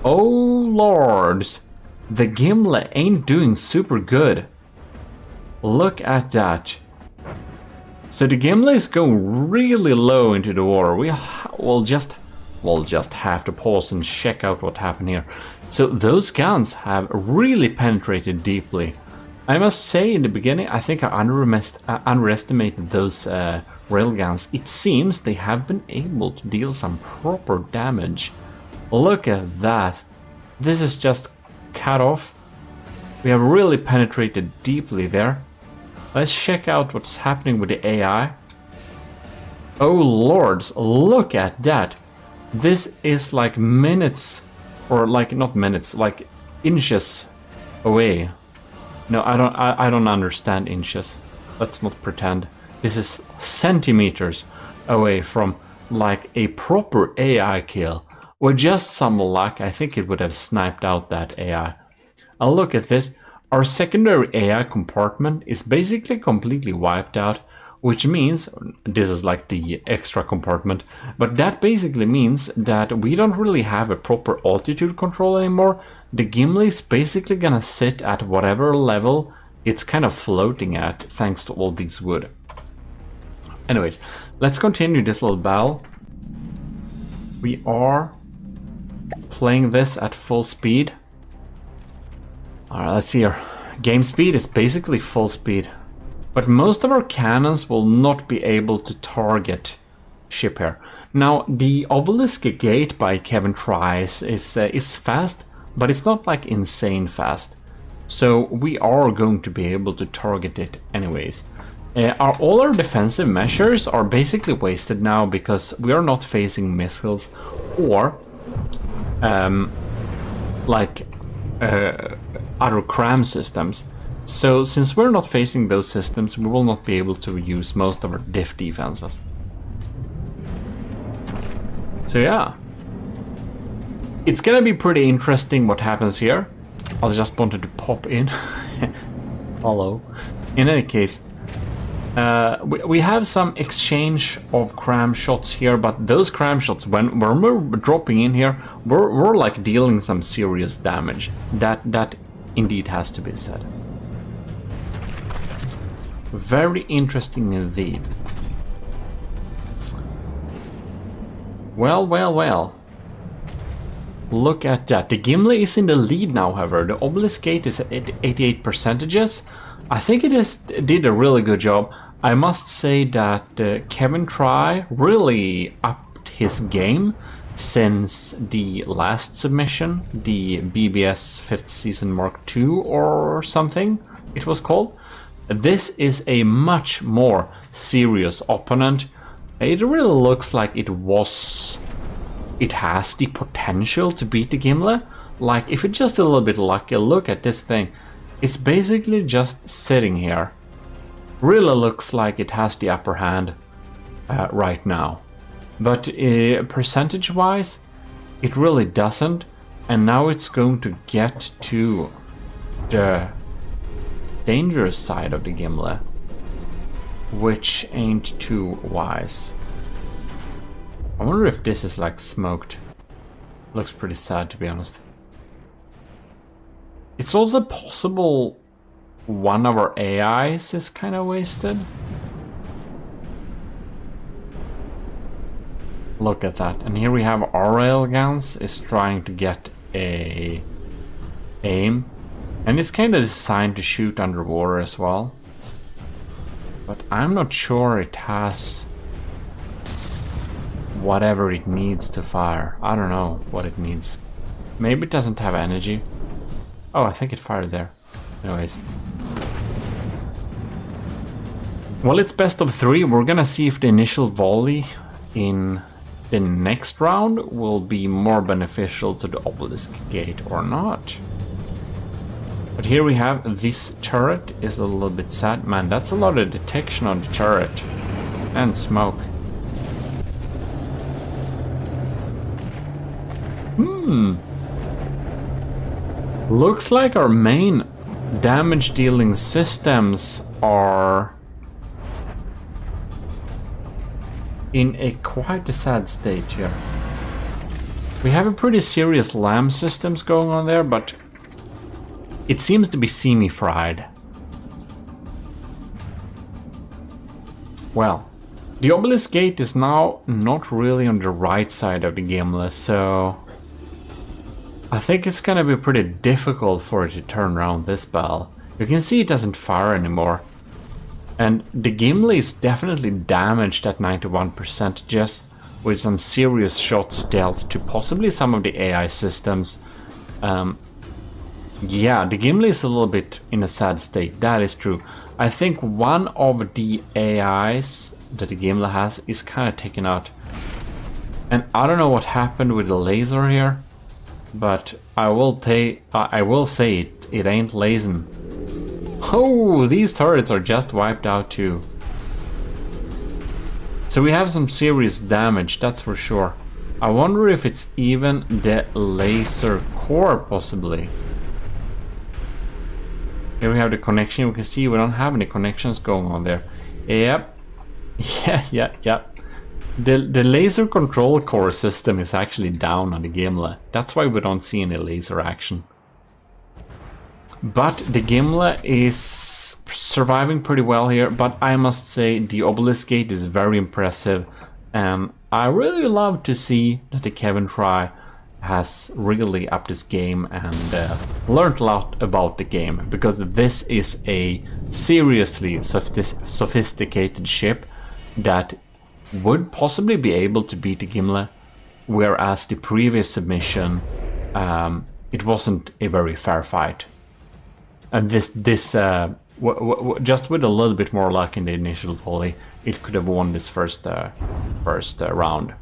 A: Oh lords, the Gimli ain't doing super good. Look at that. So the Gimli is going really low into the water. We'll just have to pause and check out what happened here. So those guns have really penetrated deeply. I must say, in the beginning, I think I underestimated those railguns. It seems they have been able to deal some proper damage. Look at that. This is just cut off. We have really penetrated deeply there. Let's check out what's happening with the AI. Oh lords, look at that. This is like minutes, or like not minutes, like inches away. No, I don't understand inches. Let's not pretend. This is centimeters away from like a proper AI kill. With just some luck, I think it would have sniped out that AI. And look at this. Our secondary AI compartment is basically completely wiped out, which means, this is like the extra compartment, but that basically means that we don't really have a proper altitude control anymore. The Gimli is basically gonna sit at whatever level it's kind of floating at, thanks to all these wood. Anyways, let's continue this little battle. We are playing this at full speed. Alright, let's see here. Game speed is basically full speed. But most of our cannons will not be able to target ship here. Now, the obelisk gate by Kevin Tries is fast, but it's not like insane fast. So we are going to be able to target it anyways. All our defensive measures are basically wasted now because we are not facing missiles or other cram systems. So since we're not facing those systems, we will not be able to use most of our diff defenses. So yeah, it's gonna be pretty interesting what happens here. I just wanted to pop in. Hello. In any case, we have some exchange of cram shots here, but those cram shots, when we're dropping in here, we're like dealing some serious damage. That indeed has to be said. Very interesting indeed. Well, well, well. Look at that. The Gimli is in the lead now, however. The Obelisk Gate is at 88%. I think it did a really good job. I must say that Kevin Try really upped his game since the last submission, the BBS 5th Season Mark II or something it was called. This is a much more serious opponent. It really looks like it has the potential to beat the Gimli. Like, if it's just a little bit lucky, look at this thing. It's basically just sitting here. Really looks like it has the upper hand right now. But percentage-wise, it really doesn't. And now it's going to get to the dangerous side of the Gimli, which ain't too wise. I wonder if this is like smoked. Looks pretty sad, to be honest. It's also possible one of our AIs is kind of wasted. Look at that. And here we have our railguns is trying to get a aim. And it's kind of designed to shoot underwater as well. But I'm not sure it has whatever it needs to fire. I don't know what it needs. Maybe it doesn't have energy. Oh, I think it fired there. Anyways. Well, it's best of 3. We're gonna see if the initial volley in the next round will be more beneficial to the Obelisk Gate or not. But here we have this turret is a little bit sad. Man, that's a lot of detection on the turret. And smoke. Looks like our main damage dealing systems are in a quite a sad state here. We have a pretty serious LAM systems going on there, but it seems to be semi-fried. Well, the Obelisk Gate is now not really on the right side of the Gimli, so I think it's gonna be pretty difficult for it to turn around this battle. You can see it doesn't fire anymore. And the Gimli is definitely damaged at 91%, just with some serious shots dealt to possibly some of the AI systems. Yeah, the Gimli is a little bit in a sad state, that is true. I think one of the AIs that the Gimli has is kind of taken out. And I don't know what happened with the laser here, but I will say it ain't lasing. Oh, these turrets are just wiped out too. So we have some serious damage, that's for sure. I wonder if it's even the laser core, possibly. Here we have the connection. You can see we don't have any connections going on there. Yep. Yeah. The laser control core system is actually down on the Gimli. That's why we don't see any laser action. But the Gimli is surviving pretty well here. But I must say the Obelisk Gate is very impressive. And I really love to see that the Kevin Try has really upped his game and learned a lot about the game, because this is a seriously sophisticated ship that would possibly be able to beat the Gimli, whereas the previous submission it wasn't a very fair fight. And this just with a little bit more luck in the initial volley, it could have won this first round.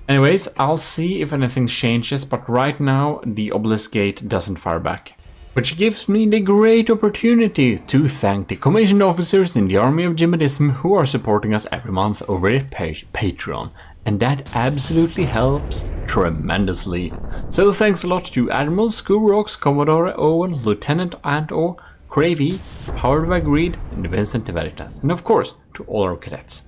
A: Anyways, I'll see if anything changes, but right now the Obelisk Gate doesn't fire back. Which gives me the great opportunity to thank the commissioned officers in the army of GMODISM who are supporting us every month over at Patreon. And that absolutely helps tremendously. So thanks a lot to Admiral, Skurox, Commodore Owen, Lieutenant Ant-O, Cravey, Powered by Greed, and Vincent Veritas. And of course, to all our cadets.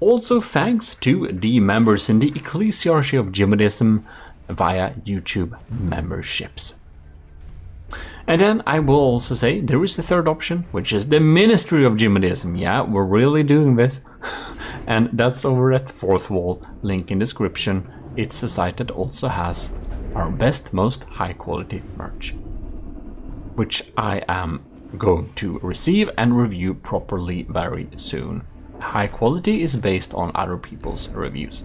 A: Also thanks to the members in the Ecclesiarchy of GMODISM via YouTube memberships. And then I will also say there is a third option, which is the Ministry of GMODISM. Yeah, we're really doing this. And that's over at Fourth Wall, link in description. It's a site that also has our best, most high quality merch, which I am going to receive and review properly very soon. High quality is based on other people's reviews.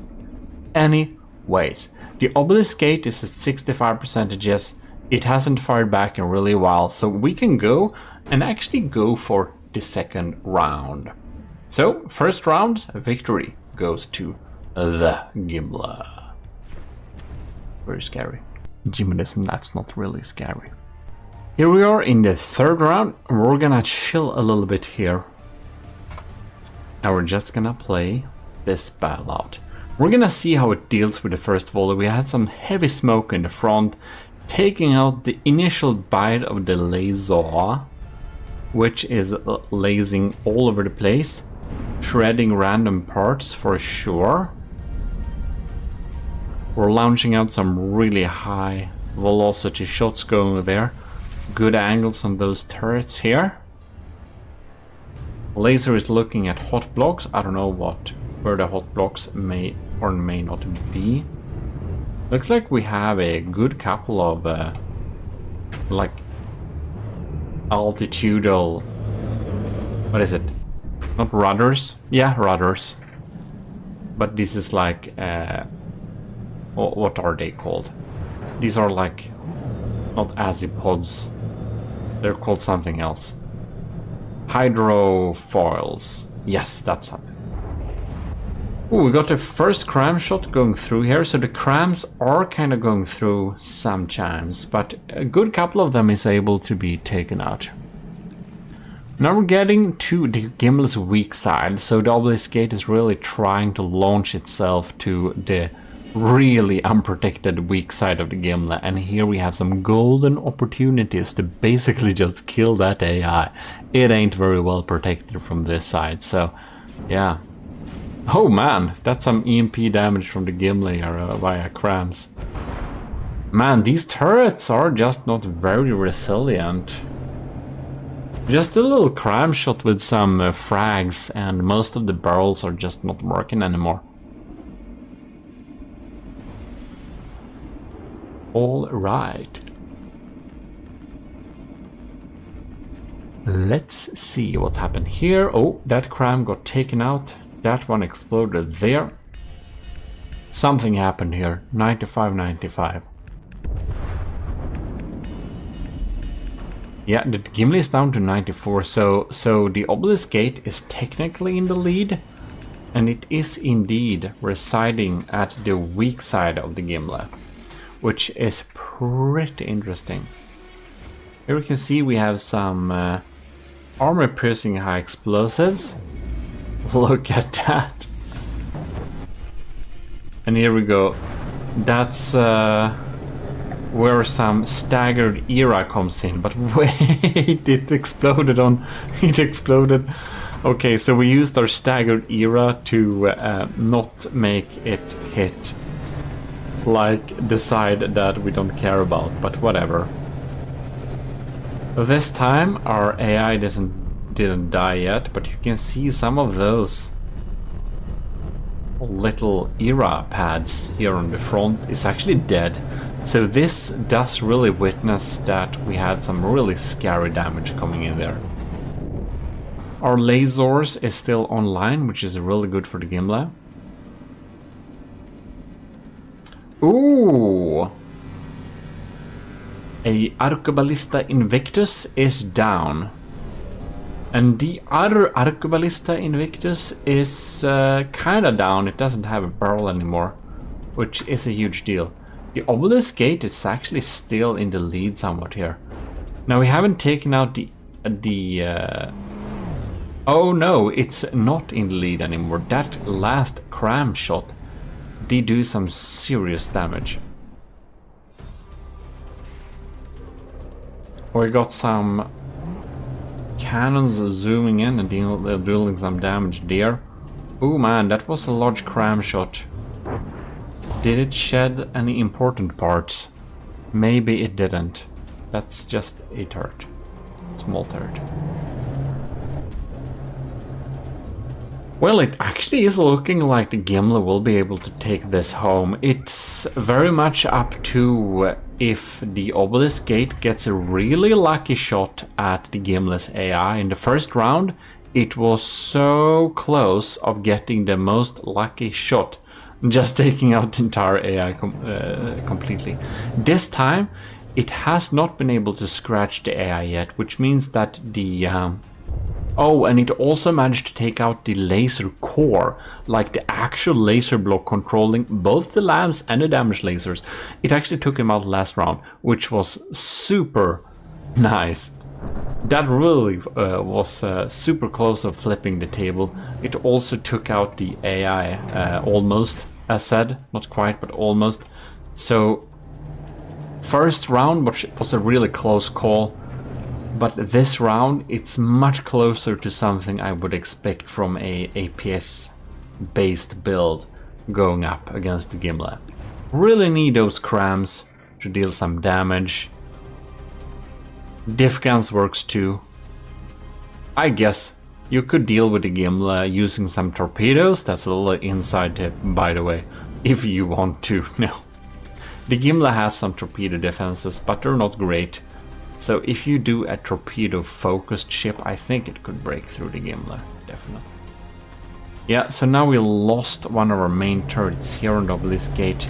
A: Anyways, the Obelisk Gate is at 65% yes. It hasn't fired back in really a while, so we can go and actually go for the second round. So, first round's victory goes to the Gimla. Very scary. GMODISM, that's not really scary. Here we are in the third round. We're gonna chill a little bit here. And we're just gonna play this battle out. We're gonna see how it deals with the first volley. We had some heavy smoke in the front, taking out the initial bite of the laser, which is lasing all over the place, shredding random parts for sure. We're launching out some really high velocity shots going there. Good angles on those turrets here. Laser is looking at hot blocks. I don't know where the hot blocks may or may not be. Looks like we have a good couple of like altitudinal, what is it? Not rudders? Yeah, rudders. But this is like what are they called? These are like not azipods. They're called something else. Hydrofoils. Yes, that's something. Ooh, we got the first cram shot going through here, so the crams are kind of going through sometimes, but a good couple of them is able to be taken out. Now we're getting to the Gimle's weak side, so the Obelisk Gate is really trying to launch itself to the really unprotected weak side of the Gimle, and here we have some golden opportunities to basically just kill that AI. It ain't very well protected from this side, so yeah. Oh man, that's some EMP damage from the Gimle via crams. Man, these turrets are just not very resilient. Just a little cram shot with some frags and most of the barrels are just not working anymore. All right. Let's see what happened here. Oh, that cram got taken out. That one exploded there. Something happened here. 95-95. Yeah, the Gimle is down to 94, so the Obelisk Gate is technically in the lead, and it is indeed residing at the weak side of the Gimle, which is pretty interesting. Here we can see we have some armor-piercing high explosives. Look at that. And here we go. That's where some staggered era comes in. But wait, it exploded on... It exploded. Okay, so we used our staggered era to not make it hit like the side that we don't care about, but whatever. This time our AI didn't die yet, but you can see some of those little era pads here on the front is actually dead. So this does really witness that we had some really scary damage coming in there. Our lasers is still online, which is really good for the Gimle. Ooh! A Arcoballista Invictus is down. And the other Arcoballista Invictus is kinda down. It doesn't have a barrel anymore, which is a huge deal. The Obelisk Gate is actually still in the lead somewhat here. Now we haven't taken out oh no, it's not in the lead anymore. That last cram shot did do some serious damage. We got some cannons zooming in and dealing some damage there. Oh man, that was a large cram shot. Did it shed any important parts? Maybe it didn't. That's just a turret. Small turret. Well, it actually is looking like the Gimli will be able to take this home. It's very much up to if the Obelisk Gate gets a really lucky shot at the Gimli's AI. In the first round, it was so close of getting the most lucky shot, just taking out the entire AI completely. This time, it has not been able to scratch the AI yet, which means that the... oh, and it also managed to take out the laser core, like the actual laser block controlling both the labs and the damage lasers. It actually took him out last round, which was super nice. That really was super close of flipping the table. It also took out the AI almost, as said, not quite, but almost. So, first round was a really close call. But this round, it's much closer to something I would expect from a APS-based build going up against the Gimli. Really need those crams to deal some damage. Diff guns works too. I guess you could deal with the Gimli using some torpedoes. That's a little inside tip, by the way, if you want to. No. The Gimli has some torpedo defenses, but they're not great. So if you do a torpedo-focused ship, I think it could break through the Gimli, definitely. Yeah, so now we lost one of our main turrets here on the Obelisk Gate.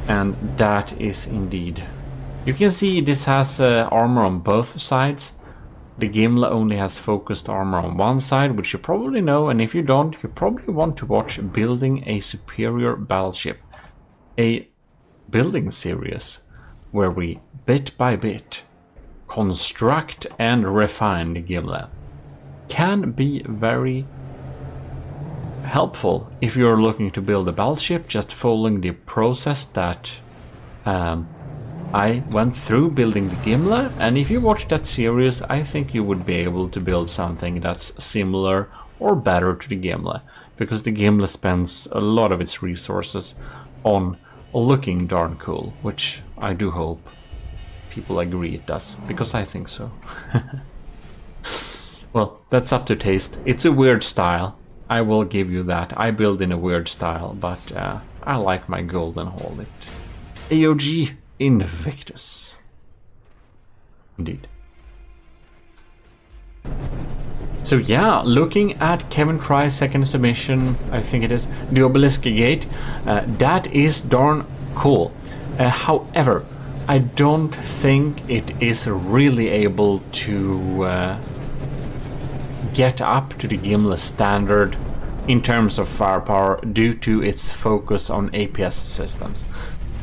A: And that is indeed... You can see this has armor on both sides. The Gimli only has focused armor on one side, which you probably know, and if you don't, you probably want to watch Building a Superior Battleship. A building series where we bit by bit construct and refine the Gimli. Can be very helpful if you're looking to build a battleship, just following the process that I went through building the Gimli, and if you watch that series, I think you would be able to build something that's similar or better to the Gimli, because the Gimli spends a lot of its resources on looking darn cool, which I do hope people agree it does, because I think so. Well, that's up to taste. It's a weird style, I will give you that. I build in a weird style, but I like my golden hold. AOG Invictus. Indeed. So yeah, looking at Kevin Cry's second submission, I think it is, the Obelisk Gate, that is darn cool. However, I don't think it is really able to get up to the Gimli standard in terms of firepower due to its focus on APS systems.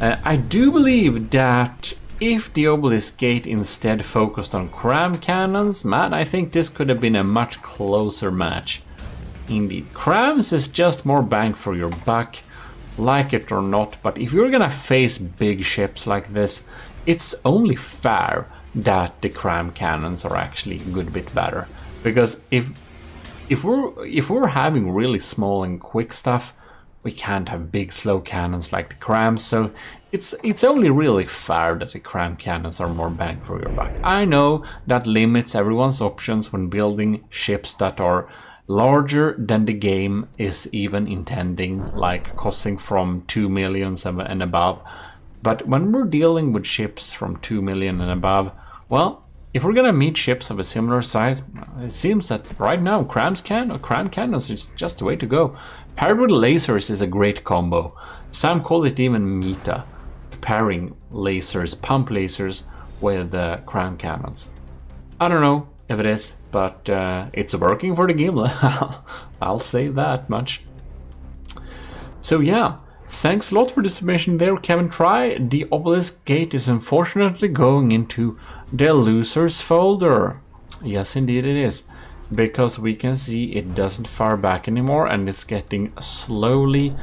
A: I do believe that if the Obelisk Gate instead focused on cram cannons, man, I think this could have been a much closer match. Indeed, crams is just more bang for your buck, like it or not, but if you're gonna face big ships like this, it's only fair that the cram cannons are actually a good bit better. Because if we're having really small and quick stuff, we can't have big slow cannons like the crams, so it's only really fair that the cram cannons are more bang for your buck. I know that limits everyone's options when building ships that are larger than the game is even intending, like costing from 2 million and above. But when we're dealing with ships from 2 million and above, well, if we're gonna meet ships of a similar size, it seems that right now cram cannons is just the way to go. Paired with lasers is a great combo. Some call it even meta, pairing lasers, pump lasers with cram cannons. I don't know if it is, but it's working for the Gimli. I'll say that much. So yeah, Thanks a lot for the submission there, Kevin Try. The obelisk gate is unfortunately going into the losers folder. Yes, indeed it is. Because we can see it doesn't fire back anymore and it's getting slowly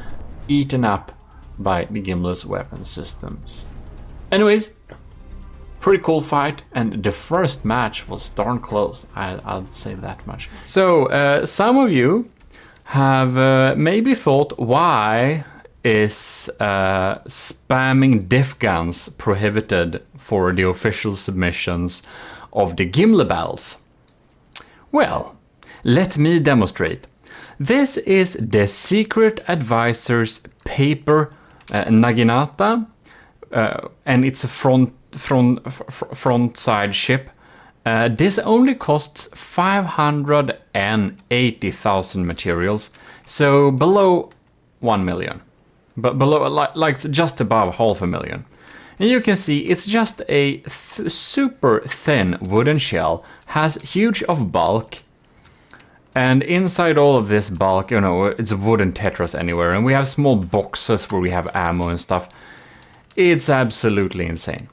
A: eaten up by the Gimli's weapon systems. Anyways, pretty cool fight, and the first match was darn close, I'd say that much. So, some of you have maybe thought, why is spamming diff guns prohibited for the official submissions of the Gimli battles? Well, let me demonstrate. This is the Secret Advisor's paper Naginata, and it's a front side ship. This only costs 580,000 materials, so below 1 million. But below, like just above 500,000. And you can see it's just a super thin wooden shell, has huge of bulk, and inside all of this bulk, you know, it's wooden tetras anywhere, and we have small boxes where we have ammo and stuff. It's absolutely insane.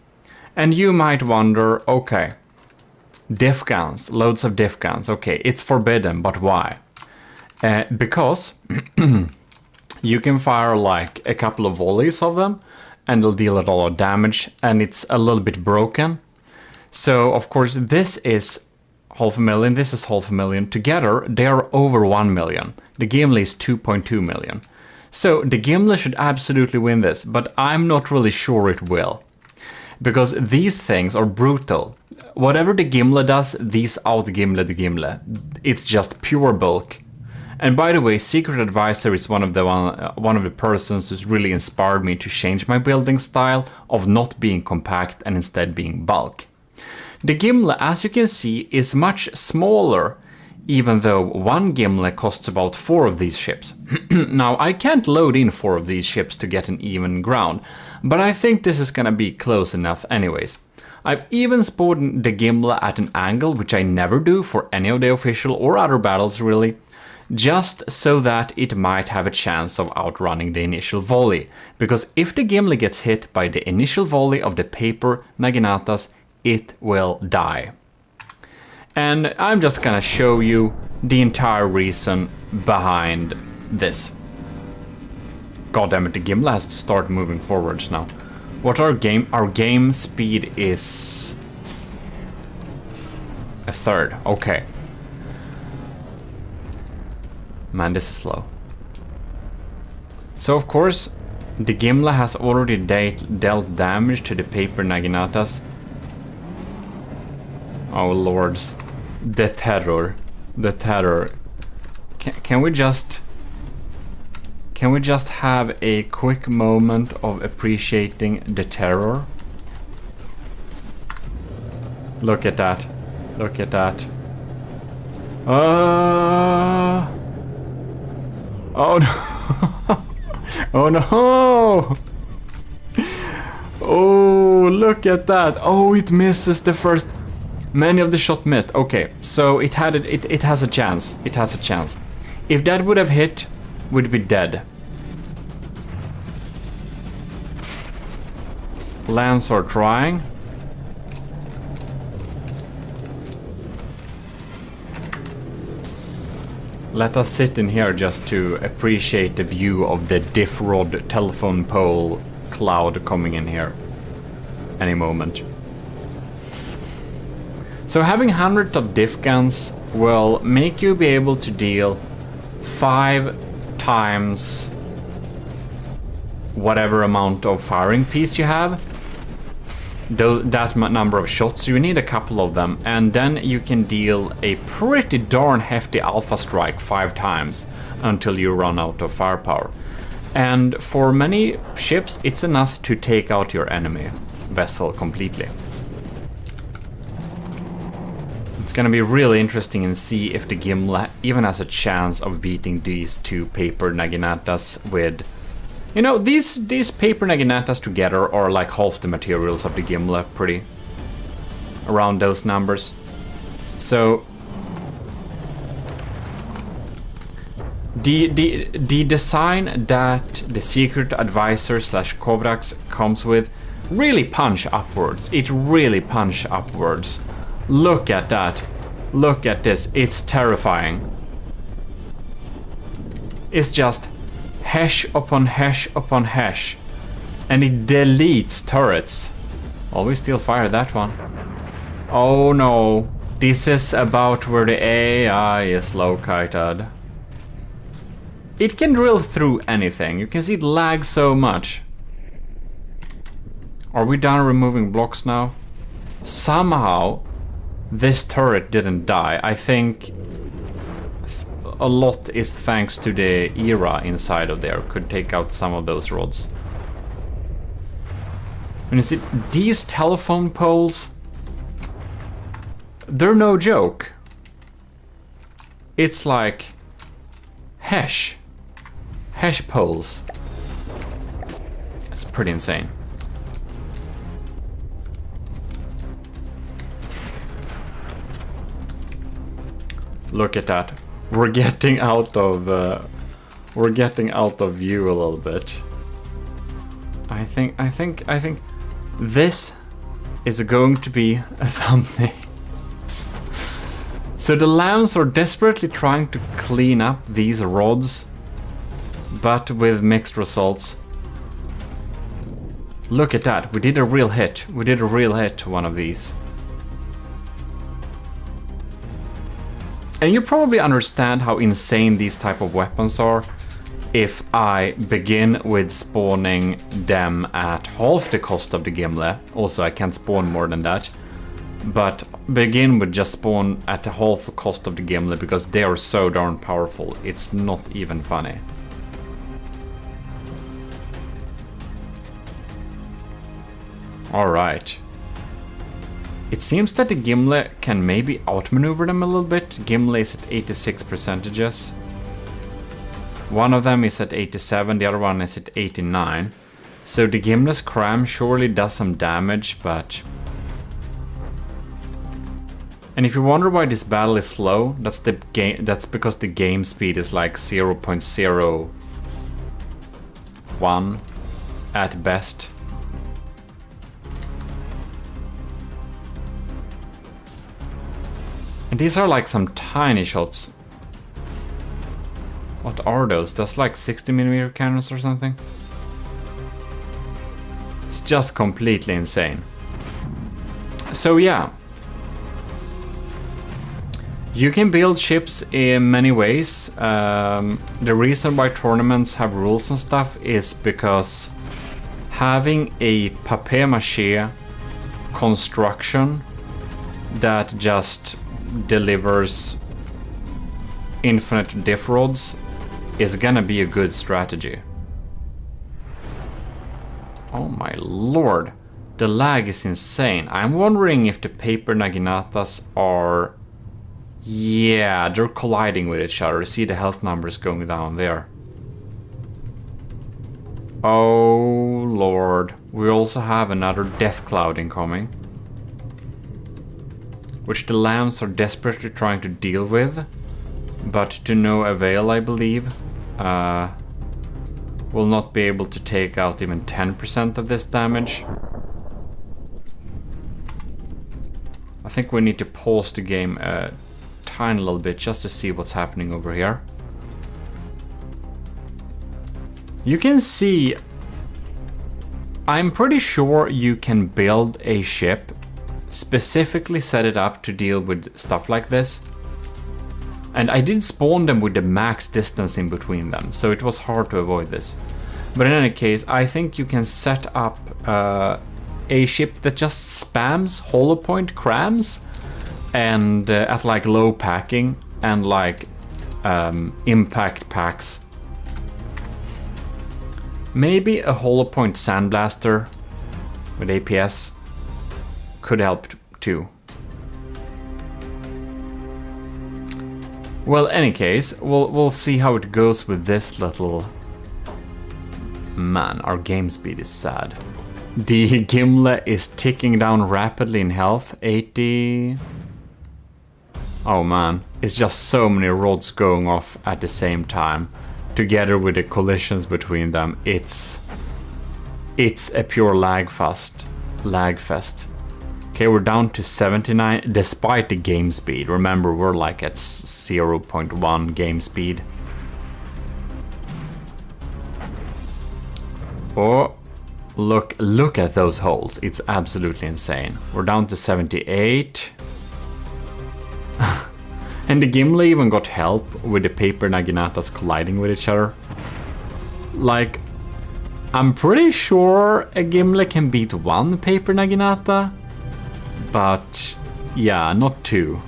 A: And you might wonder, okay, diff guns, loads of diff guns, okay, it's forbidden, but why? Because you can fire like a couple of volleys of them, and they'll deal a lot of damage, and it's a little bit broken. So, of course, this is 500,000, this is 500,000. Together, they are over 1 million. The Gimli is 2.2 million. So, the Gimli should absolutely win this, but I'm not really sure it will. Because these things are brutal. Whatever the Gimli does, these out-Gimli the Gimli. It's just pure bulk. And by the way, Secret Advisor is one of the persons who's really inspired me to change my building style of not being compact and instead being bulk. The Gimli, as you can see, is much smaller, even though one Gimli costs about 4 of these ships. Now, I can't load in 4 of these ships to get an even ground, but I think this is gonna be close enough anyways. I've even spotted the Gimli at an angle, which I never do for any of the official or other battles really, just so that it might have a chance of outrunning the initial volley. Because if the Gimli gets hit by the initial volley of the paper Naginatas, it will die. And I'm just gonna show you the entire reason behind this. God damn it, the Gimli has to start moving forwards now. What our game speed is a third. Okay. Man, this is slow. So of course, the Gimli has already dealt damage to the paper Naginatas. Oh lords, the terror, the terror. Can we just have a quick moment of appreciating the terror? Look at that, look at that. Oh no! Oh no! Oh, look at that! Oh, it misses the first. Many of the shot missed. Okay, so it has a chance. It has a chance. If that would have hit, we'd be dead. Lambs are trying. Let us sit in here just to appreciate the view of the diff rod telephone pole cloud coming in here any moment. So having hundreds of diff guns will make you be able to deal 5 times whatever amount of firing piece you have. That number of shots, you need a couple of them, and then you can deal a pretty darn hefty alpha strike 5 times until you run out of firepower. And for many ships, it's enough to take out your enemy vessel completely. It's gonna be really interesting and see if the Gimli even has a chance of beating these 2 paper Naginatas with... You know, these paper Naginatas together are like half the materials of the Gimli, pretty around those numbers. So The design that the secret advisor / Kovrax comes with really punch upwards. It really punch upwards. Look at that. Look at this. It's terrifying. It's just hash upon hash upon hash. And it deletes turrets. Oh, we still fire that one. Oh no. This is about where the AI is located. It can drill through anything. You can see it lags so much. Are we done removing blocks now? Somehow, this turret didn't die. I think a lot is thanks to the era inside of there. Could take out some of those rods. And you see, these telephone poles, they're no joke. It's like hash poles. It's pretty insane. Look at that. We're getting out of view a little bit. I think this is going to be a thumbnail. So the lambs are desperately trying to clean up these rods, but with mixed results. Look at that. We did a real hit. We did a real hit to one of these. And you probably understand how insane these type of weapons are if I begin with spawning them at half the cost of the Gimle. Also, I can't spawn more than that. But begin with just spawn at the half the cost of the Gimle because they are so darn powerful. It's not even funny. Alright. It seems that the Gimle can maybe outmaneuver them a little bit. Gimle is at 86%. One of them is at 87, the other one is at 89. So the Gimle's cram surely does some damage, but... And if you wonder why this battle is slow, that's because the game speed is like 0.01 at best. And these are like some tiny shots. What are those? That's like 60mm cannons or something? It's just completely insane. So yeah. You can build ships in many ways. The reason why tournaments have rules and stuff is because having a papier-mâché construction that just delivers infinite diff rods is gonna be a good strategy. Oh my lord, the lag is insane. I'm wondering if the paper naginatas are... Yeah, they're colliding with each other. See the health numbers going down there. Oh lord, we also have another death cloud incoming, which the lambs are desperately trying to deal with, but to no avail, I believe. Will not be able to take out even 10% of this damage. I think we need to pause the game a tiny little bit just to see what's happening over here. You can see, I'm pretty sure you can build a ship, specifically set it up to deal with stuff like this. And I did spawn them with the max distance in between them, so it was hard to avoid this. But in any case, I think you can set up a ship that just spams hollow point crams and at like low packing and like impact packs. Maybe a hollow point sandblaster with APS could help too. Well, any case, we'll see how it goes with this little... Man, our game speed is sad. The Gimle is ticking down rapidly in health. 80... Oh man, it's just so many rods going off at the same time. Together with the collisions between them, it's a pure lag fest. Okay, we're down to 79 despite the game speed. Remember, we're like at 0.1 game speed. Oh, look at those holes. It's absolutely insane. We're down to 78. And the Gimli even got help with the paper Naginatas colliding with each other. Like, I'm pretty sure a Gimli can beat one paper Naginata, but yeah, not two.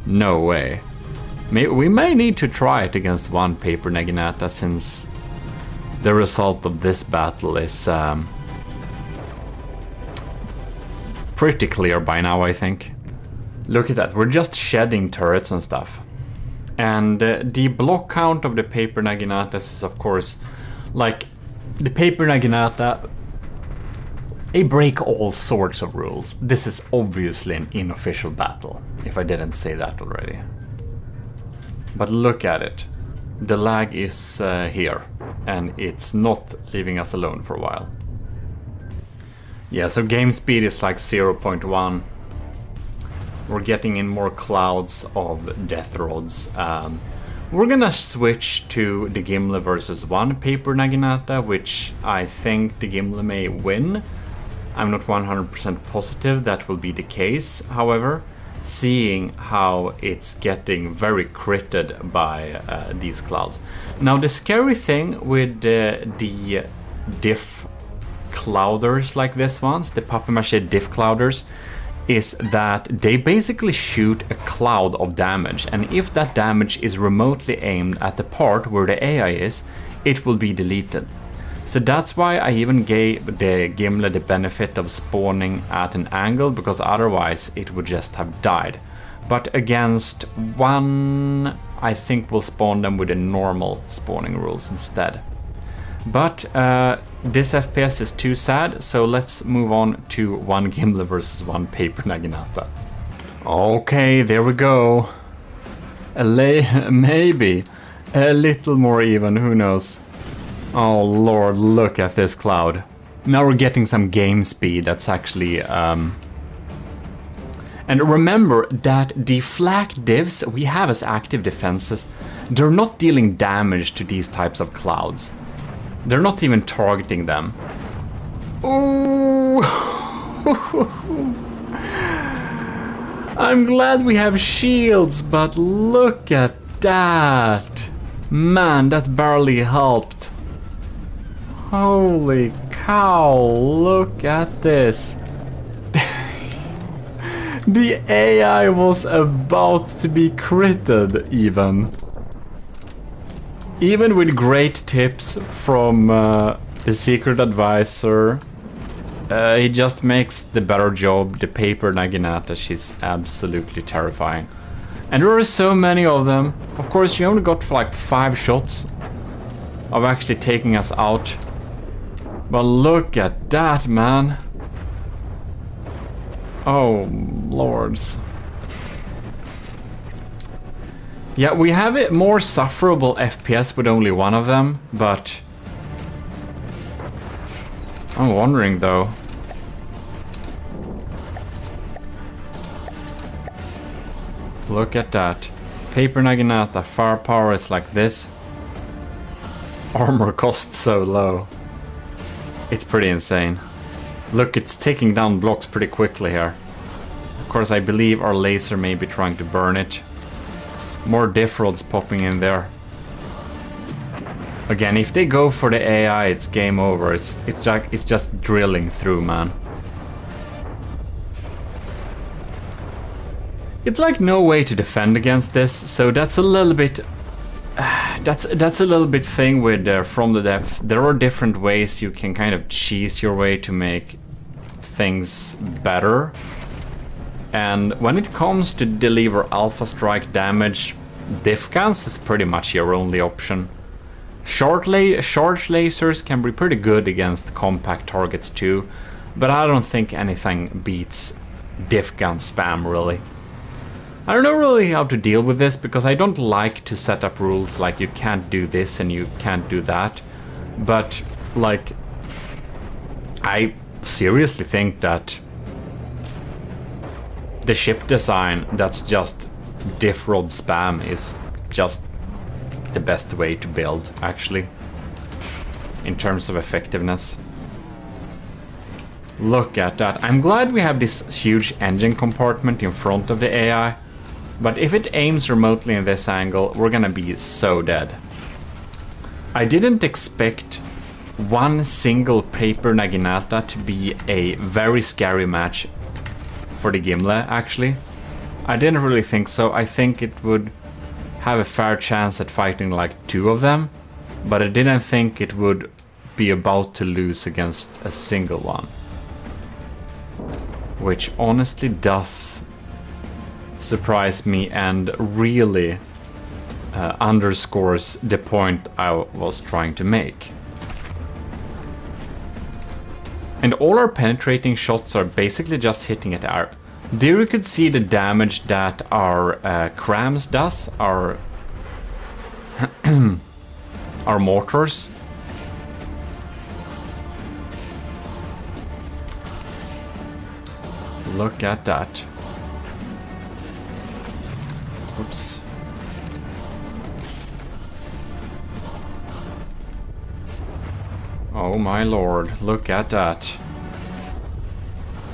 A: No way. We may need to try it against one paper Naginata, since the result of this battle is pretty clear by now, I think. Look at that, we're just shedding turrets and stuff. And the block count of the paper Naginatas is, of course, like, the paper Naginata, they break all sorts of rules. This is obviously an unofficial battle, if I didn't say that already. But look at it. The lag is here, and it's not leaving us alone for a while. Yeah, so game speed is like 0.1. We're getting in more clouds of death rods. We're gonna switch to the Gimli versus one paper Naginata, which I think the Gimli may win. I'm not 100% positive that will be the case, however, seeing how it's getting very critted by these clouds. Now, the scary thing with the diff clouders like this ones, the papier-mâché diff clouders, is that they basically shoot a cloud of damage, and if that damage is remotely aimed at the part where the AI is, it will be deleted. So that's why I even gave the Gimli the benefit of spawning at an angle, because otherwise it would just have died. But against one, I think we'll spawn them with the normal spawning rules instead. But this FPS is too sad, so let's move on to one Gimli versus one paper Naginata. Okay, there we go. Maybe a little more even, who knows. Oh lord, look at this cloud. Now we're getting some game speed that's actually... And remember that the flak divs we have as active defenses, they're not dealing damage to these types of clouds. They're not even targeting them. Ooh! I'm glad we have shields, but look at that! Man, that barely helped. Holy cow, look at this. The AI was about to be critted even. Even with great tips from the secret advisor, he just makes the better job. The paper Naginata, she's absolutely terrifying. And there are so many of them. Of course, you only got like 5 shots of actually taking us out. But look at that, man. Oh, lords. Yeah, we have a more sufferable FPS with only one of them, but... I'm wondering though. Look at that. Paper Naginata, firepower is like this. Armor costs so low. It's pretty insane. Look, it's taking down blocks pretty quickly here. Of course, I believe our laser may be trying to burn it. More diff rods popping in there. Again, if they go for the AI, it's game over. It's just drilling through, man. It's like no way to defend against this, so that's a little bit... That's a little bit thing with From the Depth. There are different ways you can kind of cheese your way to make things better. And when it comes to deliver alpha strike damage, diff guns is pretty much your only option. Charge lasers can be pretty good against compact targets too, but I don't think anything beats diff gun spam really. I don't know really how to deal with this, because I don't like to set up rules like you can't do this and you can't do that. But, like, I seriously think that the ship design that's just diff rod spam is just the best way to build, actually, in terms of effectiveness. Look at that. I'm glad we have this huge engine compartment in front of the AI, but if it aims remotely in this angle, we're gonna be so dead. I didn't expect one single paper Naginata to be a very scary match for the Gimle, actually. I didn't really think so. I think it would have a fair chance at fighting like 2 of them, but I didn't think it would be about to lose against a single one. Which honestly does surprise me and really underscores the point I was trying to make. And all our penetrating shots are basically just hitting at our... There you could see the damage that our crams does, our our mortars. Look at that. Oops. Oh my lord, look at that.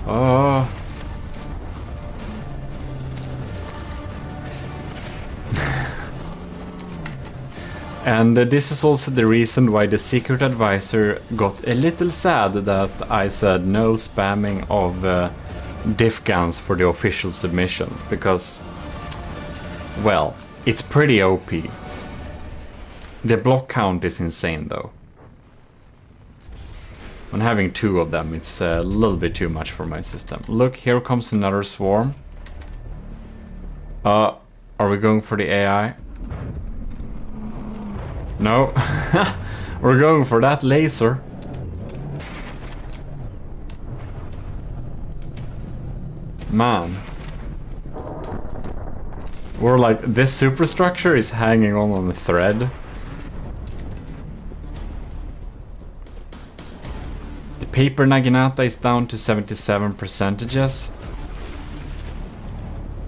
A: Oh. And this is also the reason why the secret advisor got a little sad that I said no spamming of diff guns for the official submissions, because, well, it's pretty OP. The block count is insane though. When having 2 of them, it's a little bit too much for my system. Look, here comes another swarm. Are we going for the AI? No. We're going for that laser. Man. We're like, this superstructure is hanging on a thread. The paper Naginata is down to 77%.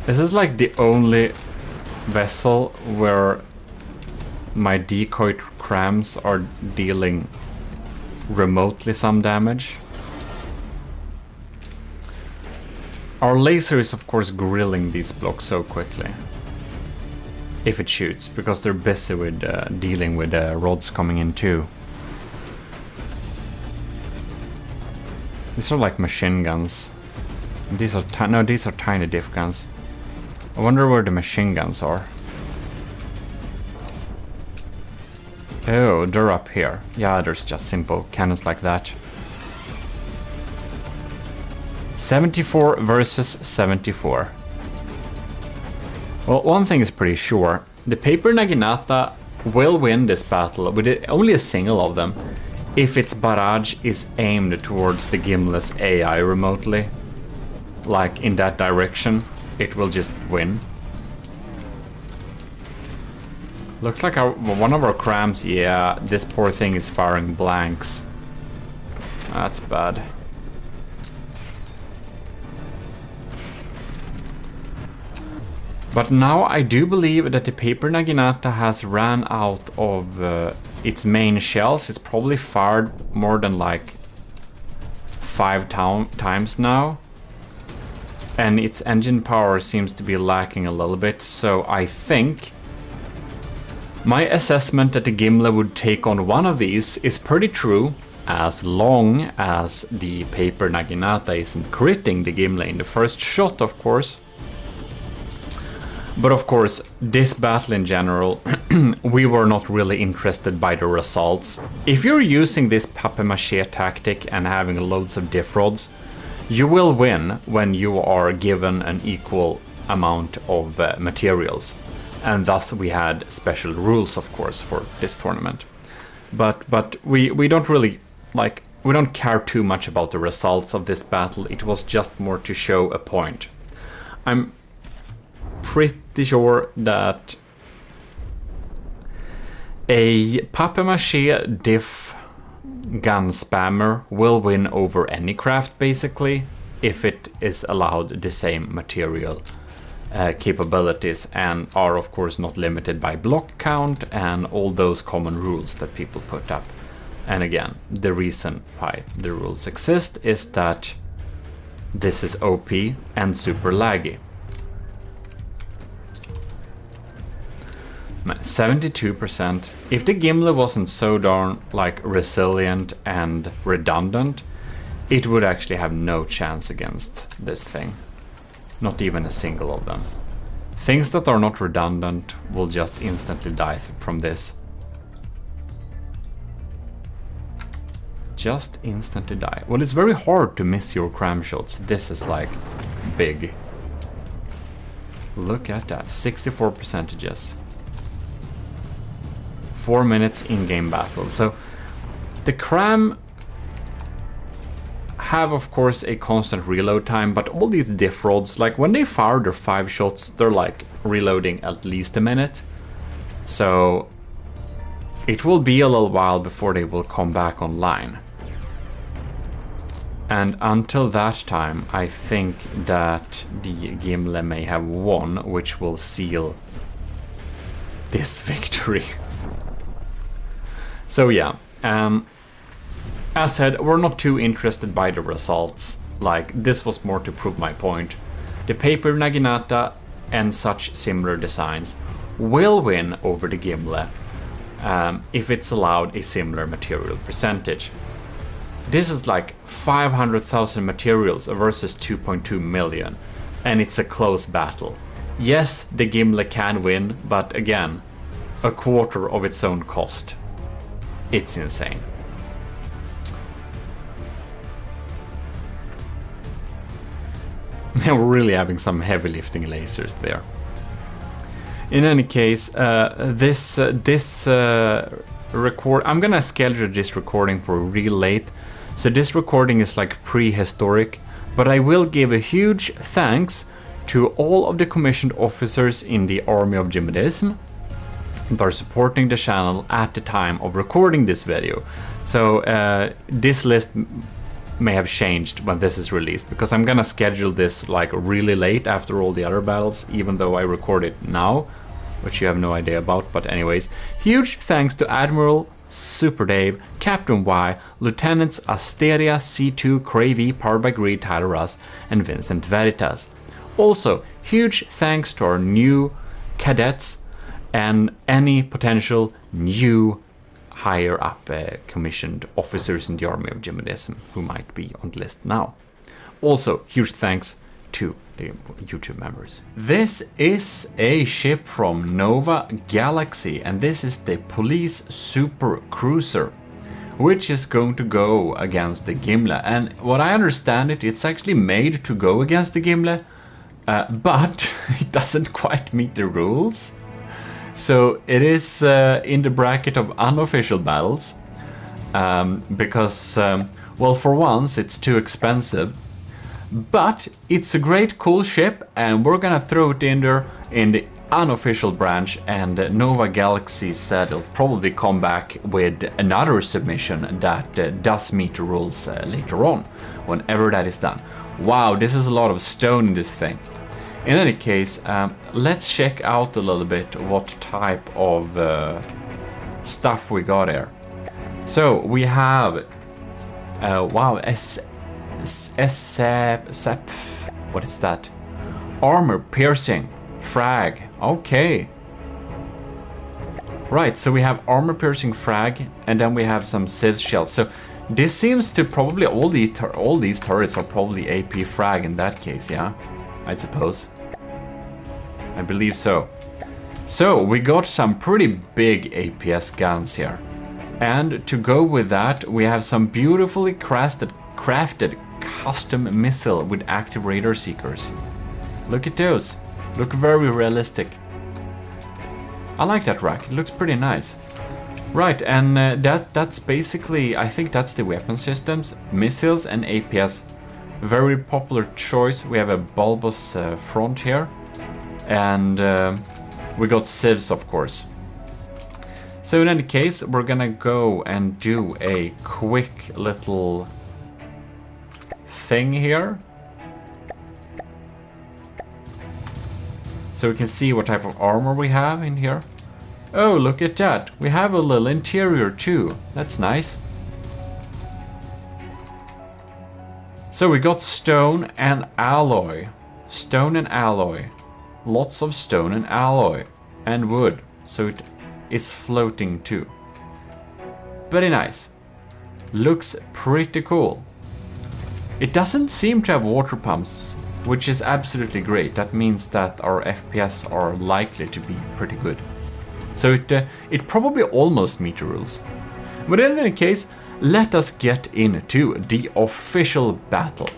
A: This is like the only vessel where my decoy crams are dealing remotely some damage. Our laser is of course grilling these blocks so quickly. If it shoots, because they're busy with dealing with rods coming in too. These are like machine guns. These are no, these are tiny diff guns. I wonder where the machine guns are. Oh, they're up here. Yeah, there's just simple cannons like that. 74 versus 74. Well, one thing is pretty sure. The paper Naginata will win this battle with only a single of them if its barrage is aimed towards the Gimle's AI remotely. Like in that direction, it will just win. Looks like one of our crams, yeah, this poor thing is firing blanks. That's bad. But now I do believe that the paper Naginata has ran out of its main shells. It's probably fired more than like 5 times now. And its engine power seems to be lacking a little bit, so I think my assessment that the Gimle would take on one of these is pretty true, as long as the paper Naginata isn't critting the Gimle in the first shot, of course. But of course, this battle in general, we were not really interested by the results. If you're using this papier-mâché tactic and having loads of diff rods, you will win when you are given an equal amount of materials. And thus we had special rules, of course, for this tournament. But we don't really, like, we don't care too much about the results of this battle. It was just more to show a point. I'm pretty sure that a papier-mâché diff gun spammer will win over any craft, basically, if it is allowed the same material capabilities and are of course not limited by block count and all those common rules that people put up. And again, the reason why the rules exist is that this is OP and super laggy. 72%. If the Gimli wasn't so darn like resilient and redundant, it would actually have no chance against this thing. Not even a single of them. Things that are not redundant will just instantly die from this. Just instantly die. Well, it's very hard to miss your cram shots. This is like big. Look at that, 64%. 4 minutes in-game battle. So the cram have of course a constant reload time, but all these diff rods, like when they fire their 5 shots, they're like reloading at least a minute. So it will be a little while before they will come back online. And until that time, I think that the Gimli may have won, which will seal this victory. So yeah, as said, we're not too interested by the results. Like, this was more to prove my point. The paper Naginata and such similar designs will win over the Gimli if it's allowed a similar material percentage. This is like 500,000 materials versus 2.2 million, and it's a close battle. Yes, the Gimli can win, but again, a quarter of its own cost. It's insane. We're really having some heavy lifting lasers there. In any case, this record, I'm gonna schedule this recording for real late. So this recording is like prehistoric, but I will give a huge thanks to all of the commissioned officers in the Army of GMODISM that are supporting the channel at the time of recording this video. So this list may have changed when this is released, because I'm gonna schedule this like really late after all the other battles, even though I record it now, which you have no idea about. But anyways, huge thanks to Admiral Super Dave, Captain Y, Lieutenants Asteria, C2, Cravey, Powered by Greed, Tyler Russ, and Vincent Veritas. Also, huge thanks to our new cadets and any potential new higher up commissioned officers in the Army of GMODISM who might be on the list now. Also, huge thanks to the YouTube members. This is a ship from Nova Galaxy, and this is the Police Super Cruiser, which is going to go against the Gimli. And what I understand it's actually made to go against the Gimli, but it doesn't quite meet the rules. So it is in the bracket of unofficial battles, because, well, for once it's too expensive, but it's a great cool ship, and we're gonna throw it in there in the unofficial branch, and Nova Galaxy said it'll probably come back with another submission that does meet the rules later on, whenever that is done. Wow, this is a lot of stone in this thing. In any case, let's check out a little bit what type of stuff we got here. So we have, wow, what is that? Armor piercing frag. Okay. Right, so we have armor piercing frag, and then we have some Civ shells. So this seems to probably all these turrets are probably AP frag in that case, yeah, I suppose. I believe so. So we got some pretty big APS guns here, and to go with that, we have some beautifully crafted custom missile with active radar seekers. Look at those. Look very realistic. I like that rack. It looks pretty nice. Right, and that's basically, I think that's the weapon systems, missiles and APS. Very popular choice. We have a bulbous front here. And we got civs, of course. So in any case, we're gonna go and do a quick little thing here. So we can see what type of armor we have in here. Oh, look at that. We have a little interior too. That's nice. So we got stone and alloy. Stone and alloy. Lots of stone and alloy. And wood. So it is floating too. Very nice. Looks pretty cool. It doesn't seem to have water pumps, which is absolutely great. That means that our FPS are likely to be pretty good. So it probably almost meets the rules. But in any case, let us get into the official battle.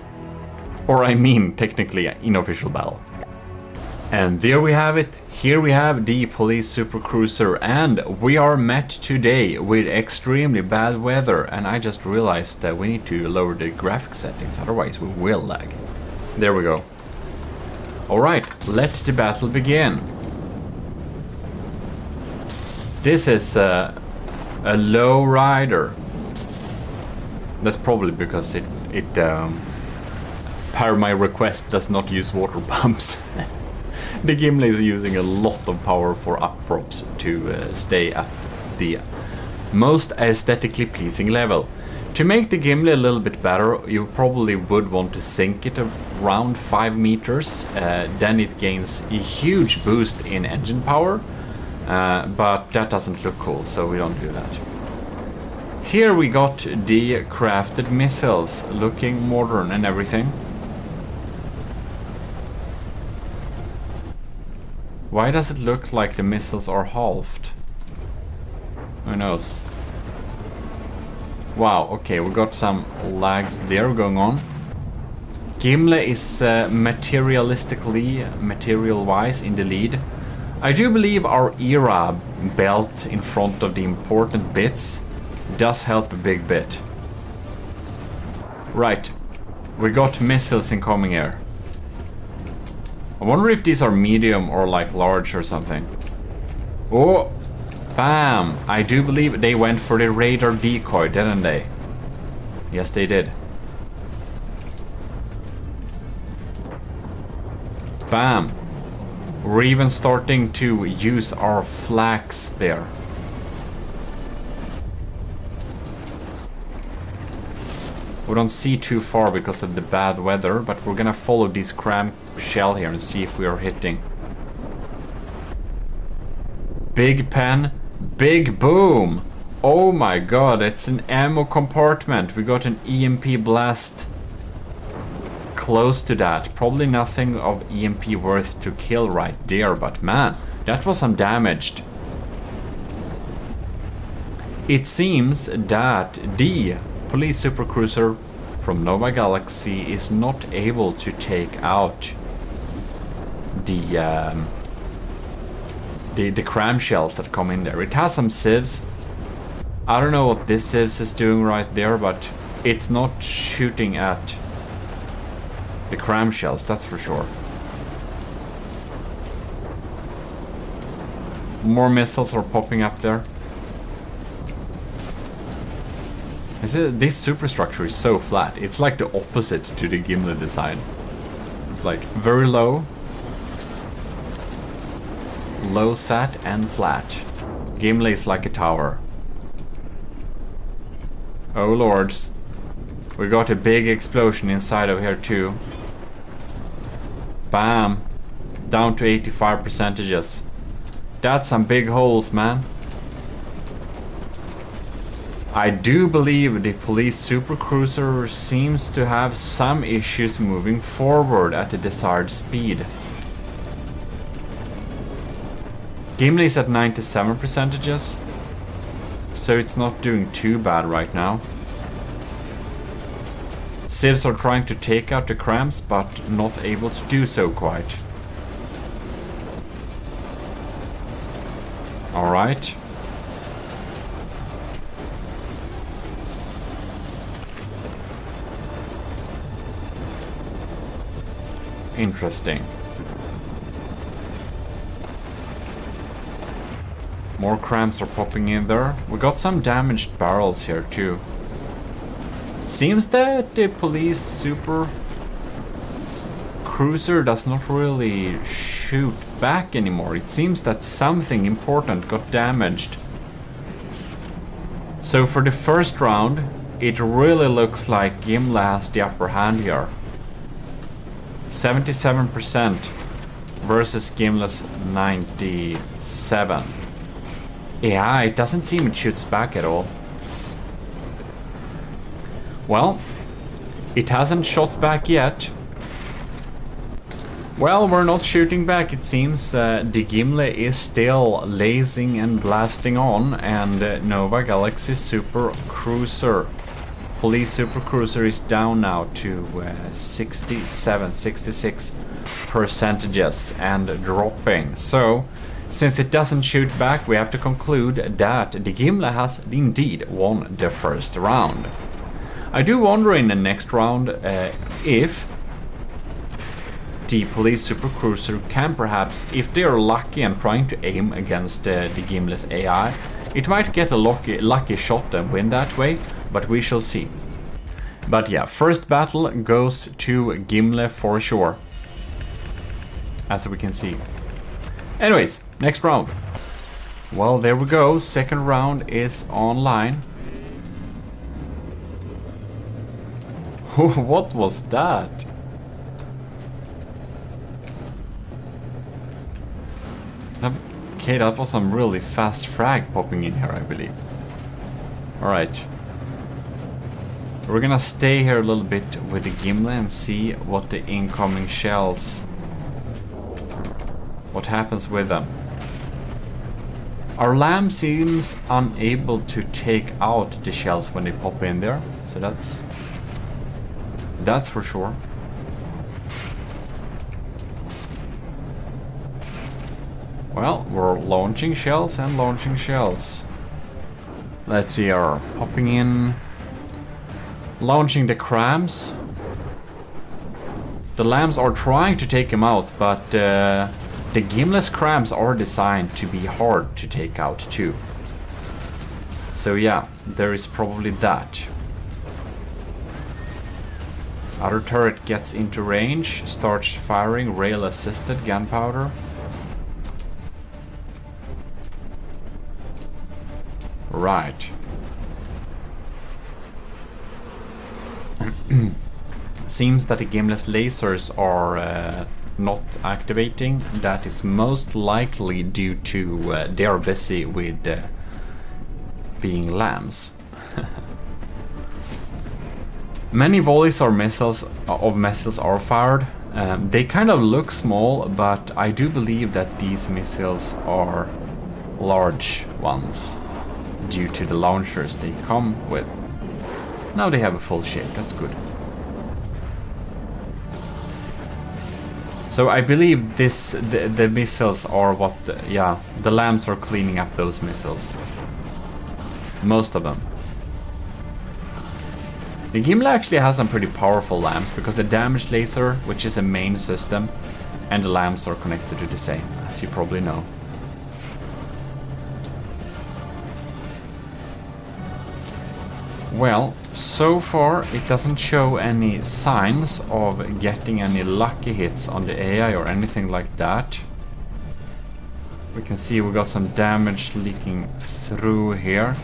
A: Or I mean, technically, unofficial battle. And there we have it. Here we have the police supercruiser, and we are met today with extremely bad weather. And I just realized that we need to lower the graphic settings, otherwise we will lag. There we go. Alright, let the battle begin. This is a low rider. That's probably because it per my request does not use water pumps. The Gimli is using a lot of power for up props to stay at the most aesthetically pleasing level. To make the Gimli a little bit better, you probably would want to sink it around 5 meters. Then it gains a huge boost in engine power, but that doesn't look cool, so we don't do that. Here we got the crafted missiles, looking modern and everything. Why does it look like the missiles are halved? Who knows? Wow, okay, we got some lags there going on. Gimli is material-wise in the lead. I do believe our era belt in front of the important bits does help a big bit. Right, we got missiles incoming here. I wonder if these are medium or like large or something. Oh, bam! I do believe they went for the radar decoy, didn't they? Yes, they did. Bam! We're even starting to use our flags there. We don't see too far because of the bad weather, but we're gonna follow this cram shell here and see if we are hitting. Big pen, big boom! Oh my god, it's an ammo compartment. We got an EMP blast close to that. Probably nothing of EMP worth to kill right there, but man, that was some damaged. It seems that the police supercruiser from Nova Galaxy is not able to take out the cram shells that come in there. It has some sieves. I don't know what this sieves is doing right there, but it's not shooting at the cram shells, that's for sure. More missiles are popping up there. This superstructure is so flat. It's like the opposite to the Gimli design. It's like very low, low sat and flat. Gimli is like a tower. Oh lords. We got a big explosion inside of here too. Bam. Down to 85%. That's some big holes, man. I do believe the police supercruiser seems to have some issues moving forward at the desired speed. Gimli is at 97%, so it's not doing too bad right now. Civs are trying to take out the crams, but not able to do so quite. Alright. Interesting. More crams are popping in there. We got some damaged barrels here too. Seems that the police super cruiser does not really shoot back anymore. It seems that something important got damaged. So for the first round, it really looks like Gimli has the upper hand here. 77% versus Gimli's 97. Yeah, it doesn't seem it shoots back at all. Well, it hasn't shot back yet. Well, we're not shooting back, it seems. The Gimli is still lasing and blasting on, and Nova Galaxy Super Cruiser, Police Super Cruiser is down now to 66 percentages and dropping. So, since it doesn't shoot back, we have to conclude that the Gimli has indeed won the first round. I do wonder in the next round if the Police Super Cruiser can perhaps, if they are lucky and trying to aim against the Gimli's AI, it might get a lucky shot and win that way, but we shall see. But yeah, first battle goes to Gimli for sure, as we can see. Anyways, next round. Well, there we go, second round is online. What was that? Okay, that was some really fast frag popping in here, I believe. Alright. We're gonna stay here a little bit with the Gimli and see what the incoming shells... what happens with them. Our lamb seems unable to take out the shells when they pop in there, so that's for sure. Well, we're launching shells and launching shells. Let's see, are popping in, launching the crams. The lambs are trying to take him out, but the Gimli's crams are designed to be hard to take out too. So yeah, there is probably that. Other turret gets into range, starts firing rail-assisted gunpowder. Right. Seems that the Gimli's lasers are not activating. That is most likely due to they are busy with being lambs. Many volleys or missiles are fired. They kind of look small, but I do believe that these missiles are large ones due to the launchers they come with. Now they have a full shape, that's good. So I believe the missiles are what, the lambs are cleaning up those missiles. Most of them. The Gimli actually has some pretty powerful lambs because the damage laser, which is a main system, and the lambs are connected to the same, as you probably know. Well, so far it doesn't show any signs of getting any lucky hits on the AI or anything like that. We can see we got some damage leaking through here.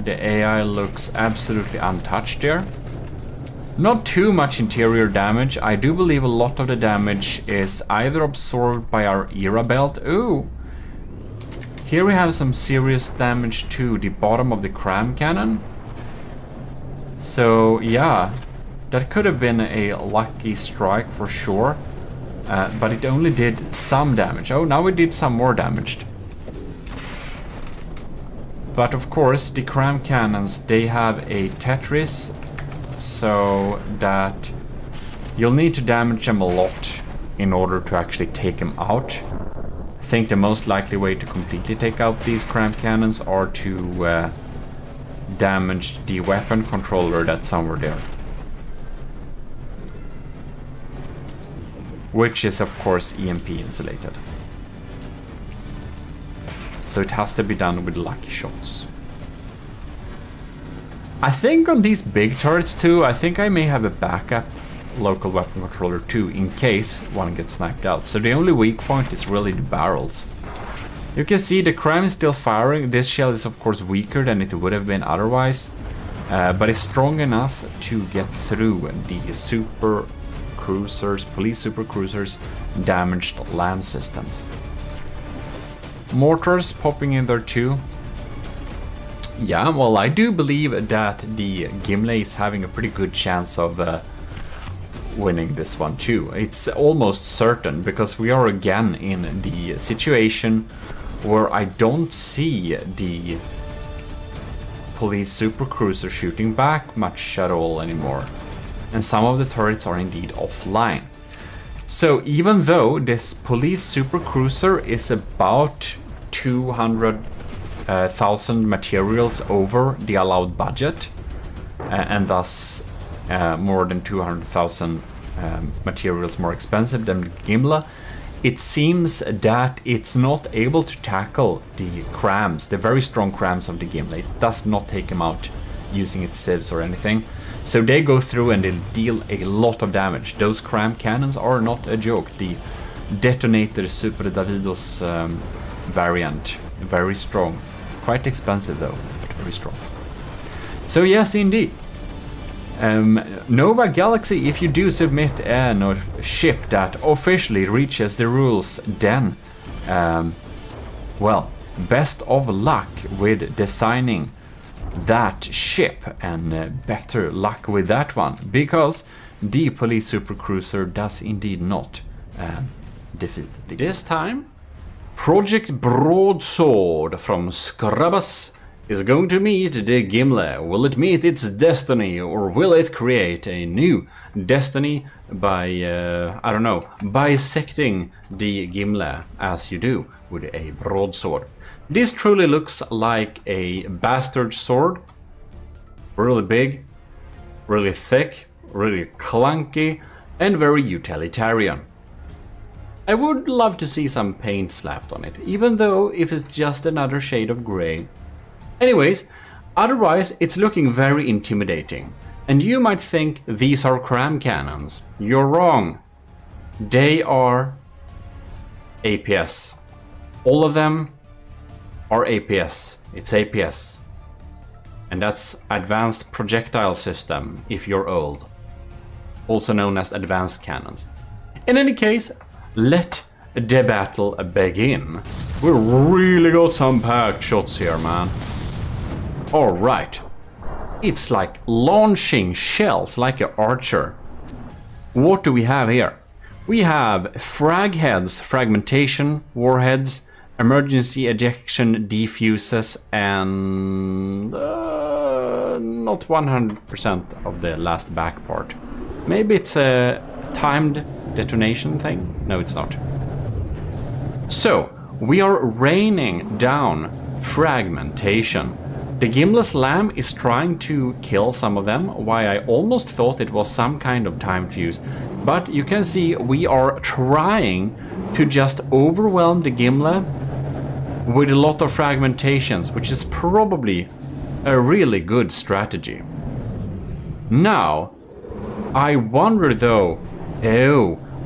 A: The AI looks absolutely untouched there. Not too much interior damage. I do believe a lot of the damage is either absorbed by our era belt. Ooh! Here we have some serious damage to the bottom of the cram cannon. So yeah, that could have been a lucky strike for sure, but it only did some damage. Oh, now it did some more damage. But of course, the cram cannons, they have a Tetris, so that you'll need to damage them a lot in order to actually take them out. I think the most likely way to completely take out these cram cannons are to damage the weapon controller that's somewhere there. Which is of course EMP insulated. so it has to be done with lucky shots. I think on these big turrets too, I think I may have a backup local weapon controller too, in case one gets sniped out. So the only weak point is really the barrels. You can see the Cram is still firing. This shell is of course weaker than it would have been otherwise, but it's strong enough to get through the super cruisers, police super cruisers, damaged land systems. Mortars popping in there too. Yeah, well, I do believe that the Gimli is having a pretty good chance of winning this one too. It's almost certain, because we are again in the situation where I don't see the police super cruiser shooting back much at all anymore. And some of the turrets are indeed offline. So even though this police super cruiser is about 200,000 materials over the allowed budget, and thus more than 200,000 materials more expensive than the Gimla, it seems that it's not able to tackle the crams, the very strong crams of the Gimla. It does not take them out using its sieves or anything. So they go through and they deal a lot of damage. Those cram cannons are not a joke. The Detonator Super Davidos variant, very strong. Quite expensive though, but very strong. So yes, indeed. Nova Galaxy, if you do submit a ship that officially reaches the rules, then, well, best of luck with designing that ship, and better luck with that one, because the police supercruiser does indeed not defeat the game. This time, Project Broadsword from Scrubbus is going to meet the Gimli. Will it meet its destiny, or will it create a new destiny by, I don't know, bisecting the Gimli as you do with a broadsword? This truly looks like a bastard sword. Really big, really thick, really clunky, and very utilitarian. I would love to see some paint slapped on it, even though if it's just another shade of grey. Anyways, otherwise it's looking very intimidating. And you might think these are cram cannons. You're wrong. They are APS. All of them are APS. It's APS. And that's Advanced Projectile System, if you're old. Also known as Advanced Cannons. In any case, let the battle begin. We really got some packed shots here, man. Alright. It's like launching shells like an archer. What do we have here? We have frag heads, fragmentation, warheads, emergency ejection defuses, and not 100% of the last back part. Maybe it's a timed detonation thing? No, it's not. So, we are raining down fragmentation. The Gimli's lamb is trying to kill some of them, why I almost thought it was some kind of time fuse. But you can see we are trying to just overwhelm the Gimli with a lot of fragmentations, which is probably a really good strategy. Now, I wonder though,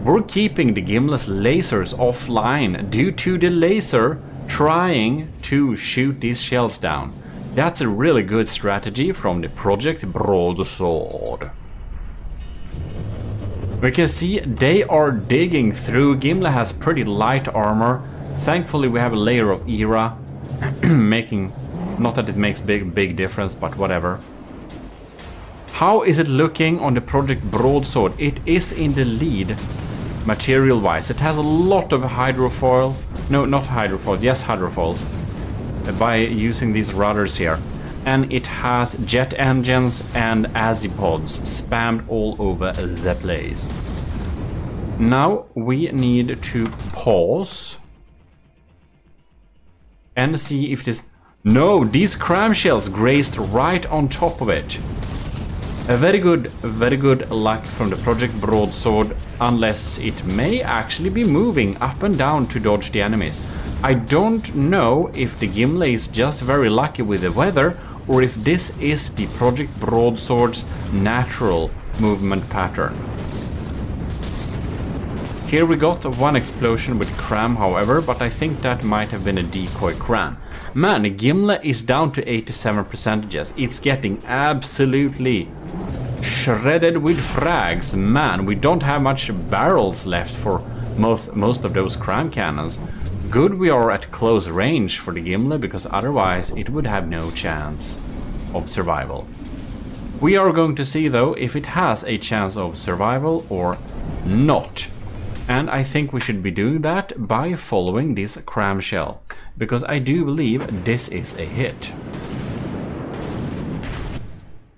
A: we're keeping the Gimli's lasers offline due to the laser trying to shoot these shells down. That's a really good strategy from the Project Broadsword. We can see they are digging through. Gimli has pretty light armor. Thankfully we have a layer of ERA, making, not that it makes big difference, but whatever. How is it looking on the Project Broadsword? It is in the lead, material-wise. It has a lot of hydrofoil. No, not hydrofoil. Yes, hydrofoils. By using these rudders here. And it has jet engines and azipods spammed all over the place. Now we need to pause and see if this... No, these cram shells grazed right on top of it. A very good luck from the Project Broadsword, unless it may actually be moving up and down to dodge the enemies. I don't know if the Gimli is just very lucky with the weather, or if this is the Project Broadsword's natural movement pattern. Here we got one explosion with Cram, however, but I think that might have been a decoy Cram. Man, Gimli is down to 87%. It's getting absolutely shredded with frags. Man, we don't have much barrels left for most of those Cram cannons. Good we are at close range for the Gimli, because otherwise it would have no chance of survival. We are going to see though if it has a chance of survival or not. And I think we should be doing that by following this Cram shell, because I do believe this is a hit.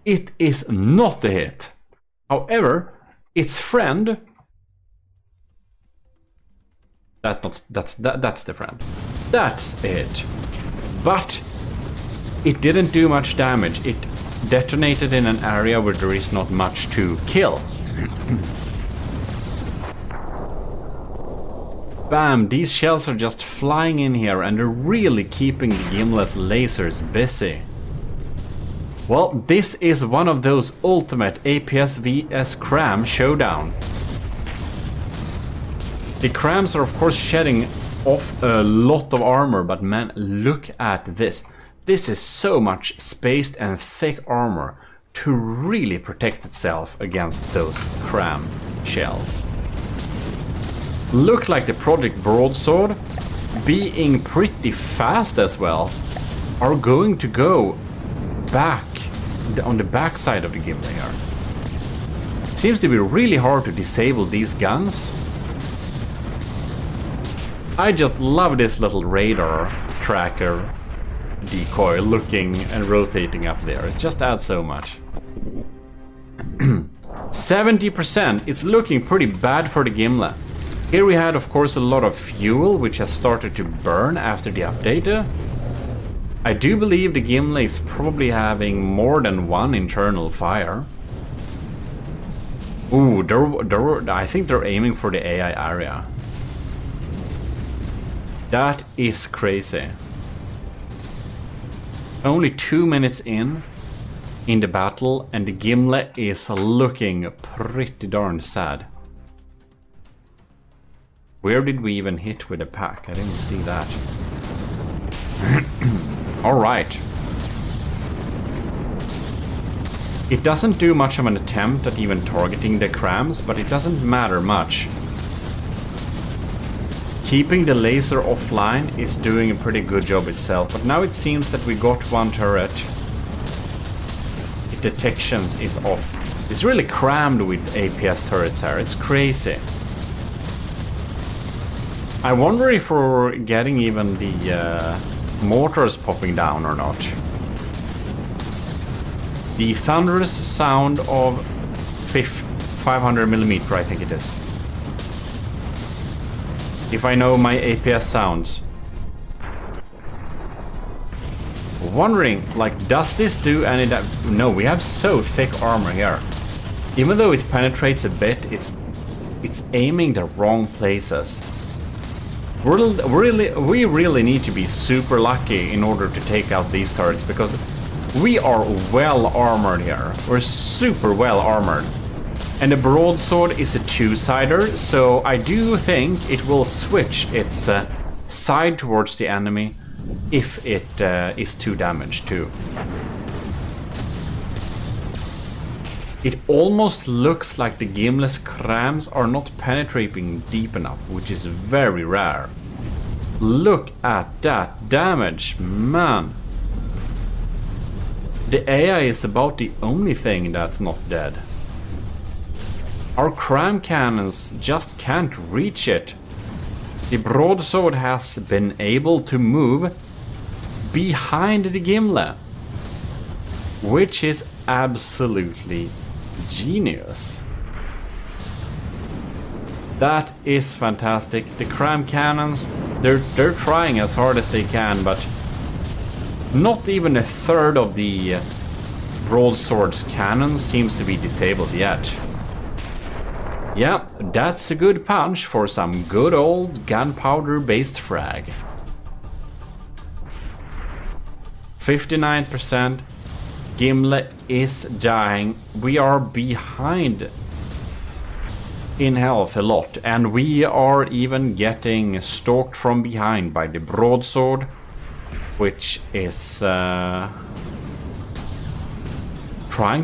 A: It is not a hit. However, its friend... That's the friend. That's a hit. But it didn't do much damage. It detonated in an area where there is not much to kill. Bam, these shells are just flying in here and they're really keeping the Gimli's lasers busy. Well, this is one of those ultimate APS vs Cram showdown. The Crams are of course shedding off a lot of armor, but man, look at this. This is so much spaced and thick armor to really protect itself against those Cram shells. Looks like the Project Broadsword, being pretty fast as well, are going to go back on the back side of the Gimli here. Seems to be really hard to disable these guns. I just love this little radar tracker decoy looking and rotating up there. It just adds so much. 70%. It's looking pretty bad for the Gimli. Here we had, of course, a lot of fuel, which has started to burn after the update. I do believe the Gimli is probably having more than one internal fire. Ooh, I think they're aiming for the AI area. That is crazy. Only 2 minutes in the battle, and the Gimli is looking pretty darn sad. Where did we even hit with the pack? I didn't see that. Alright. It doesn't do much of an attempt at even targeting the Crams, but it doesn't matter much. Keeping the laser offline is doing a pretty good job itself, but now it seems that we got one turret. The detection is off. It's really crammed with APS turrets here, it's crazy. I wonder if we're getting even the mortars popping down or not. The thunderous sound of 500mm, I think it is. If I know my APS sounds. Wondering, like, does this do any damage? No, we have so thick armor here. Even though it penetrates a bit, it's aiming the wrong places. We really need to be super lucky in order to take out these turrets, because we are well armored here. We're super well armored. And the broadsword is a two-sider, so I do think it will switch its side towards the enemy if it is too damaged too. It almost looks like the Gimli's Crams are not penetrating deep enough, which is very rare. Look at that damage, man. The AI is about the only thing that's not dead. Our Cram cannons just can't reach it. The broadsword has been able to move behind the Gimli, which is absolutely genius. That is fantastic. The Cram cannons, they're trying as hard as they can, but not even a third of the broadsword's cannons seems to be disabled yet. Yeah, that's a good punch for some good old gunpowder based frag. 59%. Gimli is dying. We are behind in health a lot, and we are even getting stalked from behind by the broadsword, which is trying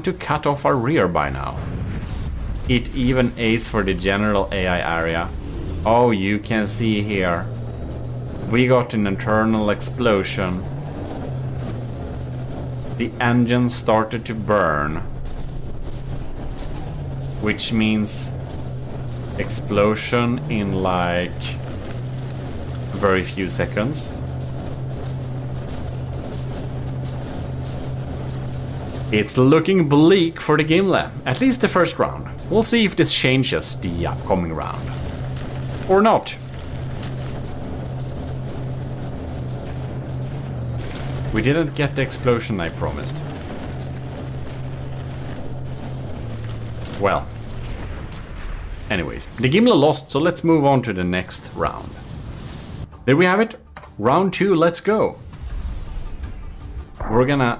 A: to cut off our rear by now. It even aims for the general AI area. Oh, you can see here. We got an internal explosion. The engine started to burn, which means explosion in like very few seconds. It's looking bleak for the Gimli, at least the first round. We'll see if this changes the upcoming round. Or not. We didn't get the explosion I promised. Well. Anyways, the Gimli lost, so let's move on to the next round. There we have it. Round 2, let's go. We're gonna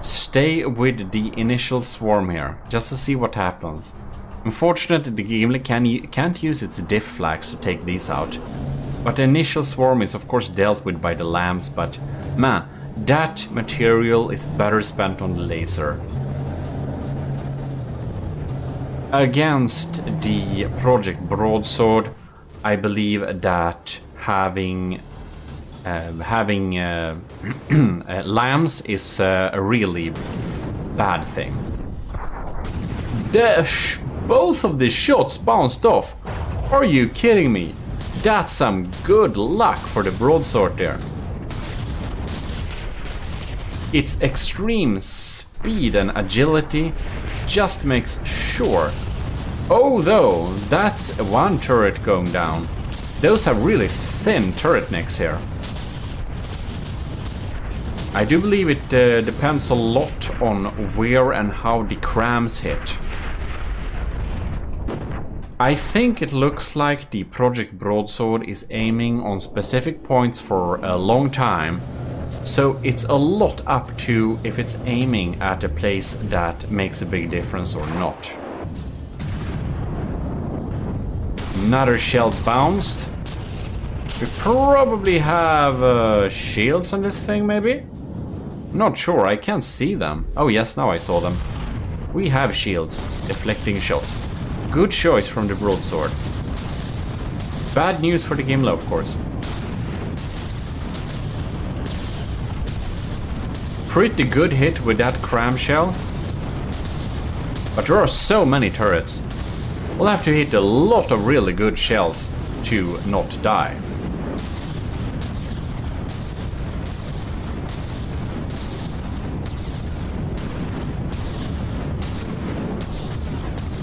A: stay with the initial swarm here, just to see what happens. Unfortunately, the Gimli can't use its diff flags to take these out. But the initial swarm is of course dealt with by the lambs, but man, that material is better spent on the laser. Against the Project Broadsword, I believe that having lambs is a really bad thing. Both of the shots bounced off. Are you kidding me? That's some good luck for the broadsword there. Its extreme speed and agility just makes sure. Although that's one turret going down. Those have really thin turret necks here. I do believe it depends a lot on where and how the crams hit. I think it looks like the Project Broadsword is aiming on specific points for a long time, so it's a lot up to if it's aiming at a place that makes a big difference or not. Another shell bounced. We probably have shields on this thing, maybe? Not sure, I can't see them. Oh yes, now I saw them. We have shields, deflecting shots. Good choice from the broadsword. Bad news for the Gimli, of course. Pretty good hit with that cram shell. But there are so many turrets. We'll have to hit a lot of really good shells to not die.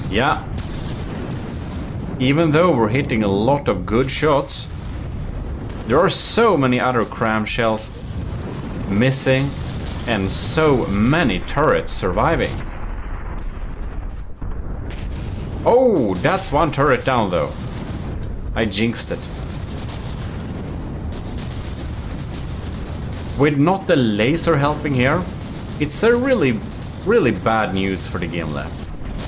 A: Yeah. Even though we're hitting a lot of good shots, there are so many other cram shells missing and so many turrets surviving. Oh, that's one turret down though. I jinxed it. With not the laser helping here, it's a really bad news for the Gimli.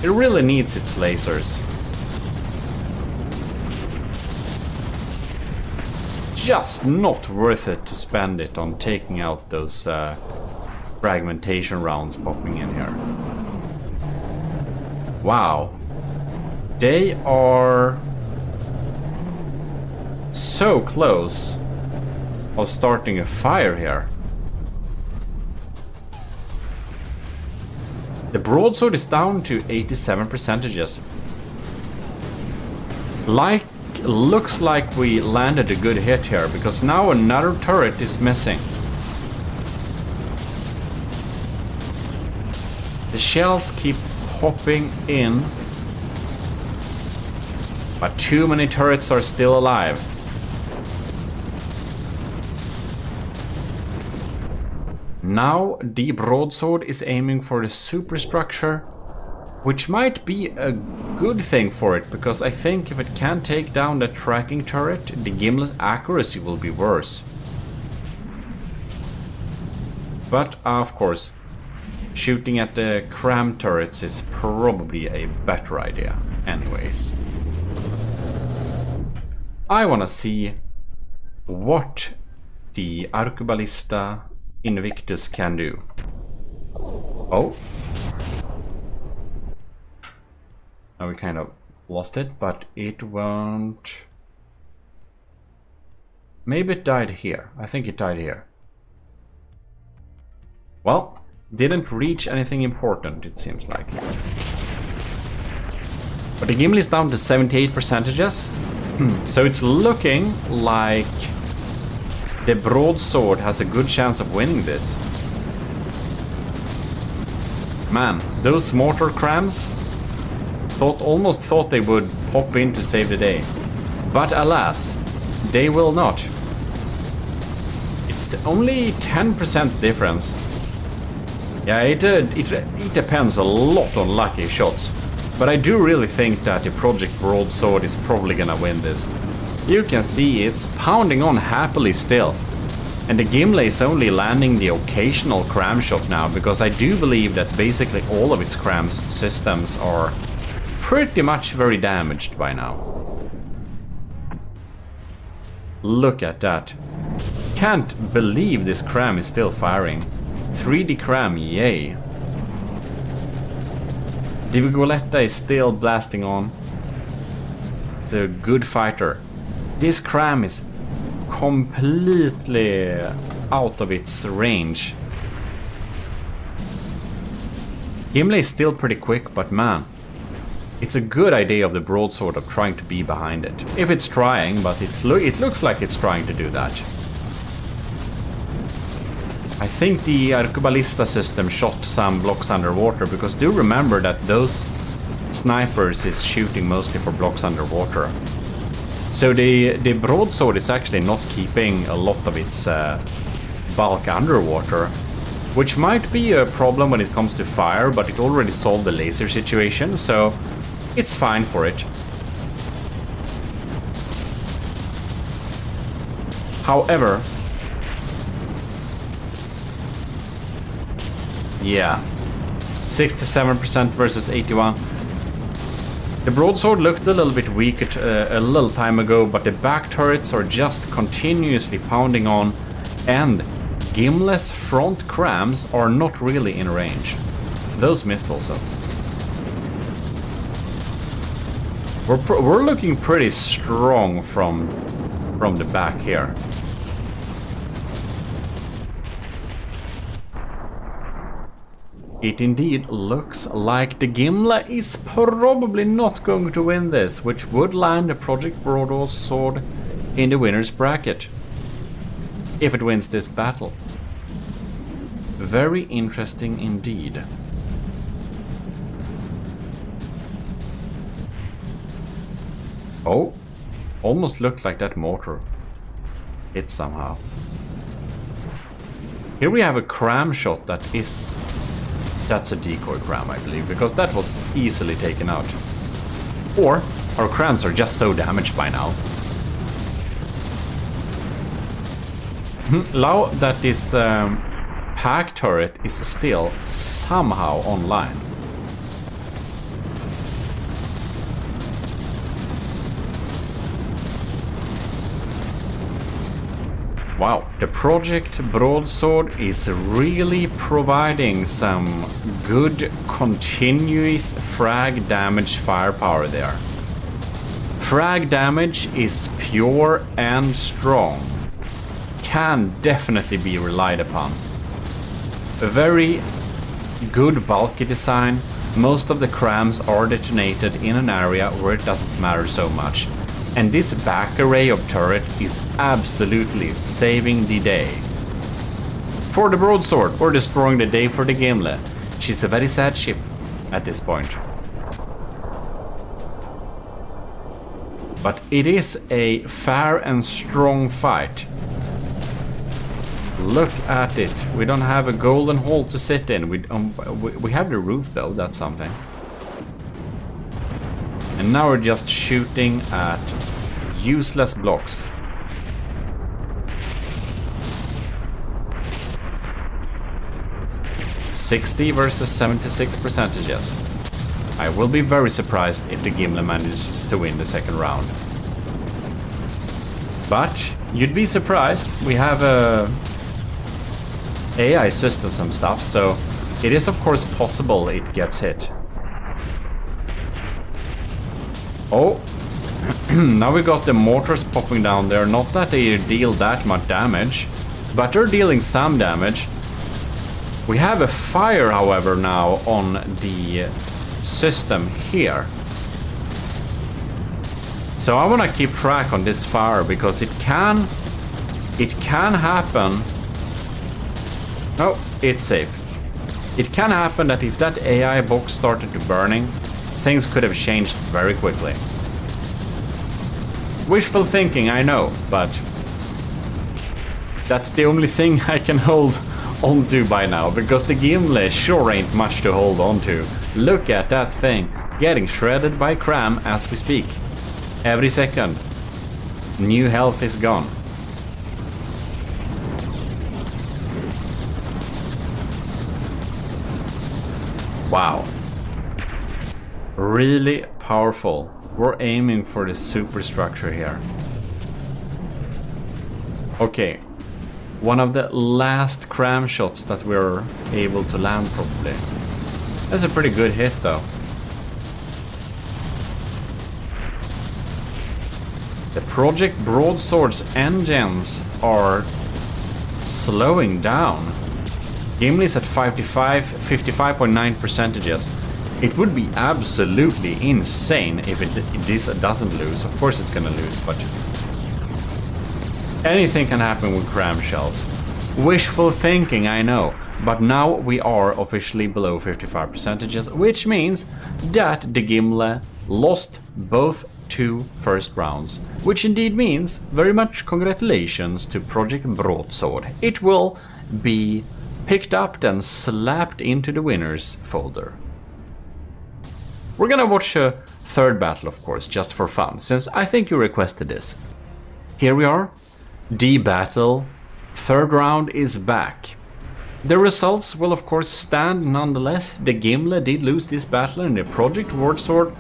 A: It really needs its lasers. Just not worth it to spend it on taking out those fragmentation rounds popping in here. Wow. They are so close of starting a fire here. The broadsword is down to 87%. Looks like we landed a good hit here, because now another turret is missing. The shells keep popping in, but too many turrets are still alive. Now the broadsword is aiming for the superstructure, which might be a good thing for it, because I think if it can take down the tracking turret, the Gimli's accuracy will be worse. But of course, shooting at the cram turrets is probably a better idea anyways. I wanna see what the Arqueballista Invictus can do. Oh. Now we kind of lost it, but it won't... Maybe it died here. I think it died here. Well, didn't reach anything important, it seems like. But the Gimli is down to 78%. So it's looking like the broadsword has a good chance of winning this. Man, those mortar crams almost thought they would pop in to save the day. But alas, they will not. It's only 10% difference. Yeah, it depends a lot on lucky shots. But I do really think that the Project Broadsword is probably gonna win this. You can see it's pounding on happily still. And the Gimli is only landing the occasional cram shot now, because I do believe that basically all of its cram systems are pretty much very damaged by now. Look at that. Can't believe this cram is still firing. 3D cram, yay. Divigoletta is still blasting on. It's a good fighter. This cram is completely out of its range. Gimli is still pretty quick, but man, it's a good idea of the broadsword of trying to be behind it. If it's trying, but it looks like it's trying to do that. I think the Arqueballista system shot some blocks underwater, because do remember that those snipers is shooting mostly for blocks underwater. So the broadsword is actually not keeping a lot of its bulk underwater, which might be a problem when it comes to fire, but it already solved the laser situation, so it's fine for it. However, yeah, 67% versus 81%. The broadsword looked a little bit weak a little time ago, but the back turrets are just continuously pounding on, and Gimle's front crams are not really in range. Those missed also. We're looking pretty strong from the back here. It indeed looks like the Gimle is probably not going to win this, which would land the Project Broadsword in the winner's bracket, if it wins this battle. Very interesting indeed. Oh, almost looked like that mortar hit somehow. Here we have a cram shot that is... That's a decoy cram, I believe, because that was easily taken out. Or our crams are just so damaged by now. Now that this pack turret is still somehow online. Wow, the Project Broadsword is really providing some good continuous frag damage firepower there. Frag damage is pure and strong. Can definitely be relied upon. A very good bulky design. Most of the crams are detonated in an area where it doesn't matter so much. And this back array of turret is absolutely saving the day. For the broadsword, or destroying the day for the Gimle. She's a very sad ship at this point. But it is a fair and strong fight. Look at it. We don't have a golden hole to sit in. We have the roof though, that's something. And now we're just shooting at useless blocks. 60 versus 76 percentages. I will be very surprised if the Gimli manages to win the second round. But you'd be surprised. We have a AI systems and stuff, so it is of course possible it gets hit. Oh, now we got the mortars popping down there. Not that they deal that much damage, but they're dealing some damage. We have a fire, however, now on the system here. So I want to keep track on this fire because it can happen. Oh, it's safe. It can happen that if that AI box started to burning, things could have changed very quickly. Wishful thinking, I know, but that's the only thing I can hold on to by now, because the Gimli sure ain't much to hold on to. Look at that thing, getting shredded by Cram as we speak. Every second, new health is gone. Wow. Really powerful. We're aiming for the superstructure here. Okay. One of the last cram shots that we're able to land probably. That's a pretty good hit though. The Project Broadsword's engines are slowing down. Gimli's at 55.9 percentages. It would be absolutely insane if this doesn't lose. Of course it's gonna lose, but anything can happen with cram shells. Wishful thinking, I know. But now we are officially below 55 percentages, which means that the Gimli lost both 2 first rounds. Which indeed means very much congratulations to Project Broadsword. It will be picked up and slapped into the winners folder. We're gonna watch a third battle, of course, just for fun, since I think you requested this. Here we are. D battle. Third round is back. The results will of course stand nonetheless. The Gimli did lose this battle and the Project Broadsword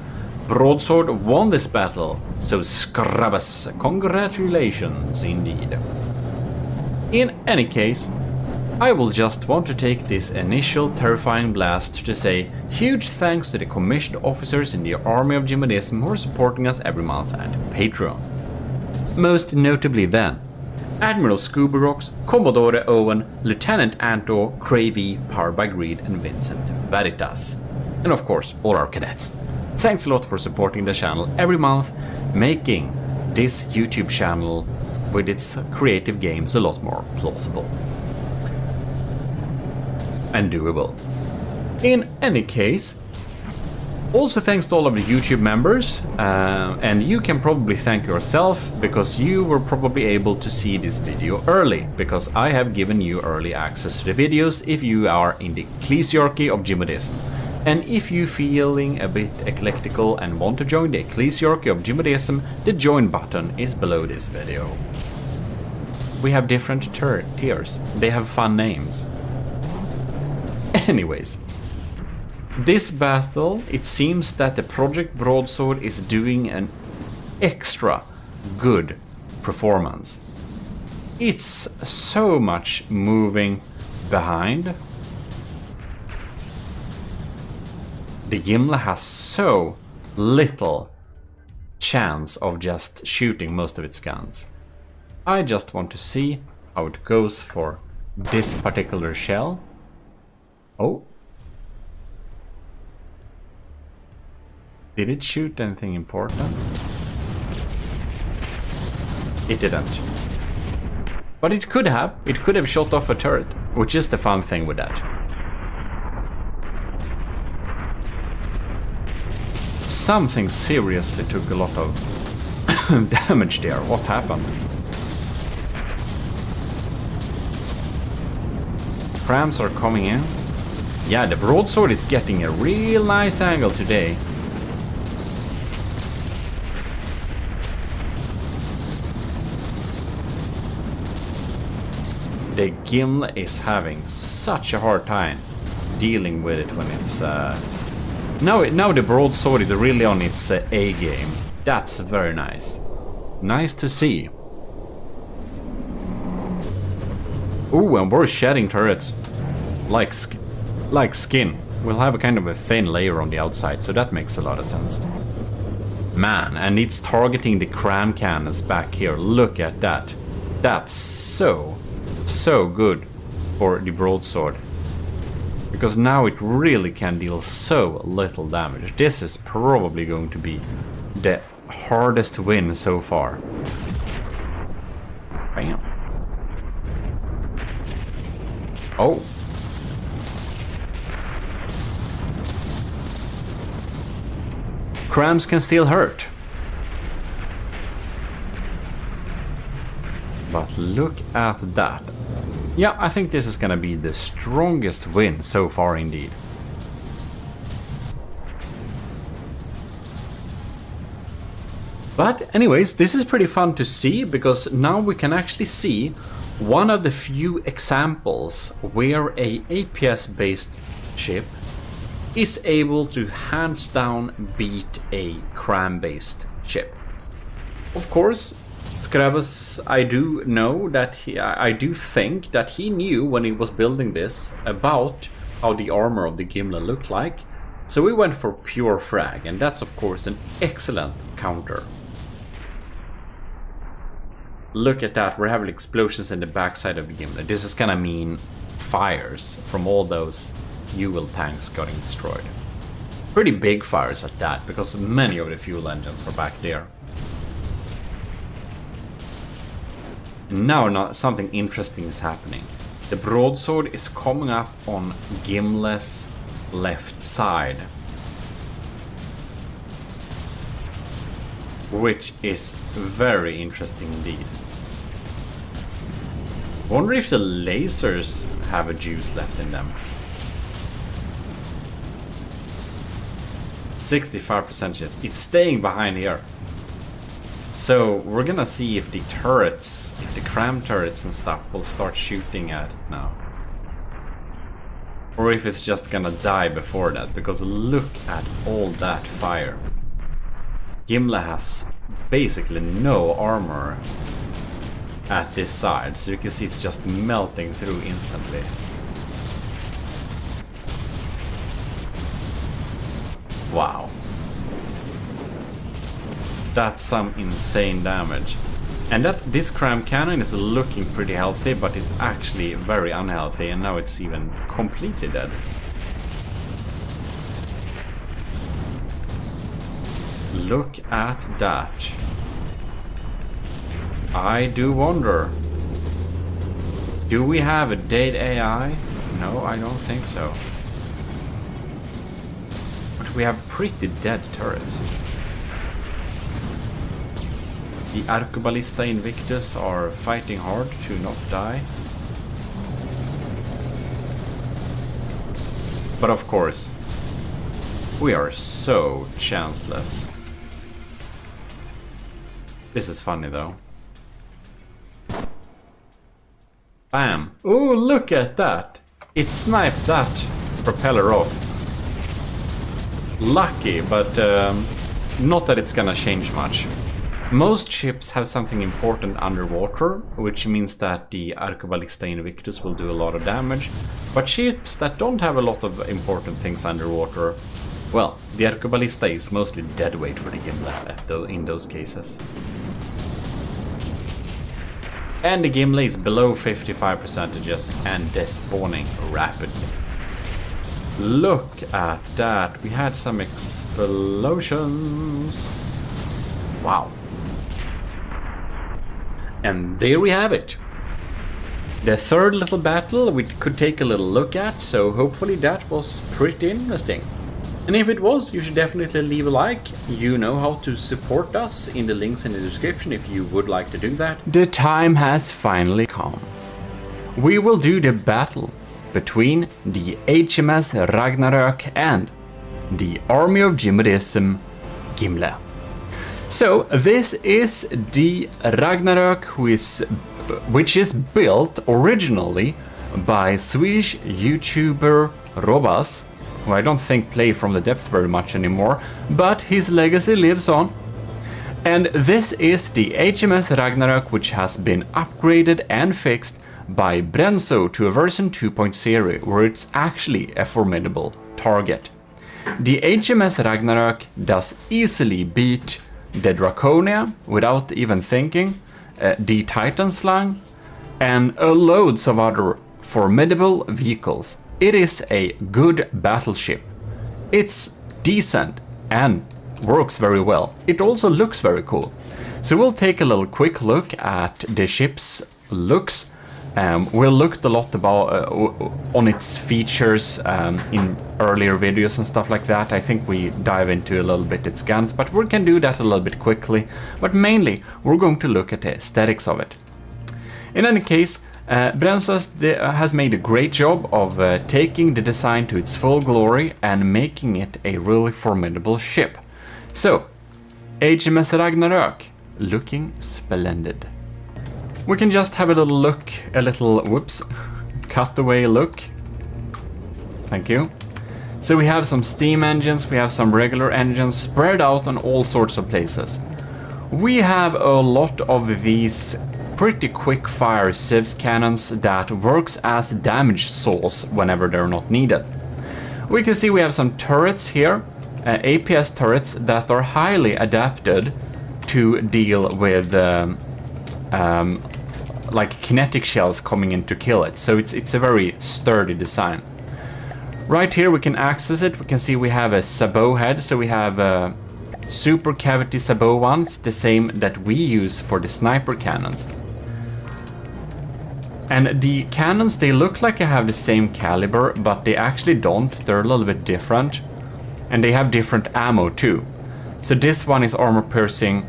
A: won this battle. So Scrubbus, congratulations indeed. In any case, I will just want to take this initial terrifying blast to say huge thanks to the commissioned officers in the army of GMODISM who are supporting us every month at Patreon. Most notably then, Admiral Scooby-Rocks, Commodore Owen, Lieutenant Anto, Cravey, Powered by Greed, and Vincent Veritas. And of course, all our cadets. Thanks a lot for supporting the channel every month, making this YouTube channel with its creative games a lot more plausible and doable. In any case, also thanks to all of the YouTube members, and you can probably thank yourself because you were probably able to see this video early, because I have given you early access to the videos if you are in the Ecclesiarchy of GMODIST. And if you're feeling a bit eclectical and want to join the Ecclesiarchy of GMODISM, the join button is below this video. We have different tiers, they have fun names. Anyways, this battle, it seems that the Project Broadsword is doing an extra good performance. It's so much moving behind. The Gimli has so little chance of just shooting most of its guns. I just want to see how it goes for this particular shell. Oh. Did it shoot anything important? It didn't. But it could have. It could have shot off a turret, which is the fun thing with that. Something seriously took a lot of damage there. What happened? Crams are coming in. Yeah, the broadsword is getting a real nice angle today. The Gimli is having such a hard time dealing with it when it's... Now the broadsword is really on its A game. That's very nice. Nice to see. Ooh, and we're shedding turrets. Like skin. We'll have a kind of a thin layer on the outside, so that makes a lot of sense. Man, and it's targeting the cram cannons back here. Look at that. That's so good for the broadsword. Because now it really can deal so little damage. This is probably going to be the hardest win so far. Bam. Oh. Crams can still hurt. But look at that. Yeah, I think this is gonna be the strongest win so far indeed. But anyways, this is pretty fun to see because now we can actually see one of the few examples where a APS based ship is able to hands down beat a cram based ship. Of course, Scrabus, I do know that I do think that he knew when he was building this about how the armor of the Gimli looked like. So we went for pure frag, and that's of course an excellent counter. Look at that, we're having explosions in the backside of the Gimli. This is gonna mean fires from all those fuel tanks getting destroyed. Pretty big fires at that, because many of the fuel engines are back there. And now something interesting is happening. The broadsword is coming up on Gimli's left side. Which is very interesting indeed. Wonder if the lasers have a juice left in them. 65% chance. It's staying behind here. So we're gonna see if the turrets, if the cram turrets and stuff will start shooting at it now. Or if it's just gonna die before that, because look at all that fire. Gimli has basically no armor at this side, so you can see it's just melting through instantly. Wow. That's some insane damage. And this cram cannon is looking pretty healthy, but it's actually very unhealthy, and now it's even completely dead. Look at that. I do wonder. Do we have a dead AI? No, I don't think so. But we have pretty dead turrets. The Arcuballista Invictus are fighting hard to not die. But of course, we are so chanceless. This is funny though. Bam! Oh, look at that! It sniped that propeller off. Lucky, but not that it's gonna change much. Most ships have something important underwater, which means that the Arcuballista Invictus will do a lot of damage, but ships that don't have a lot of important things underwater, well, the Arcuballista is mostly deadweight for the Gimli in those cases. And the Gimli is below 55% and despawning rapidly. Look at that, we had some explosions. Wow. And there we have it. The third little battle we could take a little look at, so hopefully that was pretty interesting. And if it was, you should definitely leave a like. You know how to support us in the links in the description if you would like to do that. The time has finally come. We will do the battle between the HMS Ragnarök and the Army of GMODISM Gimli. So this is the Ragnarök, which is built originally by Swedish YouTuber Robas, who I don't think played from the depth very much anymore, but his legacy lives on. And this is the HMS Ragnarok, which has been upgraded and fixed by Brenzo to a version 2.0, where it's actually a formidable target. The HMS Ragnarok does easily beat the Draconia without even thinking, the Titan Slang, and loads of other formidable vehicles. It is a good battleship. It's decent and works very well. It also looks very cool. So we'll take a little quick look at the ship's looks. We'll look a lot about on its features in earlier videos and stuff like that. I think we dive into a little bit its guns, but we can do that a little bit quickly. But mainly, we're going to look at the aesthetics of it. In any case, Brenzo has made a great job of taking the design to its full glory and making it a really formidable ship. So, HMS Ragnarok, looking splendid. We can just have a little look, whoops, cutaway look. Thank you. So we have some steam engines, we have some regular engines spread out on all sorts of places. We have a lot of these pretty quick fire civs cannons that works as damage saws whenever they're not needed. We can see we have some turrets here, APS turrets that are highly adapted to deal with like kinetic shells coming in to kill it. So it's a very sturdy design. Right here we can access it. We can see we have a sabot head. So we have super cavity sabot ones, the same that we use for the sniper cannons. And the cannons, they look like they have the same caliber, but they actually don't. They're a little bit different. And they have different ammo too. So this one is armor piercing,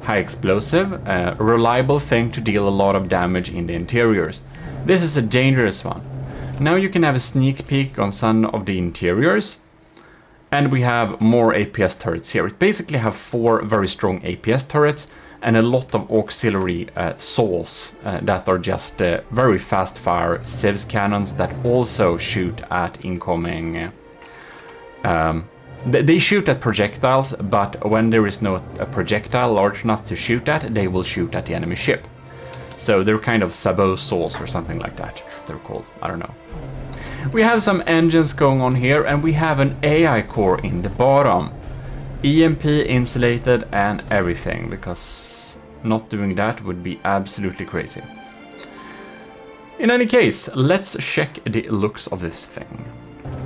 A: high explosive, a reliable thing to deal a lot of damage in the interiors. This is a dangerous one. Now you can have a sneak peek on some of the interiors. And we have more APS turrets here. It basically have 4 very strong APS turrets and a lot of auxiliary saws that are just very fast fire civs cannons that also shoot at incoming. They shoot at projectiles, but when there is no projectile large enough to shoot at, they will shoot at the enemy ship. So they're kind of sabot saws or something like that, they're called. I don't know. We have some engines going on here, and we have an AI core in the bottom. EMP insulated and everything, because not doing that would be absolutely crazy. In any case, let's check the looks of this thing.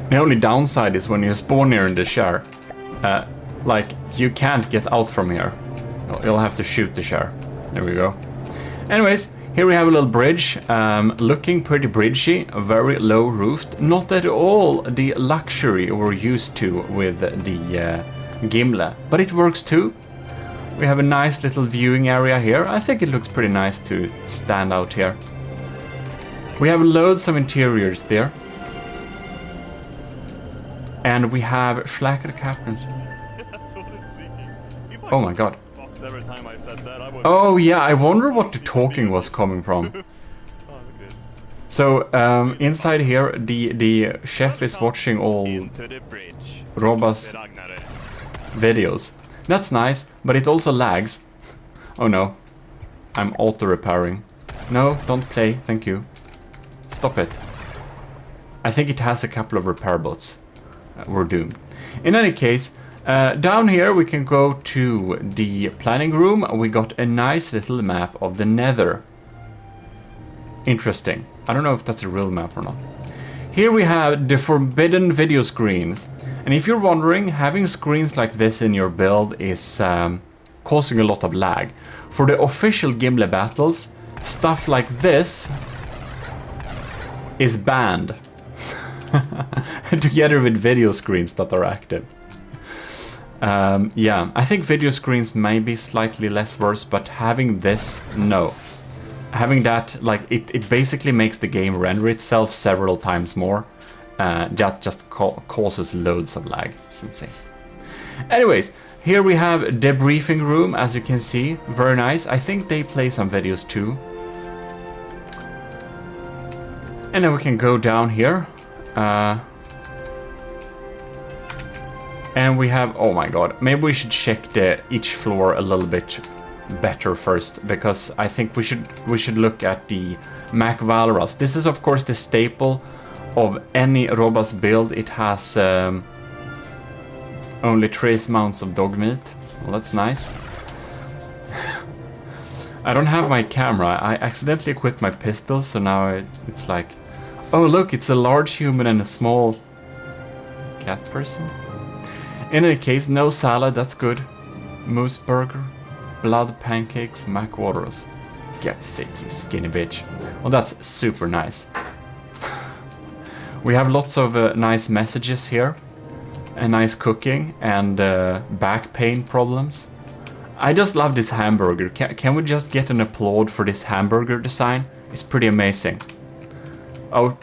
A: The only downside is when you spawn here in the share, like you can't get out from here. You'll have to shoot the share. There we go. Anyways, here we have a little bridge, looking pretty bridgy, very low roofed. Not at all the luxury we're used to with the Gimle, but it works too. We have a nice little viewing area here. I think it looks pretty nice to stand out here. We have loads of interiors there. And we have Schlacker captains. Oh my god. Oh yeah, I wonder what the talking was coming from. So inside here, the chef is watching all Roba's videos. That's nice, but it also lags. Oh no, I'm auto repairing. No, don't play, thank you. Stop it. I think it has a couple of repair bots. We're doomed. In any case, down here we can go to the planning room. We got a nice little map of the Nether. Interesting. I don't know if that's a real map or not. Here we have the forbidden video screens. And if you're wondering, having screens like this in your build is causing a lot of lag. For the official Gimle battles, stuff like this is banned. Together with video screens that are active. Yeah, I think video screens may be slightly less worse, but having this, no. Having that, like, it basically makes the game render itself several times more. That just causes loads of lag. It's insane. Anyways, here we have the briefing room, as you can see. Very nice. I think they play some videos too. And then we can go down here. And we have, oh my god, maybe we should check each floor a little bit better first, because I think we should look at the Mac Valorous. This is of course the staple of any robust build. It has only trace amounts of dog meat. Well, that's nice. I don't have my camera. I accidentally equipped my pistol, so now it's like, oh look, it's a large human and a small cat person. In any case, no salad, that's good. Moose burger, blood pancakes, Mac Walrus. Get thick, you skinny bitch. Well, that's super nice. We have lots of nice messages here, and nice cooking, and back pain problems. I just love this hamburger. Can we just get an applaud for this hamburger design? It's pretty amazing. Oh,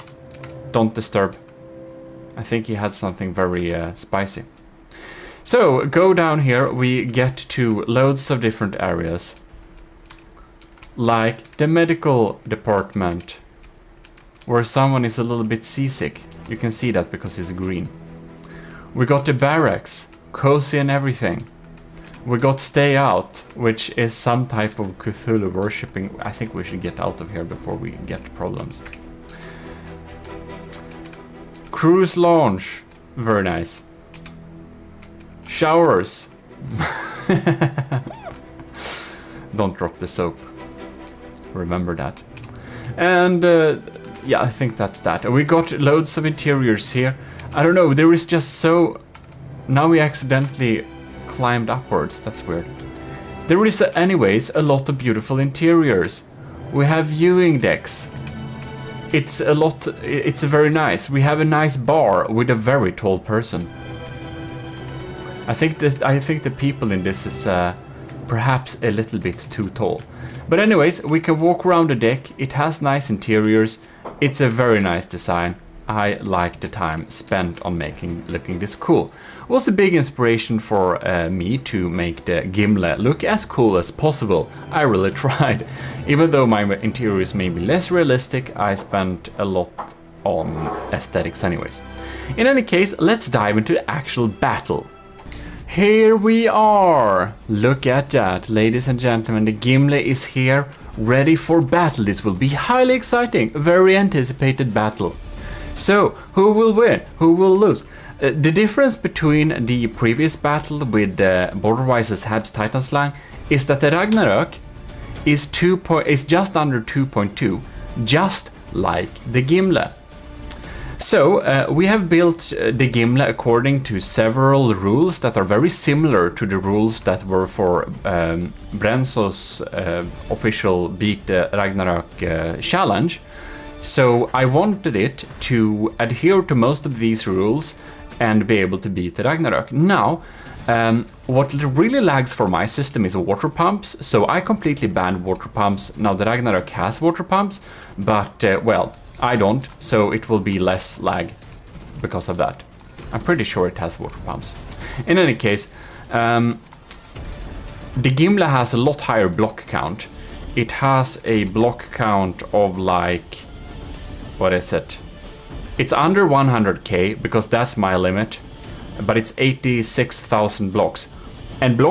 A: don't disturb. I think he had something very spicy. So, go down here, we get to loads of different areas. Like the medical department, where someone is a little bit seasick. You can see that because he's green. We got the barracks, cozy and everything. We got Stay Out, which is some type of Cthulhu worshipping. I think we should get out of here before we get problems. Cruise launch, very nice. Showers. Don't drop the soap. Remember that. And yeah, I think that's that. And we got loads of interiors here. I don't know, there is just so... Now we accidentally climbed upwards. That's weird. There is anyways a lot of beautiful interiors. We have viewing decks. It's very nice. We have a nice bar with a very tall person. I think the people in this is perhaps a little bit too tall. But anyways, we can walk around the deck. It has nice interiors. It's a very nice design. I like the time spent on looking this cool. Was a big inspiration for me to make the Gimle look as cool as possible. I really tried. Even though my interiors may be less realistic, I spent a lot on aesthetics anyways. In any case, let's dive into the actual battle. Here we are! Look at that, ladies and gentlemen, the Gimle is here, ready for battle. This will be highly exciting, very anticipated battle. So, who will win? Who will lose? The difference between the previous battle with Borderwise's Habs Titanslang is that the Ragnarök is just under 2.2, just like the Gimle. So, we have built the Gimle according to several rules that are very similar to the rules that were for Brenzo's official Beat the Ragnarök challenge. So, I wanted it to adhere to most of these rules and be able to beat the Ragnarök. Now, what really lags for my system is water pumps, so I completely banned water pumps. Now, the Ragnarök has water pumps, but, well, I don't, so it will be less lag because of that. I'm pretty sure it has water pumps. In any case, the Gimle has a lot higher block count. It has a block count of like, what is it? It's under 100k because that's my limit, but it's 86,000 blocks. And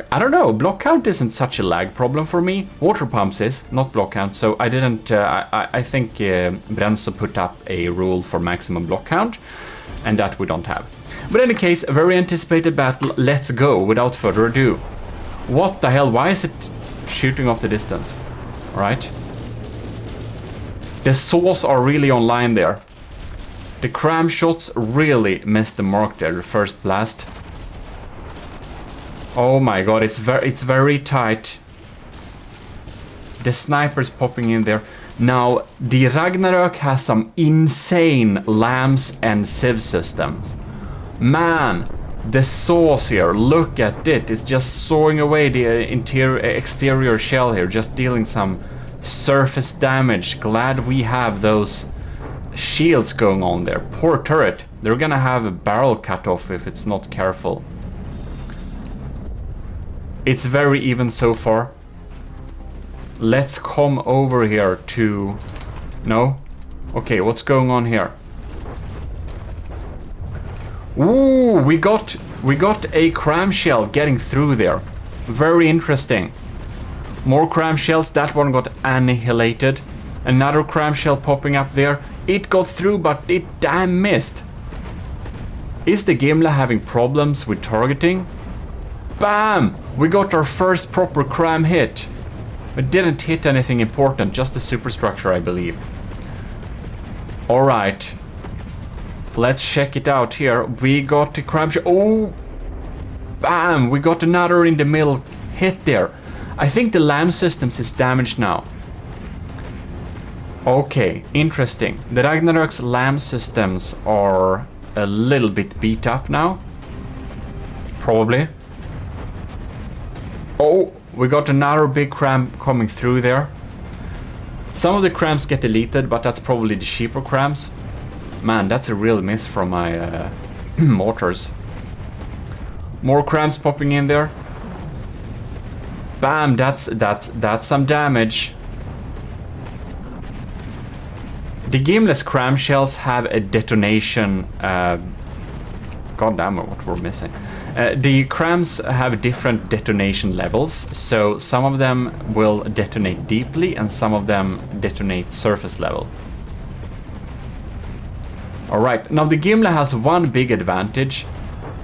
A: I don't know, block count isn't such a lag problem for me. Water pumps is, not block count, so I didn't, I think Brenzo put up a rule for maximum block count, and that we don't have. But in any case, a very anticipated battle, let's go, without further ado. What the hell, why is it shooting off the distance? Alright. The saws are really online there. The cram shots really missed the mark there, the first blast. Oh my god, it's very tight. The sniper's popping in there. Now, the Ragnarök has some insane lamps and sieve systems. Man, the saws here, look at it. It's just sawing away the exterior shell here, just dealing some surface damage. Glad we have those shields going on there. Poor turret. They're gonna have a barrel cut off if it's not careful. It's very even so far. Let's come over here to... No? Okay, what's going on here? Ooh, we got a cram shell getting through there. Very interesting. More cram shells. That one got annihilated. Another cram shell popping up there. It got through, but it damn missed. Is the Gimli having problems with targeting? Bam! We got our first proper cram hit. It didn't hit anything important, just the superstructure, I believe. Alright. Let's check it out here. We got the cram shell. Oh! Bam! We got another in the middle hit there. I think the LAM systems is damaged now. Okay, interesting. The Ragnarok's LAM systems are a little bit beat up now. Probably. Oh, we got another big cram coming through there. Some of the crams get deleted, but that's probably the cheaper crams. Man, that's a real miss from my mortars. More crams popping in there. Bam, that's some damage. The Gimli's cram shells have a detonation. God damn it, what we're missing. The crams have different detonation levels, so some of them will detonate deeply and some of them detonate surface level. Alright, now the Gimli has one big advantage.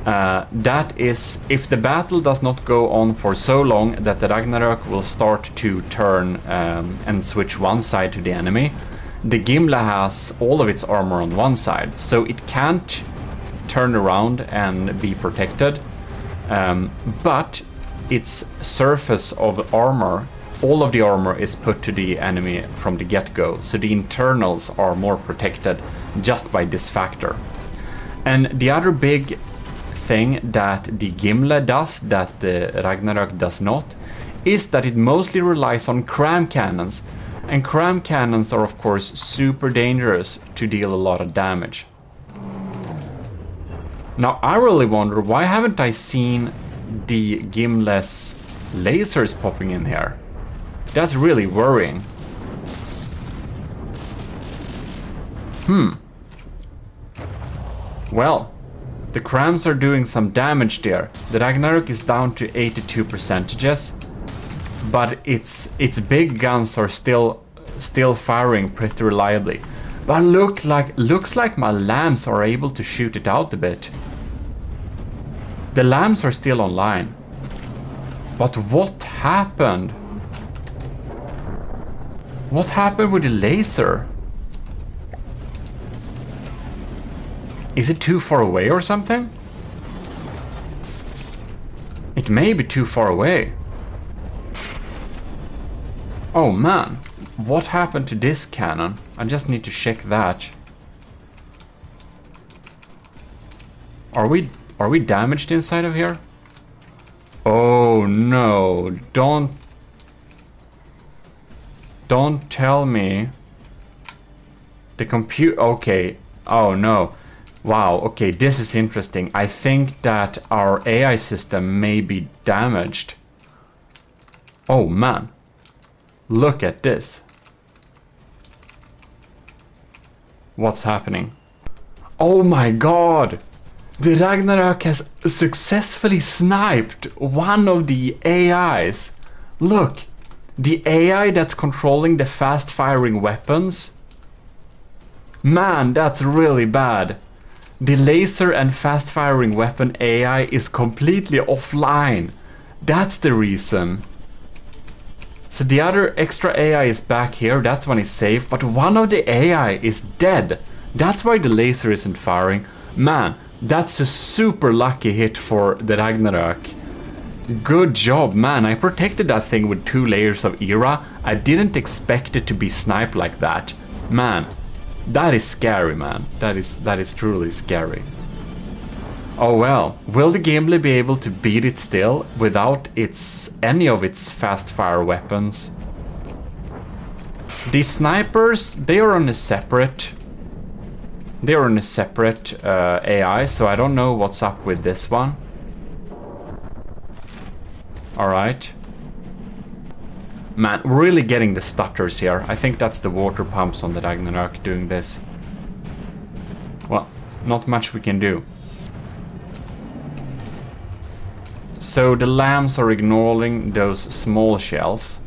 A: That is, if the battle does not go on for so long that the Ragnarok will start to turn and switch one side to the enemy, the Gimli has all of its armor on one side, so it can't turn around and be protected, but its surface of armor, all of the armor is put to the enemy from the get-go, so the internals are more protected just by this factor. And the other big thing that the Gimli does that the Ragnarok does not is that it mostly relies on cram cannons, and cram cannons are of course super dangerous to deal a lot of damage. Now I really wonder, why haven't I seen the Gimli's lasers popping in here? That's really worrying. Well, the crams are doing some damage there. The Ragnarok is down to 82%, but its big guns are still firing pretty reliably. But looks like my lambs are able to shoot it out a bit. The lambs are still online. But what happened? What happened with the laser? Is it too far away or something? It may be too far away. Oh man, what happened to this cannon? I just need to check that. Are we damaged inside of here? Oh no, don't tell me. The compute, okay. Oh no. Wow, okay, this is interesting. I think that our AI system may be damaged. Oh man. Look at this. What's happening? Oh my god! The Ragnarok has successfully sniped one of the AIs. Look, the AI that's controlling the fast-firing weapons. Man, that's really bad. The laser and fast-firing weapon AI is completely offline. That's the reason. So the other extra AI is back here, that's one is safe, but one of the AI is dead. That's why the laser isn't firing. Man, that's a super lucky hit for the Ragnarok. Good job, man. I protected that thing with 2 layers of era. I didn't expect it to be sniped like that. Man, that is scary, man. That is truly scary. Oh well, will the Gimli be able to beat it still without any of its fast fire weapons? The snipers, they are on a separate AI, so I don't know what's up with this one. Alright. Man, really getting the stutters here. I think that's the water pumps on the Ragnarok doing this. Well, not much we can do. So the lambs are ignoring those small shells.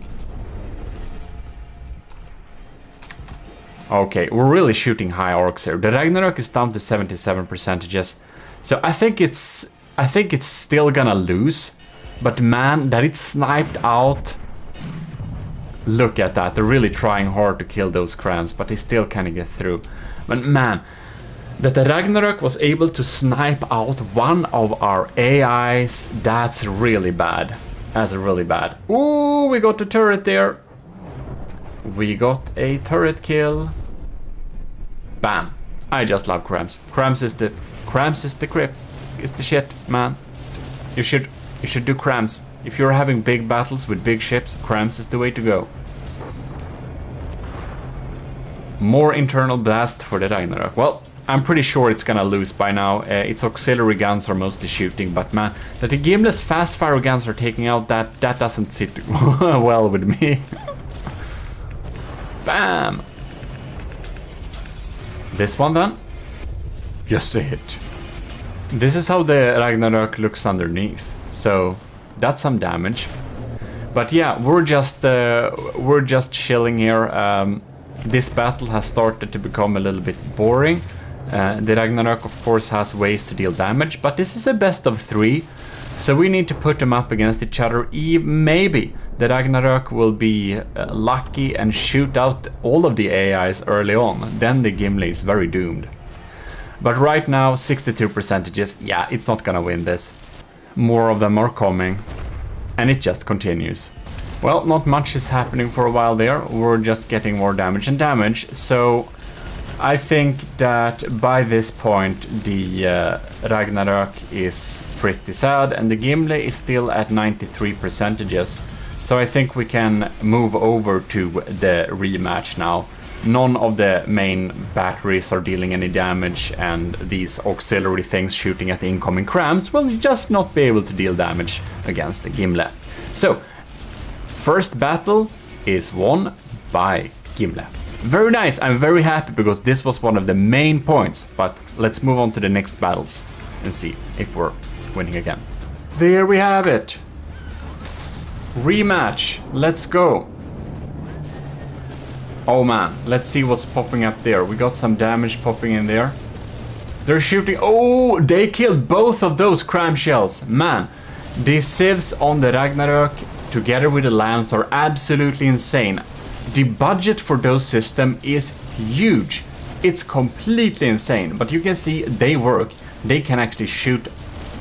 A: Okay, we're really shooting high orcs here. The Ragnarok is down to 77%. So I think it's still gonna lose. But man, that it's sniped out. Look at that. They're really trying hard to kill those crams, but they still kind of get through. But man, that the Ragnarok was able to snipe out one of our AIs, that's really bad. That's really bad. Ooh, we got the turret there. We got a turret kill. Bam. I just love crams. Crams is the grip. It's the shit, man. You should do crams. If you're having big battles with big ships, crams is the way to go. More internal blast for the Ragnarok. Well, I'm pretty sure it's gonna lose by now. Its auxiliary guns are mostly shooting, but man, that the Gimle's fast fire guns are taking out, that doesn't sit well with me. Bam! This one then? Just a hit. This is how the Ragnarok looks underneath. So that's some damage. But yeah, we're just chilling here. This battle has started to become a little bit boring. The Ragnarok of course has ways to deal damage, but this is a best of 3. So we need to put them up against each other. Maybe the Ragnarok will be lucky and shoot out all of the AIs early on. Then the Gimli is very doomed. But right now, 62%, yeah, it's not gonna win this. More of them are coming. And it just continues. Well, not much is happening for a while there. We're just getting more damage and damage. So I think that by this point the Ragnarok is pretty sad and the Gimli is still at 93%. So I think we can move over to the rematch now. None of the main batteries are dealing any damage, and these auxiliary things shooting at the incoming crams will just not be able to deal damage against the Gimli. So, first battle is won by Gimli. Very nice, I'm very happy because this was one of the main points, but let's move on to the next battles and see if we're winning again. There we have it. Rematch, let's go. Oh man, let's see what's popping up there. We got some damage popping in there. They're shooting. Oh, they killed both of those cram shells. Man, the civs on the Ragnarok together with the lambs are absolutely insane. The budget for those systems is huge. It's completely insane, but you can see they work. They can actually shoot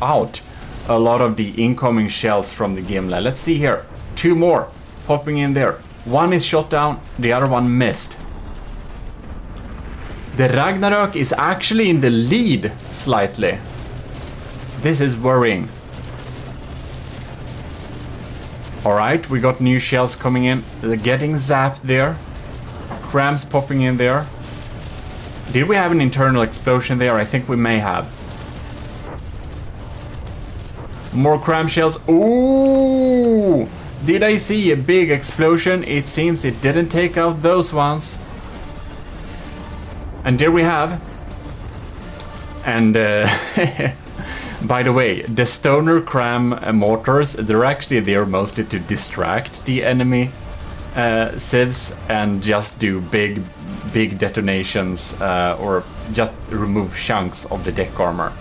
A: out a lot of the incoming shells from the Gimli. Let's see here. 2 more popping in there. One is shot down, the other one missed. The Ragnarok is actually in the lead slightly. This is worrying. Alright, we got new shells coming in. They're getting zapped there. Crams popping in there. Did we have an internal explosion there? I think we may have. More cram shells. Ooh! Did I see a big explosion? It seems it didn't take out those ones. And there we have. And by the way, the stoner cram mortars, they're actually there mostly to distract the enemy civs and just do big detonations or just remove chunks of the deck armor.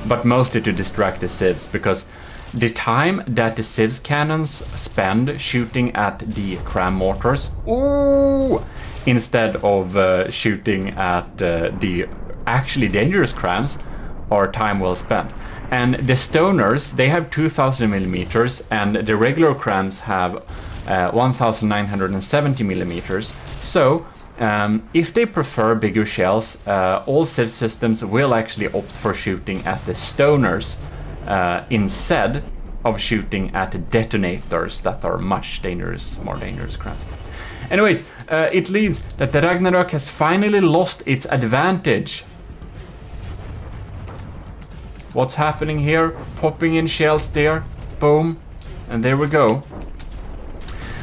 A: But mostly to distract the civs, because the time that the civs cannons spend shooting at the cram mortars, ooh, instead of shooting at the actually dangerous crams, are time well spent. And the stoners, they have 2000 millimeters, and the regular crams have 1970 millimeters. So if they prefer bigger shells, all civ systems will actually opt for shooting at the stoners instead of shooting at the detonators that are much more dangerous crams. Anyways, it leads that the Ragnarok has finally lost its advantage. What's happening here? Popping in shells there. Boom. And there we go.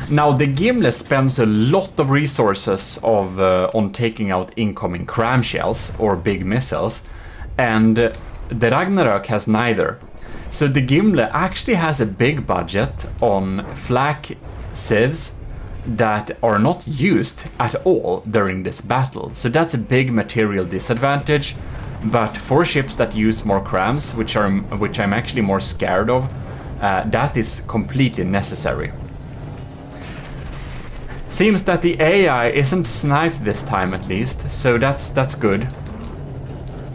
A: Now the Gimli spends a lot of resources on taking out incoming cram shells or big missiles, and the Ragnarok has neither. So the Gimle actually has a big budget on flak sieves that are not used at all during this battle. So that's a big material disadvantage. But for ships that use more crams, which I'm actually more scared of, that is completely necessary. Seems that the AI isn't sniped this time at least, so that's good.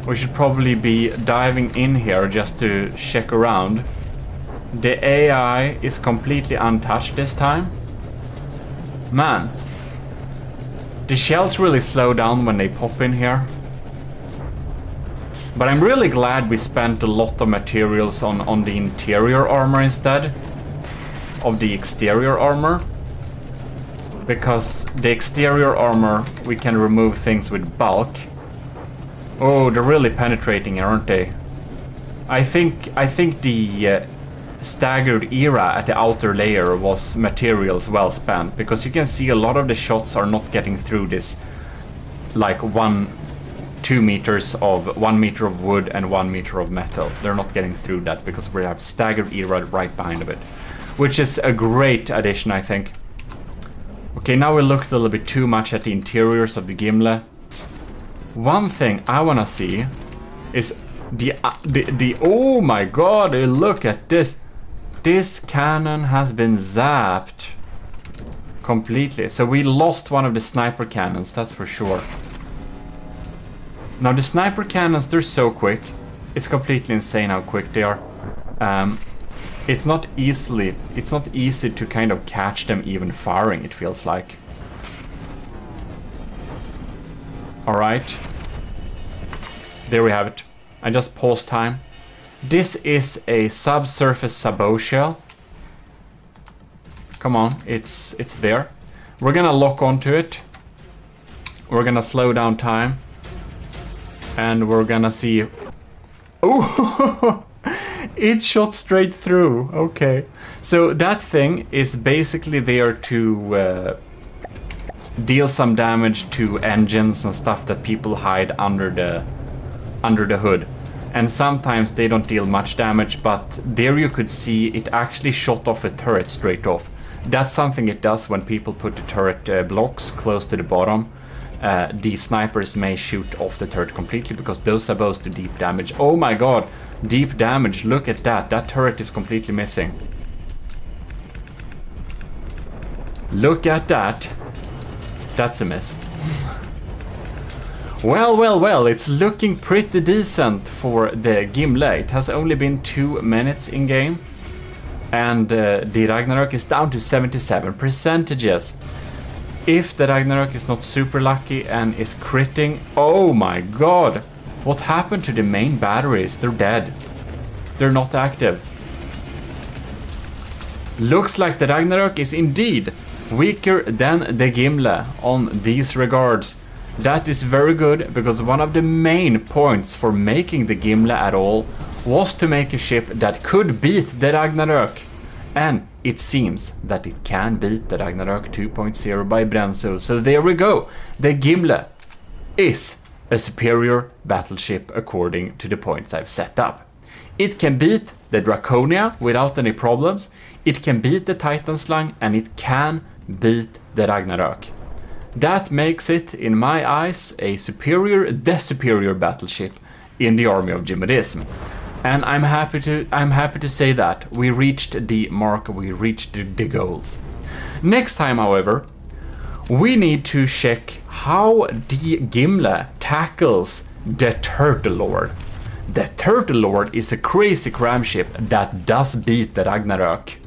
A: We should probably be diving in here just to check around. The AI is completely untouched this time. Man, the shells really slow down when they pop in here. But I'm really glad we spent a lot of materials on the interior armor instead of the exterior armor. Because the exterior armor, we can remove things with bulk. Oh, they're really penetrating, aren't they? I think the staggered era at the outer layer was materials well spent, because you can see a lot of the shots are not getting through this, like 2 meters of 1 meter of wood and 1 meter of metal. They're not getting through that because we have staggered era right behind of it, which is a great addition, I think. Okay, now we looked a little bit too much at the interiors of the Gimle. One thing I wanna see is the oh my god, look at this. This cannon has been zapped completely. So we lost one of the sniper cannons, that's for sure. Now the sniper cannons, they're so quick. It's completely insane how quick they are. It's not easy to kind of catch them even firing, it feels like. Alright. There we have it. I just paused time. This is a subsurface sabot shell. Come on, it's there. We're gonna lock onto it. We're gonna slow down time. And we're gonna see... Oh! It shot straight through. Okay. So that thing is basically there to deal some damage to engines and stuff that people hide under the hood. And sometimes they don't deal much damage, but there you could see it actually shot off a turret straight off. That's something it does when people put the turret blocks close to the bottom. The snipers may shoot off the turret completely because those are supposed to deep damage. Oh my god, deep damage, look at that. That turret is completely missing. Look at that. That's a miss. Well, it's looking pretty decent for the Gimle. It has only been 2 minutes in game. And the Ragnarok is down to 77%. If the Ragnarok is not super lucky and is critting, oh my god! What happened to the main batteries? They're dead. They're not active. Looks like the Ragnarok is indeed weaker than the Gimle on these regards. That is very good, because one of the main points for making the Gimle at all was to make a ship that could beat the Ragnarok. And it seems that it can beat the Ragnarok 2.0 by Brenzo. So there we go. The Gimle is a superior battleship according to the points I've set up. It can beat the Draconia without any problems. It can beat the Titan Slung, and it can beat the Ragnarok. That makes it, in my eyes, the superior battleship in the army of GMODIST. And I'm happy to say that we reached the mark, we reached the goals. Next time, however, we need to check how the Gimle tackles the Turtle Lord. The Turtle Lord is a crazy cram ship that does beat the Ragnarok.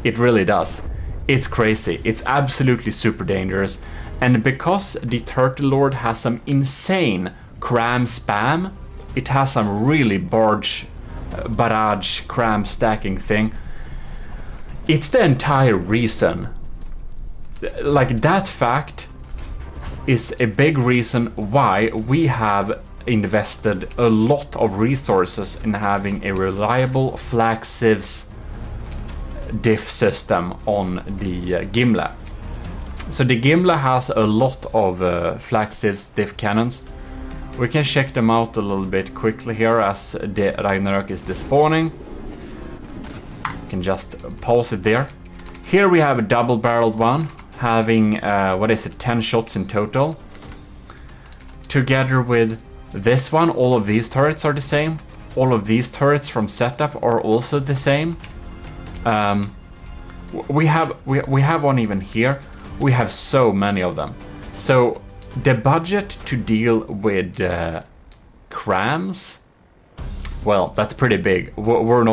A: It really does. It's crazy. It's absolutely super dangerous. And because the Turtle Lord has some insane cram spam, it has some really barrage cram stacking thing. It's the entire reason. Like, that fact is a big reason why we have invested a lot of resources in having a reliable flak sieves diff system on the Gimle. So the Gimle has a lot of flak sieves diff cannons. We can check them out a little bit quickly here as the Ragnarok is despawning. You can just pause it there. Here we have a double-barreled one, having, 10 shots in total. Together with this one, all of these turrets are the same. All of these turrets from setup are also the same. We have one even here. We have so many of them. So the budget to deal with crams, well, that's pretty big. We're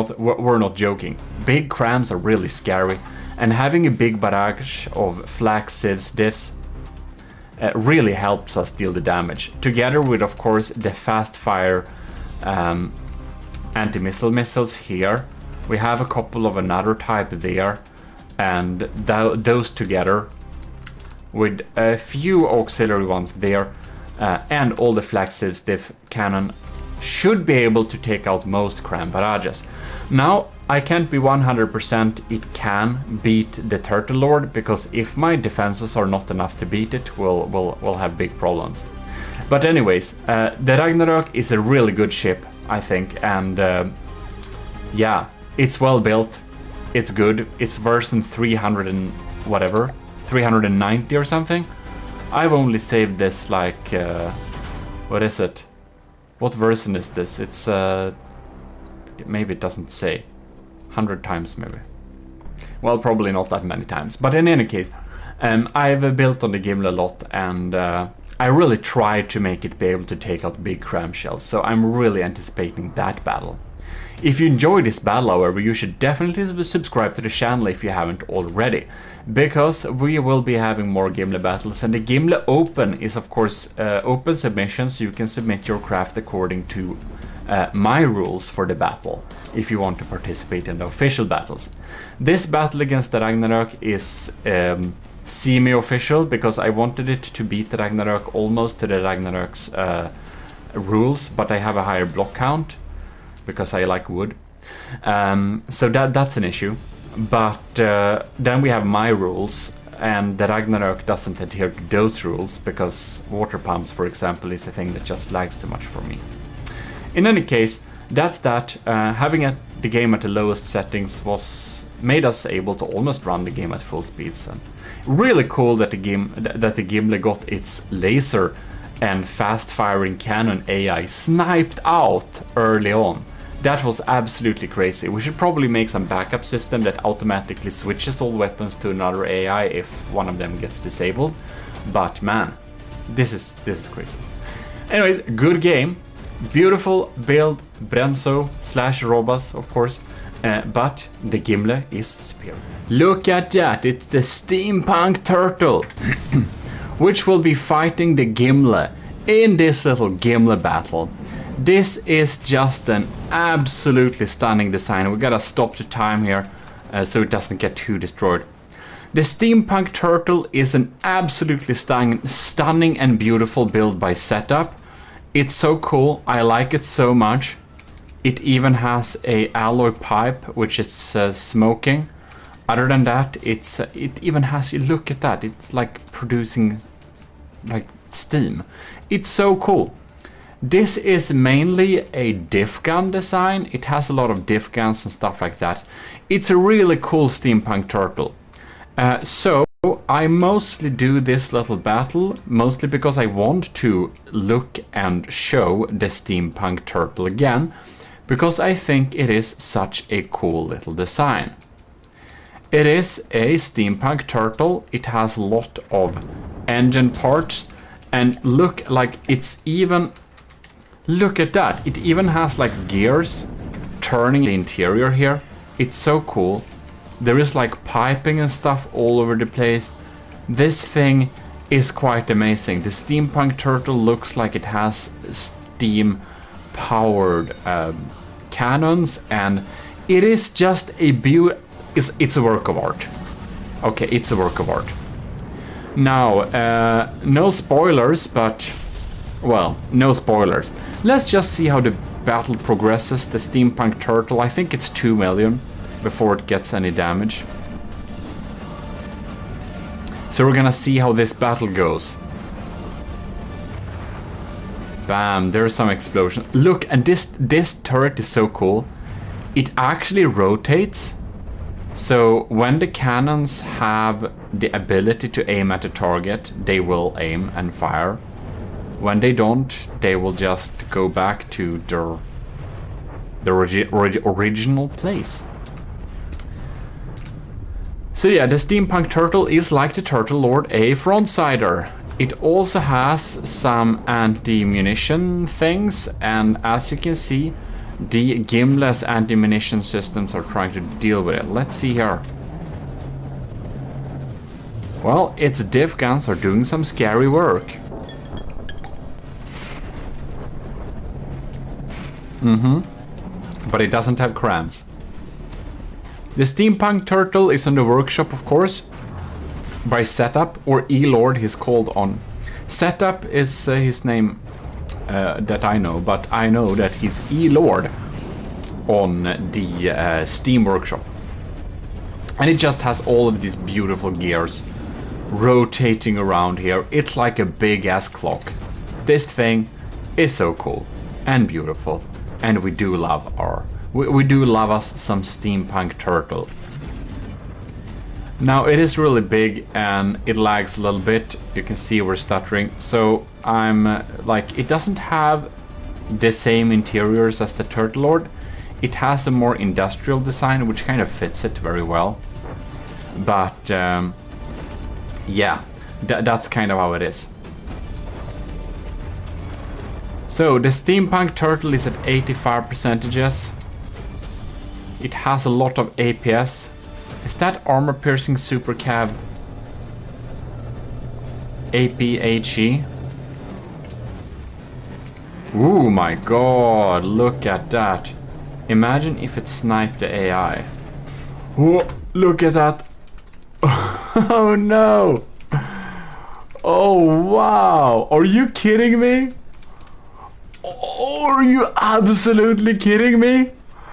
A: not joking. Big crams are really scary, and having a big barrage of flak sieves diffs really helps us deal the damage. Together with, of course, the fast fire anti-missile missiles here. We have a couple of another type there, and those together with a few auxiliary ones there, and all the flak sieves diff cannon should be able to take out most cram barrages. Now, I can't be 100% it can beat the Turtle Lord, because if my defenses are not enough to beat it, we'll have big problems. But anyways, the Ragnarok is a really good ship, I think, and yeah, it's well built, it's good, it's version 300 and whatever, 390 or something. I've only saved this like, what is it? What version is this? It's, maybe it doesn't say. 100 times maybe. Well, probably not that many times. But in any case, I've built on the Gimli a lot, and I really tried to make it be able to take out big cram shells, so I'm really anticipating that battle. If you enjoyed this battle, however, you should definitely subscribe to the channel if you haven't already, because we will be having more Gimli battles, and the Gimli Open is of course open submission, so you can submit your craft according to my rules for the battle, if you want to participate in the official battles. This battle against the Ragnarok is semi-official, because I wanted it to beat the Ragnarok almost to the Ragnarok's rules, but I have a higher block count, because I like wood. So that's an issue. But then we have my rules, and the Ragnarok doesn't adhere to those rules, because water pumps, for example, is a thing that just lags too much for me. In any case, that's that. Having the game at the lowest settings made us able to almost run the game at full speed. So really cool that the Gimli got its laser and fast firing cannon AI sniped out early on. That was absolutely crazy. We should probably make some backup system that automatically switches all weapons to another AI if one of them gets disabled. But man, this is crazy. Anyways, good game. Beautiful build, Brenzo / Robas, of course, but the Gimli is superior. Look at that, it's the steampunk turtle, which will be fighting the Gimli in this little Gimli battle. This is just an absolutely stunning design. We gotta stop the time here so it doesn't get too destroyed. The steampunk turtle is an absolutely stunning and beautiful build by setup. It's so cool, I like it so much. It even has a alloy pipe, which is smoking. Other than that, it even has, look at that, it's like producing like steam. It's so cool. This is mainly a diff gun design. It has a lot of diff guns and stuff like that. It's a really cool steampunk turtle. So I mostly do this little battle, mostly because I want to look and show the steampunk turtle again, because I think it is such a cool little design. It is a steampunk turtle, it has a lot of engine parts, and look at that, it even has like gears turning the interior here. It's so cool. There is like piping and stuff all over the place. This thing is quite amazing. The steampunk turtle looks like it has steam powered cannons, and it is just a it's a work of art. Okay, it's a work of art. Now, no spoilers, but well, no spoilers. Let's just see how the battle progresses. The steampunk turtle, I think it's 2 million before it gets any damage. So we're gonna see how this battle goes. Bam, there's some explosion. Look, and this turret is so cool. It actually rotates So when the cannons have the ability to aim at a target, they will aim and fire. When they don't, they will just go back to their original place. So yeah, the steampunk turtle is like the turtle lord, a frontsider. It also has some anti-munition things, and as you can see, the gimless anti-munition systems are trying to deal with it. Let's see here. Well, its div guns are doing some scary work. But it doesn't have crams. The steampunk turtle is on the workshop, of course, by Setup, or E-Lord he's called on. Setup is his name that I know, but I know that he's E-Lord on the Steam workshop. And it just has all of these beautiful gears rotating around here. It's like a big ass clock. This thing is so cool and beautiful, and we do love we do love us some steampunk turtle. Now it is really big and it lags a little bit. You can see we're stuttering. So I'm like, it doesn't have the same interiors as the Turtle Lord. It has a more industrial design, which kind of fits it very well. But yeah, that's kind of how it is. So the steampunk turtle is at 85%. It has a lot of APS. Is that armor piercing super cav? APHE? Ooh my god, look at that. Imagine if it sniped the AI. Oh, look at that. Oh no. Oh wow. Are you kidding me? Are you absolutely kidding me?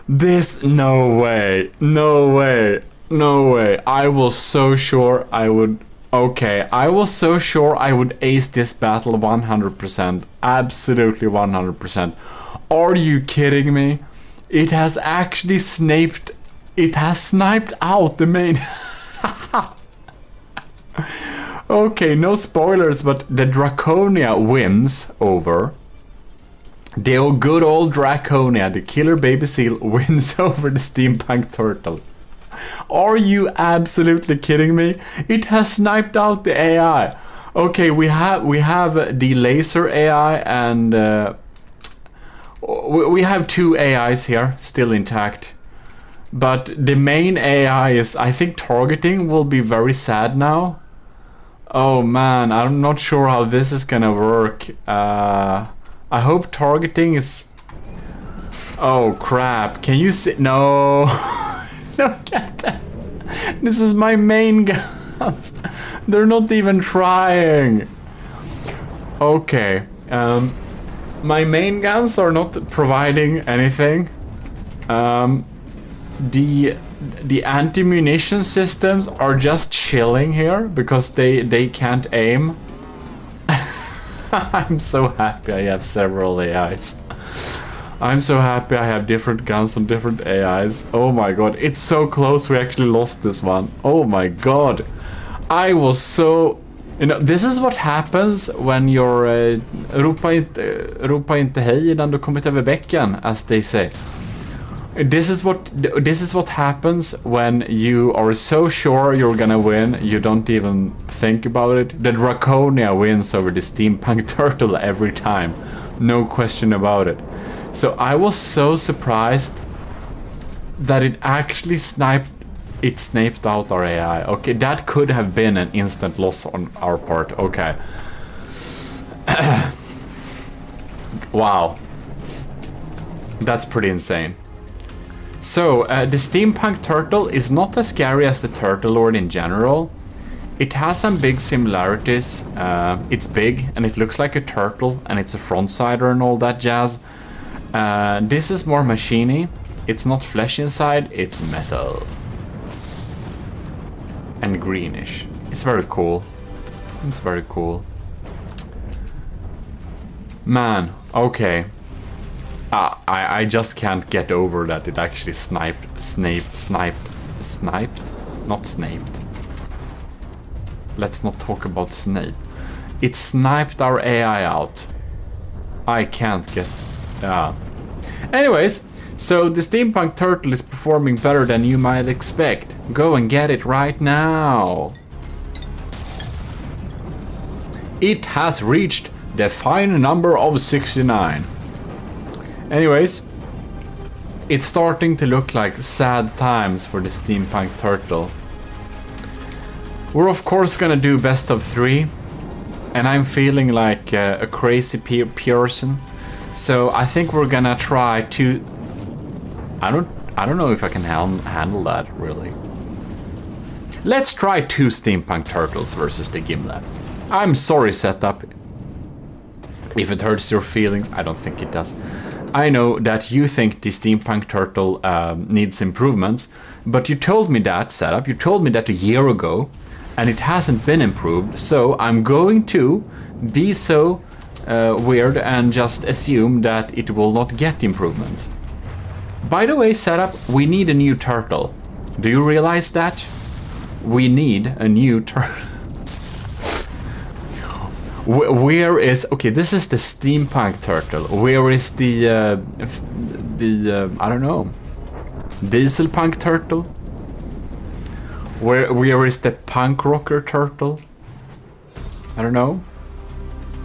A: This, no way. No way. No way. I was so sure I would... Okay, I was so sure I would ace this battle 100%. Absolutely 100%. Are you kidding me? It has actually sniped... It has sniped out the main... Okay, no spoilers, but the Draconia wins over. The good old Draconia, the killer baby seal, wins over the steampunk turtle. Are you absolutely kidding me? It has sniped out the AI. Okay, we have the laser AI, and we have two AIs here still intact. But the main AI is, I think, targeting will be very sad now. Oh man, I'm not sure how this is gonna work. I hope targeting is... Oh crap, can you see? No. Look at that. This is my main guns. They're not even trying. Okay, my main guns are not providing anything. The anti-munition systems are just chilling here because they can't aim. I'm so happy I have several AIs. I'm so happy I have different guns on different AIs. Oh my god, it's so close we actually lost this one. Oh my god. I was so... You know, this is what happens when you're... ropa inte hej innan du kommit över bäcken, as they say. This is what happens when you are so sure you're gonna win, you don't even think about it. The Draconia wins over the steampunk turtle every time. No question about it. So I was so surprised that it actually sniped out our AI. Okay, that could have been an instant loss on our part. Okay. Wow. That's pretty insane. So, the steampunk turtle is not as scary as the Turtle Lord in general. It has some big similarities. It's big and it looks like a turtle and it's a frontsider and all that jazz. This is more machiny. It's not flesh inside, it's metal. And greenish. It's very cool. It's very cool. Man, okay. I just can't get over that it actually sniped sniped. Not sniped. Let's not talk about Snape. It sniped our AI out. I can't get... Anyways, so the steampunk turtle is performing better than you might expect. Go and get it right now. It has reached the fine number of 69. Anyways, it's starting to look like sad times for the steampunk turtle. We're of course gonna do best of 3, and I'm feeling like a crazy person. So I think we're gonna try to... I don't know if I can handle that really. Let's try 2 steampunk turtles versus the Gimlet. I'm sorry, setup. If it hurts your feelings, I don't think it does. I know that you think the steampunk turtle needs improvements, but you told me that, setup. You told me that a year ago, and it hasn't been improved. So I'm going to be so weird and just assume that it will not get improvements. By the way, setup, we need a new turtle. Do you realize that? We need a new turtle. Where is... Okay, this is the steampunk turtle. Where is the I don't know, dieselpunk turtle? Where is the punk rocker turtle? I don't know.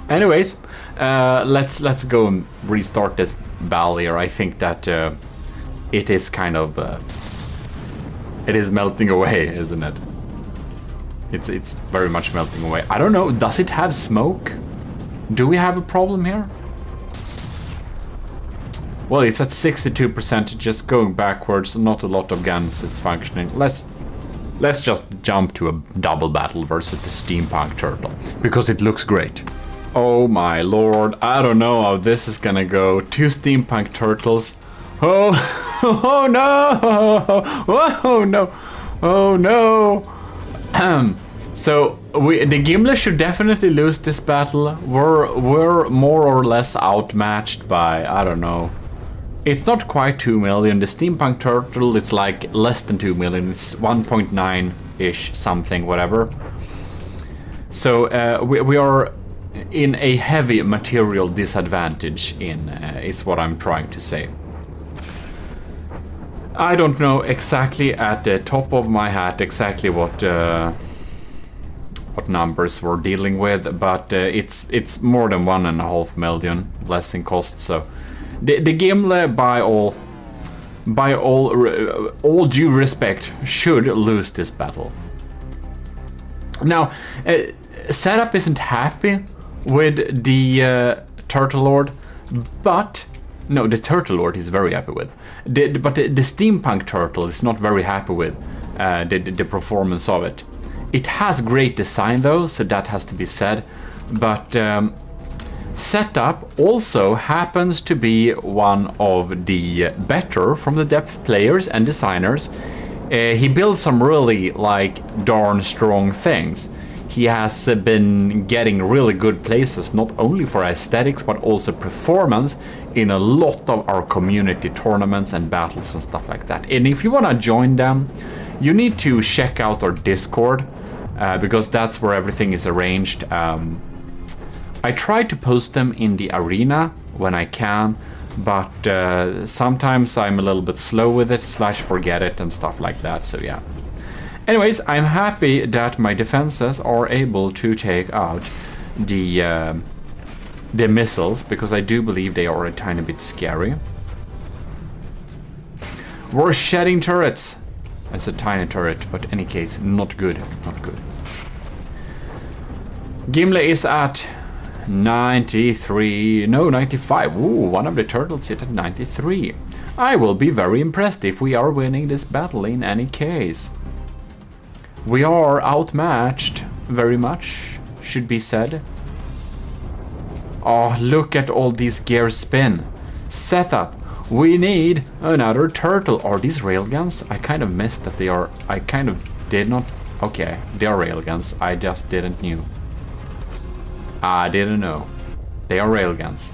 A: Anyways, let's go and restart this battle here. I think that it is kind of it is melting away, isn't it? It's very much melting away. I don't know, does it have smoke? Do we have a problem here? Well, it's at 62%, just going backwards. Not a lot of guns is functioning. Let's just jump to a double battle versus the steampunk turtle, because it looks great. Oh my lord, I don't know how this is gonna go. 2 steampunk turtles. Oh, oh no! Oh no! Oh no! So the Gimlet should definitely lose this battle. We're more or less outmatched by, I don't know. It's not quite 2 million. The steampunk turtle is like less than 2 million. It's 1.9-ish something, whatever. So we are in a heavy material disadvantage is what I'm trying to say. I don't know exactly at the top of my hat exactly what numbers we're dealing with, but it's more than 1.5 million less in cost. So the Gimlet, by all due respect, should lose this battle. Now, Setup isn't happy with the Turtle Lord, but no, the Turtle Lord is very happy with. But the steampunk turtle is not very happy with the performance of it. It has great design though, so that has to be said. But Setup also happens to be one of the better from the depth players and designers. He builds some really darn strong things. He has been getting really good places, not only for aesthetics but also performance in a lot of our community tournaments and battles and stuff like that. And if you want to join them, you need to check out our Discord, because that's where everything is arranged. I try to post them in the arena when I can, but sometimes I'm a little bit slow with it, /forget it and stuff like that, so yeah. Anyways, I'm happy that my defenses are able to take out the missiles, because I do believe they are a tiny bit scary. We're shedding turrets. It's a tiny turret, but in any case, not good, not good. Gimli is at 93, no, 95. Ooh, one of the turtles is at 93. I will be very impressed if we are winning this battle in any case. We are outmatched, very much, should be said. Oh, look at all these gears spin. Setup. We need another turtle. Are these railguns? I kind of missed that they are... I kind of did not... Okay, they are railguns. I just didn't know. I didn't know. They are railguns.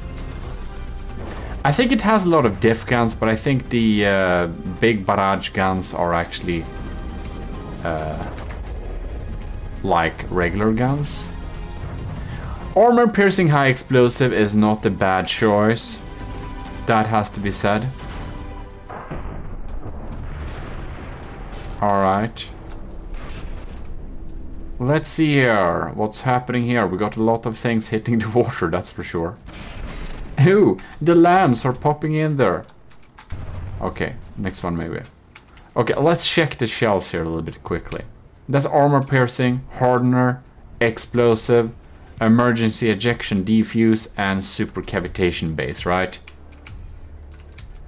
A: I think it has a lot of diff guns, but I think the big barrage guns are actually like regular guns. Armor-piercing high explosive is not a bad choice. That has to be said. Alright. Let's see here. What's happening here? We got a lot of things hitting the water, that's for sure. Ooh, the lambs are popping in there. Okay, next one maybe. Okay, let's check the shells here a little bit quickly. That's armor-piercing, hardener, explosive, emergency ejection defuse, and super cavitation base, right?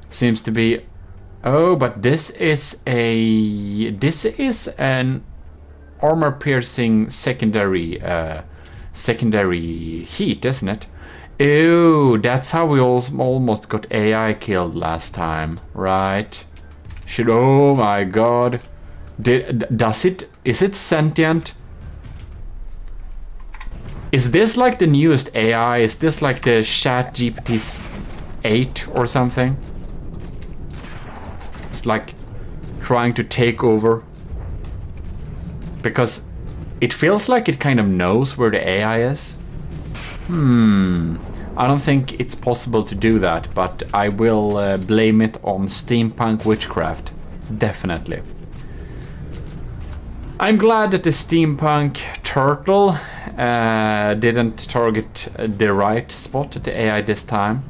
A: Seems to be... Oh, but this is an armor-piercing secondary heat, isn't it? Ew, that's how we almost got AI killed last time, right? Oh my god. Is it sentient? Is this like the newest AI? Is this like the ChatGPT 8 or something? It's like trying to take over. Because it feels like it kind of knows where the AI is. I don't think it's possible to do that, but I will blame it on steampunk witchcraft. Definitely. I'm glad that the steampunk turtle didn't target the right spot at the AI this time.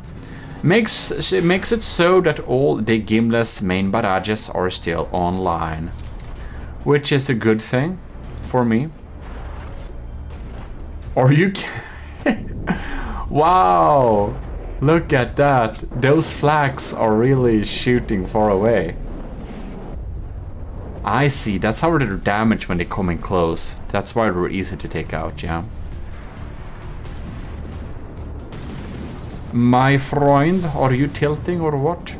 A: Makes it so that all the Gimle's main barrages are still online, which is a good thing for me. Are you Wow! Look at that. Those flags are really shooting far away. I see. That's how they're damaged when they come in close. That's why they're easy to take out, yeah. My friend, are you tilting or what?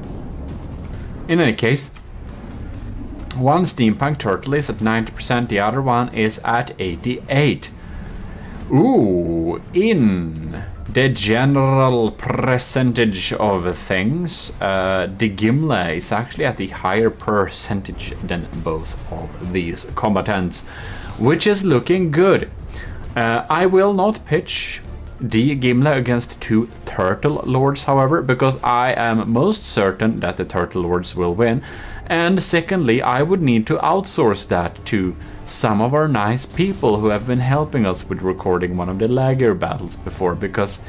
A: In any case, one steampunk turtle is at 90%, the other one is at 88%. Ooh, in the general percentage of things, the Gimle is actually at the higher percentage than both of these combatants, which is looking good. I will not pitch the Gimle against two Turtle Lords, however, because I am most certain that the Turtle Lords will win. And secondly, I would need to outsource that to some of our nice people who have been helping us with recording one of the laggier battles before, because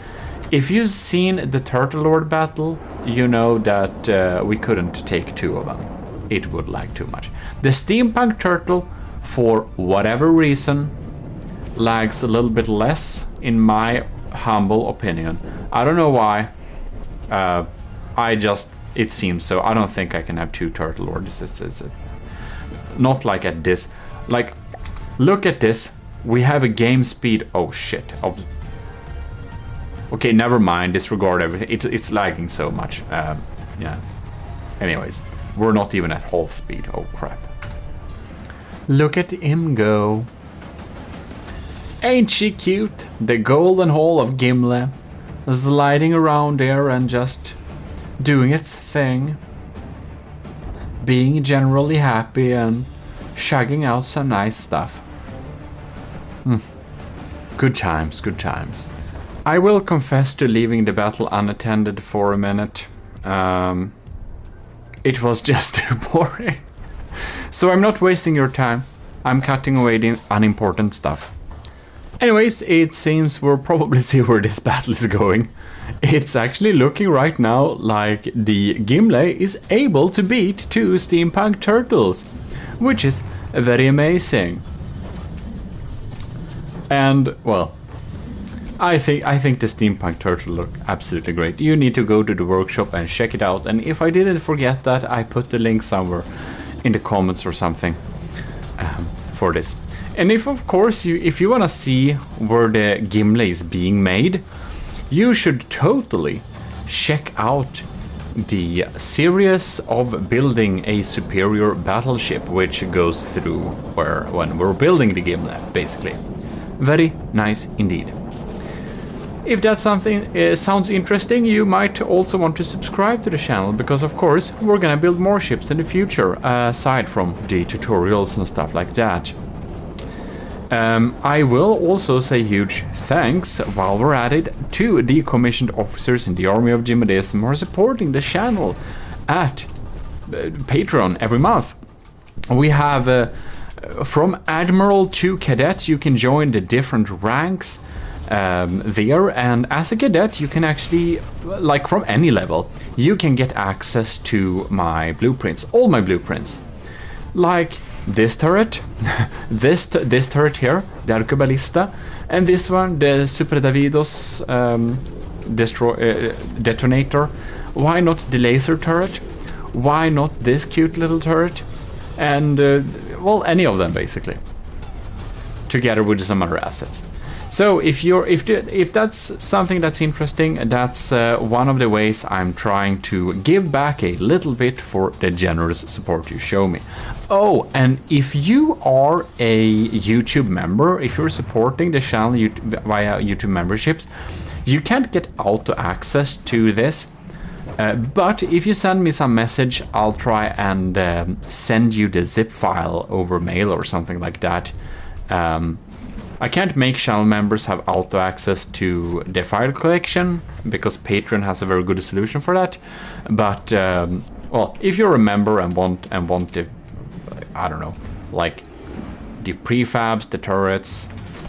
A: if you've seen the Turtle Lord battle, you know that we couldn't take two of them. It would lag too much. The Steampunk Turtle, for whatever reason, lags a little bit less, in my humble opinion. I don't know why. It seems so. I don't think I can have two Turtle Lords. It's not like at this. Like, look at this. We have a game speed. Oh shit. Okay, never mind. Disregard everything. It's lagging so much. Yeah. Anyways, we're not even at half speed. Oh crap. Look at him go. Ain't she cute? The golden hole of Gimle, sliding around there and just doing its thing, being generally happy and shagging out some nice stuff. Good times, good times. I will confess to leaving the battle unattended for a minute. It was just too boring. So I'm not wasting your time. I'm cutting away the unimportant stuff. Anyways, it seems we'll probably see where this battle is going. It's actually looking right now like the Gimle is able to beat two Steampunk Turtles, which is very amazing. And, well, I think the Steampunk Turtle look absolutely great. You need to go to the workshop and check it out, and if I didn't forget that, I put the link somewhere in the comments or something for this. And if, of course, if you want to see where the Gimle is being made, you should totally check out the series of building a superior battleship, which goes through when we're building the Gimle, basically. Very nice indeed. if that something sounds interesting, you might also want to subscribe to the channel, because of course we're gonna build more ships in the future, aside from the tutorials and stuff like that. I will also say huge thanks, while we're at it, to the commissioned officers in the army of GMODISM who are supporting the channel at Patreon every month. We have from Admiral to Cadet, you can join the different ranks there, and as a cadet you can actually, like from any level, you can get access to my blueprints, all my blueprints, like this turret, this turret here, the Arcuballista, and this one, the Super Davidos detonator. Why not the laser turret? Why not this cute little turret? And well, any of them basically, together with some other assets. So if that's something that's interesting, that's one of the ways I'm trying to give back a little bit for the generous support you show me. Oh, and if you are a YouTube member, if you're supporting the channel via YouTube memberships, you can't get auto access to this. But if you send me some message, I'll try and send you the zip file over mail or something like that. I can't make channel members have auto access to the file collection, because Patreon has a very good solution for that. But well, if you're a member and want the, I don't know, like the prefabs, the turrets,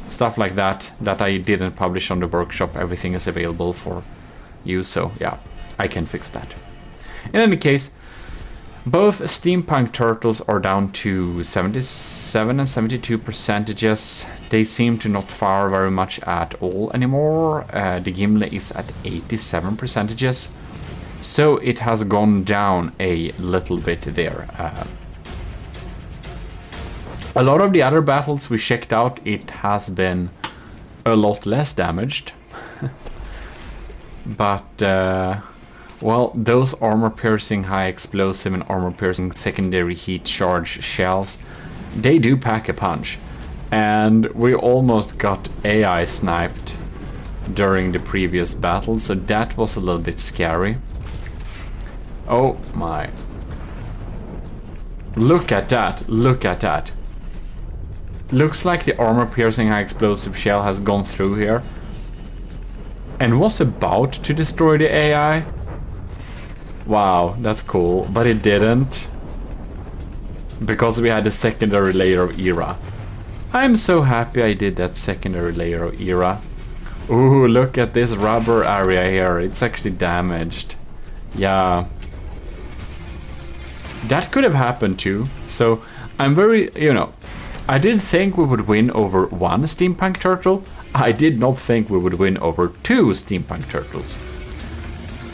A: stuff like that I didn't publish on the workshop, everything is available for you. So yeah, I can fix that. In any case, both steampunk turtles are down to 77 and 72%. They seem to not fire very much at all anymore. The Gimli is at 87%. So it has gone down a little bit there. A lot of the other battles we checked out, it has been a lot less damaged. But well, those armor-piercing high explosive and armor-piercing secondary heat charge shells, they do pack a punch. And we almost got AI sniped during the previous battle, so that was a little bit scary. Oh my. Look at that, look at that. Looks like the armor-piercing high explosive shell has gone through here and was about to destroy the AI. Wow, that's cool, but it didn't, because we had a secondary layer of era. I'm so happy I did that secondary layer of era. Ooh, look at this rubber area here, it's actually damaged. Yeah. That could have happened too, so I'm very, you know, I did think we would win over one steampunk turtle. I did not think we would win over two steampunk turtles.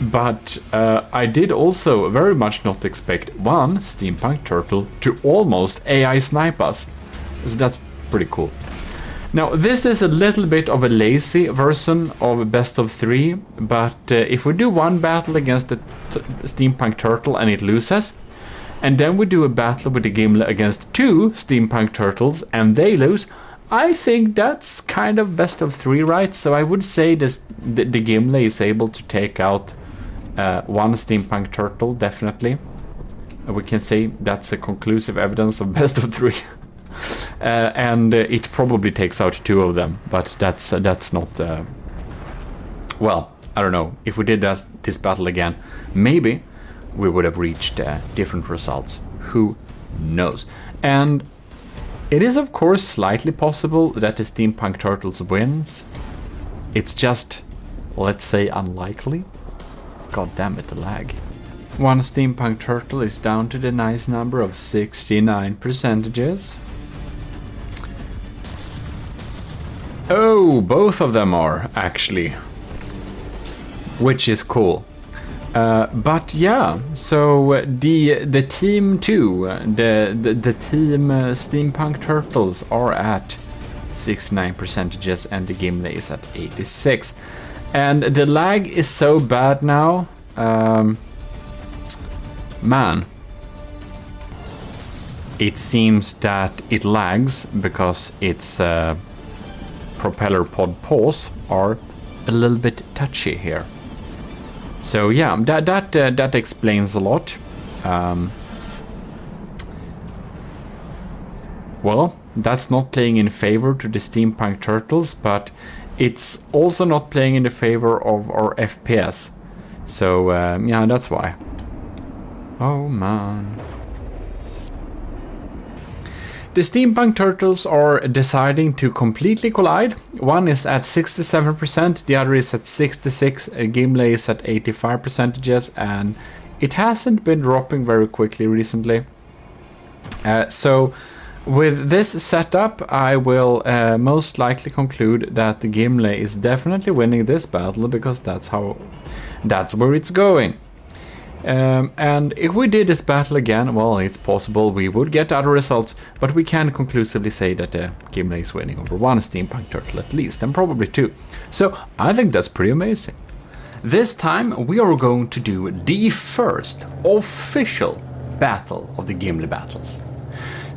A: But I did also very much not expect one steampunk turtle to almost AI snipe us. So that's pretty cool. Now this is a little bit of a lazy version of best of 3, but if we do one battle against the steampunk turtle and it loses, and then we do a battle with the Gimli against 2 steampunk turtles and they lose, I think that's kind of best of 3, right? So I would say the Gimli is able to take out one steampunk turtle, definitely. We can say that's a conclusive evidence of best of 3. And it probably takes out 2 of them, but that's not... well, I don't know. If we did this battle again, maybe we would have reached different results. Who knows? And it is of course slightly possible that the steampunk turtles wins. It's just, let's say, unlikely. God damn it, the lag. One steampunk turtle is down to the nice number of 69%. Oh, both of them are, actually. Which is cool. But yeah, so the team 2, the team steampunk turtles are at 69% and the Gimli is at 86. And the lag is so bad now, man. It seems that it lags because its propeller pod pause are a little bit touchy here. So yeah, that explains a lot. Well, that's not playing in favor to the steampunk turtles, but it's also not playing in the favor of our FPS. So yeah, that's why. Oh man. The steampunk turtles are deciding to completely collide. One is at 67%, the other is at 66%, Gimli is at 85%, and it hasn't been dropping very quickly recently. So with this setup, I will most likely conclude that the Gimli is definitely winning this battle, because that's where it's going. And if we did this battle again, well, it's possible we would get other results, but we can conclusively say that the Gimli is winning over one steampunk turtle at least, and probably two. So I think that's pretty amazing. This time we are going to do the first official battle of the Gimli battles.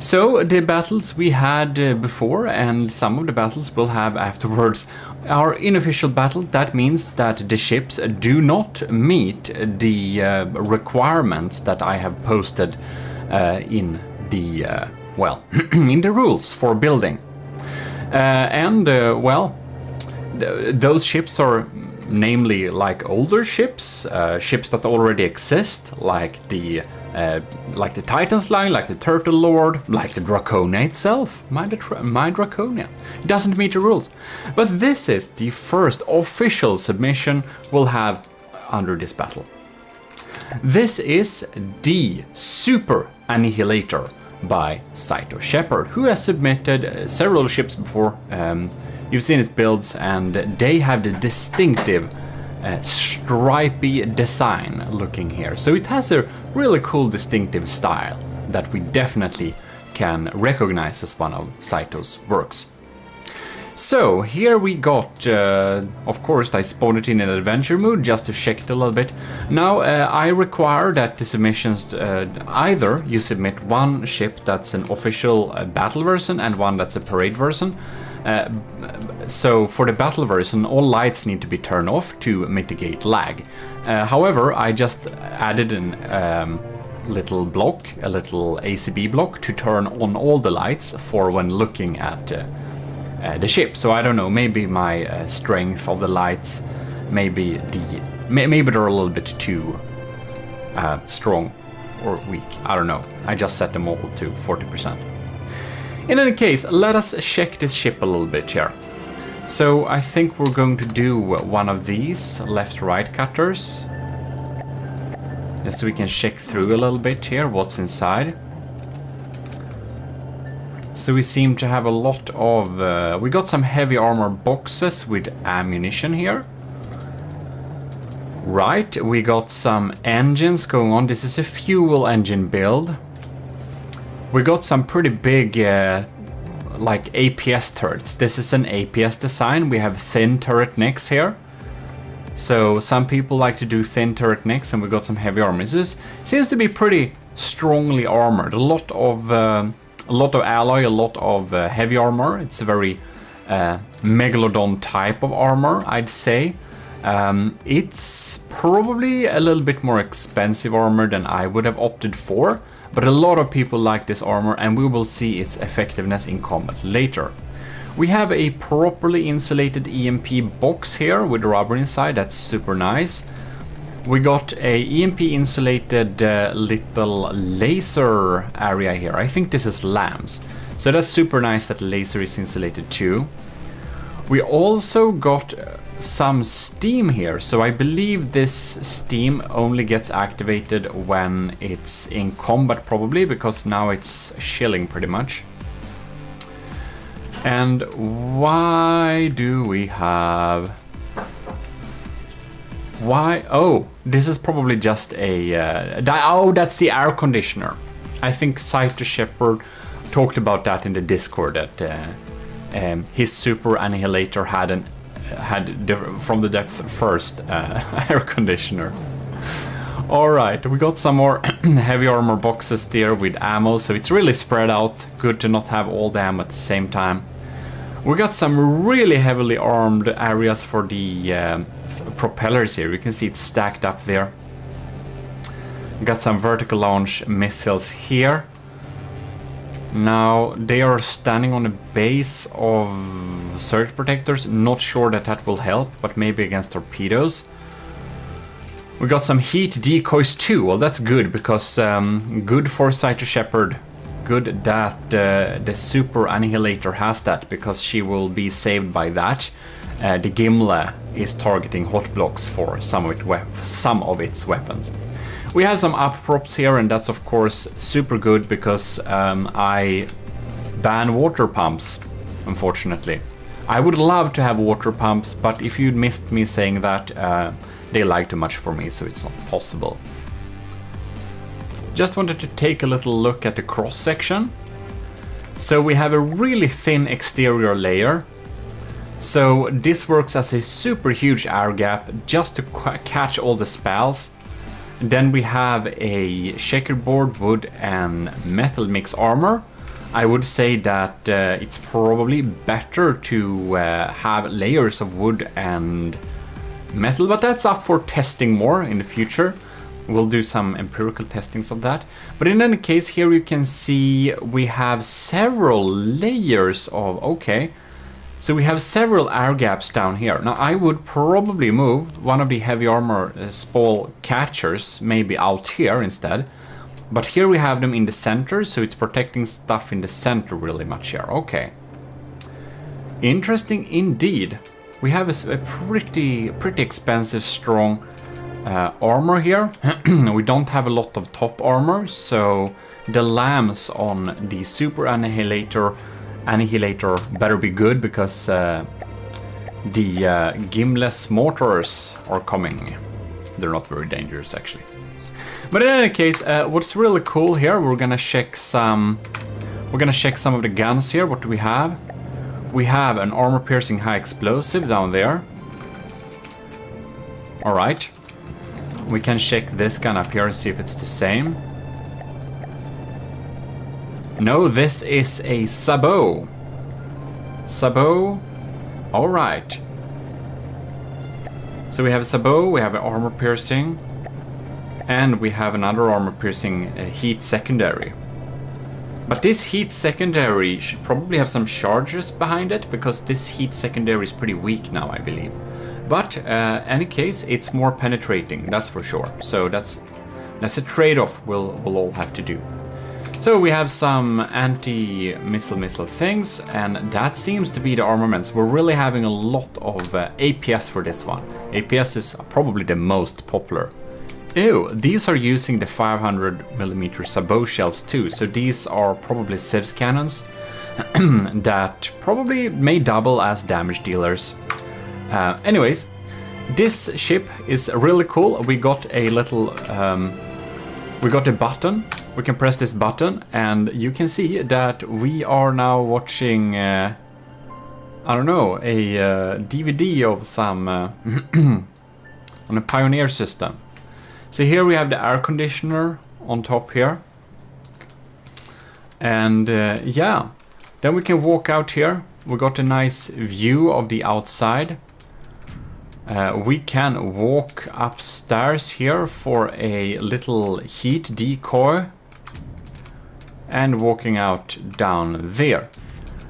A: So the battles we had before, and some of the battles we'll have afterwards, are unofficial battle. That means that the ships do not meet the requirements that I have posted in the well, in the rules for building. Well, those ships are namely like older ships, ships that already exist, like the Titan's line, like the Turtle Lord, like the Draconia itself, my Draconia. It doesn't meet the rules. But this is the first official submission we'll have under this battle. This is the Super Annihilator by Saito Shepard, who has submitted several ships before. You've seen his builds, and they have the distinctive stripy design looking here. So it has a really cool distinctive style that we definitely can recognize as one of Saito's works. So here we got, of course I spawned it in an adventure mode just to check it a little bit. Now I require that the submissions, either you submit one ship that's an official battle version and one that's a parade version. So for the battle version, all lights need to be turned off to mitigate lag. However, I just added an little block, a little ACB block, to turn on all the lights for when looking at the ship. So I don't know, maybe my strength of the lights, maybe they're a little bit too strong or weak. I don't know. I just set them all to 40%. In any case, let us check this ship a little bit here. So I think we're going to do one of these left-right cutters, just so we can check through a little bit here what's inside. So we seem to have a lot of... we got some heavy armor boxes with ammunition here. Right, we got some engines going on. This is a fuel engine build. We got some pretty big, like APS turrets. This is an APS design. We have thin turret necks here. So some people like to do thin turret necks, and we got some heavy armor. This seems to be pretty strongly armored. A lot of alloy, a lot of heavy armor. It's a very megalodon type of armor, I'd say. It's probably a little bit more expensive armor than I would have opted for. But a lot of people like this armor, and we will see its effectiveness in combat later. We have a properly insulated EMP box here with rubber inside. That's super nice. We got a EMP insulated little laser area here. I think this is lamps. So that's super nice that the laser is insulated too. We also got some steam here, so I believe this steam only gets activated when it's in combat, probably, because now it's chilling pretty much. And why do we have... Why? Oh, this is probably just a... oh, that's the air conditioner. I think Saito Shepard talked about that in the Discord, that his Super Annihilator had from the depth first air conditioner. Alright, we got some more heavy armor boxes there with ammo, so it's really spread out. Good to not have all the ammo at the same time. We got some really heavily armed areas for the propellers here. You can see it's stacked up there. Got some vertical launch missiles here. Now they are standing on a base of surge protectors. Not sure that that will help, but maybe against torpedoes. We got some heat decoys too. Well, that's good, because good foresight to Shepard. Good that the super annihilator has that, because she will be saved by that. The Gimle is targeting hot blocks for some of its weapons. We have some up props here, and that's of course super good, because I ban water pumps, unfortunately. I would love to have water pumps, but if you missed me saying that, they lag too much for me, so it's not possible. Just wanted to take a little look at the cross section. So we have a really thin exterior layer. So this works as a super huge air gap just to catch all the spalls. Then we have a checkerboard wood and metal mix armor. I would say that it's probably better to have layers of wood and metal, but that's up for testing more in the future. We'll do some empirical testings of that. But in any case, here you can see we have several layers of, okay. So we have several air gaps down here. Now I would probably move one of the heavy armor spall catchers maybe out here instead. But here we have them in the center, so it's protecting stuff in the center really much here. Okay. Interesting indeed. We have a pretty expensive, strong armor here. We don't have a lot of top armor, so the lambs on the super annihilator better be good, because the gimless mortars are coming. They're not very dangerous actually. But in any case, what's really cool here, we're gonna check some of the guns here. What do we have? We have an armor piercing high explosive down there. All right. We can check this gun up here and see if it's the same. No, this is a sabot. Sabot. All right. So we have a sabot, we have an armor piercing, and we have another armor piercing heat secondary. But this heat secondary should probably have some charges behind it, because this heat secondary is pretty weak now, I believe. But any case, it's more penetrating, that's for sure. So that's a trade-off we'll all have to do. So we have some anti-missile things, and that seems to be the armaments. We're really having a lot of APS for this one. APS is probably the most popular. Ew, these are using the 500mm sabot shells too, so these are probably Civs cannons that probably may double as damage dealers. Anyways, this ship is really cool. We got a little, we got a button. We can press this button, and you can see that we are now watching, I don't know, a DVD of some on a Pioneer system. So here we have the air conditioner on top here. And yeah, then we can walk out here. We got a nice view of the outside. We can walk upstairs here for a little heat decoy. And walking out down there.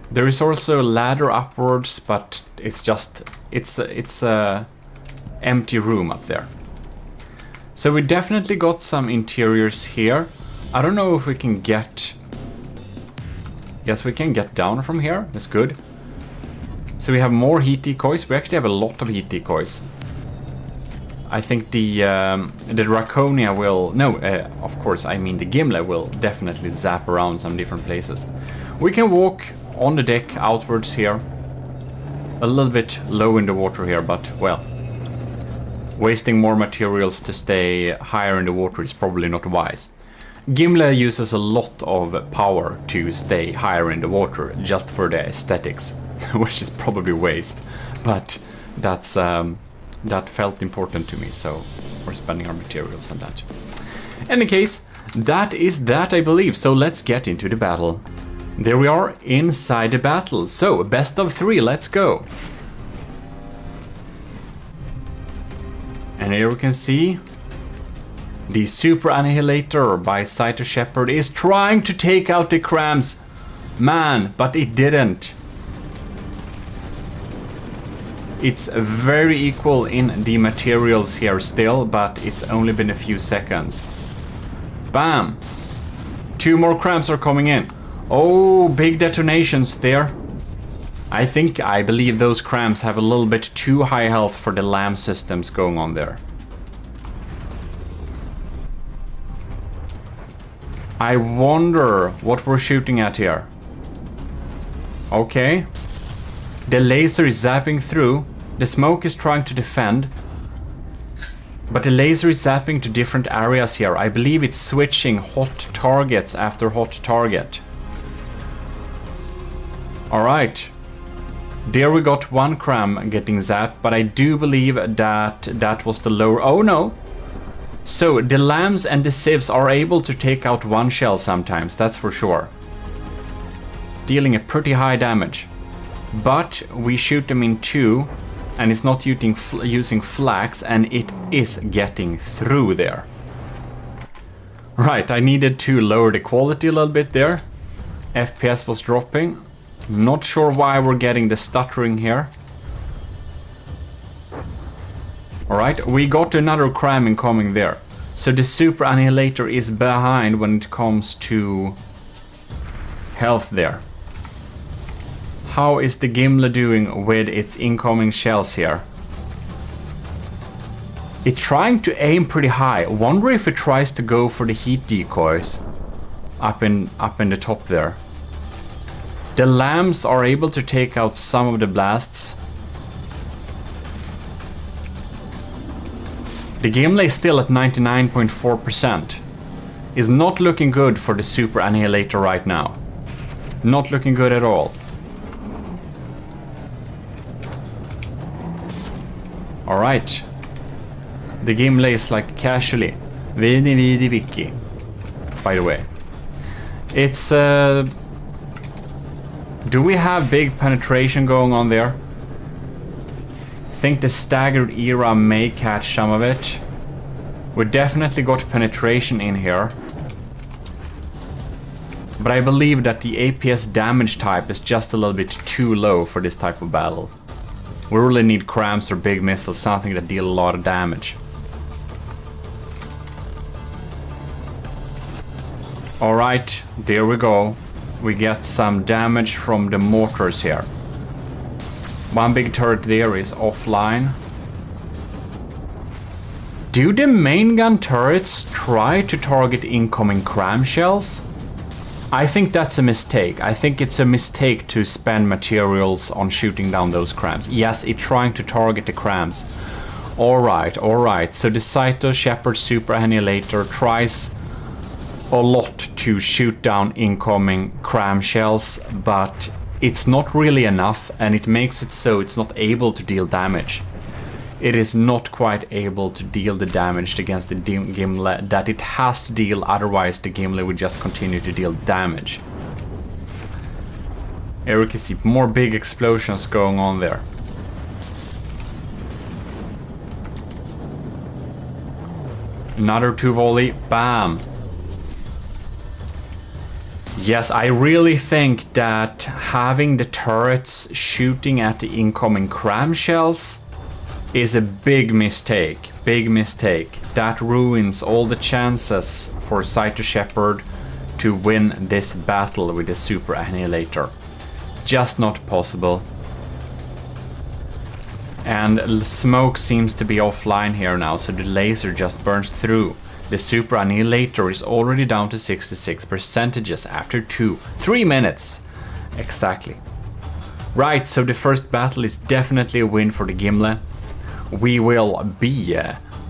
A: There is also a ladder upwards, but it's just, it's a empty room up there. So we definitely got some interiors here. I don't know if we can get... Yes, we can get down from here. That's good. So we have more heat decoys. We actually have a lot of heat decoys. I think the Draconia will... No, of course, I mean the Gimle will definitely zap around some different places. We can walk on the deck outwards here. A little bit low in the water here, but, well... Wasting more materials to stay higher in the water is probably not wise. Gimle uses a lot of power to stay higher in the water, just for the aesthetics, which is probably waste. But that's that felt important to me, so we're spending our materials on that. In any case, that is that, I believe, so let's get into the battle. There we are inside the battle. So, best of 3, let's go. And here we can see the Super Annihilator by Cyto Shepherd is trying to take out the crams. Man, but it didn't. It's very equal in the materials here still, but it's only been a few seconds. Bam! 2 more crams are coming in. Oh, big detonations there. I believe those crams have a little bit too high health for the lamb systems going on there. I wonder what we're shooting at here. Okay. The laser is zapping through. The smoke is trying to defend. But the laser is zapping to different areas here. I believe it's switching hot targets after hot target. Alright. There we got 1 cram getting zapped, but I do believe that that was the lower... Oh no! So the lambs and the civs are able to take out 1 shell sometimes, that's for sure. Dealing a pretty high damage. But we shoot them in 2, and it's not using flax, and it is getting through there. Right, I needed to lower the quality a little bit there. FPS was dropping. Not sure why we're getting the stuttering here. Alright, we got another cram incoming there. So the Super Annihilator is behind when it comes to health there. How is the Gimli doing with its incoming shells here? It's trying to aim pretty high. Wonder if it tries to go for the heat decoys up in the top there. The lambs are able to take out some of the blasts. The Gimli is still at 99.4%. Is not looking good for the Super Annihilator right now. Not looking good at all. Alright. The Gimli is like casually. Vidi Vicky. By the way. It's do we have big penetration going on there? I think the staggered era may catch some of it. We definitely got penetration in here. But I believe that the APS damage type is just a little bit too low for this type of battle. We really need crams or big missiles, something that deal a lot of damage. Alright, there we go. We get some damage from the mortars here. 1 big turret there is offline. Do the main gun turrets try to target incoming cram shells? I think that's a mistake. I think it's a mistake to spend materials on shooting down those crams. Yes, it's trying to target the crams. Alright, alright. So the Cyto Shepherd Super Annihilator tries a lot to shoot down incoming cram shells, but it's not really enough, and it makes it so it's not able to deal damage. It is not quite able to deal the damage against the Gimli that it has to deal, otherwise the Gimli would just continue to deal damage. Here we can see more big explosions going on there. Another 2 volley, bam! Yes, I really think that having the turrets shooting at the incoming cram shells is a big mistake. Big mistake. That ruins all the chances for Cyto Shepherd to win this battle with the Super Annihilator. Just not possible. And smoke seems to be offline here now, so the laser just burns through. The Super Annihilator is already down to 66% after 3 minutes. Exactly. Right, so the first battle is definitely a win for the Gimli. We will be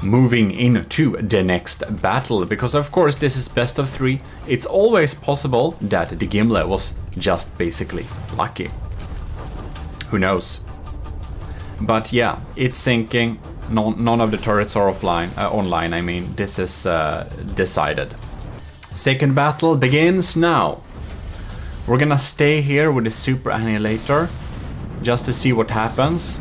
A: moving into the next battle, because of course this is best of 3. It's always possible that the Gimli was just basically lucky. Who knows? But yeah, it's sinking. None of the turrets are online, I mean, this is decided. Second battle begins now. We're gonna stay here with the super annihilator just to see what happens.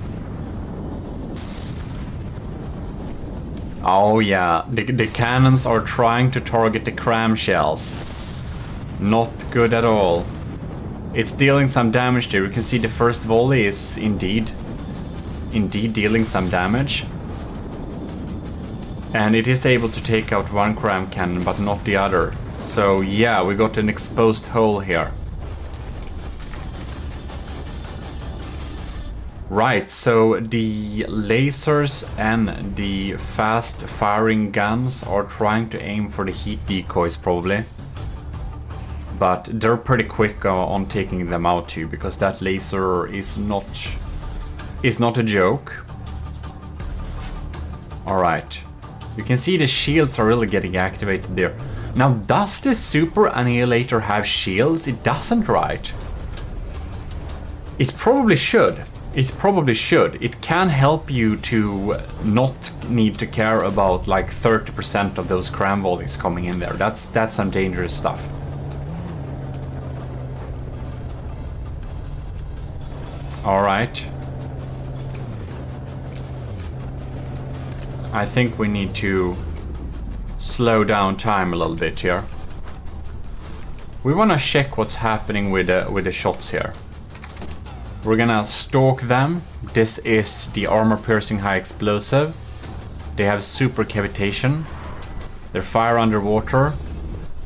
A: Oh yeah, the cannons are trying to target the cram shells. Not good at all. It's dealing some damage there. You can see the first volley is indeed dealing some damage. And it is able to take out one cram cannon, but not the other. So yeah, we got an exposed hole here. Right, so the lasers and the fast firing guns are trying to aim for the heat decoys probably. But they're pretty quick on taking them out too, because that laser is not a joke. Alright. You can see the shields are really getting activated there. Now, does the super annihilator have shields? It doesn't, right? It probably should. It probably should. It can help you to not need to care about like 30% of those cram volleys coming in there. That's some dangerous stuff. All right. I think we need to slow down time a little bit here. We want to check what's happening with the shots here. We're gonna stalk them. This is the armor-piercing high explosive. They have super cavitation. They fire underwater.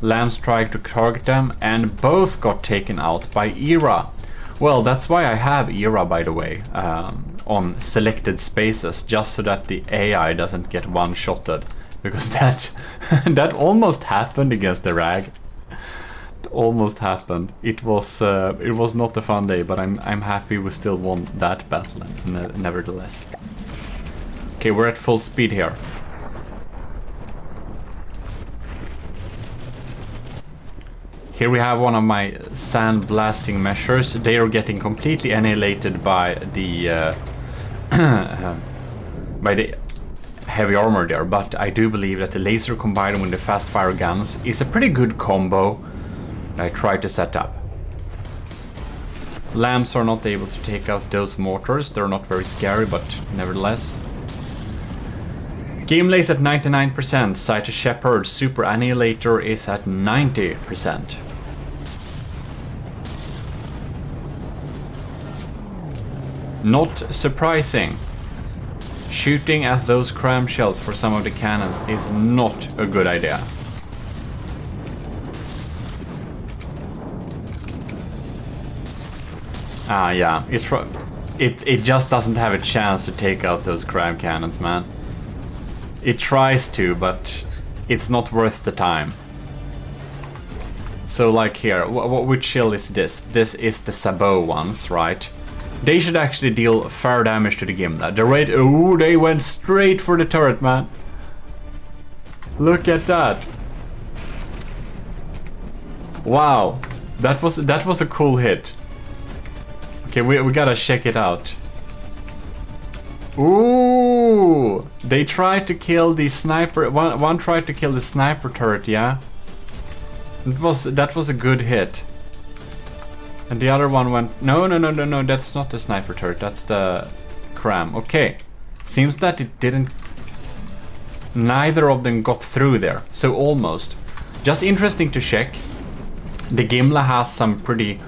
A: Lambs tried to target them, and both got taken out by ERA. Well, that's why I have ERA, by the way, on selected spaces, just so that the AI doesn't get one-shotted. Because that almost happened against the RAG. Almost happened. It was not a fun day, but I'm happy we still won that battle nevertheless. Okay, we're at full speed here. Here we have one of my sand blasting measures. They are getting completely annihilated by the heavy armor there, but I do believe that the laser combined with the fast fire guns is a pretty good combo I tried to set up. Lambs are not able to take out those mortars. They're not very scary, but nevertheless. Game lays at 99%. Sight to Shepherd Super Annihilator is at 90%. Not surprising. Shooting at those cram shells for some of the cannons is not a good idea. Yeah, it just doesn't have a chance to take out those cram cannons, man. It tries to, but it's not worth the time. So like here, which shield is this? This is the Sabot ones, right? They should actually deal fair damage to the Gimla. Oh, they went straight for the turret, man. Look at that. Wow, that was a cool hit. Okay, we gotta check it out. Ooh, they tried to kill the sniper. One tried to kill the sniper turret, yeah. That was a good hit. And the other one went. No. That's not the sniper turret. That's the cram. Okay, seems that it didn't. Neither of them got through there. So almost. Just interesting to check. The Gimla has some pretty.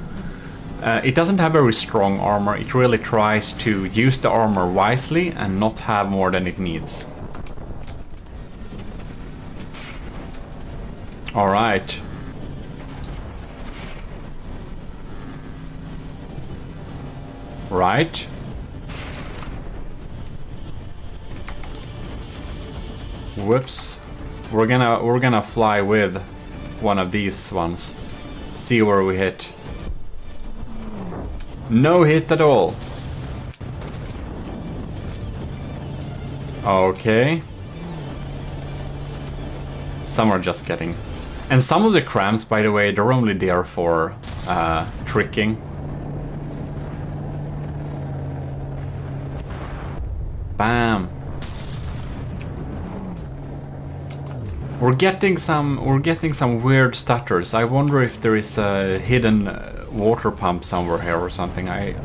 A: It doesn't have very strong armor. It really tries to use the armor wisely and not have more than it needs. All right. Right. Whoops. We're gonna fly with one of these ones. See where we hit. No hit at all. Okay. Some are just getting. And some of the crams, by the way, they're only there for tricking. Bam. We're getting some weird stutters. I wonder if there is a hidden water pump somewhere here or something. I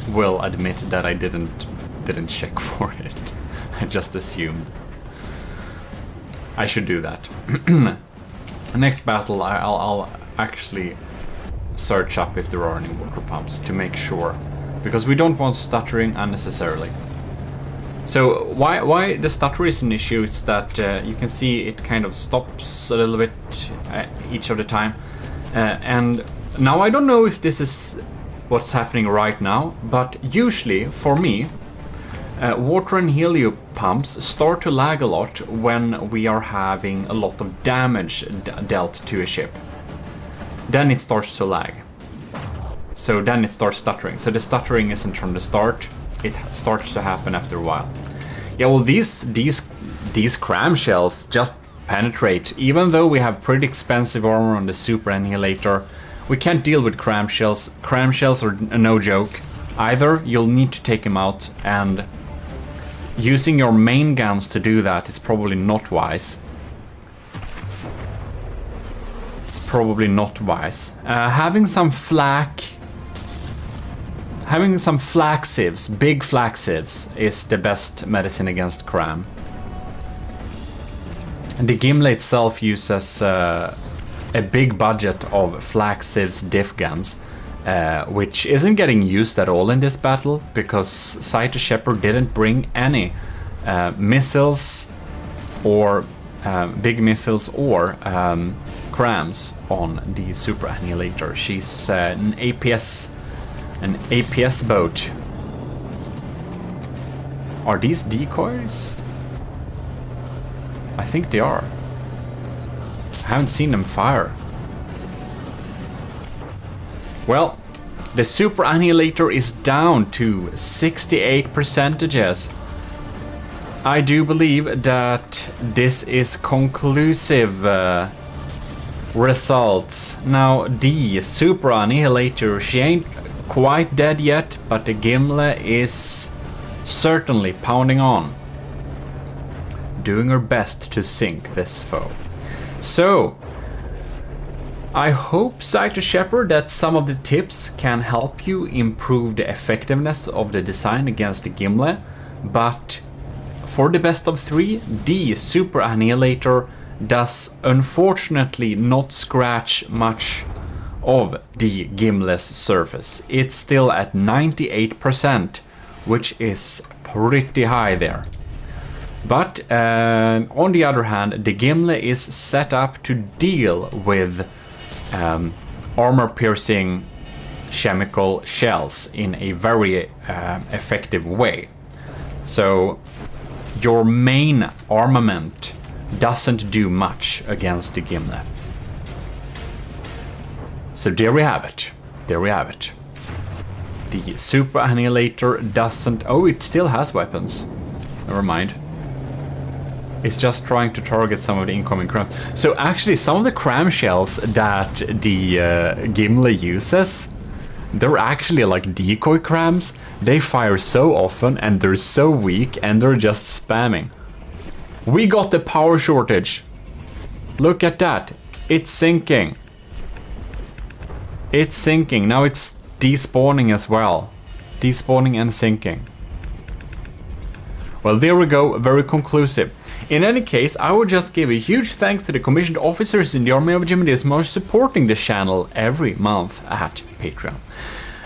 A: will admit that I didn't check for it. I just assumed. I should do that. Next battle, I'll actually search up if there are any water pumps to make sure, because we don't want stuttering unnecessarily. So why the stutter is an issue is that you can see it kind of stops a little bit each of the time. And now I don't know if this is what's happening right now, but usually for me, water and helio pumps start to lag a lot when we are having a lot of damage dealt to a ship. Then it starts to lag. So then it starts stuttering. So the stuttering isn't from the start. It starts to happen after a while. Yeah, well, these cram shells just penetrate. Even though we have pretty expensive armor on the Super Annihilator, we can't deal with cram shells. Cram shells are no joke. Either you'll need to take them out, and using your main guns to do that is probably not wise. It's probably not wise. Having some flak sieves, big flak sieves, is the best medicine against cram. And the Gimli itself uses a big budget of flak sieves diff guns, which isn't getting used at all in this battle, because Scyther Shepherd didn't bring any missiles or big missiles or crams on the Super Annihilator. She's an APS boat. Are these decoys? I think they are. I haven't seen them fire. Well, the Super Annihilator is down to 68%. I do believe that this is conclusive results. Now, the Super Annihilator, she ain't quite dead yet, but the Gimli is certainly pounding on, doing her best to sink this foe. So, I hope, Scyther Shepherd, that some of the tips can help you improve the effectiveness of the design against the Gimli, but for the best of 3, the Super Annihilator does unfortunately not scratch much of the Gimli's surface. It's still at 98%, which is pretty high there. But on the other hand, the Gimli is set up to deal with armor-piercing chemical shells in a very effective way. So your main armament doesn't do much against the Gimli. So there we have it. There we have it. The Super Annihilator doesn't... Oh, it still has weapons. Never mind. It's just trying to target some of the incoming crams. So actually, some of the cram shells that the Gimli uses, they're actually like decoy crams. They fire so often and they're so weak and they're just spamming. We got the power shortage. Look at that. It's sinking. It's sinking. Now it's despawning as well. Despawning and sinking. Well, there we go. Very conclusive. In any case, I would just give a huge thanks to the commissioned officers in the Army of GMODIST who are supporting the channel every month at Patreon.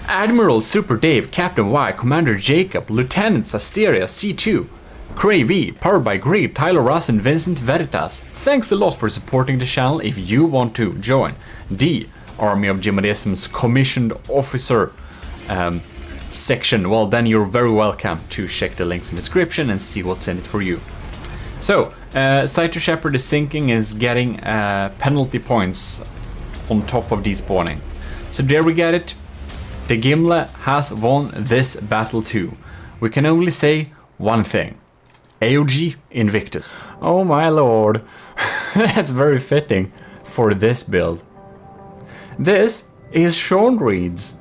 A: Admiral Super Dave, Captain Y, Commander Jacob, Lieutenants Asteria C2, Cray V, Powered by Greed, Tyler Ross and Vincent Veritas. Thanks a lot for supporting the channel. If you want to join the Army of GMODIST's commissioned officer section, well, then you're very welcome to check the links in the description and see what's in it for you. So, Scyther Shepherd is sinking, is getting penalty points on top of despawning. So there we get it. The Gimli has won this battle too. We can only say one thing. AOG Invictus. Oh my lord. That's very fitting for this build. This is Sean Reed's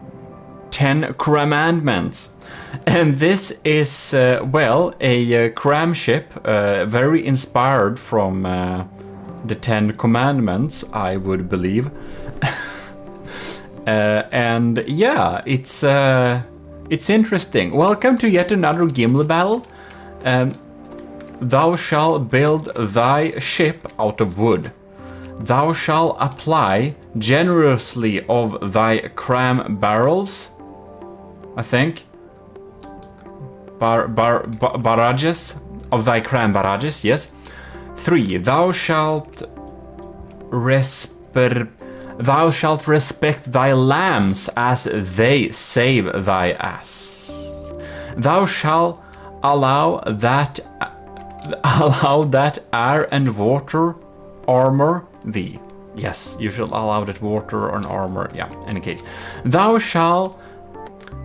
A: 10 Commandments. And this is, well, a cram ship, very inspired from the 10 Commandments, I would believe. And yeah, it's interesting. Welcome to yet another Gimli battle. Thou shalt build thy ship out of wood. Thou shalt apply generously of thy cram barrels, I think. Barrages, of thy cram barrages, yes. 3. Thou shalt respect thy lambs as they save thy ass. Thou shalt allow that air and water armor thee. Yes, you shall allow that water and armor. Yeah, in any case. Thou shalt,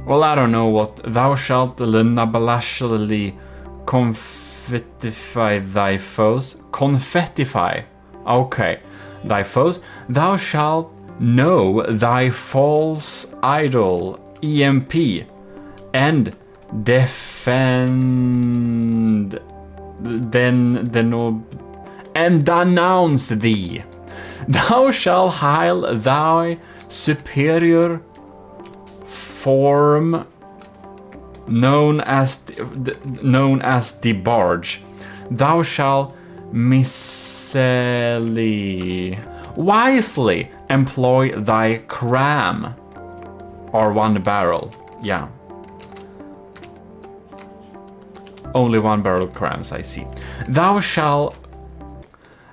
A: well, I don't know what. Thou shalt nabalashly confettify thy foes. Confettify. Okay. Thy foes. Thou shalt know thy false idol, EMP, and defend and denounce thee. Thou shalt hail thy superior form known as the barge. Thou shalt wisely employ thy cram or one barrel. Yeah. Only one barrel crams, I see. Thou shalt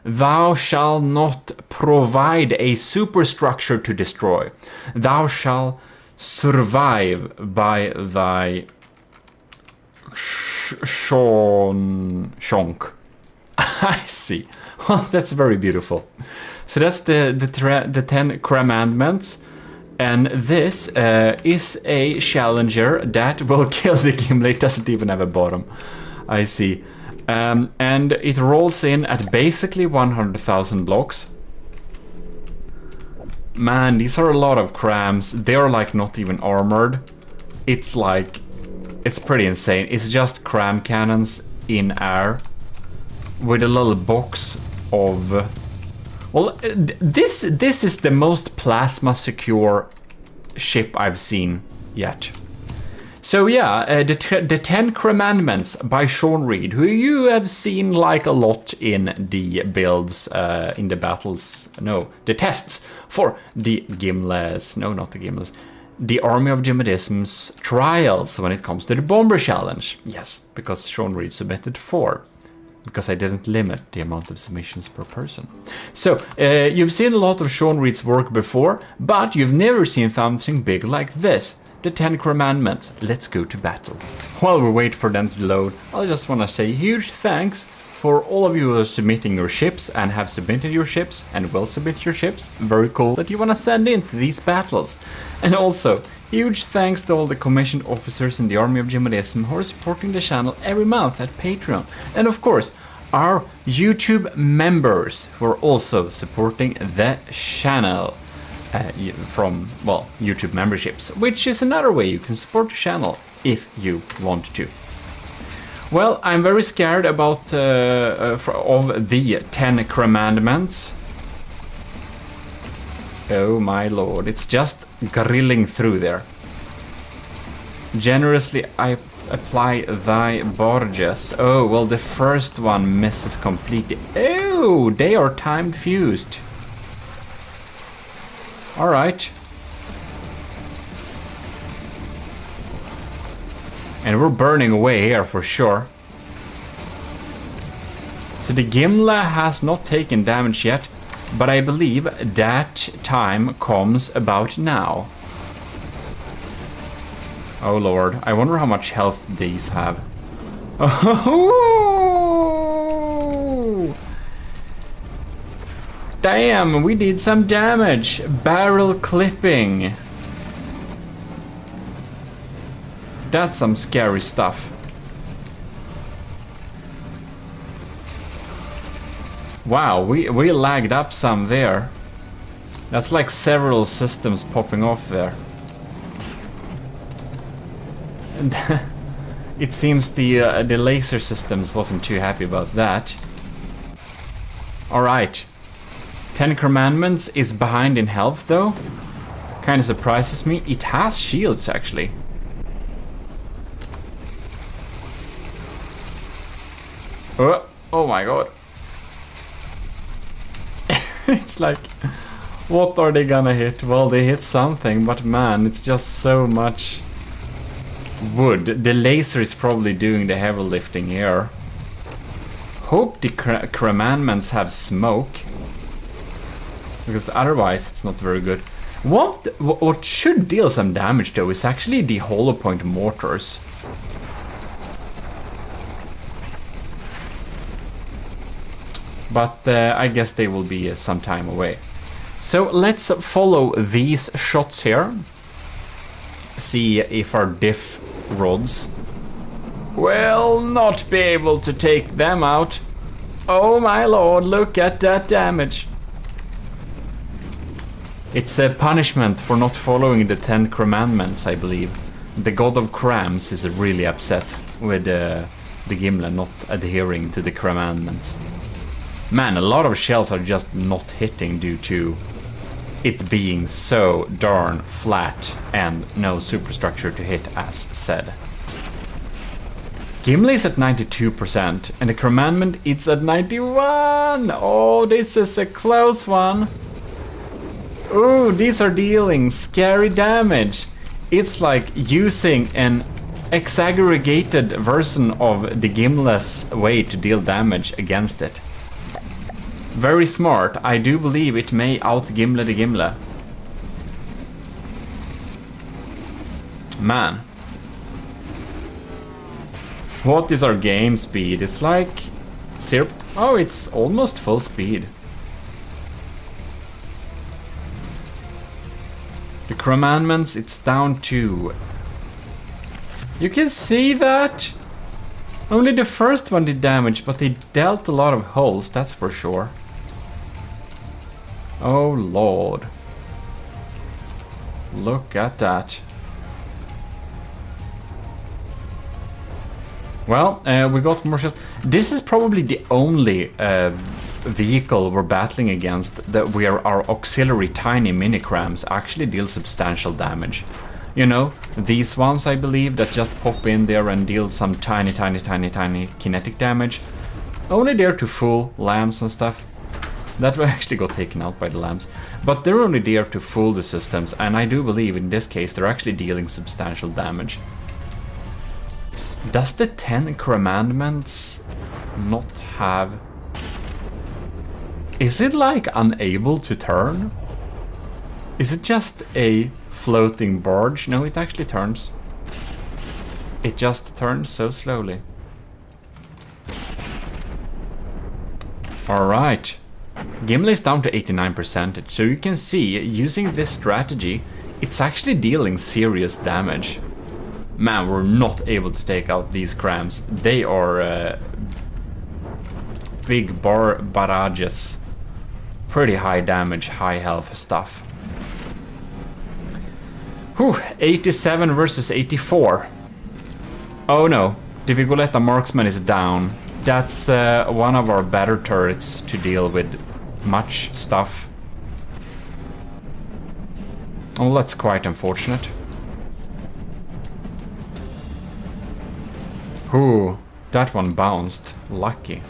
A: not provide a superstructure to destroy. Thou shalt survive by thy shonk. I see. Well, that's very beautiful. So that's the 10 commandments. And this is a challenger that will kill the Gimli. It doesn't even have a bottom. I see. And it rolls in at basically 100,000 blocks. Man, these are a lot of crams. They're like not even armored. It's like, it's pretty insane. It's just cram cannons in air with a little box of... Well, this is the most plasma secure ship I've seen yet. So yeah, the 10 Commandments by Sean Reed, who you have seen like a lot in the builds, in the battles, no, the tests for the Gimles, no, not the Gimles, the Army of GMODISM's trials when it comes to the Bomber Challenge. Yes, because Sean Reed submitted 4. Because I didn't limit the amount of submissions per person. So, you've seen a lot of Sean Reed's work before, but you've never seen something big like this. The 10 Commandments. Let's go to battle. While we wait for them to load, I just want to say huge thanks for all of you who are submitting your ships and have submitted your ships and will submit your ships. Very cool that you want to send into these battles. And also, huge thanks to all the commissioned officers in the Army of GMODISM who are supporting the channel every month at Patreon. And of course, our YouTube members who are also supporting the channel from, well, YouTube memberships, which is another way you can support the channel if you want to. Well, I'm very scared about of the 10 Commandments. Oh my lord, it's just grilling through there. Generously I apply thy barges. Oh, well, the first one misses completely. Oh, they are timed fused. Alright. And we're burning away here for sure. So the Gimli has not taken damage yet, but I believe that time comes about now. Oh lord, I wonder how much health these have. Oh! Damn, we did some damage. Barrel clipping. That's some scary stuff. Wow, we lagged up some there. That's like several systems popping off there. And it seems the laser systems wasn't too happy about that. Alright. 10 Commandments is behind in health though. kind of surprises me. It has shields, actually. Oh my god. It's like, what are they gonna hit? Well, they hit something, but man, it's just so much wood. The laser is probably doing the heavy lifting here. Hope the commandments have smoke, because otherwise it's not very good. What should deal some damage though is actually the hollow point mortars. But I guess they will be some time away. So let's follow these shots here. See if our diff rods will not be able to take them out. Oh my lord, look at that damage. It's a punishment for not following the 10 commandments, I believe. The god of crams is really upset with the Gimli not adhering to the commandments. Man, a lot of shells are just not hitting due to it being so darn flat and no superstructure to hit, as said. Gimli is at 92% and the commandment it's at 91%. Oh, this is a close one. Ooh, these are dealing scary damage. It's like using an exaggerated version of the Gimli's way to deal damage against it. Very smart. I do believe it may out-Gimli the Gimli. Man. What is our game speed? It's like... Oh, it's almost full speed. The commandments, it's down to... You can see that? Only the first one did damage, but they dealt a lot of holes, that's for sure. Oh lord. Look at that. Well, we got more shots. This is probably the only vehicle we're battling against where our auxiliary tiny mini-crams actually deal substantial damage. You know, these ones I believe that just pop in there and deal some tiny kinetic damage. Only there to fool lambs and stuff. That actually got taken out by the lambs. But they're only there to fool the systems, and I do believe in this case they're actually dealing substantial damage. Does the 10 commandments not have... Is it like unable to turn? Is it just a floating barge? No, it actually turns. It just turns so slowly. Alright. Gimli is down to 89%, so you can see, using this strategy, it's actually dealing serious damage. Man, we're not able to take out these crams. They are big barrages. Pretty high damage, high health stuff. Whew, 87 versus 84. Oh no, the Vigoletta marksman is down. That's one of our better turrets to deal with much stuff. Oh, that's quite unfortunate. Ooh, that one bounced. Lucky.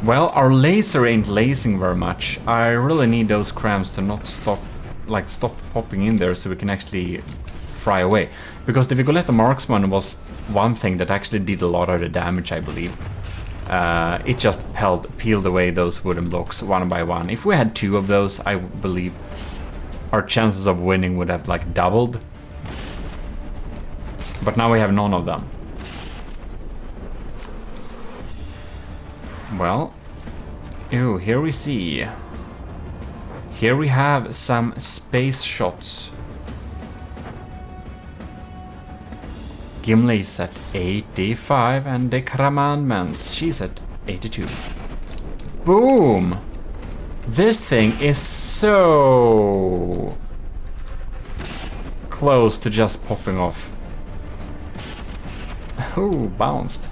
A: Well, our laser ain't lasing very much. I really need those crams to not stop popping in there so we can actually fry away. Because the Vigoletta marksman was one thing that actually did a lot of the damage, I believe. It just peeled away those wooden blocks one by one. If we had 2 of those, I believe our chances of winning would have like doubled. But now we have none of them. Well, ew, here we see. Here we have some space shots. Gimli's at 85 and the commandments, she's at 82. Boom! This thing is so close to just popping off. Ooh, bounced.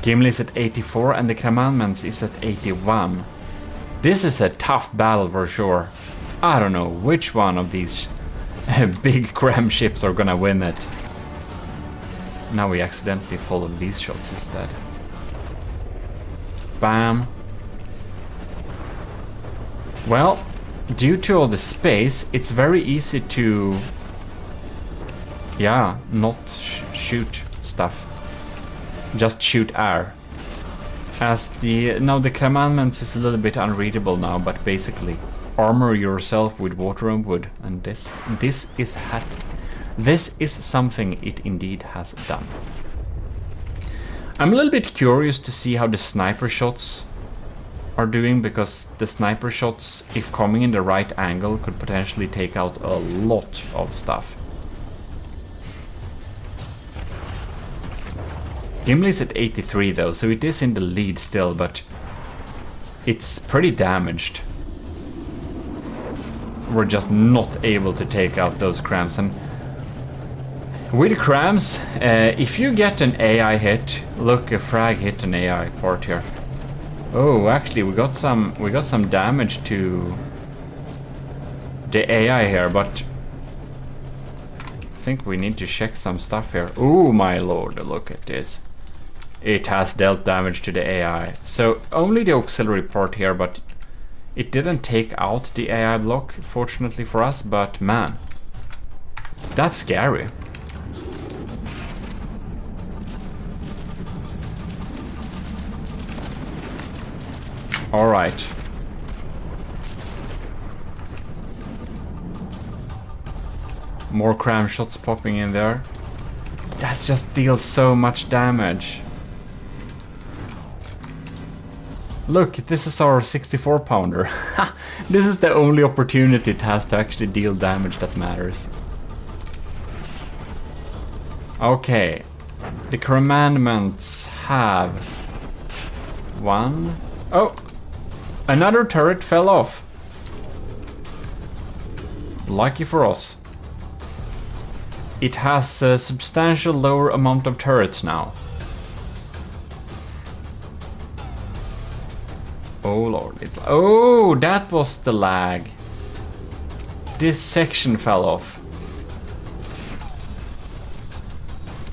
A: Gimli is at 84 and the Commandments is at 81. This is a tough battle for sure. I don't know which one of these big cram ships are gonna win it. Now we accidentally followed these shots instead. Bam. Well, due to all the space, it's very easy to... yeah, not shoot stuff. Just shoot air. As the... now the Commandments is a little bit unreadable now, but basically armor yourself with water and wood. And this is something it indeed has done. I'm a little bit curious to see how the sniper shots are doing, because the sniper shots, if coming in the right angle, could potentially take out a lot of stuff. Gimli's at 83 though, so it is in the lead still, but it's pretty damaged. We're just not able to take out those crams, and with crams, if you get an AI hit, look, a frag hit an AI part here. Oh, actually, we got some damage to the AI here, but I think we need to check some stuff here. Oh my lord, look at this. It has dealt damage to the AI. So only the auxiliary part here, but it didn't take out the AI block, fortunately for us, but man, that's scary. All right. More cram shots popping in there. That just deals so much damage. Look, this is our 64 pounder. This is the only opportunity it has to actually deal damage that matters. Okay. The Commandments have one. Oh! Another turret fell off. Lucky for us. It has a substantial lower amount of turrets now. Oh lord, it's... oh, that was the lag. This section fell off.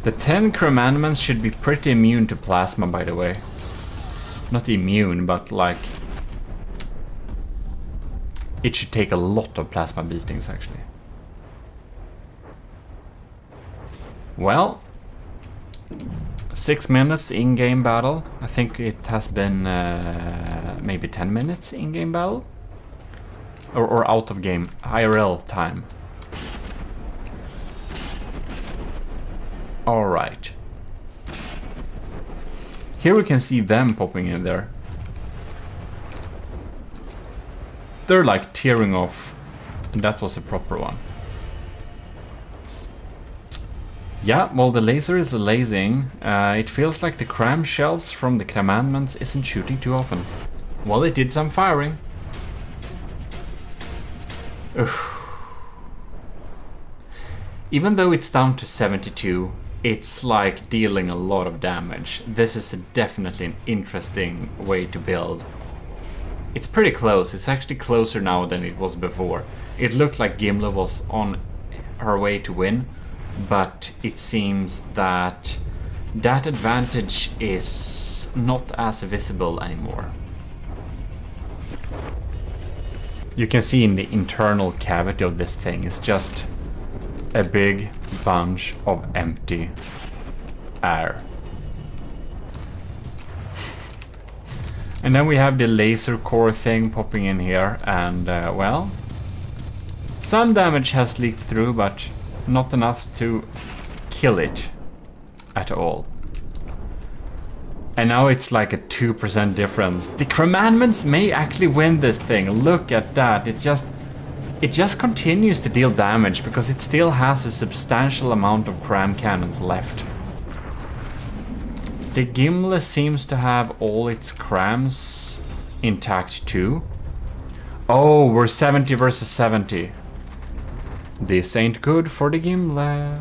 A: The 10 Commandments should be pretty immune to plasma, by the way. Not immune, but like... it should take a lot of plasma beatings, actually. Well, 6 minutes in-game battle. I think it has been maybe 10 minutes in-game battle. Or out of game, IRL time. Alright. Here we can see them popping in there. They're like tearing off, and that was a proper one. Yeah, well, the laser is lasing. It feels like the cram shells from the Commandments isn't shooting too often. Well, it did some firing. Ugh. Even though it's down to 72, it's like dealing a lot of damage. This is definitely an interesting way to build. It's pretty close. It's actually closer now than it was before. It looked like Gimli was on her way to win, but it seems that that advantage is not as visible anymore. You can see in the internal cavity of this thing, it's just a big bunch of empty air. And then we have the laser core thing popping in here, and well, some damage has leaked through, but not enough to kill it at all. And now it's like a 2% difference. The Commandments may actually win this thing. Look at that. It just continues to deal damage because it still has a substantial amount of cram cannons left. The Gimli seems to have all its crams intact too. Oh, we're 70 versus 70. This ain't good for the Gimli.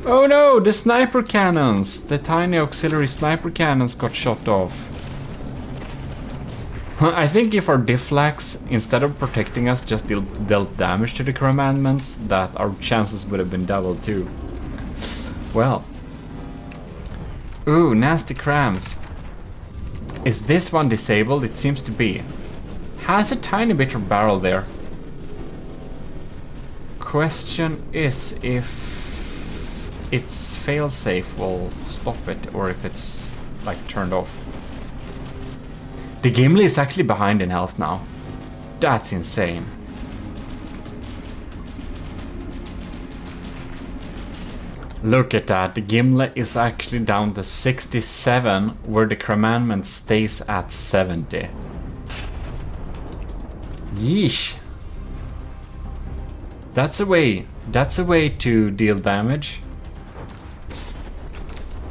A: Oh no, the sniper cannons! The tiny auxiliary sniper cannons got shot off. I think if our difflax, instead of protecting us, just dealt damage to the commandments, that our chances would have been doubled too. Well. Ooh, nasty crams. Is this one disabled? It seems to be. Has a tiny bit of barrel there. Question is if its failsafe will stop it or if it's like turned off. The Gimli is actually behind in health now. That's insane. Look at that, the Gimli is actually down to 67, where the commandment stays at 70. Yeesh. That's a way to deal damage.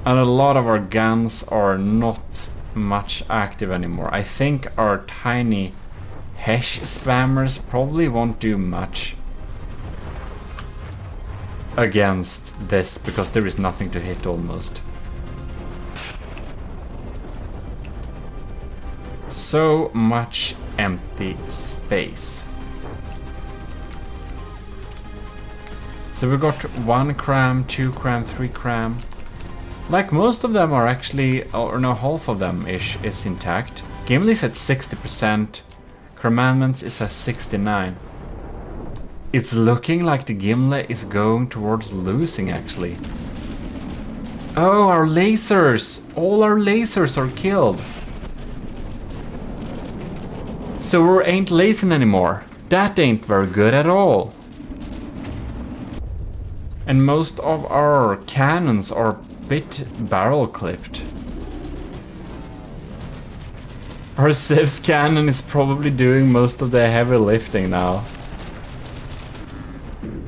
A: And a lot of our guns are not much active anymore. I think our tiny Hesh spammers probably won't do much against this because there is nothing to hit almost. So much empty space. So we got 1 cram, 2 cram, 3 cram. Like most of them are actually, or no, half of them ish is intact. Gimli's at 60%, Commandments is at 69. It's looking like the Gimli is going towards losing actually. Oh, our lasers! All our lasers are killed. So we ain't lasing anymore. That ain't very good at all. And most of our cannons are bit barrel clipped. Our Civ's cannon is probably doing most of the heavy lifting now.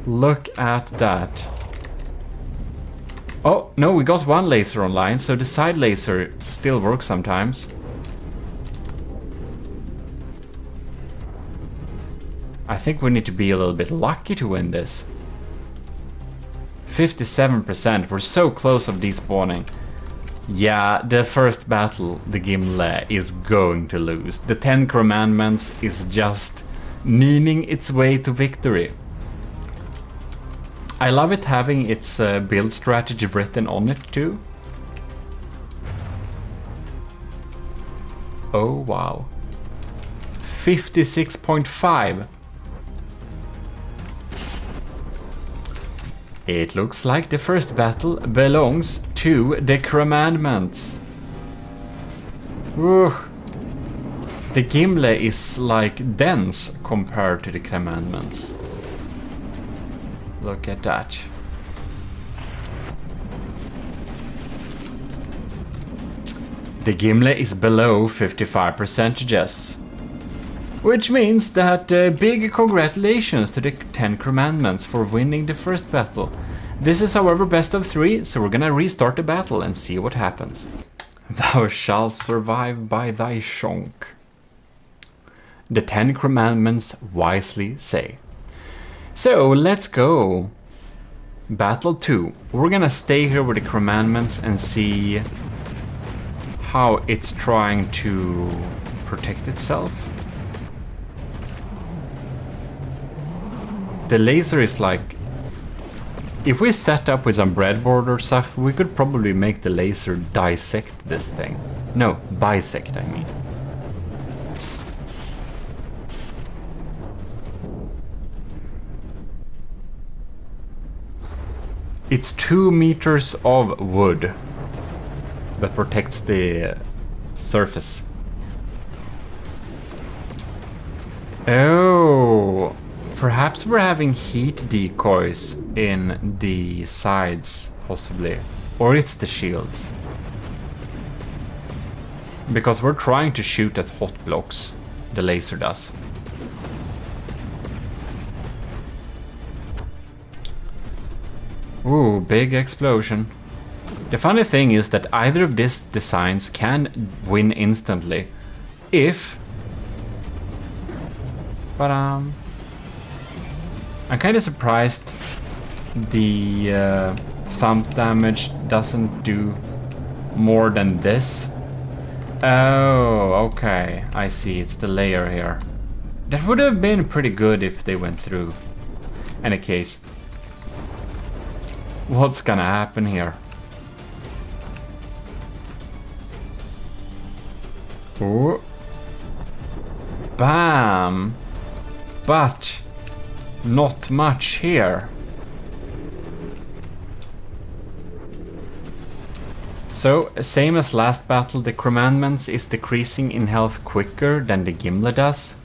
A: Look at that. Oh, no, we got 1 laser online, so the side laser still works sometimes. I think we need to be a little bit lucky to win this. 57%, we're so close of despawning. Yeah, the first battle, the Gimli is going to lose. The 10 Commandments is just memeing its way to victory. I love it having its build strategy written on it too. Oh wow. 56.5. It looks like the first battle belongs to the Commandments. Ooh. The Gimli is like dense compared to the Commandments. Look at that. The Gimli is below 55%, which means that big congratulations to the 10 Commandments for winning the first battle. This is however best of 3, so we're gonna restart the battle and see what happens. Thou shalt survive by thy shonk. The 10 Commandments wisely say. So let's go. Battle 2. We're gonna stay here with the Commandments and see how it's trying to protect itself. The laser is like, if we set up with some breadboard or stuff, we could probably make the laser dissect this thing. No, bisect, I mean. It's 2 meters of wood that protects the surface. Oh, perhaps we're having heat decoys in the sides, possibly. Or it's the shields. Because we're trying to shoot at hot blocks, the laser does. Ooh, big explosion. The funny thing is that either of these designs can win instantly if... But I'm kind of surprised the thump damage doesn't do more than this. Oh, okay. I see. It's the layer here. That would have been pretty good if they went through. Any case. What's gonna happen here? Oh. Bam! But not much here. So, same as last battle, the Commandments is decreasing in health quicker than the Gimli does.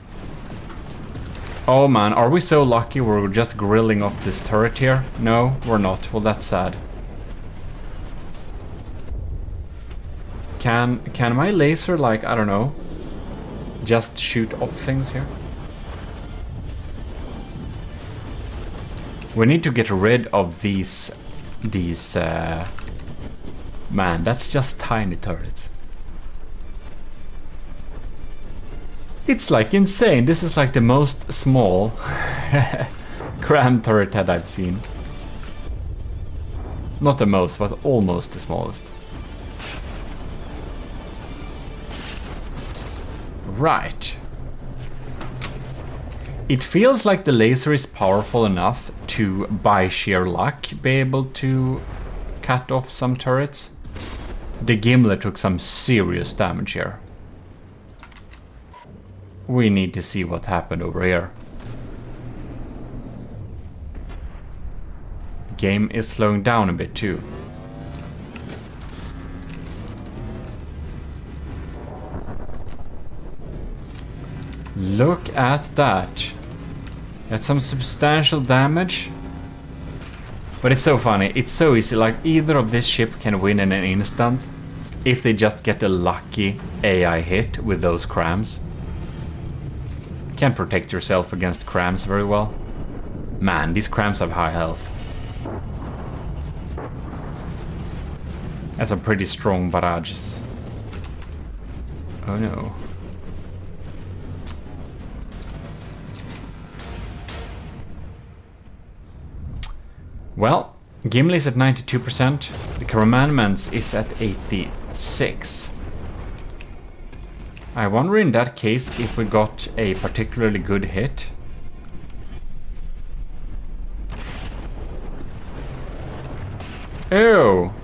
A: Oh man, are we so lucky we're just grilling off this turret here? No, we're not. Well, that's sad. Can my laser, like, I don't know, just shoot off things here? We need to get rid of these man, that's just tiny turrets. It's like insane. This is like the most small cram turret that I've seen. Not the most, but almost the smallest. Right. It feels like the laser is powerful enough to, by sheer luck, be able to cut off some turrets. The Gimli took some serious damage here. We need to see what happened over here. The game is slowing down a bit too. Look at that. That's some substantial damage. But it's so funny. It's so easy. Like, either of this ship can win in an instant if they just get a lucky AI hit with those crams. Can't protect yourself against crams very well. Man, these crams have high health. That's some pretty strong barrages. Oh no. Well, Gimli's at 92%. The Commandments is at 86%. I wonder in that case if we got a particularly good hit. Oh!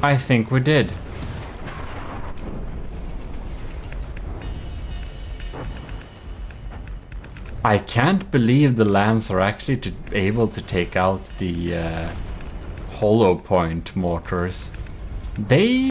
A: I think we did. I can't believe the lambs are actually able to take out the hollow point mortars. They